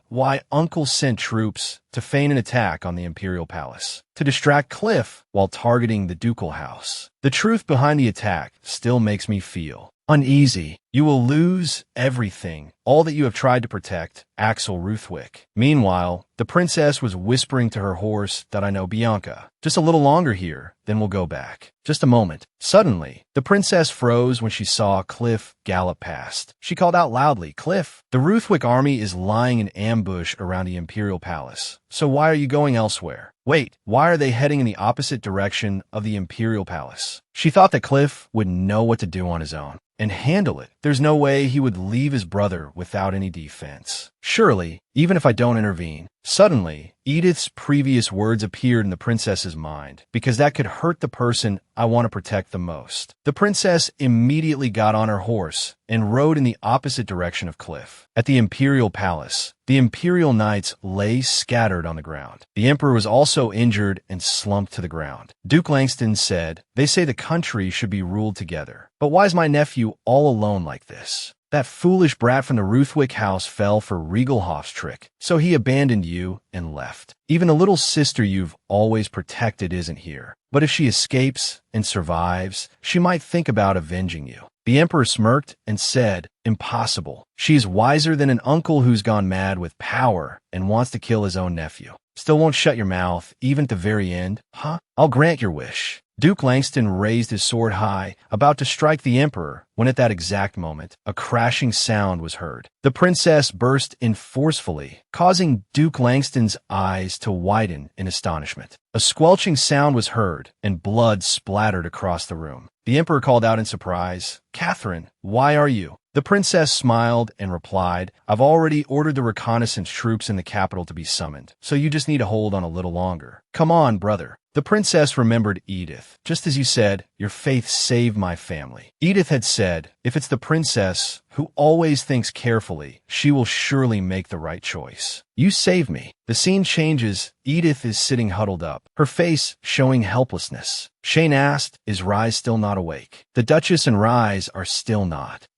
Speaker 1: Why Uncle sent troops to feign an attack on the Imperial Palace, to distract Cliff while targeting the ducal house. The truth behind the attack still makes me feel uneasy. You will lose everything, all that you have tried to protect, Axel Ruthwick. Meanwhile, the princess was whispering to her horse that I know Bianca. Just a little longer here, then we'll go back. Just a moment. Suddenly, the princess froze when she saw Cliff gallop past. She called out loudly, Cliff, the Ruthwick army is lying in ambush around the Imperial Palace. So why are you going elsewhere? Wait, why are they heading in the opposite direction of the Imperial Palace? She thought that Cliff would know what to do on his own and handle it. There's no way he would leave his brother without any defense. Surely, even if I don't intervene. Suddenly, Edith's previous words appeared in the princess's mind, because that could hurt the person I want to protect the most. The princess immediately got on her horse and rode in the opposite direction of Cliff. At the Imperial Palace, the Imperial Knights lay scattered on the ground. The Emperor was also injured and slumped to the ground. Duke Langston said, They say the country should be ruled together. But why is my nephew all alone like this? That foolish brat from the Ruthwick house fell for Riegelhoff's trick, so he abandoned you and left. Even the little sister you've always protected isn't here. But if she escapes and survives, she might think about avenging you." The emperor smirked and said, "Impossible. She's wiser than an uncle who's gone mad with power and wants to kill his own nephew. Still won't shut your mouth, even at the very end? Huh? I'll grant your wish." Duke Langston raised his sword high, about to strike the emperor, when at that exact moment, a crashing sound was heard. The princess burst in forcefully, causing Duke Langston's eyes to widen in astonishment. A squelching sound was heard, and blood splattered across the room. The emperor called out in surprise, "Catherine, why are you?" The princess smiled and replied, "I've already ordered the reconnaissance troops in the capital to be summoned, so you just need to hold on a little longer. Come on, brother." The princess remembered Edith. "Just as you said, your faith saved my family." Edith had said, "If it's the princess who always thinks carefully, she will surely make the right choice. You saved me." The scene changes. Edith is sitting huddled up, her face showing helplessness. Shane asked, "Is Rise still not awake?" The Duchess and Rise are still not.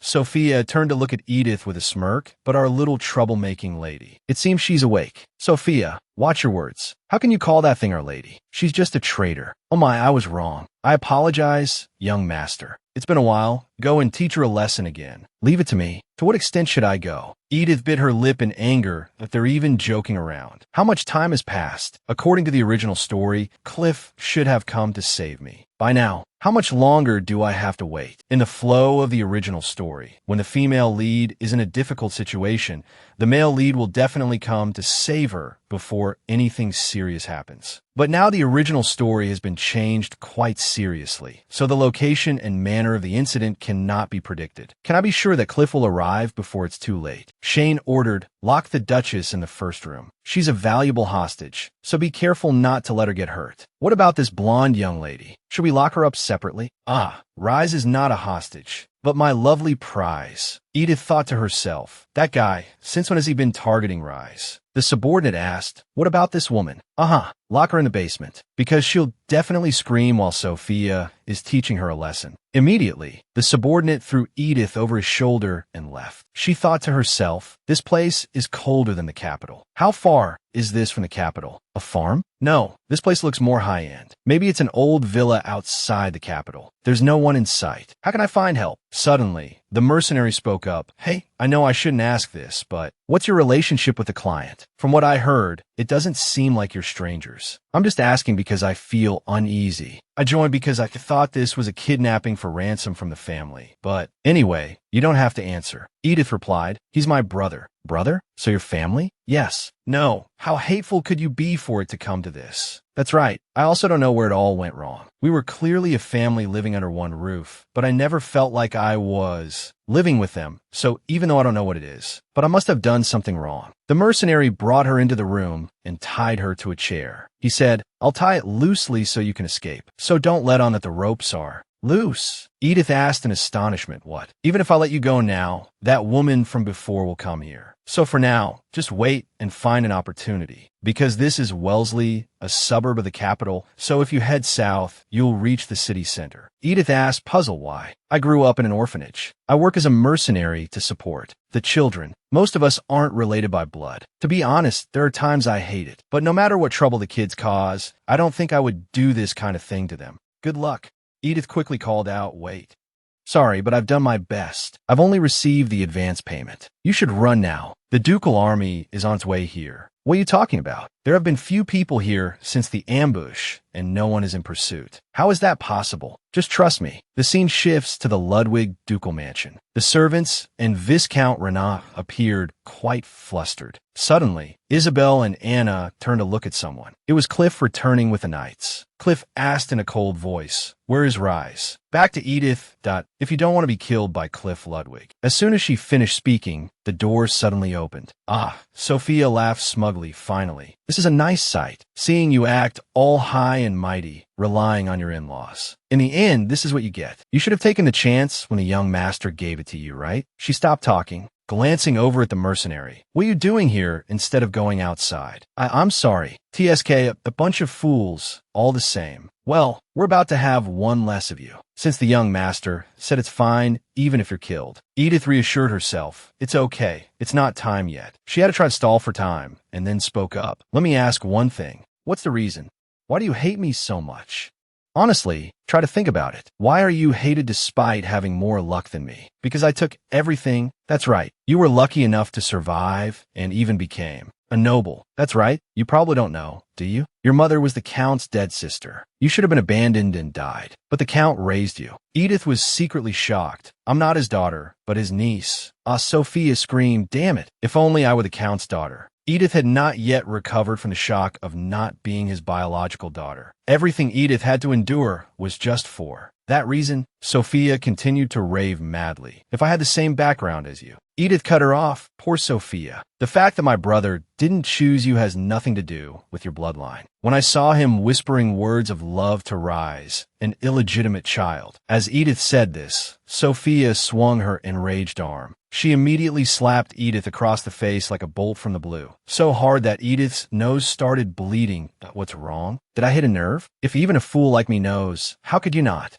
Speaker 1: Sophia turned to look at Edith with a smirk, "But our little troublemaking lady. It seems she's awake." "Sophia, watch your words. How can you call that thing our lady? She's just a traitor." "Oh my, I was wrong. I apologize, young master. It's been a while. Go and teach her a lesson again." "Leave it to me. To what extent should I go?" Edith bit her lip in anger that they're even joking around. How much time has passed? According to the original story, Cliff should have come to save me by now. How much longer do I have to wait? In the flow of the original story, when the female lead is in a difficult situation, the male lead will definitely come to save her before anything serious happens. But now the original story has been changed quite seriously, so the location and manner of the incident cannot be predicted. Can I be sure that Cliff will arrive before it's too late? Shane ordered, "Lock the Duchess in the first room. She's a valuable hostage, so be careful not to let her get hurt." "What about this blonde young lady? Should we lock her up separately?" Rise is not a hostage, but my lovely prize. Edith thought to herself, "That guy, since when has he been targeting Rise?" The subordinate asked, "What about this woman?" Lock her in the basement, because she'll definitely scream while Sophia is teaching her a lesson." Immediately, the subordinate threw Edith over his shoulder and left. She thought to herself, "This place is colder than the capital. How far is this from the capital? A farm? No, this place looks more high-end. Maybe it's an old villa outside the capital. There's no one in sight. How can I find help?" Suddenly, the mercenary spoke up. "Hey, I know I shouldn't ask this, but what's your relationship with the client? From what I heard, it doesn't seem like you're strangers. I'm just asking because I feel uneasy. I joined because I thought this was a kidnapping for ransom from the family. But anyway, you don't have to answer." Edith replied, "He's my brother." "Brother? So your family?" "Yes." "No. How hateful could you be for it to come to this?" "That's right. I also don't know where it all went wrong. We were clearly a family living under one roof, but I never felt like I was living with them, so even though I don't know what it is, but I must have done something wrong." The mercenary brought her into the room and tied her to a chair. He said, "I'll tie it loosely so you can escape, so don't let on that the ropes are loose." Edith asked in astonishment, "What? Even if I let you go now, that woman from before will come here. So for now, just wait and find an opportunity. Because this is Wellesley, a suburb of the capital, so if you head south, you'll reach the city center." Edith asked, puzzled why. "I grew up in an orphanage. I work as a mercenary to support the children. Most of us aren't related by blood. To be honest, there are times I hate it. But no matter what trouble the kids cause, I don't think I would do this kind of thing to them. Good luck." Edith quickly called out, "Wait. Sorry, but I've done my best. I've only received the advance payment. You should run now. The ducal army is on its way here." "What are you talking about? There have been few people here since the ambush, and no one is in pursuit. How is that possible? Just trust me." The scene shifts to the Ludwig ducal mansion. The servants and Viscount Renat appeared quite flustered. Suddenly, Isabel and Anna turned to look at someone. It was Cliff returning with the knights. Cliff asked in a cold voice, "Where is Rise?" Back to Edith. If you don't want to be killed by Cliff Ludwig." As soon as she finished speaking, the door suddenly opened. Sophia laughed smugly, finally. "This is a nice sight, seeing you act all high and mighty, relying on your in-laws. In the end, this is what you get. You should have taken the chance when the young master gave it to you, right?" She stopped talking, glancing over at the mercenary. "What are you doing here instead of going outside?" I'm sorry. TSK, a bunch of fools, all the same. Well, we're about to have one less of you. Since the young master said it's fine even if you're killed, Edith reassured herself, it's okay, it's not time yet. She had to try to stall for time, and then spoke up. Let me ask one thing. What's the reason? Why do you hate me so much? Honestly, try to think about it. Why are you hated despite having more luck than me? Because I took everything. That's right. You were lucky enough to survive and even became a noble. That's right. You probably don't know, do you? Your mother was the Count's dead sister. You should have been abandoned and died. But the Count raised you. Edith was secretly shocked. I'm not his daughter, but his niece. Sophia screamed, damn it. If only I were the Count's daughter. Edith had not yet recovered from the shock of not being his biological daughter. Everything Edith had to endure was just for that reason. Sophia continued to rave madly. If I had the same background as you. Edith cut her off. Poor Sophia. The fact that my brother didn't choose you has nothing to do with your bloodline. When I saw him whispering words of love to Rise, an illegitimate child. As Edith said this, Sophia swung her enraged arm. She immediately slapped Edith across the face like a bolt from the blue, so hard that Edith's nose started bleeding. What's wrong? Did I hit a nerve? If even a fool like me knows, how could you not?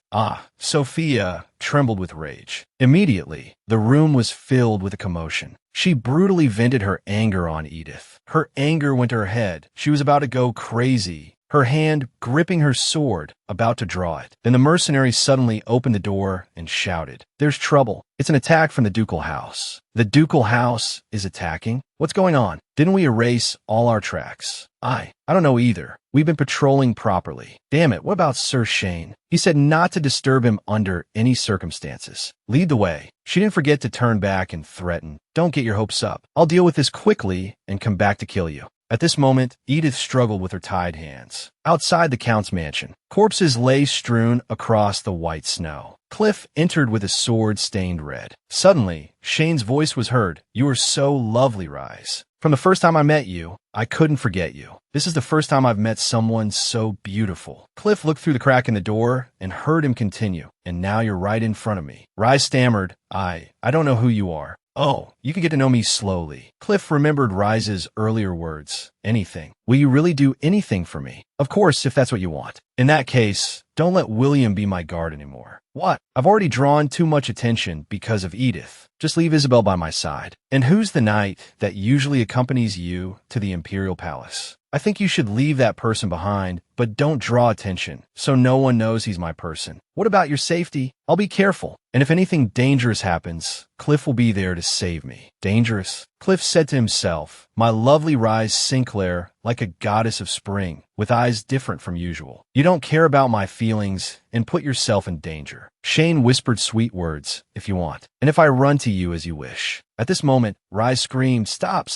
Speaker 1: Sophia trembled with rage. Immediately, the room was filled with a commotion. She brutally vented her anger on Edith. Her anger went to her head. She was about to go crazy, her hand gripping her sword, about to draw it. Then the mercenary suddenly opened the door and shouted, there's trouble. It's an attack from the ducal house. The ducal house is attacking? What's going on? Didn't we erase all our tracks? I don't know either. We've been patrolling properly. Damn it, what about Sir Shane? He said not to disturb him under any circumstances. Lead the way. She didn't forget to turn back and threaten. Don't get your hopes up. I'll deal with this quickly and come back to kill you. At this moment, Edith struggled with her tied hands. Outside the Count's mansion, corpses lay strewn across the white snow. Cliff entered with his sword stained red. Suddenly, Shane's voice was heard. You are so lovely, Rise. From the first time I met you, I couldn't forget you. This is the first time I've met someone so beautiful. Cliff looked through the crack in the door and heard him continue. And now you're right in front of me. Rise stammered, I don't know who you are. Oh, you can get to know me slowly. Cliff remembered Rise's earlier words. Anything. Will you really do anything for me? Of course, if that's what you want. In that case, don't let William be my guard anymore. What? I've already drawn too much attention because of Edith. Just leave Isabel by my side. And who's the knight that usually accompanies you to the Imperial Palace? I think you should leave that person behind, but don't draw attention, so no one knows he's my person. What about your safety? I'll be careful. And if anything dangerous happens, Cliff will be there to save me. Dangerous? Cliff said to himself, my lovely Rise Sinclair, like a goddess of spring, with eyes different from usual. You don't care about my feelings and put yourself in danger. Shane whispered sweet words, if you want, and if I run to you as you wish. At this moment, Rise screamed, stop,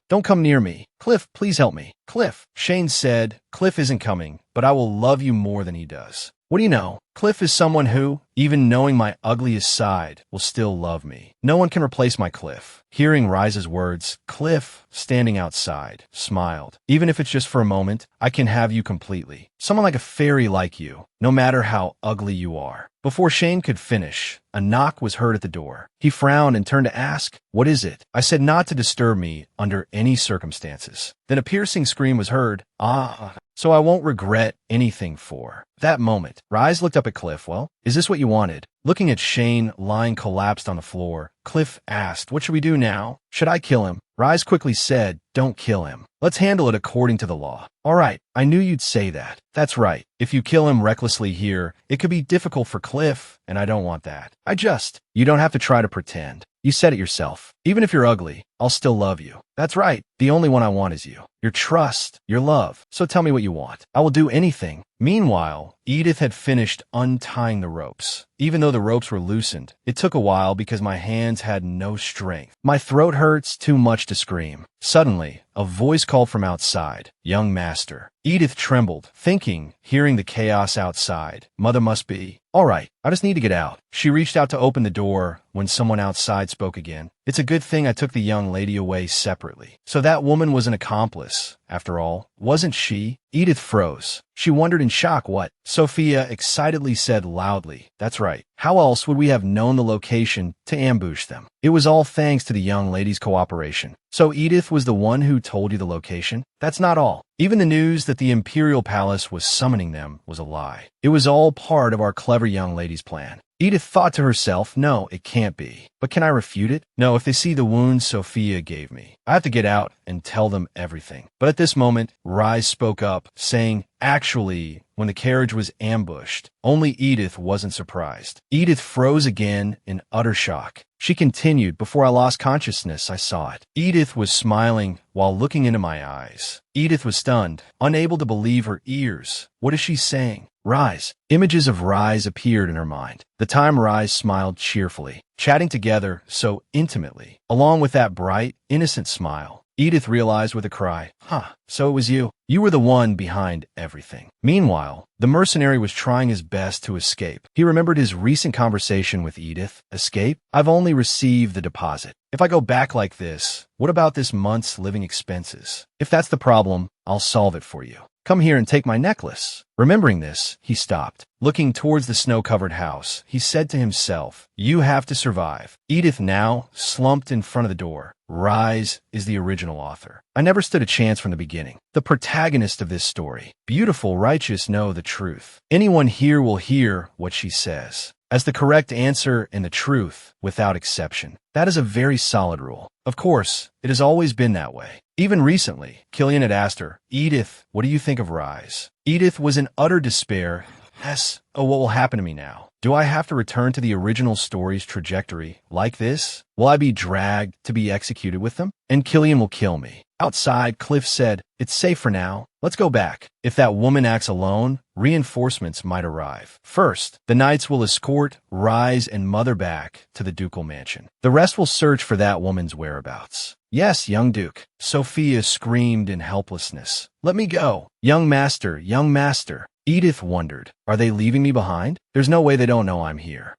Speaker 1: don't come near me. Cliff, please help me. Cliff. Shane said, Cliff isn't coming, but I will love you more than he does. What do you know? Cliff is someone who, even knowing my ugliest side, will still love me. No one can replace my Cliff. Hearing Rise's words, Cliff, standing outside, smiled. Even if it's just for a moment, I can have you completely. Someone like a fairy like you, no matter how ugly you are. Before Shane could finish, a knock was heard at the door. He frowned and turned to ask, what is it? I said not to disturb me under any circumstances. Then a piercing scream was heard, so I won't regret anything for that moment. Rise looked up at Cliff. Well, is this what you wanted? Looking at Shane lying collapsed on the floor, Cliff asked, what should we do now? Should I kill him? Rise quickly said, don't kill him. Let's handle it according to the law. All right, I knew you'd say that. That's right. If you kill him recklessly here, it could be difficult for Cliff, and I don't want that. You don't have to try to pretend. You said it yourself. Even if you're ugly, I'll still love you. That's right. The only one I want is you. Your trust, your love. So tell me what you want. I will do anything. Meanwhile, Edith had finished untying the ropes. Even though the ropes were loosened, it took a while because my hands had no strength. My throat hurts too much to scream. Suddenly, a voice called from outside, young master. Edith trembled, hearing the chaos outside. Mother must be. All right, I just need to get out. She reached out to open the door when someone outside spoke again. It's a good thing I took the young lady away separately. So that woman was an accomplice, after all, wasn't she? Edith froze. She wondered in shock what Sophia excitedly said loudly. That's right. How else would we have known the location to ambush them? It was all thanks to the young lady's cooperation. So Edith was the one who told you the location? That's not all. Even the news that the Imperial Palace was summoning them was a lie. It was all part of our clever young lady's plan. Edith thought to herself, no, it can't be. But can I refute it? No, if they see the wounds Sophia gave me, I have to get out and tell them everything. But at this moment, Rise spoke up, saying, actually, when the carriage was ambushed, only Edith wasn't surprised. Edith froze again in utter shock. She continued, before I lost consciousness, I saw it. Edith was smiling while looking into my eyes. Edith was stunned, unable to believe her ears. What is she saying? Rise. Images of Rise appeared in her mind. The time Rise smiled cheerfully, chatting together so intimately. Along with that bright, innocent smile, Edith realized with a cry, so it was you. You were the one behind everything. Meanwhile, the mercenary was trying his best to escape. He remembered his recent conversation with Edith. Escape? I've only received the deposit. If I go back like this, what about this month's living expenses? If that's the problem, I'll solve it for you. Come here and take my necklace. Remembering this, he stopped. Looking towards the snow-covered house, he said to himself, you have to survive. Edith now slumped in front of the door. Rise is the original author. I never stood a chance from the beginning. The protagonist of this story. Beautiful, righteous, know the truth. Anyone here will hear what she says as the correct answer and the truth, without exception. That is a very solid rule. Of course, it has always been that way. Even recently, Killian had asked her, Edith, what do you think of Rise? Edith was in utter despair. Yes, what will happen to me now? Do I have to return to the original story's trajectory like this? Will I be dragged to be executed with them? And Killian will kill me. Outside, Cliff said, it's safe for now. Let's go back. If that woman acts alone, reinforcements might arrive. First, the knights will escort Rise and Mother back to the ducal mansion. The rest will search for that woman's whereabouts. Yes, young Duke. Sophia screamed in helplessness. Let me go. Young master, young master. Edith wondered, are they leaving me behind? There's no way they don't know I'm here.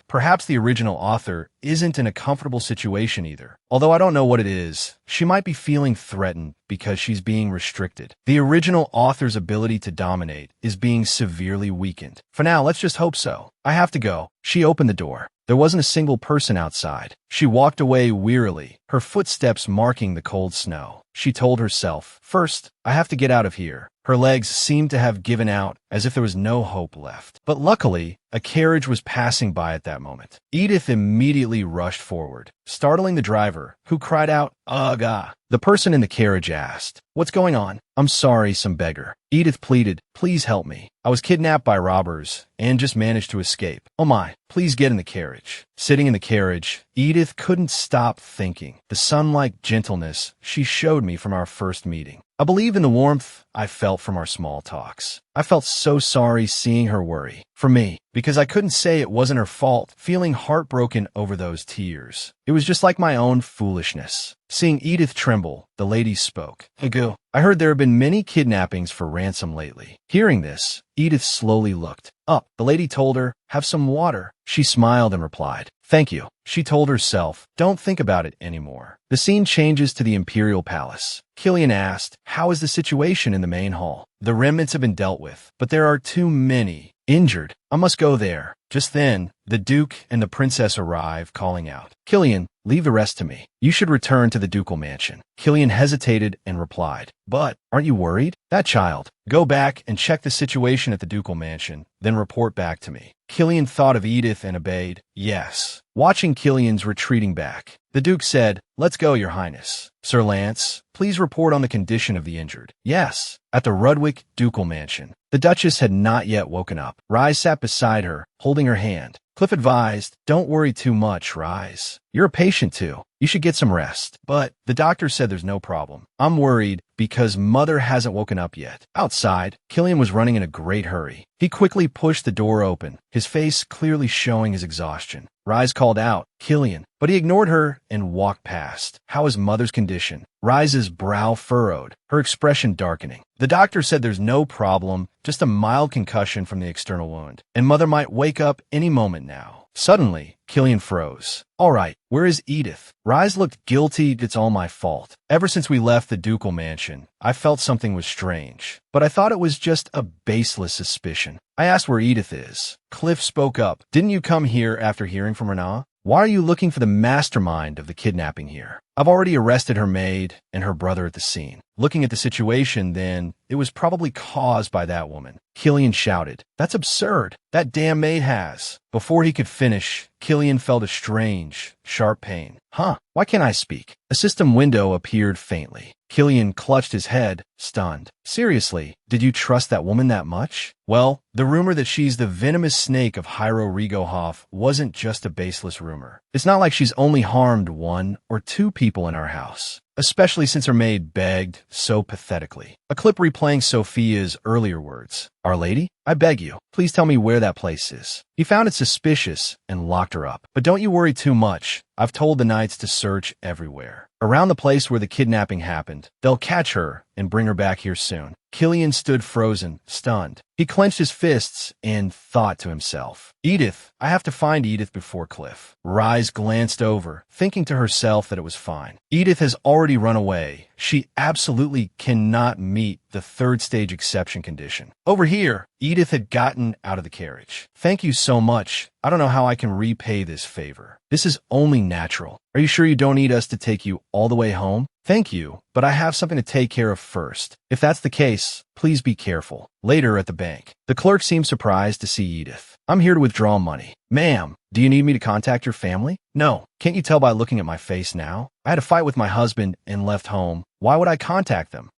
Speaker 1: Perhaps the original author isn't in a comfortable situation either. Although I don't know what it is, she might be feeling threatened because she's being restricted. The original author's ability to dominate is being severely weakened. For now, let's just hope so. I have to go. She opened the door. There wasn't a single person outside. She walked away wearily, her footsteps marking the cold snow. She told herself, first, I have to get out of here. Her legs seemed to have given out, as if there was no hope left. But luckily, a carriage was passing by at that moment. Edith immediately rushed forward, startling the driver, who cried out, Ugh! The person in the carriage asked, what's going on? I'm sorry, some beggar. Edith pleaded, please help me. I was kidnapped by robbers and just managed to escape. Oh my, please get in the carriage. Sitting in the carriage, Edith couldn't stop thinking. The sun-like gentleness she showed me from our first meeting. I believe in the warmth I felt from our small talks. I felt so sorry seeing her worry. For me, because I couldn't say it wasn't her fault, feeling heartbroken over those tears. It was just like my own foolishness. Seeing Edith tremble, the lady spoke. Agu, I heard there have been many kidnappings for ransom lately. Hearing this, Edith slowly looked up. The lady told her, have some water. She smiled and replied, thank you. She told herself, don't think about it anymore. The scene changes to the Imperial Palace. Killian asked, how is the situation in the main hall? The remnants have been dealt with, but there are too many injured. I must go there. Just then, the Duke and the Princess arrive, calling out, Killian, leave the rest to me. You should return to the ducal mansion. Killian hesitated and replied, but aren't you worried? That child. Go back and check the situation at the ducal mansion, then report back to me. Killian thought of Edith and obeyed, yes. Watching Killian's retreating back, the Duke said, let's go, Your Highness. Sir Lance, please report on the condition of the injured. Yes. At the Rudwick ducal mansion, the Duchess had not yet woken up. Rise sat beside her, holding her hand. Cliff advised, don't worry too much, Rise. You're a patient too. You should get some rest. But the doctor said there's no problem. I'm worried because Mother hasn't woken up yet. Outside, Killian was running in a great hurry. He quickly pushed the door open, his face clearly showing his exhaustion. Rise called out, Killian, but he ignored her and walked past. How is Mother's condition? Rise's brow furrowed, her expression darkening. The doctor said there's no problem, just a mild concussion from the external wound, and Mother might wake up any moment now. Suddenly, Killian froze. All right, where is Edith? Rise looked guilty. It's all my fault. Ever since we left the ducal mansion, I felt something was strange, but I thought it was just a baseless suspicion. I asked where Edith is. Cliff spoke up. Didn't you come here after hearing from Rana? Why are you looking for the mastermind of the kidnapping here? I've already arrested her maid and her brother at the scene. Looking at the situation, then, it was probably caused by that woman. Killian shouted, "That's absurd. That damn maid has." Before he could finish, Killian felt a strange, sharp pain. Huh, why can't I speak? A system window appeared faintly. Killian clutched his head, stunned. Seriously, did you trust that woman that much? Well, the rumor that she's the venomous snake of Hyro Rigohoff wasn't just a baseless rumor. It's not like she's only harmed one or two people in our house, especially since her maid begged so pathetically. A clip replaying Sophia's earlier words. Our Lady, I beg you, please tell me where that place is. He found it suspicious and locked her up. But don't you worry too much. I've told the knights to search everywhere. Around the place where the kidnapping happened. They'll catch her and bring her back here soon. Killian stood frozen, stunned. He clenched his fists and thought to himself, Edith, I have to find Edith before Cliff. Rise glanced over, thinking to herself that it was fine. Edith has already run away. She absolutely cannot meet the third stage exception condition. Over here, Edith had gotten out of the carriage. Thank you so much. I don't know how I can repay this favor. This is only natural. Are you sure you don't need us to take you all the way home? Thank you, but I have something to take care of first. If that's the case, please be careful. Later at the bank, the clerk seemed surprised to see Edith. I'm here to withdraw money. Ma'am, do you need me to contact your family? No. Can't you tell by looking at my face now? I had a fight with my husband and left home. Why would I contact them?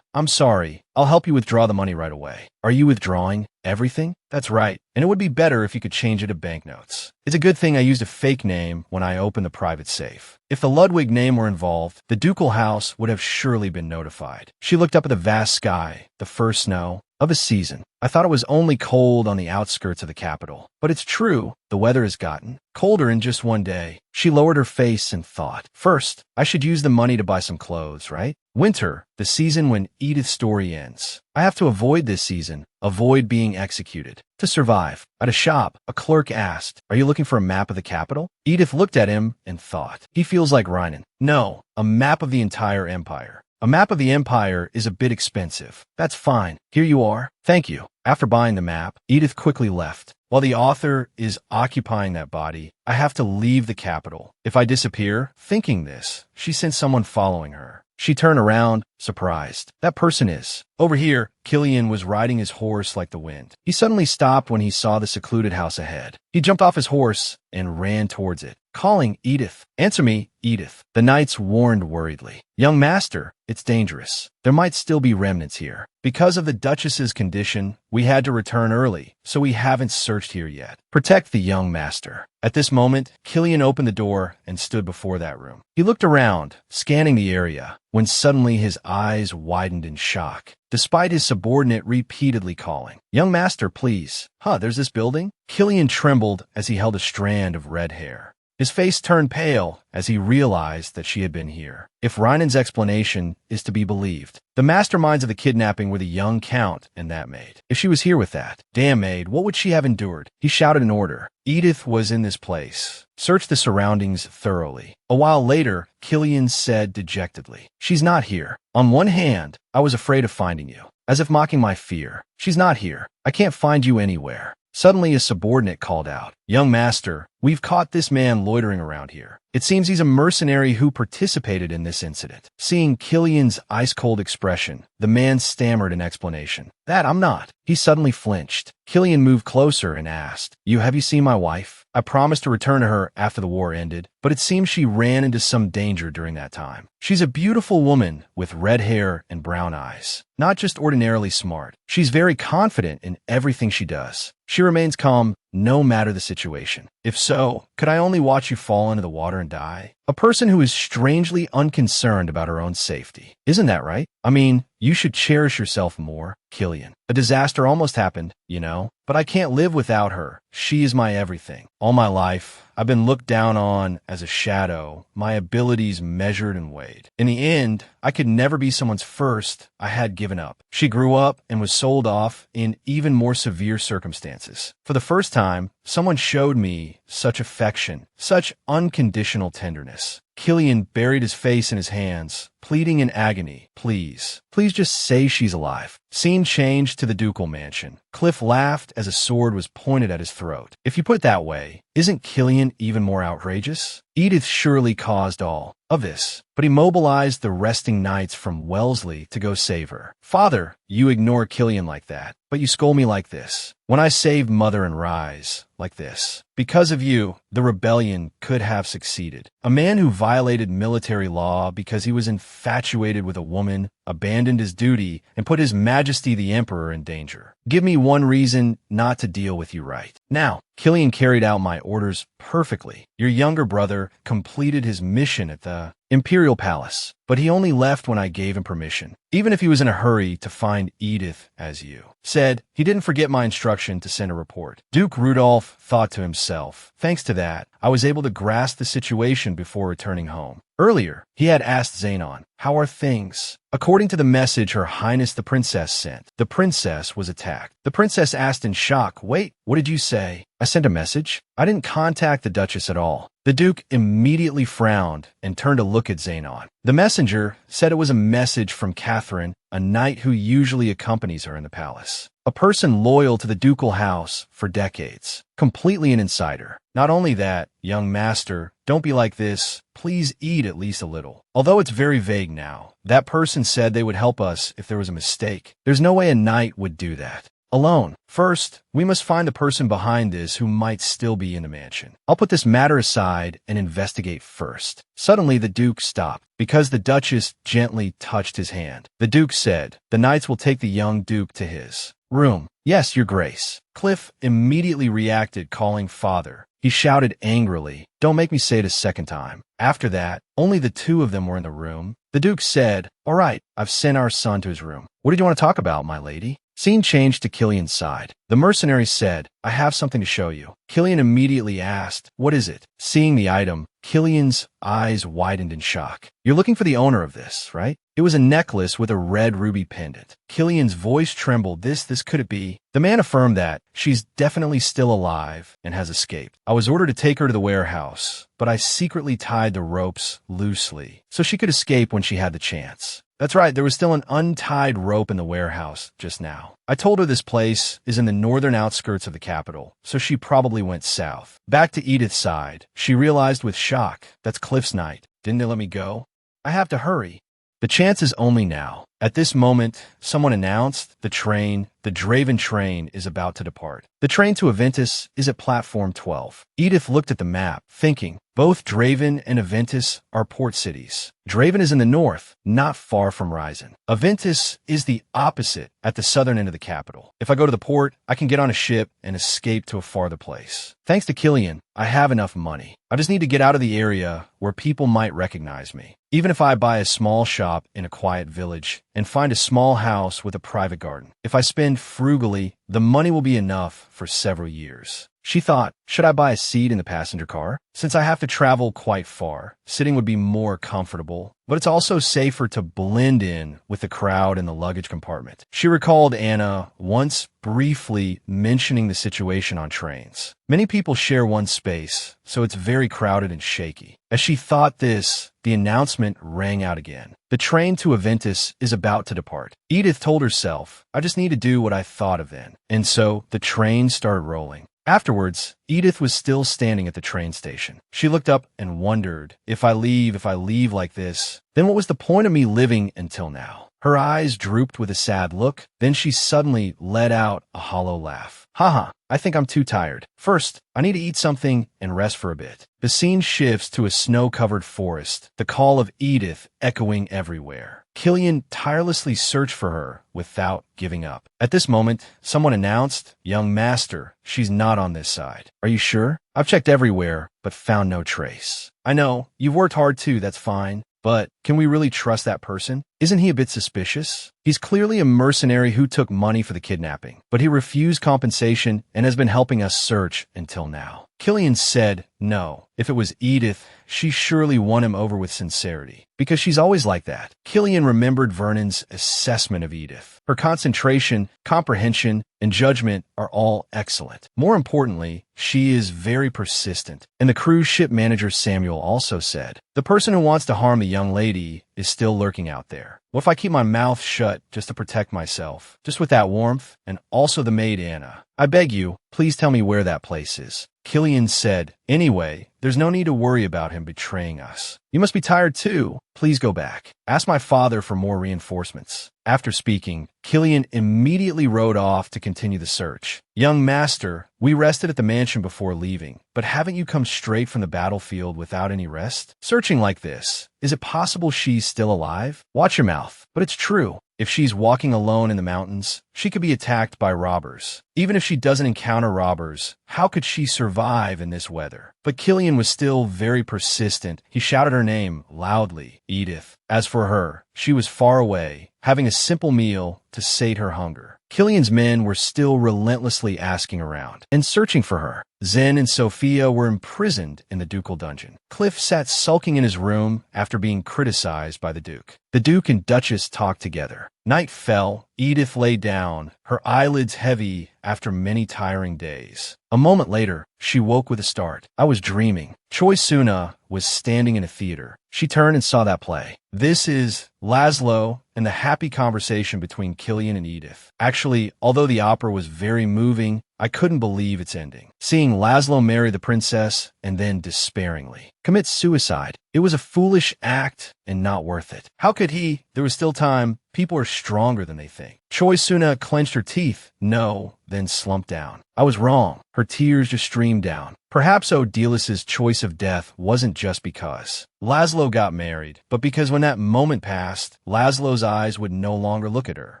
Speaker 1: I'm sorry. I'll help you withdraw the money right away. Are you withdrawing everything? That's right. And it would be better if you could change it to banknotes. It's a good thing I used a fake name when I opened the private safe. If the Ludwig name were involved, the ducal house would have surely been notified. She looked up at the vast sky, the first snow of a season. I thought it was only cold on the outskirts of the capital. But it's true, the weather has gotten colder in just one day. She lowered her face and thought, first, I should use the money to buy some clothes, right? Winter, the season when Edith's story ends. I have to avoid this season, avoid being executed. To survive. At a shop, a clerk asked, are you looking for a map of the capital? Edith looked at him and thought, he feels like Reinen. No, a map of the entire empire. A map of the empire is a bit expensive. That's fine. Here you are. Thank you. After buying the map, Edith quickly left. While the author is occupying that body, I have to leave the capital. If I disappear, thinking this, she sent someone following her. She turned around, surprised. That person is. Over here, Killian was riding his horse like the wind. He suddenly stopped when he saw the secluded house ahead. He jumped off his horse and ran towards it, calling Edith. Answer me, Edith. The knights warned worriedly. Young master, it's dangerous. There might still be remnants here. Because of the Duchess's condition, we had to return early, so we haven't searched here yet. Protect the young master. At this moment, Killian opened the door and stood before that room. He looked around, scanning the area, when suddenly his eyes widened in shock, despite his subordinate repeatedly calling, young master, please. There's this building? Killian trembled as he held a strand of red hair. His face turned pale as he realized that she had been here. If Reinen's explanation is to be believed, the masterminds of the kidnapping were the young count and that maid. If she was here with that damn maid, what would she have endured? He shouted an order. Edith was in this place. Search the surroundings thoroughly. A while later, Killian said dejectedly, she's not here. On one hand, I was afraid of finding you, as if mocking my fear. She's not here. I can't find you anywhere. Suddenly, a subordinate called out, young master, we've caught this man loitering around here. It seems he's a mercenary who participated in this incident. Seeing Killian's ice-cold expression, the man stammered an explanation. That I'm not. He suddenly flinched. Killian moved closer and asked, have you seen my wife? I promised to return to her after the war ended, but it seems she ran into some danger during that time. She's a beautiful woman with red hair and brown eyes. Not just ordinarily smart. She's very confident in everything she does. She remains calm no matter the situation. If so, could I only watch you fall into the water and die? A person who is strangely unconcerned about her own safety. Isn't that right? I mean, you should cherish yourself more, Killian. A disaster almost happened, but I can't live without her. She is my everything. All my life, I've been looked down on as a shadow, my abilities measured and weighed. In the end, I could never be someone's first. I had given up. She grew up and was sold off in even more severe circumstances. For the first time, someone showed me me, such affection, such unconditional tenderness. Killian buried his face in his hands, pleading in agony. Please, please just say she's alive. Scene changed to the ducal mansion. Cliff laughed as a sword was pointed at his throat. If you put it that way, isn't Killian even more outrageous? Edith surely caused all of this, but he mobilized the resting knights from Wellesley to go save her. Father, you ignore Killian like that, but you scold me like this. When I saved Mother and Rise, like this. Because of you, the rebellion could have succeeded. A man who violated military law because he was infatuated with a woman, abandoned his duty, and put His Majesty the Emperor in danger. Give me one reason not to deal with you right. Now, Killian carried out my orders perfectly. Your younger brother completed his mission at the Imperial Palace, but he only left when I gave him permission, even if he was in a hurry to find Edith as you said. He didn't forget my instruction to send a report. Duke Rudolph thought to himself, thanks to that, I was able to grasp the situation before returning home. Earlier, he had asked Xenon, how are things? According to the message Her Highness the Princess sent, the princess was attacked. The princess asked in shock, wait, what did you say? I sent a message? I didn't contact the Duchess at all. The Duke immediately frowned and turned to look at Xenon. The messenger said it was a message from Catherine, a knight who usually accompanies her in the palace. A person loyal to the ducal house for decades. Completely an insider. Not only that, young master, don't be like this. Please eat at least a little. Although it's very vague now, that person said they would help us if there was a mistake. There's no way a knight would do that alone. First, we must find the person behind this who might still be in the mansion. I'll put this matter aside and investigate first. Suddenly, the Duke stopped because the Duchess gently touched his hand. The Duke said, the knights will take the young Duke to his room. Yes, Your Grace. Cliff immediately reacted, calling father. He shouted angrily, don't make me say it a second time. After that, only the two of them were in the room. The Duke said, all right, I've sent our son to his room. What did you want to talk about, my lady? Scene changed to Killian's side. The mercenary said, I have something to show you. Killian immediately asked, what is it? Seeing the item, Killian's eyes widened in shock. You're looking for the owner of this, right? It was a necklace with a red ruby pendant. Killian's voice trembled. This could it be? The man affirmed that she's definitely still alive and has escaped. I was ordered to take her to the warehouse, but I secretly tied the ropes loosely so she could escape when she had the chance. That's right, there was still an untied rope in the warehouse just now. I told her this place is in the northern outskirts of the capital, so she probably went south. Back to Edith's side, she realized with shock, that's Cliff's night. Didn't they let me go? I have to hurry. The chance is only now. At this moment, someone announced the Draven train is about to depart. The train to Aventus is at platform 12. Edith looked at the map, thinking, both Draven and Aventus are port cities. Draven is in the north, not far from Ryzen. Aventus is the opposite, at the southern end of the capital. If I go to the port, I can get on a ship and escape to a farther place. Thanks to Killian, I have enough money. I just need to get out of the area where people might recognize me. Even if I buy a small shop in a quiet village and find a small house with a private garden. If I spend frugally, the money will be enough for several years. She thought, should I buy a seat in the passenger car? Since I have to travel quite far, sitting would be more comfortable, but it's also safer to blend in with the crowd in the luggage compartment. She recalled Anna once briefly mentioning the situation on trains. Many people share one space, so it's very crowded and shaky. As she thought this, the announcement rang out again. The train to Aventus is about to depart. Edith told herself, I just need to do what I thought of then. And so the train started rolling. Afterwards, Edith was still standing at the train station. She looked up and wondered, if I leave like this, then what was the point of me living until now? Her eyes drooped with a sad look. Then she suddenly let out a hollow laugh. Haha, I think I'm too tired. First, I need to eat something and rest for a bit. The scene shifts to a snow-covered forest, the call of Edith echoing everywhere. Killian tirelessly searched for her without giving up. At this moment, someone announced, Young Master, she's not on this side. Are you sure? I've checked everywhere, but found no trace. I know, you've worked hard too, that's fine. But can we really trust that person? Isn't he a bit suspicious? He's clearly a mercenary who took money for the kidnapping, but he refused compensation and has been helping us search until now. Killian said no. If it was Edith, she surely won him over with sincerity, because she's always like that. Killian remembered Vernon's assessment of Edith. Her concentration, comprehension, and judgment are all excellent. More importantly, she is very persistent. And the cruise ship manager Samuel also said, the person who wants to harm the young lady is still lurking out there. What if I keep my mouth shut just to protect myself, just with that warmth, and also the maid Anna? I beg you, please tell me where that place is. Killian said, anyway, there's no need to worry about him betraying us. You must be tired too. Please go back. Ask my father for more reinforcements. After speaking, Killian immediately rode off to continue the search. Young master, we rested at the mansion before leaving, but haven't you come straight from the battlefield without any rest? Searching like this, is it possible she's still alive? Watch your mouth. But it's true. If she's walking alone in the mountains, she could be attacked by robbers. Even if she doesn't encounter robbers, how could she survive in this weather? But Killian was still very persistent. He shouted her name loudly, Edith. As for her, she was far away, having a simple meal to sate her hunger. Killian's men were still relentlessly asking around and searching for her. Zen and Sophia were imprisoned in the ducal dungeon. Cliff sat sulking in his room after being criticized by the Duke. The Duke and Duchess talked together. Night fell. Edith lay down, her eyelids heavy after many tiring days. A moment later, she woke with a start. I was dreaming. Choi Suna was standing in a theater. She turned and saw that play. This is Laszlo and the happy conversation between Killian and Edith. Actually, although the opera was very moving, I couldn't believe its ending. Seeing Laszlo marry the princess and then despairingly commit suicide. It was a foolish act and not worth it. How could he? There was still time. People are stronger than they think. Choi Suna clenched her teeth. No, then slumped down. I was wrong. Her tears just streamed down. Perhaps Odilis's choice of death wasn't just because Laszlo got married, but because when that moment passed, Laszlo's eyes would no longer look at her.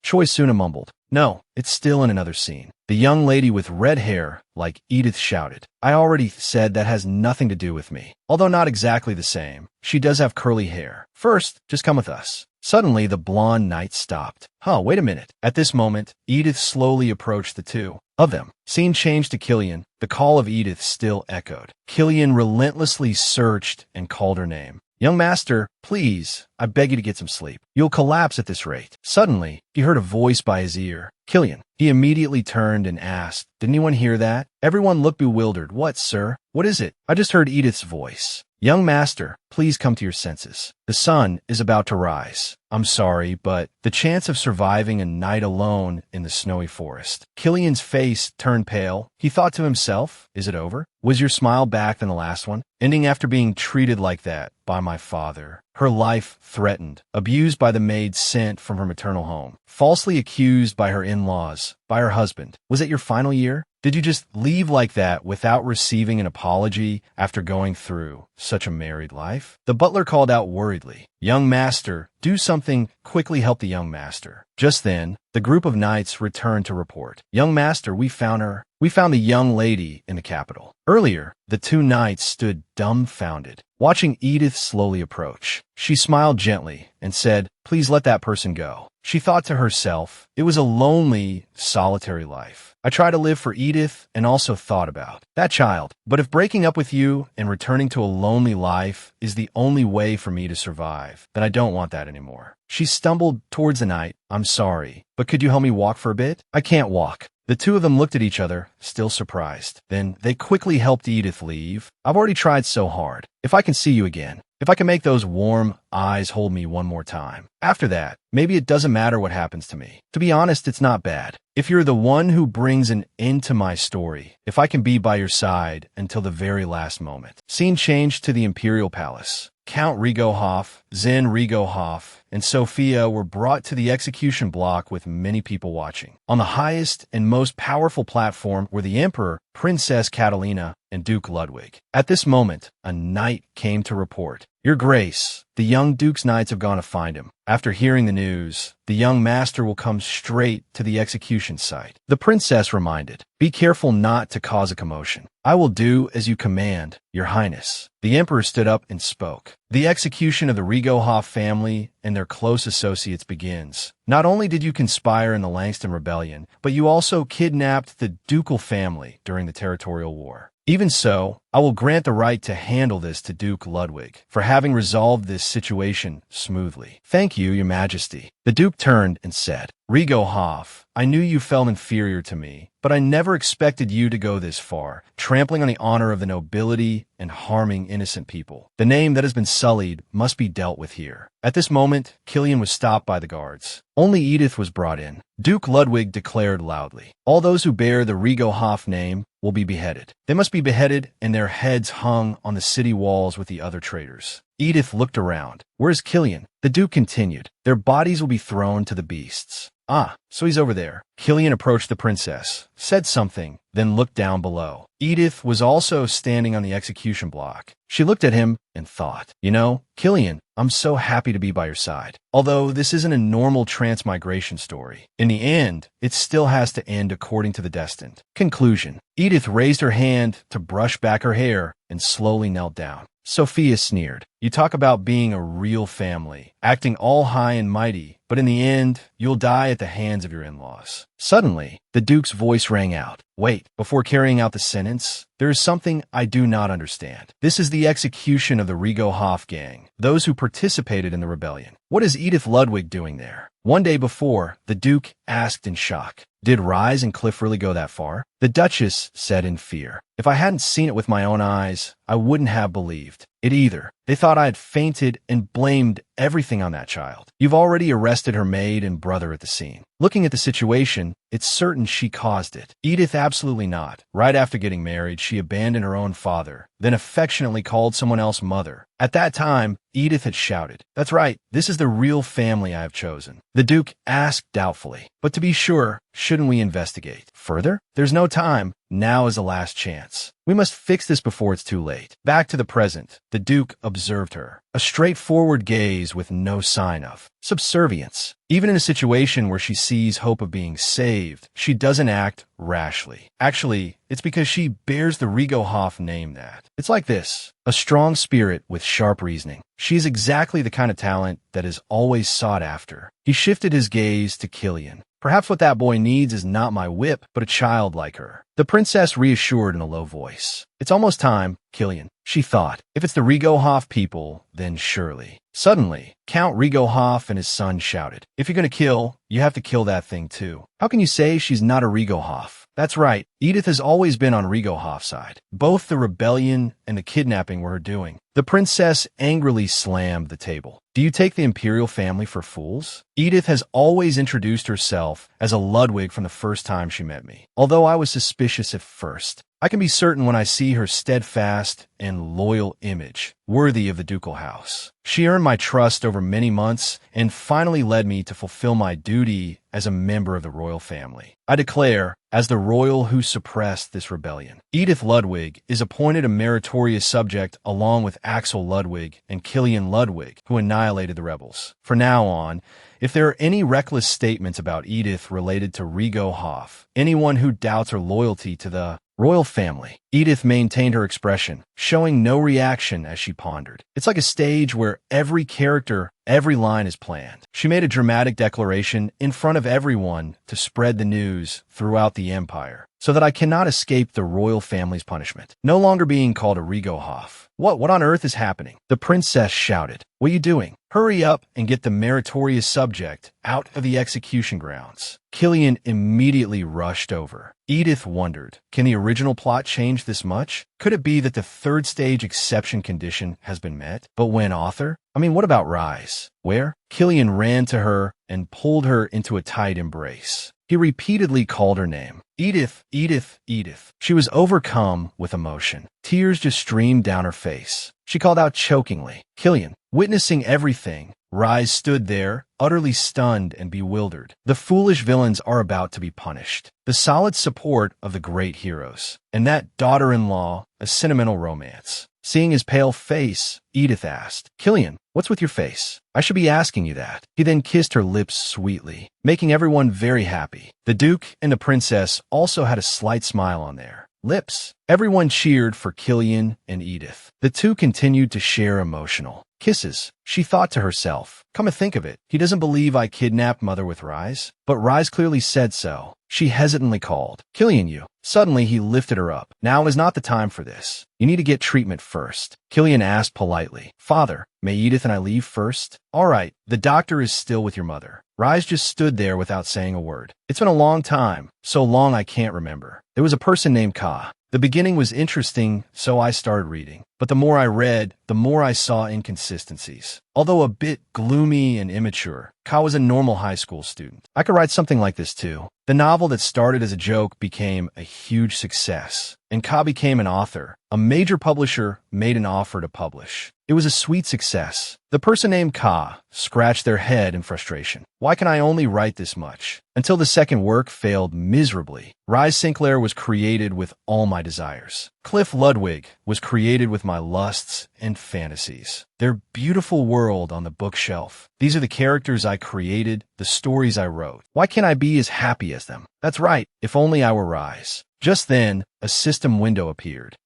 Speaker 1: Choi Suna mumbled, no, it's still in another scene. The young lady with red hair, like Edith, shouted, I already said that has nothing to do with me. Although not exactly the same, she does have curly hair. First, just come with us. Suddenly, the blonde knight stopped. Wait a minute. At this moment, Edith slowly approached the two of them. Scene changed to Killian. The call of Edith still echoed. Killian relentlessly searched and called her name. Young master, please, I beg you to get some sleep. You'll collapse at this rate. Suddenly, he heard a voice by his ear. Killian. He immediately turned and asked, did anyone hear that? Everyone looked bewildered. What, sir? What is it? I just heard Edith's voice. Young master, please come to your senses. The sun is about to rise. I'm sorry, but the chance of surviving a night alone in the snowy forest. Killian's face turned pale. He thought to himself, is it over? Was your smile back than the last one? Ending after being treated like that by my father. Her life threatened, abused by the maid sent from her maternal home, falsely accused by her in-laws, by her husband. Was it your final year? Did you just leave like that without receiving an apology after going through such a married life? The butler called out worriedly, young master, do something, quickly help the young master. Just then, the group of knights returned to report. Young master, we found her. We found the young lady in the capital. Earlier, the two knights stood dumbfounded, watching Edith slowly approach. She smiled gently and said, please let that person go. She thought to herself, it was a lonely, solitary life. I try to live for Edith and also thought about that child. But if breaking up with you and returning to a lonely life is the only way for me to survive, then I don't want that anymore. She stumbled towards the knight. I'm sorry, but could you help me walk for a bit? I can't walk. The two of them looked at each other, still surprised. Then they quickly helped Edith leave. I've already tried so hard. If I can see you again, if I can make those warm eyes hold me one more time. After that, maybe it doesn't matter what happens to me. To be honest, it's not bad. If you're the one who brings an end to my story, if I can be by your side until the very last moment. Scene changed to the Imperial Palace. Count Rigohoff, Zen Rigohoff, and Sophia were brought to the execution block with many people watching. On the highest and most powerful platform were the Emperor, Princess Catalina, and Duke Ludwig. At this moment, a knight came to report. "Your Grace, the young Duke's knights have gone to find him. After hearing the news, the young master will come straight to the execution site." The princess reminded, "Be careful not to cause a commotion." "I will do as you command, Your Highness." The emperor stood up and spoke. "The execution of the Rigohoff family and their close associates begins. Not only did you conspire in the Langston Rebellion, but you also kidnapped the ducal family during the territorial war. Even so, I will grant the right to handle this to Duke Ludwig for having resolved this situation smoothly." "Thank you, Your Majesty." The Duke turned and said, "Rigohoff, I knew you felt inferior to me, but I never expected you to go this far, trampling on the honor of the nobility and harming innocent people. The name that has been sullied must be dealt with here." At this moment, Killian was stopped by the guards. Only Edith was brought in. Duke Ludwig declared loudly, "All those who bear the Rigohoff name will be beheaded. They must be beheaded and their heads hung on the city walls with the other traitors." Edith looked around. "Where's Killian?" The Duke continued, "Their bodies will be thrown to the beasts." "Ah, so he's over there." Killian approached the princess, said something, then looked down below. Edith was also standing on the execution block. She looked at him and thought, "You know, Killian, I'm so happy to be by your side. Although this isn't a normal transmigration story. In the end, it still has to end according to the destined." Conclusion. Edith raised her hand to brush back her hair and slowly knelt down. Sophia sneered, "You talk about being a real family, acting all high and mighty, but in the end, you'll die at the hands of your in-laws." Suddenly, the Duke's voice rang out. "Wait, before carrying out the sentence, there is something I do not understand. This is the execution of the Rigohoff gang, those who participated in the rebellion. What is Edith Ludwig doing there?" One day before, the Duke asked in shock, "Did Rise and Cliff really go that far?" The Duchess said in fear, "If I hadn't seen it with my own eyes, I wouldn't have believed it either. They thought I had fainted and blamed everything on that child. You've already arrested her maid and brother at the scene. Looking at the situation, it's certain she caused it." Edith, absolutely not. Right after getting married, she abandoned her own father, then affectionately called someone else mother. At that time, Edith had shouted, "That's right, this is the real family I have chosen." The Duke asked doubtfully, "But to be sure, shouldn't we investigate further? There's no time. Now is the last chance. We must fix this before it's too late." Back to the present, the Duke observed her. A straightforward gaze with no sign of subservience. Even in a situation where she sees hope of being saved, she doesn't act rashly. Actually, it's because she bears the Rigohoff name that. It's like this. A strong spirit with sharp reasoning. She's exactly the kind of talent that is always sought after. He shifted his gaze to Killian. "Perhaps what that boy needs is not my whip, but a child like her." The princess reassured in a low voice. "It's almost time, Killian," she thought. "If it's the Rigohoff people, then surely." Suddenly, Count Rigohoff and his son shouted, "If you're going to kill, you have to kill that thing too. How can you say she's not a Rigohoff?" That's right, Edith has always been on Rigohoff's side. Both the rebellion and the kidnapping were her doing. The princess angrily slammed the table. "Do you take the imperial family for fools? Edith has always introduced herself as a Ludwig from the first time she met me. Although I was suspicious at first, I can be certain when I see her steadfast and loyal image, worthy of the ducal house. She earned my trust over many months and finally led me to fulfill my duty as a member of the royal family. I declare, as the royal who suppressed this rebellion, Edith Ludwig is appointed a meritorious subject along with Axel Ludwig and Killian Ludwig, who annihilated the rebels. From now on, if there are any reckless statements about Edith related to Rigohoff, anyone who doubts her loyalty to the royal family." Edith maintained her expression, showing no reaction as she pondered. It's like a stage where every character, every line is planned. She made a dramatic declaration in front of everyone to spread the news throughout the empire, so that I cannot escape the royal family's punishment. No longer being called a Rigohoff. What on earth is happening?" The princess shouted. "What are you doing? Hurry up and get the meritorious subject out of the execution grounds." Killian immediately rushed over. Edith wondered, can the original plot change this much? Could it be that the third stage exception condition has been met? But when author? What about Rise? Where? Killian ran to her and pulled her into a tight embrace. He repeatedly called her name. "Edith, Edith, Edith." She was overcome with emotion. Tears just streamed down her face. She called out chokingly, "Killian." Witnessing everything, Rise stood there, utterly stunned and bewildered. The foolish villains are about to be punished. The solid support of the great heroes. And that daughter-in-law, a sentimental romance. Seeing his pale face, Edith asked, Killian, what's with your face? I should be asking you that. He then kissed her lips sweetly, making everyone very happy. The Duke and the Princess also had a slight smile on their lips. Everyone cheered for Killian and Edith. The two continued to share emotional kisses. She thought to herself, come to think of it, he doesn't believe I kidnapped Mother with Rise. But Rise clearly said so. She hesitantly called, Killian, you. Suddenly, he lifted her up. Now is not the time for this. You need to get treatment first. Killian asked politely, Father, may Edith and I leave first? All right, the doctor is still with your mother. Rise just stood there without saying a word. It's been a long time, so long I can't remember. There was a person named Ka. The beginning was interesting, so I started reading. But the more I read, the more I saw inconsistencies. Although a bit gloomy and immature, Ka was a normal high school student. I could write something like this too. The novel that started as a joke became a huge success, and Ka became an author. A major publisher made an offer to publish. It was a sweet success. The person named Ka scratched their head in frustration. Why can I only write this much? Until the second work failed miserably. Rise Sinclair was created with all my desires. Cliff Ludwig was created with my lusts and fantasies. Their beautiful world on the bookshelf. These are the characters I created, the stories I wrote. Why can't I be as happy as them? That's right, if only I were Rise. Just then, a system window appeared.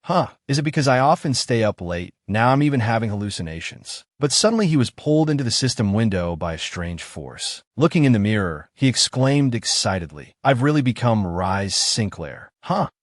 Speaker 1: Is it because I often stay up late? Now I'm even having hallucinations. But suddenly he was pulled into the system window by a strange force. Looking in the mirror, he exclaimed excitedly, I've really become Rise Sinclair.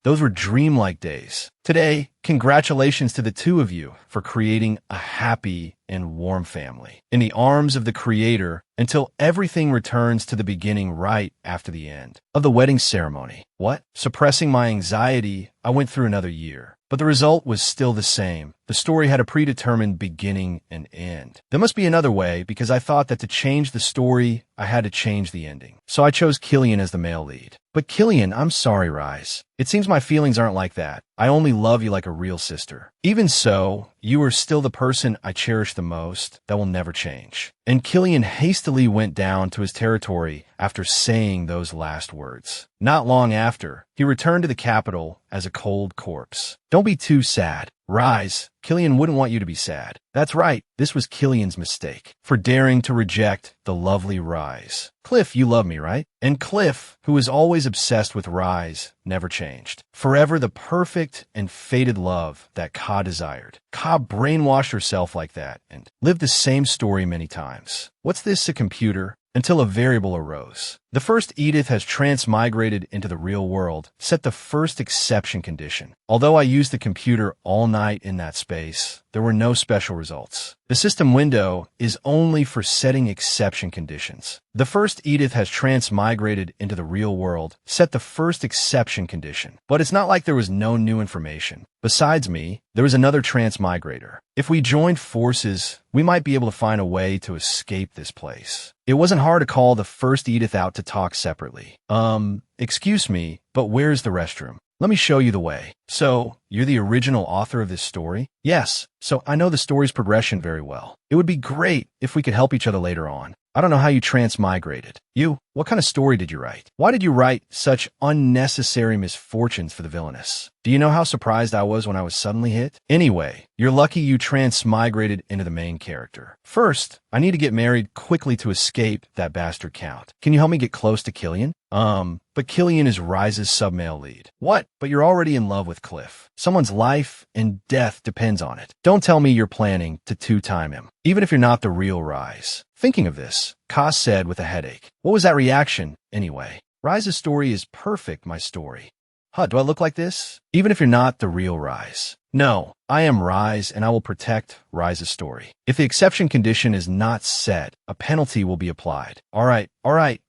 Speaker 1: Those were dreamlike days. Today, congratulations to the two of you for creating a happy and warm family. In the arms of the Creator, until everything returns to the beginning right after the end of the wedding ceremony. What? Suppressing my anxiety, I went through another year. But the result was still the same. The story had a predetermined beginning and end. There must be another way, because I thought that to change the story, I had to change the ending. So I chose Killian as the male lead. But Killian, I'm sorry, Rise. It seems my feelings aren't like that. I only love you like a real sister. Even so, you are still the person I cherish the most. That will never change. And Killian hastily went down to his territory after saying those last words. Not long after, he returned to the capital as a cold corpse. Don't be too sad. Rise, Killian wouldn't want you to be sad. That's right, this was Killian's mistake, for daring to reject the lovely Rise. Cliff, you love me, right? And Cliff, who was always obsessed with Rise, never changed. Forever the perfect and fated love that Ka desired. Ka brainwashed herself like that and lived the same story many times. What's this, a computer? Until a variable arose. The first Edith has transmigrated into the real world, set the first exception condition. Although I used the computer all night in that space, there were no special results. The system window is only for setting exception conditions. The first Edith has transmigrated into the real world, set the first exception condition. But it's not like there was no new information. Besides me, there was another transmigrator. If we joined forces, we might be able to find a way to escape this place. It wasn't hard to call the first Edith out to talk separately. Excuse me, but where's the restroom? Let me show you the way. So, you're the original author of this story? Yes, so I know the story's progression very well. It would be great if we could help each other later on. I don't know how you transmigrated. What kind of story did you write? Why did you write such unnecessary misfortunes for the villainess? Do you know how surprised I was when I was suddenly hit? Anyway, you're lucky you transmigrated into the main character. First, I need to get married quickly to escape that bastard count. Can you help me get close to Killian? But Killian is Rise's sub-male lead. What? But you're already in love with Cliff. Someone's life and death depends on it. Don't tell me you're planning to two-time him, even if you're not the real Rise. Thinking of this, Ka said with a headache. What was that reaction, anyway? Rise's story is perfect, my story. Do I look like this? Even if you're not the real Rise. No, I am Rise, and I will protect Rise's story. If the exception condition is not set, a penalty will be applied. All right,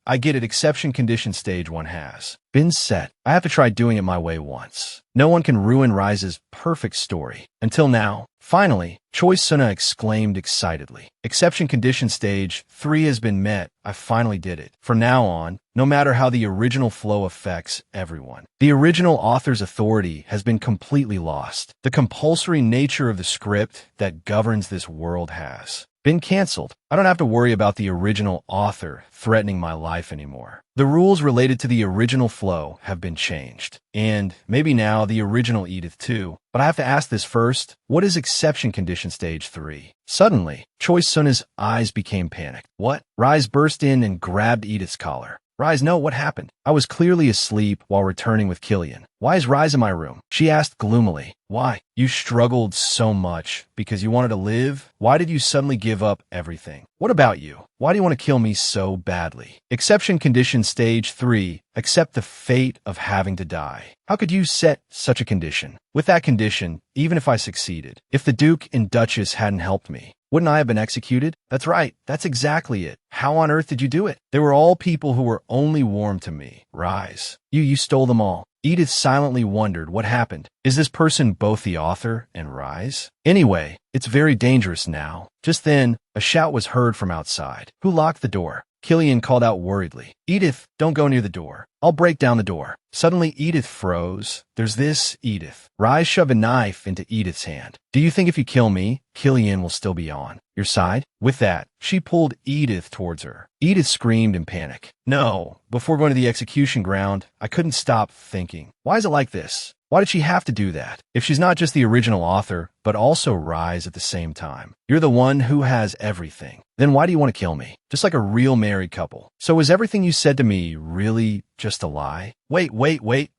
Speaker 1: I get it. Exception condition stage 1 has been set. I have to try doing it my way once. No one can ruin Rise's perfect story. Until now. Finally, Choi Suna exclaimed excitedly. Exception condition stage 3 has been met. I finally did it. From now on, no matter how the original flow affects everyone, the original author's authority has been completely lost. The compulsory nature of the script that governs this world has been canceled. I don't have to worry about the original author threatening my life anymore. The rules related to the original flow have been changed. And maybe now the original Edith too. But I have to ask this first. What is exception condition stage 3? Suddenly, Choi Suna's eyes became panicked. What? Rise burst in and grabbed Edith's collar. Rise, no, what happened? I was clearly asleep while returning with Killian. Why is Rise in my room? She asked gloomily. Why? You struggled so much because you wanted to live? Why did you suddenly give up everything? What about you? Why do you want to kill me so badly? Exception condition stage 3. Accept the fate of having to die. How could you set such a condition? With that condition, even if I succeeded, if the Duke and Duchess hadn't helped me, wouldn't I have been executed? That's right. That's exactly it. How on earth did you do it? They were all people who were only warm to me. Rise. You stole them all. Edith silently wondered what happened. Is this person both the author and Rise? Anyway, it's very dangerous now. Just then, a shout was heard from outside. Who locked the door? Killian called out worriedly. Edith, don't go near the door. I'll break down the door. Suddenly, Edith froze. There's this, Edith. Rise shoved a knife into Edith's hand. Do you think if you kill me, Killian will still be on your side? With that, she pulled Edith towards her. Edith screamed in panic. No, before going to the execution ground, I couldn't stop thinking. Why is it like this? Why did she have to do that? If she's not just the original author, but also Rise at the same time. You're the one who has everything. Then why do you want to kill me? Just like a real married couple. So was everything you said to me really just a lie? Wait.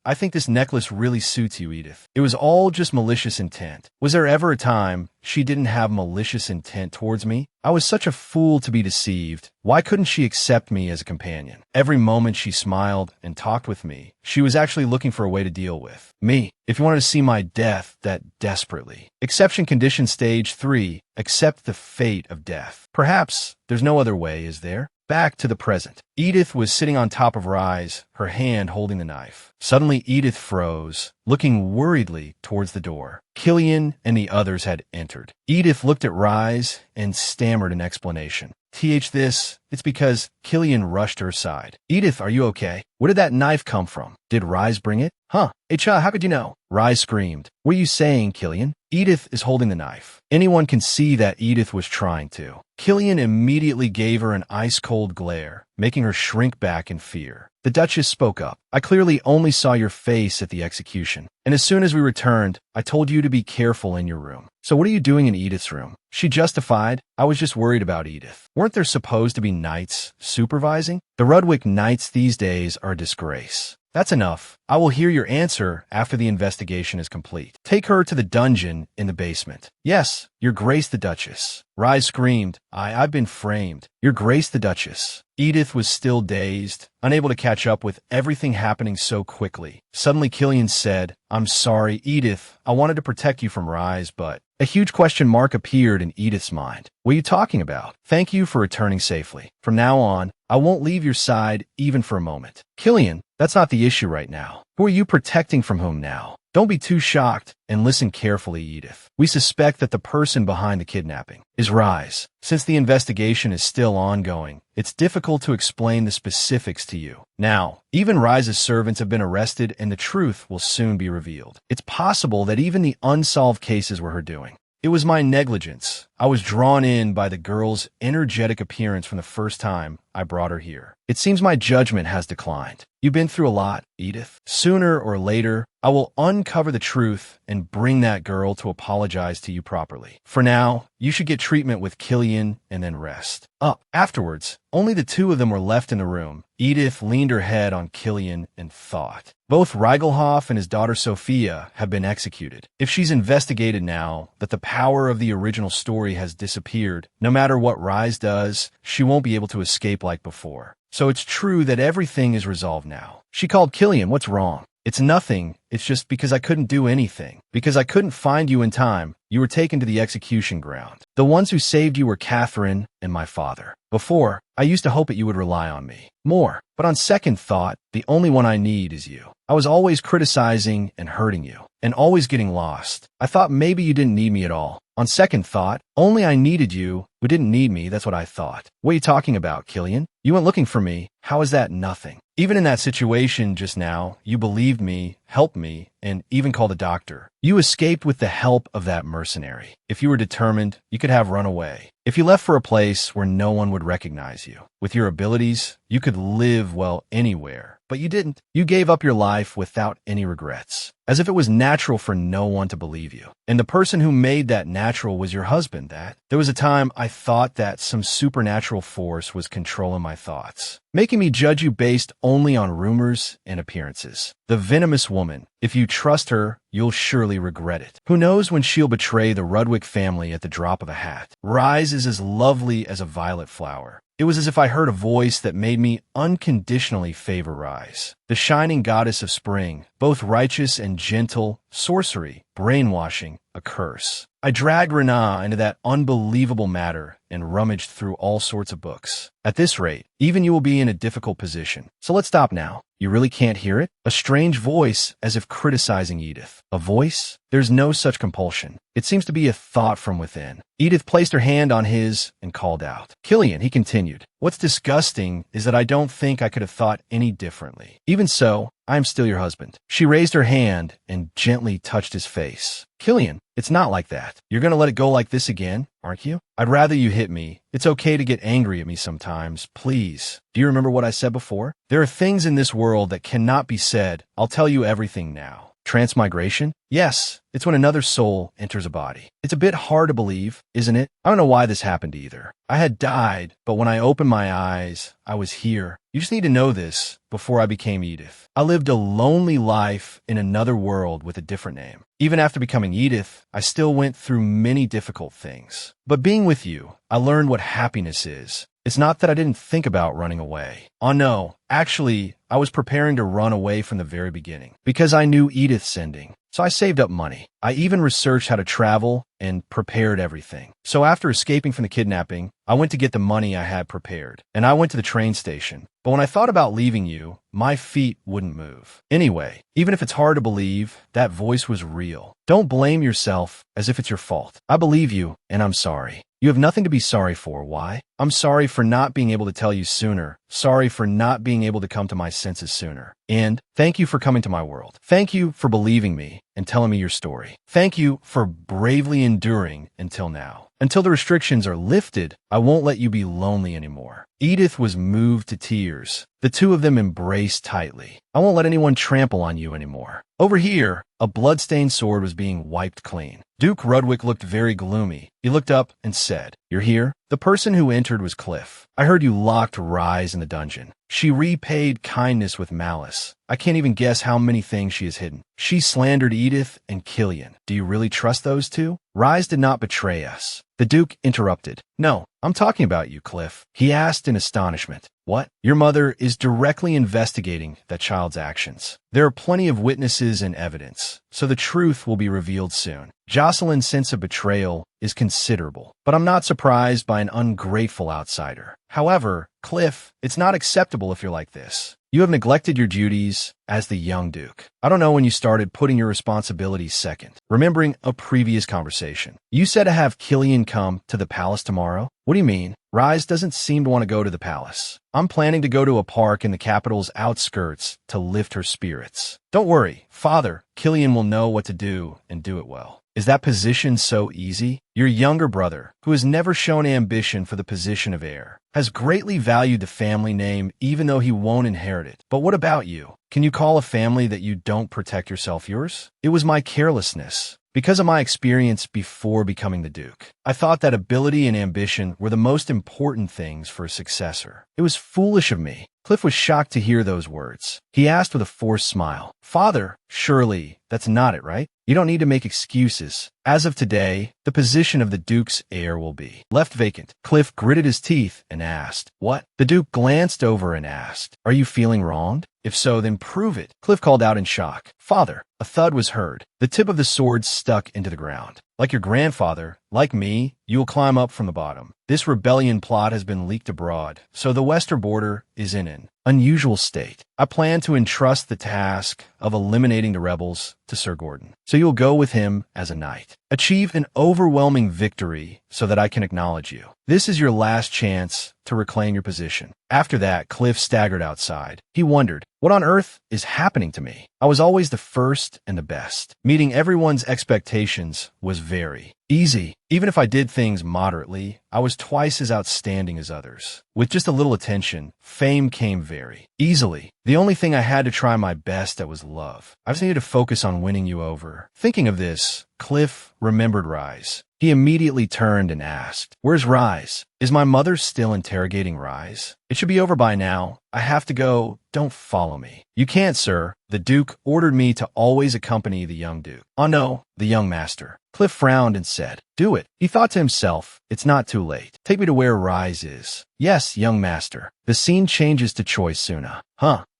Speaker 1: I think this necklace really suits you, Edith. It was all just malicious intent. Was there ever a time she didn't have malicious intent towards me? I was such a fool to be deceived. Why couldn't she accept me as a companion? Every moment she smiled and talked with me, she was actually looking for a way to deal with me. If you wanted to see my death that desperately. Exception condition stage 3. Accept the fate of death. Perhaps there's no other way, is there? Back to the present. Edith was sitting on top of Rise, her hand holding the knife. Suddenly, Edith froze, looking worriedly towards the door. Killian and the others had entered. Edith looked at Rise and stammered an explanation. It's because Killian rushed her side. Edith, are you okay? Where did that knife come from? Did Rise bring it? Huh? Cha, how could you know? Rise screamed. What are you saying, Killian? Edith is holding the knife. Anyone can see that Edith was trying to. Killian immediately gave her an ice-cold glare, making her shrink back in fear. The Duchess spoke up. I clearly only saw your face at the execution, and as soon as we returned, I told you to be careful in your room. So what are you doing in Edith's room? She justified. I was just worried about Edith. Weren't there supposed to be knights supervising? The Rudwick Knights these days are a disgrace. That's enough. I will hear your answer after the investigation is complete. Take her to the dungeon in the basement. Yes, Your Grace the Duchess. Rise screamed. I've been framed. Your Grace the Duchess. Edith was still dazed, unable to catch up with everything happening so quickly. Suddenly Killian said, I'm sorry, Edith. I wanted to protect you from Rise, but... A huge question mark appeared in Edith's mind. What are you talking about? Thank you for returning safely. From now on, I won't leave your side even for a moment. Killian, that's not the issue right now. Who are you protecting from whom now? Don't be too shocked, and listen carefully, Edith. We suspect that the person behind the kidnapping is Rise. Since the investigation is still ongoing, it's difficult to explain the specifics to you. Now, even Rise's servants have been arrested and the truth will soon be revealed. It's possible that even the unsolved cases were her doing. It was my negligence. I was drawn in by the girl's energetic appearance from the first time I brought her here. It seems my judgment has declined. You've been through a lot, Edith. Sooner or later, I will uncover the truth and bring that girl to apologize to you properly. For now, you should get treatment with Killian and then rest. Afterwards, only the two of them were left in the room. Edith leaned her head on Killian and thought. Both Reigelhoff and his daughter Sophia have been executed. If she's investigated now that the power of the original story has disappeared, no matter what Rise does, she won't be able to escape like before. So it's true that everything is resolved now. She called Killian. What's wrong? It's nothing. It's just because I couldn't do anything. Because I couldn't find you in time, you were taken to the execution ground. The ones who saved you were Catherine and my father. Before, I used to hope that you would rely on me more. But on second thought, the only one I need is you. I was always criticizing and hurting you, and always getting lost. I thought maybe you didn't need me at all. On second thought, only I needed you who didn't need me, that's what I thought. What are you talking about, Killian? You went looking for me. How is that nothing? Even in that situation just now, you believed me, helped me, and even called a doctor. You escaped with the help of that mercenary. If you were determined, you could have run away. If you left for a place where no one would recognize you, with your abilities, you could live, well, anywhere. But you didn't. You gave up your life without any regrets, as if it was natural for no one to believe you. And the person who made that natural was your husband. That there was a time I thought that some supernatural force was controlling my thoughts, making me judge you based only on rumors and appearances. The venomous woman. If you trust her, you'll surely regret it. Who knows when she'll betray the Rudwick family at the drop of a hat. Rise is as lovely as a violet flower. It was as if I heard a voice that made me unconditionally favor Rise, the shining goddess of spring, both righteous and gentle, sorcery, brainwashing, a curse. I dragged Rana into that unbelievable matter and rummaged through all sorts of books. At this rate, even you will be in a difficult position. So let's stop now. You really can't hear it? A strange voice, as if criticizing Edith. A voice? There's no such compulsion. It seems to be a thought from within. Edith placed her hand on his and called out. Killian, he continued. What's disgusting is that I don't think I could have thought any differently. Even so, I am still your husband. She raised her hand and gently touched his face. Killian, it's not like that. You're going to let it go like this again, aren't you? I'd rather you hit me. It's okay to get angry at me sometimes, please. Do you remember what I said before? There are things in this world that cannot be said. I'll tell you everything now. Transmigration? Yes, it's when another soul enters a body. It's a bit hard to believe, isn't it? I don't know why this happened either. I had died, but when I opened my eyes, I was here. You just need to know this before I became Edith. I lived a lonely life in another world with a different name. Even after becoming Edith, I still went through many difficult things. But being with you, I learned what happiness is. It's not that I didn't think about running away. Oh no, actually, I was preparing to run away from the very beginning because I knew Edith's ending. So I saved up money. I even researched how to travel and prepared everything. So after escaping from the kidnapping, I went to get the money I had prepared, and I went to the train station. But when I thought about leaving you, my feet wouldn't move. Anyway, even if it's hard to believe, that voice was real. Don't blame yourself as if it's your fault. I believe you, and I'm sorry. You have nothing to be sorry for. Why? I'm sorry for not being able to tell you sooner. Sorry for not being able to come to my senses sooner. And thank you for coming to my world. Thank you for believing me and telling me your story. Thank you for bravely enduring until now. Until the restrictions are lifted, I won't let you be lonely anymore. Edith was moved to tears. The two of them embraced tightly. I won't let anyone trample on you anymore. Over here, a blood-stained sword was being wiped clean. Duke Rudwick looked very gloomy. He looked up and said, "You're here?" The person who entered was Cliff. I heard you locked Rise in the dungeon. She repaid kindness with malice. I can't even guess how many things she has hidden. She slandered Edith and Killian. Do you really trust those two? Rise did not betray us. The Duke interrupted. No, I'm talking about you, Cliff. He asked in astonishment. What? Your mother is directly investigating that child's actions. There are plenty of witnesses and evidence, so the truth will be revealed soon. Jocelyn's sense of betrayal is considerable, but I'm not surprised by an ungrateful outsider. However, Cliff, it's not acceptable if you're like this. You have neglected your duties as the young Duke. I don't know when you started putting your responsibilities second. Remembering a previous conversation, you said to have Killian come to the palace tomorrow. What do you mean? Rise doesn't seem to want to go to the palace. I'm planning to go to a park in the capital's outskirts to lift her spirits. Don't worry, Father, Killian will know what to do and do it well. Is that position so easy? Your younger brother, who has never shown ambition for the position of heir, has greatly valued the family name even though he won't inherit it. But what about you? Can you call a family that you don't protect yourself yours? It was my carelessness. Because of my experience before becoming the Duke, I thought that ability and ambition were the most important things for a successor. It was foolish of me. Cliff was shocked to hear those words. He asked with a forced smile, Father, surely that's not it, right? You don't need to make excuses. As of today, the position of the Duke's heir will be left vacant. Cliff gritted his teeth and asked, What? The Duke glanced over and asked, Are you feeling wronged? If so, then prove it. Cliff called out in shock. Father, a thud was heard. The tip of the sword stuck into the ground. Like your grandfather, like me, you will climb up from the bottom. This rebellion plot has been leaked abroad, so the western border is in an unusual state. I plan to entrust the task of eliminating the rebels to Sir Gordon, so you'll go with him as a knight. Achieve an overwhelming victory so that I can acknowledge you. This is your last chance to reclaim your position. After that, Cliff staggered outside. He wondered, what on earth is happening to me? I was always the first and the best. Meeting everyone's expectations was very Easy. Even if I did things moderately, I was twice as outstanding as others. With just a little attention, fame came very easily. The only thing I had to try my best at was love. I just needed to focus on winning you over. Thinking of this, Cliff remembered Rise. He immediately turned and asked, "Where's Rise? Is my mother still interrogating Rise? It should be over by now. I have to go. Don't follow me." "You can't, sir. The Duke ordered me to always accompany the young Duke." "Oh no," the young master. Cliff frowned and said, "Do it." He thought to himself, "It's not too late. Take me to where Rise is." "Yes, young master." The scene changes to Choi Suna.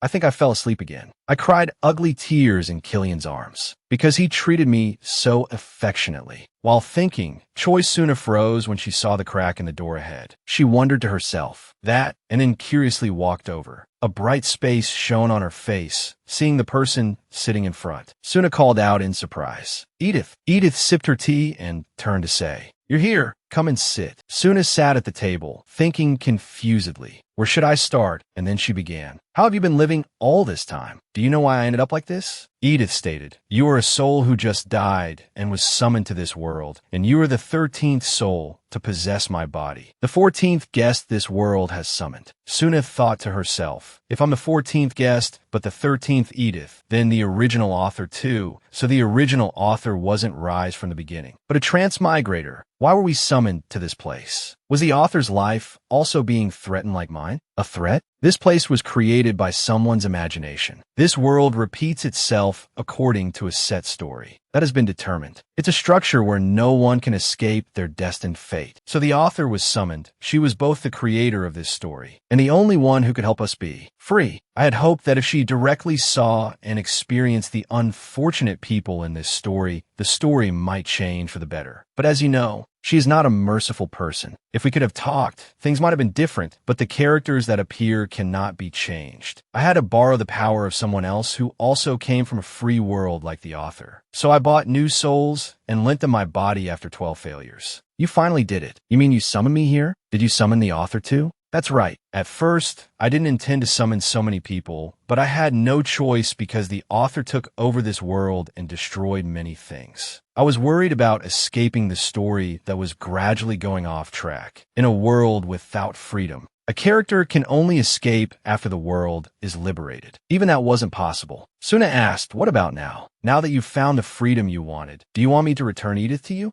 Speaker 1: I think I fell asleep again. I cried ugly tears in Killian's arms because he treated me so affectionately. While thinking, Choi Suna froze when she saw the crack in the door ahead. She wondered to herself that, and then curiously walked over. A bright space shone on her face, seeing the person sitting in front. Suna called out in surprise, "Edith." Edith sipped her tea and turned to say, "You're here. Come and sit." Suna sat at the table, thinking confusedly. "Where should I start?" And then she began. "How have you been living all this time? Do you know why I ended up like this?" Edith stated, "You are a soul who just died and was summoned to this world, and you are the 13th soul to possess my body. The 14th guest this world has summoned." Suna thought to herself, if I'm the 14th guest, but the 13th Edith, then the original author too, so the original author wasn't Rise from the beginning, but a transmigrator. Why were we summoned to this place? Was the author's life also being threatened like mine? A threat? This place was created by someone's imagination. This world repeats itself according to a set story that has been determined. It's a structure where no one can escape their destined fate. So the author was summoned. She was both the creator of this story and the only one who could help us be free. I had hoped that if she directly saw and experienced the unfortunate people in this story, the story might change for the better. But as you know, she is not a merciful person. If we could have talked, things might have been different, but the characters that appear cannot be changed. I had to borrow the power of someone else who also came from a free world like the author. So I bought new souls and lent them my body after 12 failures. You finally did it. You mean you summoned me here? Did you summon the author too? That's right. At first, I didn't intend to summon so many people, but I had no choice because the author took over this world and destroyed many things. I was worried about escaping the story that was gradually going off track in a world without freedom. A character can only escape after the world is liberated. Even that wasn't possible. Suna asked, "What about now? Now that you've found the freedom you wanted, do you want me to return Edith to you?"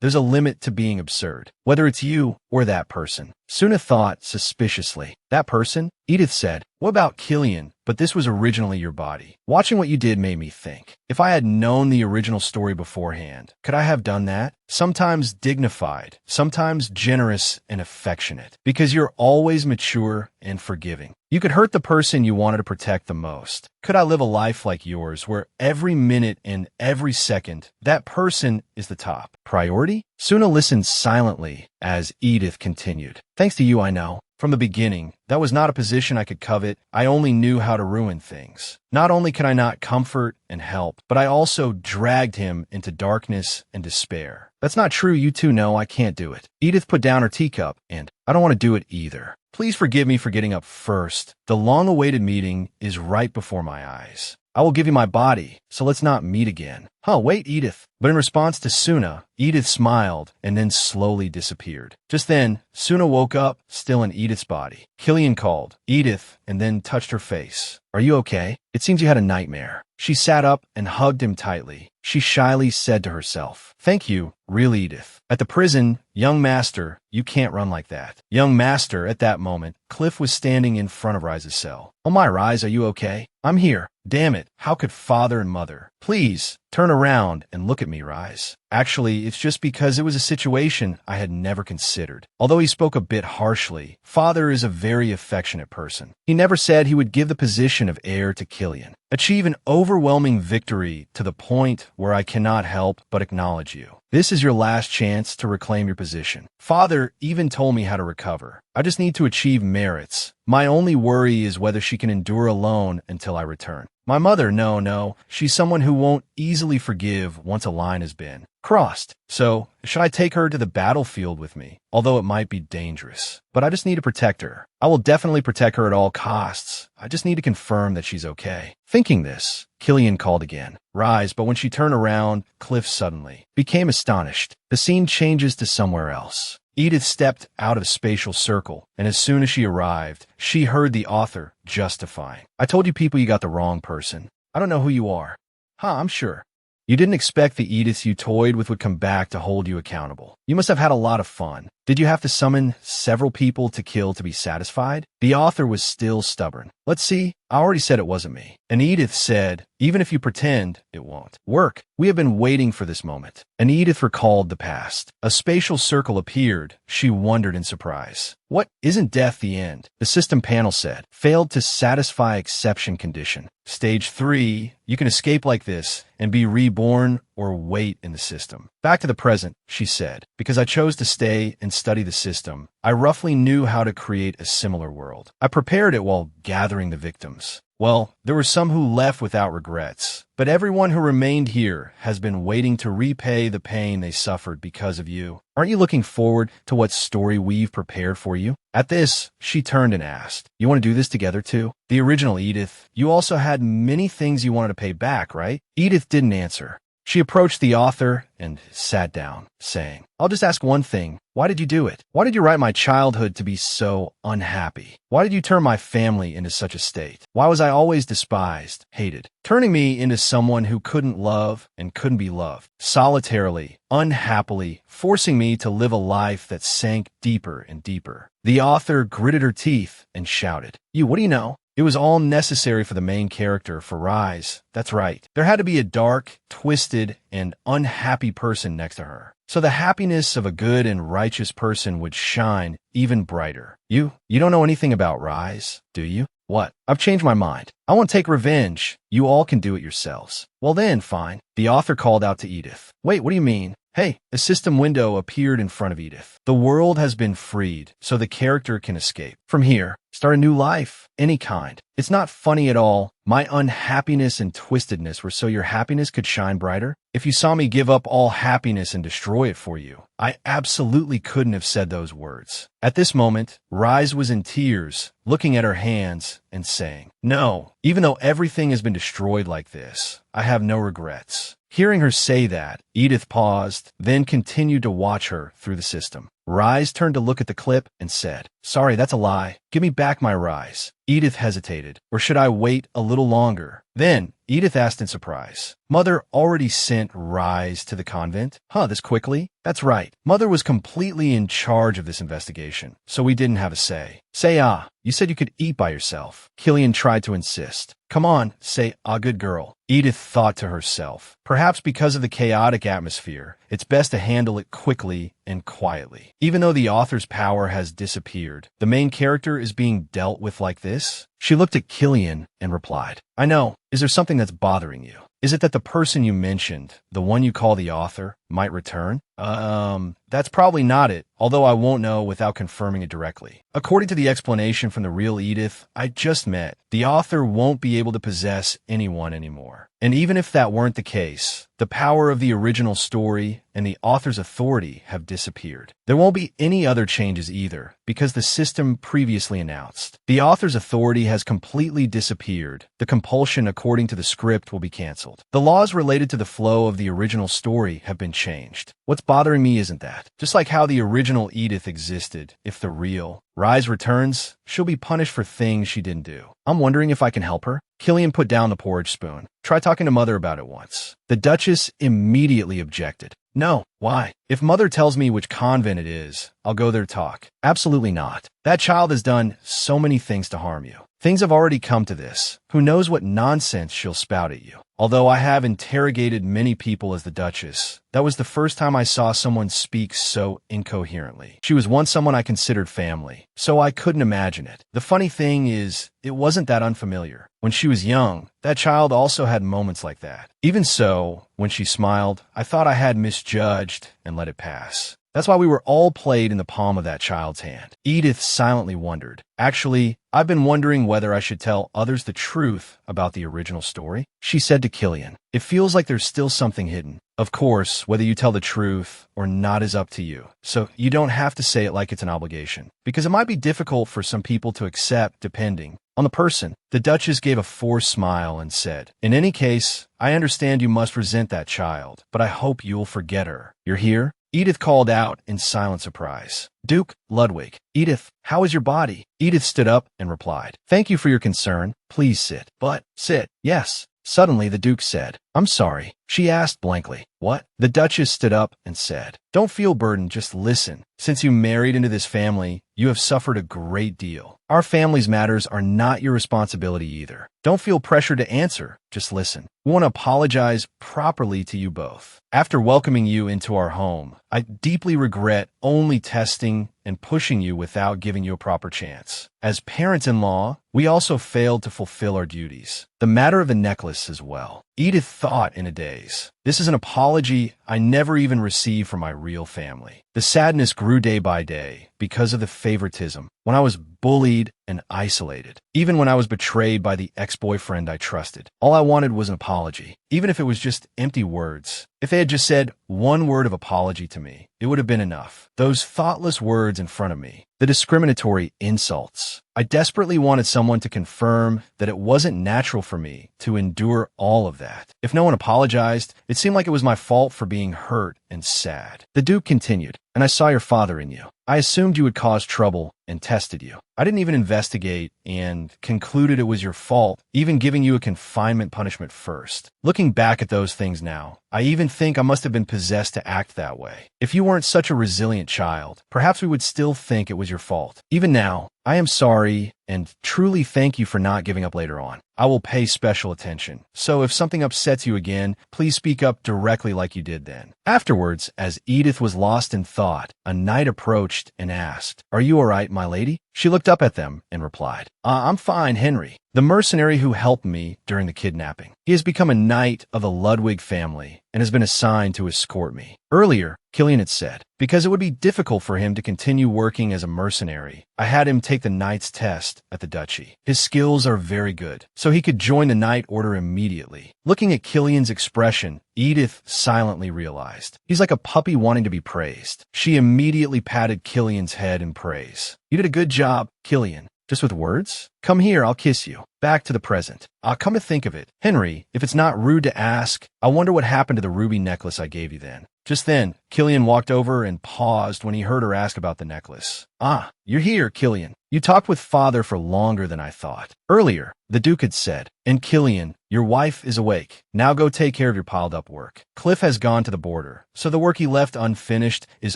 Speaker 1: There's a limit to being absurd, whether it's you or that person. Suna thought suspiciously. That person? Edith said, "What about Killian? But this was originally your body." Watching what you did made me think. If I had known the original story beforehand, could I have done that? Sometimes dignified, sometimes generous and affectionate, because you're always mature and forgiving. You could hurt the person you wanted to protect the most. Could I live a life like yours where every minute and every second, that person is the top priority? Suna listened silently as Edith continued. "Thanks to you, I know. From the beginning, that was not a position I could covet. I only knew how to ruin things. Not only could I not comfort and help, but I also dragged him into darkness and despair. That's not true. You two know I can't do it." Edith put down her teacup, and I don't want to do it either. "Please forgive me for getting up first. The long-awaited meeting is right before my eyes. I will give you my body, so let's not meet again." Wait, Edith. But in response to Suna, Edith smiled and then slowly disappeared. Just then, Suna woke up, still in Edith's body. Killian called Edith and then touched her face. "Are you okay? It seems you had a nightmare." She sat up and hugged him tightly. She shyly said to herself, "Thank you, real Edith." At the prison, "Young master, you can't run like that." Young master, at that moment, Cliff was standing in front of Rise's cell. "Oh my, Rise, are you okay?" "I'm here." "Damn it, how could father and mother?" "Please, turn around and look at me, Rise." Actually, it's just because it was a situation I had never considered. Although he spoke a bit harshly, father is a very affectionate person. He never said he would give the position of heir to Killian. Achieve an overwhelming victory to the point where I cannot help but acknowledge you. This is your last chance to reclaim your position. Father even told me how to recover. I just need to achieve merits. My only worry is whether she can endure alone until I return. My mother, no, she's someone who won't easily forgive once a line has been. Crossed. So, should I take her to the battlefield with me? Although it might be dangerous. But I just need to protect her. I will definitely protect her at all costs. I just need to confirm that she's okay. Thinking this, Killian called again. Rise, but when she turned around, Cliff suddenly became astonished. The scene changes to somewhere else. Edith stepped out of spatial circle, and as soon as she arrived, she heard the author justifying. I told you people you got the wrong person. I don't know who you are. I'm sure. You didn't expect the Edith you toyed with would come back to hold you accountable. You must have had a lot of fun. Did you have to summon several people to kill to be satisfied? The author was still stubborn. Let's see, I already said it wasn't me. And Edith said, even if you pretend, it won't work. We have been waiting for this moment. And Edith recalled the past. A spatial circle appeared. She wondered in surprise. What? Isn't death the end? The system panel said. Failed to satisfy exception condition. Stage 3, you can escape like this and be reborn or wait in the system. Back to the present, she said. Because I chose to stay and study the system, I roughly knew how to create a similar world. I prepared it while gathering the victims. Well, there were some who left without regrets, but everyone who remained here has been waiting to repay the pain they suffered because of you. Aren't you looking forward to what story we've prepared for you? At this, she turned and asked, you want to do this together too? The original Edith, you also had many things you wanted to pay back, right? Edith didn't answer. She approached the author and sat down, saying, I'll just ask one thing. Why did you do it? Why did you write my childhood to be so unhappy? Why did you turn my family into such a state? Why was I always despised, hated, turning me into someone who couldn't love and couldn't be loved, solitarily, unhappily, forcing me to live a life that sank deeper and deeper? The author gritted her teeth and shouted, what do you know? It was all necessary for the main character, for Rise. That's right. There had to be a dark, twisted, and unhappy person next to her. So the happiness of a good and righteous person would shine even brighter. You don't know anything about Rise, do you? What? I've changed my mind. I want to take revenge. You all can do it yourselves. Well then, fine. The author called out to Edith. Wait, what do you mean? Hey, a system window appeared in front of Edith. The world has been freed, so the character can escape. From here, start a new life, any kind. It's not funny at all. My unhappiness and twistedness were so your happiness could shine brighter. If you saw me give up all happiness and destroy it for you, I absolutely couldn't have said those words. At this moment, Rise was in tears, looking at her hands and saying, no, even though everything has been destroyed like this, I have no regrets. Hearing her say that, Edith paused, then continued to watch her through the system. Rise turned to look at the clip and said, sorry, that's a lie. Give me back my Rise. Edith hesitated. Or should I wait a little longer? Then, Edith asked in surprise, Mother already sent Rise to the convent? This quickly? That's right. Mother was completely in charge of this investigation, so we didn't have a say. Say you said you could eat by yourself. Killian tried to insist. Come on, say good girl. Edith thought to herself. Perhaps because of the chaotic atmosphere, it's best to handle it quickly and quietly. Even though the author's power has disappeared, the main character is being dealt with like this? She looked at Killian and replied, I know. Is there something that's bothering you? Is it that the person you mentioned, the one you call the author, might return? That's probably not it, although I won't know without confirming it directly. According to the explanation from the real Edith I just met, the author won't be able to possess anyone anymore. And even if that weren't the case, the power of the original story and the author's authority have disappeared. There won't be any other changes either, because the system previously announced. The author's authority has completely disappeared. The compulsion according to the script will be canceled. The laws related to the flow of the original story have been changed. What's bothering me isn't that. Just like how the original Edith existed, if the real Rise returns, she'll be punished for things she didn't do. I'm wondering if I can help her. Killian put down the porridge spoon. Try talking to Mother about it once. The Duchess immediately objected. No, why? If Mother tells me which convent it is, I'll go there to talk. Absolutely not. That child has done so many things to harm you. Things have already come to this. Who knows what nonsense she'll spout at you. Although I have interrogated many people as the Duchess, that was the first time I saw someone speak so incoherently. She was once someone I considered family, so I couldn't imagine it. The funny thing is, it wasn't that unfamiliar. When she was young, that child also had moments like that. Even so, when she smiled, I thought I had misjudged and let it pass. That's why we were all played in the palm of that child's hand. Edith silently wondered. Actually, I've been wondering whether I should tell others the truth about the original story. She said to Killian, it feels like there's still something hidden. Of course, whether you tell the truth or not is up to you. So you don't have to say it like it's an obligation, because it might be difficult for some people to accept depending on the person. The Duchess gave a forced smile and said, in any case, I understand you must resent that child, but I hope you'll forget her. You're here? Edith called out in silent surprise. Duke Ludwig. Edith, how is your body? Edith stood up and replied, thank you for your concern. Please sit. But, sit. Yes. Suddenly the Duke said, I'm sorry. She asked blankly. What? The Duchess stood up and said, don't feel burdened, just listen. Since you married into this family, you have suffered a great deal. Our family's matters are not your responsibility either. Don't feel pressure to answer, just listen. We want to apologize properly to you both. After welcoming you into our home, I deeply regret only testing and pushing you without giving you a proper chance. As parents-in-law, we also failed to fulfill our duties. The matter of the necklace as well. Edith thought in a daze. This is an apology I never even received from my real family. The sadness grew day by day because of the favoritism, when I was bullied and isolated. Even when I was betrayed by the ex-boyfriend I trusted, all I wanted was an apology, even if it was just empty words. If they had just said one word of apology to me, it would have been enough. Those thoughtless words in front of me, the discriminatory insults. I desperately wanted someone to confirm that it wasn't natural for me to endure all of that. If no one apologized, it seemed like it was my fault for being hurt and sad. The Duke continued, and I saw your father in you. I assumed you would cause trouble and tested you. I didn't even investigate and concluded it was your fault, even giving you a confinement punishment first. Looking back at those things now, I even think I must have been possessed to act that way. If you weren't such a resilient child, perhaps we would still think it was your fault. Even now, I am sorry and truly thank you for not giving up later on. I will pay special attention. So if something upsets you again, please speak up directly like you did then. Afterwards, as Edith was lost in thought, a knight approached and asked, Are you all right, my lady? She looked up at them and replied, I'm fine, Henry, the mercenary who helped me during the kidnapping. He has become a knight of the Ludwig family and has been assigned to escort me. Earlier, Killian had said, because it would be difficult for him to continue working as a mercenary, I had him take the knight's test at the duchy. His skills are very good, so he could join the knight order immediately. Looking at Killian's expression, Edith silently realized, he's like a puppy wanting to be praised. She immediately patted Killian's head in praise. You did a good job, Killian. Just with words? Come here, I'll kiss you. Back to the present. Come to think of it, Henry, if it's not rude to ask, I wonder what happened to the ruby necklace I gave you then. Just then, Killian walked over and paused when he heard her ask about the necklace. Ah, you're here, Killian. You talked with father for longer than I thought. Earlier, the Duke had said, and Killian, your wife is awake. Now go take care of your piled up work. Cliff has gone to the border, so the work he left unfinished is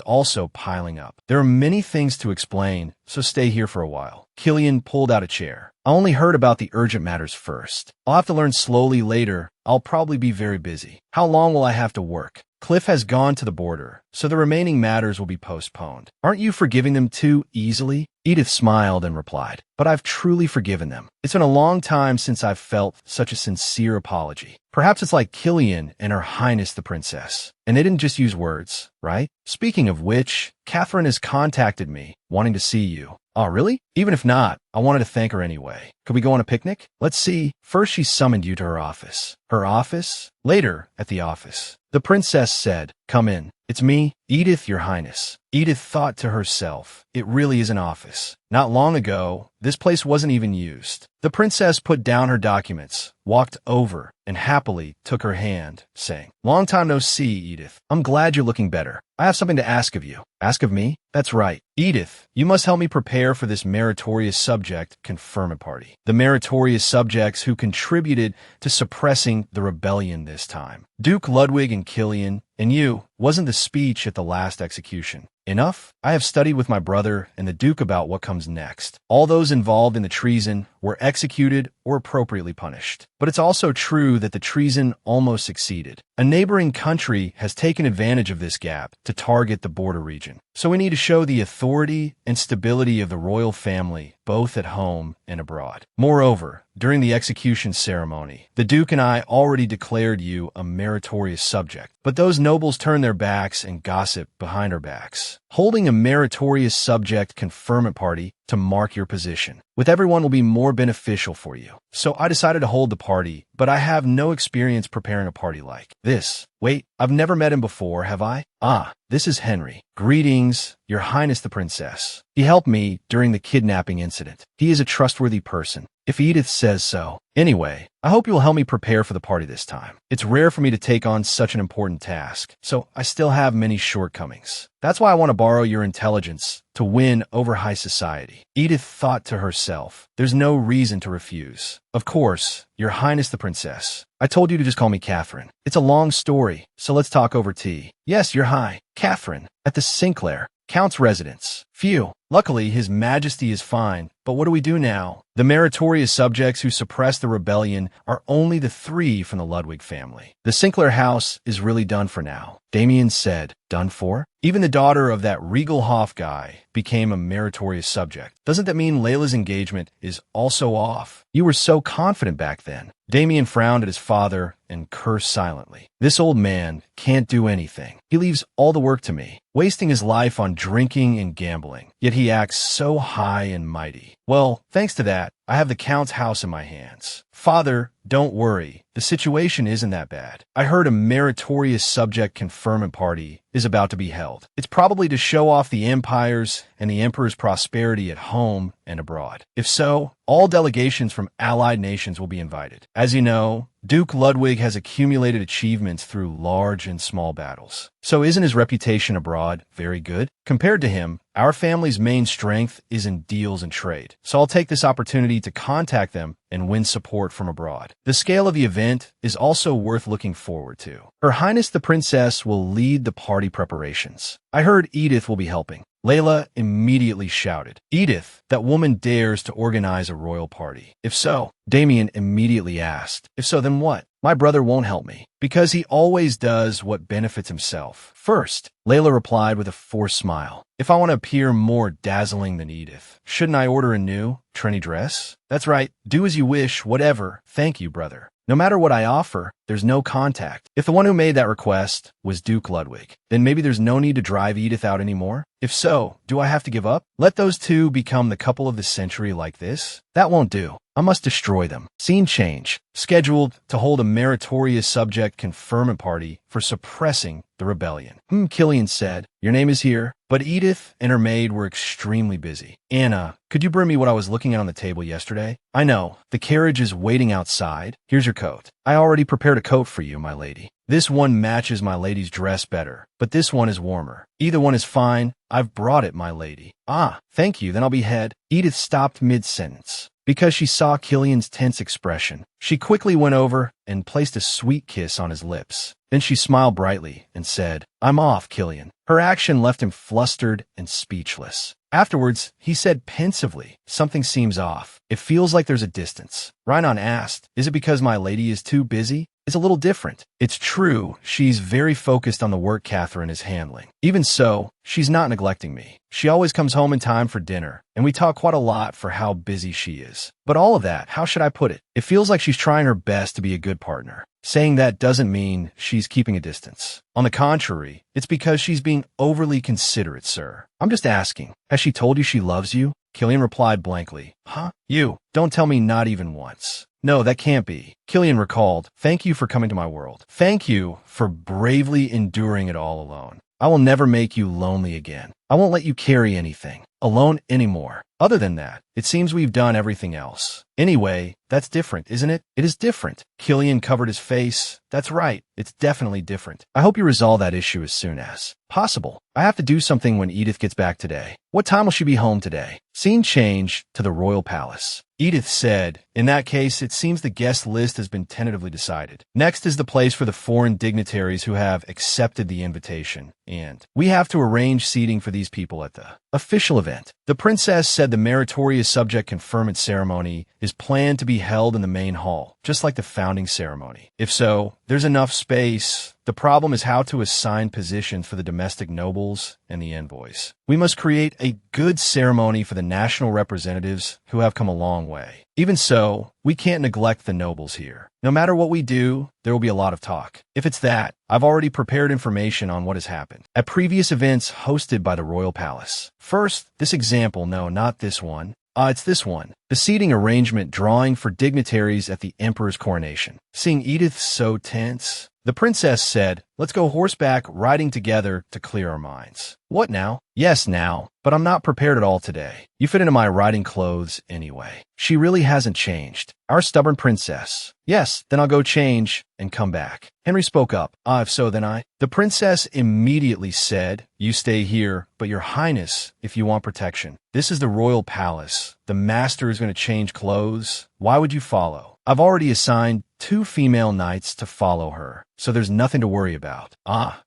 Speaker 1: also piling up. There are many things to explain, so stay here for a while. Killian pulled out a chair. I only heard about the urgent matters first. I'll have to learn slowly later. I'll probably be very busy. How long will I have to work? Cliff has gone to the border, so the remaining matters will be postponed. Aren't you forgiving them too easily? Edith smiled and replied, but I've truly forgiven them. It's been a long time since I've felt such a sincere apology. Perhaps it's like Killian and Her Highness the Princess. And they didn't just use words, right? Speaking of which, Catherine has contacted me, wanting to see you. Oh, really? Even if not, I wanted to thank her anyway. Could we go on a picnic? Let's see. First, she summoned you to her office. Her office? Later, at the office. The princess said, come in. It's me, Edith, your highness. Edith thought to herself, it really is an office. Not long ago, this place wasn't even used. The princess put down her documents, walked over, and happily took her hand, saying, long time no see, Edith. I'm glad you're looking better. I have something to ask of you. Ask of me? That's right. Edith, you must help me prepare for this meritorious subject conferment party. The meritorious subjects who contributed to suppressing the rebellion this time. Duke Ludwig and Killian, and you, wasn't the speech at the last execution. enough? I have studied with my brother and the Duke about what comes next. All those involved in the treason were executed or appropriately punished. But it's also true that the treason almost succeeded. A neighboring country has taken advantage of this gap to target the border region. So we need to show the authority and stability of the royal family, both at home and abroad. Moreover, during the execution ceremony, the Duke and I already declared you a meritorious subject. But those nobles turn their backs and gossip behind our backs. Holding a meritorious subject conferment party to mark your position with everyone will be more beneficial for you. So I decided to hold the party, but I have no experience preparing a party like this. Wait, I've never met him before, have I? Ah, this is Henry. Greetings, Your Highness the Princess. He helped me during the kidnapping incident. He is a trustworthy person, if Edith says so. Anyway, I hope you will help me prepare for the party this time. It's rare for me to take on such an important task, so I still have many shortcomings. That's why I want to borrow your intelligence to win over high society. Edith thought to herself, there's no reason to refuse. Of course, Your Highness the Princess. I told you to just call me Catherine. It's a long story, so let's talk over tea. Yes, Your High. Catherine, at the Sinclair, Count's residence. Phew. Luckily, His Majesty is fine, but what do we do now? The meritorious subjects who suppressed the rebellion are only the 3 from the Ludwig family. The Sinclair house is really done for now. Damien said, done for? Even the daughter of that Regal Hoff guy became a meritorious subject. Doesn't that mean Layla's engagement is also off? You were so confident back then. Damien frowned at his father and cursed silently. This old man can't do anything. He leaves all the work to me, wasting his life on drinking and gambling. Yet he acts so high and mighty. Well, thanks to that, I have the Count's house in my hands. Father, don't worry. The situation isn't that bad. I heard a meritorious subject conferment party is about to be held. It's probably to show off the empire's and the emperor's prosperity at home and abroad. If so, all delegations from allied nations will be invited. As you know, Duke Ludwig has accumulated achievements through large and small battles. So isn't his reputation abroad very good? Compared to him, our family's main strength is in deals and trade. So I'll take this opportunity to contact them and win support from abroad. The scale of the event is also worth looking forward to. Her Highness the Princess will lead the party preparations. I heard Edith will be helping. Layla immediately shouted, Edith, that woman dares to organize a royal party. If so, Damien immediately asked, if so, then what? My brother won't help me, because he always does what benefits himself first. Layla replied with a forced smile. If I want to appear more dazzling than Edith, shouldn't I order a new, trendy dress? That's right, do as you wish, whatever. Thank you, brother. No matter what I offer, there's no contact. If the one who made that request was Duke Ludwig, then maybe there's no need to drive Edith out anymore. If so, do I have to give up? Let those 2 become the couple of the century like this? That won't do. I must destroy them. Scene change. Scheduled to hold a meritorious subject conferment party for suppressing the rebellion. Killian said, your name is here. But Edith and her maid were extremely busy. Anna, could you bring me what I was looking at on the table yesterday? I know. The carriage is waiting outside. Here's your coat. I already prepared a coat for you, my lady. This one matches my lady's dress better, but this one is warmer. Either one is fine. I've brought it, my lady. Ah, thank you. Then I'll be head. Edith stopped mid-sentence. Because she saw Killian's tense expression, she quickly went over and placed a sweet kiss on his lips. Then she smiled brightly and said, I'm off, Killian. Her action left him flustered and speechless. Afterwards, he said pensively, something seems off. It feels like there's a distance. Rhinon asked, is it because my lady is too busy? It's a little different. It's true, she's very focused on the work Catherine is handling. Even so, she's not neglecting me. She always comes home in time for dinner, and we talk quite a lot for how busy she is. But all of that, how should I put it? It feels like she's trying her best to be a good partner. Saying that doesn't mean she's keeping a distance. On the contrary, it's because she's being overly considerate, sir. I'm just asking, has she told you she loves you? Killian replied blankly. Huh? You? Don't tell me not even once. No, that can't be. Killian recalled, thank you for coming to my world. Thank you for bravely enduring it all alone. I will never make you lonely again. I won't let you carry anything alone anymore. Other than that, it seems we've done everything else. Anyway, that's different, isn't it? It is different. Killian covered his face. That's right. It's definitely different. I hope you resolve that issue as soon as possible. I have to do something when Edith gets back today. What time will she be home today? Scene change to the royal palace. Edith said, in that case, it seems the guest list has been tentatively decided. Next is the place for the foreign dignitaries who have accepted the invitation, and we have to arrange seating for these people at the official event. The princess said the meritorious subject conferment ceremony is planned to be held in the main hall, just like the founding ceremony. If so, there's enough space. The problem is how to assign positions for the domestic nobles and the envoys. We must create a good ceremony for the national representatives who have come a long way. Even so, we can't neglect the nobles here. No matter what we do, there will be a lot of talk. If it's that, I've already prepared information on what has happened at previous events hosted by the royal palace. First, this example, no, not this one. It's this one. The seating arrangement drawing for dignitaries at the emperor's coronation. Seeing Edith so tense, the princess said, let's go horseback riding together to clear our minds. What now? Yes, now, but I'm not prepared at all today. You fit into my riding clothes anyway. She really hasn't changed. Our stubborn princess. Yes, then I'll go change and come back. Henry spoke up. If so, then I. The princess immediately said, you stay here, but your highness, if you want protection. This is the royal palace. The master is going to change clothes. Why would you follow? I've already assigned 2 female knights to follow her, so there's nothing to worry about.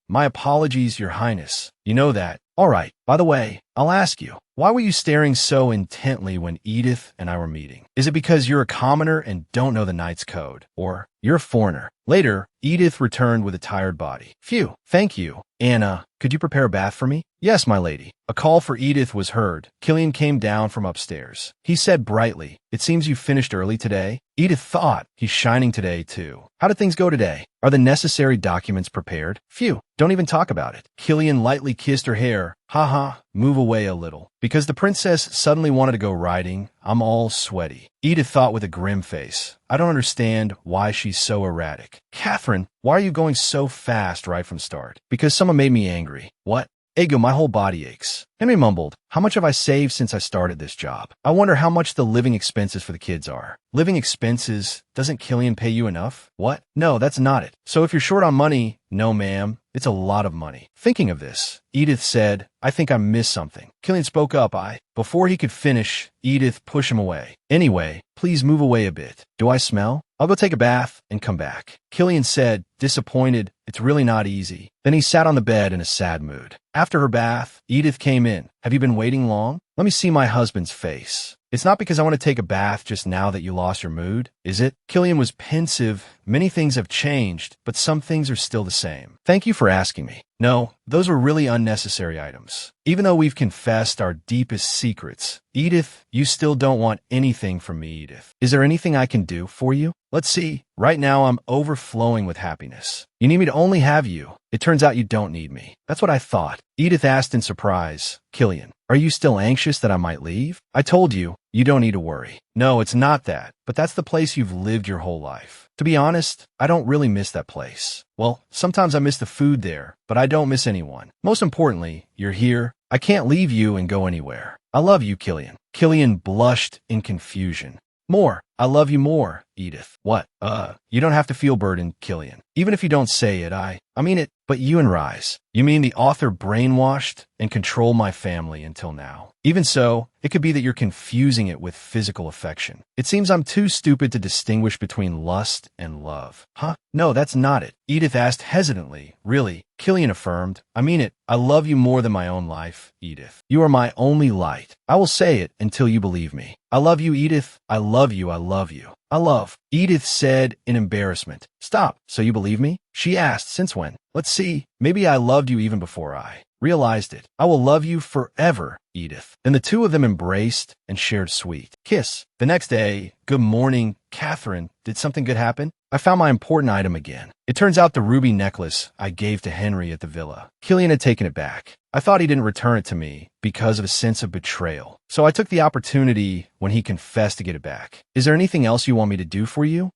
Speaker 1: My apologies, your highness. You know that. All right. By the way, I'll ask you, why were you staring so intently when Edith and I were meeting? Is it because you're a commoner and don't know the knight's code? Or you're a foreigner? Later, Edith returned with a tired body. Phew, thank you. Anna, could you prepare a bath for me? Yes, my lady. A call for Edith was heard. Killian came down from upstairs. He said brightly, it seems you finished early today. Edith thought, he's shining today too. How did things go today? Are the necessary documents prepared? Phew, don't even talk about it. Killian lightly kissed her hair. Move away a little. Because the princess suddenly wanted to go riding, I'm all sweaty. Edith thought with a grim face. I don't understand why she's so erratic. Catherine, why are you going so fast right from start? Because someone made me angry. What? Ego, my whole body aches. Henry mumbled, how much have I saved since I started this job? I wonder how much the living expenses for the kids are. Living expenses? Doesn't Killian pay you enough? What? No, that's not it. So if you're short on money, no ma'am, it's a lot of money. Thinking of this, Edith said, I think I missed something. Killian spoke up. Before he could finish, Edith pushed him away. Anyway, please move away a bit. Do I smell? I'll go take a bath and come back. Killian said, disappointed, it's really not easy. Then he sat on the bed in a sad mood. After her bath, Edith came in. Have you been waiting long? Let me see my husband's face. It's not because I want to take a bath just now that you lost your mood, is it? Killian was pensive. Many things have changed, but some things are still the same. Thank you for asking me. No, those were really unnecessary items. Even though we've confessed our deepest secrets, Edith, you still don't want anything from me, Edith. Is there anything I can do for you? Let's see. Right now, I'm overflowing with happiness. You need me to only have you. It turns out you don't need me. That's what I thought. Edith asked in surprise. Killian, are you still anxious that I might leave? I told you, you don't need to worry. No, it's not that, but that's the place you've lived your whole life. To be honest, I don't really miss that place. Well, sometimes I miss the food there, but I don't miss anyone. Most importantly, you're here. I can't leave you and go anywhere. I love you, Killian. Killian blushed in confusion. More. I love you more, Edith. What? You don't have to feel burdened, Killian. Even if you don't say it, I mean it. But you and Rise, you mean the author brainwashed and controlled my family until now. Even so, it could be that you're confusing it with physical affection. It seems I'm too stupid to distinguish between lust and love. No, that's not it. Edith asked hesitantly. Really? Killian affirmed. I mean it. I love you more than my own life, Edith. You are my only light. I will say it until you believe me. I love you, Edith. I love you. I love you. I love. Edith said in embarrassment. Stop. So you believe me? She asked, since when? Let's see. Maybe I loved you even before I realized it. I will love you forever, Edith. Then the two of them embraced and shared sweet kiss. The next day, good morning, Catherine. Did something good happen? I found my important item again. It turns out the ruby necklace I gave to Henry at the villa. Killian had taken it back. I thought he didn't return it to me, because of a sense of betrayal. So I took the opportunity when he confessed to get it back. Is there anything else you want me to do for you?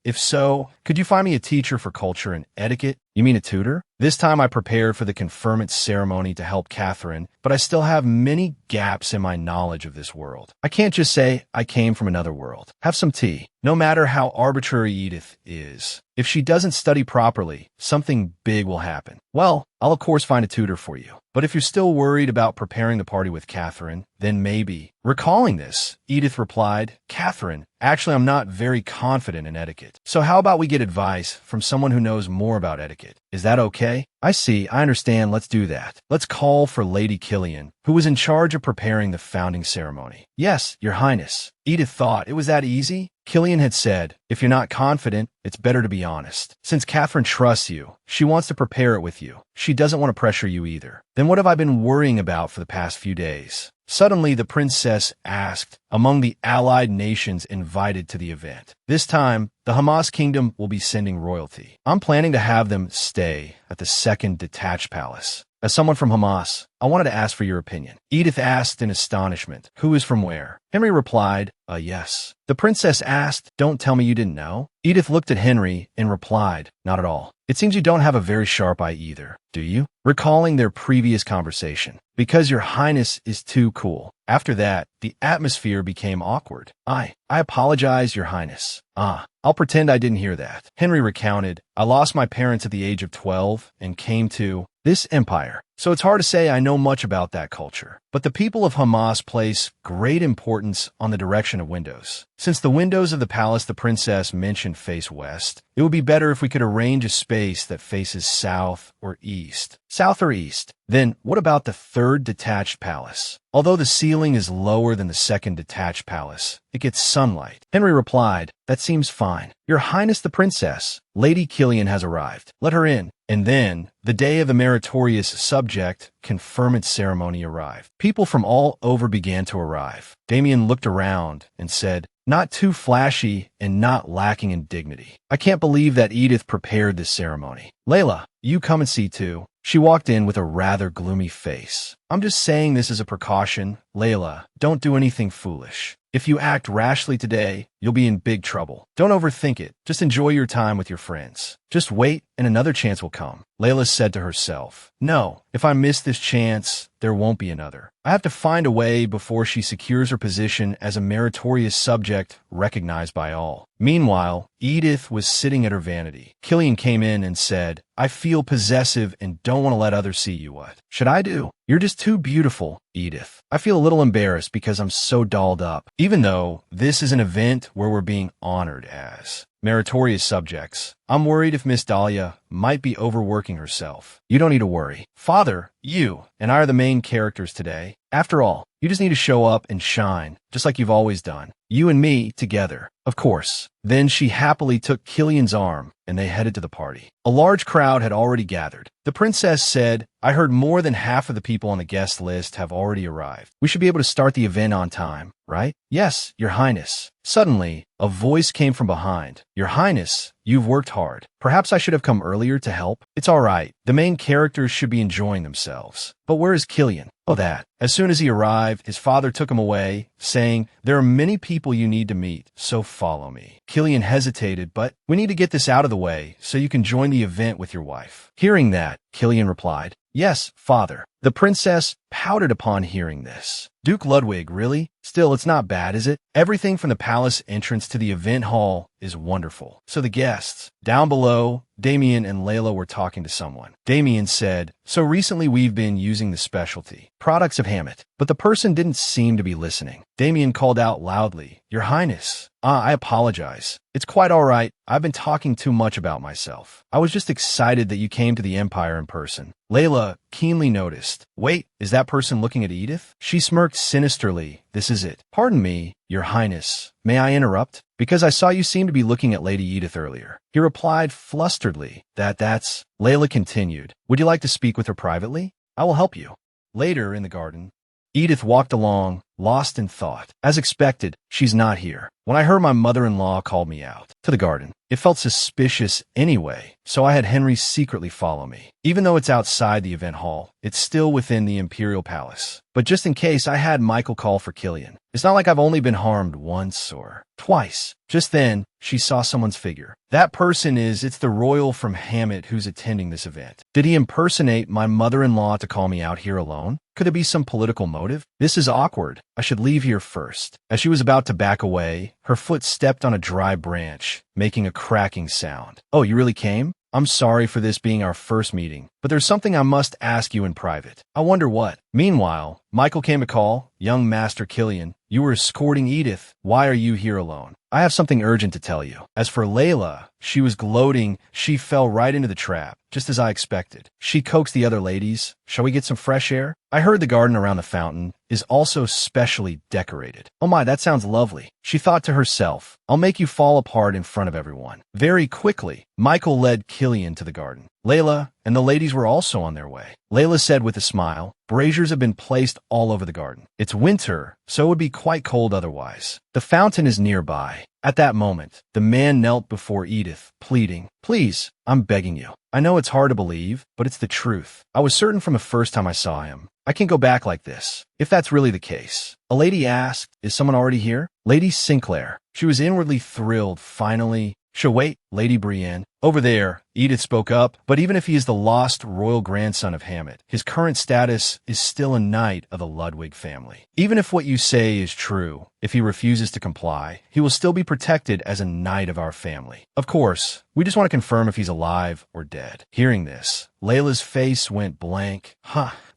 Speaker 1: If so, could you find me a teacher for culture and etiquette? You mean a tutor? This time I prepared for the conferment ceremony to help Catherine, but I still have many gaps in my knowledge of this world. I can't just say I came from another world. Have some tea. No matter how arbitrary Edith is, if she doesn't study properly, something big will happen. Well, I'll of course find a tutor for you. But if you're still worried about preparing the party with Catherine, then maybe. Recalling this, Edith replied, Catherine, actually I'm not very confident in etiquette. So how about we get advice from someone who knows more about etiquette? Is that okay? I see, I understand, let's do that. Let's call for Lady Killian, who was in charge of preparing the founding ceremony. Yes, Your Highness. Edith thought it was that easy. Killian had said, if you're not confident, it's better to be honest. Since Catherine trusts you, she wants to prepare it with you. She doesn't want to pressure you either. Then what have I been worrying about for the past few days? Suddenly, the princess asked among the allied nations invited to the event. This time, the Hamas kingdom will be sending royalty. I'm planning to have them stay at the second detached palace. As someone from Hamas, I wanted to ask for your opinion. Edith asked in astonishment, who is from where? Henry replied, yes. The princess asked, don't tell me you didn't know. Edith looked at Henry and replied, not at all. It seems you don't have a very sharp eye either, do you? Recalling their previous conversation. Because Your Highness is too cool. After that, the atmosphere became awkward. I apologize, Your Highness. I'll pretend I didn't hear that. Henry recounted, I lost my parents at the age of 12 and came to this empire. So it's hard to say I know much about that culture. But the people of Hamas place great importance on the direction of windows. Since the windows of the palace the princess mentioned face west, it would be better if we could arrange a space that faces south or east. South or east. Then what about the third detached palace? Although the ceiling is lower than the second detached palace, it gets sunlight. Henry replied, that seems fine. Your Highness the Princess, Lady Killian has arrived. Let her in. And then, the day of the meritorious subject conferment ceremony arrived. People from all over began to arrive. Damien looked around and said, not too flashy and not lacking in dignity. I can't believe that Edith prepared this ceremony. Layla, you come and see too. She walked in with a rather gloomy face. I'm just saying this as a precaution. Layla, don't do anything foolish. If you act rashly today, you'll be in big trouble. Don't overthink it. Just enjoy your time with your friends. Just wait and another chance will come. Layla said to herself, no, if I miss this chance, there won't be another. I have to find a way before she secures her position as a meritorious subject recognized by all. Meanwhile, Edith was sitting at her vanity. Killian came in and said, I feel possessive and don't want to let others see you. What should I do? You're just too beautiful, Edith. I feel a little embarrassed because I'm so dolled up, even though this is an event where we're being honored as meritorious subjects. I'm worried if Miss Dahlia might be overworking herself. You don't need to worry. Father, you and I are the main characters today. After all, you just need to show up and shine, just like you've always done. You and me together, of course. Then she happily took Killian's arm, and they headed to the party. A large crowd had already gathered. The princess said, I heard more than half of the people on the guest list have already arrived. We should be able to start the event on time, right? Yes, Your Highness. Suddenly, a voice came from behind. Your Highness, you've worked hard. Perhaps I should have come earlier to help. It's all right. The main characters should be enjoying themselves. But where is Killian? Oh, that. As soon as he arrived, his father took him away, saying, there are many people you need to meet, so follow me. Killian hesitated, but we need to get this out of the way so you can join the event with your wife. Hearing that, Killian replied, yes, father. The princess pouted upon hearing this. Duke Ludwig, really? Still, it's not bad, is it? Everything from the palace entrance to the event hall is wonderful. So the guests, down below, Damien and Layla were talking to someone. Damien said, so recently we've been using the specialty products of Hammett, but the person didn't seem to be listening. Damien called out loudly, Your Highness. I apologize. It's quite all right. I've been talking too much about myself. I was just excited that you came to the Empire in person. Layla keenly noticed. Wait, is that person looking at Edith? She smirked sinisterly. This is it. Pardon me, Your Highness. May I interrupt? Because I saw you seem to be looking at Lady Edith earlier. He replied flusteredly. That's... Layla continued. Would you like to speak with her privately? I will help you. Later in the garden, Edith walked along lost in thought. As expected, she's not here. When I heard my mother-in-law called me out to the garden, it felt suspicious anyway, so I had Henry secretly follow me. Even though it's outside the event hall, it's still within the Imperial Palace. But just in case, I had Michael call for Killian. It's not like I've only been harmed once or twice. Just then, she saw someone's figure. That person it's the royal from Hammett who's attending this event. Did he impersonate my mother-in-law to call me out here alone? Could it be some political motive? This is awkward. I should leave here first. As she was about to back away, her foot stepped on a dry branch, making a cracking sound. Oh, you really came? I'm sorry for this being our first meeting, but there's something I must ask you in private. I wonder what. Meanwhile, Michael came to call. Young Master Killian, you were escorting Edith. Why are you here alone? I have something urgent to tell you. As for Layla, she was gloating. She fell right into the trap, just as I expected. She coaxed the other ladies. Shall we get some fresh air? I heard the garden around the fountain is also specially decorated. Oh my, that sounds lovely. She thought to herself, I'll make you fall apart in front of everyone. Very quickly, Michael led Killian to the garden. Layla and the ladies were also on their way. Layla said with a smile, braziers have been placed all over the garden. It's winter, so it would be quite cold otherwise. The fountain is nearby. At that moment, the man knelt before Edith, pleading, Please, I'm begging you. I know it's hard to believe, but it's the truth. I was certain from the first time I saw him. I can't go back like this. If that's really the case. A lady asked, Is someone already here? Lady Sinclair. She was inwardly thrilled, finally. She'll wait, Lady Brienne. Over there, Edith spoke up, but even if he is the lost royal grandson of Hammett, his current status is still a knight of the Ludwig family. Even if what you say is true, if he refuses to comply, he will still be protected as a knight of our family. Of course, we just want to confirm if he's alive or dead. Hearing this, Layla's face went blank.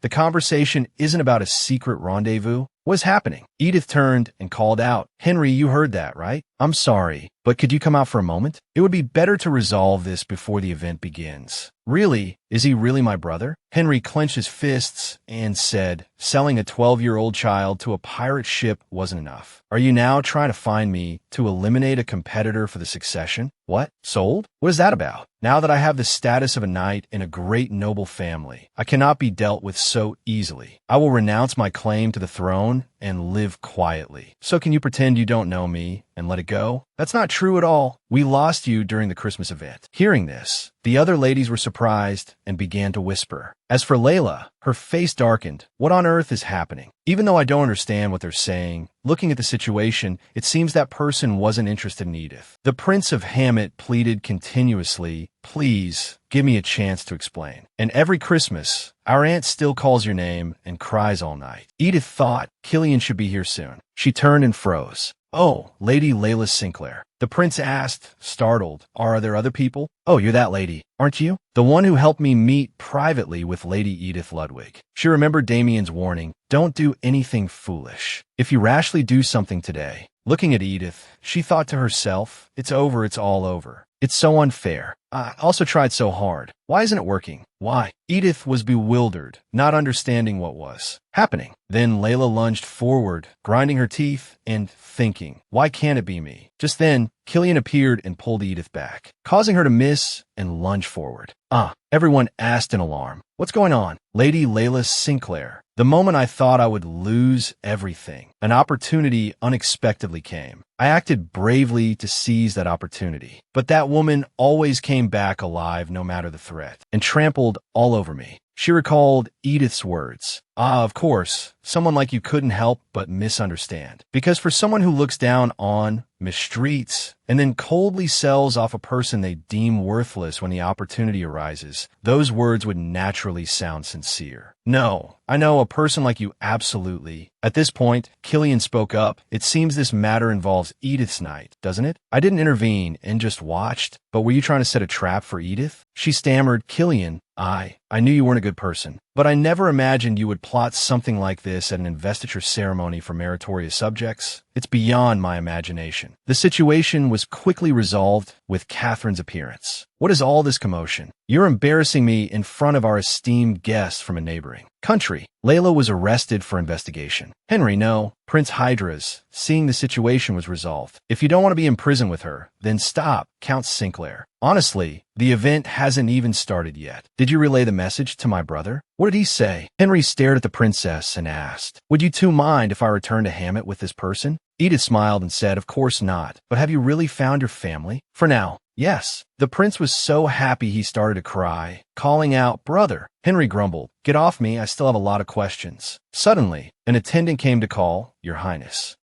Speaker 1: The conversation isn't about a secret rendezvous. What's happening? Edith turned and called out, Henry, you heard that, right? I'm sorry, but could you come out for a moment? It would be better to resolve this before the event begins. Really? Is he really my brother? Henry clenched his fists and said, selling a 12-year-old child to a pirate ship wasn't enough. Are you now trying to find me to eliminate a competitor for the succession? What? Sold? What is that about? Now that I have the status of a knight in a great noble family, I cannot be dealt with so easily. I will renounce my claim to the throne and live quietly. So can you pretend you don't know me and let it go? That's not true at all. We lost you during the Christmas event. Hearing this, the other ladies were surprised and began to whisper. As for Layla, her face darkened. What on earth is happening? Even though I don't understand what they're saying, looking at the situation, it seems that person wasn't interested in Edith. The Prince of Hammett pleaded continuously, Please, give me a chance to explain. And every Christmas, our aunt still calls your name and cries all night. Edith thought Killian should be here soon. She turned and froze. Oh, Lady Layla Sinclair. The prince asked, startled, Are there other people? Oh, you're that lady, aren't you? The one who helped me meet privately with Lady Edith Ludwig. She remembered Damien's warning, Don't do anything foolish. If you rashly do something today. Looking at Edith, she thought to herself, It's over, it's all over. It's so unfair. I also tried so hard. Why isn't it working? Why? Edith was bewildered, not understanding what was happening. Then Layla lunged forward, grinding her teeth and thinking, Why can't it be me? Just then, Killian appeared and pulled Edith back, causing her to miss and lunge forward. Everyone asked in alarm. What's going on? Lady Layla Sinclair. The moment I thought I would lose everything, an opportunity unexpectedly came. I acted bravely to seize that opportunity. But that woman always came back alive no matter the threat, and trampled all over me. She recalled Edith's words. Of course, someone like you couldn't help but misunderstand. Because for someone who looks down on, mistreats, and then coldly sells off a person they deem worthless when the opportunity arises, those words would naturally sound sincere. No, I know a person like you absolutely. At this point, Killian spoke up. It seems this matter involves Edith's night, doesn't it? I didn't intervene and just watched, but were you trying to set a trap for Edith? She stammered, Killian, I knew you weren't a good person, but I never imagined you would plot something like this at an investiture ceremony for meritorious subjects. It's beyond my imagination. The situation was quickly resolved with Catherine's appearance. What is all this commotion? You're embarrassing me in front of our esteemed guests from a neighboring country. Layla was arrested for investigation. Henry, no. Prince Hydra's, seeing the situation was resolved. If you don't want to be in prison with her, then stop, Count Sinclair. Honestly, the event hasn't even started yet. Did you relay the message to my brother? What did he say? Henry stared at the princess and asked, would you two mind if I return to Hammett with this person? Edith smiled and said, of course not. But have you really found your family? For now, yes. The prince was so happy he started to cry, calling out, brother. Henry grumbled, get off me, I still have a lot of questions. Suddenly, an attendant came to call, Your Highness.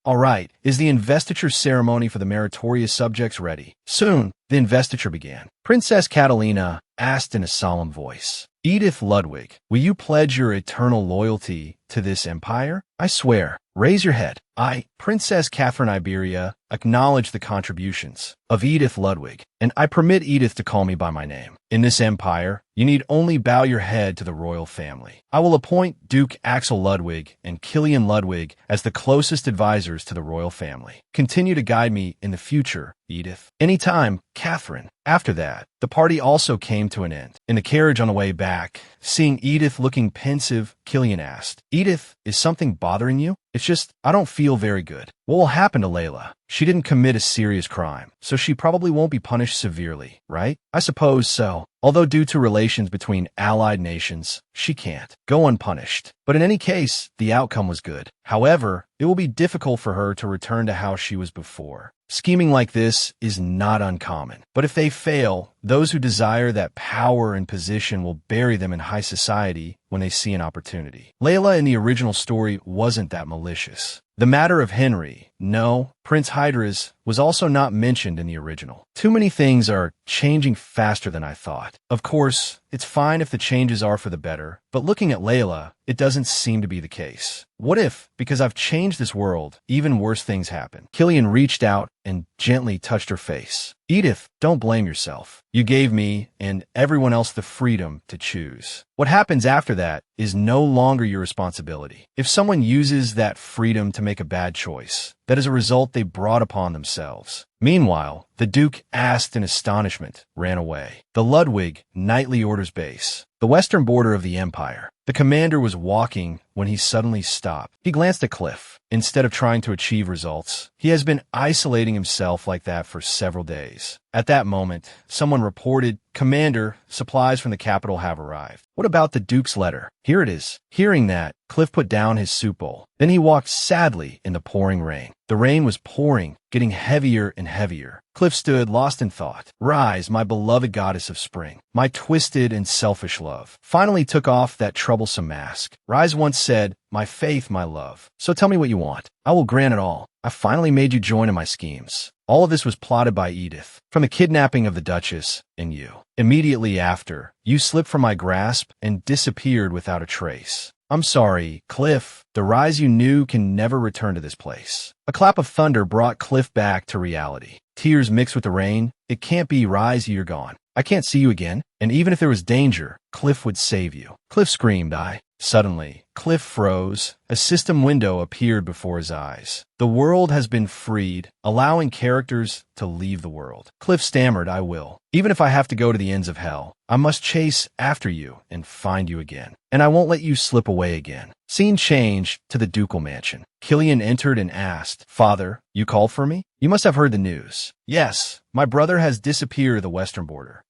Speaker 1: All right, is the investiture ceremony for the meritorious subjects ready? Soon, the investiture began. Princess Catalina asked in a solemn voice, Edith Ludwig, will you pledge your eternal loyalty to this empire? I swear. Raise your head. I, Princess Catherine Iberia, acknowledge the contributions of Edith Ludwig, and I permit Edith to call me by my name. In this empire, you need only bow your head to the royal family. I will appoint Duke Axel Ludwig and Kilian Ludwig as the closest advisors to the royal family. Continue to guide me in the future, Edith. Anytime, Catherine. After that, the party also came to an end. In the carriage on the way back, seeing Edith looking pensive, Kilian asked, Edith, is something bothering you? It's just, I don't feel very good. What will happen to Layla? She didn't commit a serious crime, so she probably won't be punished severely, right? I suppose so. Although due to relations between allied nations, she can't go unpunished. But in any case, the outcome was good. However, it will be difficult for her to return to how she was before. Scheming like this is not uncommon. But if they fail, those who desire that power and position will bury them in high society when they see an opportunity. Layla in the original story wasn't that malicious. The matter of Henry, no, Prince Hydras, was also not mentioned in the original. Too many things are changing faster than I thought. Of course, it's fine if the changes are for the better, but looking at Layla, it doesn't seem to be the case. What if, because I've changed this world, even worse things happen? Kilian reached out and gently touched her face. Edith, don't blame yourself. You gave me and everyone else the freedom to choose. What happens after that is no longer your responsibility. If someone uses that freedom to make a bad choice, that is a result they brought upon themselves. Meanwhile, the Duke asked in astonishment, ran away. The Ludwig nightly orders base, the western border of the empire. The commander was walking when he suddenly stopped. He glanced at Cliff. Instead of trying to achieve results, he has been isolating himself like that for several days. At that moment, someone reported, Commander, supplies from the capital have arrived. What about the Duke's letter? Here it is. Hearing that, Cliff put down his soup bowl. Then he walked sadly in the pouring rain. The rain was pouring, getting heavier and heavier. Cliff stood lost in thought. Rise, my beloved goddess of spring. My twisted and selfish love finally took off that troublesome mask. Rise once said, my faith, my love. So tell me what you want. I will grant it all. I finally made you join in my schemes. All of this was plotted by Edith, from the kidnapping of the Duchess and you. Immediately after, you slipped from my grasp and disappeared without a trace. I'm sorry, Cliff. The Rise you knew can never return to this place. A clap of thunder brought Cliff back to reality. Tears mixed with the rain. It can't be, Rise, you're gone. I can't see you again. And even if there was danger, Cliff would save you. Cliff screamed, Suddenly, Cliff froze. A system window appeared before his eyes. The world has been freed, allowing characters to leave the world. Cliff stammered, I will. Even if I have to go to the ends of hell, I must chase after you and find you again. And I won't let you slip away again. Scene changed to the ducal mansion. Kilian entered and asked, Father, you called for me? You must have heard the news. Yes, my brother has disappeared at the western border.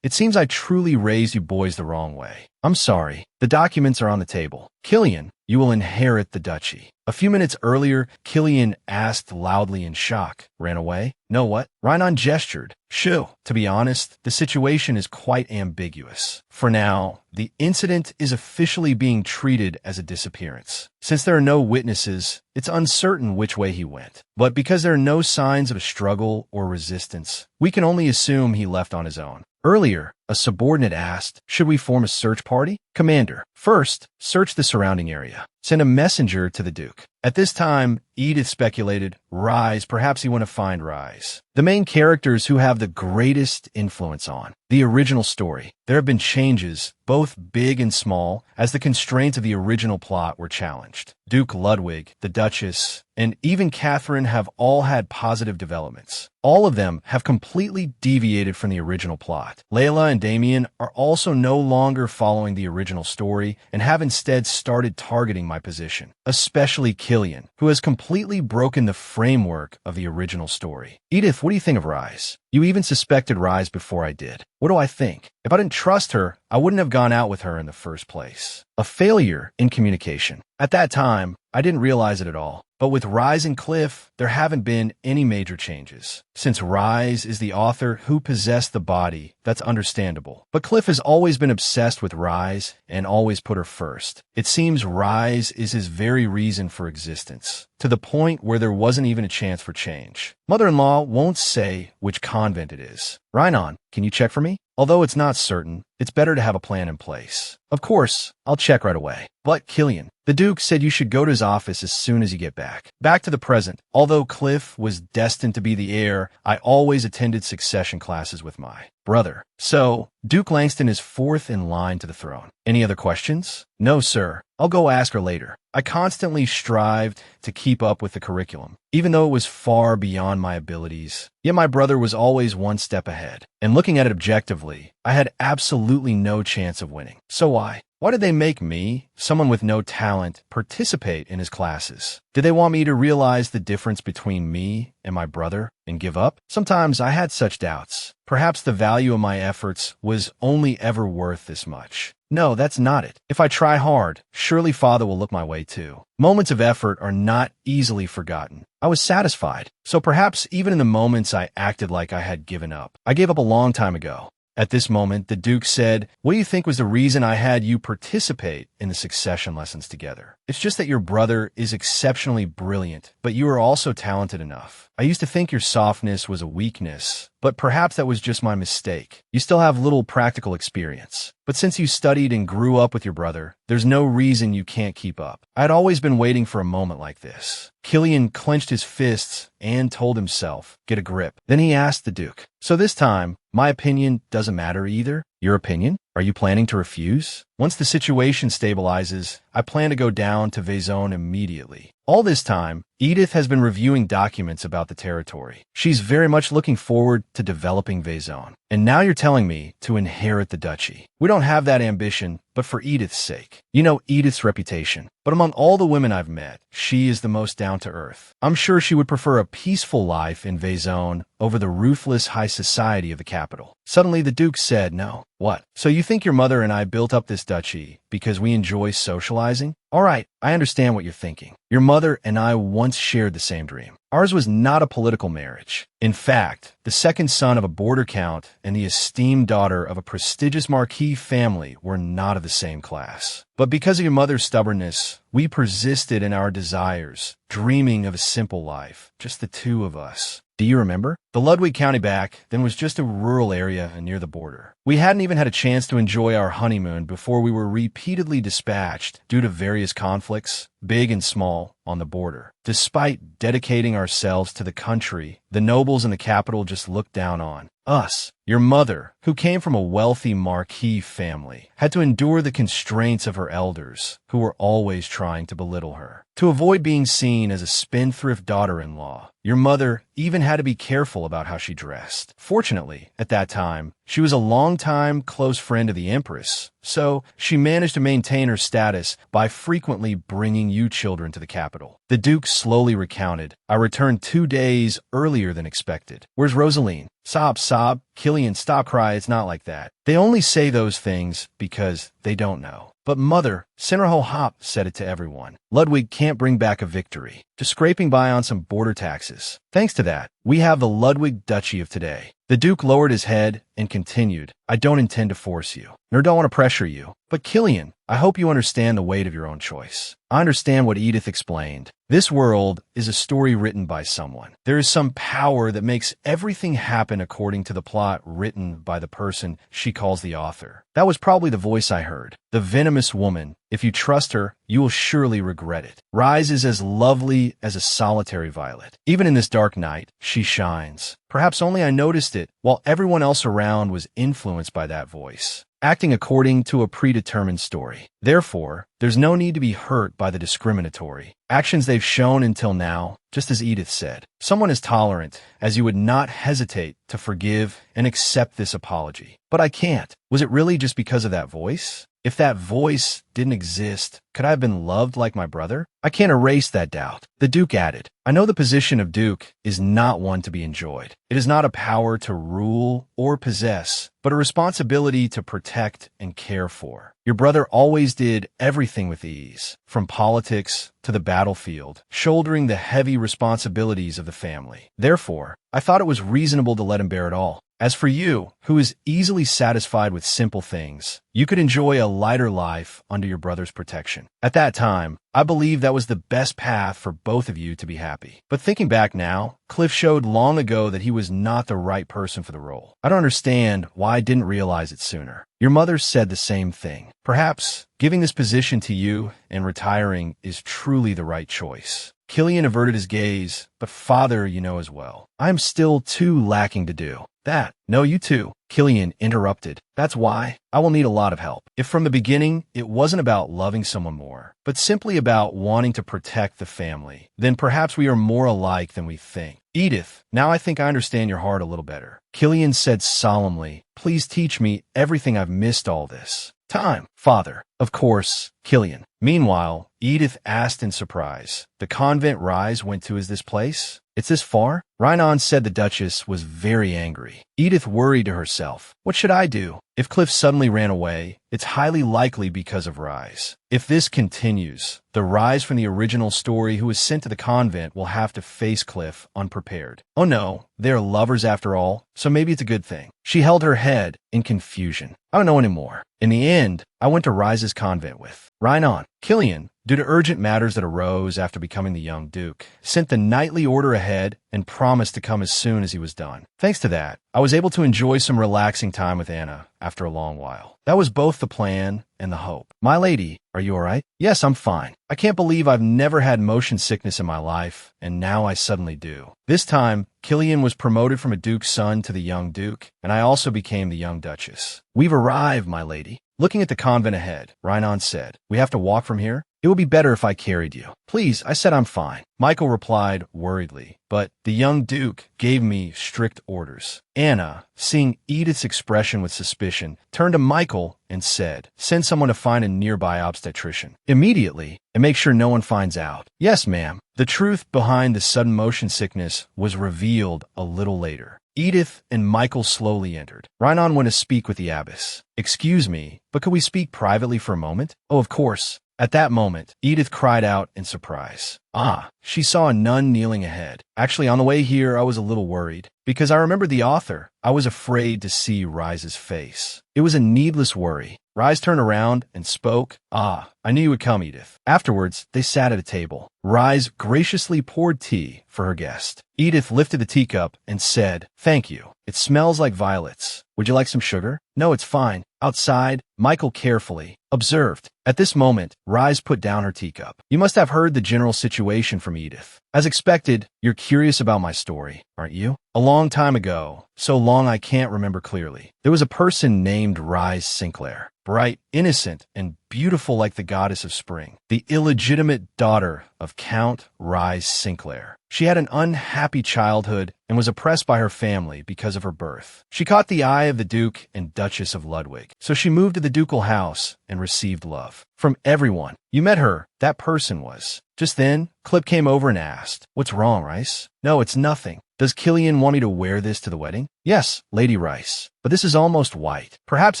Speaker 1: It seems I truly raised you boys the wrong way. I'm sorry. The documents are on the table. Kilian, you will inherit the duchy. A few minutes earlier, Kilian asked loudly in shock. Ran away? No what? Rhinon gestured. Shoo. To be honest, the situation is quite ambiguous. For now, the incident is officially being treated as a disappearance. Since there are no witnesses, it's uncertain which way he went. But because there are no signs of a struggle or resistance, we can only assume he left on his own. Earlier, a subordinate asked, should we form a search party? Commander, first, search the surrounding area. Send a messenger to the Duke. At this time, Edith speculated, Rise, perhaps you want to find Rise. The main characters who have the greatest influence on the original story. There have been changes, both big and small, as the constraints of the original plot were challenged. Duke Ludwig, the Duchess, and even Catherine have all had positive developments. All of them have completely deviated from the original plot. Layla and Damien are also no longer following the original story and have instead started targeting my my position, especially Killian, who has completely broken the framework of the original story. Edith, what do you think of Rise? You even suspected Rise before I did. What do I think? If I didn't trust her, I wouldn't have gone out with her in the first place. A failure in communication. At that time, I didn't realize it at all. But with Rise and Cliff, there haven't been any major changes. Since Rise is the author who possessed the body, that's understandable. But Cliff has always been obsessed with Rise and always put her first. It seems Rise is his very reason for existence, to the point where there wasn't even a chance for change. Mother-in-law won't say which convent it is. Rhinon, can you check for me? Although it's not certain, it's better to have a plan in place. Of course, I'll check right away. But Killian, the Duke said you should go to his office as soon as you get back. Back to the present. Although Cliff was destined to be the heir, I always attended succession classes with my brother. So, Duke Langston is fourth in line to the throne. Any other questions? No, sir. I'll go ask her later. I constantly strived to keep up with the curriculum, even though it was far beyond my abilities. Yet my brother was always one step ahead. And looking at it objectively, I had absolutely no chance of winning. So why? Why did they make me, someone with no talent, participate in his classes? Did they want me to realize the difference between me and my brother and give up? Sometimes I had such doubts. Perhaps the value of my efforts was only ever worth this much. No, that's not it. If I try hard, surely Father will look my way too. Moments of effort are not easily forgotten. I was satisfied. So perhaps even in the moments I acted like I had given up. I gave up a long time ago. At this moment, the Duke said, "What do you think was the reason I had you participate in the succession lessons together? It's just that your brother is exceptionally brilliant, but you are also talented enough. I used to think your softness was a weakness, but perhaps that was just my mistake. You still have little practical experience. But since you studied and grew up with your brother, there's no reason you can't keep up." I had always been waiting for a moment like this. Killian clenched his fists and told himself, "Get a grip." Then he asked the Duke, "So this time, my opinion doesn't matter either? Your opinion? Are you planning to refuse?" Once the situation stabilizes, I plan to go down to Vaison immediately. All this time, Edith has been reviewing documents about the territory. She's very much looking forward to developing Vaison. And now you're telling me to inherit the duchy. We don't have that ambition, but for Edith's sake. You know Edith's reputation. But among all the women I've met, she is the most down-to-earth. I'm sure she would prefer a peaceful life in Vaison over the ruthless high society of the capital. Suddenly the Duke said, "No." "What? So you think your mother and I built up this duchy because we enjoy socializing? All right, I understand what you're thinking. Your mother and I once shared the same dream. Ours was not a political marriage. In fact, the second son of a border count and the esteemed daughter of a prestigious marquis family were not of the same class. But because of your mother's stubbornness, we persisted in our desires, dreaming of a simple life, just the two of us. Do you remember? The Ludwig County back then was just a rural area near the border. We hadn't even had a chance to enjoy our honeymoon before we were repeatedly dispatched due to various conflicts, big and small, on the border. Despite dedicating ourselves to the country, the nobles in the capital just looked down on us. Your mother, who came from a wealthy marquis family, had to endure the constraints of her elders, who were always trying to belittle her. To avoid being seen as a spendthrift daughter-in-law, your mother even had to be careful about how she dressed. Fortunately, at that time, she was a longtime close friend of the Empress, so she managed to maintain her status by frequently bringing you children to the capital. The Duke slowly recounted, "I returned 2 days earlier than expected. Where's Rosaline?" "Sob, sob. Killian, stop cry, it's not like that. They only say those things because they don't know." "But mother," Sinraho Hop said it to everyone, "Ludwig can't bring back a victory. Just scraping by on some border taxes. Thanks to that, we have the Ludwig Duchy of today." The Duke lowered his head and continued, "I don't intend to force you, nor don't want to pressure you. But Killian, I hope you understand the weight of your own choice. I understand what Edith explained. This world is a story written by someone. There is some power that makes everything happen according to the plot written by the person she calls the author. That was probably the voice I heard. The venomous woman. If you trust her, you will surely regret it. Rise is as lovely as a solitary violet. Even in this dark night, she shines. Perhaps only I noticed it, while everyone else around was influenced by that voice, acting according to a predetermined story. Therefore, there's no need to be hurt by the discriminatory actions they've shown until now, just as Edith said. Someone as tolerant as you would not hesitate to forgive and accept this apology. But I can't. Was it really just because of that voice? If that voice didn't exist, could I have been loved like my brother? I can't erase that doubt. The Duke added, I know the position of Duke is not one to be enjoyed. It is not a power to rule or possess, but a responsibility to protect and care for. Your brother always did everything with ease, from politics to the battlefield, shouldering the heavy responsibilities of the family. Therefore, I thought it was reasonable to let him bear it all. As for you, who is easily satisfied with simple things, you could enjoy a lighter life under your brother's protection. At that time, I believe that was the best path for both of you to be happy. But thinking back now, Cliff showed long ago that he was not the right person for the role. I don't understand why I didn't realize it sooner. Your mother said the same thing. Perhaps giving this position to you and retiring is truly the right choice. Killian averted his gaze, but father, you know as well, I'm still too lacking to do that. No, you too. Killian interrupted. That's why I will need a lot of help. If from the beginning it wasn't about loving someone more, but simply about wanting to protect the family, then perhaps we are more alike than we think. Edith, now I think I understand your heart a little better. Killian said solemnly, please teach me everything I've missed all this time. Father, of course, Killian. Meanwhile, Edith asked in surprise, the convent Rise went to is this place? It's this far? Rhinon said the Duchess was very angry. Edith worried to herself, what should I do? If Cliff suddenly ran away, it's highly likely because of Rise. If this continues, the Rise from the original story who was sent to the convent will have to face Cliff unprepared. Oh no, they're lovers after all, so maybe it's a good thing. She held her head in confusion. I don't know anymore. In the end, I went to Rise's convent with Rhinon. Killian, due to urgent matters that arose after becoming the young Duke, sent the nightly order ahead and promised to come as soon as he was done. Thanks to that, I was able to enjoy some relaxing time with Anna after a long while. That was both the plan and the hope. My lady, are you all right? Yes, I'm fine. I can't believe I've never had motion sickness in my life, and now I suddenly do. This time, Killian was promoted from a Duke's son to the young Duke, and I also became the young Duchess. We've arrived, my lady. Looking at the convent ahead, Rhinon said, we have to walk from here? It would be better if I carried you. Please, I said I'm fine. Michael replied worriedly, but the young Duke gave me strict orders. Anna, seeing Edith's expression with suspicion, turned to Michael and said, send someone to find a nearby obstetrician. Immediately, and make sure no one finds out. Yes, ma'am. The truth behind the sudden motion sickness was revealed a little later. Edith and Michael slowly entered. Rhinon went to speak with the abbess. Excuse me, but could we speak privately for a moment? Oh, of course. At that moment, Edith cried out in surprise. Ah, she saw a nun kneeling ahead. Actually, on the way here, I was a little worried. Because I remembered the author, I was afraid to see Rise's face. It was a needless worry. Rise turned around and spoke. Ah, I knew you would come, Edith. Afterwards, they sat at a table. Rise graciously poured tea for her guest. Edith lifted the teacup and said, thank you. It smells like violets. Would you like some sugar? No, it's fine. Outside, Michael carefully observed. At this moment, Rise put down her teacup. You must have heard the general situation from Edith. As expected, you're curious about my story, aren't you? A long time ago, so long I can't remember clearly, there was a person named Rise Sinclair. Bright, innocent, and beautiful like the goddess of spring, the illegitimate daughter of Count Rise Sinclair. She had an unhappy childhood and was oppressed by her family because of her birth. She caught the eye of the Duke and Duchess of Ludwig, so she moved to the ducal house and received love from everyone. You met her, that person was. Just then, Clip came over and asked, what's wrong, Rice? No, it's nothing. Does Killian want me to wear this to the wedding? Yes, Lady Rice. But this is almost white. Perhaps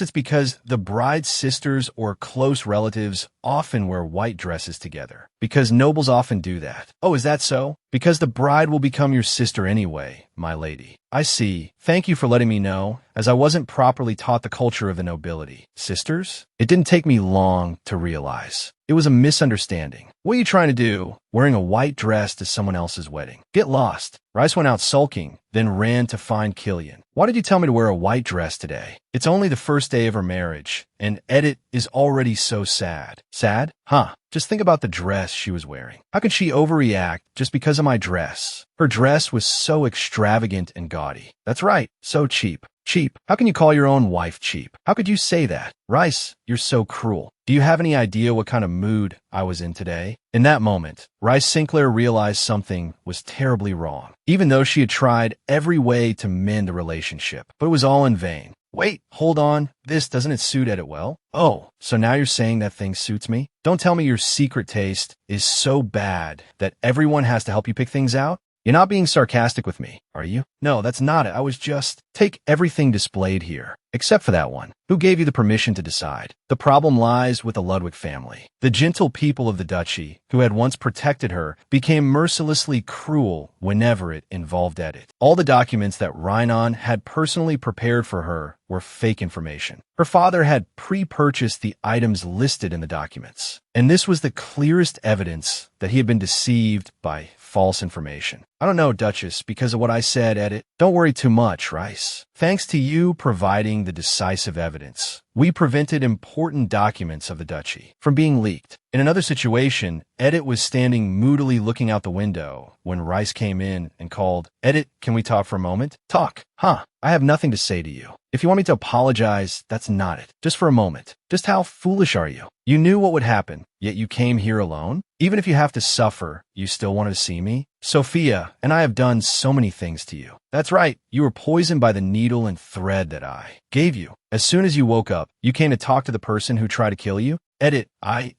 Speaker 1: it's because the bride's sisters or close relatives often wear white dresses together. Because nobles often do that. Oh, is that so? Because the bride will become your sister anyway, my lady. I see. Thank you for letting me know, as I wasn't properly taught the culture of the nobility. Sisters? It didn't take me long to realize. It was a misunderstanding. What are you trying to do, wearing a white dress to someone else's wedding? Get lost. Rice went out sulking, then ran to find Killian. Why did you tell me to wear a white dress today? It's only the first day of her marriage, and Edith is already so sad. Sad? Huh. Just think about the dress she was wearing. How could she overreact just because of my dress? Her dress was so extravagant and gaudy. That's right, so cheap. Cheap? How can you call your own wife cheap? How could you say that? Rice, you're so cruel. Do you have any idea what kind of mood I was in today? In that moment, Rice Sinclair realized something was terribly wrong, even though she had tried every way to mend the relationship. But it was all in vain. Wait, hold on. This doesn't it suit Edit well? Oh, so now you're saying that thing suits me? Don't tell me your secret taste is so bad that everyone has to help you pick things out? You're not being sarcastic with me, are you? No, that's not it. I was just... Take everything displayed here, except for that one. Who gave you the permission to decide? The problem lies with the Ludwig family. The gentle people of the duchy, who had once protected her, became mercilessly cruel whenever it involved Edith. All the documents that Rhinon had personally prepared for her were fake information. Her father had pre-purchased the items listed in the documents, and this was the clearest evidence that he had been deceived by false information. I don't know, Duchess, because of what I said, Edit. Don't worry too much, Rice. Thanks to you providing the decisive evidence, we prevented important documents of the duchy from being leaked. In another situation, Edit was standing moodily looking out the window when Rice came in and called, Edit, can we talk for a moment? Talk. Huh. I have nothing to say to you. If you want me to apologize, that's not it. Just for a moment. Just how foolish are you? You knew what would happen, yet you came here alone? Even if you have to suffer, you still wanted to see me? Sophia and I have done so many things to you. That's right. You were poisoned by the needle and thread that I gave you. As soon as you woke up, you came to talk to the person who tried to kill you? Edit,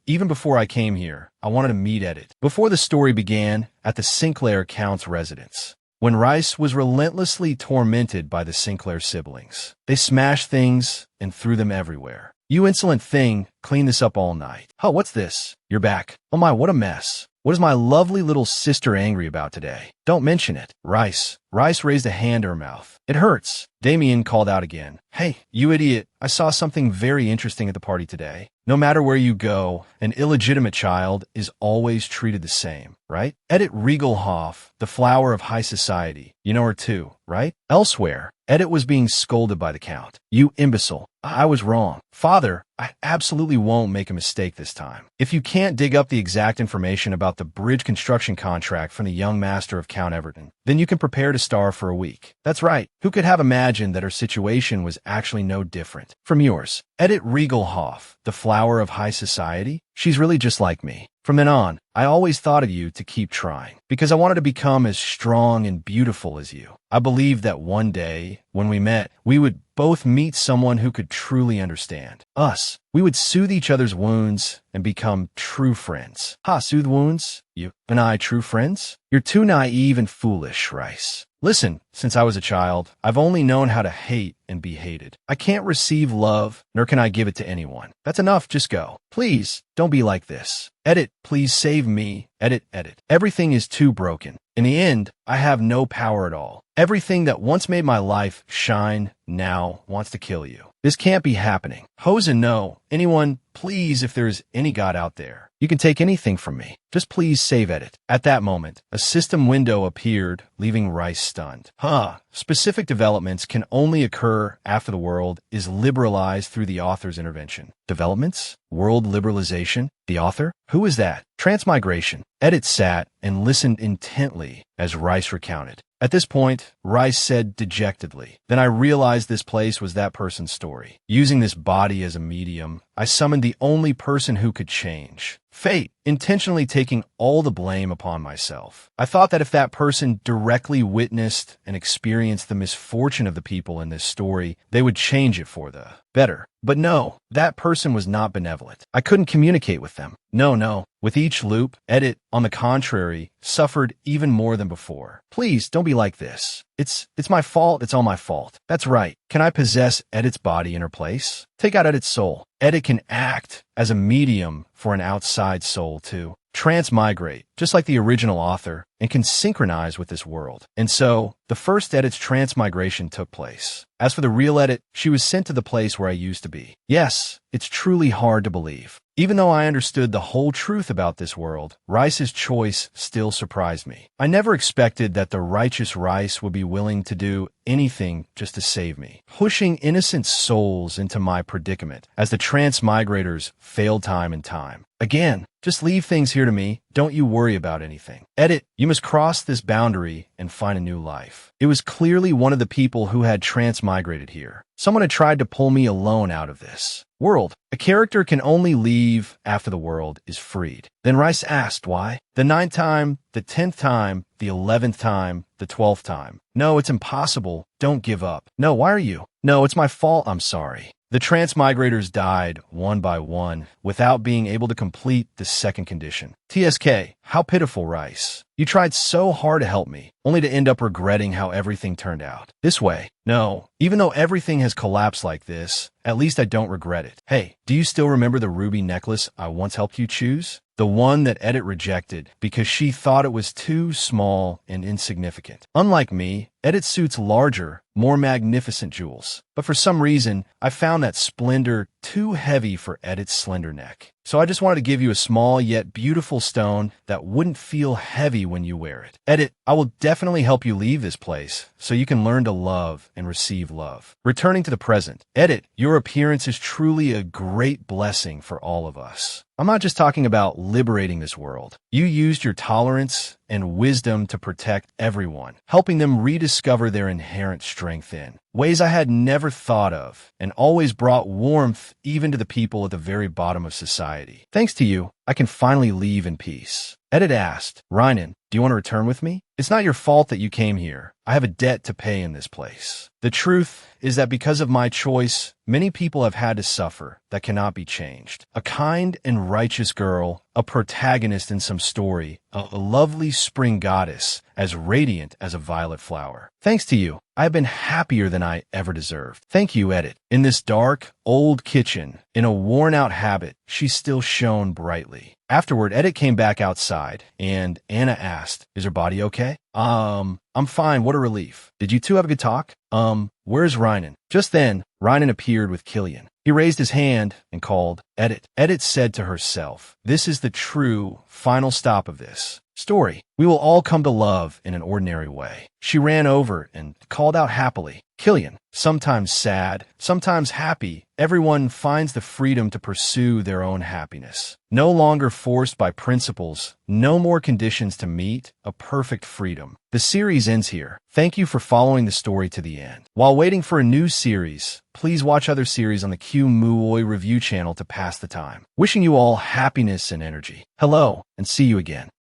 Speaker 1: even before I came here, I wanted to meet Edit. Before the story began, at the Sinclair Count's residence, when Rice was relentlessly tormented by the Sinclair siblings, they smashed things and threw them everywhere. You insolent thing, clean this up all night. Oh, what's this? You're back. Oh my, what a mess. What is my lovely little sister angry about today? Don't mention it. Rice raised a hand to her mouth. It hurts. Damien called out again. Hey, you idiot. I saw something very interesting at the party today. No matter where you go, an illegitimate child is always treated the same, right? Edith Riegelhoff, the flower of high society. You know her too, right? Elsewhere, Edith was being scolded by the Count. You imbecile. I was wrong. Father, I absolutely won't make a mistake this time. If you can't dig up the exact information about the bridge construction contract from the young master of Count Everton, then you can prepare to starve for a week. That's right. Who could have imagined that her situation was actually no different from yours? Edith Riegelhoff, the flower of high society? She's really just like me. From then on, I always thought of you to keep trying, because I wanted to become as strong and beautiful as you. I believed that one day, when we met, we would both meet someone who could truly understand us. We would soothe each other's wounds and become true friends. Ha, soothe wounds? You and I true friends? You're too naive and foolish, Rice. Listen, since I was a child, I've only known how to hate and be hated. I can't receive love, nor can I give it to anyone. That's enough, just go. Please, don't be like this. Edit, please save me. Edit. Everything is too broken. In the end, I have no power at all. Everything that once made my life shine now wants to kill you. This can't be happening. Hosen, no. Anyone, please, if there's any God out there, you can take anything from me. Just please save Edit. At that moment, a system window appeared, leaving Rice stunned. Specific developments can only occur after the world is liberalized through the author's intervention. Developments? World liberalization? The author? Who is that? Transmigration. Edit sat and listened intently as Rice recounted. At this point, Rice said dejectedly, then I realized this place was that person's story. Using this body as a medium, I summoned the only person who could change. Fate, intentionally taking all the blame upon myself. I thought that if that person directly witnessed and experienced the misfortune of the people in this story, they would change it for the better. But no, that person was not benevolent. I couldn't communicate with them. No. With each loop, Edit, on the contrary, suffered even more than before. Please, don't be like this. It's my fault. It's all my fault. That's right. Can I possess Edit's body in her place? Take out Edit's soul. Edit can act as a medium for an outside soul to transmigrate, just like the original author, and can synchronize with this world. And so, the first Edit's transmigration took place. As for the real Edit, she was sent to the place where I used to be. Yes, it's truly hard to believe. Even though I understood the whole truth about this world, Rice's choice still surprised me. I never expected that the righteous Rice would be willing to do anything just to save me, pushing innocent souls into my predicament as the transmigrators failed time and time. Again, just leave things here to me. Don't you worry about anything. Edit, you must cross this boundary and find a new life. It was clearly one of the people who had transmigrated here. Someone had tried to pull me alone out of this world. A character can only leave after the world is freed. Then Rice asked why. The 9th time, the 10th time, the 11th time, the 12th time. No, it's impossible. Don't give up. No, why are you? No, it's my fault, I'm sorry. The transmigrators died one by one without being able to complete the second condition. TSK, how pitiful, Rice. You tried so hard to help me, only to end up regretting how everything turned out. This way. No, even though everything has collapsed like this, at least I don't regret it. Hey, do you still remember the ruby necklace I once helped you choose? The one that Edith rejected because she thought it was too small and insignificant. Unlike me, Edith suits larger, more magnificent jewels. But for some reason, I found that splendor too heavy for Edith's slender neck. So I just wanted to give you a small yet beautiful stone that wouldn't feel heavy when you wear it. Edith, I will definitely help you leave this place so you can learn to love and receive love. Returning to the present, Edith, your appearance is truly a great blessing for all of us. I'm not just talking about liberating this world. You used your tolerance and wisdom to protect everyone, helping them rediscover their inherent strength in ways I had never thought of, and always brought warmth even to the people at the very bottom of society. Thanks to you, I can finally leave in peace. Edith asked, Reinen, do you want to return with me? It's not your fault that you came here. I have a debt to pay in this place. The truth is that because of my choice, many people have had to suffer that cannot be changed. A kind and righteous girl, a protagonist in some story, a lovely spring goddess, as radiant as a violet flower. Thanks to you, I have been happier than I ever deserved. Thank you, Edith. In this dark, old kitchen, in a worn-out habit, she still shone brightly. Afterward, Edith came back outside, and Anna asked, is her body okay? I'm fine, what a relief. Did you two have a good talk? Where's Reinen? Just then, Reinen appeared with Killian. He raised his hand and called, Edith. Edith said to herself, this is the true, final stop of this story. We will all come to love in an ordinary way. She ran over and called out happily, Killian, sometimes sad, sometimes happy, everyone finds the freedom to pursue their own happiness. No longer forced by principles, no more conditions to meet, a perfect freedom. The series ends here. Thank you for following the story to the end. While waiting for a new series, please watch other series on the Q Muoi review channel to pass the time. Wishing you all happiness and energy. Hello, and see you again.